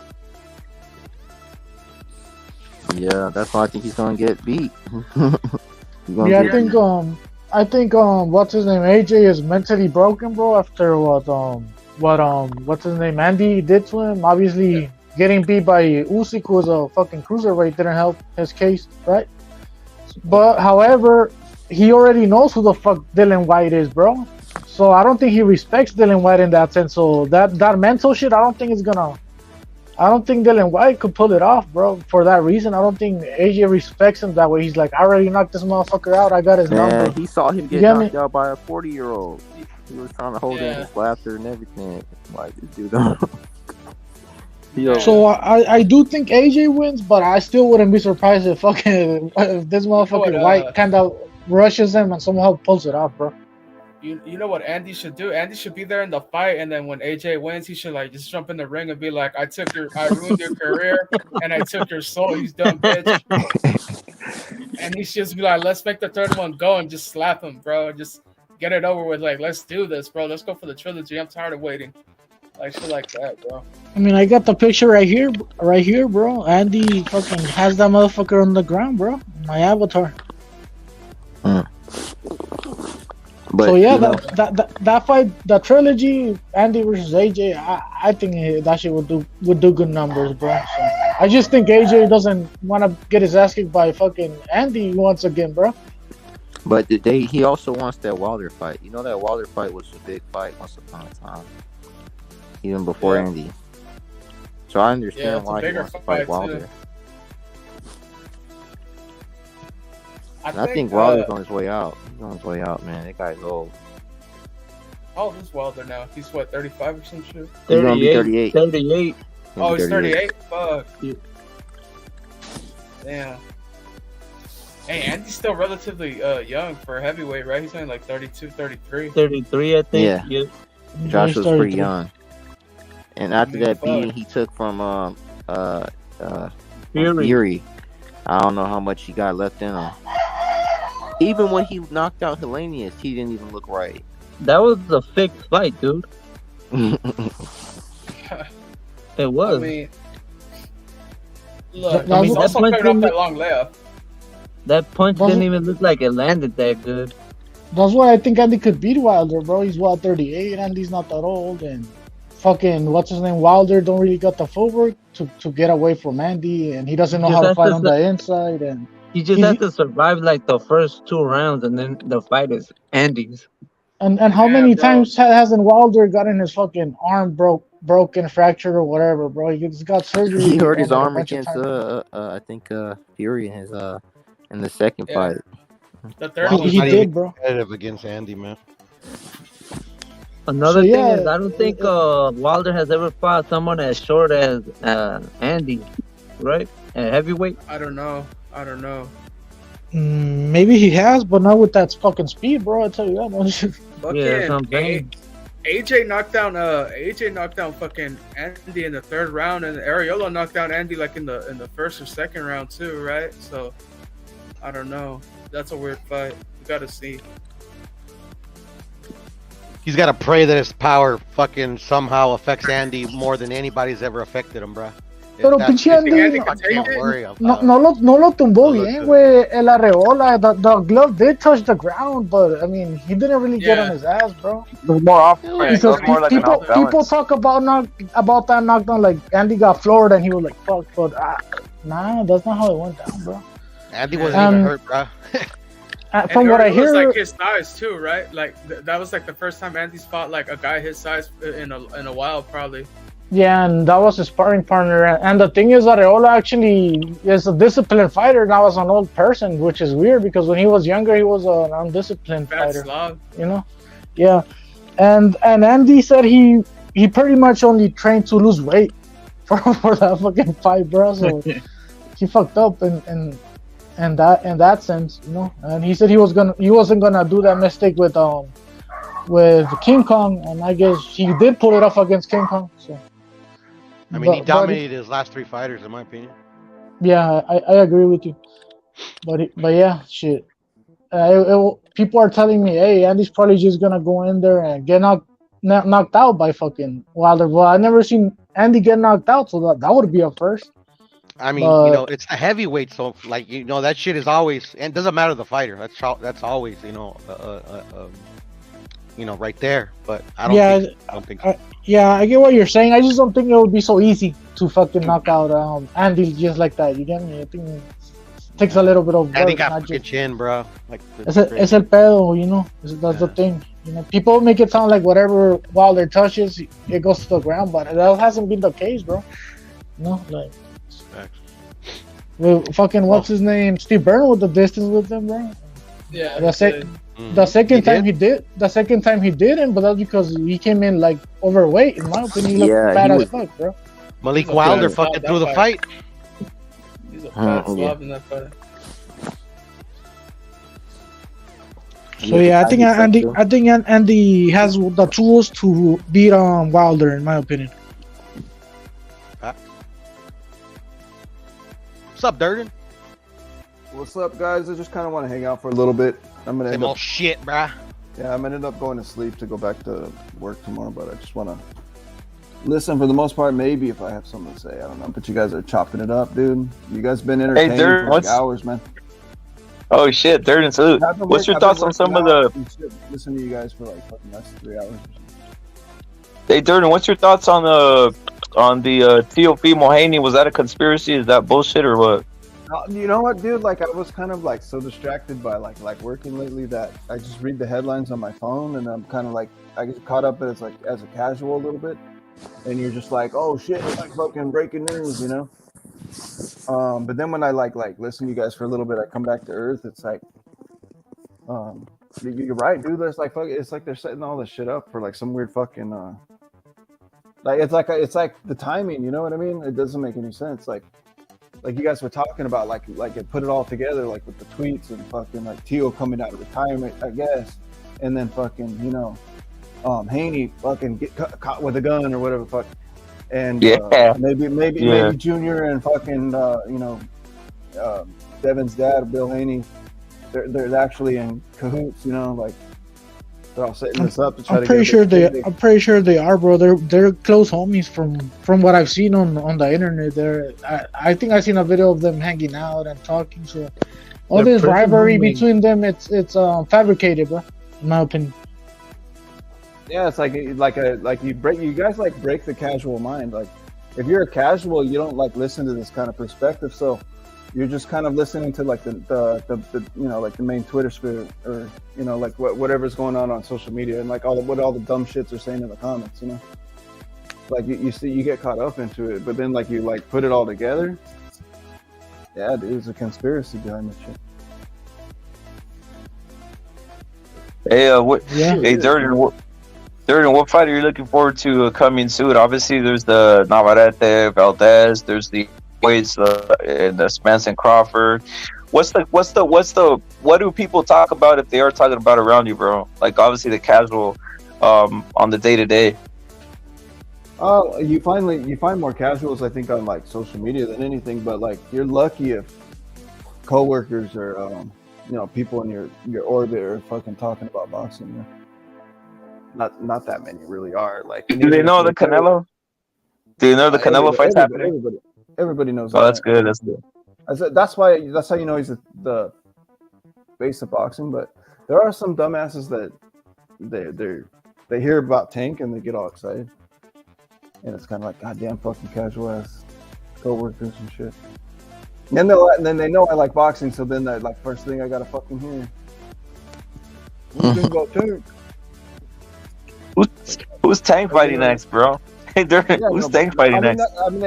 Yeah, that's why I think he's gonna get beat. I think what's his name, AJ is mentally broken, bro, after what's his name, Andy did to him. Obviously, getting beat by Usyk, who was a fucking cruiserweight, didn't help his case, right? But however, he already knows who the fuck Dillian White is, bro. So I don't think he respects Dillian White in that sense. So that mental shit, I don't think Dillian White could pull it off, bro. For that reason, I don't think AJ respects him that way. He's like, I already knocked this motherfucker out. I got his number. He saw him get knocked out by a 40-year-old. He was trying to hold in his laughter and everything. Like, this dude. So I do think AJ wins, but I still wouldn't be surprised if this motherfucking White kind of rushes him and somehow pulls it off, bro. You know what Andy should do? Andy should be there in the fight, and then when AJ wins, he should like just jump in the ring and be like, I ruined your career, and I took your soul, you dumb bitch. And he should just be like, let's make the third one go and just slap him, bro. Just get it over with. Like, let's do this, bro. Let's go for the trilogy. I'm tired of waiting. Like shit like that, bro. I mean, I got the picture right here, bro. Andy fucking has that motherfucker on the ground, bro. My avatar. But, so yeah, that fight, the trilogy, Andy versus AJ, I think that shit would do good numbers, bro. So I just think AJ doesn't want to get his ass kicked by fucking Andy once again, bro. But he also wants that Wilder fight. You know that Wilder fight was a big fight once upon a time, even before Andy. So I understand why he wants to fight Wilder. Too. I think Wilder's on his way out. He's on his way out, man. That guy's old. How old is Wilder now? He's what, 35 or some shit? He's gonna be 38. 38. Oh, he's 38? Fuck. Yeah. Damn. Hey, Andy's still relatively young for a heavyweight, right? He's only like 32, 33. 33, I think. Yeah. Josh was pretty young. And after that beating he took from Fury, I don't know how much he got left in him. Even when he knocked out Hellenius, he didn't even look right. That was a fake fight, dude. It was. I mean, look, he's also coming off that long layoff. That punch didn't even look like it landed that good. That's why I think Andy could beat Wilder, bro. He's 38, Andy's not that old, and fucking what's his name, Wilder don't really got the footwork to get away from Andy, and he doesn't know how to fight on the inside, and he just has to survive like the first 2 rounds, and then the fight is Andy's. And how many times hasn't Wilder gotten his fucking arm broken, fractured, or whatever, bro? He just got surgery. He hurt his arm against I think Fury in his in the second fight. The third he did, bro. Competitive against Andy, man. Another thing is, I don't think Wilder has ever fought someone as short as Andy, right? At heavyweight. I don't know. Maybe he has, but not with that fucking speed, bro. I tell you that much. AJ knocked down fucking Andy in the third round, and Arreola knocked down Andy like in the first or second round too, right? So I don't know. That's a weird fight. We gotta see. He's got to pray that his power fucking somehow affects Andy more than anybody's ever affected him, bro. Pero pinche Andy, no lo tumbó bien, güey. El Areola, the glove did touch the ground, but I mean, he didn't really get on his ass, bro. It was more off. It was more like people talk about that knockdown like Andy got floored and he was like, fuck, but nah, that's not how it went down, bro. Andy wasn't even hurt, bro. From what I hear, it was like his size too, right? Like that was like the first time Andy's fought like a guy his size in a while, probably. Yeah, and that was his sparring partner. And the thing is, Areola actually is a disciplined fighter now as an old person, which is weird because when he was younger, he was an undisciplined fighter. Slog. You know? Yeah. And Andy said he pretty much only trained to lose weight for that fucking fight, bro. So he fucked up in that sense, you know. And he said he wasn't gonna do that mistake with King Kong, and I guess he did pull it off against King Kong. So. I mean, he dominated his last 3 fighters, in my opinion. Yeah, I agree with you. But yeah, shit. People are telling me, hey, Andy's probably just gonna go in there and get knocked out by fucking Wilder. Well, I never seen Andy get knocked out, so that would be a first. I mean, you know, it's a heavyweight, so like, you know, that shit is always, and it doesn't matter the fighter. That's always, you know, right there. But I don't think so. Yeah, I get what you're saying. I just don't think it would be so easy to fucking knock out Andy just like that. You get me? I think it takes a little bit of work. Andy got fucking chin, bro. Like, it's el pedo, you know. That's the thing. You know, people make it sound like whatever Wilder touches, it goes to the ground, but that hasn't been the case, bro. You know, like. Fucking what's his name? Steve Byrne with the distance with him, bro. Yeah. The second time he didn't, but that's because he came in like overweight. In my opinion, he looked fat as fuck, bro. Malik Wilder fucking threw the fight. He's a fat slob in that fight. So yeah, I think Andy has the tools to beat Wilder, in my opinion. What's up, Durden? What's up, guys? I just kind of want to hang out for a little bit. I'm gonna end up shit, bruh. Yeah, I'm gonna end up going to sleep to go back to work tomorrow, but I just want to listen for the most part. Maybe if I have something to say, I don't know. But you guys are chopping it up, dude. You guys been entertaining for like hours, man. Oh shit, Durden, salute. What's your thoughts on some of the? Listen to you guys for like fucking less than 3 hours. Hey, Durden, what's your thoughts on the Teofimo Haney? Was that a conspiracy? Is that bullshit or what? You know what, dude? Like, I was kind of like so distracted by like working lately that I just read the headlines on my phone, and I'm kind of like I get caught up as a casual a little bit, and you're just like, oh shit, it's like fucking breaking news, you know. But then when I like listen to you guys for a little bit, I come back to earth. It's like, you're right, dude. There's like it's like they're setting all this shit up for like some weird fucking like it's like the timing, you know what I mean? It doesn't make any sense. Like you guys were talking about, like it put it all together, like with the tweets and fucking like Teo coming out of retirement, I guess, and then fucking, you know, Haney fucking get caught with a gun or whatever fuck, and maybe Junior and fucking you know, Devin's dad, Bill Haney, they're actually in cahoots, you know, like they're all setting this up to try I'm pretty sure they are, bro. They're close homies from what I've seen on the internet. I think I've seen a video of them hanging out and talking. So all this rivalry between them, it's fabricated, bro. In my opinion. Yeah, it's like you guys break the casual mind. Like if you're a casual, you don't like listen to this kind of perspective. So you're just kind of listening to like the you know, like the main Twitter sphere, or you know, like whatever's going on social media, and like what all the dumb shits are saying in the comments, you know. Like you get caught up into it, but then like you like put it all together. Yeah, dude, there's a conspiracy behind this shit. Hey, hey, Durden, what fight are you looking forward to coming soon? Obviously, there's the Navarrete, Valdez. There's the weights, the Spence and Crawford. What do people talk about if they are talking about around you, bro? Like obviously the casual, on the day to day. You find more casuals, I think, on like social media than anything. But like you're lucky if coworkers or you know, people in your orbit are fucking talking about boxing. You know? Not that many really are. Like, do they know the Canelo? Do you know the Canelo fight's happening? Everybody knows Oh, that. that's good. That's good. I said that's how you know he's the face of boxing. But there are some dumbasses that they hear about Tank and they get all excited, and it's kind of like goddamn fucking casual ass coworkers and shit. And then they know I like boxing, so then that like first thing I gotta fucking hear. What do you think about Tank? Who's Tank fighting next, bro? Who's Tank fighting next?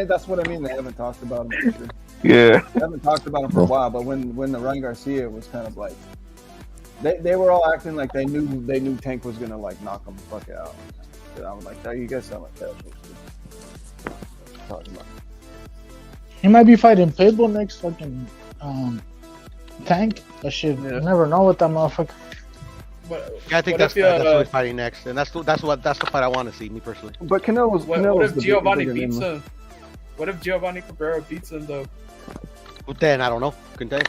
That's what I mean. They haven't talked about him. For sure. Yeah. They haven't talked about him for a while, but when the Ryan Garcia was kind of like, they were all acting like they knew Tank was gonna like knock him the fuck out. And I was like, you guys sound like casuals. He might be fighting Pitbull next fucking Tank. That shit, you never know with that motherfucker. I think that's what he's fighting next, and that's the fight I want to see, me personally. But Canelo's What if Giovanni beats him? What if Giovanni Cabrera beats him though? Well, then I don't know. Couldn't tell you.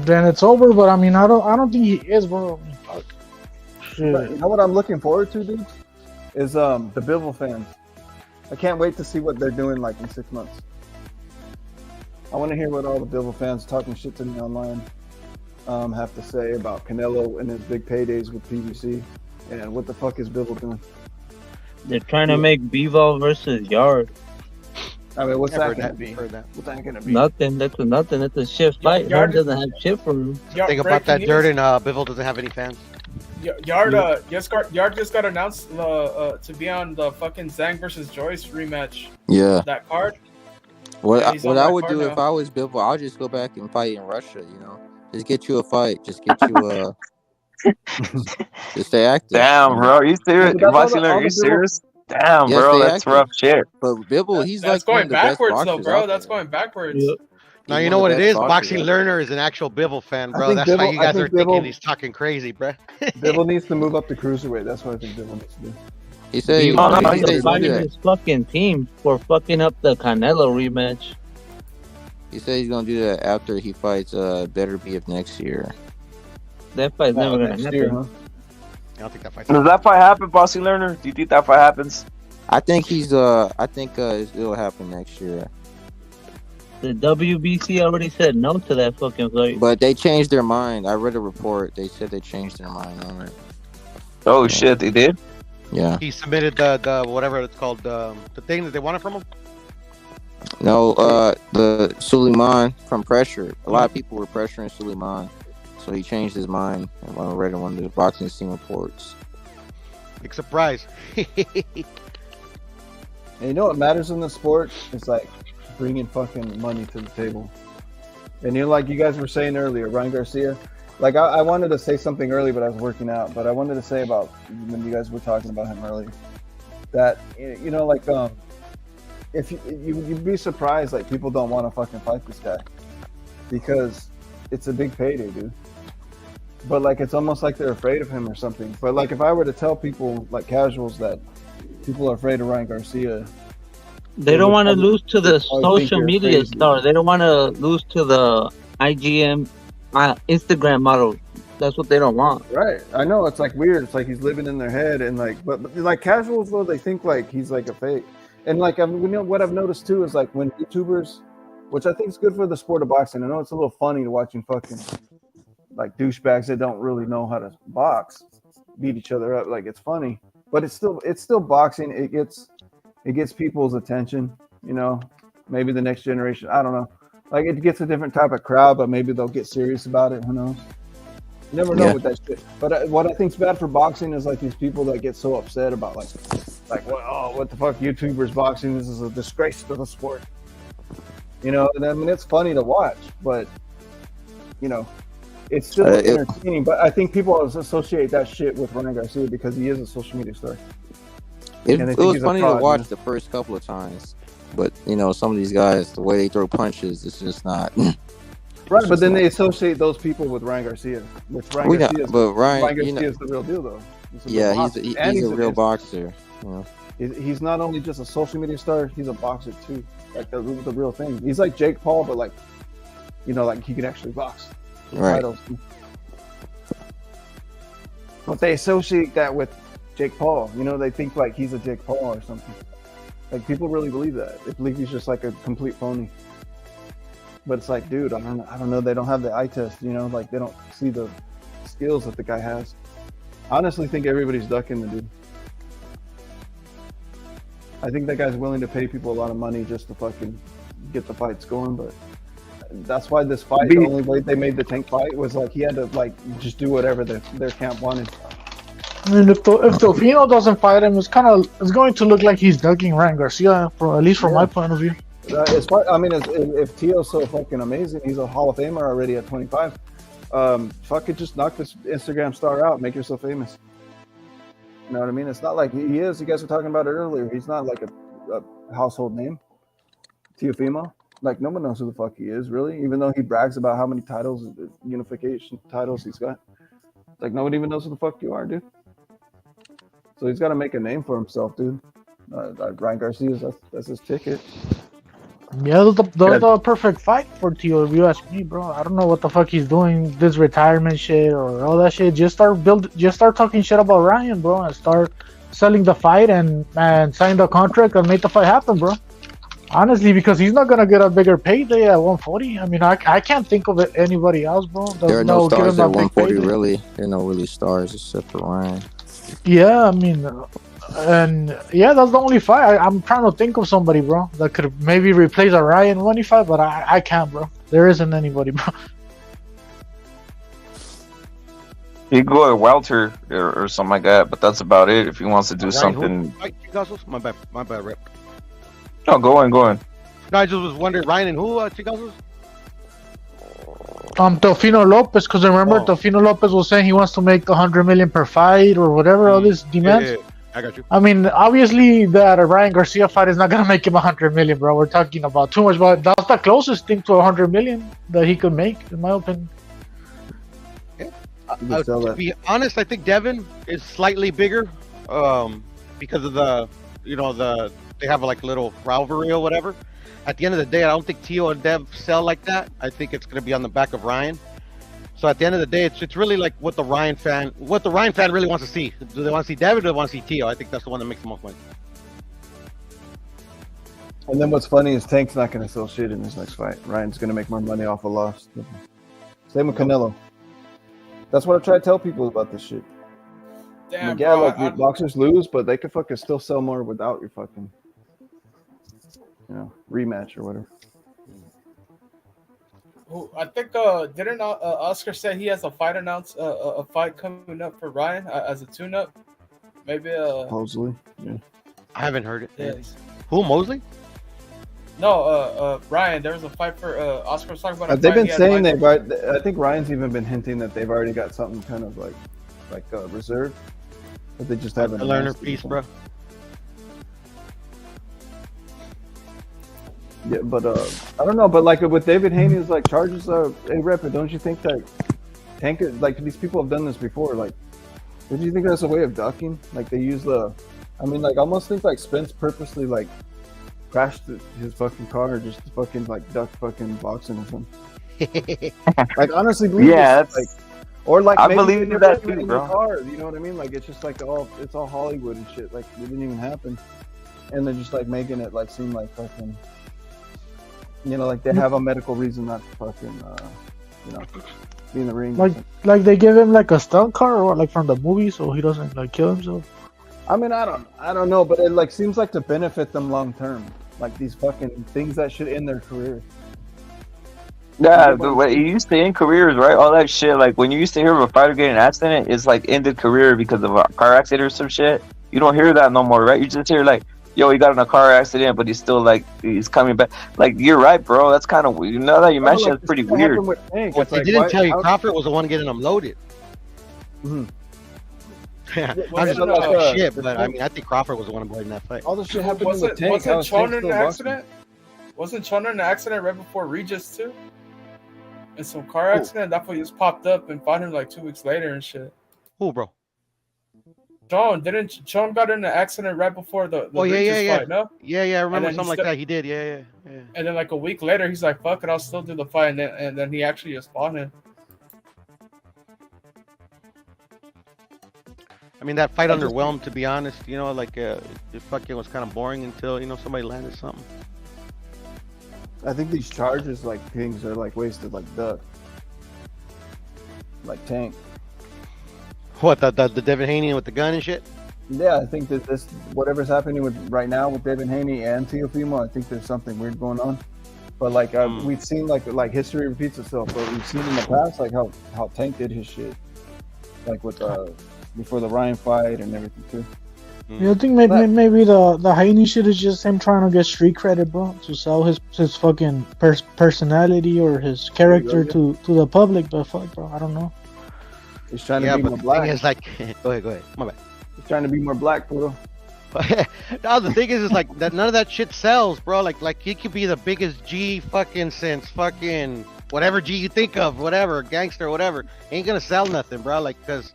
Then it's over. But I mean, I don't think he is, bro. Shit. But you know what I'm looking forward to, dude? Is the Bivol fans. I can't wait to see what they're doing like in 6 months. I want to hear what all the Bivol fans talking shit to me online have to say about Canelo and his big paydays with PBC, and what the fuck is Bivol doing? They're trying to make Bivol versus Yard. I mean, what's that gonna be? What's that gonna be? Nothing. That's nothing. It's a shit fight. Yard doesn't have shit for him. Think about that, Jordan. Bivol doesn't have any fans. Yard just got announced to be on the fucking Zhang versus Joyce rematch. Yeah. That card. What I would card do now. if I was Bivol, I'll just go back and fight in Russia. You know, just get you a fight. Just get you just stay active. Damn, bro, are you serious? Are you serious? Damn, Yeah, bro, stay that's active. rough shit. But Bivol, he's That's like one going of the best backwards though, boxers bro. out That's there. going backwards. Now He's you know one what of it the is. best Boxing boxers. Learner is an actual Bivol fan, bro. think That's why Bivol- you guys I are think thinking Bivol- he's talking crazy, bro. Bivol needs to move up to cruiserweight. That's what I think Bivol needs to do. He said He's he said he's gonna do fighting that. his fucking team for fucking up the Canelo rematch. He said he's gonna do that after he fights Better Beef next year. That fight's never gonna next happen. year, huh? I don't think that fight's Does that fight happen, Bossy Learner? Do you think that fight happens? I think it'll happen next year. The WBC already said no to that fucking fight. But they changed their mind. I read a report. They said they changed their mind on it. Oh shit, they did? Yeah. He submitted the whatever it's called, the thing that they wanted from him. No, the Suleiman from Pressure. A lot of people were pressuring Suleiman, so he changed his mind. I read in one of the boxing scene reports. Big surprise. And you know what matters in the sport? It's like bringing fucking money to the table. And like you guys were saying earlier, Ryan Garcia. Like I wanted to say something earlier, but I was working out. But I wanted to say about when you guys were talking about him earlier, that you know, like if you'd be surprised, like people don't want to fucking fight this guy because it's a big payday, dude. But like it's almost like they're afraid of him or something. But like if I were to tell people, like casuals, that people are afraid of Ryan Garcia, They don't want to lose to the probably think social you're media crazy. star. They don't want to lose to the IGM Instagram model. That's what they don't want. Right. I know, it's like weird. It's like he's living in their head, and like, but like casuals though, they think like he's like a fake. And like, you know, what I've noticed too is like when YouTubers, which I think is good for the sport of boxing. I know it's a little funny watching fucking like douchebags that don't really know how to box beat each other up. Like it's funny, but it's still boxing. It gets people's attention. You know, maybe the next generation. I don't know. Like it gets a different type of crowd, but maybe they'll get serious about it. Who knows? You never know with that shit. But what I think's bad for boxing is like these people that get so upset about like what the fuck, YouTubers boxing, this is a disgrace to the sport. You know, and I mean it's funny to watch, but you know, it's still entertaining. But I think people associate that shit with Ryan Garcia because he is a social media star. It was funny to watch the first couple of times, but you know, some of these guys, the way they throw punches, it's just not. Right, but then they associate those people with Ryan Garcia, which Ryan Garcia is the real deal, though. He's a real boxer. You know? He's not only just a social media star; he's a boxer too, like the real thing. He's like Jake Paul, but like, you know, like he can actually box. Right. But they associate that with Jake Paul. You know, they think like he's a Jake Paul or something. Like people really believe that. They believe he's just like a complete phony. But it's like, dude, I don't know. They don't have the eye test, you know, like they don't see the skills that the guy has. I honestly think everybody's ducking the dude. I think that guy's willing to pay people a lot of money just to fucking get the fights going, but that's why this fight, the only way they made the Tank fight was like he had to like just do whatever their camp wanted. I mean, if Teofimo doesn't fight him, it's going to look like he's ducking Ryan Garcia, at least from my point of view. If Teo's so fucking amazing, he's a Hall of Famer already at 25. Fucking just knock this Instagram star out, make yourself famous. You know what I mean? It's not like he is. You guys were talking about it earlier. He's not like a household name. Teofimo, like no one knows who the fuck he is, really. Even though he brags about how many titles, unification titles he's got. Like nobody even knows who the fuck you are, dude. So he's got to make a name for himself, dude. Ryan Garcia, that's his ticket. Yeah, those are a perfect fight for Teo, if you ask me, bro. I don't know what the fuck he's doing, this retirement shit or all that shit. Just start talking shit about Ryan, bro, and start selling the fight and sign the contract and make the fight happen, bro. Honestly, because he's not gonna get a bigger payday at 140. I mean, I can't think of anybody else, bro. There are no stars at 140, really. There are no really stars except for Ryan. Yeah, I mean, and yeah, that's the only fight. I'm trying to think of somebody, bro, that could maybe replace a Ryan 125, but I can't, bro. There isn't anybody, bro. He could go at welter or something like that, but that's about it. If he wants to do something. My bad, Rip. No, go on. No, I just was wondering, Ryan and who, Chicazos? Teofimo Lopez, because remember Teofimo Lopez was saying he wants to make 100 million per fight or whatever all these demands. Yeah, I got you. I mean, obviously that Ryan Garcia fight is not gonna make him 100 million, bro. We're talking about too much, but that's the closest thing to 100 million that he could make, in my opinion. To be honest, I think Devin is slightly bigger, because of they have like a little rivalry or whatever. At the end of the day, I don't think Teo and Dev sell like that. I think it's going to be on the back of Ryan. So at the end of the day, it's really like what the Ryan fan really wants to see. Do they want to see Dev or do they want to see Teo? I think that's the one that makes the most money. And then what's funny is Tank's not going to sell shit in his next fight. Ryan's going to make more money off a loss. Same with Canelo. That's what I try to tell people about this shit. Damn, boxers lose, but they could fucking still sell more without your fucking, rematch or whatever. I think didn't Oscar say he has a fight a fight coming up for Ryan as a tune-up? Maybe Mosley. Yeah. I haven't heard it. Yes. Who, Mosley? No, Ryan. There was a fight for Oscar was talking about. They've been saying I think Ryan's even been hinting that they've already got something kind of like reserved, but they just haven't. A learner piece, bro. Yeah, but I don't know. But like with David Haney's like charges, hey Rep, don't you think that Tanker, like these people have done this before? Like, do you think that's a way of ducking? Like they use almost think like Spence purposely like crashed his fucking car just to fucking like duck fucking boxing or something. Like honestly, believe this, or like I maybe believe in that too, bro. Car, you know what I mean? Like it's just like it's all Hollywood and shit. Like it didn't even happen, and they're just like making it like seem like fucking. Like they have a medical reason not to fucking, be in the ring. Like they give him like a stunt car or like from the movie, so he doesn't like kill himself. I mean, I don't know, but it like seems like to benefit them long term. Like these fucking things that should end their career. Yeah, the way you used to end careers, right? All that shit. Like when you used to hear of a fighter getting an accident, it's like ended career because of a car accident or some shit. You don't hear that no more, right? You just hear like, yo, he got in a car accident, but he's still like he's coming back. Like you're right, bro. That's kind of weird. Now that you mentioned, it's pretty weird. What they didn't tell you, Crawford was the one getting them loaded. Mm-hmm. Yeah, I'm just talking shit, but I mean, I think Crawford was the one in that fight. All this shit happened with Tank. Wasn't Choner in the accident? Wasn't Choner in the accident right before Regis too? In some car accident, that's what just popped up and found him like 2 weeks later and shit. Who, bro? Sean got in an accident right before the Regis fight, no? Yeah, I remember something like that. He did, yeah. And then like a week later, he's like, "Fuck it, I'll still do the fight," and then he actually just fought him. mean, that fight underwhelmed, to be honest. You know, like it fucking was kind of boring until somebody landed something. I think these charges, like things, are like wasted, like Duck, like Tank. What the Devin Haney with the gun and shit? Yeah, I think that this whatever's happening with right now with Devin Haney and Teofimo, I think there's something weird going on. But like we've seen like history repeats itself. But we've seen in the past like how Tank did his shit, like with before the Ryan fight and everything too. Yeah, I think maybe the Haney shit is just him trying to get street credit, bro, to sell his fucking personality or his character to the public. But fuck, bro, I don't know. He's trying to be more black. Thing is, like, go ahead. My bad. He's trying to be more black, bro. No, the thing is like that none of that shit sells, bro. Like he could be the biggest G fucking since fucking whatever G you think of, whatever gangster, whatever, ain't gonna sell nothing, bro. Like, cause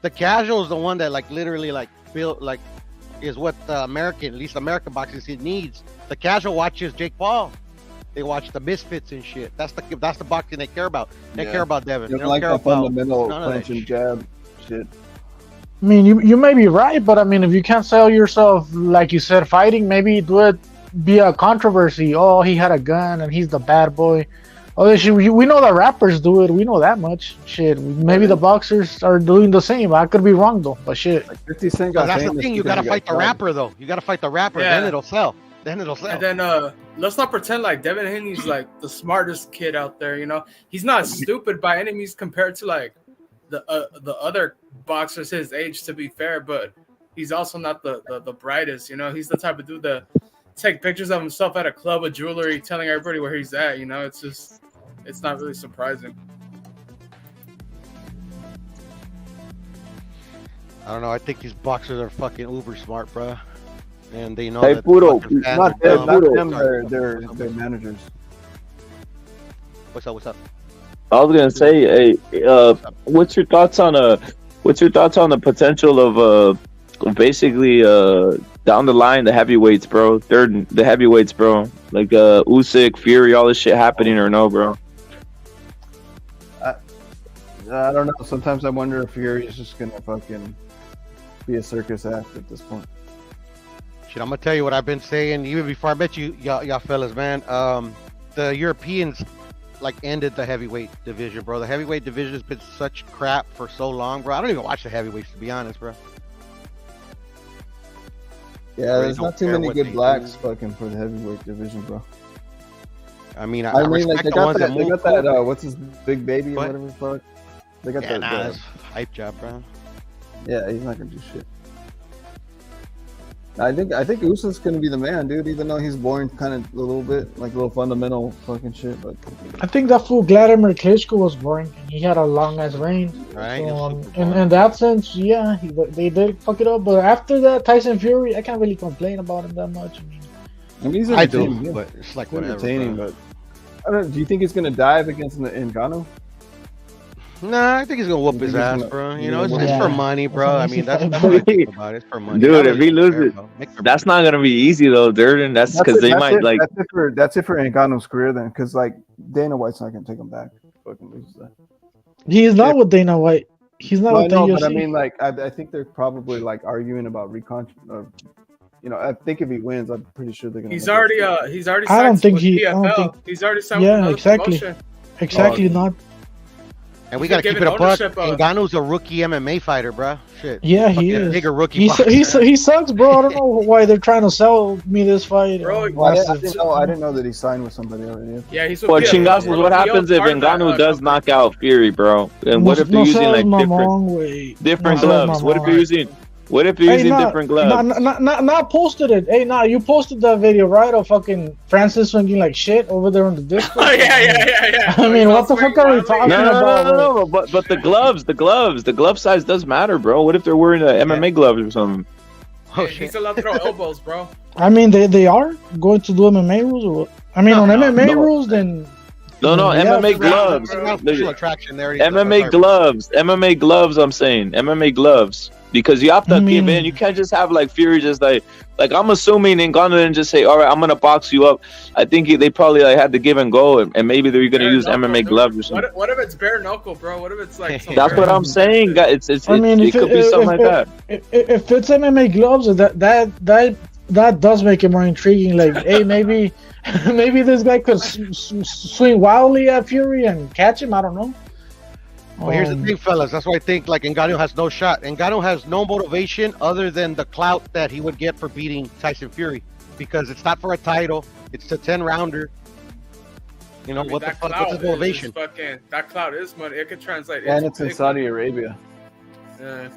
the casual is the one that like literally like feel like is what the American, at least American boxing scene needs. The casual watches Jake Paul. They watch the Misfits and shit. That's the boxing they care about. They care about Devin. They don't like care the about fundamental punch and jab shit. I mean, you may be right, but I mean, if you can't sell yourself, like you said, fighting, maybe it would be a controversy. Oh, he had a gun and he's the bad boy. Oh, shit, we know the rappers do it. We know that much. Shit, maybe the boxers are doing the same. I could be wrong though, but shit. Like 50 Cent got that's the thing. You gotta fight the rapper though. You gotta fight the rapper. Yeah. Then it'll sell. And then let's not pretend like Devin Haney's like the smartest kid out there. You know, he's not stupid by any means compared to like the other boxers his age, to be fair, but he's also not the brightest. You know, he's the type of dude that take pictures of himself at a club with jewelry, telling everybody where he's at. You know, it's not really surprising. I don't know. I think these boxers are fucking uber smart, bro. And they know Hey, that Puro, not them. They're managers. What's up? I was gonna say, hey, what's your thoughts on the potential of basically down the line the heavyweights, bro? The heavyweights, bro. Like Usyk, Fury, all this shit happening or no, bro? I don't know. Sometimes I wonder if Fury is just gonna fucking be a circus act at this point. Shit, I'm gonna tell you what I've been saying even before I met y'all fellas, man. The Europeans like ended the heavyweight division, bro. The heavyweight division has been such crap for so long, bro. I don't even watch the heavyweights, to be honest, bro. Yeah, there's not too many good blacks fucking for the heavyweight division, bro. I mean, I mean, like they got that what's his big baby or whatever the fuck. They got that. That's hype job, bro. Yeah, he's not gonna do shit. I think Usyk's gonna be the man, dude. Even though he's boring, kind of a little bit, like a little fundamental fucking shit. But I think that fool Vladimir Klitschko was boring, and he had a long ass range. Right. So, in that sense, yeah, they did fuck it up. But after that, Tyson Fury, I can't really complain about him that much. I mean, he's entertaining, but it's like whatever. Entertaining, but I don't know. Do you think he's gonna dive against Ngannou? Nah, I think he's gonna whoop his ass, bro. You know, it's for money, bro. I mean, that's what I think about it. It's for money. Dude, if he loses, that's not gonna be easy though, Durden. That's because they might like. That's it for Ngannou's career then, because like Dana White's not gonna take him back. Fucking loses that. He is not with Dana White. He's not with the UFC. But I mean, like, I think they're probably like arguing about you know, I think if he wins, I'm pretty sure they're gonna. He's already signed. I don't think he. He's already signed. Yeah, with exactly. Promotion. Exactly, not. And we gotta keep it a buck. Ngannou's a rookie MMA fighter, bro. Shit. Yeah, he is. Bigger rookie. He sucks, bro. I don't know why they're trying to sell me this fight. Bro, I didn't know that he signed with somebody already. Yeah, he's. Well, Chingas, what happens if Ngannou does knock out Fury, bro? And what if they're using like different gloves? What if you're using? What if you're using different gloves? Not posted it. Hey, you posted that video, right? Of fucking Francis swinging like shit over there on the Discord. Oh, yeah. I mean, what the fuck are we talking about? No. But the glove size does matter, bro. What if they're wearing MMA gloves or something? Oh, he's allowed to throw elbows, bro. I mean, they are going to do MMA rules or what? I mean, on MMA rules, then. No, MMA gloves. MMA gloves. I'm saying MMA gloves. because you have to give in. You can't just have like Fury just like I'm assuming Ngannou didn't just say, all right, I'm gonna box you up. I think they probably like had to give and go, and maybe they're gonna use MMA gloves or something. What if it's bare knuckle, bro? What if it's like? That's what I'm saying. It could be something like that. If it's MMA gloves, that does make it more intriguing. Like, hey, maybe this guy could swing wildly at Fury and catch him. I don't know. Well, here's the thing, fellas. That's why I think like Ngannou has no shot. Ngannou has no motivation other than the clout that he would get for beating Tyson Fury, because it's not for a title. It's a 10-rounder. You know, what the fuck? What's his motivation? That clout is money. It could translate. And it's in Saudi Arabia.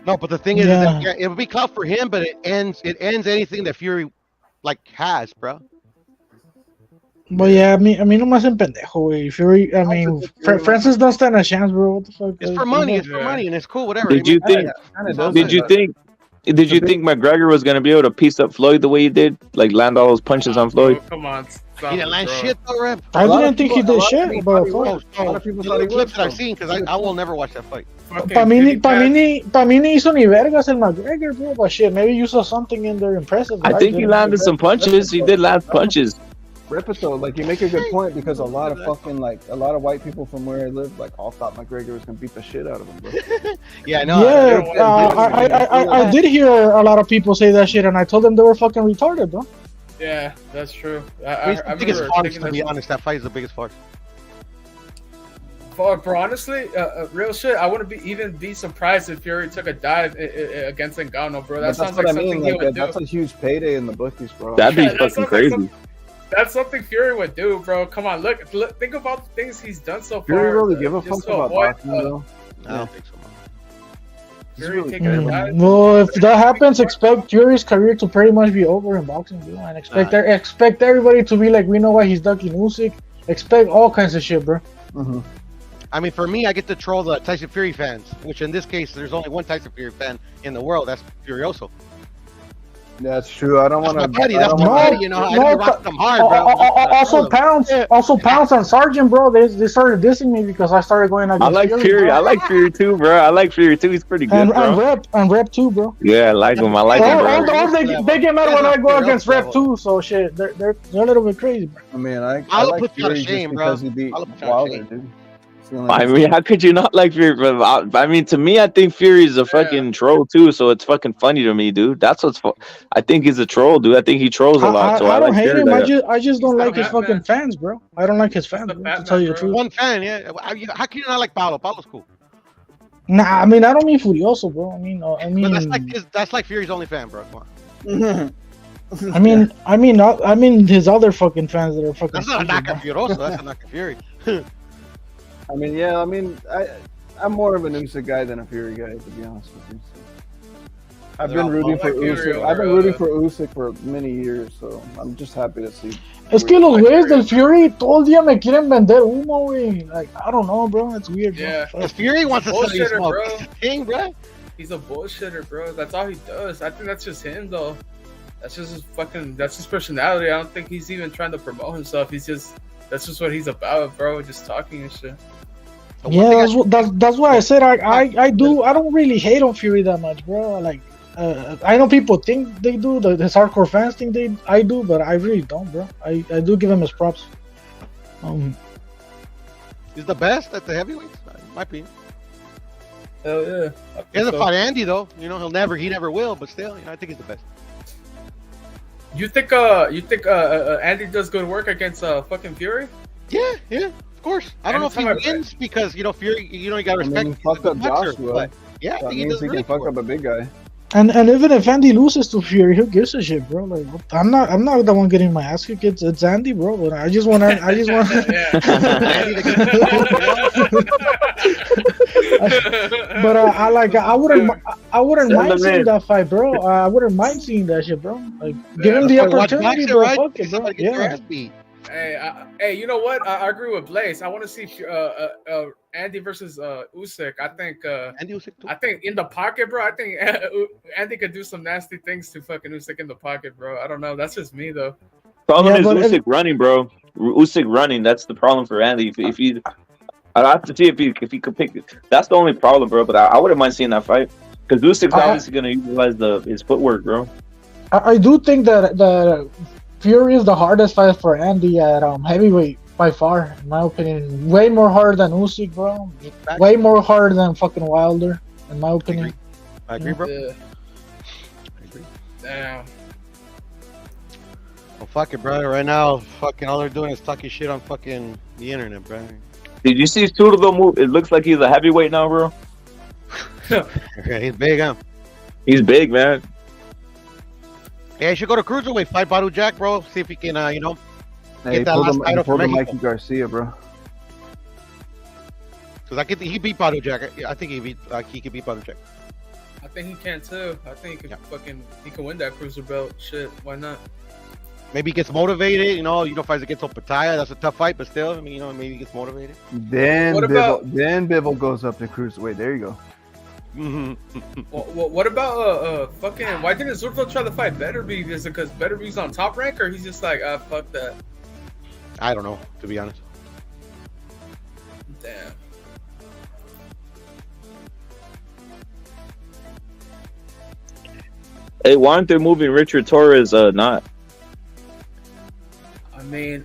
No, but the thing is that it would be clout for him, but it ends anything that Fury like has, bro. But yeah, I mean, no más en pendejo, güey. Fury, I mean, Francis don't stand a chance, bro. What the fuck? It's for money. It's for money, and it's cool. Whatever. Did you think McGregor was gonna be able to piece up Floyd the way he did, like land all those punches on Floyd? Come on. He didn't land shit though, Rep. I didn't think he did shit, but a lot of people thought he clips that I've seen, because I will never watch that fight. Pa' mí hizo ni vergas el McGregor, bro. But shit, maybe you saw something in there impressive. I think he landed some punches. He did land punches. Repito, like you make a good point, because a lot of white people from where I live, like all thought McGregor was gonna beat the shit out of him, bro. Yeah, I know. Yeah, I did hear a lot of people say that shit, and I told them they were fucking retarded, bro. Yeah, that's true. I think it's farce, to be honest. That fight is the biggest farce. Bro, honestly, real shit, I wouldn't even be surprised if Fury took a dive against Ngannou, bro. That sounds like something he would do. That's a huge payday in the bookies, bro. That'd be fucking crazy. That's something Fury would do, bro. Come on, look, think about the things he's done so far. Fury really give a fuck about boxing, though? I don't think so, man. Fury taking a dive. Well, if that happens, expect Fury's career to pretty much be over in boxing, bro. And expect everybody to be like, we know why he's ducking Usyk. Expect all kinds of shit, bro. Mm-hmm. I mean, for me, I get to troll the Tyson Fury fans, which in this case, there's only one Tyson Fury fan in the world. That's Furioso. That's true. I don't want to. That's my buddy. You know, I rock them hard, bro. Also, Pounce and Sargent, bro. They started dissing me because I started going against I like Fury. I like Fury too, bro. I like Fury too. He's pretty good, bro. And Rep too, bro. Yeah, I like him. I like him, bro. They get mad when I go against Rep too. So shit, they're a little bit crazy, bro. I mean, I like Fury just because he beat Wilder, dude. I mean, how could you not like Fury? I mean, to me, I think Fury's a fucking troll too. So it's fucking funny to me, dude. That's what's. I think he's a troll, dude. I think he trolls a lot. So I don't like hate Fury him. I just don't like his fucking fans, bro. I don't like his fans, bro, to tell you the truth. One fan, yeah. How can you not like Paulo? Paulo's cool. Nah, I mean, I don't mean Furioso, bro. I mean, but that's like Fury's only fan, bro. Come on. I mean his other fucking fans that are fucking. That's not a knock on Furioso. That's a knock on Fury. I mean, yeah. I mean, I'm more of an Usyk guy than a Fury guy, to be honest with you. So. I've been rooting for Usyk. I've been rooting for Usyk for many years, so I'm just happy to see. Es que los güeyes del Fury todo el día me quieren vender humo, güey. Like, I don't know, bro. It's weird. Yeah. The Fury wants to sell you smoke. Bro. Thing, bro. He's a bullshitter, bro. That's all he does. I think that's just him, though. That's just his fucking. That's his personality. I don't think he's even trying to promote himself. That's just what he's about, bro. Just talking and shit. Yeah, that's why I said I don't really hate on Fury that much, bro. Like, I know people think they do, the hardcore fans think I do, but I really don't, bro. I do give him his props. He's the best at the heavyweights, in my opinion. Hell yeah. He hasn't fought Andy though. You know, he never will, but still, you know, I think he's the best. You think Andy does good work against fucking Fury? Yeah, of course. I don't know if he wins because, you know, Fury, you know, you gotta respect. I mean, he fucked up Joshua. But yeah, that means he can fuck up a big guy. And even if Andy loses to Fury, who gives a shit, bro? Like, I'm not the one getting my ass kicked. It's Andy, bro. But I just want. But I wouldn't mind seeing that fight, bro. I wouldn't mind seeing that shit, bro. Like, give him the opportunity, bro. Right? Fuck it, bro. Yeah. Hey, you know what? I agree with Blaze. I want to see Andy versus Usyk. I think Andy Usyk too. I think in the pocket, bro. I think Andy could do some nasty things to fucking Usyk in the pocket, bro. I don't know. That's just me though. Problem is Usyk running, bro. Usyk running. That's the problem for Andy. If he, I'd have to see if he could pick. That's the only problem, bro. But I wouldn't mind seeing that fight. Because Usyk's obviously gonna utilize his footwork, bro. I do think that Fury is the hardest fight for Andy at heavyweight by far, in my opinion. Way more hard than Usyk, bro. Way more hard than fucking Wilder, in my opinion. I agree, bro. Yeah. I agree. Damn. Well, fuck it, brother. Right now, fucking all they're doing is talking shit on fucking the internet, bro. Did you see Cejudo move? It looks like he's a heavyweight now, bro. Yeah, he's big, huh? He's big, man. Yeah, he should go to cruiserweight, fight Badu Jack, bro. See if he can, Hey, get that last title for Mexico. Mikey Garcia, bro. Because he beat Badu Jack. I think he could beat Badu Jack. I think he can too. I think he can he can win that cruiser belt. Shit, why not? Maybe he gets motivated, fights against Opataya. That's a tough fight, but still, I mean, maybe he gets motivated. Then Bivol goes up to cruiserweight. There you go. What about fucking? Why didn't Zurdo try to fight Betterby? Is it because Betterby's on Top Rank, or he's just like, fuck that? I don't know, to be honest. Damn. Hey, why aren't they moving Richard Torres? Not. I mean,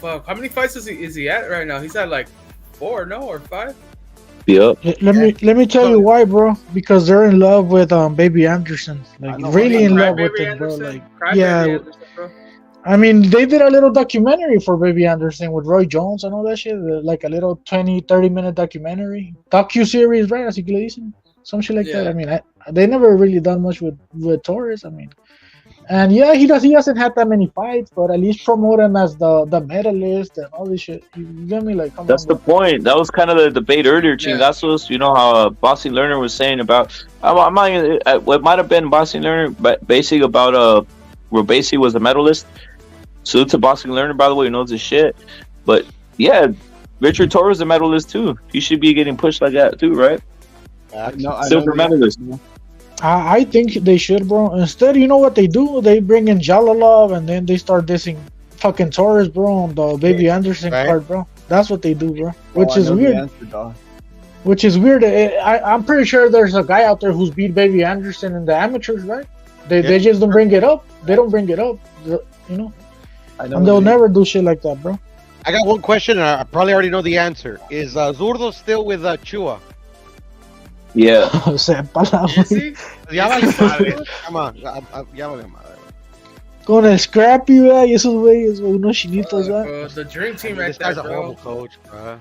fuck. How many fights is he at right now? He's at like 4, or 5. Yep. Let me tell you why, bro. Because they're in love with Baby Anderson, like really in love with him, bro. Like, yeah. Anderson, bro. I mean, they did a little documentary for Baby Anderson with Roy Jones and all that shit, like a little 20-30 minute documentary, docu-series, right? Así que le dicen, some shit like that. I mean, they never really done much with Torres. I mean, and yeah, he hasn't had that many fights, but at least promote him as the medalist and all this shit. You get me? Like, that's the point. That was kind of the debate earlier, Ching. That's what how Bossy Lerner was saying about. What might have been Bossy Lerner, but basically about where Basie was a medalist. Salute to Bossy Lerner, by the way, he knows his shit. But yeah, Richard Torres is a medalist too. He should be getting pushed like that too, right? Silver medalist. I think they should, bro. Instead, you know what they do? They bring in Jalalov and then they start dissing fucking Torres, bro, on the Baby Anderson card, bro. That's what they do, bro. Which is weird. Which is weird. I'm pretty sure there's a guy out there who's beat Baby Anderson in the amateurs, right? They just don't bring it up. They don't bring it up, and they'll never do shit like that, bro. I got one question, and I probably already know the answer. Is Zurdo still with Chua? Yeah. Ya vale madre. Come on. Ya vale madre. Con el Scrappy, y esos güeyes, unos chinitos, The dream team right this there, guy's a horrible coach, bro.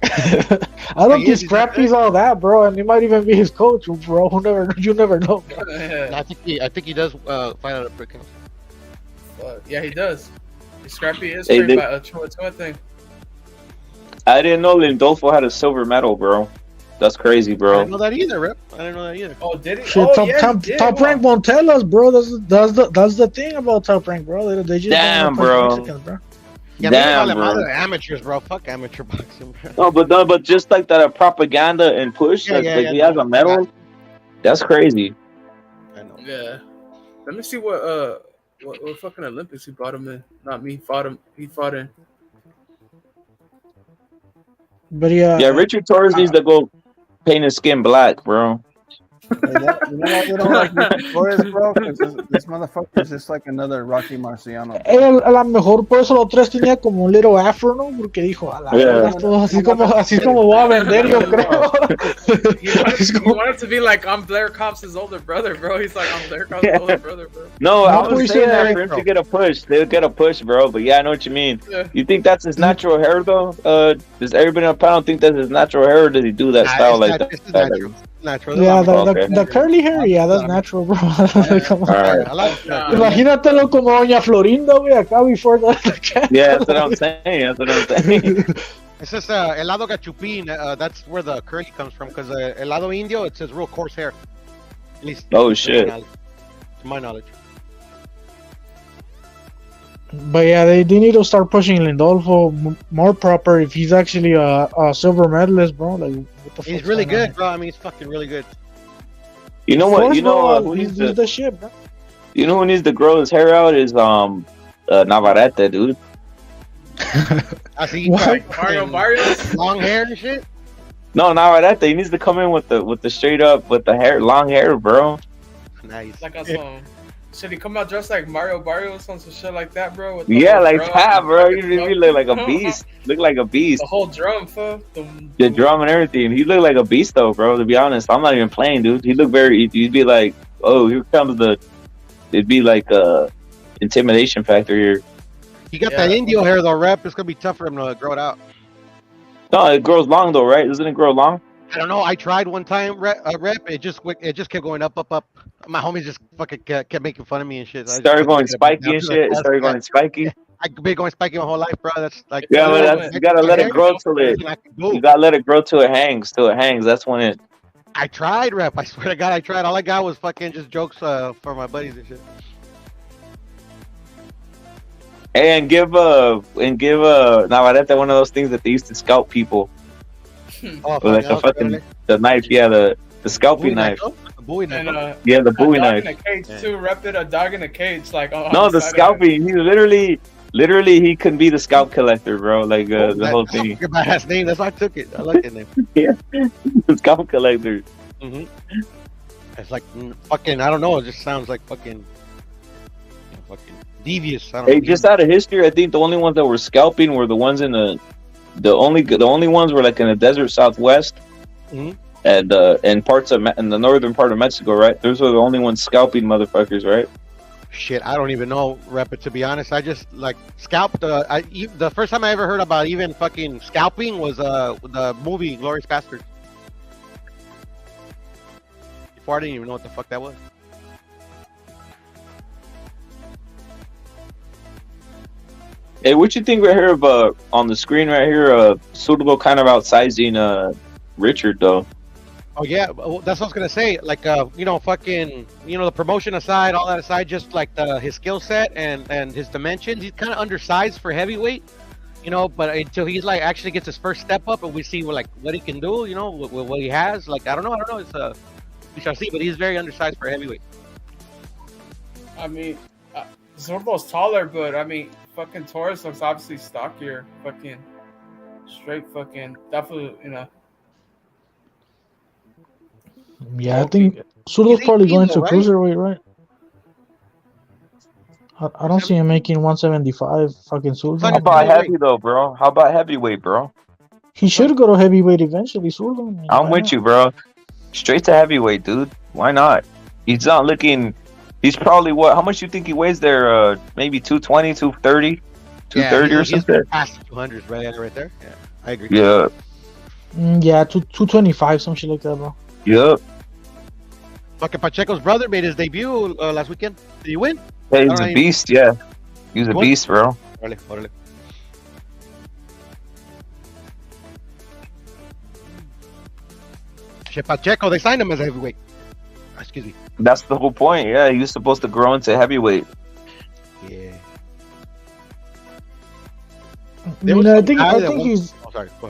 I don't think Scrappy's all that, bro, and he might even be his coach, bro. You never know. I think he does fight out of Brick House. Yeah, he does. Scrappy is trained by a Chua thing. I didn't know Lindolfo had a silver medal, bro. That's crazy, bro. I didn't know that either, Rip. I didn't know that either. Oh, did he? Shit, top rank won't tell us, bro. That's the thing about Top Rank, bro. They just bro. Yeah, damn, bro. Amateurs, bro. Fuck amateur boxing, bro. No, but just like that propaganda and push, he has a medal. That's crazy. I know. Yeah. Let me see what fucking Olympics he brought him in. Not me. He fought in. But yeah, Richard Torres needs to go paint his skin black, bro. You know why they don't like Richard Torres, bro? Because this motherfucker is just like another Rocky Marciano. A lo mejor por eso los tres tenía como un little afro, ¿no? Porque dijo, así como voy a vender, yo creo. He wanted to be like, I'm Blair Cops' older brother, bro. He's like, I'm Blair Cops' older brother, bro. No, I was saying that for him to get a push. They'll get a push, bro. But yeah, I know what you mean. Yeah. You think that's his natural hair, though? Does everybody on the panel think that's his natural hair, or does he do that style like that? Natural. Yeah, the curly hair, that's natural, bro. Come on. Imagínatelo como Doña Florinda, güey, acá before the Yeah, that's what I'm saying. It's just helado gachupín. That's where the curly comes from, because helado indio, it says real coarse hair. At least. Oh shit. To my knowledge. But yeah, they need to start pushing Lindolfo more proper if he's actually a silver medalist, bro. Like, what the he's really good, bro. I mean, he's fucking really good. You know what? You know who needs the shit, bro. You know who needs to grow his hair out is Navarrete, dude. I see Mario long hair and shit. No, not right that. He needs to come in with the straight up with the hair, long hair, bro. Nice. Like on some. Should he come out dressed like Mario Barrios on some shit like that, bro? With Yeah, like that, bro. You look like a beast. Look like a beast. The whole drum, fool. The drum and everything. He looked like a beast, though, bro. To be honest, I'm not even playing, dude. He looked very. You'd be like, oh, here comes the. It'd be like a intimidation factor here. He got that Indio hair though, rep. It's gonna be tough for him to grow it out. No, it grows long though, right? Doesn't it grow long? I don't know. I tried one time, rep. It just kept going up. My homies just fucking kept making fun of me and shit. Started going spiky and shit. Started going spiky. I've been going spiky my whole life, bro. That's like yeah, but you gotta let it grow till it. You gotta let it grow till it hangs. Till it hangs. That's when it. I tried, rep. I swear to God, I tried. All I got was fucking just jokes for my buddies and shit. And give Navarrete one of those things that they used to scalp people. With like the fucking the knife, yeah, the scalping knife. The Bowie knife. Yeah, the Bowie knife. In a cage too, rep it. A dog in a cage, like. No, the scalping. He literally he can be the scalp collector, bro. Like the whole thing. My last name. That's why I took it. I like that name. Yeah, the scalp collector. It's like fucking. I don't know. It just sounds like fucking devious. I don't Hey, know. just out of history, I think the only ones that were scalping were the ones in the only ones were like in the desert Southwest and in parts of in the northern part of Mexico, right? Those were the only ones scalping motherfuckers, right? Shit, I don't even know, rep it, to be honest. I just like scalped. The first time I ever heard about even fucking scalping was the movie Glorious Bastards. Before I didn't even know what the fuck that was. Hey, what you think right here of on the screen right here? Suitable kind of outsizing Richard though. Oh yeah, well, that's what I was gonna say. Like fucking, the promotion aside, all that aside, just like his skill set and his dimensions, he's kind of undersized for heavyweight. But until he's like actually gets his first step up and we see what he can do, what he has. Like I don't know. It's we shall see. But he's very undersized for heavyweight. I mean, Zurdo's taller, but I mean, fucking Torres looks obviously stockier. Fucking straight, fucking definitely, Yeah, I think Zurdo's probably going to cruiserweight, right? I don't see him making 175. Fucking Zurdo. How about heavy though, bro? How about heavyweight, bro? He should go to heavyweight eventually, Zurdo. I'm with you, bro. Straight to heavyweight, dude. Why not? He's not looking. He's probably what? How much you think he weighs there? Maybe 220, 230, 230 or something. He's past 200s, right there. Yeah, I agree. Yeah. Yeah, 225, some shit like that, bro. Yep. Fucking Pacheco's brother made his debut last weekend. Did he win? Hey, he's a beast, yeah. He's a beast, bro. Órale. Shit, Pacheco, they signed him as a heavyweight. Excuse me. That's the whole point. Yeah, he was supposed to grow into heavyweight. Yeah. I think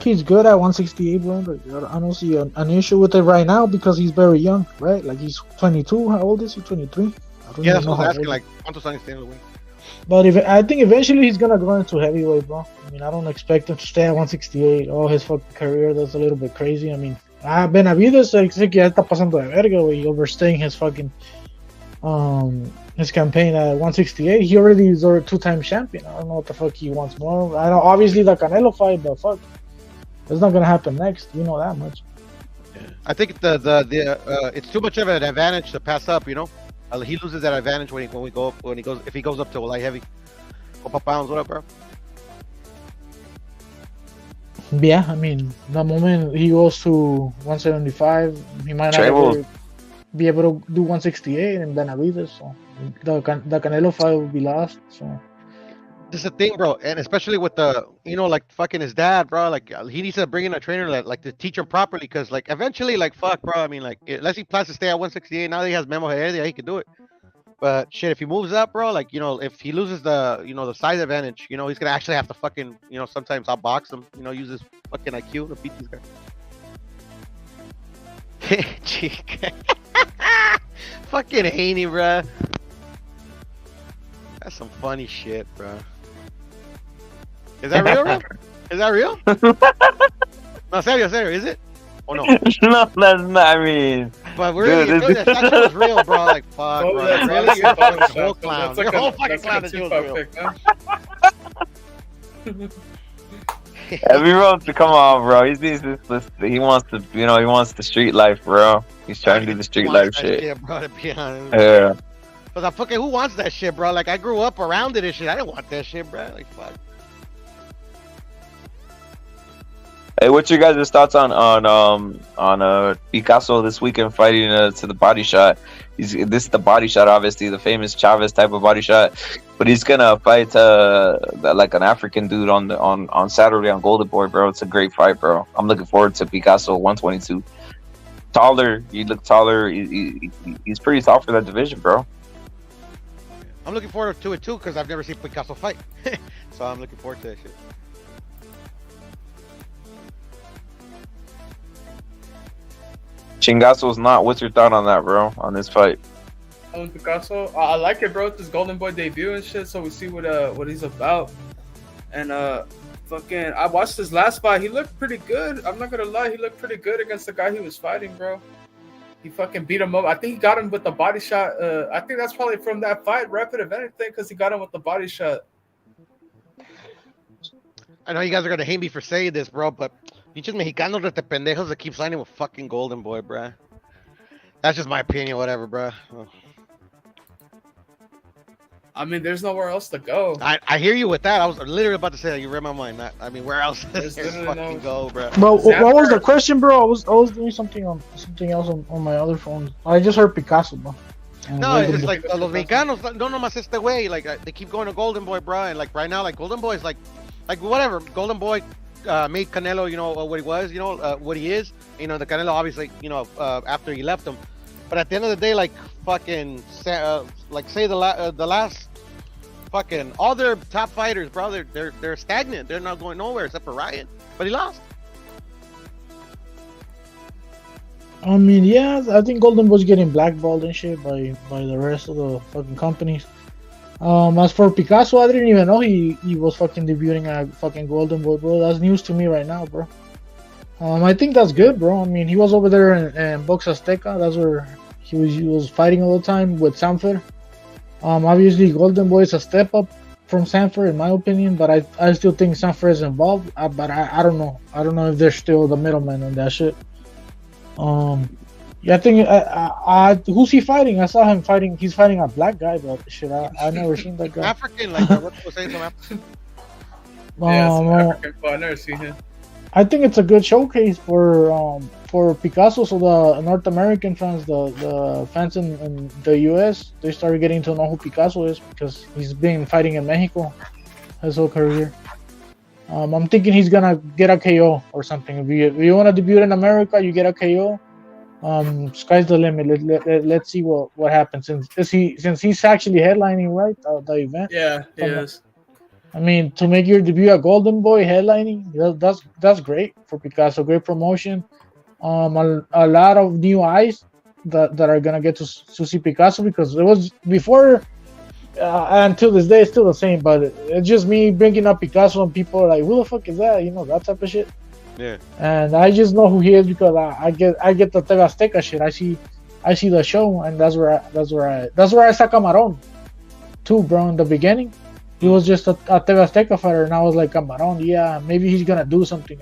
he's good at 168, bro. But I don't see an issue with it right now because he's very young, right? Like he's 22. How old is he? 23. Yeah, that's what I was asking. Like, ¿cuántos años tiene el güey? But I think eventually he's gonna grow into heavyweight, bro. I mean, I don't expect him to stay at 168 all his fucking career. That's a little bit crazy. I mean, Benavides sé que ya está pasando de verga, güey, overstaying his fucking his campaign at 168. He already is a two-time champion. I don't know what the fuck he wants more. I know obviously the Canelo fight, but fuck, it's not gonna happen next. You know that much. I think it's too much of an advantage to pass up. He loses that advantage when he goes up to a light heavy. Couple pounds, what up, bro? Yeah, I mean, the moment he goes to 175, he might not be able to do 168 and Benavides. So the Canelo fight will be lost. So this is the thing, bro, and especially with the like fucking his dad, bro. Like he needs to bring in a trainer like to teach him properly, because like eventually, like fuck, bro. I mean, like unless he plans to stay at 168, now that he has Memo Heredia, he can do it. But shit, if he moves up, bro, like if he loses the the size advantage, he's gonna actually have to fucking sometimes outbox him, use his fucking IQ to beat these guys. Fucking Haney, bro. That's some funny shit, bro. Is that real, bro? Is that real? No, serio, is it? Oh no. No, that's not. I mean, But really, dude, if that shit was real, bro. Like, fuck, bro. that's Really, honestly you're fucking Photoshop, whole so clown. that's like You're a whole a- fucking that's like a clown. That shit was two-part real. pick, everyone, come on, bro. He wants to, he wants the street life, bro. He's trying to do the street life shit. Bro, to be honest. Yeah. But like, fucking, who wants that shit, bro? Like, I grew up around it and shit. I didn't want that shit, bro. Like, fuck. Hey, what's your guys' thoughts on Picasso this weekend fighting to the body shot? This is the body shot, obviously the famous Chavez type of body shot, but he's gonna fight like an African dude on Saturday on Golden Boy, bro. It's a great fight, bro. I'm looking forward to Picasso 122. Taller, you look taller. He's pretty tall for that division, bro. I'm looking forward to it too because I've never seen Picasso fight, so I'm looking forward to that shit. Chingazo's not. What's your thought on that, bro? On this fight? Picasso, I like it, bro. It's his Golden Boy debut and shit, so we see what he's about. And fucking, I watched his last fight. He looked pretty good. I'm not gonna lie, he looked pretty good against the guy he was fighting, bro. He fucking beat him up. I think he got him with the body shot. I think that's probably from that fight, rapid if anything, because he got him with the body shot. I know you guys are gonna hate me for saying this, bro, but pinches mexicanos de pendejos that keep signing with fucking Golden Boy, bro. That's just my opinion, whatever, bro. I mean, there's nowhere else to go. I hear you with that. I was literally about to say that. You read my mind. I mean, where else is there fucking go, bro? Bro, what was the question, bro? I was doing something else on my other phone. I just heard Picasso, bro. No, it's like los mexicanos no nomás este way. Like they keep going to Golden Boy, bro, and like right now, like Golden Boy is like whatever. Golden Boy made Canelo, what he was, what he is. The Canelo obviously, after he left him. But at the end of the day, like fucking, like say the last fucking all their top fighters, bro, they're stagnant. They're not going nowhere except for Ryan. But he lost. I mean, yeah, I think Golden Boy's getting blackballed and shit by the rest of the fucking companies. As for Picasso, I didn't even know he was fucking debuting at fucking Golden Boy, bro. That's news to me right now, bro. I think that's good, bro. I mean, he was over there in Box Azteca. That's where he was fighting all the time with Sanford. Obviously, Golden Boy is a step up from Sanford, in my opinion, but I still think Sanford is involved. But I don't know. I don't know if they're still the middleman on that shit. Yeah, I think who's he fighting? I saw him fighting. He's fighting a black guy, but shit, I never seen that guy. African, like what was saying, some African. Yeah, some African fight. I never seen him. I think it's a good showcase for Picasso, so the North American fans, the fans in the US, they started getting to know who Picasso is because he's been fighting in Mexico his whole career. I'm thinking he's gonna get a KO or something. If you want to debut in America, you get a KO. Sky's the limit. Let's see what happens since he's actually headlining, right, the event. Yeah, he is. I mean, to make your debut at Golden Boy headlining, that's great for Picasso. Great promotion. A lot of new eyes that are gonna get to see Picasso because it was before. Until this day, it's still the same, but it's just me bringing up Picasso and people are like, who the fuck is that? That type of shit. Yeah. And I just know who he is because I get the TV Azteca shit. I see the show, and that's where I saw Camarón too, bro. In the beginning, he was just a TV Azteca fighter, and I was like, Camarón, yeah, maybe he's gonna do something.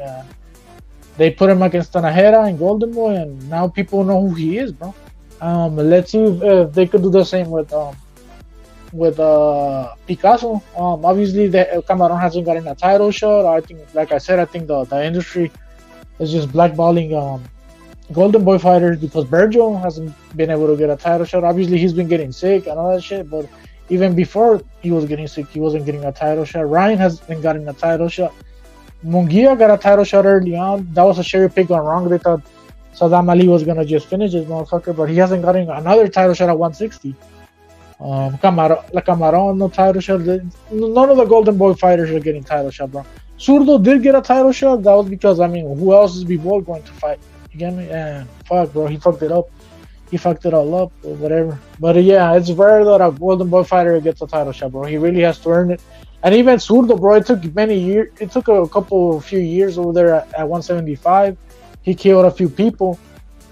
They put him against Tanajera and Golden Boy, and now people know who he is, bro. Let's see if they could do the same with Picasso. Obviously Camarón hasn't gotten a title shot. I think, like I said, the industry is just blackballing Golden Boy fighters because Berjo hasn't been able to get a title shot. Obviously he's been getting sick and all that shit, but even before he was getting sick, he wasn't getting a title shot. Ryan has been getting a title shot. Munguia got a title shot early on. That was a cherry pick on wrong. They thought Saddam Ali was gonna just finish this motherfucker, but he hasn't gotten another title shot at 160. Camarón, no title shot. None of the Golden Boy fighters are getting title shot, bro. Zurdo did get a title shot. That was because, I mean, who else is Bivol going to fight? You get me? And fuck, bro, he fucked it up. He fucked it all up or whatever. But yeah, it's rare that a Golden Boy fighter gets a title shot, bro. He really has to earn it. And even Zurdo, bro, it took many years. It took a few years over there at 175. He killed a few people.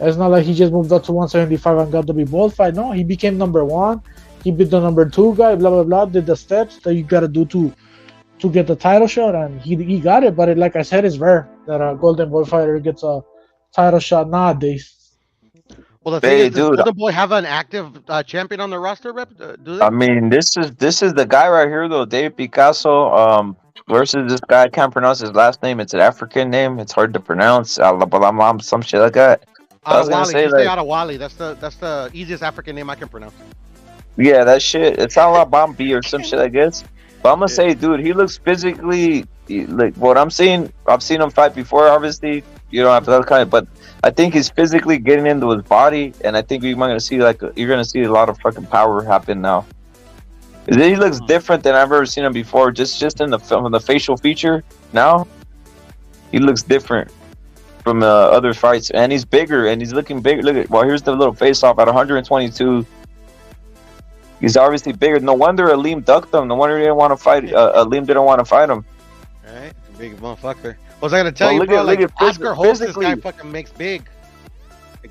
It's not like he just moved up to 175 and got the big bold fight. No, he became number 1. He beat the number 2 guy. Blah blah blah. Did the steps that you gotta do to get the title shot, and he got it. But like I said, it's rare that a Golden Boy fighter gets a title shot nowadays. Well, the thing is, does Golden Boy have an active champion on the roster, Rep? Do they? I mean, this is the guy right here, though, Dave Picasso. Versus this guy, I can't pronounce his last name. It's an African name. It's hard to pronounce. Some shit like that. I was gonna say, like, out of Wally. That's the easiest African name I can pronounce. Yeah, that shit. It's not La Bombi or some shit, I guess. But I'm gonna say, dude, he looks physically like what I'm seeing. I've seen him fight before, obviously. You don't have to that kind of, but I think he's physically getting into his body, and I think you're gonna see a lot of fucking power happen now. He looks different than I've ever seen him before. Just in the facial feature now, he looks different from other fights, and he's bigger and he's looking bigger. Look at here's the little face off at 122. He's obviously bigger. No wonder Aleem ducked him. No wonder he didn't want to fight. Aleem didn't want to fight him. All right, big motherfucker. What was I gonna tell you, bro? Like, Oscar Holtz, this guy fucking makes big.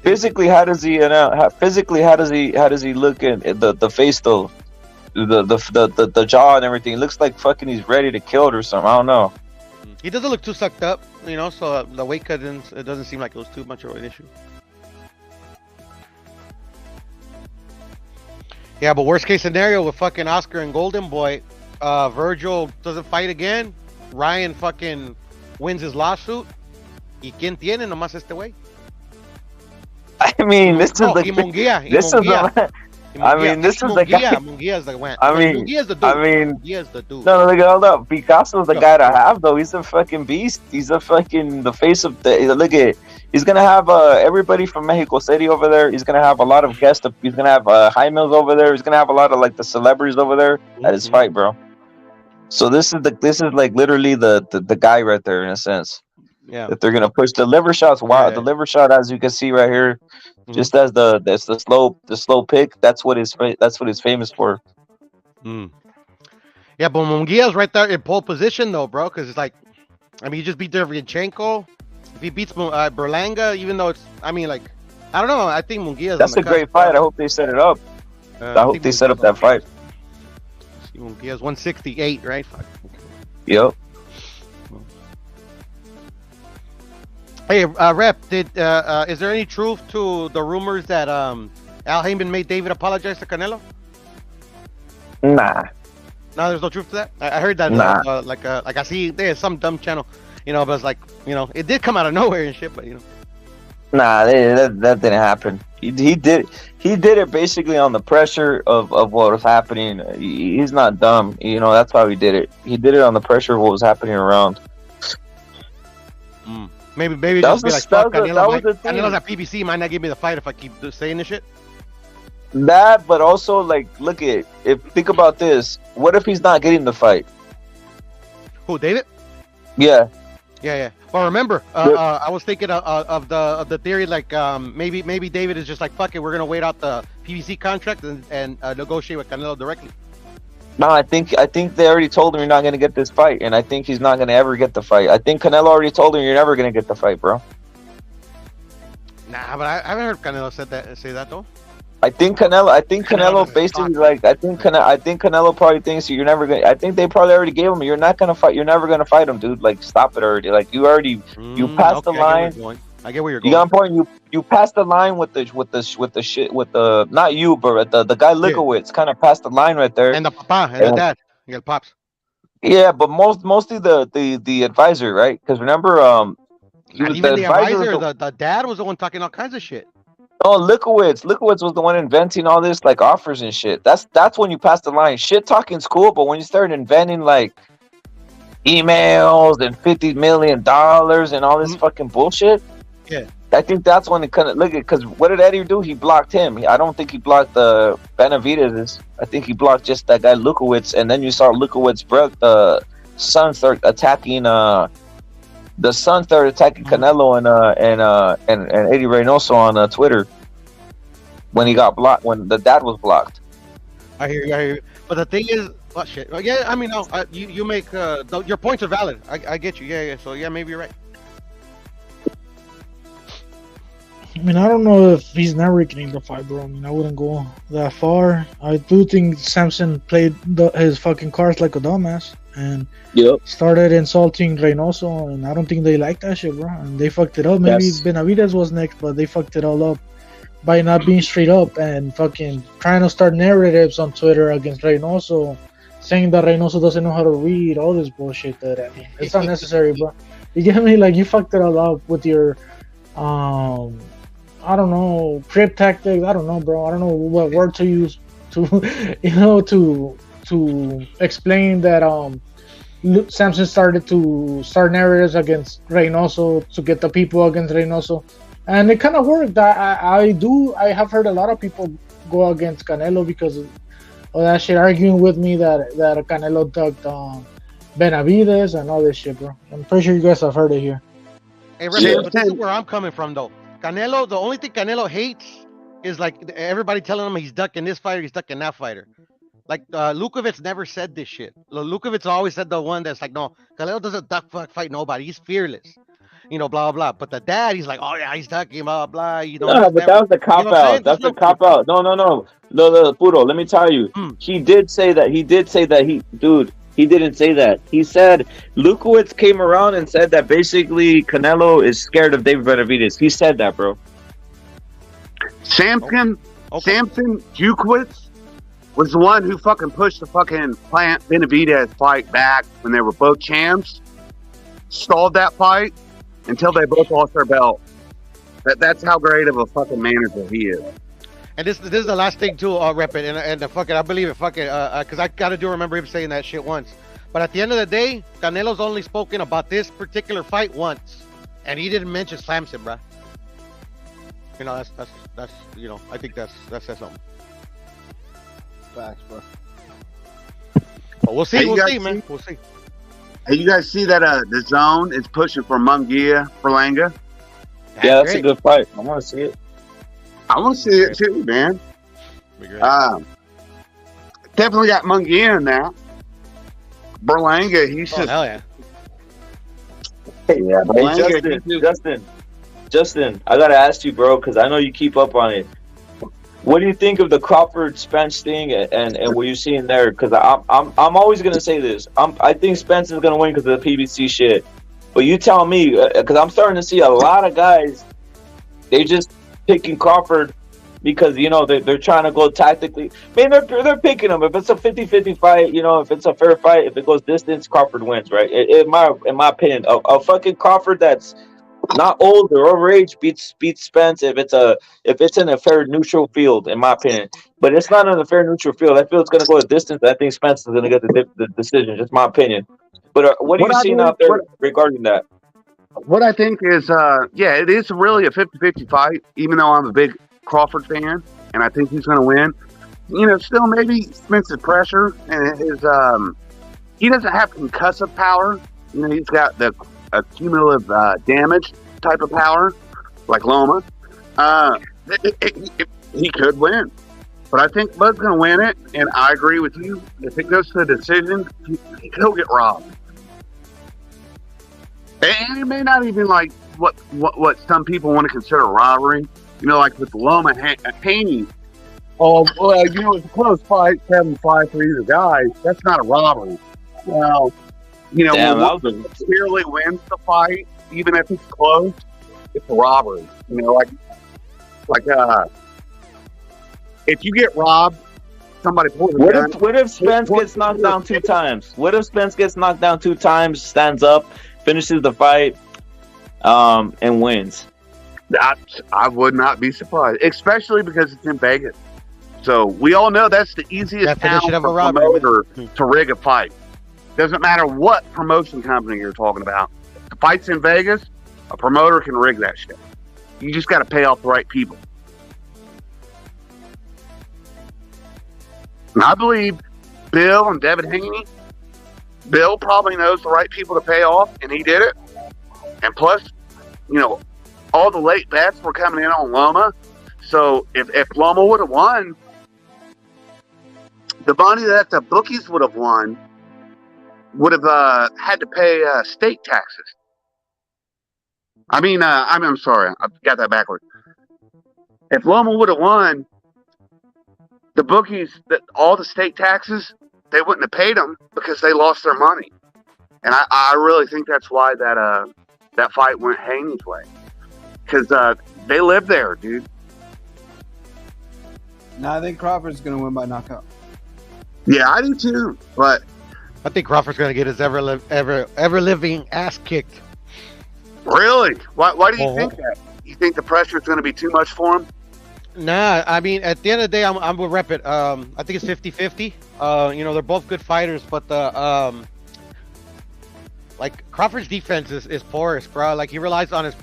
Physically, how does he look in the face though? The jaw and everything. It looks like fucking he's ready to kill it or something. I don't know. He doesn't look too sucked up, so the weight cut it doesn't seem like it was too much of an issue. Yeah, but worst case scenario with fucking Oscar and Golden Boy, Virgil doesn't fight again. Ryan fucking wins his lawsuit. ¿Y quién tiene nomás este güey? I mean, this is the Munguia. This is the. I mean, this is the guy. Munguia's the one. Munguia's the dude. Munguia's the dude. No, look, hold up. Picasso's the guy to have, though. He's a fucking beast. He's a fucking the face of the. Look at. He's gonna have everybody from Mexico City over there. He's gonna have a lot of guests. He's gonna have High Mills over there. He's gonna have a lot of like the celebrities over there at his fight, bro. So this is like literally the guy right there in a sense. Yeah. That they're gonna push the liver shots. Wow, the liver shot, as you can see right here, just as the slow pick. That's what he's famous for. Yeah, but Munguia's right there in pole position though, bro. Because it's like, I mean, he just beat Derevyanchenko. If he beats Berlanga, even though it's, I mean, like, I don't know. I think Munguia's. That's a great fight. I hope they set it up. I hope they set up that fight. Munguia's 168, right? Yep. Hey, Rep, is there any truth to the rumors that Al Heyman made David apologize to Canelo? Nah. No, there's no truth to that. I heard that. Nah. Like I see there's some dumb channel, but it's like, it did come out of nowhere and shit, but Nah, that didn't happen. He did it basically on the pressure of what was happening. He's not dumb, that's how he did it. He did it on the pressure of what was happening around. Maybe just be like, fuck, Canelo's at PBC, might not give me the fight if I keep saying this shit. That, but also like, think about this. What if he's not getting the fight? Who, David? Yeah. Yeah. Well, remember, I was thinking of the theory, like maybe David is just like, fuck it, we're gonna wait out the PBC contract and negotiate with Canelo directly. No, I think they already told him you're not gonna get this fight, and I think he's not gonna ever get the fight. I think Canelo already told him you're never gonna get the fight, bro. Nah, but I haven't heard Canelo say that though. I think Canelo basically like I think Canelo probably thinks you're never gonna. I think they probably already gave him. You're not gonna fight. You're never gonna fight him, dude. Like, stop it already. Like, you passed the line. I get where you're going. You got a point. You passed the line with the shit with the not you, but the guy Likowitz kind of passed the line right there. And the papa and the dad. You got pops. Yeah, but mostly the advisor, right? Because remember, even the advisor, the dad was the one talking all kinds of shit. Oh, Likowitz was the one inventing all this like offers and shit. That's when you pass the line. Shit talking's cool, but when you start inventing like emails and $50 million and all this fucking bullshit, yeah, I think that's when it kind of because what did Eddie do? He blocked him. I don't think he blocked the Benavidez. I think he blocked just that guy Likowitz, and then you saw Likowitz broke the son start attacking. The son started attacking Canelo and Eddie Reynoso on Twitter when he got blocked, when the dad was blocked. I hear you. But the thing is, shit. Yeah, I mean, no, you make your points are valid. I get you. Yeah. So yeah, maybe you're right. I mean, I don't know if he's never getting the fight, bro. I mean, I wouldn't go that far. I do think Samson played his fucking cards like a dumbass and started insulting Reynoso, and I don't think they like that shit, bro. And they fucked it up. Maybe Benavidez was next, but they fucked it all up by not being straight up and fucking trying to start narratives on Twitter against Reynoso, saying that Reynoso doesn't know how to read, all this bullshit. That I mean, it's unnecessary, bro. You get me? Like, you fucked it all up with your I don't know, trip tactics. I don't know, bro. I don't know what word to use to, to explain that Samson started to start narratives against Reynoso to get the people against Reynoso, and it kind of worked. I have heard a lot of people go against Canelo because of that shit, arguing with me that Canelo ducked Benavidez and all this shit, bro. I'm pretty sure you guys have heard it here. Hey, Red, but this is where I'm coming from, though. Canelo, the only thing Canelo hates is like everybody telling him he's ducking this fighter, he's ducking that fighter. Like Lukovitz never said this shit. Lukovitz always said the one that's like, no, Canelo doesn't duck fight nobody. He's fearless, blah blah. But the dad, he's like, oh yeah, he's ducking, blah blah. No, but that was the cop out. That's the cop out. No, Puro. Let me tell you, he did say that. He didn't say that. He said Lukowitz came around and said that basically Canelo is scared of David Benavidez. He said that, bro. Samson Jukowitz was the one who fucking pushed the fucking Plant Benavidez fight back when they were both champs. Stalled that fight until they both lost their belt. That's how great of a fucking manager he is. And this is the last thing too, Rep it, and the fucking, I believe it, because I gotta remember him saying that shit once. But at the end of the day, Canelo's only spoken about this particular fight once, and he didn't mention Samson, bro. That's I think that says something. Facts, bro. But we'll see, man. We'll see. Hey, you guys see that the zone is pushing for Munguia for Langa? Yeah, that's a good fight. I want to see it. I want to see it too, man. Definitely got Munguia in there. Berlanga, he's just hell yeah. Hey, Justin, I gotta ask you, bro, because I know you keep up on it. What do you think of the Crawford Spence thing and what you're seeing there? Because I'm always gonna say this. I think Spence is gonna win because of the PBC shit. But you tell me, because I'm starting to see a lot of guys. They just picking Crawford because they're trying to go tactically. I mean, they're picking him. If it's a 50-50 fight, if it's a fair fight, if it goes distance, Crawford wins, right? In my opinion, a fucking Crawford that's not old or overage beats Spence if it's in a fair neutral field, in my opinion. But it's not in a fair neutral field. I feel it's going to go a distance. I think Spence is going to get the decision. Just my opinion. But what are you seeing out there regarding that? What I think is, it is really a 50-50 fight, even though I'm a big Crawford fan, and I think he's going to win. Still maybe Spence's pressure, and his, he doesn't have concussive power. He's got the cumulative damage type of power, like Loma. He could win. But I think Bud's going to win it, and I agree with you. If it goes to a decision, he'll get robbed. And it may not even like what some people want to consider a robbery. Like with Loma Haney. Oh, well, it's a close fight, 7-5 for either guy. That's not a robbery. Well, when one clearly wins the fight, even if it's close, it's a robbery. If you get robbed, somebody pulls a gun. What if Spence gets knocked down 2 times? What if Spence gets knocked down 2 times, stands up, finishes the fight, and wins? I would not be surprised, especially because it's in Vegas. So we all know that's the easiest town for a promoter to rig a fight. Doesn't matter what promotion company you're talking about. If the fight's in Vegas, a promoter can rig that shit. You just got to pay off the right people. And I believe Bill and Devin Haney, Bill probably knows the right people to pay off, and he did it. And plus, all the late bets were coming in on Loma. So if Loma would have won, the money that the bookies would have won would have had to pay state taxes. I'm sorry, I got that backwards. If Loma would have won, the bookies, all the state taxes, they wouldn't have paid them because they lost their money. And I really think that's why that fight went Haney's way. Because they live there, dude. No, I think Crawford's going to win by knockout. Yeah, I do too. But I think Crawford's going to get his ever living ass kicked. Really? Why do you think that? You think the pressure is going to be too much for him? Nah, I mean, at the end of the day, I'm going to rep it. I think it's 50-50. You know, they're both good fighters, but like Crawford's defense is porous, bro. Like he relies on his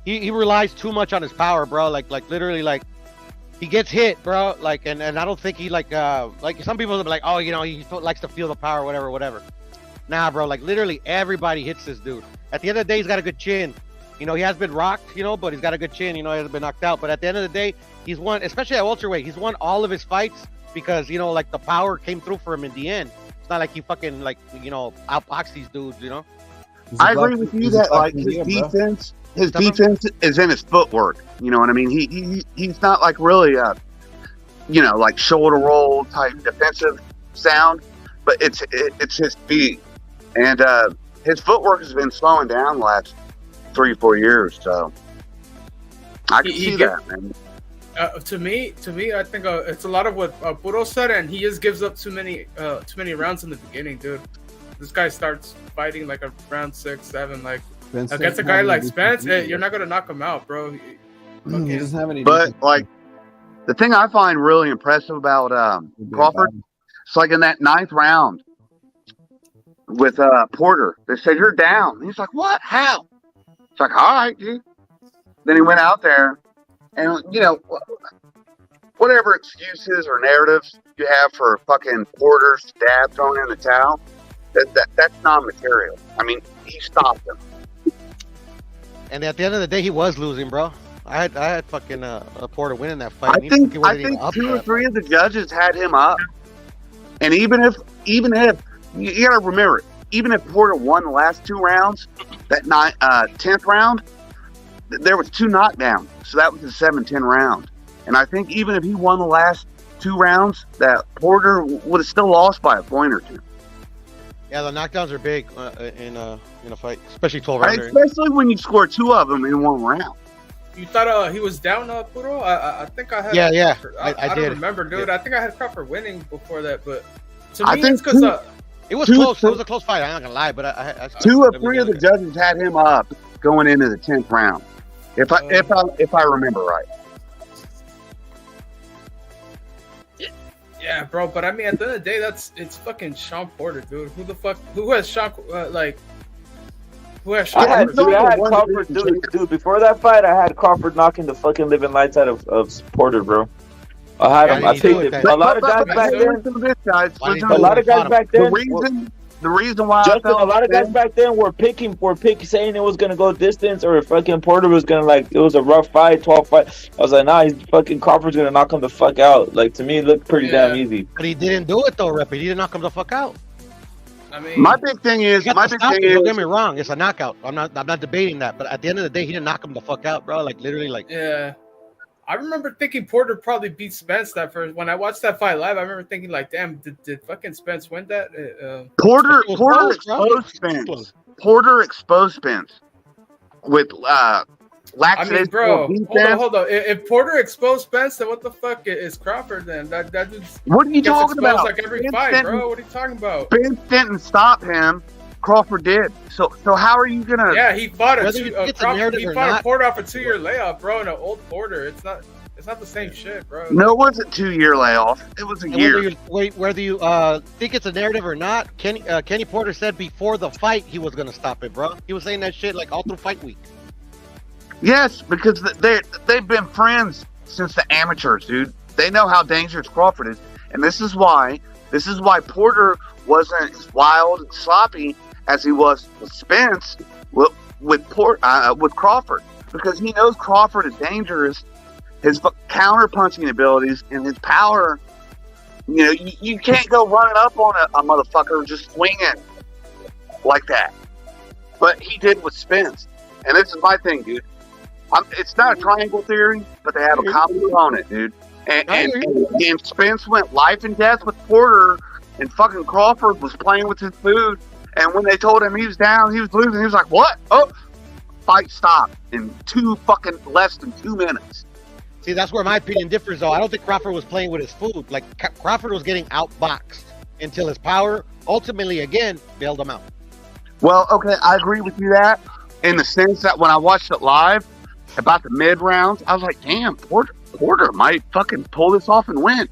he relies too much on his power, bro. Like literally, like he gets hit, bro. Like and I don't think he like some people will be like, oh, you know, he likes to feel the power, whatever. Nah, bro. Like literally everybody hits this dude. At the end of the day, he's got a good chin. You know, he has been rocked, you know, but he's got a good chin. You know, he hasn't been knocked out. But at the end of the day, he's won, especially at welterweight. He's won all of his fights because, you know, like the power came through for him in the end. It's not like he fucking like, you know, outbox these dudes, you know. I agree with you that like his defense is in his footwork. You know what I mean? He's not like really you know, like shoulder roll type defensive sound, but it's his feet, and his footwork has been slowing down the last 3 or 4 years. So I can see that, man. To me, I think it's a lot of what Puro said, and he just gives up too many rounds in the beginning, dude. This guy starts fighting like around 6, 7, like against a guy like Spence. You're not gonna knock him out, bro. He doesn't have any. But like the thing I find really impressive about Crawford, it's like in that 9th round with Porter, they said you're down. And he's like, what? How? It's like, all right, dude. Then he went out there, and you know, whatever excuses or narratives you have for fucking Porter's dad throwing in the towel, that's non-material. I mean, he stopped him. And at the end of the day, he was losing, bro. I had fucking Porter winning that fight. I think 2 or 3 of the judges had him up. And even if you gotta remember, even if Porter won the last 2 rounds, that 10th round, there was 2 knockdowns, so that was a 7-10 round. And I think even if he won the last 2 rounds, that Porter would have still lost by a point or 2. Yeah, the knockdowns are big in a fight, especially 12 rounds. Especially when you score 2 of them in 1 round. You thought he was down, Puro? I think I had. Yeah. I did. don't remember, dude. Yeah. I think I had Crawford winning before that, but to I me, think it's because it was close. It was a close fight. I'm not gonna lie, but I 2 or 3 of the judges had him up going into the 10th round, if I remember right. Yeah, bro. But I mean, at the end of the day, it's fucking Sean Porter, dude. Who has Sean Who has Sean Porter? I had Crawford, dude. Before that fight, I had Crawford knocking the fucking living lights out of Porter, bro. I had him. I picked it. A lot of guys back then. A lot of guys back then. The reason why Justin, a lot of guys back then were picking saying it was gonna go distance, or fucking Porter was gonna, like, it was a rough fight, 12 fight. I was like, nah, he's fucking Crawford's gonna knock him the fuck out. Like, to me, it looked pretty damn easy. But he didn't do it though, Rep. He didn't knock him the fuck out. I mean, my big thing is, don't get me wrong, it's a knockout. I'm not debating that, but at the end of the day, he didn't knock him the fuck out, bro. Like literally, like. Yeah. I remember thinking Porter probably beat Spence that first. When I watched that fight live, I remember thinking, like, damn, did fucking Spence win that? Porter exposed Spence. Porter exposed Spence with laxatives. I mean, bro, hold on. If Porter exposed Spence, then what the fuck is Crawford then? That dude's what are you talking about? Like every fight, bro. What are you talking about? Spence didn't stop him. Crawford did. So how are you gonna? Yeah, he fought Porter off a 2-year layoff, bro. And an old Porter, it's not the same shit, bro. No, it wasn't 2-year layoff. It was a year. Whether you think it's a narrative or not, Kenny Porter said before the fight he was gonna stop it, bro. He was saying that shit like all through fight week. Yes, because they've been friends since the amateurs, dude. They know how dangerous Crawford is, and this is why Porter wasn't as wild and sloppy as he was with Spence with Crawford, because he knows Crawford is dangerous. His counter punching abilities and his power, you know, you can't go running up on a motherfucker just swinging like that. But he did with Spence, and this is my thing, dude. It's not a triangle theory, but they have a common opponent, dude. And Spence went life and death with Porter, and fucking Crawford was playing with his food. And when they told him he was down, he was losing, he was like, "What? Oh!" Fight stopped in less than 2 minutes. See, that's where my opinion differs, though. I don't think Crawford was playing with his food. Like, Crawford was getting outboxed until his power ultimately, again, bailed him out. Well, okay, I agree with you that in the sense that when I watched it live about the mid rounds, I was like, damn, Porter might fucking pull this off and win.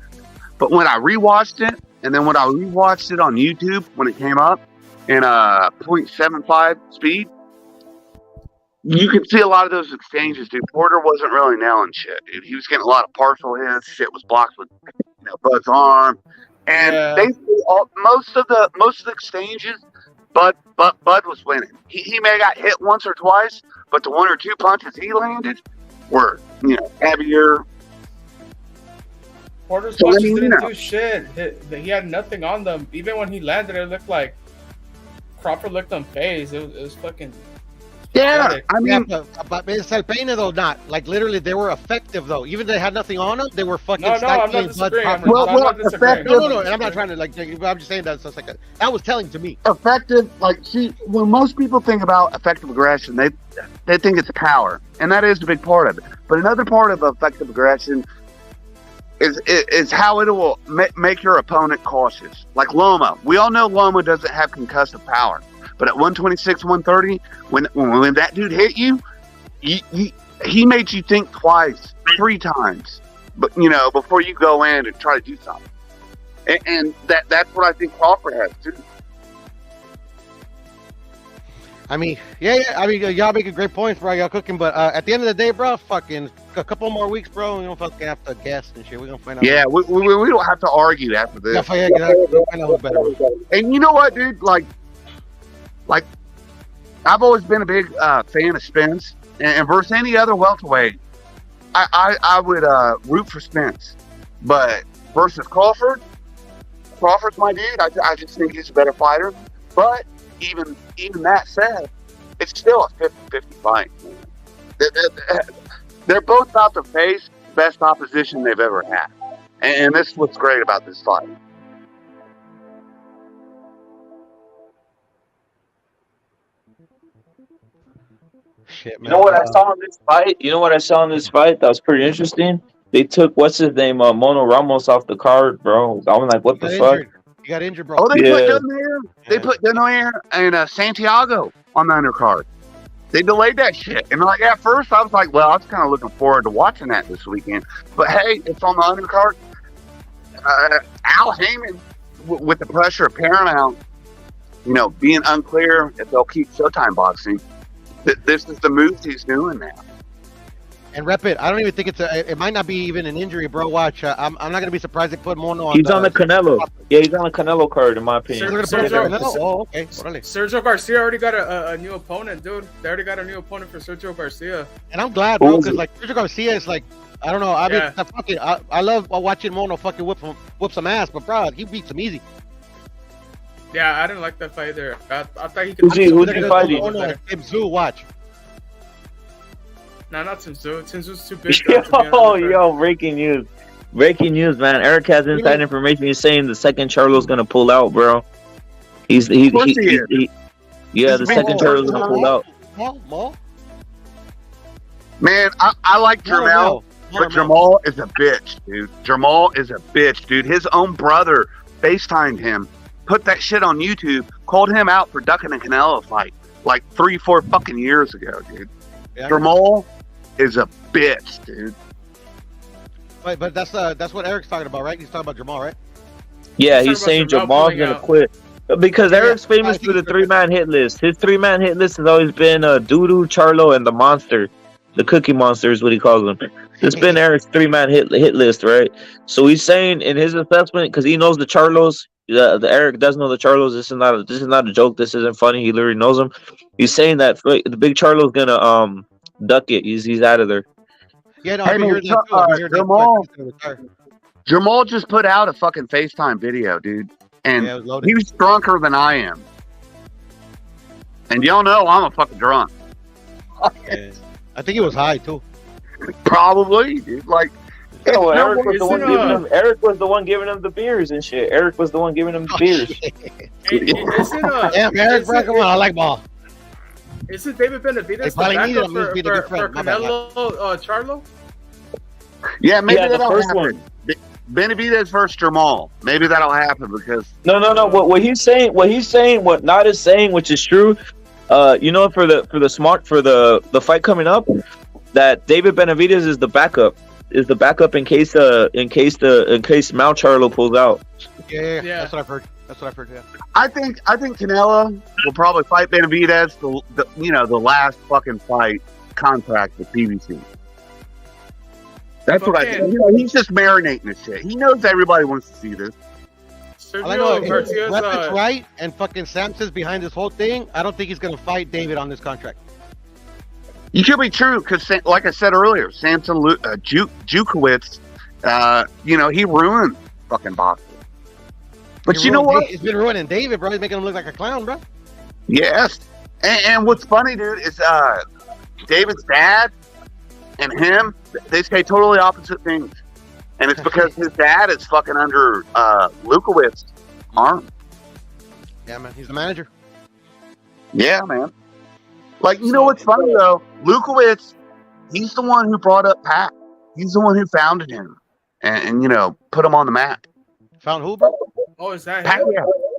But when I rewatched it, and then when I rewatched it on YouTube when it came up in 0.75 speed, you can see a lot of those exchanges, dude. Porter wasn't really nailing shit, dude. He was getting a lot of partial hits. Shit was blocked with, Bud's arm, and basically most of the exchanges, Bud was winning. He may have got hit once or twice, but the 1 or 2 punches he landed were, heavier. Porter's punches didn't do shit. He had nothing on them. Even when he landed, it looked like Crawford looked unfazed. It was fucking. Yeah, I mean, but it's El Peine though, not like literally they were effective though. Even if they had nothing on them, they were fucking. No, I'm not disagreeing. No, and I'm not trying to I'm just saying that it's like that was telling to me. Effective, see, when most people think about effective aggression, they think it's power, and that is a big part of it. But another part of effective aggression is how it will make your opponent cautious. Like Loma, we all know Loma doesn't have concussive power. But at 126, 130, when that dude hit you, he made you think twice, 3 times, but before you go in and try to do something. And that's what I think Crawford has too. I mean, y'all making great points, bro. Y'all cooking, but at the end of the day, bro, fucking a couple more weeks, bro. We don't fucking have to guess and shit. We're gonna find out. Yeah, we don't have to argue after this. Yeah, we'll find out who's better. And you know what, dude? Like I've always been a big fan of Spence, and versus any other welterweight, I would root for Spence. But versus Crawford's my dude. I just think he's a better fighter. But even that said, it's still a 50-50 fight. They're both about to face the best opposition they've ever had, and this is what's great about this fight. Shit, man. You know what I saw in this fight? That was pretty interesting. They took what's his name, Mono Ramos off the card, bro. I was like, what the fuck? You got injured, bro. Oh, they put Denoir and Santiago on the undercard. They delayed that shit. And at first I was like, well, I was kind of looking forward to watching that this weekend. But hey, it's on the undercard. Al Heyman, with the pressure of Paramount, being unclear if they'll keep Showtime boxing, this is the move he's doing now. And rep it. I don't even think it might not be even an injury, bro. Watch. I'm not going to be surprised they put Mono on. He's on the Canelo. Yeah, he's on the Canelo card, in my opinion. Okay. Sergio Garcia already got a new opponent, dude. They already got a new opponent for Sergio Garcia. And I'm glad, bro, because Sergio Garcia is I don't know. I mean, I love watching Mono fucking whip some ass, but bro, he beats him easy. Yeah, I didn't like that fight there. I thought he could. Who's he fighting? Tim Tszyu, watch. No, not Tim Tszyu. Tim Tsz유's too big. Yo, breaking news. Breaking news, man. Eric has inside information. He's saying the second Charlo's gonna pull out, bro. The second Charlo's gonna pull out. Man, I like Jermell, but Jamal is a bitch, dude. Jamal is a bitch, dude. His own brother FaceTimed him, put that shit on YouTube, called him out for ducking a Canelo fight 3-4 fucking years ago, dude. Yeah, Jamal is a bitch, dude. But that's what Eric's talking about, right? He's talking about Jamal, right? Yeah, he's saying Jamal's gonna quit because Eric's famous for the 3-man hit list. His 3-man hit list has always been Doodoo, Charlo, and the Monster. The Cookie Monster is what he calls them. It's been Eric's 3-man hit list, right? So he's saying in his assessment, because he knows the Charlos. The Eric does know the Charlos. This is not a joke. This isn't funny. He literally knows them. He's saying that the big Charlo's gonna duck it. He's out of there. Yeah, no, Jamal just put out a fucking FaceTime video, dude, and he was drunker than I am. And y'all know I'm a fucking drunk. Yeah. I think he was high too. Probably, dude. Like, yeah, well, Eric was the one giving him the beers and shit. Eric was the one giving him the beers. Yeah, Eric, bro, come on, I like ball. Isn't David Benavidez the backup for Canelo Charlo? Yeah, maybe the that'll first happen. one. Benavidez versus Jamal. Maybe that'll happen because No. What he's saying, what Not is saying, which is true. You know, for the fight coming up, that David Benavidez is the backup. Is the backup in case Mount Charlo pulls out. Yeah. That's what I've heard. Yeah. I think Canelo will probably fight Benavidez the last fucking fight contract with PBC. That's what I think. You know, he's just marinating this shit. He knows everybody wants to see this. All I know if Garcia's right and fucking Samson's behind this whole thing, I don't think he's gonna fight David on this contract. You could be true because, like I said earlier, Samson Jukowitz, he ruined fucking boxing. But you know what? He's been ruining David, bro. He's making him look like a clown, bro. Yes. And what's funny, dude, is David's dad and him, they say totally opposite things. And it's because his dad is fucking under Lukowitz's arm. Yeah, man. He's the manager. Yeah, man. Like, you know what's funny, though? Lukowitz, he's the one who brought up Pat. He's the one who founded him and put him on the map. Found who, bro? Oh, is that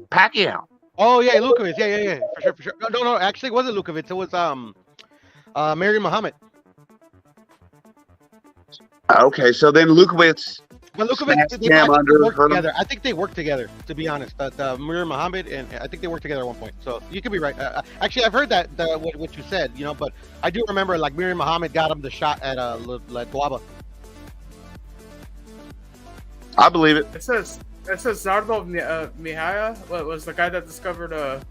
Pacquiao. Oh, yeah, Lukowitz. Yeah. For sure. No, actually, it wasn't Lukowitz. It was Mary Muhammad. Okay, so then Lukowitz smashed him under. Together. I think they worked together, to be honest. Mir Muhammad, and I think they worked together at one point. So you could be right. Actually, I've heard that what you said, but I do remember like Mir Muhammad got him the shot at La Guava. I believe it. It says Zardo Mihaya. What was the guy that discovered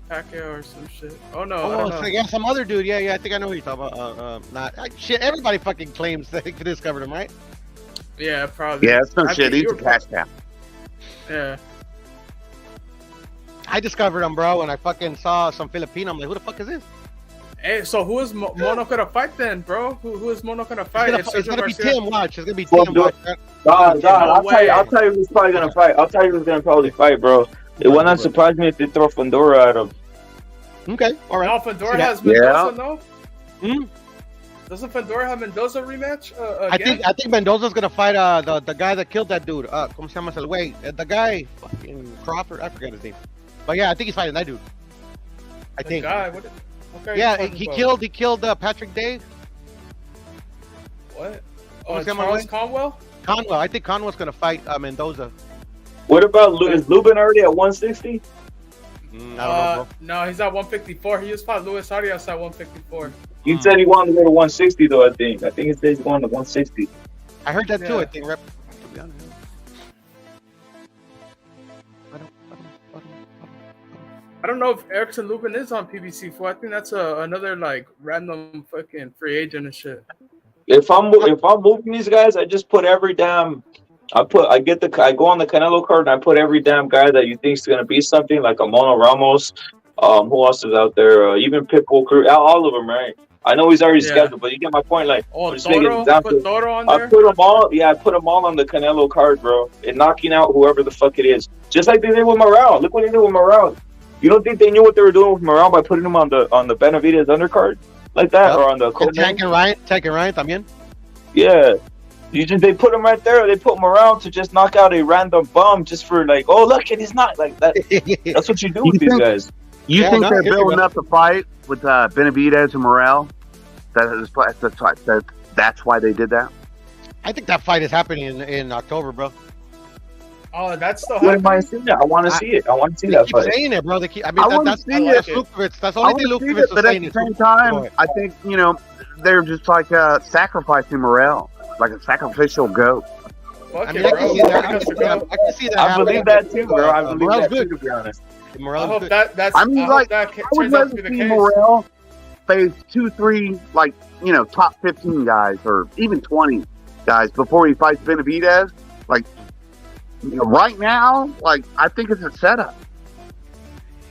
Pacquiao or some shit? Oh no! Oh, so, yeah, some other dude. Yeah. I think I know who you're talking about. Shit. Everybody fucking claims they discovered him, right? Yeah, probably. Yeah, it's no shit. He's a cash cow. Yeah. I discovered him, bro, and I fucking saw some Filipino. I'm like, who the fuck is this? Hey, so who is Mono gonna fight then, bro? Who is Mono gonna fight? It's gonna be Tim. Watch. It's gonna be Tim. Watch. I'll tell you who's probably gonna fight. I'll tell you who's gonna probably fight, bro. It would not surprise me if they throw Fundora at him. Okay, all right. No, Fundora has Mendoza, no? Doesn't Fundora have Mendoza rematch? I think Mendoza's gonna fight the guy that killed that dude. ¿Cómo se llama el güey? The guy, fucking Crawford. I forget his name. But yeah, I think he's fighting that dude. I think. Guy, okay, yeah, he killed Patrick Day. What? Oh, Charles Conwell? Conwell. I think Conwell's gonna fight Mendoza. What about is Lubin already at 160? I don't know, no, he's at 154. He just fought Luis Arias at 154. He said he wanted to go to 160 though. I think he said he's going to 160. I heard that too. I think. To be honest. I don't know if Erickson Lubin is on PBC4. I think that's another like random fucking free agent and shit. If I'm moving these guys, I just put every damn. I go on the Canelo card and I put every damn guy that you think is gonna be something, like a Mono Ramos. Who else is out there? Even Pitbull Crew, all of them, right? I know he's already scheduled, but you get my point. Like, Toro, put Toro on there? I put them all. Yeah, I put them all on the Canelo card, bro, and knocking out whoever the fuck it is, just like they did with Morale. Look what they did with Morale. You don't think they knew what they were doing with Morale by putting him on the Benavidez undercard like that, or on the Tank and Ryan también? Yeah. They put him right there. They put him around to just knock out a random bum just for like, oh look, and he's not like that. That's what you do with these guys. You think they're building up the fight with Benavidez and Morel? That's why they did that. I think that fight is happening in October, bro. Oh, that's still happening. I want to see it. I want to see that fight. They keep saying it, bro. That's Lukowitz. That's the only thing Lukowitz was saying. But at the same time, I think they're just like sacrificing Morel. Like a sacrificial goat. I can see that. I believe that too, bro. I believe that too, to be honest. I hope that I would rather see Morel face 2-3 top 15 guys or even 20 guys before he fights Benavidez. Like right now, I think it's a setup.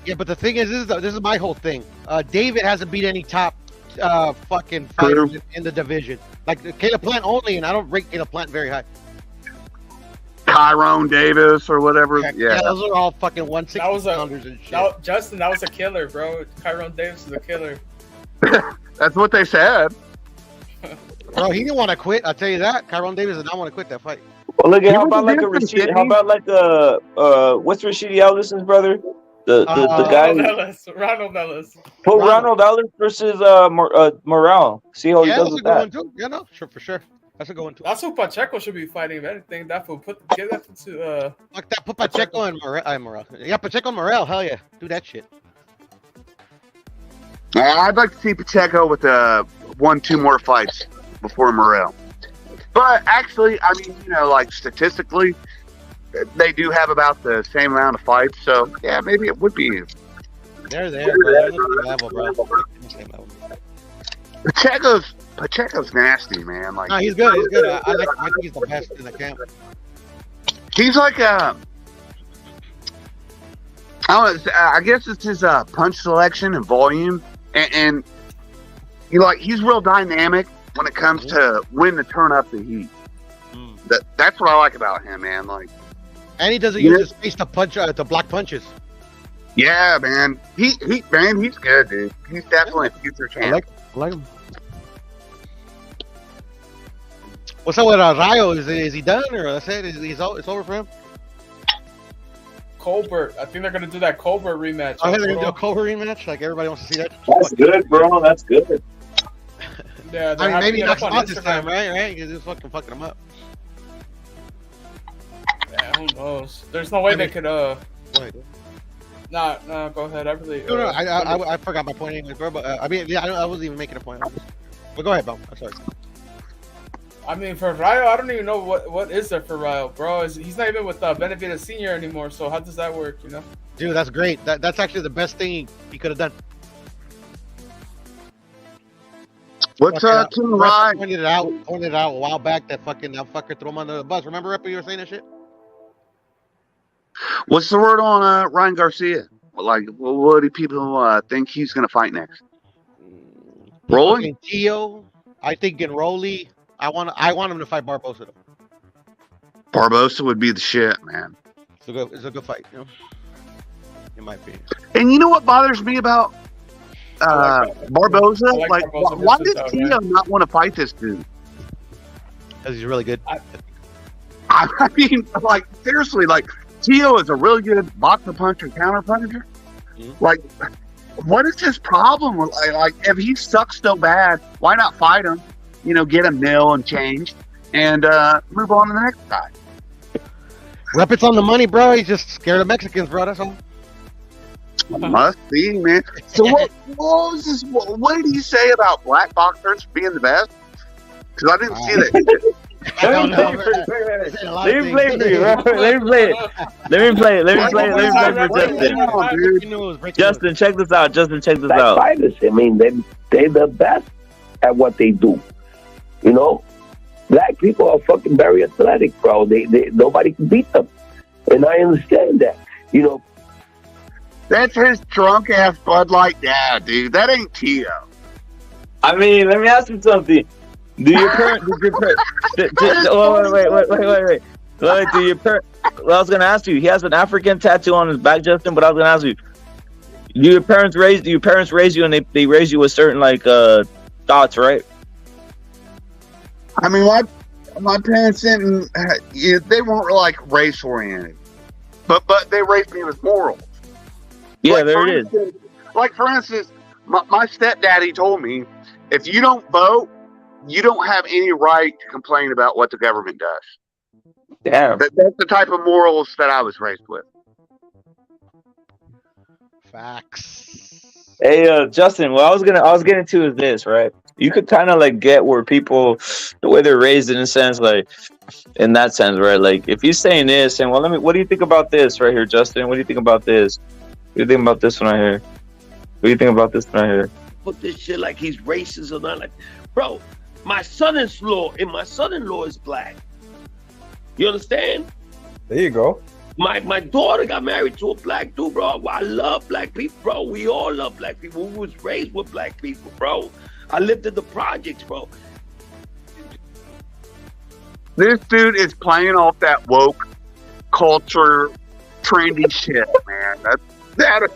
Yeah, but the thing is, this is my whole thing. David hasn't beat any top fucking fighters in the division. Like Caleb Plant only, and I don't rate Caleb Plant very high. Tyrone Davis or whatever. Yeah, those are all fucking 160 pounders and shit. Justin, that was a killer, bro. Tyrone Davis is a killer. That's what they said. Bro, he didn't want to quit. I'll tell you that. Tyrone Davis did not want to quit that fight. Well, look at how about like a Rashid? How about like what's Rashidi Ellison's brother? The guy. Ronald Ellis. Put Ronald Ellis versus Morale. See how he does with that. Too. Yeah, no, sure, for sure. That's a good one too. That's who Pacheco should be fighting. If anything, that will get that to like that. Put Pacheco and Morale. Yeah, Pacheco and Morale. Hell yeah, do that shit. I'd like to see Pacheco with 1-2 more fights before Morale. But actually, I mean, you know, like statistically, they do have about the same amount of fights. So yeah, maybe it would be. They're there, bro. They're the same level, bro. Same level. Pacheco's nasty, man. Like, no, he's good. He's good. I think he's the best in the camp. He's like I guess it's his punch selection and volume, and he's real dynamic when it comes to when to turn up the heat. That's what I like about him, man. Like, and he doesn't use his face to punch to block punches. Yeah, man. He's good, dude. He's definitely a future champ. I like him. What's up with Rayo? Is he done, or that's it? It's over for him? Colbert. I think they're gonna do that Colbert rematch. Oh, they're gonna do a Colbert rematch? Like, everybody wants to see that? That's good, bro. That's good. Yeah, I mean, maybe knocks him out this time, right? You're just fucking him up. Yeah, who knows? There's no way they could. No, go ahead. I really. No, I forgot my point anyway, bro. But I mean, yeah, I wasn't even making a point. But go ahead, bro. I'm sorry. I mean, for Rayo, I don't even know what is there for Rayo, bro. He's not even with Benavidez Senior anymore. So how does that work? You know, dude, that's great. That's actually the best thing he could have done. What's King Ryan? Pointed it out a while back. That fucker threw him under the bus. Remember, Ripper, you were saying that shit. What's the word on Ryan Garcia? Like, what do people think he's gonna fight next? Rolling? Tio, I think in Rolly. I want him to fight Barboza. Barboza would be the shit, man. It's a good fight, you know. In my opinion. And you know what bothers me about Barboza? Like why did Tio not want to fight this dude? Because he's really good. I mean, like, seriously, like, Tio is a really good boxer puncher, counter puncher. Mm-hmm. Like, what is his problem? Like, if he sucks so bad, why not fight him? You know, get him nil and change, and move on to the next guy. Rep, it's on the money, bro. He's just scared of Mexicans, bro. That's all. Must be, man. So what was this? What did he say about black boxers being the best? Because I didn't see that. Let me play for you, bro. Let me play for Justin. Justin, check this out. Black fighters, I mean, they're the best at what they do. You know, black people are fucking very athletic, bro. They nobody can beat them, and I understand that. You know, that's his drunk ass Bud Light dad, dude. That ain't Tio. I mean, let me ask you something. Do your parents? Wait. Do your parents? Well, I was gonna ask you. He has an African tattoo on his back, Justin. But I was gonna ask you. Do your parents raise you, and they raise you with certain like thoughts, right? I mean, my parents didn't. They weren't like race oriented, but they raised me with morals. Yeah, like, there it is. Like, for instance, my stepdaddy told me, if you don't vote, you don't have any right to complain about what the government does. Damn. That's the type of morals that I was raised with. Facts. Hey, Justin, what I was getting to is this, right? You could kind of like get where people, the way they're raised in a sense, like in that sense, right? Like if he's saying this, and well, what do you think about this right here, Justin? What do you think about this? What do you think about this one right here? What do you think about this one right here? Put this shit like he's racist or not. Like, bro, my son-in-law is black. You understand? There you go. My daughter got married to a black dude, bro. I love black people, bro. We all love black people. We was raised with black people, bro. I lived in the projects, bro. This dude is playing off that woke culture, trendy shit, man. That.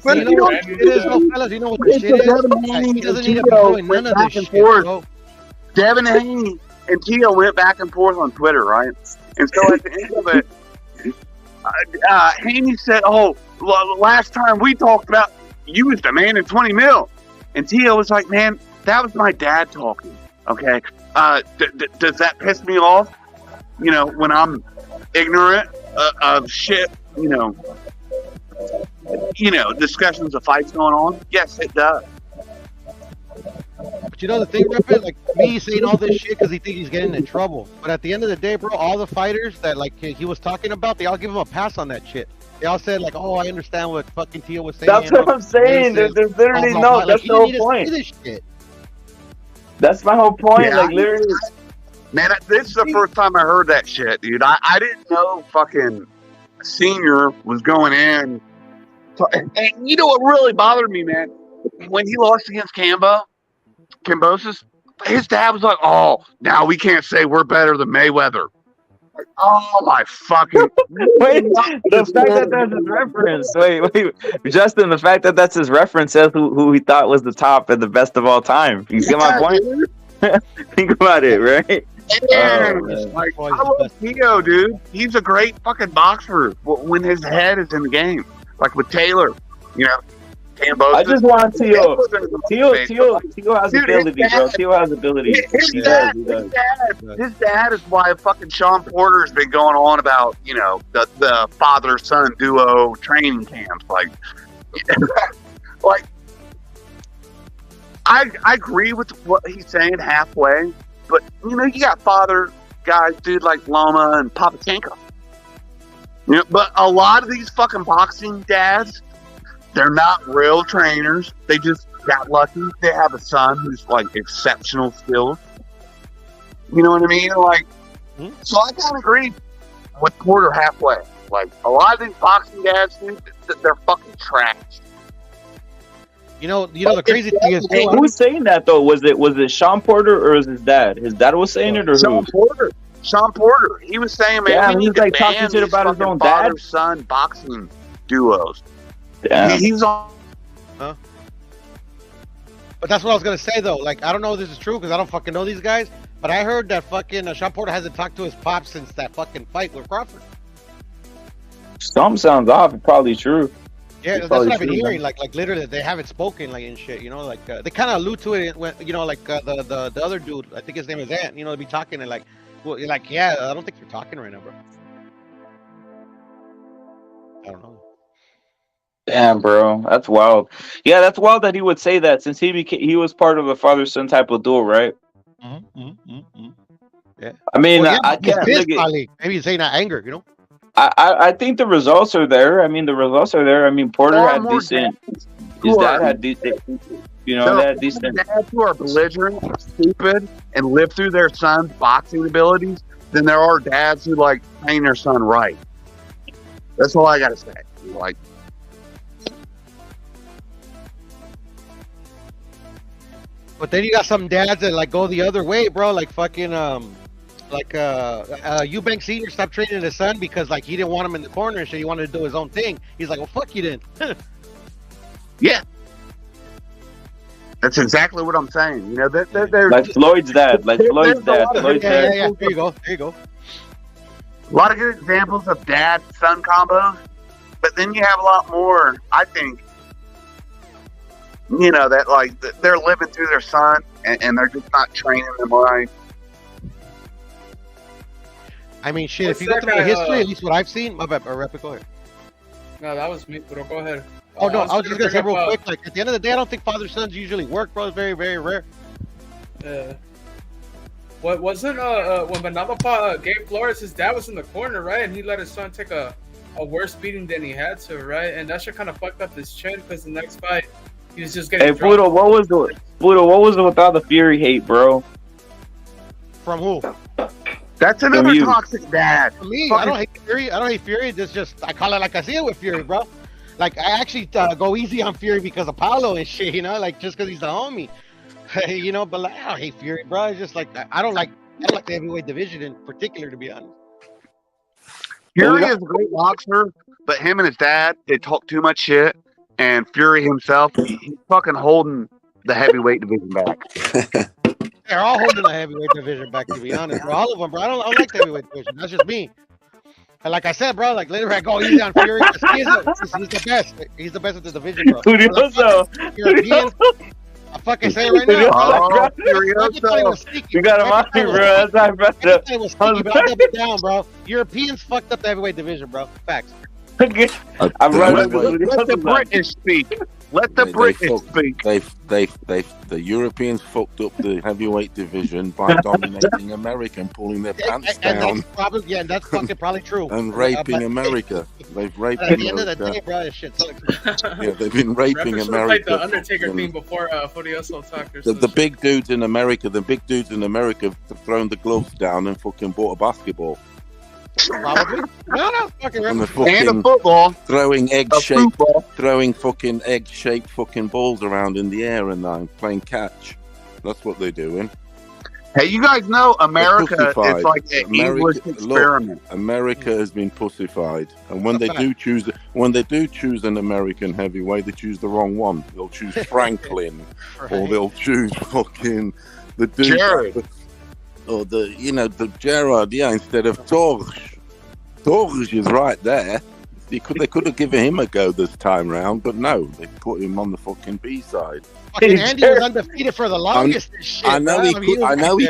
But you know what it is, though, fellas? You know what the shit is? He doesn't need to be doing none of this shit, bro. Devin Haney and Tio went back and forth on Twitter, right? And so at the end of it, Haney said, "Oh, last time we talked about you was demanding 20 mil," and Tio was like, "Man, that was my dad talking. Okay, does that piss me off? You know, when I'm ignorant of shit. You know, discussions of fights going on. Yes, it does." But you know the thing, Rippin', like me saying all this shit because he thinks he's getting in trouble. But at the end of the day, bro, all the fighters that like he was talking about, they all give him a pass on that shit. They all said like, "Oh, I understand what fucking Tio was saying." That's what I'm saying. There's literally no. That's the whole point. That's my whole point. Yeah, like literally, man, this is the first time I heard that shit, dude. I didn't know fucking Senior was going in. And you know what really bothered me, man? When he lost against Kambosos, his dad was like, "Oh, now we can't say we're better than Mayweather." Like, oh my fucking! wait, the fact that that's his reference. Wait, Justin, the fact that that's his reference says who he thought was the top and the best of all time. You get my point? Think about it, right? Yeah, like, I love Tio, dude. He's a great fucking boxer when his head is in the game. Like with Taylor, you know, Kambosos. I just want Tio has ability, bro. Tio has ability. He does. His dad is why fucking Sean Porter's been going on about, you know, the father-son duo training camps. Like I agree with what he's saying halfway, but you know, you got father guys, dude, like Loma and Papachenko. You know, but a lot of these fucking boxing dads, they're not real trainers. They just got lucky. They have a son who's like exceptional skills. You know what I mean? Like, so I kind of agree with Porter halfway. Like, a lot of these boxing dads, dude, they're fucking trash. You know the crazy thing is, hey, who's saying that though? Was it Sean Porter or was his dad? His dad was saying it, or Sean who? Sean Porter. He was saying, man, yeah, he's like talking shit about his own dad. Father-son boxing duos. Damn. He's on. Huh? But that's what I was gonna say though. Like, I don't know if this is true because I don't fucking know these guys. But I heard that fucking Sean Porter hasn't talked to his pops since that fucking fight with Crawford. Something sounds off. It's probably true. Yeah, that's what I've been hearing. Like literally, they haven't spoken like and shit. You know, like they kind of allude to it when you know, like the other dude. I think his name is Ant. You know, they be talking and like, well, you're like, yeah, I don't think you're talking right now, bro. I don't know. Damn, bro, that's wild. Yeah, that's wild that he would say that since he was part of a father-son type of duel, right? Yeah. I mean, well, yeah, I can't. Maybe he's saying that anger, you know. I think the results are there. I mean, the results are there. I mean, Porter had decent. His dad had decent. You know, they had decent. Dads who are belligerent, stupid, and live through their son's boxing abilities than there are dads who like train their son right. That's all I gotta say. Like, but then you got some dads that like go the other way, bro. Like fucking Eubank Senior stopped training his son because like he didn't want him in the corner and shit. He wanted to do his own thing. He's like, well, fuck you then. yeah. That's exactly what I'm saying. You know, they're like Floyd's dad. Like Floyd's dad. Floyd's dad. Yeah. There you go. A lot of good examples of dad-son combos, but then you have a lot more, I think, you know, that like they're living through their son and they're just not training them right. I mean, shit, if you go through the history, at least what I've seen, my bad, Rapid, go ahead. No, that was me, but go ahead. Oh, no, I was just going to say real quick, like, at the end of the day, I don't think father-sons usually work, bro. It's very, very rare. Yeah. What wasn't when Manalo fought Gabe Flores, his dad was in the corner, right? And he let his son take a worse beating than he had to, right? And that shit kind of fucked up his chin because the next fight he was just getting. Hey, Pluto, what was it with all the Fury hate, bro? From who? That's another toxic dad. For me, I don't hate Fury. It's just I call it like I see it with Fury, bro. like I actually go easy on Fury because of Paulo and shit, you know, like just because he's the homie, you know. But like, I don't hate Fury, bro. It's just like I don't like the heavyweight division in particular, to be honest. Fury is a great boxer, but him and his dad, they talk too much shit. And Fury himself, he's fucking holding the heavyweight division back. They're all holding the heavyweight division back, to be honest, bro. All of them, bro. I don't like the heavyweight division. That's just me. And like I said, bro, like later I go easy on Fury. He's the best. He's the best at the division, bro. Europeans, I fucking say it right now. You got him on me, bro. That's my brother. I'll double it down, bro. Europeans fucked up the heavyweight division, bro. Facts. Let the British speak. Let the British speak. The Europeans fucked up the heavyweight division by dominating America and pulling their pants down. And that's fucking probably true. And raping America. They've raped At the end of the America. day, bro, this shit sucks. Yeah, they've been raping Like America. the Undertaker theme before Furioso talked. The big dudes in America have thrown the gloves down and fucking bought a basketball. Probably. No, fucking And, right. a football. Throwing fucking egg-shaped fucking balls around in the air and playing catch. That's what they're doing. Hey, you guys know America is Pussified. like an English experiment. America has been pussified, and when they do choose an American heavyweight, they choose the wrong one. They'll choose Franklin, or they'll choose fucking the dude. Jared. Or the Gerard, instead of Torres. Torres is right there. They could have given him a go this time round, but no, they put him on the fucking B side. Fucking Andy was undefeated for the longest. I know he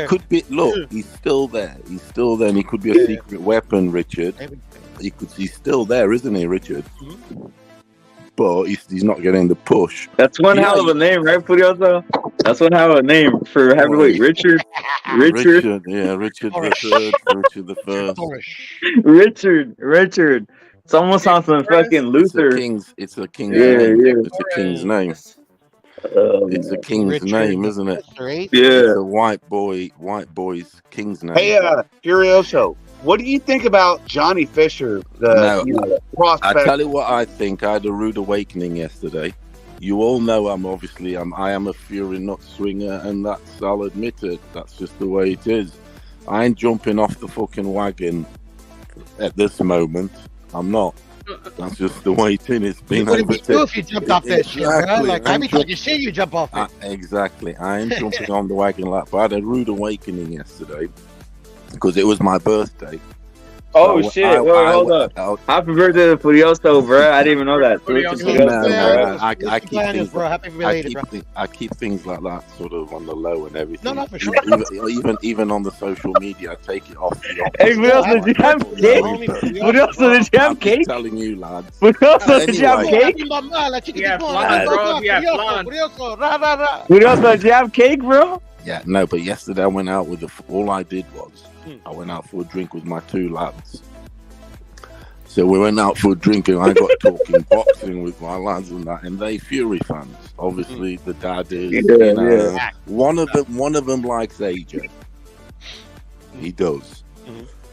could be. Look, he's still there. And he could be a secret weapon, Richard. He's still there, isn't he, Richard? But he's not getting the push. That's one hell of a name, right, Furioso? That's one hell of a name for heavyweight. Richard. Yeah, Richard the Third, Richard the First. Richard. It's almost on some fucking Luther. It's a king's name. It's a king's name. It's a king's name, isn't it? Yeah. It's a white boy's king's name. Hey, Furioso, what do you think about Johnny Fisher, the prospect? I tell you what I think. I had a rude awakening yesterday. You all know I am a Fury nut swinger, and I'll admit it. That's just the way it is. I ain't jumping off the fucking wagon at this moment. I'm not. That's just the way it is. It's been What would you do if you jumped off that shit, bro? Like, I mean, talking shit, you jump off it. Exactly. I ain't jumping on the wagon like that. But I had a rude awakening yesterday because it was my birthday. Oh shit! Wait, hold up! Happy birthday to Furioso, bro! I didn't even know that. I keep things like that sort of on the low and everything. No, for sure. Even on the social media, I take it off. Hey, Furioso, did you have cake? Furioso, did you have cake? I'm telling you, lads. Furioso, did you have cake? Yeah, flan, bro. Yeah, flan. Furioso, did you have cake, bro? Yeah, no, but yesterday I went out with all I did was I went out for a drink with my two lads. So we went out for a drink and I got talking boxing with my lads and that, and they Fury fans. Obviously, the dad is. One of them likes AJ. He does.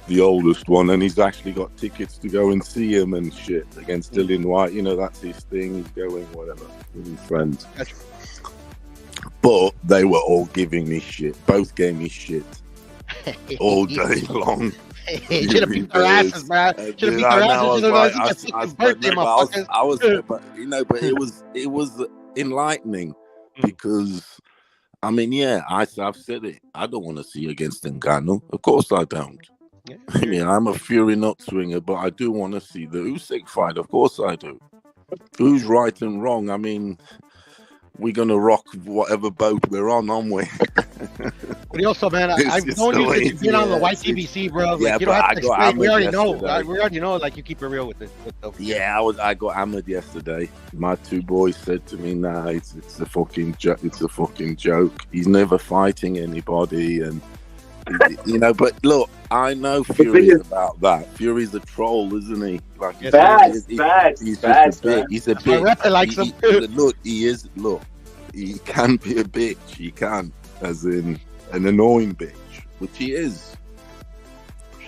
The oldest one, and he's actually got tickets to go and see him and shit against Dillian White. You know, that's his thing. He's going whatever with his friends. But they were all giving me shit. Both gave me shit all day long. Should have beat their asses, man. Should have beat their asses. I was, but it was enlightening because, I mean, yeah, I've said it. I don't want to see against Ngannou. Of course I don't. I mean, I'm a Fury nut swinger, but I do want to see the Usyk fight. Of course I do. Who's right and wrong? I mean, we're gonna rock whatever boat we're on, aren't we? But also, man, I've known you since you've been on the YTBC, bro. Like, yeah, you don't have to explain. We already know. Yesterday. We already know. Like, you keep it real with it. Yeah, I got hammered yesterday. My two boys said to me, "Nah, it's a fucking joke. It's a fucking joke. He's never fighting anybody." And but look, I know Fury's about that. Fury's a troll, isn't he? Like, he's just a bitch. He's a bitch. Look, he is. Look, he can be a bitch. He can, as in an annoying bitch, which he is.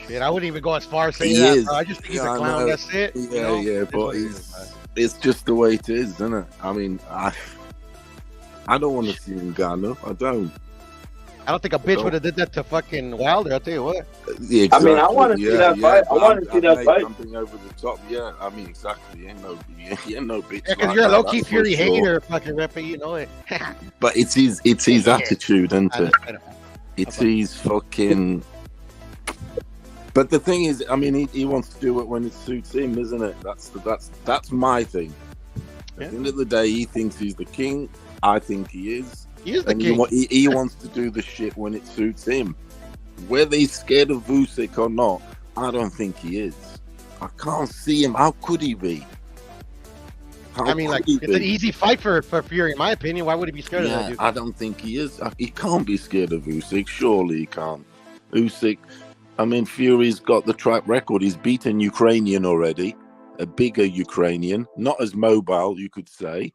Shit, I wouldn't even go as far as saying that, bro. I just think he's a clown. That's it. Yeah, but It's just the way it is, isn't it? I mean, I don't want to see Ngannou. I don't. I don't think a bitch would have did that to fucking Wilder. I'll tell you what. Yeah, exactly. I mean, I want to see that fight. I want to see that fight. Something over the top. Yeah, I mean, exactly. Ain't no bitch. Yeah, because you're a low key Fury hater, fucking rapper. You know it. But it's his attitude, isn't it? It's his fucking. But the thing is, I mean, he wants to do it when it suits him, isn't it? That's my thing. At the end of the day, he thinks he's the king. I think he is. He is the king. He wants to do the shit when it suits him. Whether he's scared of Usyk or not, I don't think he is. I can't see him. How could he be? It's an easy fight for Fury, in my opinion. Why would he be scared of that dude? I don't think he is. He can't be scared of Usyk. Surely he can't. Usyk, I mean, Fury's got the track record. He's beaten Ukrainian already. A bigger Ukrainian. Not as mobile, you could say.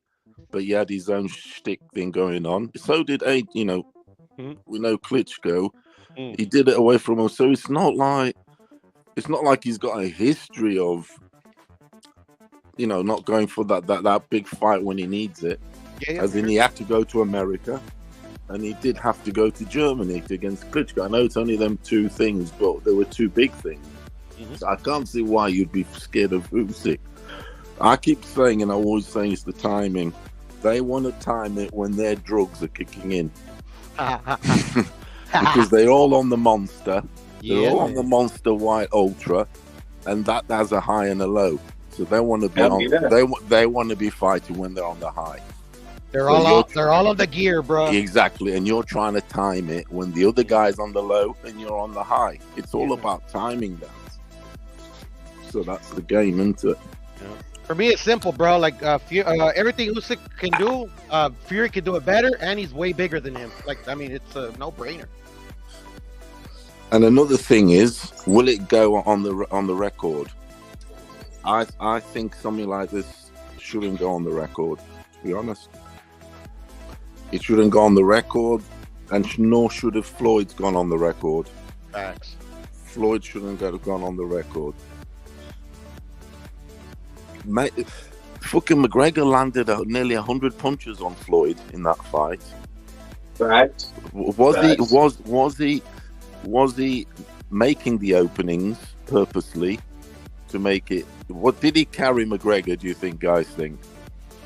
But he had his own shtick thing going on. So did we know Klitschko. He did it away from him. So it's not like he's got a history of not going for that big fight when he needs it. As in, he had to go to America, and he did have to go to Germany against Klitschko. I know it's only them two things, but there were two big things. So I can't see why you'd be scared of Usyk. I keep saying, and I'm always saying, it's the timing. They want to time it when their drugs are kicking in. Because they're all on the Monster. They're all on the Monster White Ultra. And that has a high and a low. So they want to be they want to be fighting when they're on the high. They're all on the gear, bro. Exactly. And you're trying to time it when the other guy's on the low and you're on the high. It's all about timing that. So that's the game, isn't it? For me, it's simple, bro. Like everything Usyk can do, Fury can do it better, and he's way bigger than him. It's a no-brainer. And another thing is, will it go on the record? I think something like this shouldn't go on the record. To be honest, it shouldn't go on the record, and nor should have Floyd's gone on the record. Facts. Floyd shouldn't have gone on the record. Fucking McGregor landed nearly 100 punches on Floyd in that fight. Right. Was he making the openings purposely to make it? What did he carry McGregor? Do you think, guys? Think?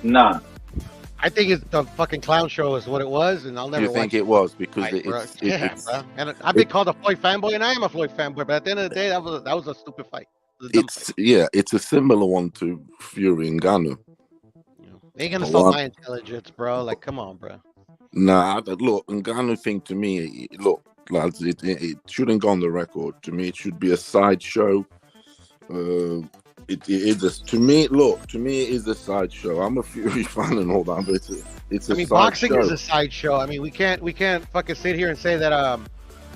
Nah. I think it's the fucking clown show is what it was, and I'll never. You think it was because bro. And I've been called a Floyd fanboy, and I am a Floyd fanboy. But at the end of the day, that was a stupid fight. It's a similar one to Fury and Ngannou. They ain't gonna stop my intelligence, bro. Like, come on, bro. Nah, look, Ngannou thing to me, look, lads, it shouldn't go on the record. To me, it should be a sideshow. To me, it is a sideshow. I'm a Fury fan and all that, but it's a sideshow. Boxing is a sideshow. I mean, we can't fucking sit here and say that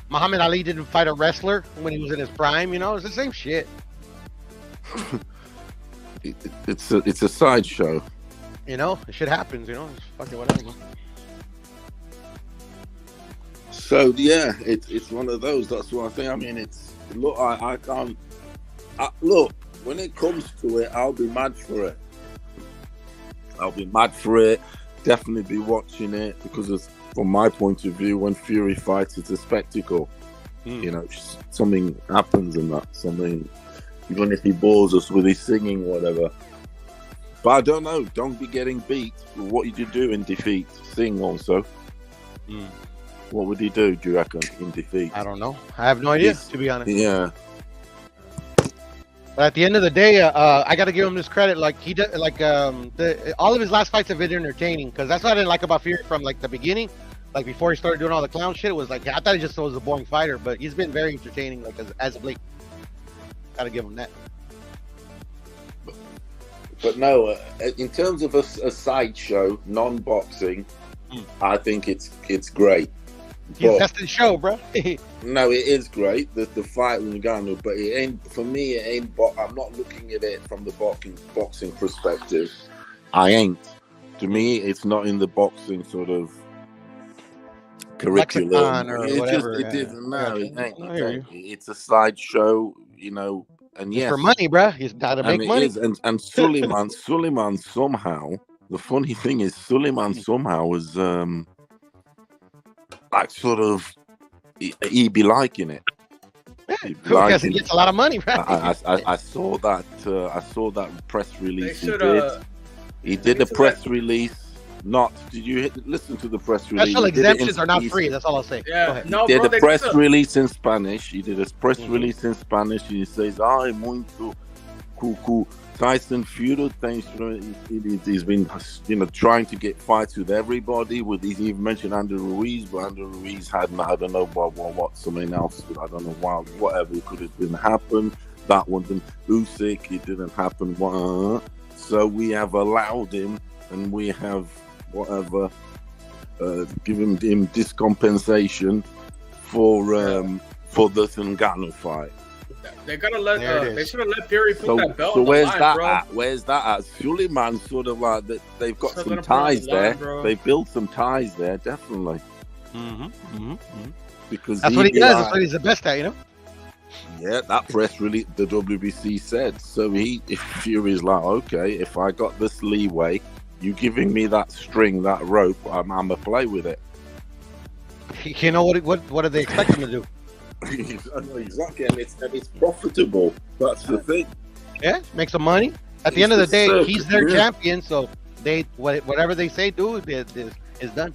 Muhammad Ali didn't fight a wrestler when he was in his prime. It's the same shit. It's a sideshow. Shit happens. It's fucking whatever. So yeah, it's one of those. That's what I think. I mean, I can't. Look, when it comes to it, I'll be mad for it. Definitely be watching it because, from my point of view, when Fury fights, it's a spectacle. Something happens in that. Something. Even if he bores us with his singing, whatever. But I don't know. Don't be getting beat. What did you do in defeat? Sing also. What would he do you reckon, in defeat? I don't know. I have no idea, to be honest. Yeah. But at the end of the day, I got to give him this credit. Like, he did, all of his last fights have been entertaining. Because that's what I didn't like about Fury from, the beginning. Like, before he started doing all the clown shit, it was I thought he just was a boring fighter. But he's been very entertaining, as of late. Gotta give him that. But no, in terms of a sideshow, non-boxing, I think it's great. That's the show, bro. No, it is great. The fight with Ngannou, but it ain't for me. It ain't. I'm not looking at it from the boxing perspective. I ain't. To me, it's not in the boxing sort of curriculum. Or whatever. It isn't. No, it ain't. It's a sideshow. And It's yes, for money, bro. He's got to make and it money. is, and Suleiman somehow. The funny thing is, Suleiman somehow was like sort of he be liking it. Because he gets a lot of money, right? I saw that. I saw that press release. They should, He did a press release. Did you listen to the press release? Special exemptions are not free. That's all I'll say. Yeah, He did a press release in Spanish. He did a press release in Spanish. He says, "Ai, muito cuckoo." Tyson Fury, he's been, trying to get fights with everybody. He's even mentioned Andrew Ruiz, but Andrew Ruiz hadn't. I don't know what something else. I don't know why. Whatever could have been happen. That one, then Usyk, it didn't happen. So we have allowed him, and we have given him discompensation for the Ngannou fight. They gotta let. They should have let Fury put that belt. So on where's the line, that bro. at? Where's that at? Suleiman sort of like that. They've got So some let him put it on ties the line, there. bro. They built some ties there, definitely. Because That's what he does. That's what he's the best at, Yeah, that press release the WBC said. So if Fury's like, okay, if I got this leeway, you giving me that string, that rope, I'm gonna play with it. You know what do they expect him to do? Exactly, and it's profitable. That's the thing. Yeah, make some money. At the end of the day, he's their champion, so whatever they say do is done.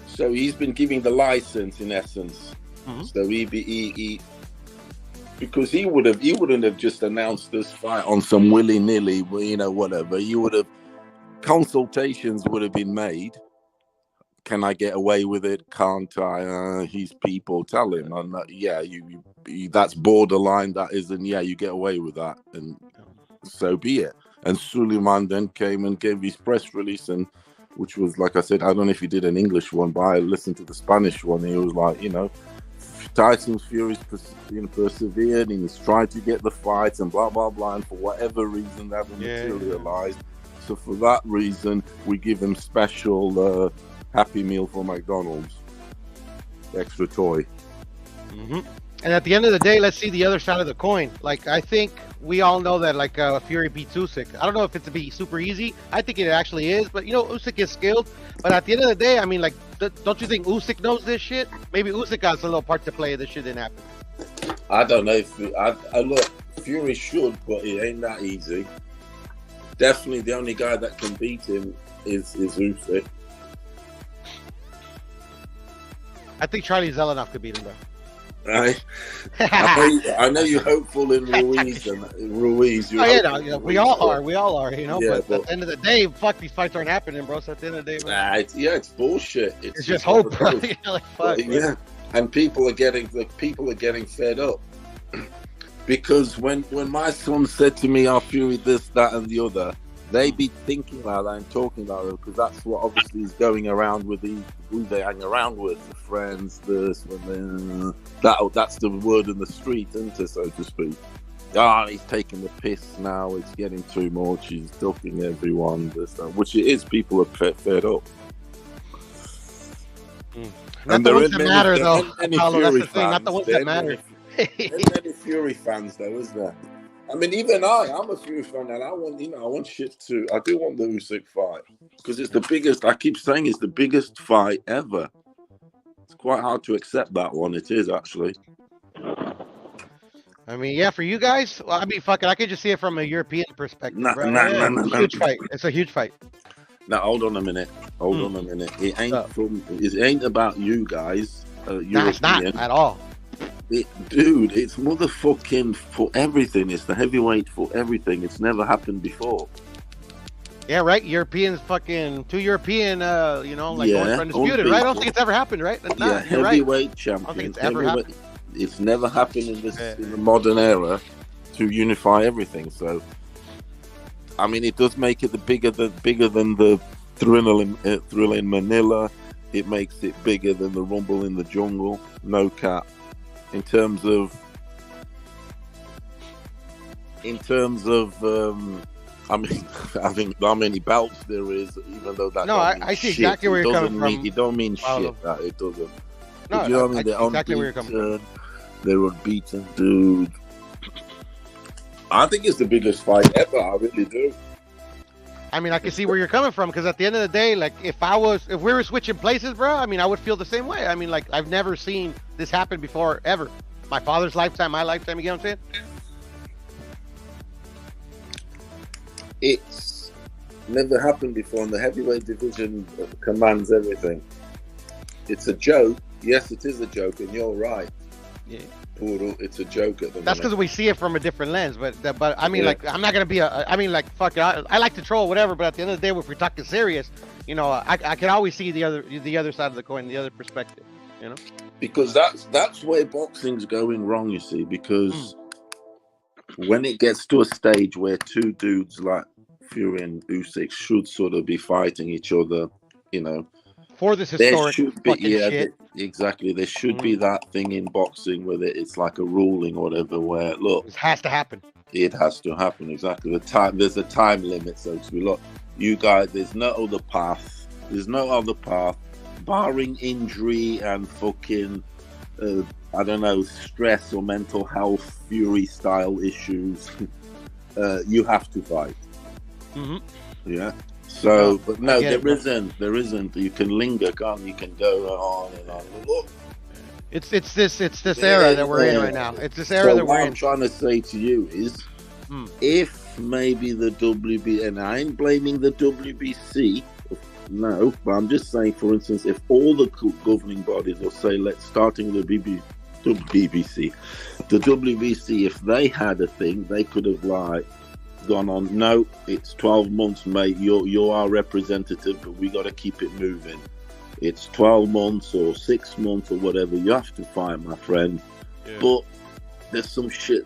So he's been giving the license in essence. So he because he wouldn't have just announced this fight on some willy-nilly, whatever. He would have consultations would have been made. Can I get away with it? Can't I? His people tell him, you that's borderline. That isn't. Yeah, you get away with that, and so be it. And Suleiman then came and gave his press release, and which was, like I said, I don't know if he did an English one, but I listened to the Spanish one. And he was like, Tyson Fury's persevered and he's trying to get the fights and blah blah blah, and for whatever reason they haven't materialized. So for that reason, we give him special Happy Meal for McDonald's, extra toy. And at the end of the day, let's see the other side of the coin. Like, I think we all know that, like, Fury beats Usyk. I don't know if it's to be super easy. I think it actually is, but Usyk is skilled. But at the end of the day, I mean, like, don't you think Usyk knows this shit? Maybe Usyk has a little part to play if this shit didn't happen. I don't know if I look, Fury should, but it ain't that easy. Definitely the only guy that can beat him is Usyk. I think Charlie Zelenoff could beat him, though. Right. I know you're hopeful in Ruiz. We all are. Yeah, but at the end of the day, fuck, these fights aren't happening, bro. So at the end of the day, it's bullshit. It's just hope, bro. Like, fuck, yeah, and people are getting fed up because when my son said to me, "I'll Fury this, that, and the other," they be thinking like that and talking like that because that's what obviously is going around with who they hang around with, the friends, this, that's the word in the street, isn't it, so to speak. He's taking the piss now, it's getting too much, he's ducking everyone, this, that, which it is, people are fed up. Not the ones that matter, though. That's the thing, not the ones that matter. There's many Fury fans, though, isn't there? I mean, even I'm a Fury fan, and I want shit too. I do want the Usyk fight because it's the biggest. I keep saying it's the biggest fight ever. It's quite hard to accept that one. It is actually. I mean, yeah, for you guys, well, I mean, fuck it. I could just see it from a European perspective. No, huge fight. It's a huge fight. Now, hold on a minute. It ain't about you guys. Nah, it's not at all. Dude, it's motherfucking for everything. It's the heavyweight for everything. It's never happened before. Yeah, right. Europeans, fucking two European, going for undisputed, right? I don't think it's ever happened, right? Heavyweight right. champion. I don't think it's ever happened. It's never happened in the modern era to unify everything. So, I mean, it does make it bigger than the Thrill in Manila. It makes it bigger than the Rumble in the Jungle. No cap. In terms of, I mean, I think how many belts there is, even though that. No, I see exactly where you're coming from. It don't mean shit. That it doesn't. No, you know what I mean? I see exactly where you're coming from. They were beaten, dude. I think it's the biggest fight ever. I really do. I mean, I can see where you're coming from, because at the end of the day, like, if we were switching places, bro, I mean, I would feel the same way. I mean, like, I've never seen this happen before, ever. My father's lifetime, my lifetime, you get what I'm saying? It's never happened before, and the heavyweight division commands everything. It's a joke. Yes, it is a joke, and you're right. Yeah. It's a joke at the That's because we see it from a different lens, but I mean, like, I'm not gonna be fuck it. I like to troll, whatever. But at the end of the day, if we're talking serious, you know, I can always see the other side of the coin, the other perspective, you know. Because that's where boxing's going wrong, you see. Because when it gets to a stage where two dudes like Fury and Usyk should sort of be fighting each other, you know, for this historic shit. Exactly. There should be that thing in boxing where it's like a ruling or whatever, where look, it has to happen. It has to happen, exactly. There's a time limit, so to speak. Look, you guys, there's no other path. There's no other path, barring injury and fucking I don't know, stress or mental health, Fury style issues. You have to fight. Yeah. So, but no, there isn't. You can linger, can't you? You can go on and on. Look, it's this era that we're in right now. It's this era that we're in. What I'm trying to say to you is, if maybe the WB, and I ain't blaming the WBC, no, but I'm just saying, for instance, if all the governing bodies, or say, starting the BBC, the WBC, if they had a thing, they could have gone on, no, it's 12 months, mate, you're our representative, but we got to keep it moving. It's 12 months or 6 months or whatever, you have to fight, my friend. But there's some shit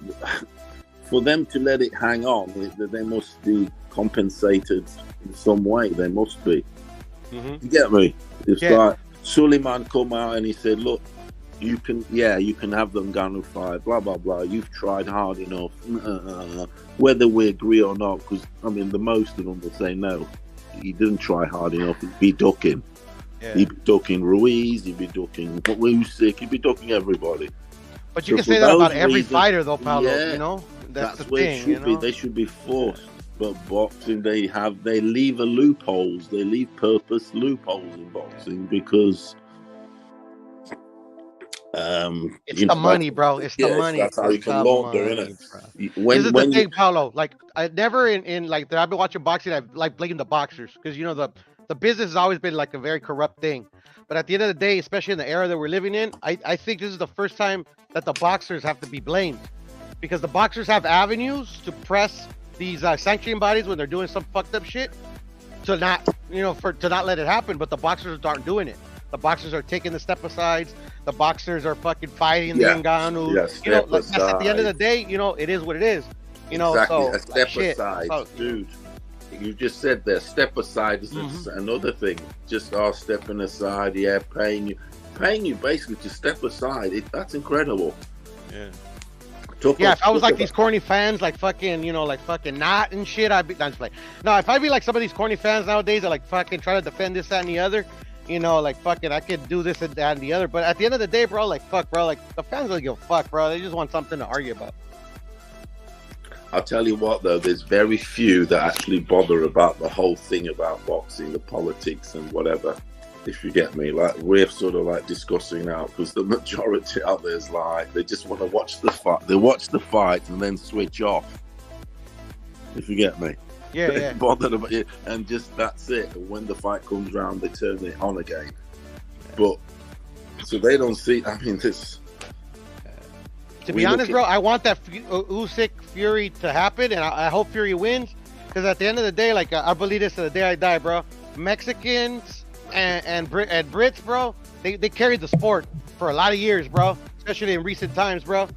for them to let it hang on. They must be compensated in some way. They must be. You get me? It's like Suleiman come out and he said, look, you can have them gun and fight, blah blah blah. You've tried hard enough, whether we agree or not. Because I mean, the most of them will say no. He didn't try hard enough. He'd be ducking. He'd be ducking Ruiz. He'd be ducking Usyk. He'd be ducking everybody. But you can say that about every fighter, though, Paulo. You know, that's the where thing. It should be. They should be forced. But boxing, they leave loopholes. They leave purpose loopholes in boxing because. It's the money, bro. It's the money. That's how you can launder, innit? This is the thing, Paulo. Like, I never in like I've been watching boxing. I've like blamed the boxers because you know the business has always been like a very corrupt thing. But at the end of the day, especially in the era that we're living in, I think this is the first time that the boxers have to be blamed because the boxers have avenues to press these sanctioning bodies when they're doing some fucked up shit to not let it happen. But the boxers aren't doing it. The boxers are taking the step asides. The boxers are fucking fighting the Ngannou. You know, like, that's at the end of the day, you know, it is what it is. You know, exactly. So a step aside, dude. You just said there, step aside is another thing. Just stepping aside, paying you basically to step aside. That's incredible. Yeah. If I was like these corny fans, like fucking, you know, like fucking Knot and shit, I'd be just like, no. If I'd be like some of these corny fans nowadays that like fucking try to defend this, that, and the other. You know, like, fucking, I could do this and that and the other. But at the end of the day, bro, like, fuck, bro. Like, the fans don't give a fuck, bro. They just want something to argue about. I'll tell you what, though. There's very few that actually bother about the whole thing about boxing, the politics and whatever, if you get me. Like, we're sort of, like, discussing now because the majority out there is like, they just want to watch the fight. They watch the fight and then switch off, if you get me. Yeah. Bothered about it, and just that's it. And when the fight comes round, they turn it on again. But so they don't see. I mean, this. To be honest, bro, I want that Usyk Fury to happen, and I hope Fury wins. Because at the end of the day, like I believe this to the day I die, bro. Mexicans and Brits, bro, they carried the sport for a lot of years, bro. Especially in recent times, bro.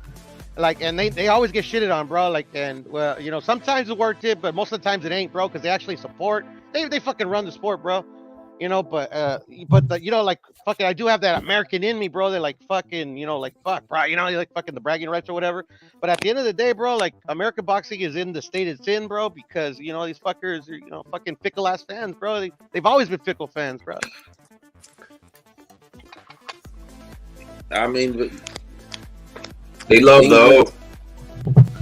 Like, and they always get shitted on, bro. Like, and well, you know, sometimes it worked it, but most of the times it ain't, bro, because they actually support. They fucking run the sport, bro. You know, but you know, like fucking, I do have that American in me, bro. They're like fucking, you know, like fuck, bro. You know, like fucking the bragging rights or whatever. But at the end of the day, bro, like American boxing is in the state it's in, bro, because you know these fuckers are, you know, fucking fickle ass fans, bro. They've always been fickle fans, bro. I mean. They love though.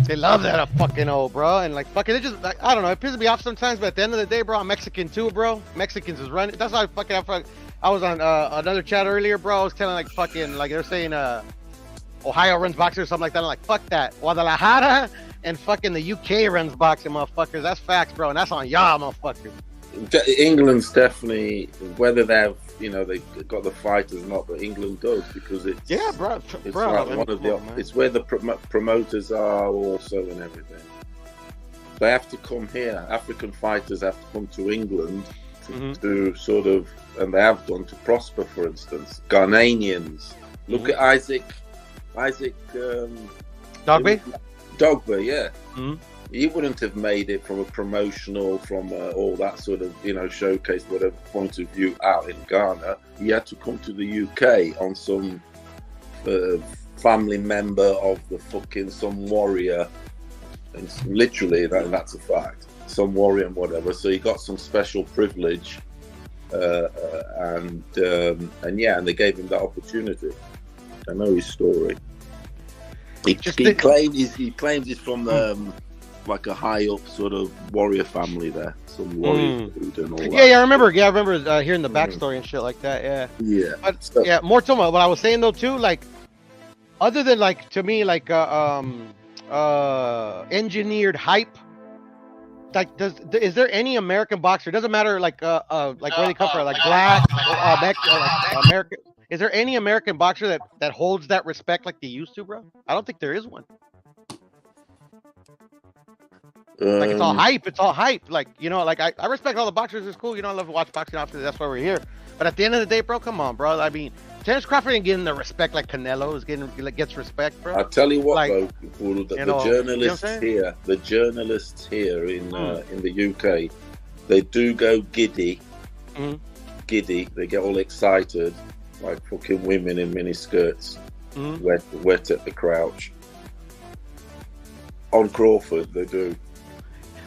They love that fucking old, bro, and like fucking, it just like, I don't know, it pisses me off sometimes. But at the end of the day, bro, I'm Mexican too, bro. Mexicans is running. That's why I was on another chat earlier, bro. I was telling like fucking like they're saying Ohio runs boxing or something like that. I'm like, fuck that. Guadalajara and fucking the UK runs boxing, motherfuckers. That's facts, bro, and that's on y'all, motherfuckers. England's definitely, whether they've they got the fighters or not, but England does, because it's bro. It's bro, like one of the it's where the promoters are also and everything. They have to come here. African fighters have to come to England to sort of, and they have done, to prosper. For instance, Ghanaians. Look at Isaac. Dogba, yeah. He wouldn't have made it from a promotional, from all that sort of, showcase, whatever point of view out in Ghana. He had to come to the UK on some family member of the fucking, some warrior. And literally, that's a fact. Some warrior and whatever. So he got some special privilege. And they gave him that opportunity. I know his story. He claims he's from like a high up sort of warrior family there, some warrior food and all that. Yeah, I remember. Yeah, I remember hearing the backstory and shit like that. Yeah. Yeah. But more to what I was saying though too. Like, other than like to me like engineered hype. Like, is there any American boxer? It doesn't matter like where they come from, like black, American. Is there any American boxer that holds that respect like they used to, bro? I don't think there is one. Like, it's all hype. It's all hype. Like, like I respect all the boxers. It's cool. I love to watch boxing. Obviously, that's why we're here. But at the end of the day, bro, come on, bro. I mean, Terence Crawford ain't getting the respect like Canelo gets respect, bro. I'll tell you what, like, though, the journalists here in the UK, they do go giddy. Giddy. They get all excited, like fucking women in miniskirts, wet at the crouch. On Crawford, they do.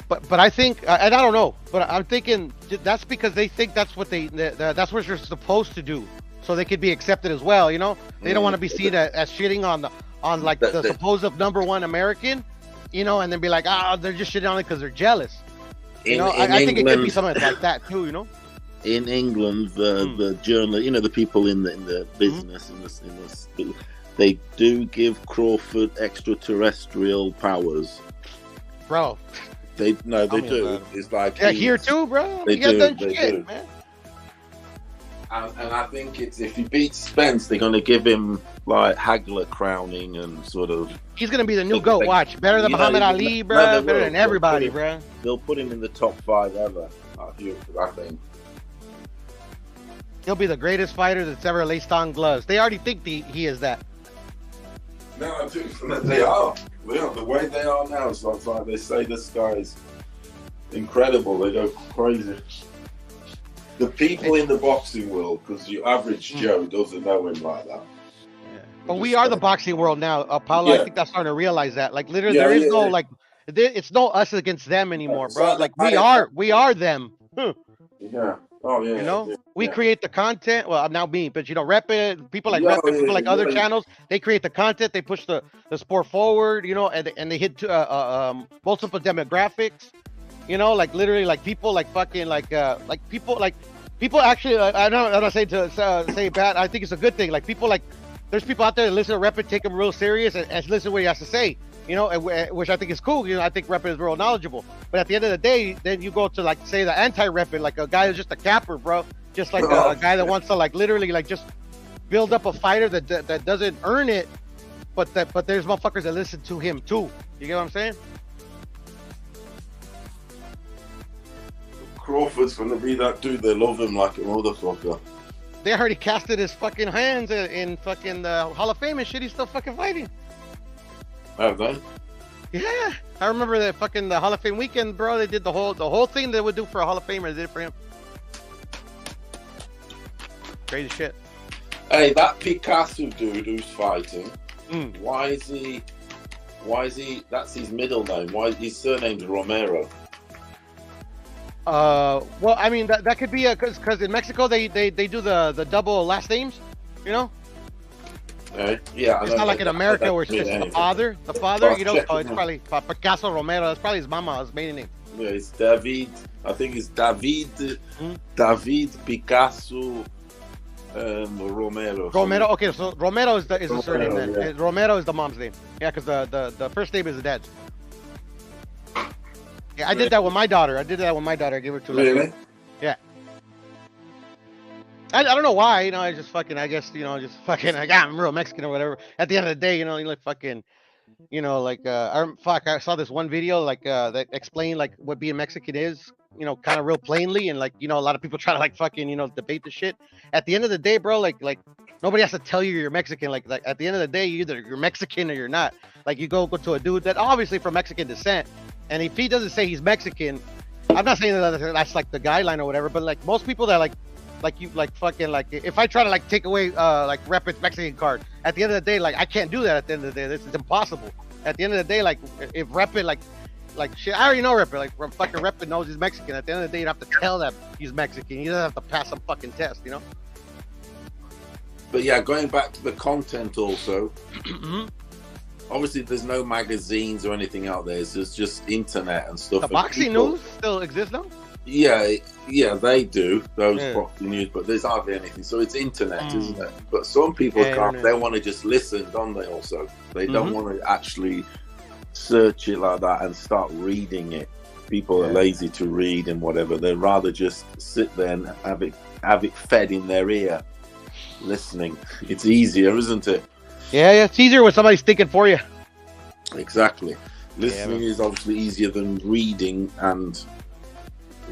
But I think, and I don't know, but I'm thinking that's because they think that's what that's what you're supposed to do, so they could be accepted as well. They don't want to be seen as shitting on the supposed #1 American, and then be like, they're just shitting on it because they're jealous. I think it could be something like that too. In England, the journal, the people in the business in this, they do give Crawford extraterrestrial powers, bro. They do. It's like here too, bro. They do. Man. And I think it's, if he beats Spence, they're gonna give him like Hagler crowning and sort of. He's gonna be the new GOAT. Watch, better than Muhammad Ali, bro. Better than everybody, bro. They'll put him in the top 5 ever. I think. He'll be the greatest fighter that's ever laced on gloves. They already think he is that. No, they are. The way they are now, it's like they say this guy's incredible. They go crazy. The people in the boxing world, because your average Joe doesn't know him like that. Yeah. But we are the boxing world now, Paulo. I think that's starting to realize that. Like, literally, there is no like, it's no us against them anymore, bro. Like, we are them. Yeah. Oh yeah. We create the content. Well, not me, but Rep It, people like Rep It, people like other channels. They create the content. They push the sport forward. And they hit multiple demographics. Like literally, like people, like fucking, like people actually. I'm not saying to say bad. I think it's a good thing. Like people, like there's people out there that listen to Rep It, take him real serious, and listen to what he has to say. Which I think is cool. I think Rep It is real knowledgeable. But at the end of the day, then you go to like say the anti-Rep It, like a guy who's just a capper, bro. Just like a guy that wants to like literally like just build up a fighter that doesn't earn it, but there's motherfuckers that listen to him too. You get what I'm saying? Crawford's gonna be that dude. They love him like a motherfucker. They already casted his fucking hands in fucking the Hall of Fame and shit. He's still fucking fighting. Have they? Yeah, I remember that fucking the Hall of Fame weekend, bro. They did the whole thing they would do for a Hall of Famer. They did it for him. Crazy shit. Hey, that Picasso dude who's fighting. Why is he? That's his middle name. Why his surname's Romero? Well, I mean that could be because in Mexico they do the double last names, Yeah, it's not like in America where it's just the father. The father, you know, it's probably Picasso Romero. That's probably his mama, his maiden name. Yeah, it's David. I think it's David. David Picasso Romero. Romero. Okay, so Romero is the surname then. Yeah. Romero is the mom's name. Yeah, because the first name is the dad's. Yeah, I did that with my daughter. I gave her to Really? Yeah. I don't know why, you know, I just fucking, I guess, you know, just fucking, like, I'm real Mexican or whatever. At the end of the day, you know, you look fucking, you know, like, I saw this one video, like, that explained, like, what being Mexican is, you know, kind of real plainly, and, like, you know, a lot of people try to, like, fucking, you know, debate the shit. At the end of the day, bro, like, nobody has to tell you you're Mexican. Like, at the end of the day, either you're Mexican or you're not. Like, you go to a dude that obviously from Mexican descent, and if he doesn't say he's Mexican, I'm not saying that that's, like, the guideline or whatever, but, like, most people that, like you, like, fucking, like, if I try to, like, take away, like, Repit's Mexican card, at the end of the day, like, I can't do that at the end of the day. This is impossible. At the end of the day, like, if Repit, like shit, I already know Repit, like, fucking Repit knows he's Mexican. At the end of the day, you have to tell that he's Mexican. You don't have to pass some fucking test, you know? But yeah, going back to the content also, obviously there's no magazines or anything out there. It's just internet and stuff. The boxing news still exists now? Yeah, they do, those boxing news, but there's hardly anything. So it's internet, isn't it? But some people can't. They want to just listen, don't they, also? They don't want to actually search it like that and start reading it. People are lazy to read and whatever. They'd rather just sit there and have it fed in their ear, listening. It's easier, isn't it? Yeah, it's easier when somebody's thinking for you. Exactly. Listening is obviously easier than reading, and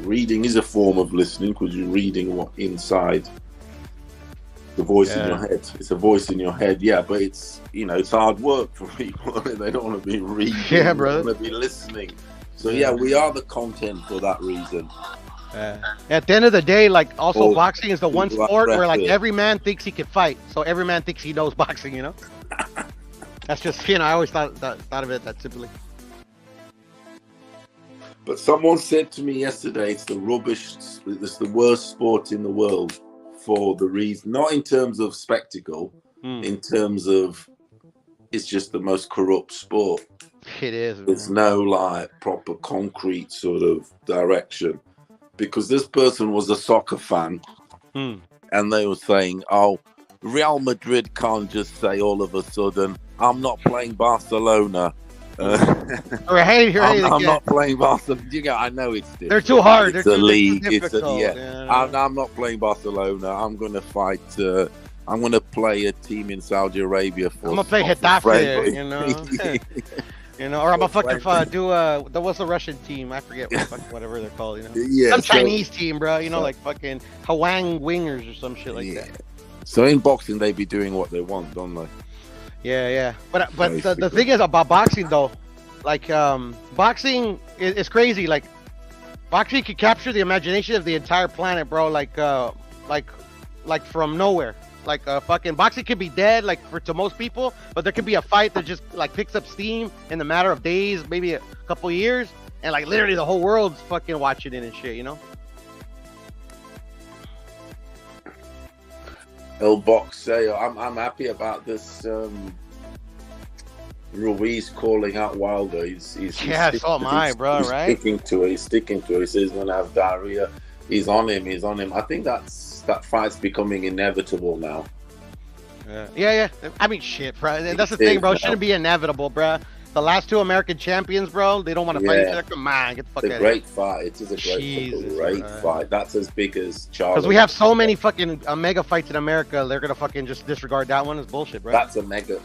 reading is a form of listening because you're reading what inside the voice in your head. It's a voice in your head, but it's, you know, it's hard work for people. They don't want to be reading. Yeah, bro. They want to be listening. So we are the content for that reason. At the end of the day, like, also boxing is the one sport where, like, every man thinks he can fight, so every man thinks he knows boxing, you know. That's just, you know, I always thought of it that simply. But someone said to me yesterday, it's the worst sport in the world for the reason, not in terms of spectacle, in terms of it's just the most corrupt sport. It is. There's no, like, proper concrete sort of direction. Because this person was a soccer fan, and they were saying, oh, Real Madrid can't just say all of a sudden, I'm not playing Barcelona. I'm not playing Barcelona. I know it's different. They're too hard. It's They're a too league. difficult. I'm not playing Barcelona. I'm going to fight. I'm going to play a team in Saudi Arabia. I'm going to play Getafe, you know. You know, or I'm gonna fucking do what's the Russian team? I forget whatever they're called. You know, some Chinese team, bro. You know, like fucking Hwang Wingers or some shit like that. So in boxing, they be doing what they want, don't they? Yeah. But the thing is about boxing though, like boxing is crazy. Like boxing can capture the imagination of the entire planet, bro. Like from nowhere. Like fucking boxing could be dead, like to most people, but there could be a fight that just like picks up steam in the matter of days, maybe a couple years, and like literally the whole world's fucking watching it and shit, you know. El Boxeo, I'm happy about this. Ruiz calling out Wilder. He's so am I, bro. Right? He's sticking to it. He says he's gonna have diarrhea. He's on him. I think that fight's becoming inevitable now. Yeah. I mean, shit, bro. That's the thing, bro. It shouldn't be inevitable, bro. The last two American champions, bro, they don't want to fight each other. Come on, get the fuck out of here. Great fight. It is a great fight. That's as big as Charlo. Because we have so many fucking mega fights in America, they're gonna fucking just disregard that one as bullshit, bro. That is a mega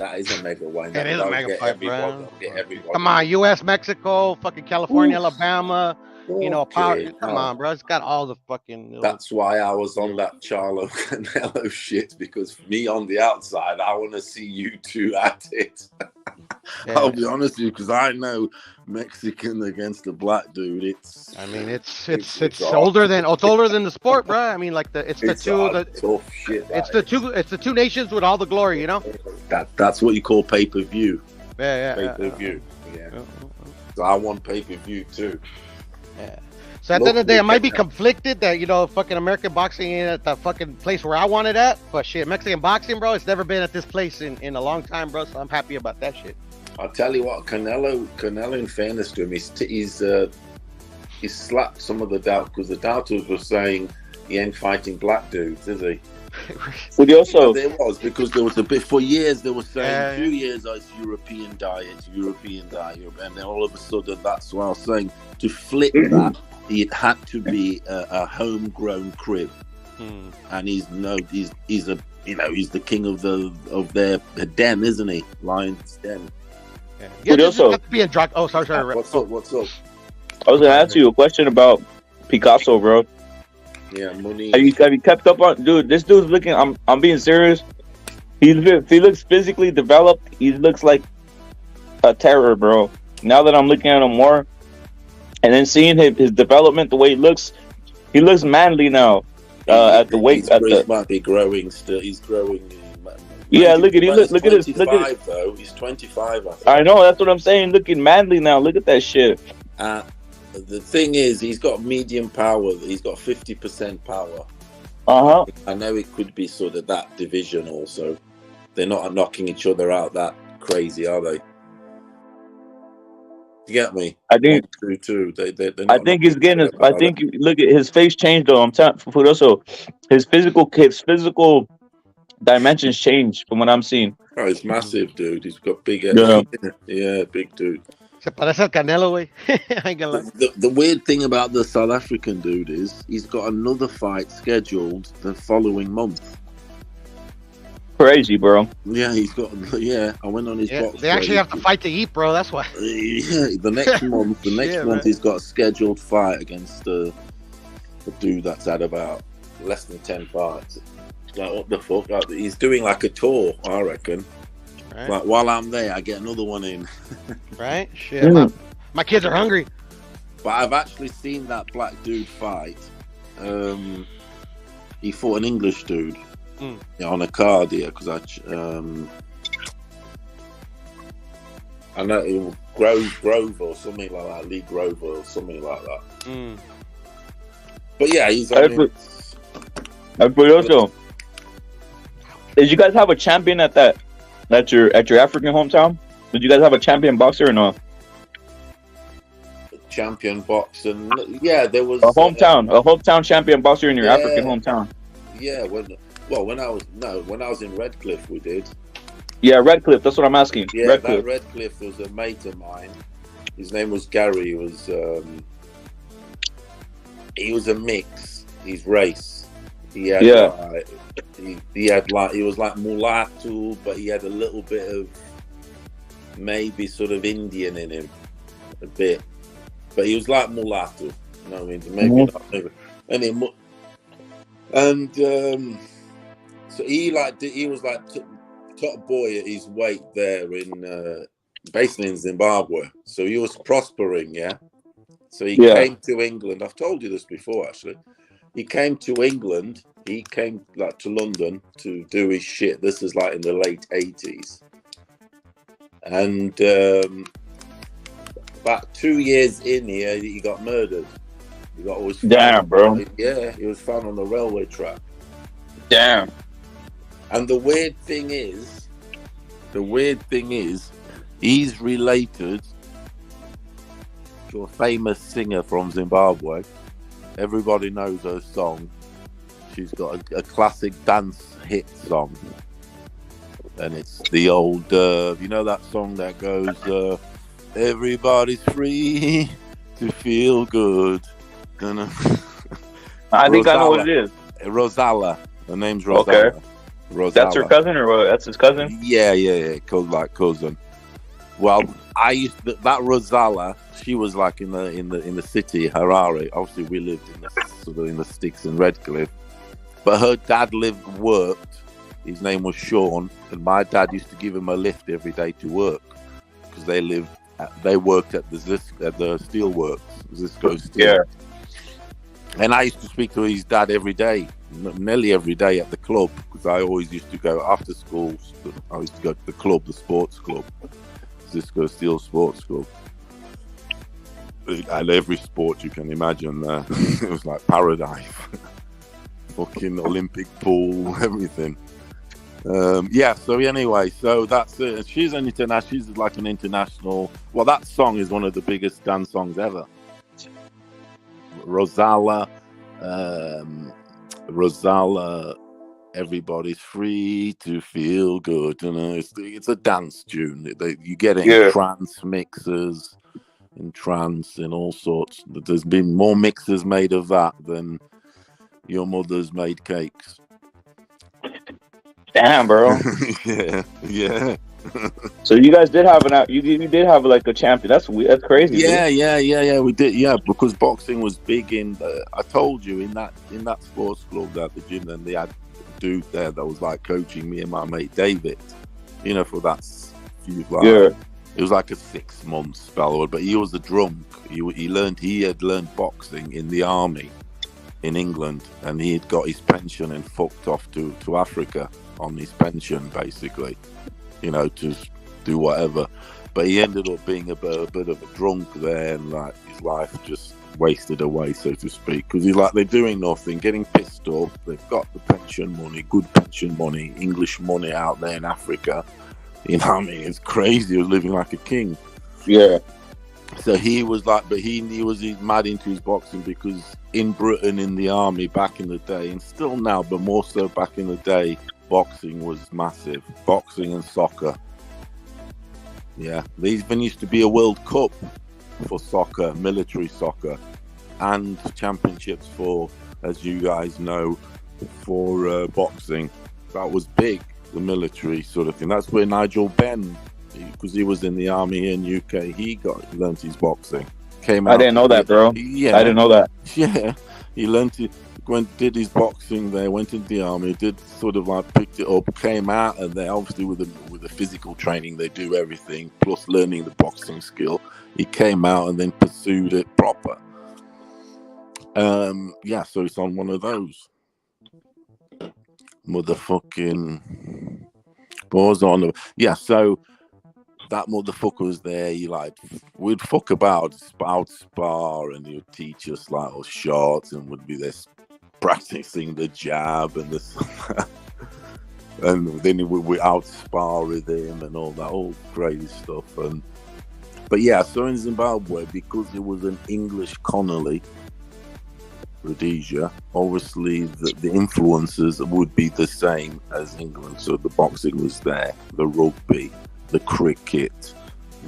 one. It is a mega fight, bro. Get everyone. Come on, U.S., Mexico, fucking California, Alabama. You know, power. Come on, bro. It's got all the fucking. That's why I was on that Charlo Canelo shit, because me on the outside, I want to see you two at it. I'll be honest with you, because I know Mexican against a black dude. It's older than the sport, bro. I mean, like it's the two nations with all the glory, you know. That's what you call pay-per-view. Yeah. Pay-per-view. Yeah. So I want pay-per-view too. Yeah. So at the end of the day, I might be conflicted that, you know, fucking American boxing ain't at the fucking place where I want it at. But shit, Mexican boxing, bro, it's never been at this place in a long time, bro. So I'm happy about that shit. I'll tell you what, Canelo, in fairness to him, he's slapped some of the doubt, because the doubters were saying he ain't fighting black dudes, is he? But he also there was, because there was a bit for years they were saying 2 years it's European diet, and then all of a sudden that's what I was saying. To flip that, it had to be a homegrown crib, and he's the king of their den, isn't he? Lions Den. Yeah, but also, oh, sorry. What's up? I was gonna ask you a question about Picasso, bro. Yeah, money. Have you kept up on, dude? This dude's looking. I'm being serious. He looks physically developed. He looks like a terror, bro. Now that I'm looking at him more, and then seeing his development, the way he looks manly now. At the weight, he might be growing still. He's growing. Yeah, look at his. Look at though. He's 25. I think. I know. That's what I'm saying. Looking manly now. Look at that shit. The thing is, he's got medium power. He's got 50% power. I know it could be sort of that division also. They're not knocking each other out that crazy, are they? You get me? I think. I think he's getting. I think look at his face changed though. I'm telling you, also his physical dimensions change from what I'm seeing. Oh, he's massive, dude. He's got big. Yeah, big dude. Se parece al Canelo, güey. The weird thing about the South African dude is he's got another fight scheduled the following month. Crazy, bro. Yeah, he's got. Yeah, I went on his box. They actually have to fight to eat, bro. That's why. Yeah, the next month. The next month he's got a scheduled fight against the dude that's had about less than 10 fights. Like, what the fuck? Like, he's doing like a tour, I reckon. Right. Like, while I'm there, I get another one in. Right? Shit. My kids are hungry. But I've actually seen that black dude fight. He fought an English dude on a card here, because I know it was Grove or something like that, Lee Grove or something like that. But yeah, he's. But also, did you guys have a champion at your African hometown? Did you guys have a champion boxer or no? Champion boxer, yeah, there was a hometown champion boxer in your African hometown. Yeah, when I was in Redcliffe, we did. Yeah, Redcliffe. That's what I'm asking. Yeah, Redcliffe. Redcliffe was a mate of mine. His name was Gary. He was a mix. His race. He had he was like mulatto, but he had a little bit of maybe sort of Indian in him, a bit. But he was like mulatto. You know what I mean? Maybe not. Maybe. So he was like top boy at his weight there in basically in Zimbabwe. So he was prospering, yeah. So he came to England. I've told you this before, actually. He came to England. He came like to London to do his shit. This is like in the late 80s. And about 2 years in here, he got murdered. He got always damn, bro. Yeah, he was found on the railway track. Damn. And the weird thing is, he's related to a famous singer from Zimbabwe. Everybody knows her song. She's got a classic dance hit song. And it's the old, you know that song that goes, everybody's free to feel good. I think I know what it is. Rosala. Her name's Rosala. Okay. Rosala. That's her cousin, or what? That's his cousin? Yeah. Like cousin. Well, that Rosala, she was like in the city, Harare. Obviously, we lived in the sticks in Redcliffe. But her dad worked. His name was Sean, and my dad used to give him a lift every day to work because they worked at the steel works, Zisco Steel. Yeah. And I used to speak to his dad every day, nearly every day at the club, because I always used to go after school. I used to go to the club, the sports club, Zisco Steel Sports Club. And every sport you can imagine there. It was like paradise. Fucking Olympic pool, everything. Yeah, so anyway, so that's it. She's like an international. Well, that song is one of the biggest dance songs ever. Rosala, everybody's free to feel good. You know, it's a dance tune. You get it in trance mixes, in trance, in all sorts. There's been more mixes made of that than your mother's made cakes. Damn, bro. yeah. So you guys did have you did have like a champion. That's crazy. Yeah, dude. We did. Yeah, because boxing was big in. I told you in that sports club at the gym, then they had a dude there that was like coaching me and my mate David. You know, for that few. It was like a 6-month spell, but he was a drunk. He had learned boxing in the army in England, and he had got his pension and fucked off to Africa on his pension, basically, you know, to do whatever. But he ended up being a bit of a drunk there, and like his life just wasted away, so to speak, because he's like, they're doing nothing, getting pissed off. They've got the pension money, good pension money, English money out there in Africa. You know what I mean? It's crazy. He was living like a king. Yeah. So he was like, but he was mad into his boxing because in Britain, in the army back in the day, and still now, but more so back in the day, boxing was massive. Boxing and soccer. Yeah. There even used to be a World Cup for soccer, military soccer, and championships for, as you guys know, for boxing. That was big, the military sort of thing. That's where Nigel Benn, because he was in the army here in UK, he learned his boxing. I didn't know that, bro. Yeah, I didn't know that. Yeah, he learned it. Did his boxing there, went into the army, did sort of like picked it up, came out, and then obviously with the physical training they do everything plus learning the boxing skill. He came out and then pursued it proper. Yeah, so it's on one of those. Motherfucking what was on? Yeah, so that motherfucker was there. We'd fuck about spar, and he would teach us like all shots, and would be there practicing the jab and this, and then we out spar with him and all that, all crazy stuff. But yeah, so in Zimbabwe, because it was an English colony, Rhodesia, obviously the influences would be the same as England. So the boxing was there, the rugby, the cricket,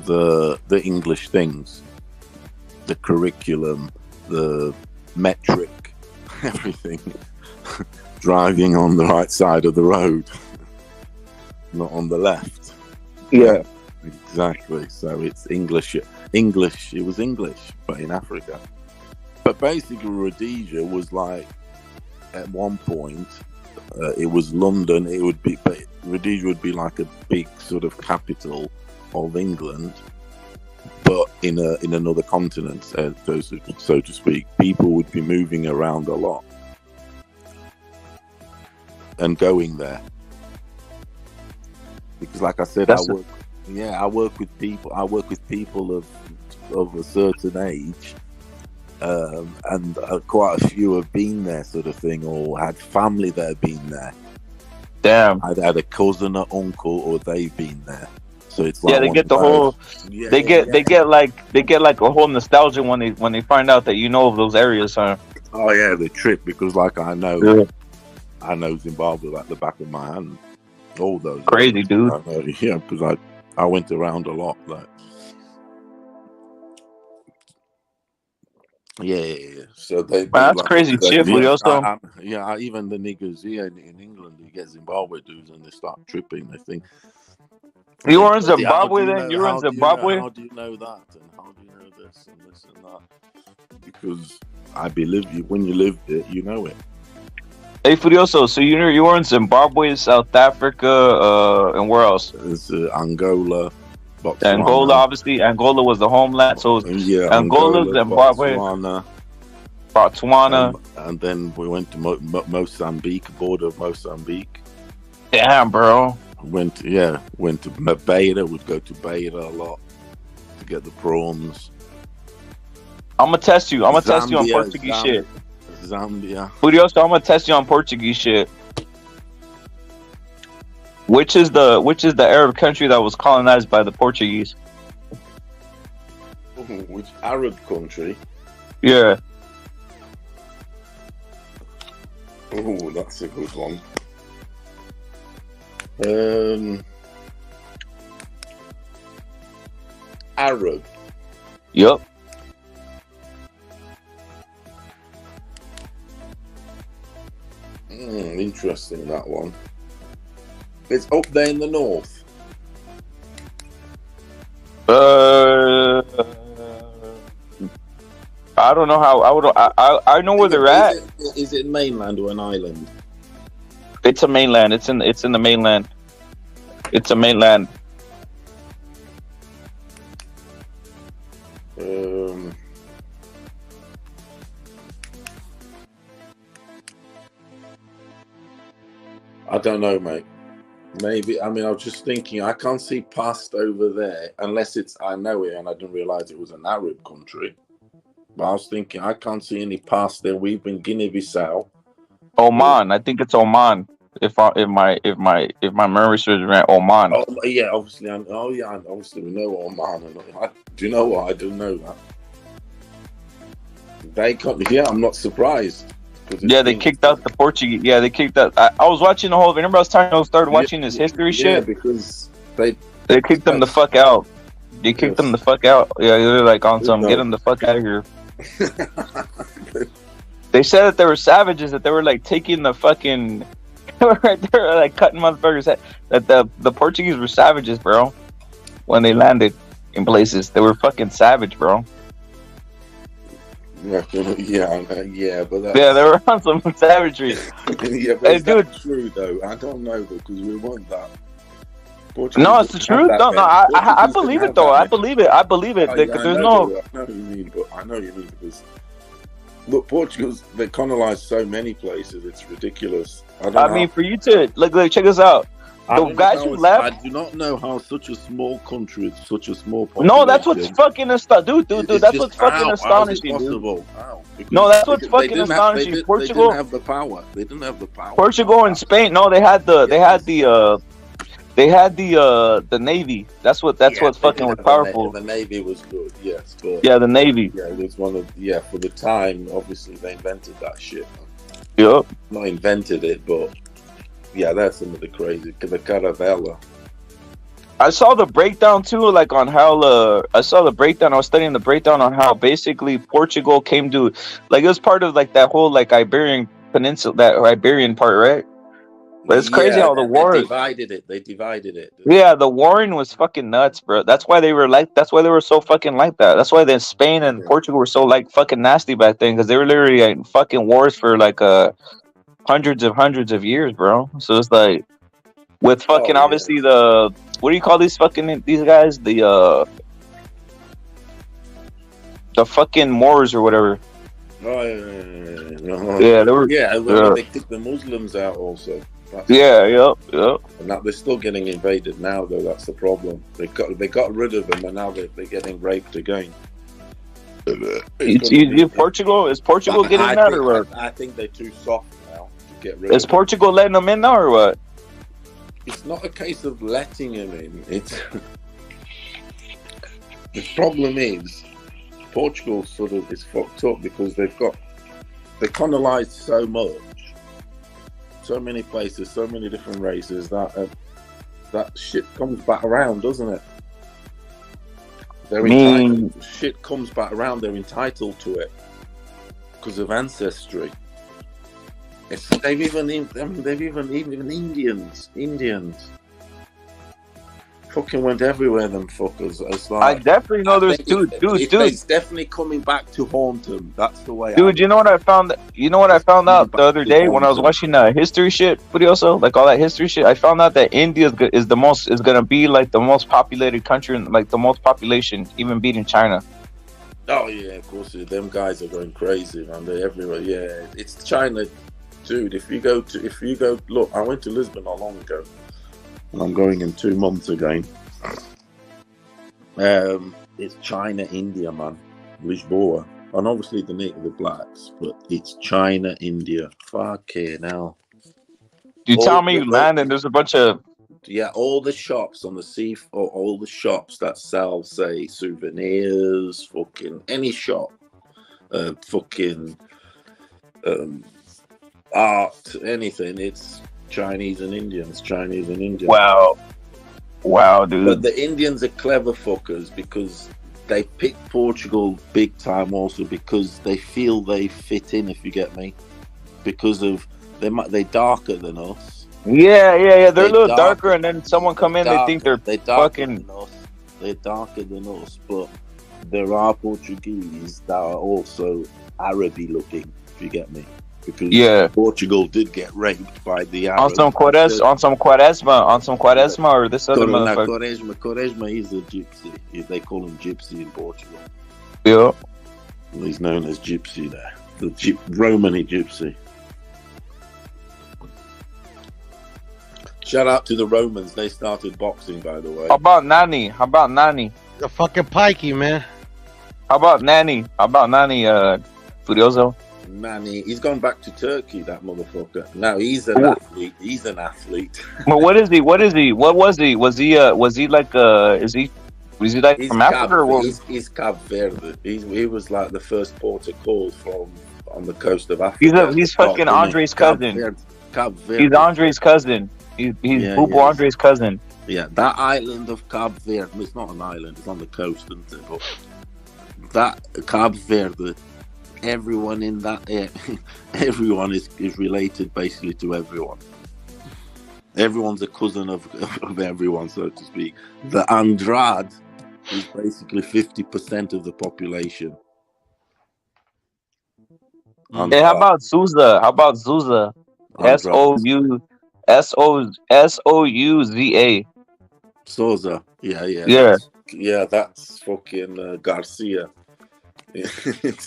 the English things, the curriculum, the metric, everything. Driving on the right side of the road, not on the left. Yeah, exactly. So it's English. It was English, but in Africa. But basically, Rhodesia was like, at one point, it was London. But Rhodesia would be like a big sort of capital of England, but in another continent, so to speak. People would be moving around a lot and going there because, like I said, I work with people. I work with people of a certain age. And quite a few have been there, sort of thing, or had family that have been there. Damn, I'd had a cousin or uncle, or they've been there. So it's like they get the whole. Yeah, they get like a whole nostalgia when they find out that you know of those areas, huh? Oh yeah, the trip, because like I know Zimbabwe like the back of my hand. All those crazy dude. Yeah, because I went around a lot, like. Yeah. So that's like, crazy shit. We also, even the niggas here in England, you get Zimbabwe dudes and they start tripping. They think you were in Zimbabwe. Then you were in Zimbabwe. How do you know that? And how do you know this and this and that? Because I believe you. When you live it, you know it. Hey, Furioso. So you were in Zimbabwe, South Africa, and where else? It's Angola. Botswana. Angola, obviously. Angola was the homeland, so Angola, Zimbabwe, Botswana, and then we went to Mozambique, border of Mozambique. Damn, bro. Went to Beira. We'd go to Beira a lot to get the prawns. I'm gonna test you. I'm gonna test you on Portuguese shit. Zambia. Furioso, I'm gonna test you on Portuguese shit. Which is the Arab country that was colonized by the Portuguese? Which Arab country? Yeah. Oh, that's a good one. Arab. Yep. Interesting, that one. It's up there in the north. I don't know how. I know where they're at. Is it mainland or an island? It's a mainland. It's in the mainland. It's a mainland. I don't know, mate. Maybe, I mean, I was just thinking, I can't see past over there unless it's, I know it and I didn't realize it was an Arab country. But I was thinking, I can't see any past there. We've been Guinea-Bissau. Oman. I think it's Oman. If my memory serves me right, Oman. Oh yeah, obviously. Obviously we know Oman. Do you know what? I didn't know that. They can't. Yeah, I'm not surprised. Yeah, they kicked out the Portuguese. Yeah, they kicked out. I was watching the whole. Remember, I was talking. I started watching this history shit. Yeah, because they kicked them the fuck out. They kicked them the fuck out. Yeah, they're like on some. Get them the fuck out of here. They said that they were savages. That they were like taking the fucking. Right there, like cutting motherfuckers' head. That the Portuguese were savages, bro. When they landed in places, they were fucking savage, bro. Yeah, but they were on some savagery. Yeah, but is that true though? I don't know because we want that. No, it's the truth. No, I believe it though. I believe it. There's no. I know what you mean, but I know what you mean because look, Portugal's they colonized so many places. It's ridiculous. I mean, for you to look, check this out. The guys who left. I do not know how such a small country, such a small population. No, that's what's fucking astonishing, dude. That's what's fucking astonishing, dude. No, that's what's fucking astonishing. Portugal. They didn't have the power. They didn't have the power. Portugal and Spain. No, they had the Navy. That's what's fucking was powerful. The Navy was good, yes. But yeah, the Navy. Yeah, it was one of for the time. Obviously, they invented that shit. Yep. Not invented it, but yeah, that's some of the crazy. The Caravella. I saw the breakdown too, like on how I saw the breakdown. I was studying the breakdown on how basically Portugal came to, like it was part of like that whole like Iberian Peninsula, that Iberian part, right? But it's crazy how the war. They divided it. Yeah, the warring was fucking nuts, bro. That's why they were so fucking like that. That's why then Spain and Portugal were so like fucking nasty back then, because they were literally like, fucking wars for like hundreds of years, bro. So it's like with fucking obviously the what do you call these guys? The fucking Moors or whatever. Oh yeah, they were. Yeah, they kicked the Muslims out also. Yep. And now they're still getting invaded now, though. That's the problem. They got rid of them, and now they're getting raped again. Portugal is Portugal getting that or what? I think they're too soft now to get rid. Is Portugal letting them in now or what? It's not a case of letting them in. It's the problem is Portugal sort of is fucked up because they colonized so much. So many places, so many different races that shit comes back around, doesn't it? Shit comes back around. They're entitled to it because of ancestry. They've even Indians fucking went everywhere. Them fuckers. It's like, I definitely know there's dude. It's definitely coming back to haunt them. That's the way. Dude, you know what I found? You know what I found out the other day when I was watching history shit video, like all that history shit. I found out that India is gonna be like the most populated country, like the most population, even beating China. Oh yeah, of course. Them guys are going crazy, man. They're everywhere. Yeah, it's China, dude. If you go, look, I went to Lisbon not long ago. I'm going in 2 months again. It's China, India, man. Lisboa. and obviously the blacks, but it's China, India. Fucking hell. You tell me you land and there's a bunch of all the shops on the sea, or all the shops that sell, say, souvenirs, fucking any shop, fucking art, anything. It's Chinese and Indians. Chinese and Indians. Wow, dude. But the Indians are clever fuckers because they pick Portugal big time, also because they feel they fit in. If you get me, because of they're darker than us. Yeah. They're a little darker, and then someone come in, they think they're fucking. They're darker than us, but there are Portuguese that are also Araby looking. If you get me, because Portugal did get raped by the Arabs. on some Quaresma, or this other motherfucker. Quaresma is a gypsy. They call him gypsy in Portugal. Yeah, he's known as gypsy there. The Roman gypsy. Shout out to the Romans. They started boxing, by the way. How about Nani? The fucking pikey, man. How about Nani? Furioso? Nani, he's gone back to Turkey, that motherfucker. Now he's an athlete. Well, what is he? What was he? Was he like from Africa or what? He's Cabo Verde. He was like the first port of call from on the coast of Africa. He's fucking Andre's cousin. Cabo Verde. He's Andre's cousin. He's Bubu Andre's cousin. Yeah, that island of Cabo Verde. It's not an island. It's on the coast, isn't it? But that Cabo Verde, everyone in that everyone is related basically to everyone. Everyone's a cousin of everyone, so to speak. The Andrade is basically 50% of the population. Hey, how about Souza? Souza. Souza. Yeah. That's fucking Garcia.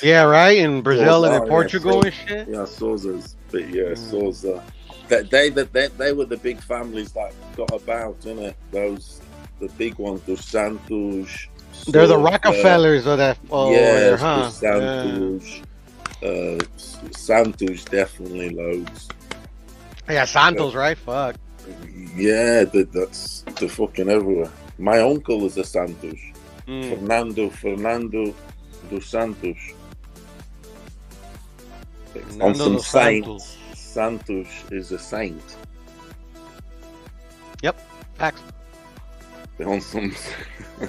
Yeah, right. In Brazil and in Portugal and shit. Yeah, Souza's. But yeah, Souza. They were the big families that got about, innit? The big ones, the Santos. They're the Rockefellers of that. The Santos. Santos definitely loads. Yeah, Santos, right? Fuck. Yeah, that's the fucking everywhere. My uncle is a Santos. Fernando dos Santos. On some saints. Santos is a saint. Yep. Facts. On some.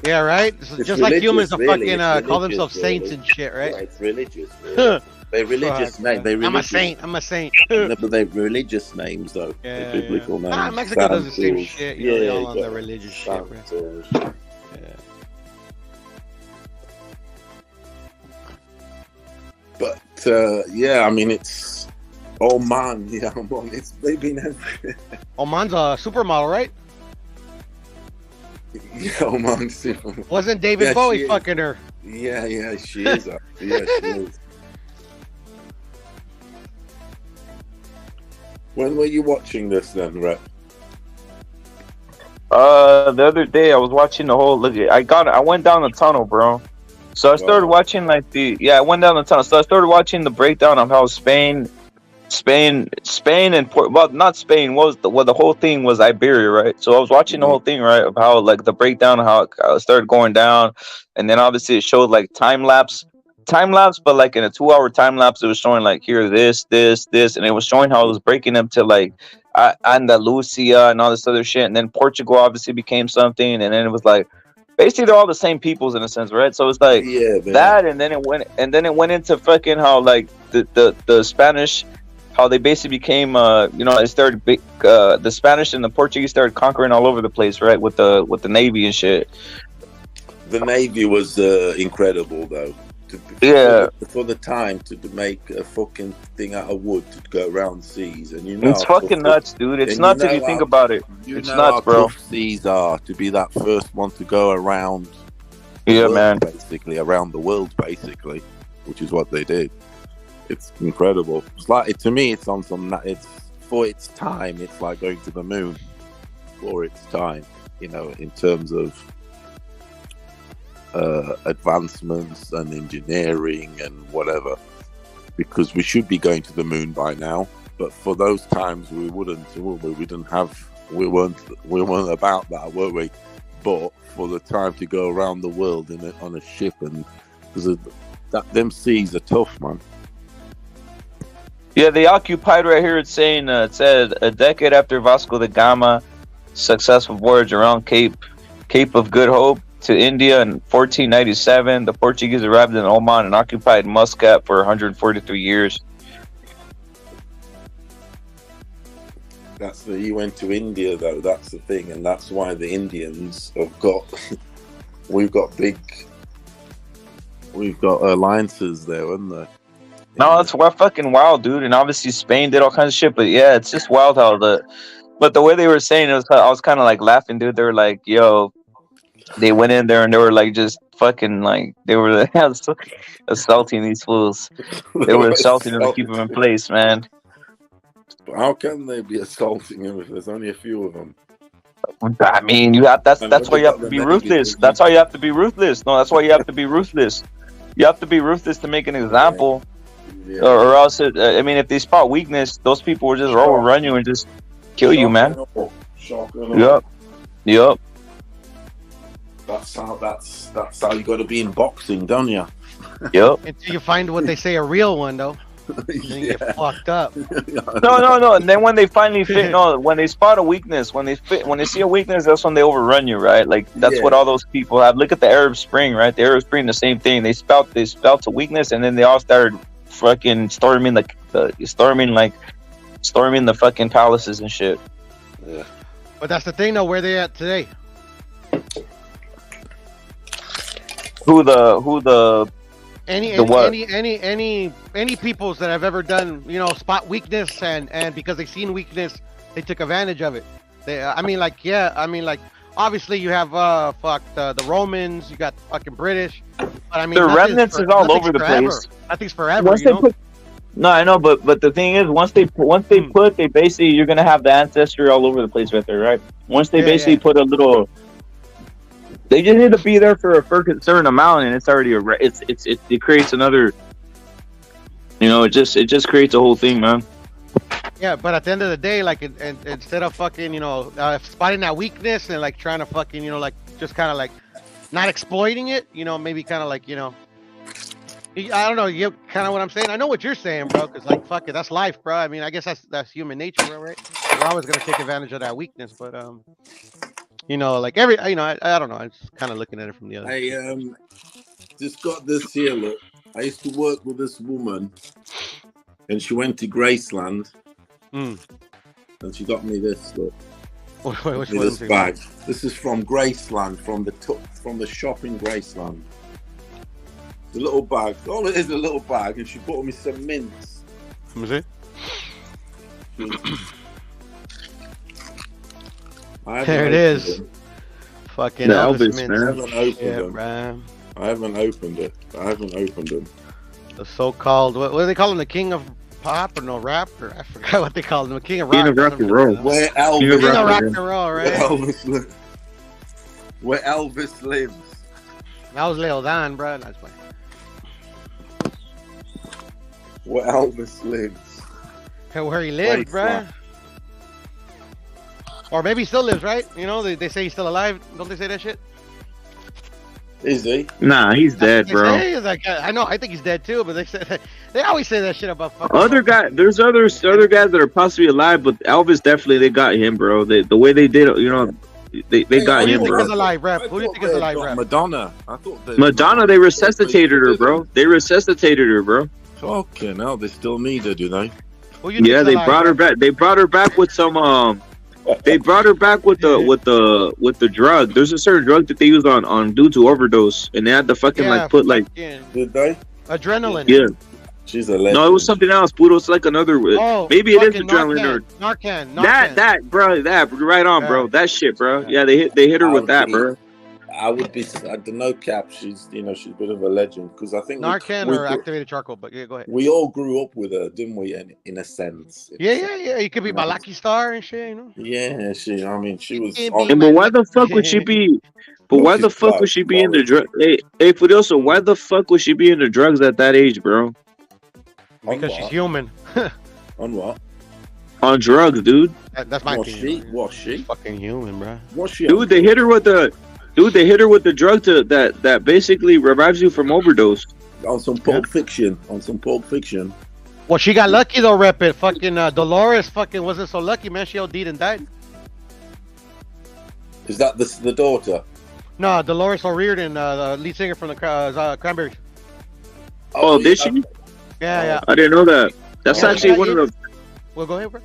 Yeah, right. So just like humans, fucking call themselves saints and shit, right? Yeah, it's religious. Really. They're religious names. I'm a saint. No, but they're religious names, though. Yeah, they're biblical names. Mexico does the same shit. They all on the religious shit, bro. Yeah. But yeah, I mean, it's Oman. Yeah, Oman. They've been everywhere. Oman's a supermodel, right? Yeah, Oman's supermodel. Wasn't David Bowie fucking her? Yeah, she is. Yeah, she is. When were you watching this then, Rhett? The other day I was watching the whole. I went down the tunnel, bro. So I started watching I went down the tunnel. So I started watching the breakdown of how Spain and not Spain. The whole thing was Iberia, right? So I was watching the whole thing, right, of how like the breakdown of how it started going down, and then obviously it showed like time lapse, but like in a 2-hour time lapse, it was showing like here this, and it was showing how it was breaking up to like Andalusia and all this other shit, and then Portugal obviously became something, and then it was like basically they're all the same peoples in a sense, right? So it's like that, and then it went into fucking how like the Spanish, how they basically became it started the Spanish and the Portuguese started conquering all over the place, right, with the Navy and shit. The Navy was incredible though. For the time to make a fucking thing out of wood to go around seas, and it's fucking nuts, dude. It's nuts if you think about it. It's nuts, bro. Seas are to be that first one to go around. Yeah, man. Basically around the world, basically, which is what they did. It's incredible. It's like to me, it's on some. It's for its time. It's like going to the moon for its time. In terms of advancements and engineering and whatever, because we should be going to the moon by now. But for those times, we wouldn't. We weren't about that, were we? But for the time to go around the world on a ship, and because them seas are tough, man. Yeah, they occupied right here. It's saying it said a decade after Vasco da Gama successful voyage around Cape of Good Hope to India in 1497, the Portuguese arrived in Oman and occupied Muscat for 143 years. He went to India though. That's the thing, and that's why the Indians have got. We've got alliances there, haven't they? No, that's fucking wild, dude. And obviously Spain did all kinds of shit, but yeah, it's just wild how But the way they were saying it, I was kind of like laughing, dude. They were like, "Yo," they went in there and they were like just fucking like they were assaulting these fools. They were assaulting them to keep them in place, man. How can they be assaulting him if there's only a few of them? I mean, that's why you have to be ruthless. That's why you have to be ruthless. No, that's why you have to be ruthless. You have to be ruthless to make an example, or else. I mean, if they spot weakness, those people will just overrun you and just kill you, man. Yep. That's how you got to be in boxing, don't you? Yep. Until you find what they say a real one, though. Then you get fucked up. No. And then when they finally when they spot a weakness, when they see a weakness, that's when they overrun you, right? Like that's what all those people have. Look at the Arab Spring, right? The Arab Spring, the same thing. They spelt a weakness, and then they all started fucking storming the fucking palaces and shit. Yeah. But that's the thing, though. Where they at today? Who the any peoples that have ever done, spot weakness and because they seen weakness, they took advantage of it. Obviously you have the Romans, you got fucking British, but I mean the remnants is all over the place. Nothing's forever. No, I know, but the thing is, once they basically you're gonna have the ancestry all over the place right there, right? Once they put a little. They just need to be there for a certain amount, and it's already it creates another. It just creates a whole thing, man. Yeah, but at the end of the day, like, instead of fucking, spotting that weakness and like trying to fucking, just kind of like not exploiting it, maybe kind of like, I don't know, you kind of what I'm saying. I know what you're saying, bro, because like, fuck it, that's life, bro. I mean, I guess that's human nature, bro, right? We're always gonna take advantage of that weakness, but like I don't know. I'm just kind of looking at it from the other. I just got this here. Look, I used to work with this woman, and she went to Graceland, and she got me this. Look, which one? This bag. This is from Graceland, from the shop in Graceland. The little bag. All it is a little bag, and she bought me some mints. Let me see. There it is. Fucking Elvis, mints. man. I haven't opened them. The so-called what do they call him? The king of pop or no rap? Or I forgot what they called him. The king of rock. King of rock and roll. Where Elvis? King of rock and roll, right? Where Elvis lives. That was Lil Don, bro. That's funny. Where Elvis lives. Where he lived, bro. Or maybe he still lives, right? They say he's still alive. Don't they say that shit? Is he? Nah, he's dead, bro. I know. I think he's dead too. But they always say that shit about fucking. There's other guys that are possibly alive, but Elvis definitely they got him, bro. The way they did it, they got him, bro. Who do you think is alive rap? Madonna. Madonna, they resuscitated her, bro. Fucking hell, they still need her, do they? Yeah, they brought her back. They brought her back with some They brought her back with the drug. There's a certain drug that they use on due to overdose, and they had to fucking put Did they? Adrenaline. Yeah. She's a legend. No, it was something else, Budo. It's like another. Maybe it is adrenaline. Narcan. That, bro. That right on, bro. That shit, bro. Yeah, they hit her with that, bro. I would be. I don't know, Cap. She's she's a bit of a legend because I think Narcan or activated charcoal. But yeah, go ahead. We all grew up with her, didn't we? In a sense. Yeah. You could be my lucky star and shit, Yeah, she. I mean, she was. But why the fuck would she be? But why the fuck would she be into drugs? Hey, Furioso, why the fuck would she be into drugs at that age, bro? Because she's human. On what? On drugs, dude. That's my opinion. Was she? Fucking human, bro. Was she? Dude, they hit her with the. Dude, they hit her with the drug that basically revives you from overdose. On some Pulp Fiction. Well, she got lucky though, rep it. Fucking Dolores fucking wasn't so lucky, man. She OD'd and died. Is that the daughter? No, Dolores O'Riordan, the lead singer from the Cranberries. Oh, did she? Yeah. I didn't know that. That's actually one of the. Well, go ahead, bro.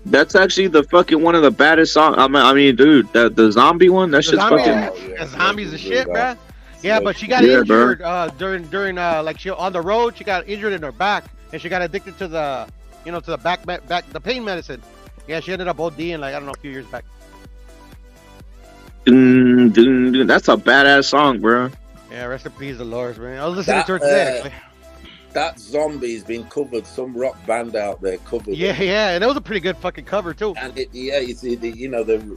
That's actually the fucking one of the baddest songs. I mean, dude, the zombie one. That shit's fucking. The zombies of shit, bro. Yeah, but she got injured during like she on the road. She got injured in her back, and she got addicted to the to the back the pain medicine. Yeah, she ended up ODing like I don't know a few years back. That's a badass song, bro. Yeah, rest in peace, Dolores, man. I was listening to her today. Actually. That Zombie's been covered. Some rock band out there covered. Yeah, and that was a pretty good fucking cover too. And they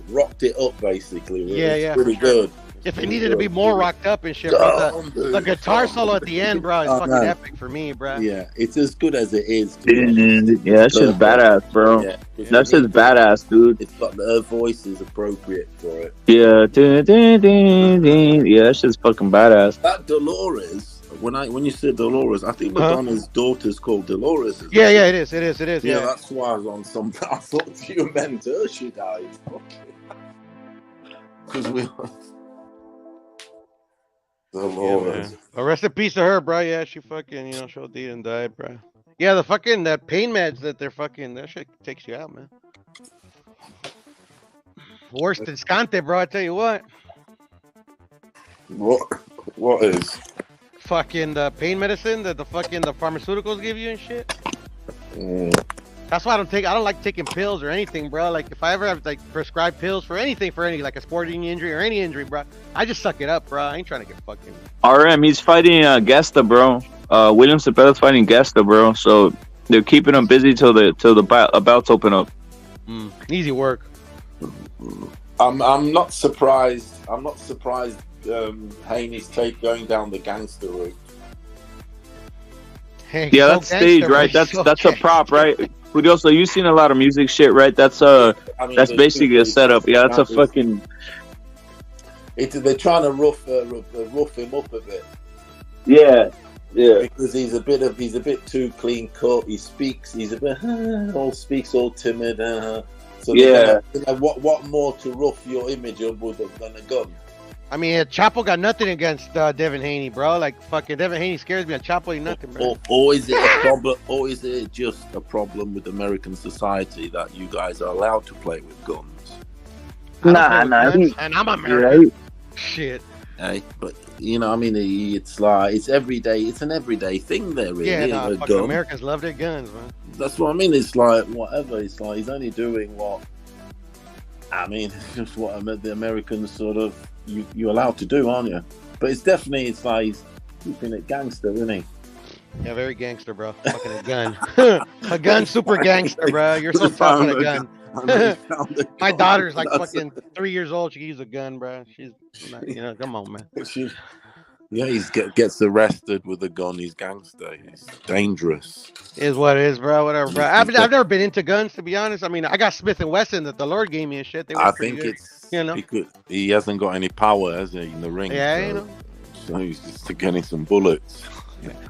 rocked it up basically. Yeah, pretty good. If it needed to be more rocked up and shit, bro, the guitar solo at the end, bro, is fucking epic for me, bro. Yeah, it's as good as it is. Yeah, that shit's badass, bro. Yeah, that shit's badass, dude. It's got her voice is appropriate for it. Yeah, yeah, that shit's fucking badass. That Dolores. When you said Dolores, I think Madonna's daughter's called Dolores. Yeah, it is. Yeah, that's why I was on some. I thought you meant her. She died. Because we. Dolores. Yeah, rest in peace to her, bro. Yeah, she fucking she OD'd and died, bro. Yeah, the fucking that pain meds that they're fucking that shit takes you out, man. Worse than Scante, bro. I tell you what. What is? Fucking the pain medicine that the pharmaceuticals give you and shit. That's why I don't like taking pills or anything, bro. Like if I ever have like prescribed pills for any like a sporting injury or any injury, bro, I just suck it up, bro. I ain't trying to get fucking. RM, he's fighting Gesta, bro. William Cepeda's fighting Gesta, bro. So they're keeping him busy till the bouts open up. Easy work. I'm not surprised. Haney's going down the gangster route. Yeah, that's stage, right? That's a prop, right? So you've seen a lot of music shit, right? That's basically a setup. Yeah, that's a fucking. They're trying to rough him up a bit. Yeah. Because he's a bit too clean cut. He speaks. He's a bit all timid. So yeah. What more to rough your image up with than a gun? I mean, Chapo got nothing against Devin Haney, bro. Like, fucking Devin Haney scares me. Chapo ain't nothing, bro. Or is it a problem? Or is it just a problem with American society that you guys are allowed to play with guns? Nah. And I'm American. Right? Shit. Hey, but I mean, it's like it's everyday. It's an everyday thing there, really. Yeah, fucking Americans love their guns, man. That's what I mean. It's like whatever. It's like he's only doing what. I mean, it's just what the Americans sort of. You're allowed to do, aren't you? But it's like he's keeping it gangster, isn't he? Yeah, very gangster, bro. Fucking a gun. A gun super gangster, bro. You're so tough on a gun. My daughter's like fucking 3 years old. She can use a gun, bro. She's come on, man. He gets arrested with a gun. He's gangster. He's dangerous. Is what it is, bro. Whatever, bro. I've never been into guns, to be honest. I mean, I got Smith & Wesson that the Lord gave me and shit. I think it's he hasn't got any power, has he, in the ring? Yeah, so he's just getting some bullets.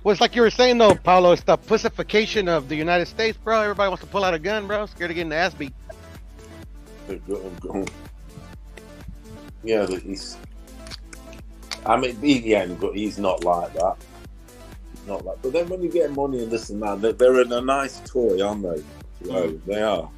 Well, it's like you were saying though, Paulo. It's the pussification of the United States, bro. Everybody wants to pull out a gun, bro. Scared of getting the ass beat. Yeah, he's. I mean, he's not like that. Not like. But then when you get money and this and that, they're a nice toy, aren't they? Well, they are.